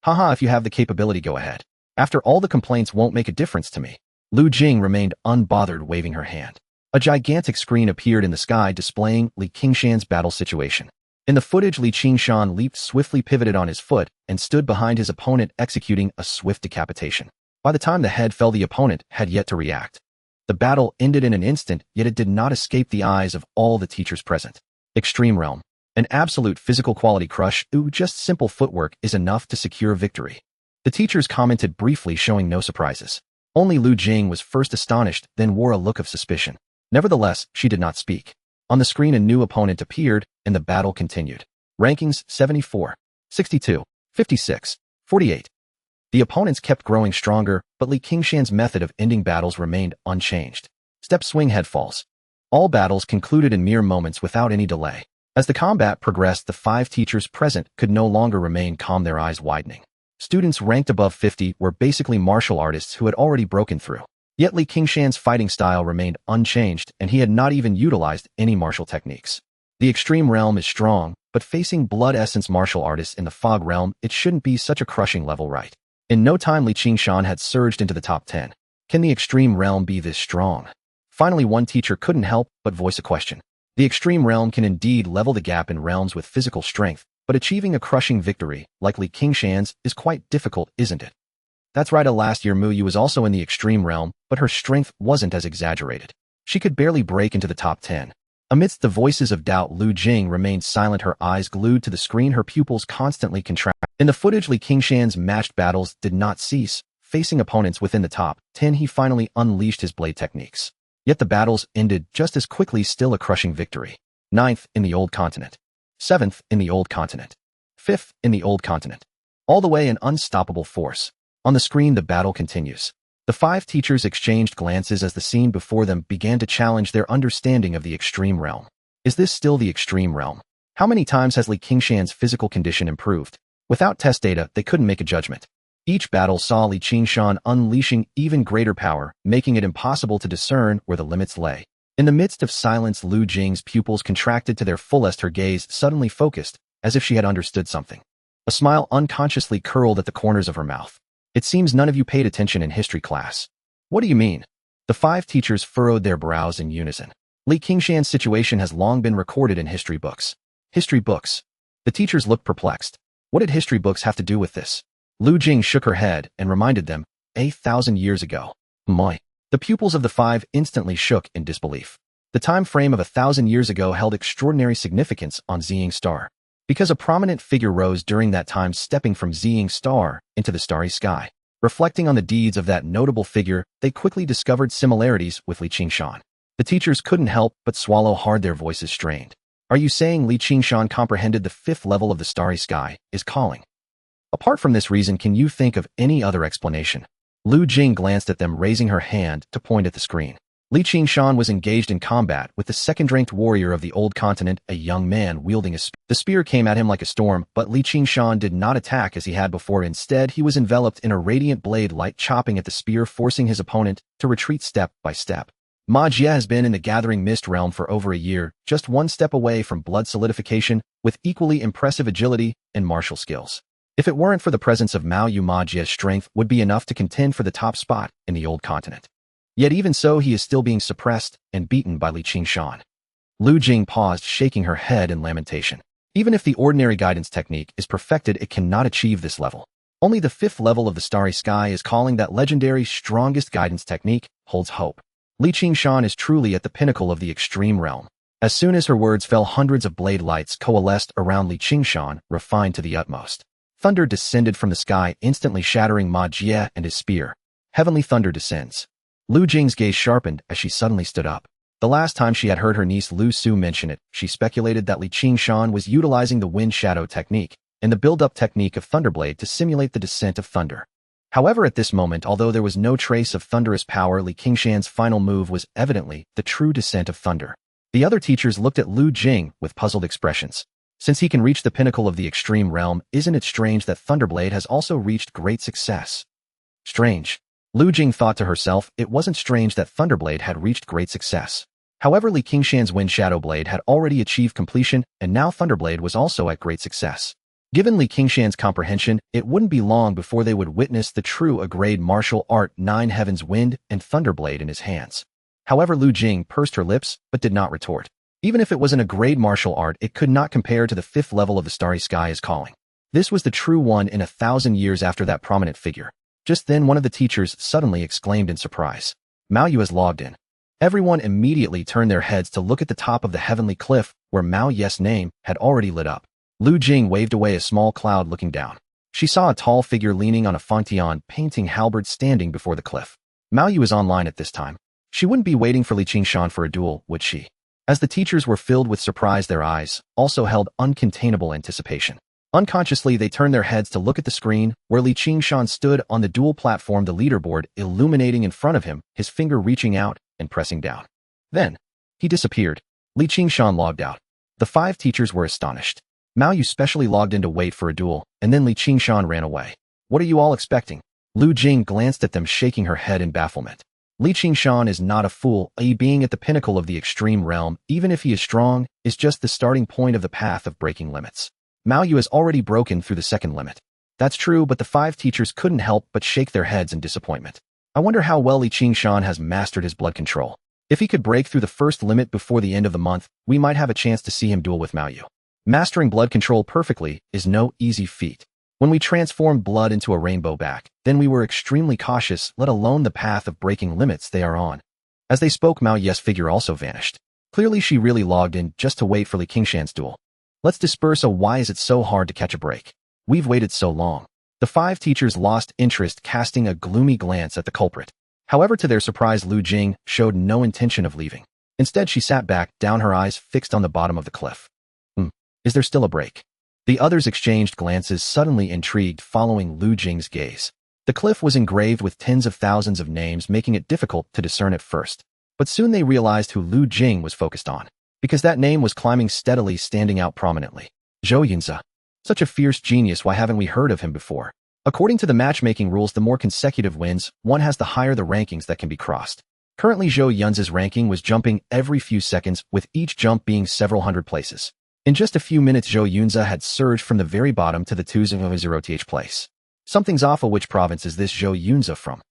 "Haha, if you have the capability, go ahead. After all, the complaints won't make a difference to me." Lu Jing remained unbothered, waving her hand. A gigantic screen appeared in the sky displaying Li Qingshan's battle situation. In the footage, Li Qingshan leaped swiftly, pivoted on his foot, and stood behind his opponent, executing a swift decapitation. By the time the head fell, the opponent had yet to react. The battle ended in an instant, yet it did not escape the eyes of all the teachers present. Extreme Realm. An absolute physical quality crush. Ooh, just simple footwork is enough to secure victory. The teachers commented briefly, showing no surprises. Only Lu Jing was first astonished, then wore a look of suspicion. Nevertheless, she did not speak. On the screen, a new opponent appeared, and the battle continued. Rankings 74, 62, 56, 48. The opponents kept growing stronger, but Li Qingshan's method of ending battles remained unchanged. Step, swing, head falls. All battles concluded in mere moments without any delay. As the combat progressed, the 5 teachers present could no longer remain calm, their eyes widening. Students ranked above 50 were basically martial artists who had already broken through. Yet Li Qingshan's fighting style remained unchanged, and he had not even utilized any martial techniques. The Extreme Realm is strong, but facing Blood Essence martial artists in the Fog Realm, it shouldn't be such a crushing level, right? In no time, Li Qingshan had surged into the top 10. Can the Extreme Realm be this strong? Finally, one teacher couldn't help but voice a question. The Extreme Realm can indeed level the gap in realms with physical strength, but achieving a crushing victory, like Li Qingshan's, is quite difficult, isn't it? That's right, last year Muyu was also in the Extreme Realm, but her strength wasn't as exaggerated. She could barely break into the top 10. Amidst the voices of doubt, Lu Jing remained silent, her eyes glued to the screen, her pupils constantly contracted. In the footage, Li Qingshan's matched battles did not cease. Facing opponents within the top 10, he finally unleashed his blade techniques. Yet the battles ended just as quickly, still a crushing victory. 9th in the Old Continent. 7th in the Old Continent. 5th in the Old Continent. All the way an unstoppable force. On the screen, the battle continues. The 5 teachers exchanged glances as the scene before them began to challenge their understanding of the Extreme Realm. Is this still the Extreme Realm? How many times has Li Qingshan's physical condition improved? Without test data, they couldn't make a judgment. Each battle saw Li Qingshan unleashing even greater power, making it impossible to discern where the limits lay. In the midst of silence, Lu Jing's pupils contracted to their fullest, her gaze suddenly focused, as if she had understood something. A smile unconsciously curled at the corners of her mouth. It seems none of you paid attention in history class. What do you mean? The 5 teachers furrowed their brows in unison. Li Qingshan's situation has long been recorded in history books. History books? The teachers looked perplexed. What did history books have to do with this? Lu Jing shook her head and reminded them, 8,000 years ago. My. The pupils of the 5 instantly shook in disbelief. The time frame of 1,000 years ago held extraordinary significance on Ziying Star. because a prominent figure rose during that time, stepping from Ziying Star into the starry sky. Reflecting on the deeds of that notable figure, they quickly discovered similarities with Li Qingshan. The teachers couldn't help but swallow hard, their voices strained. Are you saying Li Qingshan comprehended the 5th level of the starry sky is calling? Apart from this reason, can you think of any other explanation? Lu Jing glanced at them, raising her hand to point at the screen. Li Qingshan was engaged in combat with the second-ranked warrior of the old continent, a young man wielding a spear. The spear came at him like a storm, but Li Qingshan did not attack as he had before. Instead, he was enveloped in a radiant blade light, chopping at the spear, forcing his opponent to retreat step by step. Ma Jie has been in the Gathering Mist realm for over a year, just one step away from blood solidification, with equally impressive agility and martial skills. If it weren't for the presence of Mao Yu, Ma Jie's strength would be enough to contend for the top spot in the old continent. Yet even so, he is still being suppressed and beaten by Li Qingshan. Lu Jing paused, shaking her head in lamentation. Even if the ordinary guidance technique is perfected, it cannot achieve this level. Only the 5th level of the starry sky is calling. That legendary strongest guidance technique holds hope. Li Qingshan is truly at the pinnacle of the extreme realm. As soon as her words fell, hundreds of blade lights coalesced around Li Qingshan, refined to the utmost. Thunder descended from the sky, instantly shattering Ma Jie and his spear. Heavenly thunder descends. Lu Jing's gaze sharpened as she suddenly stood up. The last time she had heard her niece Lu Su mention it, she speculated that Li Qingshan was utilizing the wind shadow technique and the build-up technique of Thunderblade to simulate the descent of thunder. However, at this moment, although there was no trace of thunderous power, Li Qingshan's final move was evidently the true descent of thunder. The other teachers looked at Lu Jing with puzzled expressions. Since he can reach the pinnacle of the extreme realm, isn't it strange that Thunderblade has also reached great success? Strange. Lu Jing thought to herself. It wasn't strange that Thunderblade had reached great success. However, Li Qingshan's Wind Shadow Blade had already achieved completion, and now Thunderblade was also at great success. Given Li Qingshan's comprehension, it wouldn't be long before they would witness the true A-grade martial art, 9 Heavens Wind and Thunderblade in his hands. However, Lu Jing pursed her lips but did not retort. Even if it was an A-grade martial art, it could not compare to the 5th level of the starry sky is calling. This was the true one in 1,000 years after that prominent figure. Just then, one of the teachers suddenly exclaimed in surprise. Mao Yu has logged in. Everyone immediately turned their heads to look at the top of the heavenly cliff where Mao Yu's name had already lit up. Lu Jing waved away a small cloud, looking down. She saw a tall figure leaning on a Fontian painting halberd standing before the cliff. Mao Yu is online at this time. She wouldn't be waiting for Li Qingshan for a duel, would she? As the teachers were filled with surprise, their eyes also held uncontainable anticipation. Unconsciously, they turned their heads to look at the screen where Li Qingshan stood on the dual platform, the leaderboard illuminating in front of him, his finger reaching out and pressing down. Then, he disappeared. Li Qingshan logged out. The 5 teachers were astonished. Mao Yu specially logged in to wait for a duel, and then Li Qingshan ran away. What are you all expecting? Lu Jing glanced at them, shaking her head in bafflement. Li Qingshan is not a fool. Being at the pinnacle of the extreme realm, even if he is strong, is just the starting point of the path of breaking limits. Mao Yu has already broken through the second limit. That's true, but the 5 teachers couldn't help but shake their heads in disappointment. I wonder how well Li Qingshan has mastered his blood control. If he could break through the first limit before the end of the month, we might have a chance to see him duel with Mao Yu. Mastering blood control perfectly is no easy feat. When we transformed blood into a rainbow back, then we were extremely cautious, let alone the path of breaking limits they are on. As they spoke, Mao Yu's figure also vanished. Clearly she really logged in just to wait for Li Qingshan's duel. Let's disperse. Why is it so hard to catch a break? We've waited so long. The 5 teachers lost interest, casting a gloomy glance at the culprit. However, to their surprise, Lu Jing showed no intention of leaving. Instead, she sat back down, her eyes fixed on the bottom of the cliff. Is there still a break? The others exchanged glances, suddenly intrigued, following Lu Jing's gaze. The cliff was engraved with tens of thousands of names, making it difficult to discern at first. But soon they realized who Lu Jing was focused on, because that name was climbing steadily, standing out prominently. Zhou Yunzi. Such a fierce genius, why haven't we heard of him before? According to the matchmaking rules, the more consecutive wins one has, the higher the rankings that can be crossed. Currently, Zhou Yunzi's ranking was jumping every few seconds, with each jump being several hundred places. In just a few minutes, Zhou Yunzi had surged from the very bottom to the 200th place. Something's off. Which province is this Zhou Yunzi from?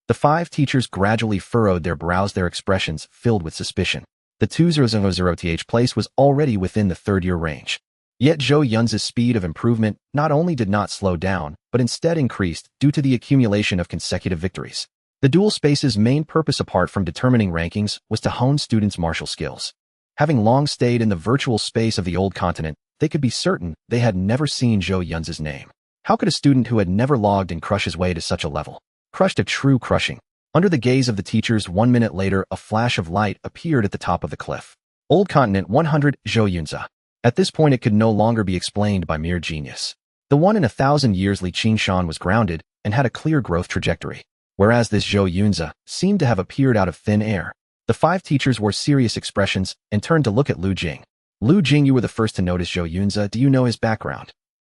The 5 teachers gradually furrowed their brows, their expressions filled with suspicion. The 200th place was already within the 3rd-year range. Yet Zhou Yunzi's speed of improvement not only did not slow down, but instead increased due to the accumulation of consecutive victories. The dual space's main purpose, apart from determining rankings, was to hone students' martial skills. Having long stayed in the virtual space of the old continent, they could be certain they had never seen Zhou Yun's name. How could a student who had never logged in crush his way to such a level? Crushed a true crushing. Under the gaze of the teachers, 1 minute later, a flash of light appeared at the top of the cliff. Old Continent 100 Zhou Yunza. At this point, it could no longer be explained by mere genius. The 1 in 1,000 years Qingshan was grounded and had a clear growth trajectory, whereas this Zhou Yunza seemed to have appeared out of thin air. The 5 teachers wore serious expressions and turned to look at Lu Jing. Lu Jing, you were the first to notice Zhou Yunza. Do you know his background?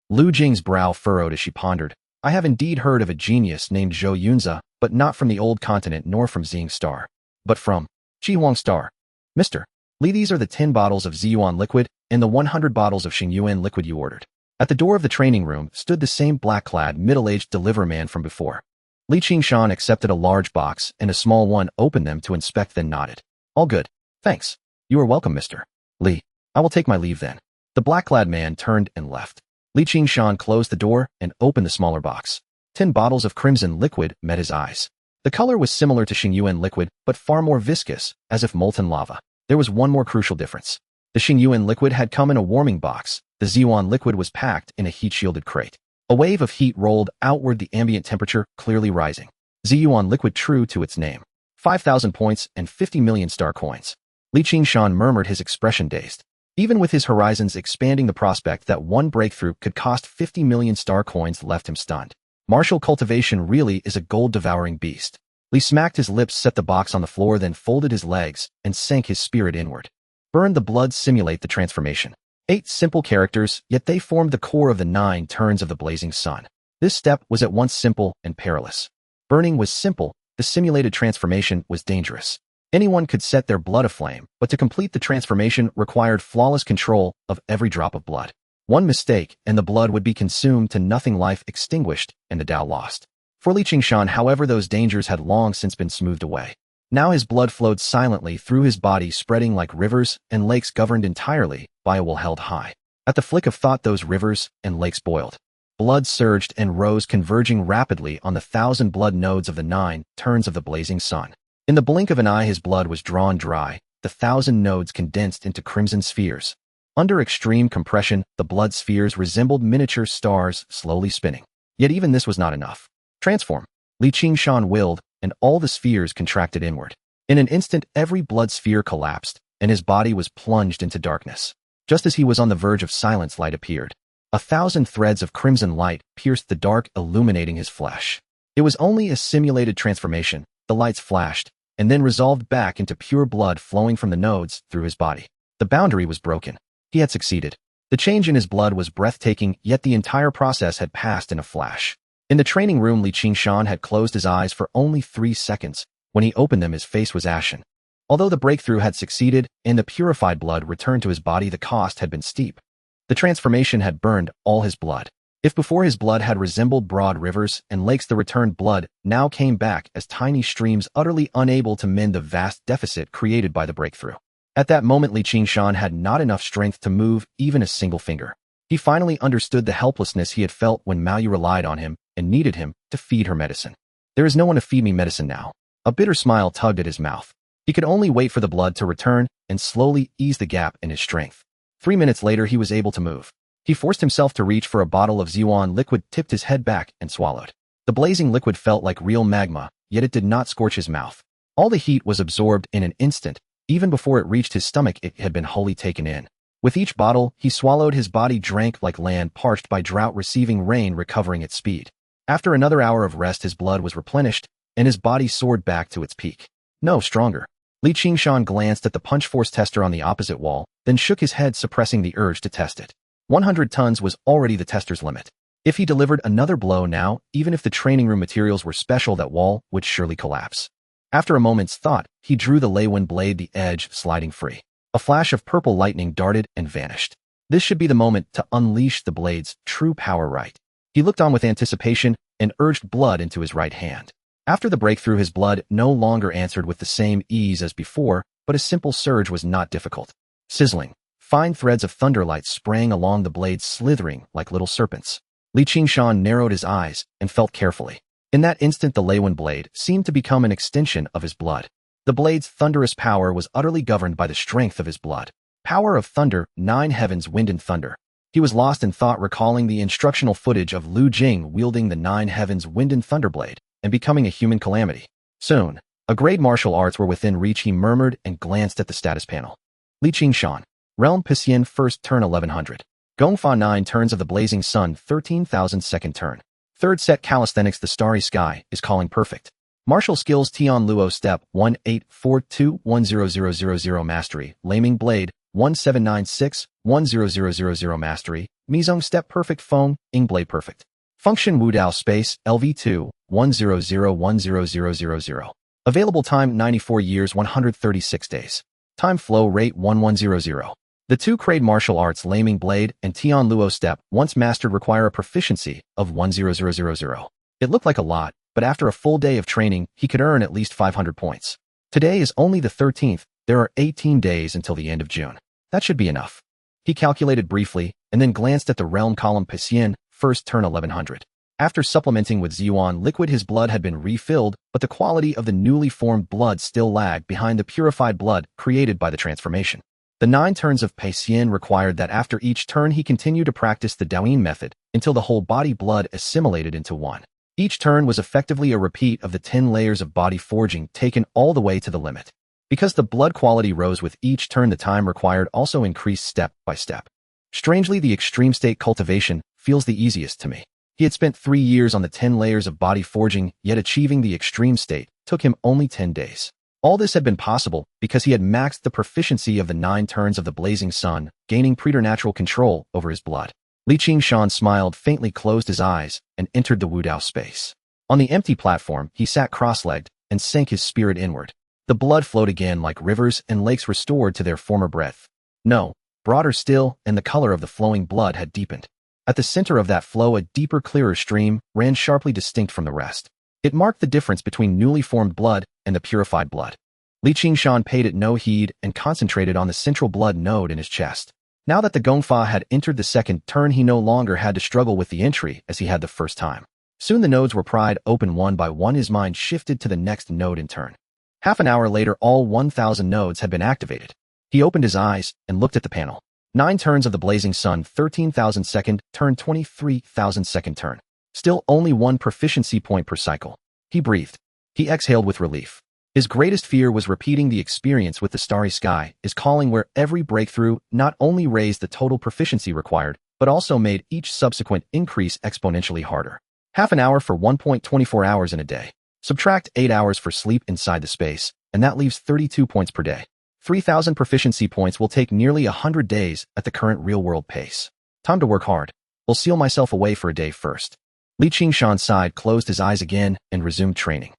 Lu Jing's brow furrowed as she pondered. I have indeed heard of a genius named Zhou Yunza, but not from the Old Continent nor from Xing Star, but from Qihong Star. Mr. Li, these are the 10 bottles of Ziyuan liquid and the 100 bottles of Xingyuan liquid you ordered. At the door of the training room stood the same black-clad, middle-aged deliver man from before. Qingshan accepted a large box and a small one, opened them to inspect, then nodded. All good. Thanks. You are welcome, Mr. Li. I will take my leave then. The black-clad man turned and left. Qingshan closed the door and opened the smaller box. 10 bottles of crimson liquid met his eyes. The color was similar to Xingyuan liquid, but far more viscous, as if molten lava. There was one more crucial difference. The Xingyuan liquid had come in a warming box. The Ziyuan liquid was packed in a heat-shielded crate. A wave of heat rolled outward, the ambient temperature clearly rising. Ziyuan liquid, true to its name. 5,000 points and 50 million star coins. Qingshan murmured, his expression dazed. Even with his horizons expanding, the prospect that one breakthrough could cost 50 million star coins left him stunned. Martial cultivation really is a gold-devouring beast. Li smacked his lips, set the box on the floor, then folded his legs and sank his spirit inward. Burn the blood, simulate the transformation. 8 simple characters, yet they formed the core of the 9 turns of the blazing sun. This step was at once simple and perilous. Burning was simple, the simulated transformation was dangerous. Anyone could set their blood aflame, but to complete the transformation required flawless control of every drop of blood. One mistake, and the blood would be consumed to nothing, life extinguished, and the Tao lost. For Qingshan, however, those dangers had long since been smoothed away. Now his blood flowed silently through his body, spreading like rivers and lakes governed entirely by a will held high. At the flick of thought, those rivers and lakes boiled. Blood surged and rose, converging rapidly on the 1,000 blood nodes of the 9 turns of the blazing sun. In the blink of an eye, his blood was drawn dry, the 1,000 nodes condensed into crimson spheres. Under extreme compression, the blood spheres resembled miniature stars slowly spinning. Yet even this was not enough. Transform. Qingshan willed, and all the spheres contracted inward. In an instant, every blood sphere collapsed, and his body was plunged into darkness. Just as he was on the verge of silence, light appeared. 1,000 threads of crimson light pierced the dark, illuminating his flesh. It was only a simulated transformation. The lights flashed, and then resolved back into pure blood flowing from the nodes through his body. The boundary was broken. He had succeeded. The change in his blood was breathtaking, yet the entire process had passed in a flash. In the training room, Qingshan had closed his eyes for only 3 seconds. When he opened them, his face was ashen. Although the breakthrough had succeeded and the purified blood returned to his body, the cost had been steep. The transformation had burned all his blood. If before his blood had resembled broad rivers and lakes, the returned blood now came back as tiny streams, utterly unable to mend the vast deficit created by the breakthrough. At that moment, Qingshan had not enough strength to move even a single finger. He finally understood the helplessness he had felt when Maoyu relied on him and needed him to feed her medicine. There is no one to feed me medicine now. A bitter smile tugged at his mouth. He could only wait for the blood to return and slowly ease the gap in his strength. 3 minutes later, he was able to move. He forced himself to reach for a bottle of Ziyuan liquid, tipped his head back, and swallowed. The blazing liquid felt like real magma, yet it did not scorch his mouth. All the heat was absorbed in an instant. Even before it reached his stomach, it had been wholly taken in. With each bottle he swallowed, his body drank like land parched by drought, receiving rain, recovering its speed. After another hour of rest, his blood was replenished, and his body soared back to its peak. No, stronger. Qingshan glanced at the punch force tester on the opposite wall, then shook his head, suppressing the urge to test it. 100 tons was already the tester's limit. If he delivered another blow now, even if the training room materials were special, that wall would surely collapse. After a moment's thought, he drew the Leiwen blade, the edge sliding free. A flash of purple lightning darted and vanished. This should be the moment to unleash the blade's true power. Right. He looked on with anticipation and urged blood into his right hand. After the breakthrough, his blood no longer answered with the same ease as before, but a simple surge was not difficult. Sizzling, fine threads of thunderlight sprang along the blade, slithering like little serpents. Qingshan narrowed his eyes and felt carefully. In that instant, the Leiwen blade seemed to become an extension of his blood. The blade's thunderous power was utterly governed by the strength of his blood. Power of thunder, 9 heavens, wind and thunder. He was lost in thought, recalling the instructional footage of Lu Jing wielding the Nine Heavens Wind and Thunderblade and becoming a human calamity. Soon, a grade martial arts were within reach, he murmured and glanced at the status panel. Li Qingshan. Realm Piscian, first turn 1100. Gongfa 9 turns of the Blazing Sun, 13,000 second turn. Third set calisthenics, the Starry Sky is calling perfect. Martial skills Tian Luo step 1842-10000 mastery. Laming blade 1796-10000 mastery. Mizong step perfect. Feng Ing blade perfect. Function Wudao space LV2 1001000. Available time 94 years 136 days. Time flow rate 1100. The two grade martial arts Laming blade and Tian Luo step, once mastered, require a proficiency of 10000. It looked like a lot, but after a full day of training, he could earn at least 500 points. Today is only the 13th, there are 18 days until the end of June. That should be enough. He calculated briefly, and then glanced at the realm column Piscian, first turn 1100. After supplementing with Ziyuan liquid, his blood had been refilled, but the quality of the newly formed blood still lagged behind the purified blood created by the transformation. The 9 turns of Piscian required that after each turn he continue to practice the Daoyin method until the whole body blood assimilated into one. Each turn was effectively a repeat of the 10 layers of body forging taken all the way to the limit. Because the blood quality rose with each turn, the time required also increased step by step. Strangely, the extreme state cultivation feels the easiest to me. He had spent 3 years on the 10 layers of body forging, yet achieving the extreme state took him only 10 days. All this had been possible because he had maxed the proficiency of the 9 turns of the Blazing Sun, gaining preternatural control over his blood. Li Qingshan smiled faintly, closed his eyes, and entered the Wudao space. On the empty platform, he sat cross-legged and sank his spirit inward. The blood flowed again like rivers and lakes restored to their former breadth. No, broader still, and the color of the flowing blood had deepened. At the center of that flow, a deeper, clearer stream ran sharply distinct from the rest. It marked the difference between newly formed blood and the purified blood. Li Qingshan paid it no heed and concentrated on the central blood node in his chest. Now that the Gongfa had entered the second turn, he no longer had to struggle with the entry as he had the first time. Soon the nodes were pried open one by one. His mind shifted to the next node in turn. Half an hour later, all 1,000 nodes had been activated. He opened his eyes and looked at the panel. 9 turns of the Blazing Sun, 13,000 second turn, 23,000 second turn. Still only 1 proficiency point per cycle. He breathed. He exhaled with relief. His greatest fear was repeating the experience with the Starry Sky is calling, where every breakthrough not only raised the total proficiency required, but also made each subsequent increase exponentially harder. Half an hour for 1.24 hours in a day. Subtract 8 hours for sleep inside the space, and that leaves 32 points per day. 3,000 proficiency points will take nearly 100 days at the current real-world pace. Time to work hard. I'll seal myself away for a day first. Li Qingshan sighed, closed his eyes again, and resumed training.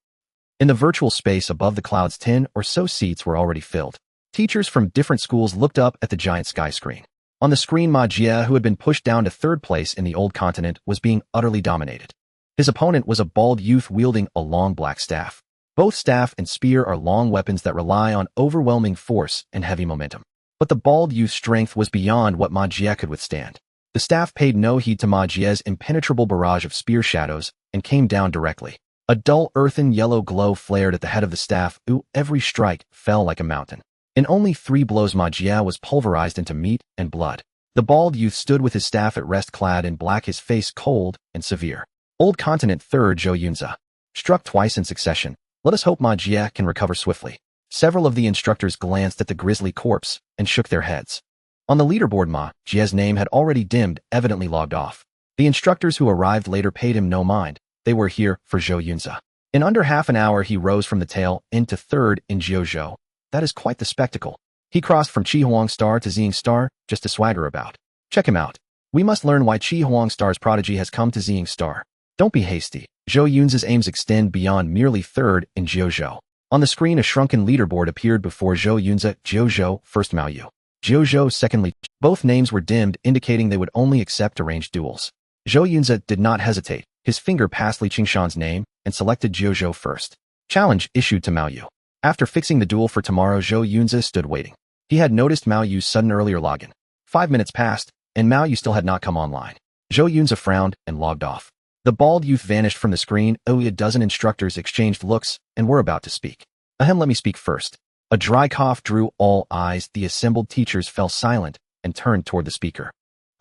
In the virtual space above the clouds, 10 or so seats were already filled. Teachers from different schools looked up at the giant sky screen. On the screen, Ma Jie, who had been pushed down to 3rd place in the old continent, was being utterly dominated. His opponent was a bald youth wielding a long black staff. Both staff and spear are long weapons that rely on overwhelming force and heavy momentum. But the bald youth's strength was beyond what Ma Jie could withstand. The staff paid no heed to Ma Jie's impenetrable barrage of spear shadows and came down directly. A dull earthen yellow glow flared at the head of the staff. Every strike fell like a mountain. In only 3 blows, Ma Jie was pulverized into meat and blood. The bald youth stood with his staff at rest, clad in black, his face cold and severe. Old Continent 3rd Zhou Yunzi. Struck twice in succession. Let us hope Ma Jie can recover swiftly. Several of the instructors glanced at the grisly corpse and shook their heads. On the leaderboard, Ma Jie's name had already dimmed, evidently logged off. The instructors who arrived later paid him no mind. They were here for Zhou Yunzi. In under half an hour, he rose from the tail into 3rd in Jiuzhou. That is quite the spectacle. He crossed from Qi Huang Star to Xing Star just to swagger about. Check him out. We must learn why Qi Huang Star's prodigy has come to Xing Star. Don't be hasty. Zhou Yunzi's aims extend beyond merely 3rd in Jiuzhou. On the screen, a shrunken leaderboard appeared before Zhou Yunzi. Jiuzhou, 1st Mao Yu. Jiuzhou, 2nd. Both names were dimmed, indicating they would only accept arranged duels. Zhou Yunzi did not hesitate. His finger passed Li Qingshan's name and selected Jiuzhou first. Challenge issued to Mao Yu. After fixing the duel for tomorrow, Zhou Yunzi stood waiting. He had noticed Mao Yu's sudden earlier login. 5 minutes passed, and Mao Yu still had not come online. Zhou Yunzi frowned and logged off. The bald youth vanished from the screen. A dozen instructors exchanged looks and were about to speak. Ahem, let me speak first. A dry cough drew all eyes. The assembled teachers fell silent and turned toward the speaker.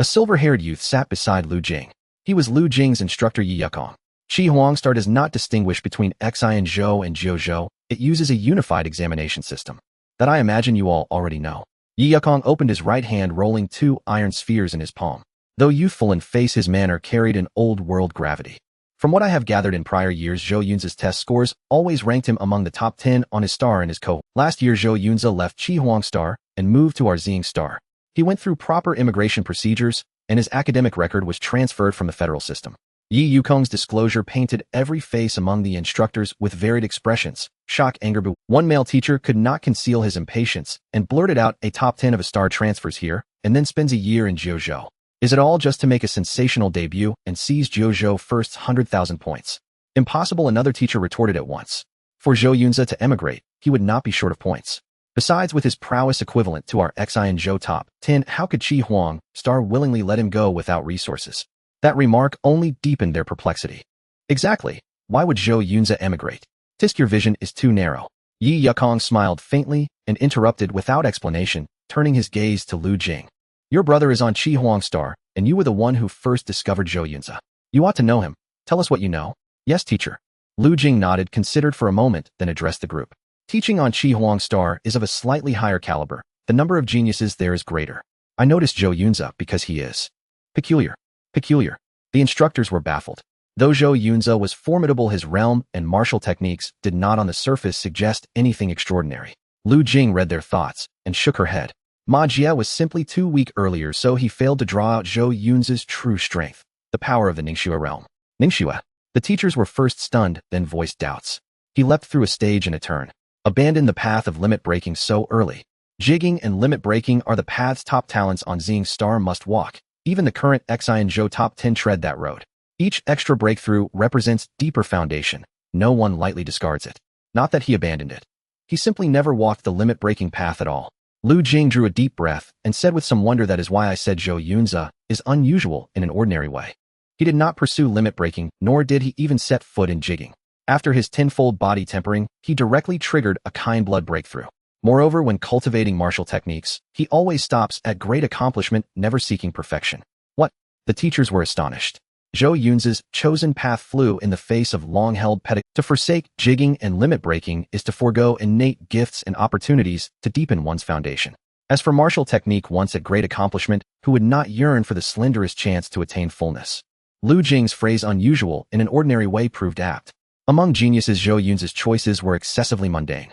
A silver-haired youth sat beside Lu Jing. He was Lu Jing's instructor Yi Yukong. Qi Huangstar does not distinguish between Xian Zhou and Jiuzhou. It uses a unified examination system that I imagine you all already know. Yi Yukong opened his right hand, rolling 2 iron spheres in his palm. Though youthful in face, his manner carried an old-world gravity. From what I have gathered in prior years, Zhou Yunza's test scores always ranked him among the top 10 on his star in his cohort. Last year, Zhou Yunza left Qi Huangstar and moved to our Xing star. He went through proper immigration procedures, and his academic record was transferred from the federal system. Yi Yukong's disclosure painted every face among the instructors with varied expressions: shock, anger. One male teacher could not conceal his impatience and blurted out, "A top 10 of a star transfers here, and then spends a year in Jiuzhou. Is it all just to make a sensational debut and seize Jiuzhou first 100,000 points? Impossible," another teacher retorted at once. For Zhou Yunza to emigrate, he would not be short of points. Besides, with his prowess equivalent to our Xian Zhou top 10, how could Qi Huangstar willingly let him go without resources? That remark only deepened their perplexity. Exactly. Why would Zhou Yunza emigrate? Tisk, your vision is too narrow. Yi Yukong smiled faintly and interrupted without explanation, turning his gaze to Lu Jing. Your brother is on Qi Huangstar, and you were the one who first discovered Zhou Yunza. You ought to know him. Tell us what you know. Yes, teacher. Lu Jing nodded, considered for a moment, then addressed the group. Teaching on Qi Huangstar is of a slightly higher caliber. The number of geniuses there is greater. I noticed Zhou Yunza because he is peculiar. Peculiar. The instructors were baffled. Though Zhou Yunza was formidable, his realm and martial techniques did not on the surface suggest anything extraordinary. Lu Jing read their thoughts and shook her head. Ma Jie was simply too weak earlier, so he failed to draw out Zhou Yunza's true strength, the power of the Ningxue realm. Ningxue. The teachers were first stunned, then voiced doubts. He leapt through a stage and a turn. Abandoned the path of limit breaking so early. Jigging and limit breaking are the paths top talents on Xing Star must walk. Even the current Xian Zhou top 10 tread that road. Each extra breakthrough represents deeper foundation. No one lightly discards it. Not that he abandoned it. He simply never walked the limit-breaking path at all. Lu Jing drew a deep breath and said with some wonder, that is why I said Zhou Yunza is unusual in an ordinary way. He did not pursue limit breaking, nor did he even set foot in jigging. After his tenfold body tempering, he directly triggered a kind blood breakthrough. Moreover, when cultivating martial techniques, he always stops at great accomplishment, never seeking perfection. What? The teachers were astonished. Zhou Yunza's chosen path flew in the face of long-held pedagogy. To forsake jigging and limit breaking is to forego innate gifts and opportunities to deepen one's foundation. As for martial technique, once at great accomplishment, who would not yearn for the slenderest chance to attain fullness? Lu Jing's phrase unusual in an ordinary way proved apt. Among geniuses, Zhou Yunza's choices were excessively mundane.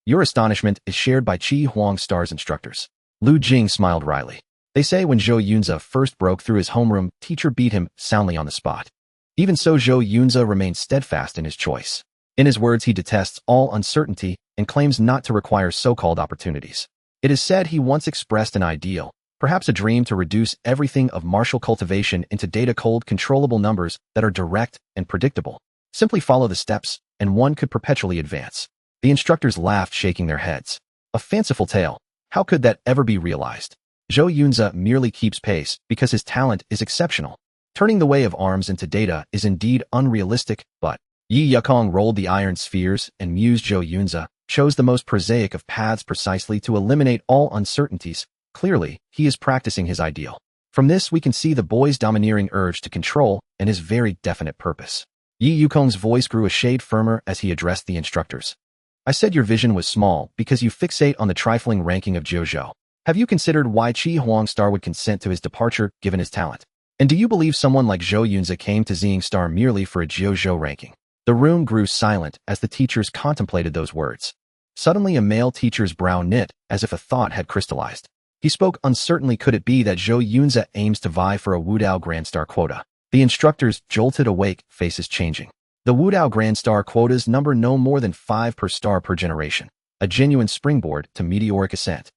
Your astonishment is shared by Qi Huangstar's instructors. Lu Jing smiled wryly. They say when Zhou Yunza first broke through his homeroom, teacher beat him soundly on the spot. Even so, Zhou Yunza remains steadfast in his choice. In his words, he detests all uncertainty and claims not to require so-called opportunities. It is said he once expressed an ideal, perhaps a dream, to reduce everything of martial cultivation into data-cold, controllable numbers that are direct and predictable. Simply follow the steps, and one could perpetually advance. The instructors laughed, shaking their heads. A fanciful tale. How could that ever be realized? Zhou Yunza merely keeps pace because his talent is exceptional. Turning the way of arms into data is indeed unrealistic, but Yi Yukong rolled the iron spheres and mused. Zhou Yunza chose the most prosaic of paths precisely to eliminate all uncertainties. Clearly, he is practicing his ideal. From this, we can see the boy's domineering urge to control and his very definite purpose. Yi Yukong's voice grew a shade firmer as he addressed the instructors. I said your vision was small because you fixate on the trifling ranking of Jiuzhou. Have you considered why Qi Huangstar would consent to his departure given his talent? And do you believe someone like Zhou Yunza came to Xing Star merely for a Jiuzhou ranking? The room grew silent as the teachers contemplated those words. Suddenly, a male teacher's brow knit as if a thought had crystallized. He spoke uncertainly. Could it be that Zhou Yunza aims to vie for a Wudao Grand Star quota? The instructors jolted awake, faces changing. The Wudao Grand Star quotas number no more than 5 per star per generation, a genuine springboard to meteoric ascent.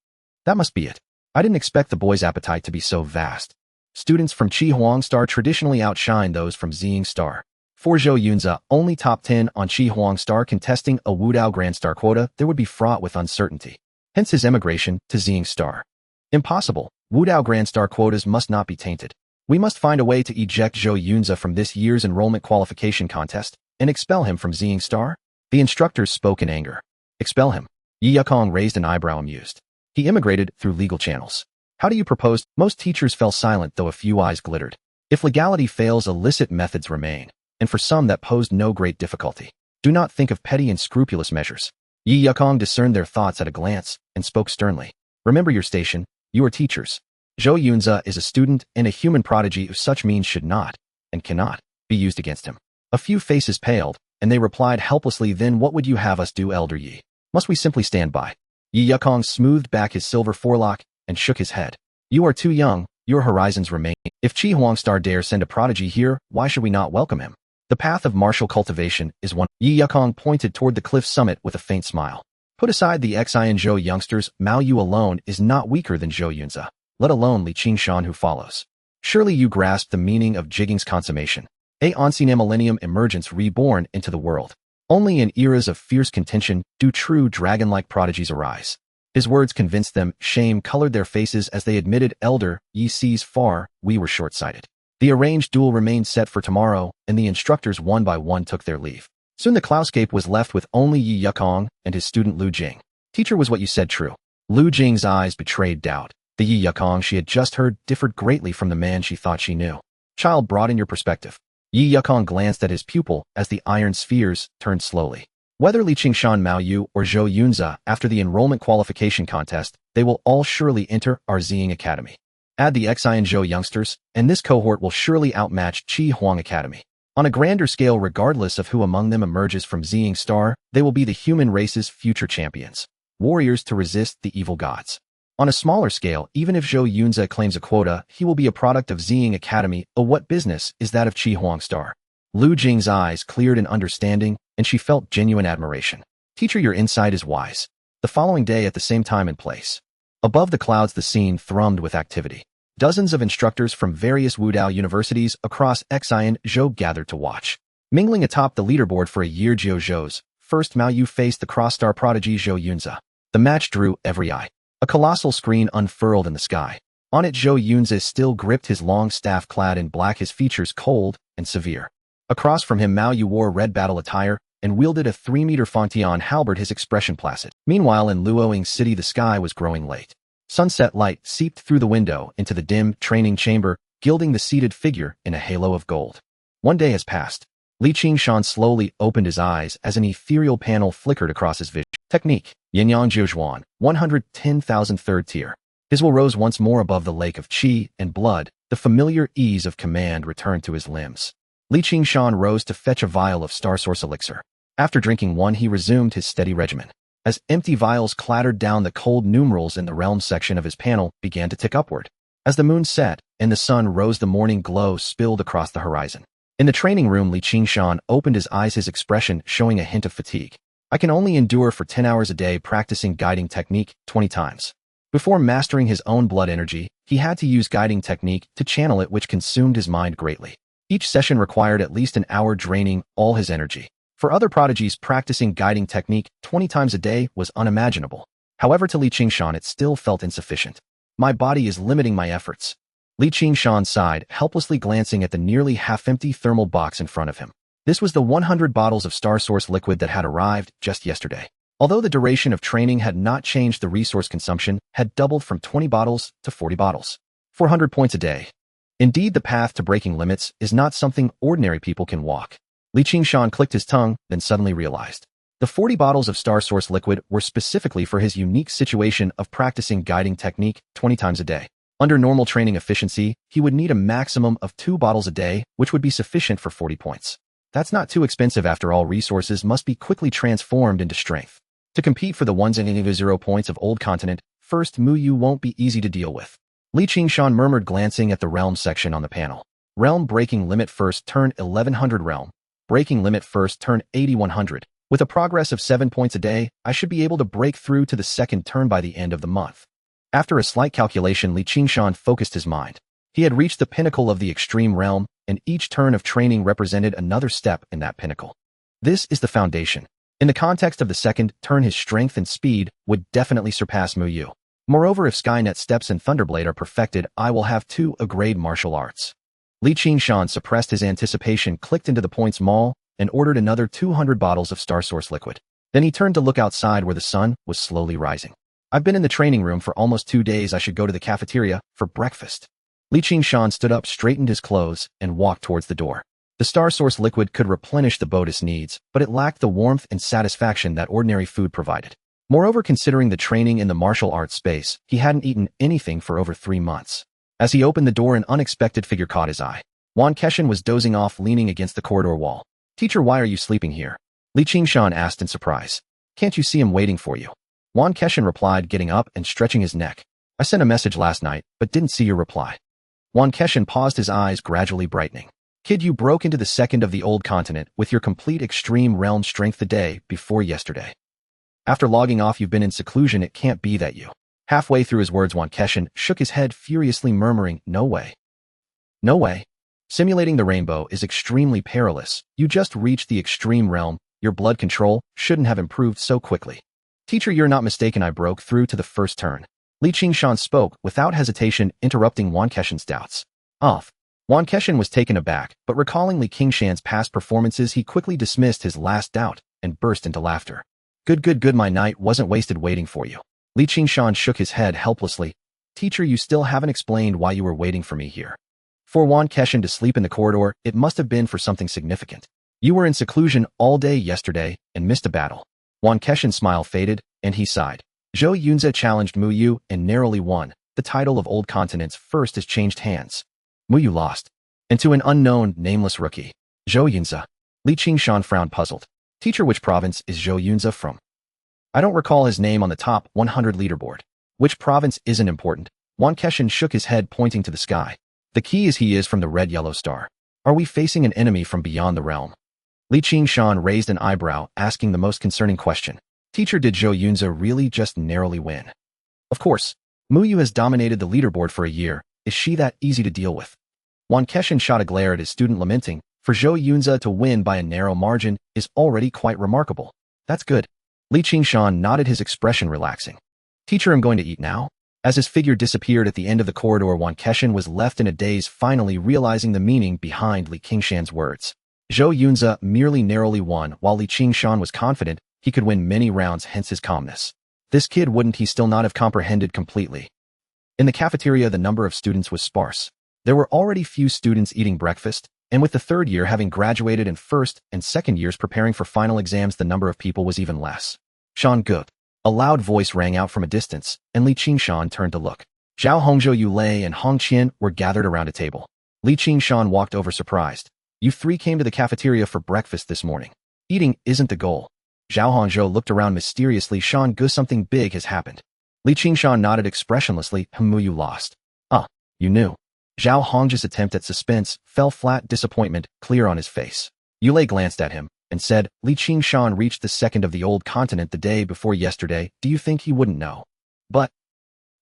That must be it. I didn't expect the boy's appetite to be so vast. Students from Qi Huangstar traditionally outshine those from Xing Star. For Zhou Yunza, only top 10 on Qi Huangstar contesting a Wudao Grand Star quota, there would be fraught with uncertainty. Hence his emigration to Xing Star. Impossible. Wudao Grand Star quotas must not be tainted. We must find a way to eject Zhou Yunza from this year's enrollment qualification contest and expel him from Xing Star. The instructors spoke in anger. Expel him. Yi Yukong raised an eyebrow, amused. He immigrated through legal channels. How do you propose? Most teachers fell silent, though a few eyes glittered. If legality fails, illicit methods remain, and for some that posed no great difficulty. Do not think of petty and scrupulous measures. Yi Yukong discerned their thoughts at a glance and spoke sternly. Remember your station, you are teachers. Zhou Yunze is a student and a human prodigy who such means should not, and cannot, be used against him. A few faces paled, and they replied helplessly, then what would you have us do, Elder Yi? Must we simply stand by? Yi Yukong smoothed back his silver forelock and shook his head. You are too young, your horizons remain. If Qi Huangstar dare send a prodigy here, why should we not welcome him? The path of martial cultivation is one. Yi Yukong pointed toward the cliff summit with a faint smile. Put aside the Qingshan Zhou youngsters, Mao Yu alone is not weaker than Zhou Yunze, let alone Li Qingshan who follows. Surely you grasp the meaning of jigging's consummation. A ancient millennium emergence reborn into the world. Only in eras of fierce contention do true dragon-like prodigies arise. His words convinced them, shame colored their faces as they admitted, Elder, ye sees far, we were short-sighted. The arranged duel remained set for tomorrow, and the instructors one by one took their leave. Soon the cloudscape was left with only Yi Yukong and his student Lu Jing. Teacher, was what you said true? Lu Jing's eyes betrayed doubt. The Yi Yukong she had just heard differed greatly from the man she thought she knew. Child, broaden your perspective. Yi Yukong glanced at his pupil as the iron spheres turned slowly. Whether Li Qingshan, Mao Yu, or Zhou Yunze, after the enrollment qualification contest, they will all surely enter our Ziying Academy. Add the Qingshan Zhou youngsters, and this cohort will surely outmatch Qi Huang Academy. On a grander scale, regardless of who among them emerges from Ziying Star, they will be the human race's future champions. Warriors to resist the evil gods. On a smaller scale, even if Zhou Yunze claims a quota, he will be a product of Ziying Academy. What business is that of Qi Huang Star? Lu Jing's eyes cleared in understanding, and she felt genuine admiration. Teacher, your insight is wise. The following day at the same time and place. Above the clouds the scene thrummed with activity. Dozens of instructors from various Wudao universities across Qingshan Zhou gathered to watch. Mingling atop the leaderboard for a year, Jiu Zhou's first, Mao Yu faced the cross-star prodigy Zhou Yunze. The match drew every eye. A colossal screen unfurled in the sky. On it, Zhou Yunze still gripped his long staff clad in black, his features cold and severe. Across from him, Mao Yu wore red battle attire and wielded a 3-meter Fontian halberd, his expression placid. Meanwhile, in Luoying City, the sky was growing late. Sunset light seeped through the window into the dim training chamber, gilding the seated figure in a halo of gold. One day has passed. Li Qingshan slowly opened his eyes as an ethereal panel flickered across his vision. Technique, Yinyang Jiuzhuan, 110,000 third tier. His will rose once more above the lake of qi and blood. The familiar ease of command returned to his limbs. Li Qingshan rose to fetch a vial of star source elixir. After drinking one, he resumed his steady regimen. As empty vials clattered down, the cold numerals in the realm section of his panel began to tick upward. As the moon set and the sun rose, the morning glow spilled across the horizon. In the training room, Li Qingshan opened his eyes, his expression showing a hint of fatigue. I can only endure for 10 hours a day, practicing guiding technique 20 times. Before mastering his own blood energy, he had to use guiding technique to channel it, which consumed his mind greatly. Each session required at least an hour, draining all his energy. For other prodigies, practicing guiding technique 20 times a day was unimaginable. However, to Li Qingshan it still felt insufficient. My body is limiting my efforts. Li Qingshan sighed, helplessly glancing at the nearly half-empty thermal box in front of him. This was the 100 bottles of star source liquid that had arrived just yesterday. Although the duration of training had not changed, the resource consumption had doubled from 20 bottles to 40 bottles. 400 points a day. Indeed, the path to breaking limits is not something ordinary people can walk. Li Qingshan clicked his tongue, then suddenly realized. The 40 bottles of star source liquid were specifically for his unique situation of practicing guiding technique 20 times a day. Under normal training efficiency, he would need a maximum of 2 bottles a day, which would be sufficient for 40 points. That's not too expensive. After all, resources must be quickly transformed into strength. To compete for the 100 points of Old Continent, first Mu Yu won't be easy to deal with. Li Qingshan murmured, glancing at the realm section on the panel. Realm breaking limit first turn 1100. Realm breaking limit first turn 8100. With a progress of 7 points a day, I should be able to break through to the second turn by the end of the month. After a slight calculation, Li Qingshan focused his mind. He had reached the pinnacle of the extreme realm, and each turn of training represented another step in that pinnacle. This is the foundation. In the context of the second turn, his strength and speed would definitely surpass Mu Yu. Moreover, if Skynet Steps and Thunderblade are perfected, I will have 2 A-grade martial arts. Li Qingshan suppressed his anticipation, clicked into the points maul, and ordered another 200 bottles of star source liquid. Then he turned to look outside, where the sun was slowly rising. I've been in the training room for almost 2 days. I should go to the cafeteria for breakfast. Qingshan stood up, straightened his clothes, and walked towards the door. The star source liquid could replenish the body's needs, but it lacked the warmth and satisfaction that ordinary food provided. Moreover, considering the training in the martial arts space, he hadn't eaten anything for over 3 months. As he opened the door, an unexpected figure caught his eye. Qingshan was dozing off, leaning against the corridor wall. "Teacher, why are you sleeping here?" Qingshan asked in surprise. "Can't you see him waiting for you?" Qingshan replied, getting up and stretching his neck. "I sent a message last night, but didn't see your reply." Qingshan paused, his eyes gradually brightening. "Kid, you broke into the second of the old continent with your complete extreme realm strength the day before yesterday. After logging off, you've been in seclusion. It can't be that you..." Halfway through his words, Qingshan shook his head furiously, murmuring, "No way. No way. Simulating the rainbow is extremely perilous. You just reached the extreme realm. Your blood control shouldn't have improved so quickly." "Teacher, you're not mistaken. I broke through to the first turn." Qingshan spoke without hesitation, interrupting Qingshan's doubts. Qingshan was taken aback, but recalling Qingshan's past performances, he quickly dismissed his last doubt and burst into laughter. Good, my night wasn't wasted waiting for you." Qingshan shook his head helplessly. "Teacher, you still haven't explained why you were waiting for me here." For Qingshan to sleep in the corridor, it must have been for something significant. "You were in seclusion all day yesterday and missed a battle." Qingshan's smile faded, and he sighed. "Zhou Yunze challenged Mu Yu and narrowly won. The title of Old Continent's first has changed hands. Mu Yu lost. And to an unknown, nameless rookie. Zhou Yunze." Qingshan frowned, puzzled. "Teacher, which province is Zhou Yunze from?" "I don't recall his name on the top 100 leaderboard." "Which province isn't important?" Qingshan shook his head, pointing to the sky. "The key is he is from the red-yellow star. Are we facing an enemy from beyond the realm?" Qingshan raised an eyebrow, asking the most concerning question. "Teacher, did Zhou Yunze really just narrowly win?" "Of course. Mu Yu has dominated the leaderboard for a year. Is she that easy to deal with?" Qingshan shot a glare at his student, lamenting, "For Zhou Yunze to win by a narrow margin is already quite remarkable." "That's good." Qingshan nodded, his expression relaxing. "Teacher, I'm going to eat now." As his figure disappeared at the end of the corridor, Qingshan was left in a daze, finally realizing the meaning behind Qingshan's words. Zhou Yunze merely narrowly won, while Qingshan was confident he could win many rounds, hence his calmness. This kid, wouldn't he still not have comprehended completely? In the cafeteria, the number of students was sparse. There were already few students eating breakfast, and with the third year having graduated and first and second years preparing for final exams, the number of people was even less. "Shan Gu." A loud voice rang out from a distance, and Qingshan turned to look. Zhao Hongzhou, Yu Lei, and Hong Qian were gathered around a table. Qingshan walked over, surprised. "You three came to the cafeteria for breakfast this morning. Eating isn't the goal." Zhao Hongzhou looked around mysteriously. "Shan Gu, something big has happened." Qingshan nodded expressionlessly. "Mu Yu lost." "Ah, you knew." Zhao Hongzhou's attempt at suspense fell flat, disappointment clear on his face. Yu Lei glanced at him and said, "Qingshan reached the second of the old continent the day before yesterday. Do you think he wouldn't know?" "But..."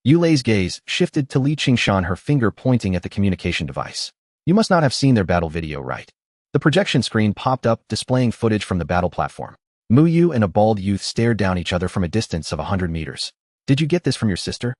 Yu Lei's gaze shifted to Qingshan, her finger pointing at the communication device. "You must not have seen their battle video, right?" The projection screen popped up, displaying footage from the battle platform. Mu Yu and a bald youth stared down each other from a distance of 100 meters. "Did you get this from your sister?"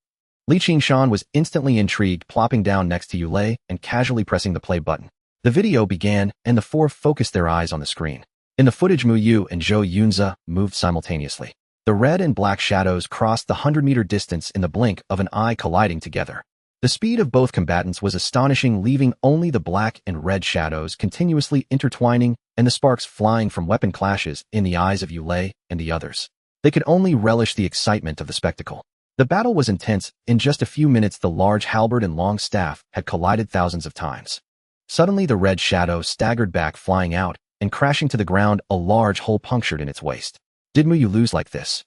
Qingshan was instantly intrigued, plopping down next to Yu Lei and casually pressing the play button. The video began, and the four focused their eyes on the screen. In the footage, Mu Yu and Zhou Yunze moved simultaneously. The red and black shadows crossed the 100-meter distance in the blink of an eye, colliding together. The speed of both combatants was astonishing, leaving only the black and red shadows continuously intertwining and the sparks flying from weapon clashes in the eyes of Yu Lei and the others. They could only relish the excitement of the spectacle. The battle was intense. In just a few minutes, the large halberd and long staff had collided thousands of times. Suddenly, the red shadow staggered back, flying out and crashing to the ground, a large hole punctured in its waist. Did Mu Yu lose like this?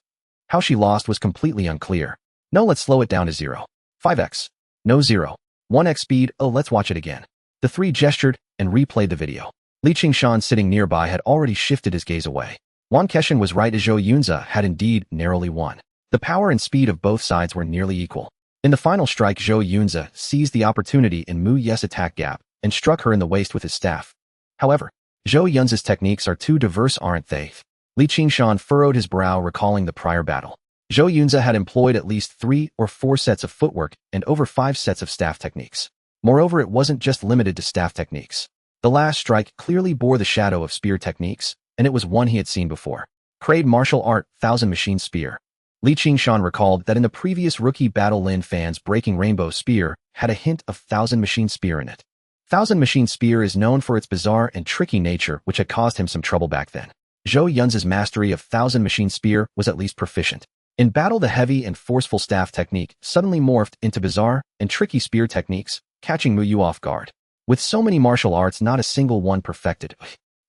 How she lost was completely unclear. "No, let's slow it down to 0. 5x. No, 0. 1x speed. Oh, let's watch it again." The three gestured and replayed the video. Qingshan, sitting nearby, had already shifted his gaze away. Qingshan was right, as Zhou Yunze had indeed narrowly won. The power and speed of both sides were nearly equal. In the final strike, Zhou Yunze seized the opportunity in Mu Yu's attack gap and struck her in the waist with his staff. However, Zhou Yunze's techniques are too diverse, aren't they? Qingshan furrowed his brow, recalling the prior battle. Zhou Yunze had employed at least 3 or 4 sets of footwork and over 5 sets of staff techniques. Moreover, it wasn't just limited to staff techniques. The last strike clearly bore the shadow of spear techniques, and it was one he had seen before. Crade martial art, Thousand Machine Spear. Li Qingshan recalled that in the previous rookie battle Lin Fan's breaking rainbow spear had a hint of Thousand Machine Spear in it. Thousand Machine Spear is known for its bizarre and tricky nature, which had caused him some trouble back then. Zhou Yun's mastery of Thousand Machine Spear was at least proficient. In battle, the heavy and forceful staff technique suddenly morphed into bizarre and tricky spear techniques, catching Mu Yu off guard. With so many martial arts, not a single one perfected.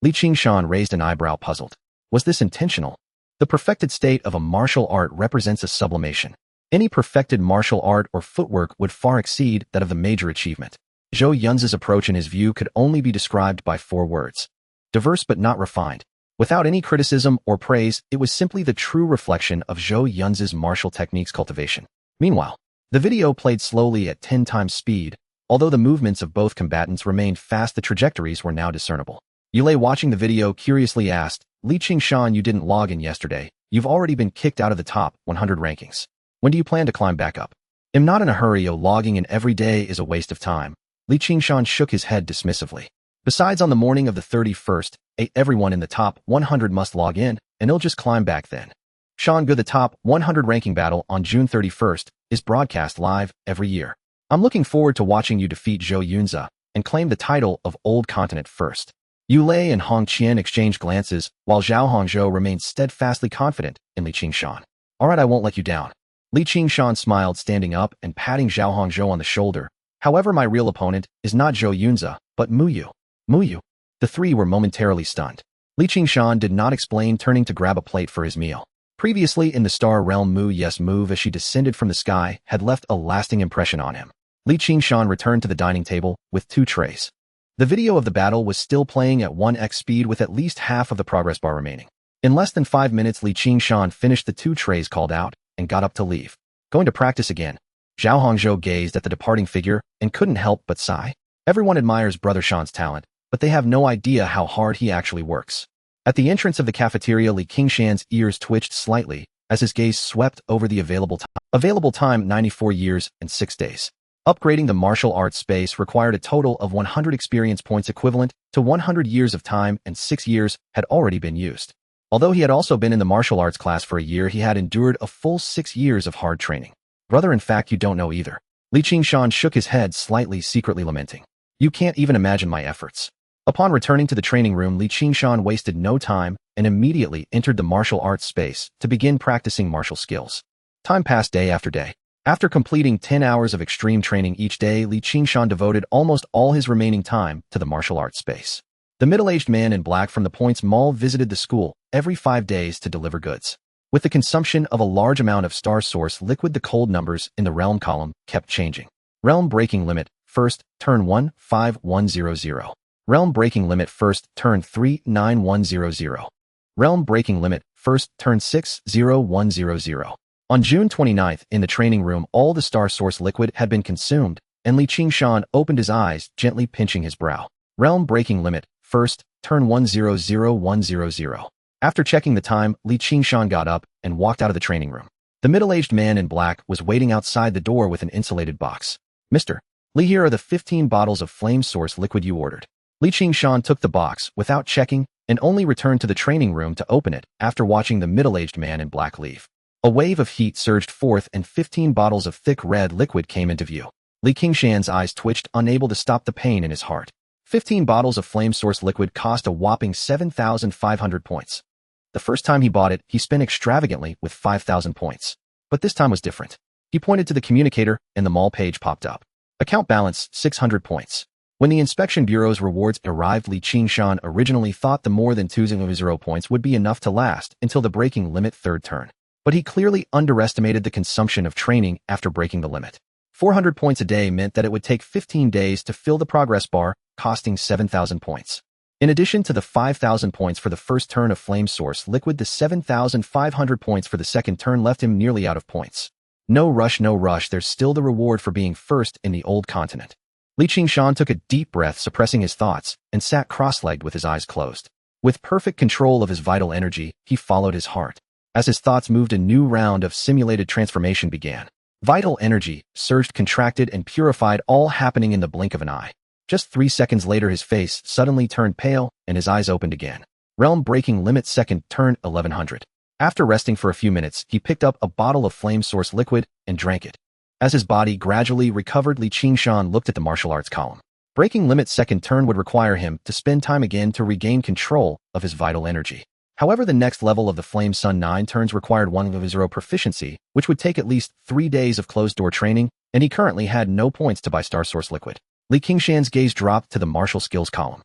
Li Qingshan raised an eyebrow, puzzled. Was this intentional? The perfected state of a martial art represents a sublimation. Any perfected martial art or footwork would far exceed that of the major achievement. Zhou Yun's approach, in his view, could only be described by 4 words. Diverse but not refined. Without any criticism or praise, it was simply the true reflection of Zhou Yun's martial techniques cultivation. Meanwhile, the video played slowly at 10 times speed. Although the movements of both combatants remained fast, the trajectories were now discernible. Yulei, watching the video, curiously asked, Li Qingshan, you didn't log in yesterday. You've already been kicked out of the top 100 rankings. When do you plan to climb back up? I'm not in a hurry. Logging in every day is a waste of time. Li Qingshan shook his head dismissively. Besides, on the morning of the 31st, everyone in the top 100 must log in, and he'll just climb back then. Shangu, the top 100 ranking battle on June 31st, is broadcast live every year. I'm looking forward to watching you defeat Zhou Yunza and claim the title of Old Continent first. Yulei and Hong Qian exchanged glances, while Zhao Hongzhou remained steadfastly confident in Li Qingshan. All right, I won't let you down. Li Qingshan smiled, standing up and patting Zhao Hongzhou on the shoulder. However, my real opponent is not Zhou Yunza, but Mu Yu. Mu Yu? The three were momentarily stunned. Li Qingshan did not explain, turning to grab a plate for his meal. Previously in the Star Realm, Mu Yu's move as she descended from the sky had left a lasting impression on him. Li Qingshan returned to the dining table with 2 trays. The video of the battle was still playing at 1x speed, with at least half of the progress bar remaining. In less than 5 minutes, Li Qingshan finished the 2 trays called out and got up to leave. Going to practice again. Zhao Hongzhou gazed at the departing figure and couldn't help but sigh. Everyone admires Brother Shan's talent, but they have no idea how hard he actually works. At the entrance of the cafeteria, Li Qingshan's ears twitched slightly as his gaze swept over the available time. Available time: 94 years and 6 days. Upgrading the martial arts space required a total of 100 experience points, equivalent to 100 years of time, and 6 years had already been used. Although he had also been in the martial arts class for a year, he had endured a full 6 years of hard training. Brother, in fact, you don't know either. Li Qingshan shook his head slightly, secretly lamenting. You can't even imagine my efforts. Upon returning to the training room, Li Qingshan wasted no time and immediately entered the martial arts space to begin practicing martial skills. Time passed day after day. After completing 10 hours of extreme training each day, Li Qingshan devoted almost all his remaining time to the martial arts space. The middle-aged man in black from the Points Mall visited the school every 5 days to deliver goods. With the consumption of a large amount of Star Source liquid, the cold numbers in the realm column kept changing. Realm breaking limit, first, turn 1, 5100. Realm breaking limit, first, turn 3, 9100. Realm breaking limit, first, turn 6, 0100. On June 29th, in the training room, all the Star Source liquid had been consumed, and Li Qingshan opened his eyes, gently pinching his brow. Realm breaking limit, first, turn 100100. After checking the time, Li Qingshan got up and walked out of the training room. The middle-aged man in black was waiting outside the door with an insulated box. Mr. Li, here are the 15 bottles of flame source liquid you ordered. Li Qingshan took the box without checking and only returned to the training room to open it after watching the middle-aged man in black leave. A wave of heat surged forth and 15 bottles of thick red liquid came into view. Li Qingshan's eyes twitched, unable to stop the pain in his heart. 15 bottles of flame source liquid cost a whopping 7,500 points. The first time he bought it, he spent extravagantly with 5,000 points. But this time was different. He pointed to the communicator and the mall page popped up. Account balance, 600 points. When the inspection bureau's rewards arrived, Li Qingshan originally thought the more than 200 points would be enough to last until the breaking limit third turn. But he clearly underestimated the consumption of training after breaking the limit. 400 points a day meant that it would take 15 days to fill the progress bar, costing 7,000 points. In addition to the 5,000 points for the first turn of flame source liquid, the 7,500 points for the second turn left him nearly out of points. No rush, no rush, there's still the reward for being first in the old continent. Li Qingshan took a deep breath, suppressing his thoughts, and sat cross-legged with his eyes closed. With perfect control of his vital energy, he followed his heart. As his thoughts moved, a new round of simulated transformation began. Vital energy surged, contracted, and purified, all happening in the blink of an eye. Just 3 seconds later, his face suddenly turned pale and his eyes opened again. Realm breaking limit, second turn, 1100. After resting for a few minutes, he picked up a bottle of flame source liquid and drank it. As his body gradually recovered, Qingshan looked at the martial arts column. Breaking limit second turn would require him to spend time again to regain control of his vital energy. However, the next level of the Flame Sun 9 turns required 1 of his 0 proficiency, which would take at least 3 days of closed-door training, and he currently had no points to buy Star Source Liquid. Qingshan's gaze dropped to the martial skills column.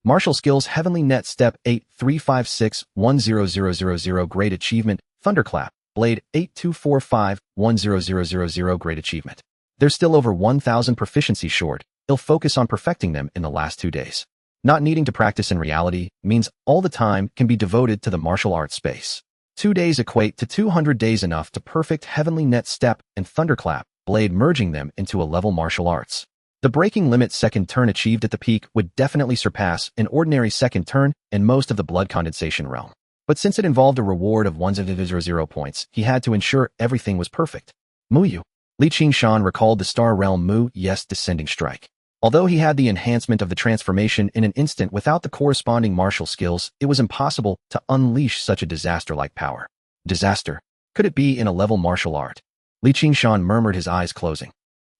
Martial skills Heavenly Net Step 835610000 Great Achievement Thunderclap Blade 82451000 Great Achievement. There's still over 1,000 proficiency short. He'll focus on perfecting them in the last 2 days. Not needing to practice in reality means all the time can be devoted to the martial arts space. 2 days equate to 200 days, enough to perfect Heavenly Net Step and Thunderclap Blade, merging them into a level martial arts. The breaking limit second turn achieved at the peak would definitely surpass an ordinary second turn in most of the blood condensation realm. But since it involved a reward of 100 points, he had to ensure everything was perfect. Muyu. Qingshan recalled the Star Realm Mu-Yes descending strike. Although he had the enhancement of the transformation in an instant without the corresponding martial skills, it was impossible to unleash such a disaster-like power. Disaster? Could it be in a level martial art? Qingshan murmured, his eyes closing.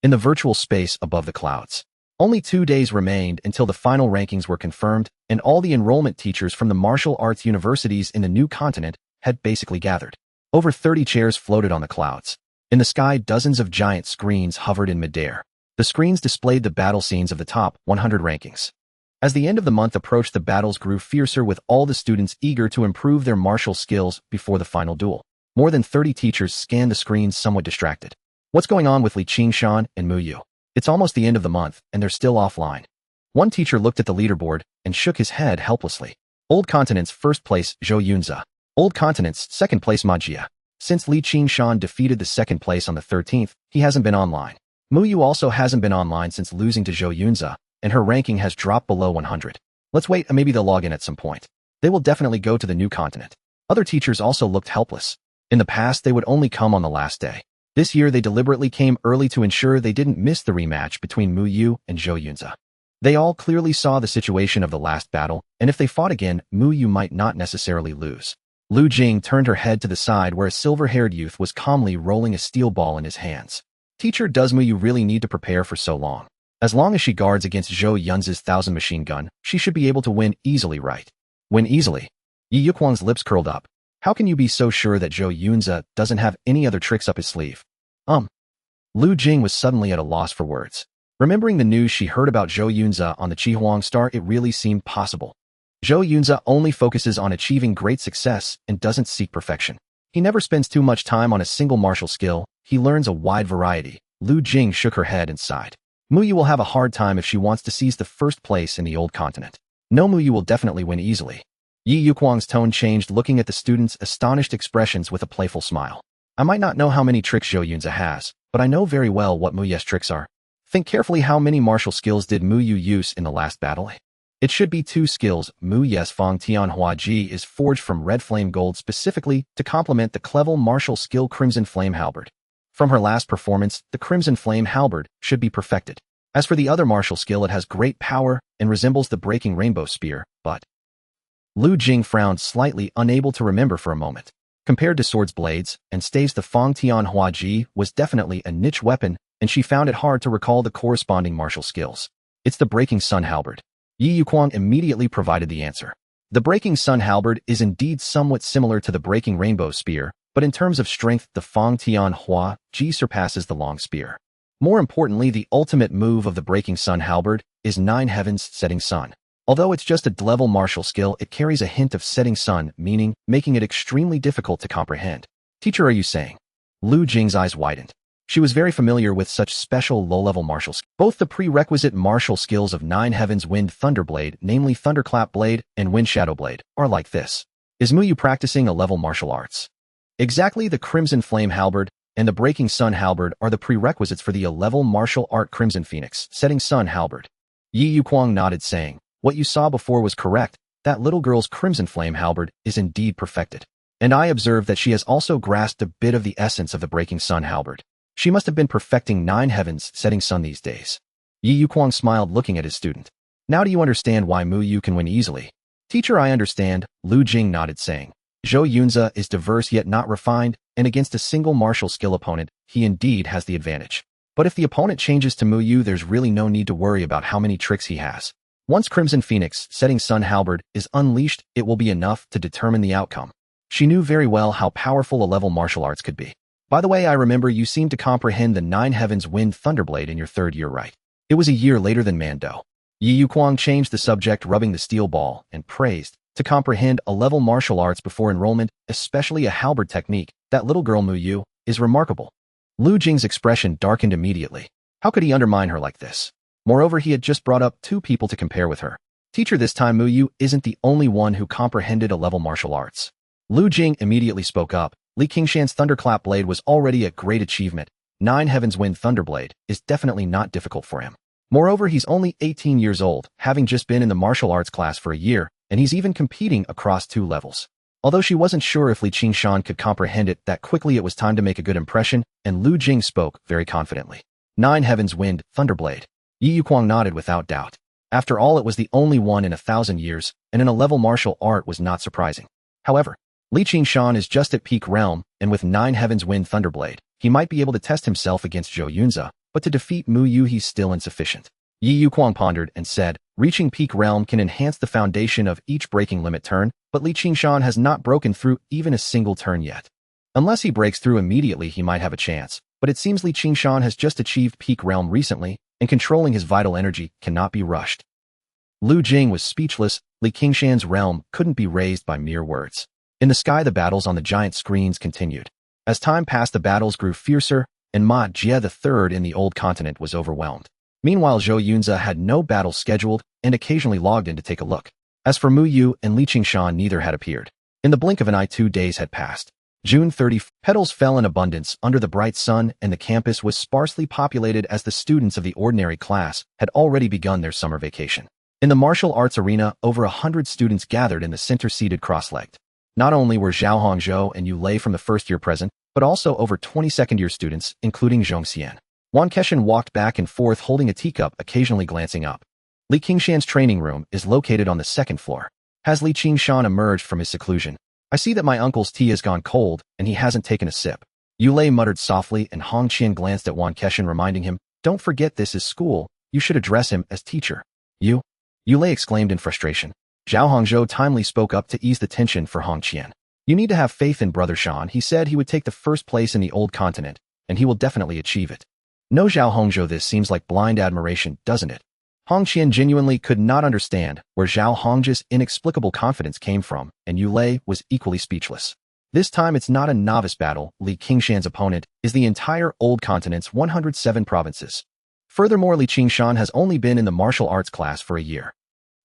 In the virtual space above the clouds, only 2 days remained until the final rankings were confirmed, and all the enrollment teachers from the martial arts universities in the new continent had basically gathered. Over 30 chairs floated on the clouds. In the sky, dozens of giant screens hovered in midair. The screens displayed the battle scenes of the top 100 rankings. As the end of the month approached, the battles grew fiercer, with all the students eager to improve their martial skills before the final duel. More than 30 teachers scanned the screens, somewhat distracted. What's going on with Qingshan and Muyu? It's almost the end of the month, and they're still offline. One teacher looked at the leaderboard and shook his head helplessly. Old Continent's first place, Zhou Yunze. Old Continent's second place, Ma Jie. Since Qingshan defeated the second place on the 13th, he hasn't been online. Muyu also hasn't been online since losing to Zhou Yunze, and her ranking has dropped below 100. Let's wait, and maybe they'll log in at some point. They will definitely go to the new continent. Other teachers also looked helpless. In the past, they would only come on the last day. This year, they deliberately came early to ensure they didn't miss the rematch between Muyu and Zhou Yunze. They all clearly saw the situation of the last battle, and if they fought again, Muyu might not necessarily lose. Lu Jing turned her head to the side, where a silver-haired youth was calmly rolling a steel ball in his hands. Teacher, does Muyu really need to prepare for so long? As long as she guards against Zhou Yunze's 1,000 machine gun, she should be able to win easily, right? Win easily? Yi Yuquang's lips curled up. How can you be so sure that Zhou Yunze doesn't have any other tricks up his sleeve? Lu Jing was suddenly at a loss for words. Remembering the news she heard about Zhou Yunze on the Qihuang Star, it really seemed possible. Zhou Yunze only focuses on achieving great success and doesn't seek perfection. He never spends too much time on a single martial skill. He learns a wide variety. Lu Jing shook her head and sighed. Muyu will have a hard time if she wants to seize the first place in the old continent. No, Muyu will definitely win easily. Yi Yuquang's tone changed, looking at the students' astonished expressions with a playful smile. I might not know how many tricks Zhou Yunze has, but I know very well what Muyu's tricks are. Think carefully, how many martial skills did Muyu use in the last battle? It should be 2 skills. Muyu's Fang Tianhua Ji is forged from red flame gold specifically to complement the clever martial skill Crimson Flame Halberd. From her last performance, the Crimson Flame Halberd should be perfected. As for the other martial skill, it has great power and resembles the Breaking Rainbow Spear, but... Lu Jing frowned slightly, unable to remember for a moment. Compared to swords, blades, and staves, the Fang Tianhua Ji was definitely a niche weapon, and she found it hard to recall the corresponding martial skills. It's the Breaking Sun Halberd. Yi Yuquang immediately provided the answer. The Breaking Sun Halberd is indeed somewhat similar to the Breaking Rainbow Spear, but in terms of strength, the Fang Tianhua Ji surpasses the long spear. More importantly, the ultimate move of the Breaking Sun Halberd is 9 Heavens Setting Sun. Although it's just a level martial skill, it carries a hint of setting sun, meaning making it extremely difficult to comprehend. Teacher, are you saying? Lu Jing's eyes widened. She was very familiar with such special low-level martial skills. Both the prerequisite martial skills of 9 Heavens Wind Thunderblade, namely Thunderclap Blade and Wind Shadow Blade, are like this. Is Muyu practicing a level martial arts? Exactly. The Crimson Flame Halberd and the Breaking Sun Halberd are the prerequisites for the level martial art Crimson Phoenix Setting Sun Halberd. Yi Yuquang nodded, saying, what you saw before was correct. That little girl's Crimson Flame Halberd is indeed perfected. And I observed that she has also grasped a bit of the essence of the Breaking Sun Halberd. She must have been perfecting 9 Heavens Setting Sun these days. Yi Yuquang smiled, looking at his student. Now do you understand why Muyu can win easily? Teacher, I understand, Lu Jing nodded, saying. Zhou Yunze is diverse yet not refined, and against a single martial skill opponent, he indeed has the advantage. But if the opponent changes to Mu Yu, there's really no need to worry about how many tricks he has. Once Crimson Phoenix, Setting Sun Halberd, is unleashed, it will be enough to determine the outcome. She knew very well how powerful a level martial arts could be. By the way, I remember you seemed to comprehend the Nine Heavens Wind Thunderblade in your third year, right? It was a year later than Mando. Yi Yuquang changed the subject, rubbing the steel ball, and praised, to comprehend a level martial arts before enrollment, especially a halberd technique, that little girl Mu Yu, is remarkable. Lu Jing's expression darkened immediately. How could he undermine her like this? Moreover, he had just brought up 2 people to compare with her. Teacher, this time Mu Yu isn't the only one who comprehended a level martial arts. Lu Jing immediately spoke up. Qingshan's Thunderclap Blade was already a great achievement. Nine Heavens Wind Thunderblade is definitely not difficult for him. Moreover, he's only 18 years old, having just been in the martial arts class for a year, and he's even competing across 2 levels. Although she wasn't sure if Qingshan could comprehend it that quickly, it was time to make a good impression, and Lu Jing spoke very confidently. Nine Heavens Wind Thunderblade. Yi Yuquang nodded without doubt. After all, it was the only one in 1,000 years, and in a level martial art was not surprising. However, Qingshan is just at peak realm, and with Nine Heavens Wind Thunderblade, he might be able to test himself against Zhou Yunze, but to defeat Mu Yu he's still insufficient. Yi Yuquang pondered and said, reaching peak realm can enhance the foundation of each breaking limit turn, but Qingshan has not broken through even a single turn yet. Unless he breaks through immediately, he might have a chance, but it seems Qingshan has just achieved peak realm recently, and controlling his vital energy cannot be rushed. Lu Jing was speechless. Qingshan's realm couldn't be raised by mere words. In the sky, the battles on the giant screens continued. As time passed, the battles grew fiercer, and Ma Jie III in the Old Continent was overwhelmed. Meanwhile, Zhou Yunze had no battle scheduled and occasionally logged in to take a look. As for Mu Yu and Qingshan, neither had appeared. In the blink of an eye, 2 days had passed. June 30, petals fell in abundance under the bright sun, and the campus was sparsely populated as the students of the ordinary class had already begun their summer vacation. In the martial arts arena, over 100 students gathered in the center, seated cross-legged. Not only were Zhao Hongzhou and Yu Lei from the first year present, but also over 20 second-year students, including Zhong Xian. Wan Keshan walked back and forth holding a teacup, occasionally glancing up. Qingshan's training room is located on the 2nd floor. Has Qingshan emerged from his seclusion? I see that my uncle's tea has gone cold, and he hasn't taken a sip. Yu Lei muttered softly, and Hong Qian glanced at Wan Keshan, reminding him, don't forget this is school, you should address him as teacher. Yu Lei exclaimed in frustration. Zhao Hongzhou timely spoke up to ease the tension for Hong Qian. You need to have faith in Brother Shan. He said he would take the first place in the Old Continent, and he will definitely achieve it. No, Zhao Hongzhou, this seems like blind admiration, doesn't it? Hong Qian genuinely could not understand where Zhao Hongzhou's inexplicable confidence came from, and Yu Lei was equally speechless. This time it's not a novice battle. Qingshan's opponent is the entire Old Continent's 107 provinces. Furthermore, Qingshan has only been in the martial arts class for a year.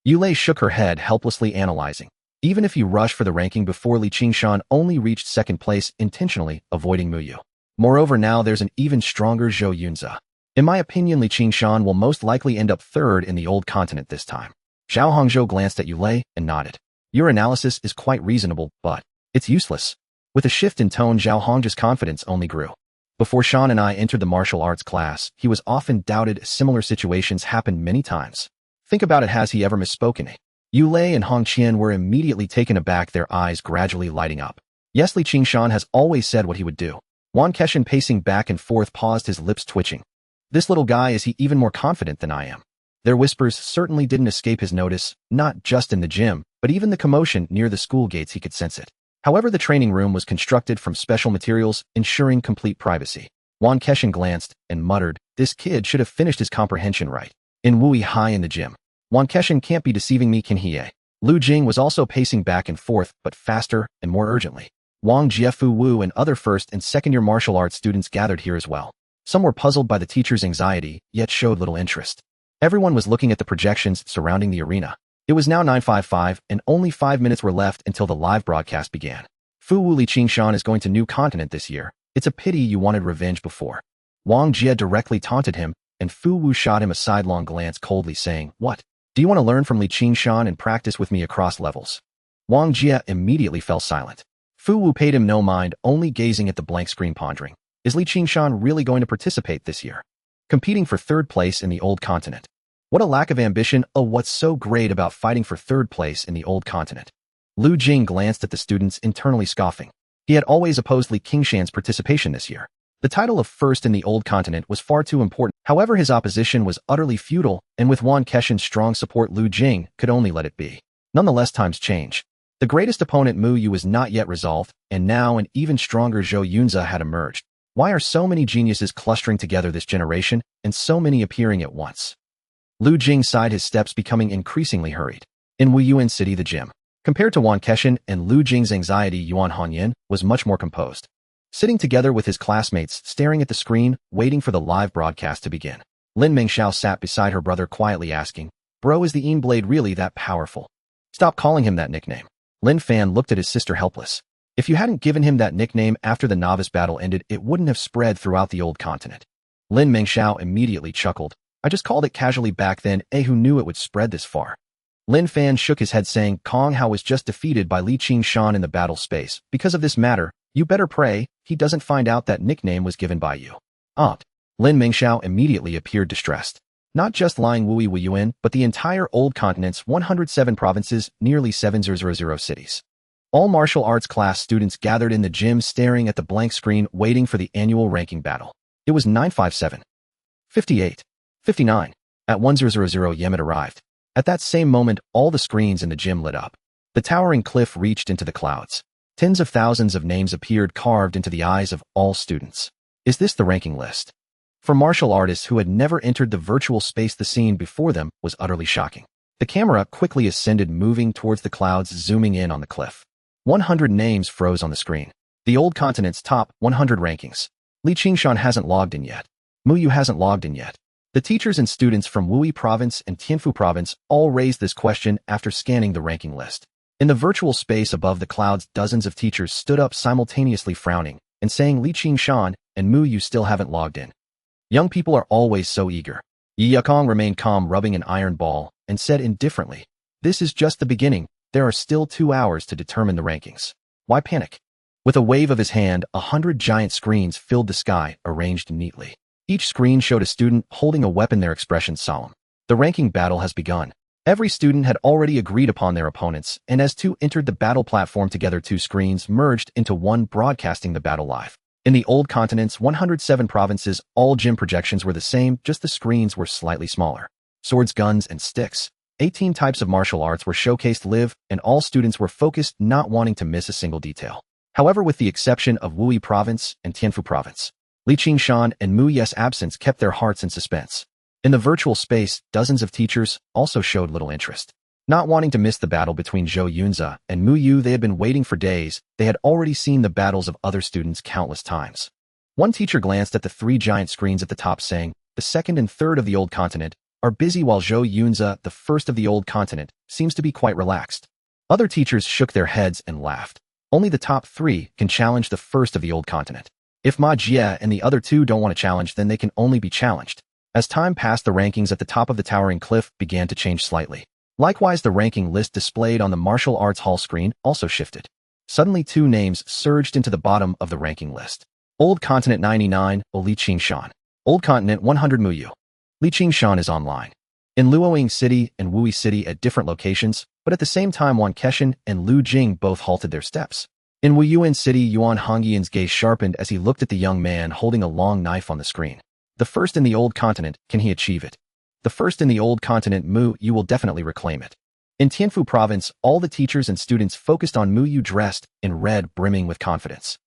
Yu Lei shook her head, helplessly analyzing. Even if he rushed for the ranking before, Qingshan only reached 2nd place, intentionally avoiding Mu Yu. Moreover, now there's an even stronger Zhou Yunze. In my opinion, Qingshan will most likely end up 3rd in the Old Continent this time. Zhao Hongzhou glanced at Yu Lei and nodded. Your analysis is quite reasonable, but it's useless. With a shift in tone, Zhao Hongzhou's confidence only grew. Before Shan and I entered the martial arts class, he was often doubted. Similar situations happened many times. Think about it, has he ever misspoken? Yu Lei and Hong Qian were immediately taken aback, their eyes gradually lighting up. Yes, Qingshan has always said what he would do. Wan Keshan, pacing back and forth, paused, his lips twitching. This little guy, is he even more confident than I am? Their whispers certainly didn't escape his notice, not just in the gym, but even the commotion near the school gates, he could sense it. However, the training room was constructed from special materials, ensuring complete privacy. Wan Keshan glanced and muttered, this kid should have finished his comprehension right. In Wui High in the gym. Wan Keshan can't be deceiving me, can he? Lu Jing was also pacing back and forth, but faster and more urgently. Wang Jiefu Wu and other 1st and 2nd year martial arts students gathered here as well. Some were puzzled by the teacher's anxiety, yet showed little interest. Everyone was looking at the projections surrounding the arena. It was now 9:55, and only 5 minutes were left until the live broadcast began. Fu Wu, Qingshan is going to New Continent this year. It's a pity you wanted revenge before. Wang Jie directly taunted him, and Fu Wu shot him a sidelong glance, coldly saying, what? Do you want to learn from Qingshan and practice with me across levels? Wang Jie immediately fell silent. Fu Wu paid him no mind, only gazing at the blank screen, pondering. Is Qingshan really going to participate this year? Competing for 3rd place in the Old Continent. What a lack of ambition. Oh, what's so great about fighting for 3rd place in the Old Continent? Lu Jing glanced at the students internally scoffing. He had always opposed Li Qingshan's participation this year. The title of first in the old continent was far too important. However, his opposition was utterly futile, and with Wan Keshan's strong support, Lu Jing could only let it be. Nonetheless, times change. The greatest opponent Mu Yu was not yet resolved, and now an even stronger Zhou Yunze had emerged. Why are so many geniuses clustering together this generation, and so many appearing at once? Lu Jing sighed, his steps becoming increasingly hurried. In Wuyuan City, the gym. Compared to Wan Keshan and Lu Jing's anxiety, Yuan Hanyin was much more composed. Sitting together with his classmates, staring at the screen, waiting for the live broadcast to begin. Lin Mingxiao sat beside her brother, quietly asking, "Bro, is the Blade really that powerful?" "Stop calling him that nickname." Lin Fan looked at his sister helpless. If you hadn't given him that nickname after the novice battle ended, it wouldn't have spread throughout the old continent. Lin Mingxiao immediately chuckled. "I just called it casually back then, who knew it would spread this far?" Lin Fan shook his head, saying, "Kong Hao was just defeated by Li Qingshan in the battle space. Because of this matter, you better pray he doesn't find out that nickname was given by you." Aunt. Lin Mingxiao immediately appeared distressed. Not just lying Wuyuan, but the entire old continent's 107 provinces, nearly 700 cities. All martial arts class students gathered in the gym, staring at the blank screen, waiting for the annual ranking battle. It was 957. 58. 59. At 1000 Yemet arrived. At that same moment, all the screens in the gym lit up. The towering cliff reached into the clouds. Tens of thousands of names appeared, carved into the eyes of all students. Is this the ranking list? For martial artists who had never entered the virtual space, the scene before them was utterly shocking. The camera quickly ascended, moving towards the clouds, zooming in on the cliff. 100 names froze on the screen. The old continent's top 100 rankings. Li Qingshan hasn't logged in yet. Mu Yu hasn't logged in yet. The teachers and students from Wui Province and Tianfu Province all raised this question after scanning the ranking list. In the virtual space above the clouds, dozens of teachers stood up, simultaneously frowning and saying, "Li Qingshan and Mu Yu still haven't logged in." Young people are always so eager. Yi Yakong remained calm, rubbing an iron ball, and said indifferently, "This is just the beginning. There are still 2 hours to determine the rankings. Why panic?" With a wave of his hand, 100 giant screens filled the sky, arranged neatly. Each screen showed a student holding a weapon, their expressions solemn. The ranking battle has begun. Every student had already agreed upon their opponents, and as two entered the battle platform together, 2 screens merged into one, broadcasting the battle live. In the old continent's 107 provinces, all gym projections were the same, just the screens were slightly smaller. Swords, guns, and sticks. 18 types of martial arts were showcased live, and all students were focused, not wanting to miss a single detail. However, with the exception of Wui Province and Tianfu Province, Li Qingshan and Mu Yu's absence kept their hearts in suspense. In the virtual space, dozens of teachers also showed little interest. Not wanting to miss the battle between Zhou Yunze and Mu Yu, they had been waiting for days. They had already seen the battles of other students countless times. One teacher glanced at the 3 giant screens at the top, saying, "The second and third of the old continent are busy, while Zhou Yunze, the first of the old continent, seems to be quite relaxed." Other teachers shook their heads and laughed. Only the top 3 can challenge the first of the old continent. If Ma Jie and the other 2 don't want to challenge, then they can only be challenged. As time passed, the rankings at the top of the towering cliff began to change slightly. Likewise, the ranking list displayed on the martial arts hall screen also shifted. Suddenly, 2 names surged into the bottom of the ranking list. Old Continent 99, Li Qingshan. Old Continent 100, Mu Yu. Li Qingshan is online. In Luoying City and Wui City at different locations, but at the same time, Wan Keshan and Lu Jing both halted their steps. In Wuyuan City, Yuan Hongyan's gaze sharpened as he looked at the young man holding a long knife on the screen. The first in the old continent, can he achieve it? The first in the old continent, Mu Yu will definitely reclaim it. In Tianfu Province, all the teachers and students focused on Mu Yu, dressed in red, brimming with confidence.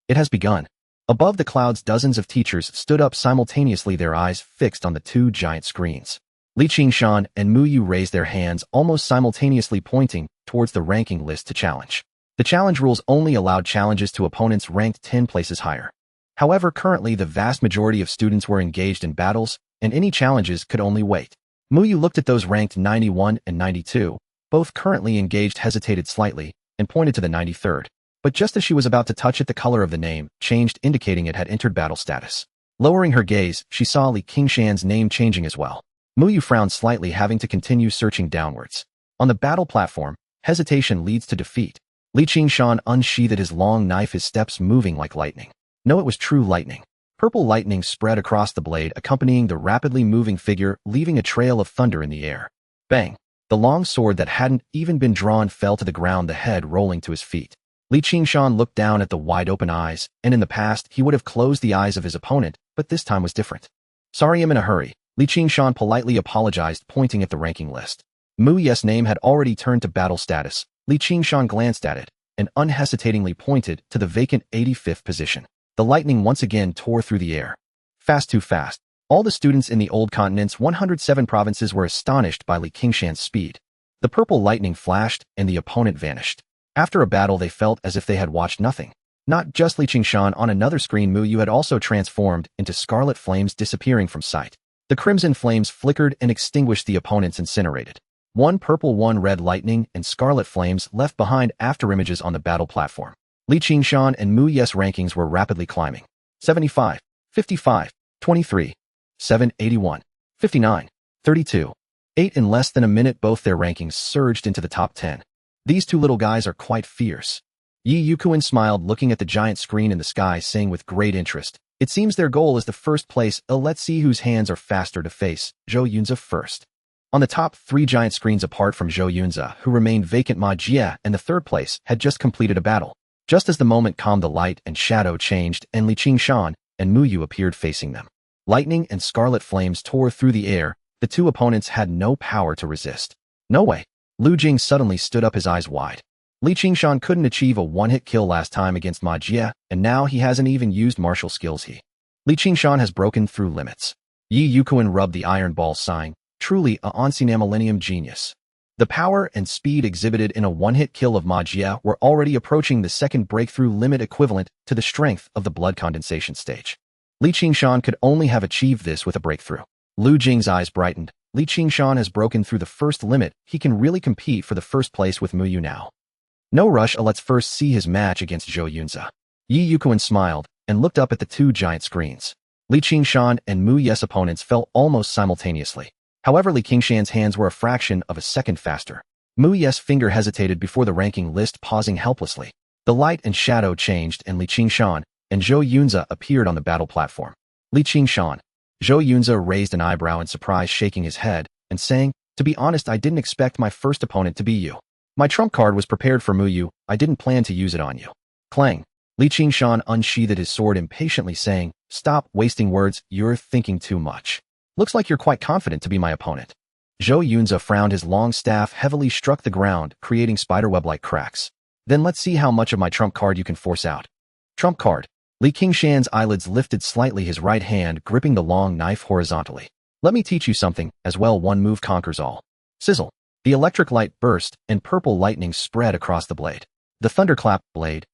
It has begun. Above the clouds, dozens of teachers stood up simultaneously, their eyes fixed on the 2 giant screens. Li Qingshan and Mu Yu raised their hands almost simultaneously, pointing towards the ranking list to challenge. The challenge rules only allowed challenges to opponents ranked 10 places higher. However, currently the vast majority of students were engaged in battles, and any challenges could only wait. Mu Yu looked at those ranked 91 and 92, both currently engaged, hesitated slightly, and pointed to the 93rd. But just as she was about to touch it, the color of the name changed, indicating it had entered battle status. Lowering her gaze, she saw Li Qingshan's name changing as well. Mu Yu frowned slightly, having to continue searching downwards. On the battle platform, hesitation leads to defeat. Li Qingshan unsheathed his long knife, his steps moving like lightning. No, it was true lightning. Purple lightning spread across the blade, accompanying the rapidly moving figure, leaving a trail of thunder in the air. Bang! The long sword that hadn't even been drawn fell to the ground, the head rolling to his feet. Qingshan looked down at the wide-open eyes, and in the past he would have closed the eyes of his opponent, but this time was different. "Sorry, I'm in a hurry." Qingshan politely apologized, pointing at the ranking list. Mu Ye's name had already turned to battle status. Qingshan glanced at it, and unhesitatingly pointed to the vacant 85th position. The lightning once again tore through the air. Fast, too fast. All the students in the old continent's 107 provinces were astonished by Qingshan's speed. The purple lightning flashed, and the opponent vanished. After a battle, they felt as if they had watched nothing. Not just Qingshan. On another screen, Mu Yu had also transformed into scarlet flames, disappearing from sight. The crimson flames flickered and extinguished the opponent's incinerated. One purple, one red lightning and scarlet flames left behind afterimages on the battle platform. Qingshan and Mu Ye's rankings were rapidly climbing. 75, 55, 23, 7, 81, 59, 32, 8. In less than a minute, both their rankings surged into the top 10. These two little guys are quite fierce. Yi Yukuin smiled, looking at the giant screen in the sky, saying with great interest, "It seems their goal is the first place. Let's see whose hands are faster to face." Zhou Yunzi first. On the top 3 giant screens apart from Zhou Yunzi, who remained vacant, Ma Jie and the third place had just completed a battle. Just as the moment calmed, the light and shadow changed, and Qingshan and Mu Yu appeared facing them. Lightning and scarlet flames tore through the air. The two opponents had no power to resist. "No way." Lu Jing suddenly stood up, his eyes wide. Qingshan couldn't achieve a one-hit kill last time against Ma Jie, and now he hasn't even used martial skills. Qingshan has broken through limits. Yi Yukuin rubbed the iron ball, sighing, "Truly a ancient millennium genius." The power and speed exhibited in a one-hit kill of Ma Jie were already approaching the second breakthrough limit, equivalent to the strength of the blood condensation stage. Qingshan could only have achieved this with a breakthrough. Lu Jing's eyes brightened. Qingshan has broken through the first limit. He can really compete for the first place with Mu Yu now. "No rush, let's first see his match against Zhou Yunzi." Yi Yukuin smiled and looked up at the two giant screens. Qingshan and Mu Ye's opponents fell almost simultaneously. However, Qingshan's hands were a fraction of a second faster. Mu Ye's finger hesitated before the ranking list, pausing helplessly. The light and shadow changed, and Qingshan and Zhou Yunzi appeared on the battle platform. Qingshan. Zhou Yunzi raised an eyebrow in surprise, shaking his head and saying, "To be honest, I didn't expect my first opponent to be you. My trump card was prepared for Mu Yu. I didn't plan to use it on you." Clang. Qingshan unsheathed his sword impatiently, saying, "Stop wasting words. You're thinking too much. Looks like you're quite confident to be my opponent." Zhou Yunzi frowned. His long staff heavily struck the ground, creating spiderweb-like cracks. "Then let's see how much of my trump card you can force out." "Trump card." Qingshan's eyelids lifted slightly, his right hand gripping the long knife horizontally. "Let me teach you something as well. One move conquers all." Sizzle. The electric light burst, and purple lightning spread across the blade. The thunderclap blade.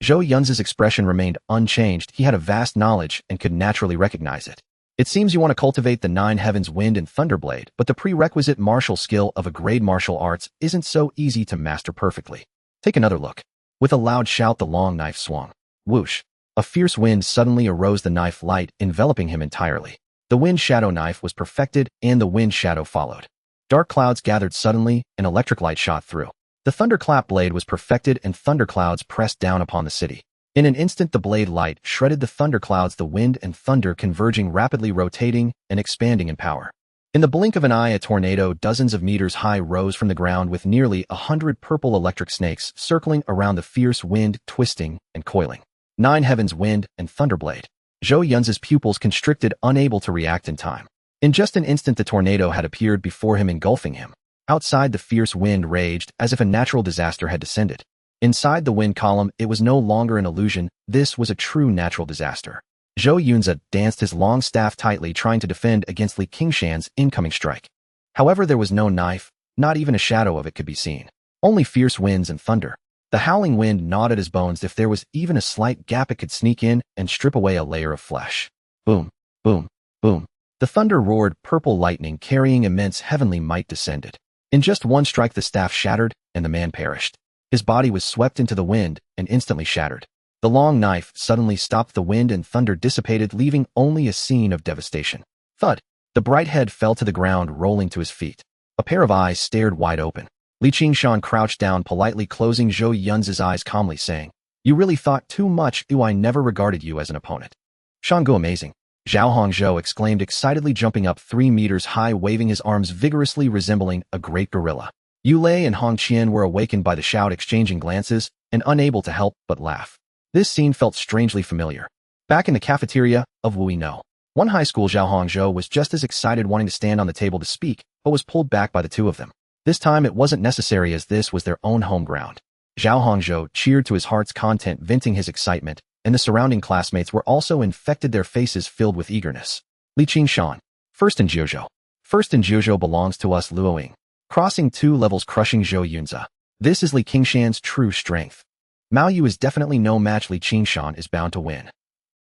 Zhou Yunzi's expression remained unchanged. He had a vast knowledge and could naturally recognize it. "It seems you want to cultivate the 9 heavens wind and thunder blade, but the prerequisite martial skill of a grade martial arts isn't so easy to master perfectly. Take another look." With a loud shout, the long knife swung. Whoosh. A fierce wind suddenly arose, the knife light enveloping him entirely. The wind shadow knife was perfected, and the wind shadow followed. Dark clouds gathered suddenly, and electric light shot through. The thunderclap blade was perfected, and thunderclouds pressed down upon the city. In an instant, the blade light shredded the thunderclouds, the wind and thunder converging, rapidly rotating and expanding in power. In the blink of an eye, a tornado dozens of meters high rose from the ground, with nearly 100 purple electric snakes circling around the fierce wind, twisting and coiling. 9 heavens wind and thunderblade. Zhou Yunzi's pupils constricted, unable to react in time. In just an instant, the tornado had appeared before him, engulfing him. Outside, the fierce wind raged as if a natural disaster had descended. Inside the wind column, it was no longer an illusion. This was a true natural disaster. Zhou Yunzi danced his long staff tightly, trying to defend against Qingshan's incoming strike. However, there was no knife. Not even a shadow of it could be seen. Only fierce winds and thunder. The howling wind gnawed at his bones. If there was even a slight gap, it could sneak in and strip away a layer of flesh. Boom, boom, boom. The thunder roared. Purple lightning carrying immense heavenly might descended. In just one strike, the staff shattered, and the man perished. His body was swept into the wind and instantly shattered. The long knife suddenly stopped. The wind and thunder dissipated, leaving only a scene of devastation. Thud. The bright head fell to the ground, rolling to his feet. A pair of eyes stared wide open. Qingshan crouched down, politely closing Zhou Yunzi's eyes, calmly saying, "You really thought too much. I never regarded you as an opponent." "Shanggu, amazing." Zhao Hongzhou exclaimed excitedly, jumping up 3 meters high, waving his arms vigorously, resembling a great gorilla. Yu Lei and Hong Qian were awakened by the shout, exchanging glances and unable to help but laugh. This scene felt strangely familiar. Back in the cafeteria of Wui No. One high school, Zhao Hongzhou was just as excited, wanting to stand on the table to speak, but was pulled back by the two of them. This time it wasn't necessary, as this was their own home ground. Zhao Hongzhou cheered to his heart's content, venting his excitement, and the surrounding classmates were also infected, their faces filled with eagerness. Li Qingshan. First in Jiuzhou. First in Jiuzhou belongs to us, Luoying. Crossing 2 levels, crushing Zhou Yunzi. This is Li Qingshan's true strength. Mao Yu is definitely no match. Li Qingshan is bound to win.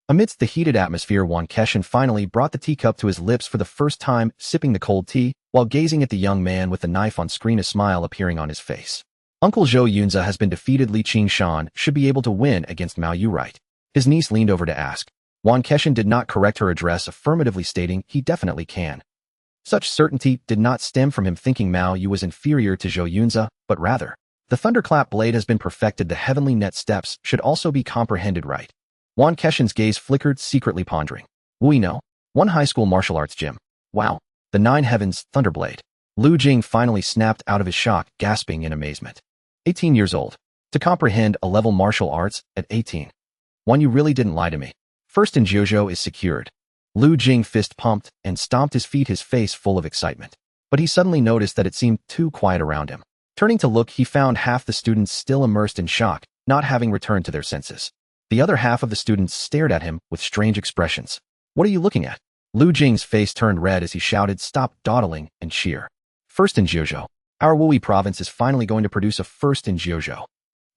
Amidst the heated atmosphere, Wan Keshan finally brought the teacup to his lips for the first time, sipping the cold tea, while gazing at the young man with the knife on screen, a smile appearing on his face. Uncle Zhou Yunzi has been defeated. Li Qingshan should be able to win against Mao Yu, right? His niece leaned over to ask. Wan Keshan did not correct her address, affirmatively stating he definitely can. Such certainty did not stem from him thinking Mao Yu was inferior to Zhou Yunzi, but rather, the thunderclap blade has been perfected. The heavenly net steps should also be comprehended, right? Wan Keshan's gaze flickered, secretly pondering. Wui No. One high school martial arts gym. Wow. The 9 heavens, Thunderblade. Lu Jing finally snapped out of his shock, gasping in amazement. 18 years old. To comprehend a level martial arts at 18. One, you really didn't lie to me. First in Jiuzhou is secured. Lu Jing fist pumped and stomped his feet, his face full of excitement. But he suddenly noticed that it seemed too quiet around him. Turning to look, he found half the students still immersed in shock, not having returned to their senses. The other half of the students stared at him with strange expressions. What are you looking at? Lu Jing's face turned red as he shouted, stop dawdling and cheer. First in Jiuzhou. Our Wui province is finally going to produce a first in Jiuzhou.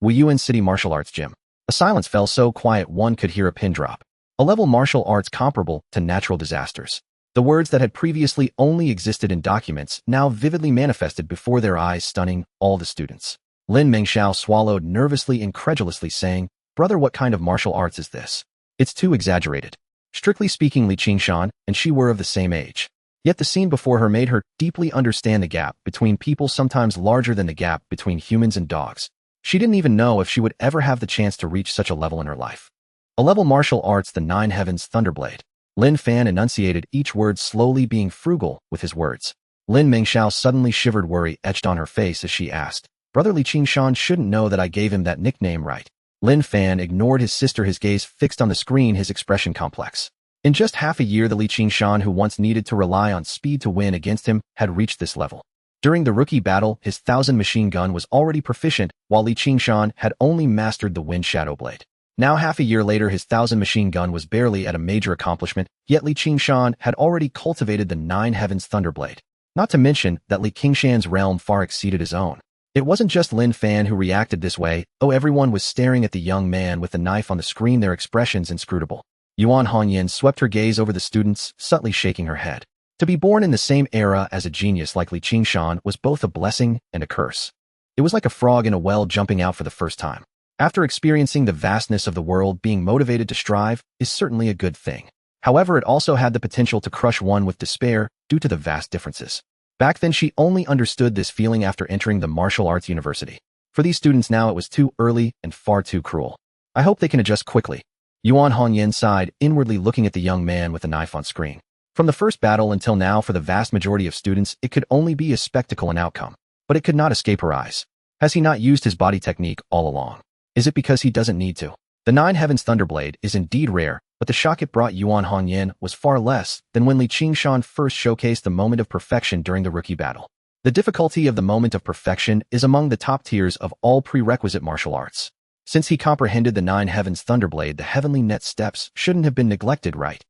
Wuyuan City Martial Arts Gym. A silence fell, so quiet one could hear a pin drop. A level martial arts comparable to natural disasters. The words that had previously only existed in documents now vividly manifested before their eyes, stunning all the students. Lin Mengxiao swallowed nervously, incredulously saying, brother, what kind of martial arts is this? It's too exaggerated. Strictly speaking, Li Qingshan and she were of the same age. Yet the scene before her made her deeply understand the gap between people, sometimes larger than the gap between humans and dogs. She didn't even know if she would ever have the chance to reach such a level in her life. A level martial arts, the 9 heavens, Thunderblade. Lin Fan enunciated each word slowly, being frugal with his words. Lin Mengxiao suddenly shivered, worry etched on her face as she asked, brother, Li Qingshan shouldn't know that I gave him that nickname, right? Lin Fan ignored his sister, his gaze fixed on the screen, his expression complex. In just half a year, the Li Qingshan who once needed to rely on speed to win against him had reached this level. During the rookie battle, his 1000 machine gun was already proficient, while Li Qingshan had only mastered the Wind Shadow Blade. Now, half a year later, his 1000 machine gun was barely at a major accomplishment, yet Li Qingshan had already cultivated the 9 heavens Thunderblade. Not to mention that Li Qingshan's realm far exceeded his own. It wasn't just Lin Fan who reacted this way. Everyone was staring at the young man with the knife on the screen, their expressions inscrutable. Yuan Hongyan swept her gaze over the students, subtly shaking her head. To be born in the same era as a genius like Li Qingshan was both a blessing and a curse. It was like a frog in a well jumping out for the first time. After experiencing the vastness of the world, being motivated to strive is certainly a good thing. However, it also had the potential to crush one with despair due to the vast differences. Back then, she only understood this feeling after entering the martial arts university. For these students now, it was too early and far too cruel. I hope they can adjust quickly. Yuan Hongyan sighed, inwardly looking at the young man with the knife on screen. From the first battle until now, for the vast majority of students, it could only be a spectacle and outcome. But it could not escape her eyes. Has he not used his body technique all along? Is it because he doesn't need to? The 9 heavens Thunderblade is indeed rare, but the shock it brought Yuan Hongyan was far less than when Li Qingshan first showcased the moment of perfection during the rookie battle. The difficulty of the moment of perfection is among the top tiers of all prerequisite martial arts. Since he comprehended the 9 heavens Thunderblade, the heavenly net steps shouldn't have been neglected, right?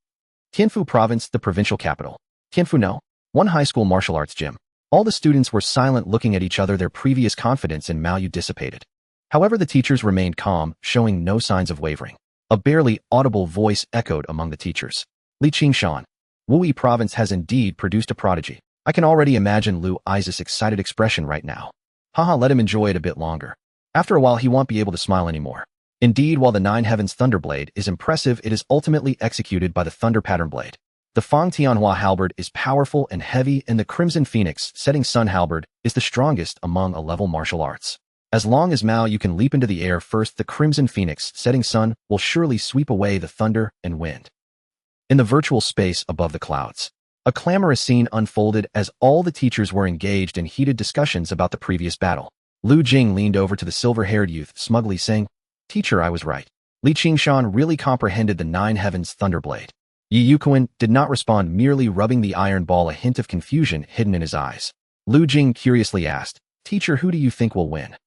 Tianfu Province, the provincial capital. Tianfu No. One high school martial arts gym. All the students were silent, looking at each other, their previous confidence in Mao Yu dissipated. However, the teachers remained calm, showing no signs of wavering. A barely audible voice echoed among the teachers. Li Qingshan. Wui Province has indeed produced a prodigy. I can already imagine Lu Isis' excited expression right now. Haha, let him enjoy it a bit longer. After a while, he won't be able to smile anymore. Indeed, while the 9 heavens Thunderblade is impressive, it is ultimately executed by the Thunder Pattern Blade. The Fang Tianhua halberd is powerful and heavy, and the Crimson Phoenix Setting Sun halberd is the strongest among a-level martial arts. As long as Mao Yu can leap into the air first, the Crimson Phoenix Setting Sun will surely sweep away the thunder and wind. In the virtual space above the clouds, a clamorous scene unfolded as all the teachers were engaged in heated discussions about the previous battle. Lu Jing leaned over to the silver-haired youth, smugly saying, "Teacher, I was right." Li Qingshan really comprehended the Nine Heavens Thunderblade. Yi Yuquan did not respond, merely rubbing the iron ball, a hint of confusion hidden in his eyes. Lu Jing curiously asked, "Teacher, who do you think will win?"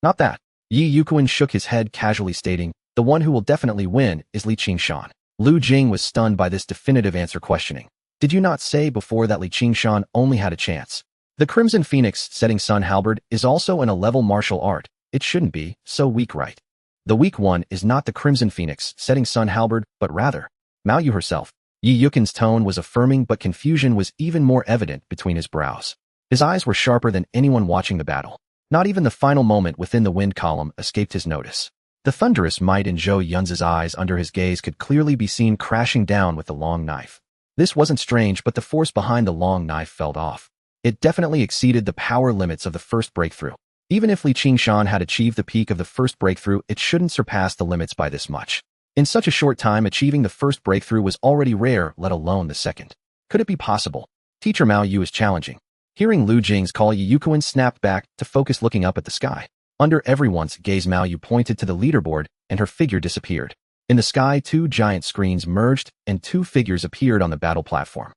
"Not that." Yi Yuquan shook his head, casually stating, "The one who will definitely win is Li Qingshan." Lu Jing was stunned by this definitive answer, questioning, "Did you not say before that Li Qingshan only had a chance?" The Crimson Phoenix Setting Sun Halberd is also an A-level martial art. It shouldn't be so weak, right? The weak one is not the Crimson Phoenix Setting Sun Halberd, but rather Mao Yu herself. Yi Yuquan's tone was affirming, but confusion was even more evident between his brows. His eyes were sharper than anyone watching the battle. Not even the final moment within the wind column escaped his notice. The thunderous might in Zhou Yun's eyes under his gaze could clearly be seen crashing down with the long knife. This wasn't strange, but the force behind the long knife fell off. It definitely exceeded the power limits of the first breakthrough. Even if Li Qingshan had achieved the peak of the first breakthrough, it shouldn't surpass the limits by this much. In such a short time, achieving the first breakthrough was already rare, let alone the second. Could it be possible? Teacher Mao Yu is challenging. Hearing Lu Jing's call, Yi Yuquan snapped back to focus, looking up at the sky. Under everyone's gaze, Mao Yu pointed to the leaderboard, and her figure disappeared. In the sky, two giant screens merged, and two figures appeared on the battle platform.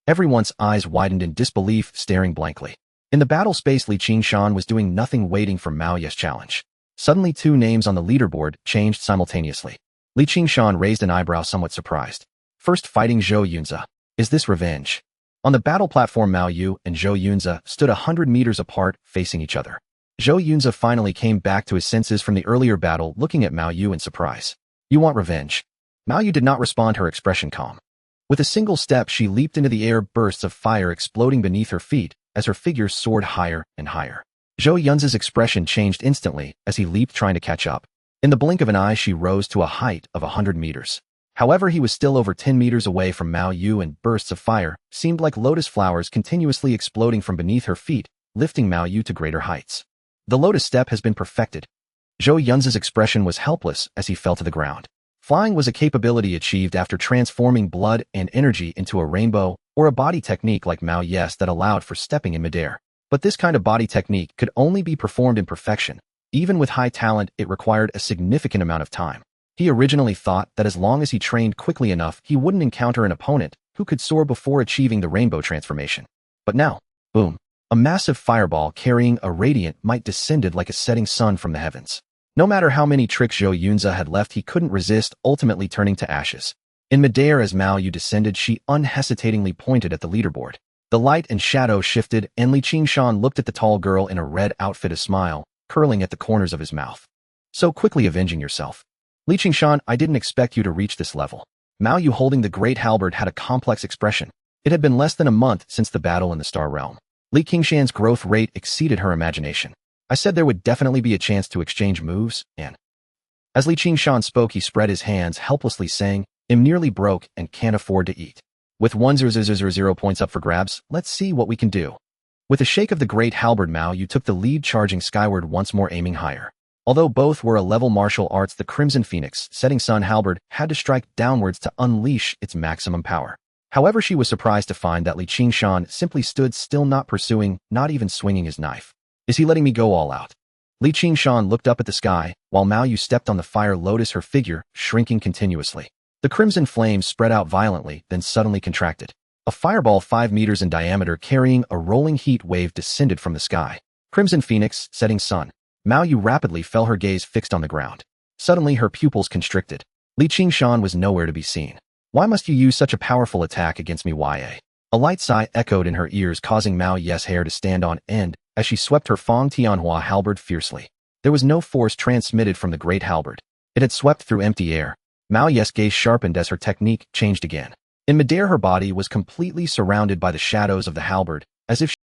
Everyone's eyes widened in disbelief, staring blankly. In the battle space, Li Qingshan was doing nothing, waiting for Mao Yu's challenge. Suddenly, two names on the leaderboard changed simultaneously. Li Qingshan raised an eyebrow, somewhat surprised. First fighting Zhou Yunze. Is this revenge? On the battle platform, Mao Yu and Zhou Yunze stood 100 meters apart, facing each other. Zhou Yunze finally came back to his senses from the earlier battle, looking at Mao Yu in surprise. "You want revenge?" Mao Yu did not respond, her expression calm. With a single step, she leaped into the air, bursts of fire exploding beneath her feet as her figure soared higher and higher. Zhou Yunze's expression changed instantly as he leaped, trying to catch up. In the blink of an eye, she rose to a height of 100 meters. However, he was still over 10 meters away from Mao Yu, and bursts of fire seemed like lotus flowers continuously exploding from beneath her feet, lifting Mao Yu to greater heights. The lotus step has been perfected. Zhou Yunze's expression was helpless as he fell to the ground. Flying was a capability achieved after transforming blood and energy into a rainbow, or a body technique like Mao Yu's that allowed for stepping in midair. But this kind of body technique could only be performed in perfection. Even with high talent, it required a significant amount of time. He originally thought that as long as he trained quickly enough, he wouldn't encounter an opponent who could soar before achieving the rainbow transformation. But now, boom, a massive fireball carrying a radiant might descended like a setting sun from the heavens. No matter how many tricks Zhou Yunze had left, he couldn't resist, ultimately turning to ashes. In midair, as Mao Yu descended, she unhesitatingly pointed at the leaderboard. The light and shadow shifted, and Li Qingshan looked at the tall girl in a red outfit, a smile curling at the corners of his mouth. "So quickly avenging yourself." "Li Qingshan, I didn't expect you to reach this level." Mao Yu, holding the great halberd, had a complex expression. It had been less than a month since the battle in the Star Realm. Li Qingshan's growth rate exceeded her imagination. "I said there would definitely be a chance to exchange moves, and..." As Li Qingshan spoke, he spread his hands helplessly, saying, "I'm nearly broke and can't afford to eat. With 1,000 points up for grabs, let's see what we can do." With a shake of the great halberd, Mao Yu took the lead, charging skyward once more, aiming higher. Although both were A-level martial arts, the Crimson Phoenix Setting Sun Halberd had to strike downwards to unleash its maximum power. However, she was surprised to find that Li Qingshan simply stood still, not pursuing, not even swinging his knife. "Is he letting me go all out?" Li Qingshan looked up at the sky, while Mao Yu stepped on the fire lotus, her figure shrinking continuously. The crimson flames spread out violently, then suddenly contracted. A fireball 5 meters in diameter carrying a rolling heat wave descended from the sky. Crimson Phoenix Setting Sun. Mao Yu rapidly fell, her gaze fixed on the ground. Suddenly, her pupils constricted. Li Qingshan was nowhere to be seen. "Why must you use such a powerful attack against me, Ya?" A light sigh echoed in her ears, causing Mao Yu's hair to stand on end as she swept her Feng Tianhua halberd fiercely. There was no force transmitted from the great halberd. It had swept through empty air. Mao Yu's gaze sharpened as her technique changed again. In midair, her body was completely surrounded by the shadows of the halberd, as if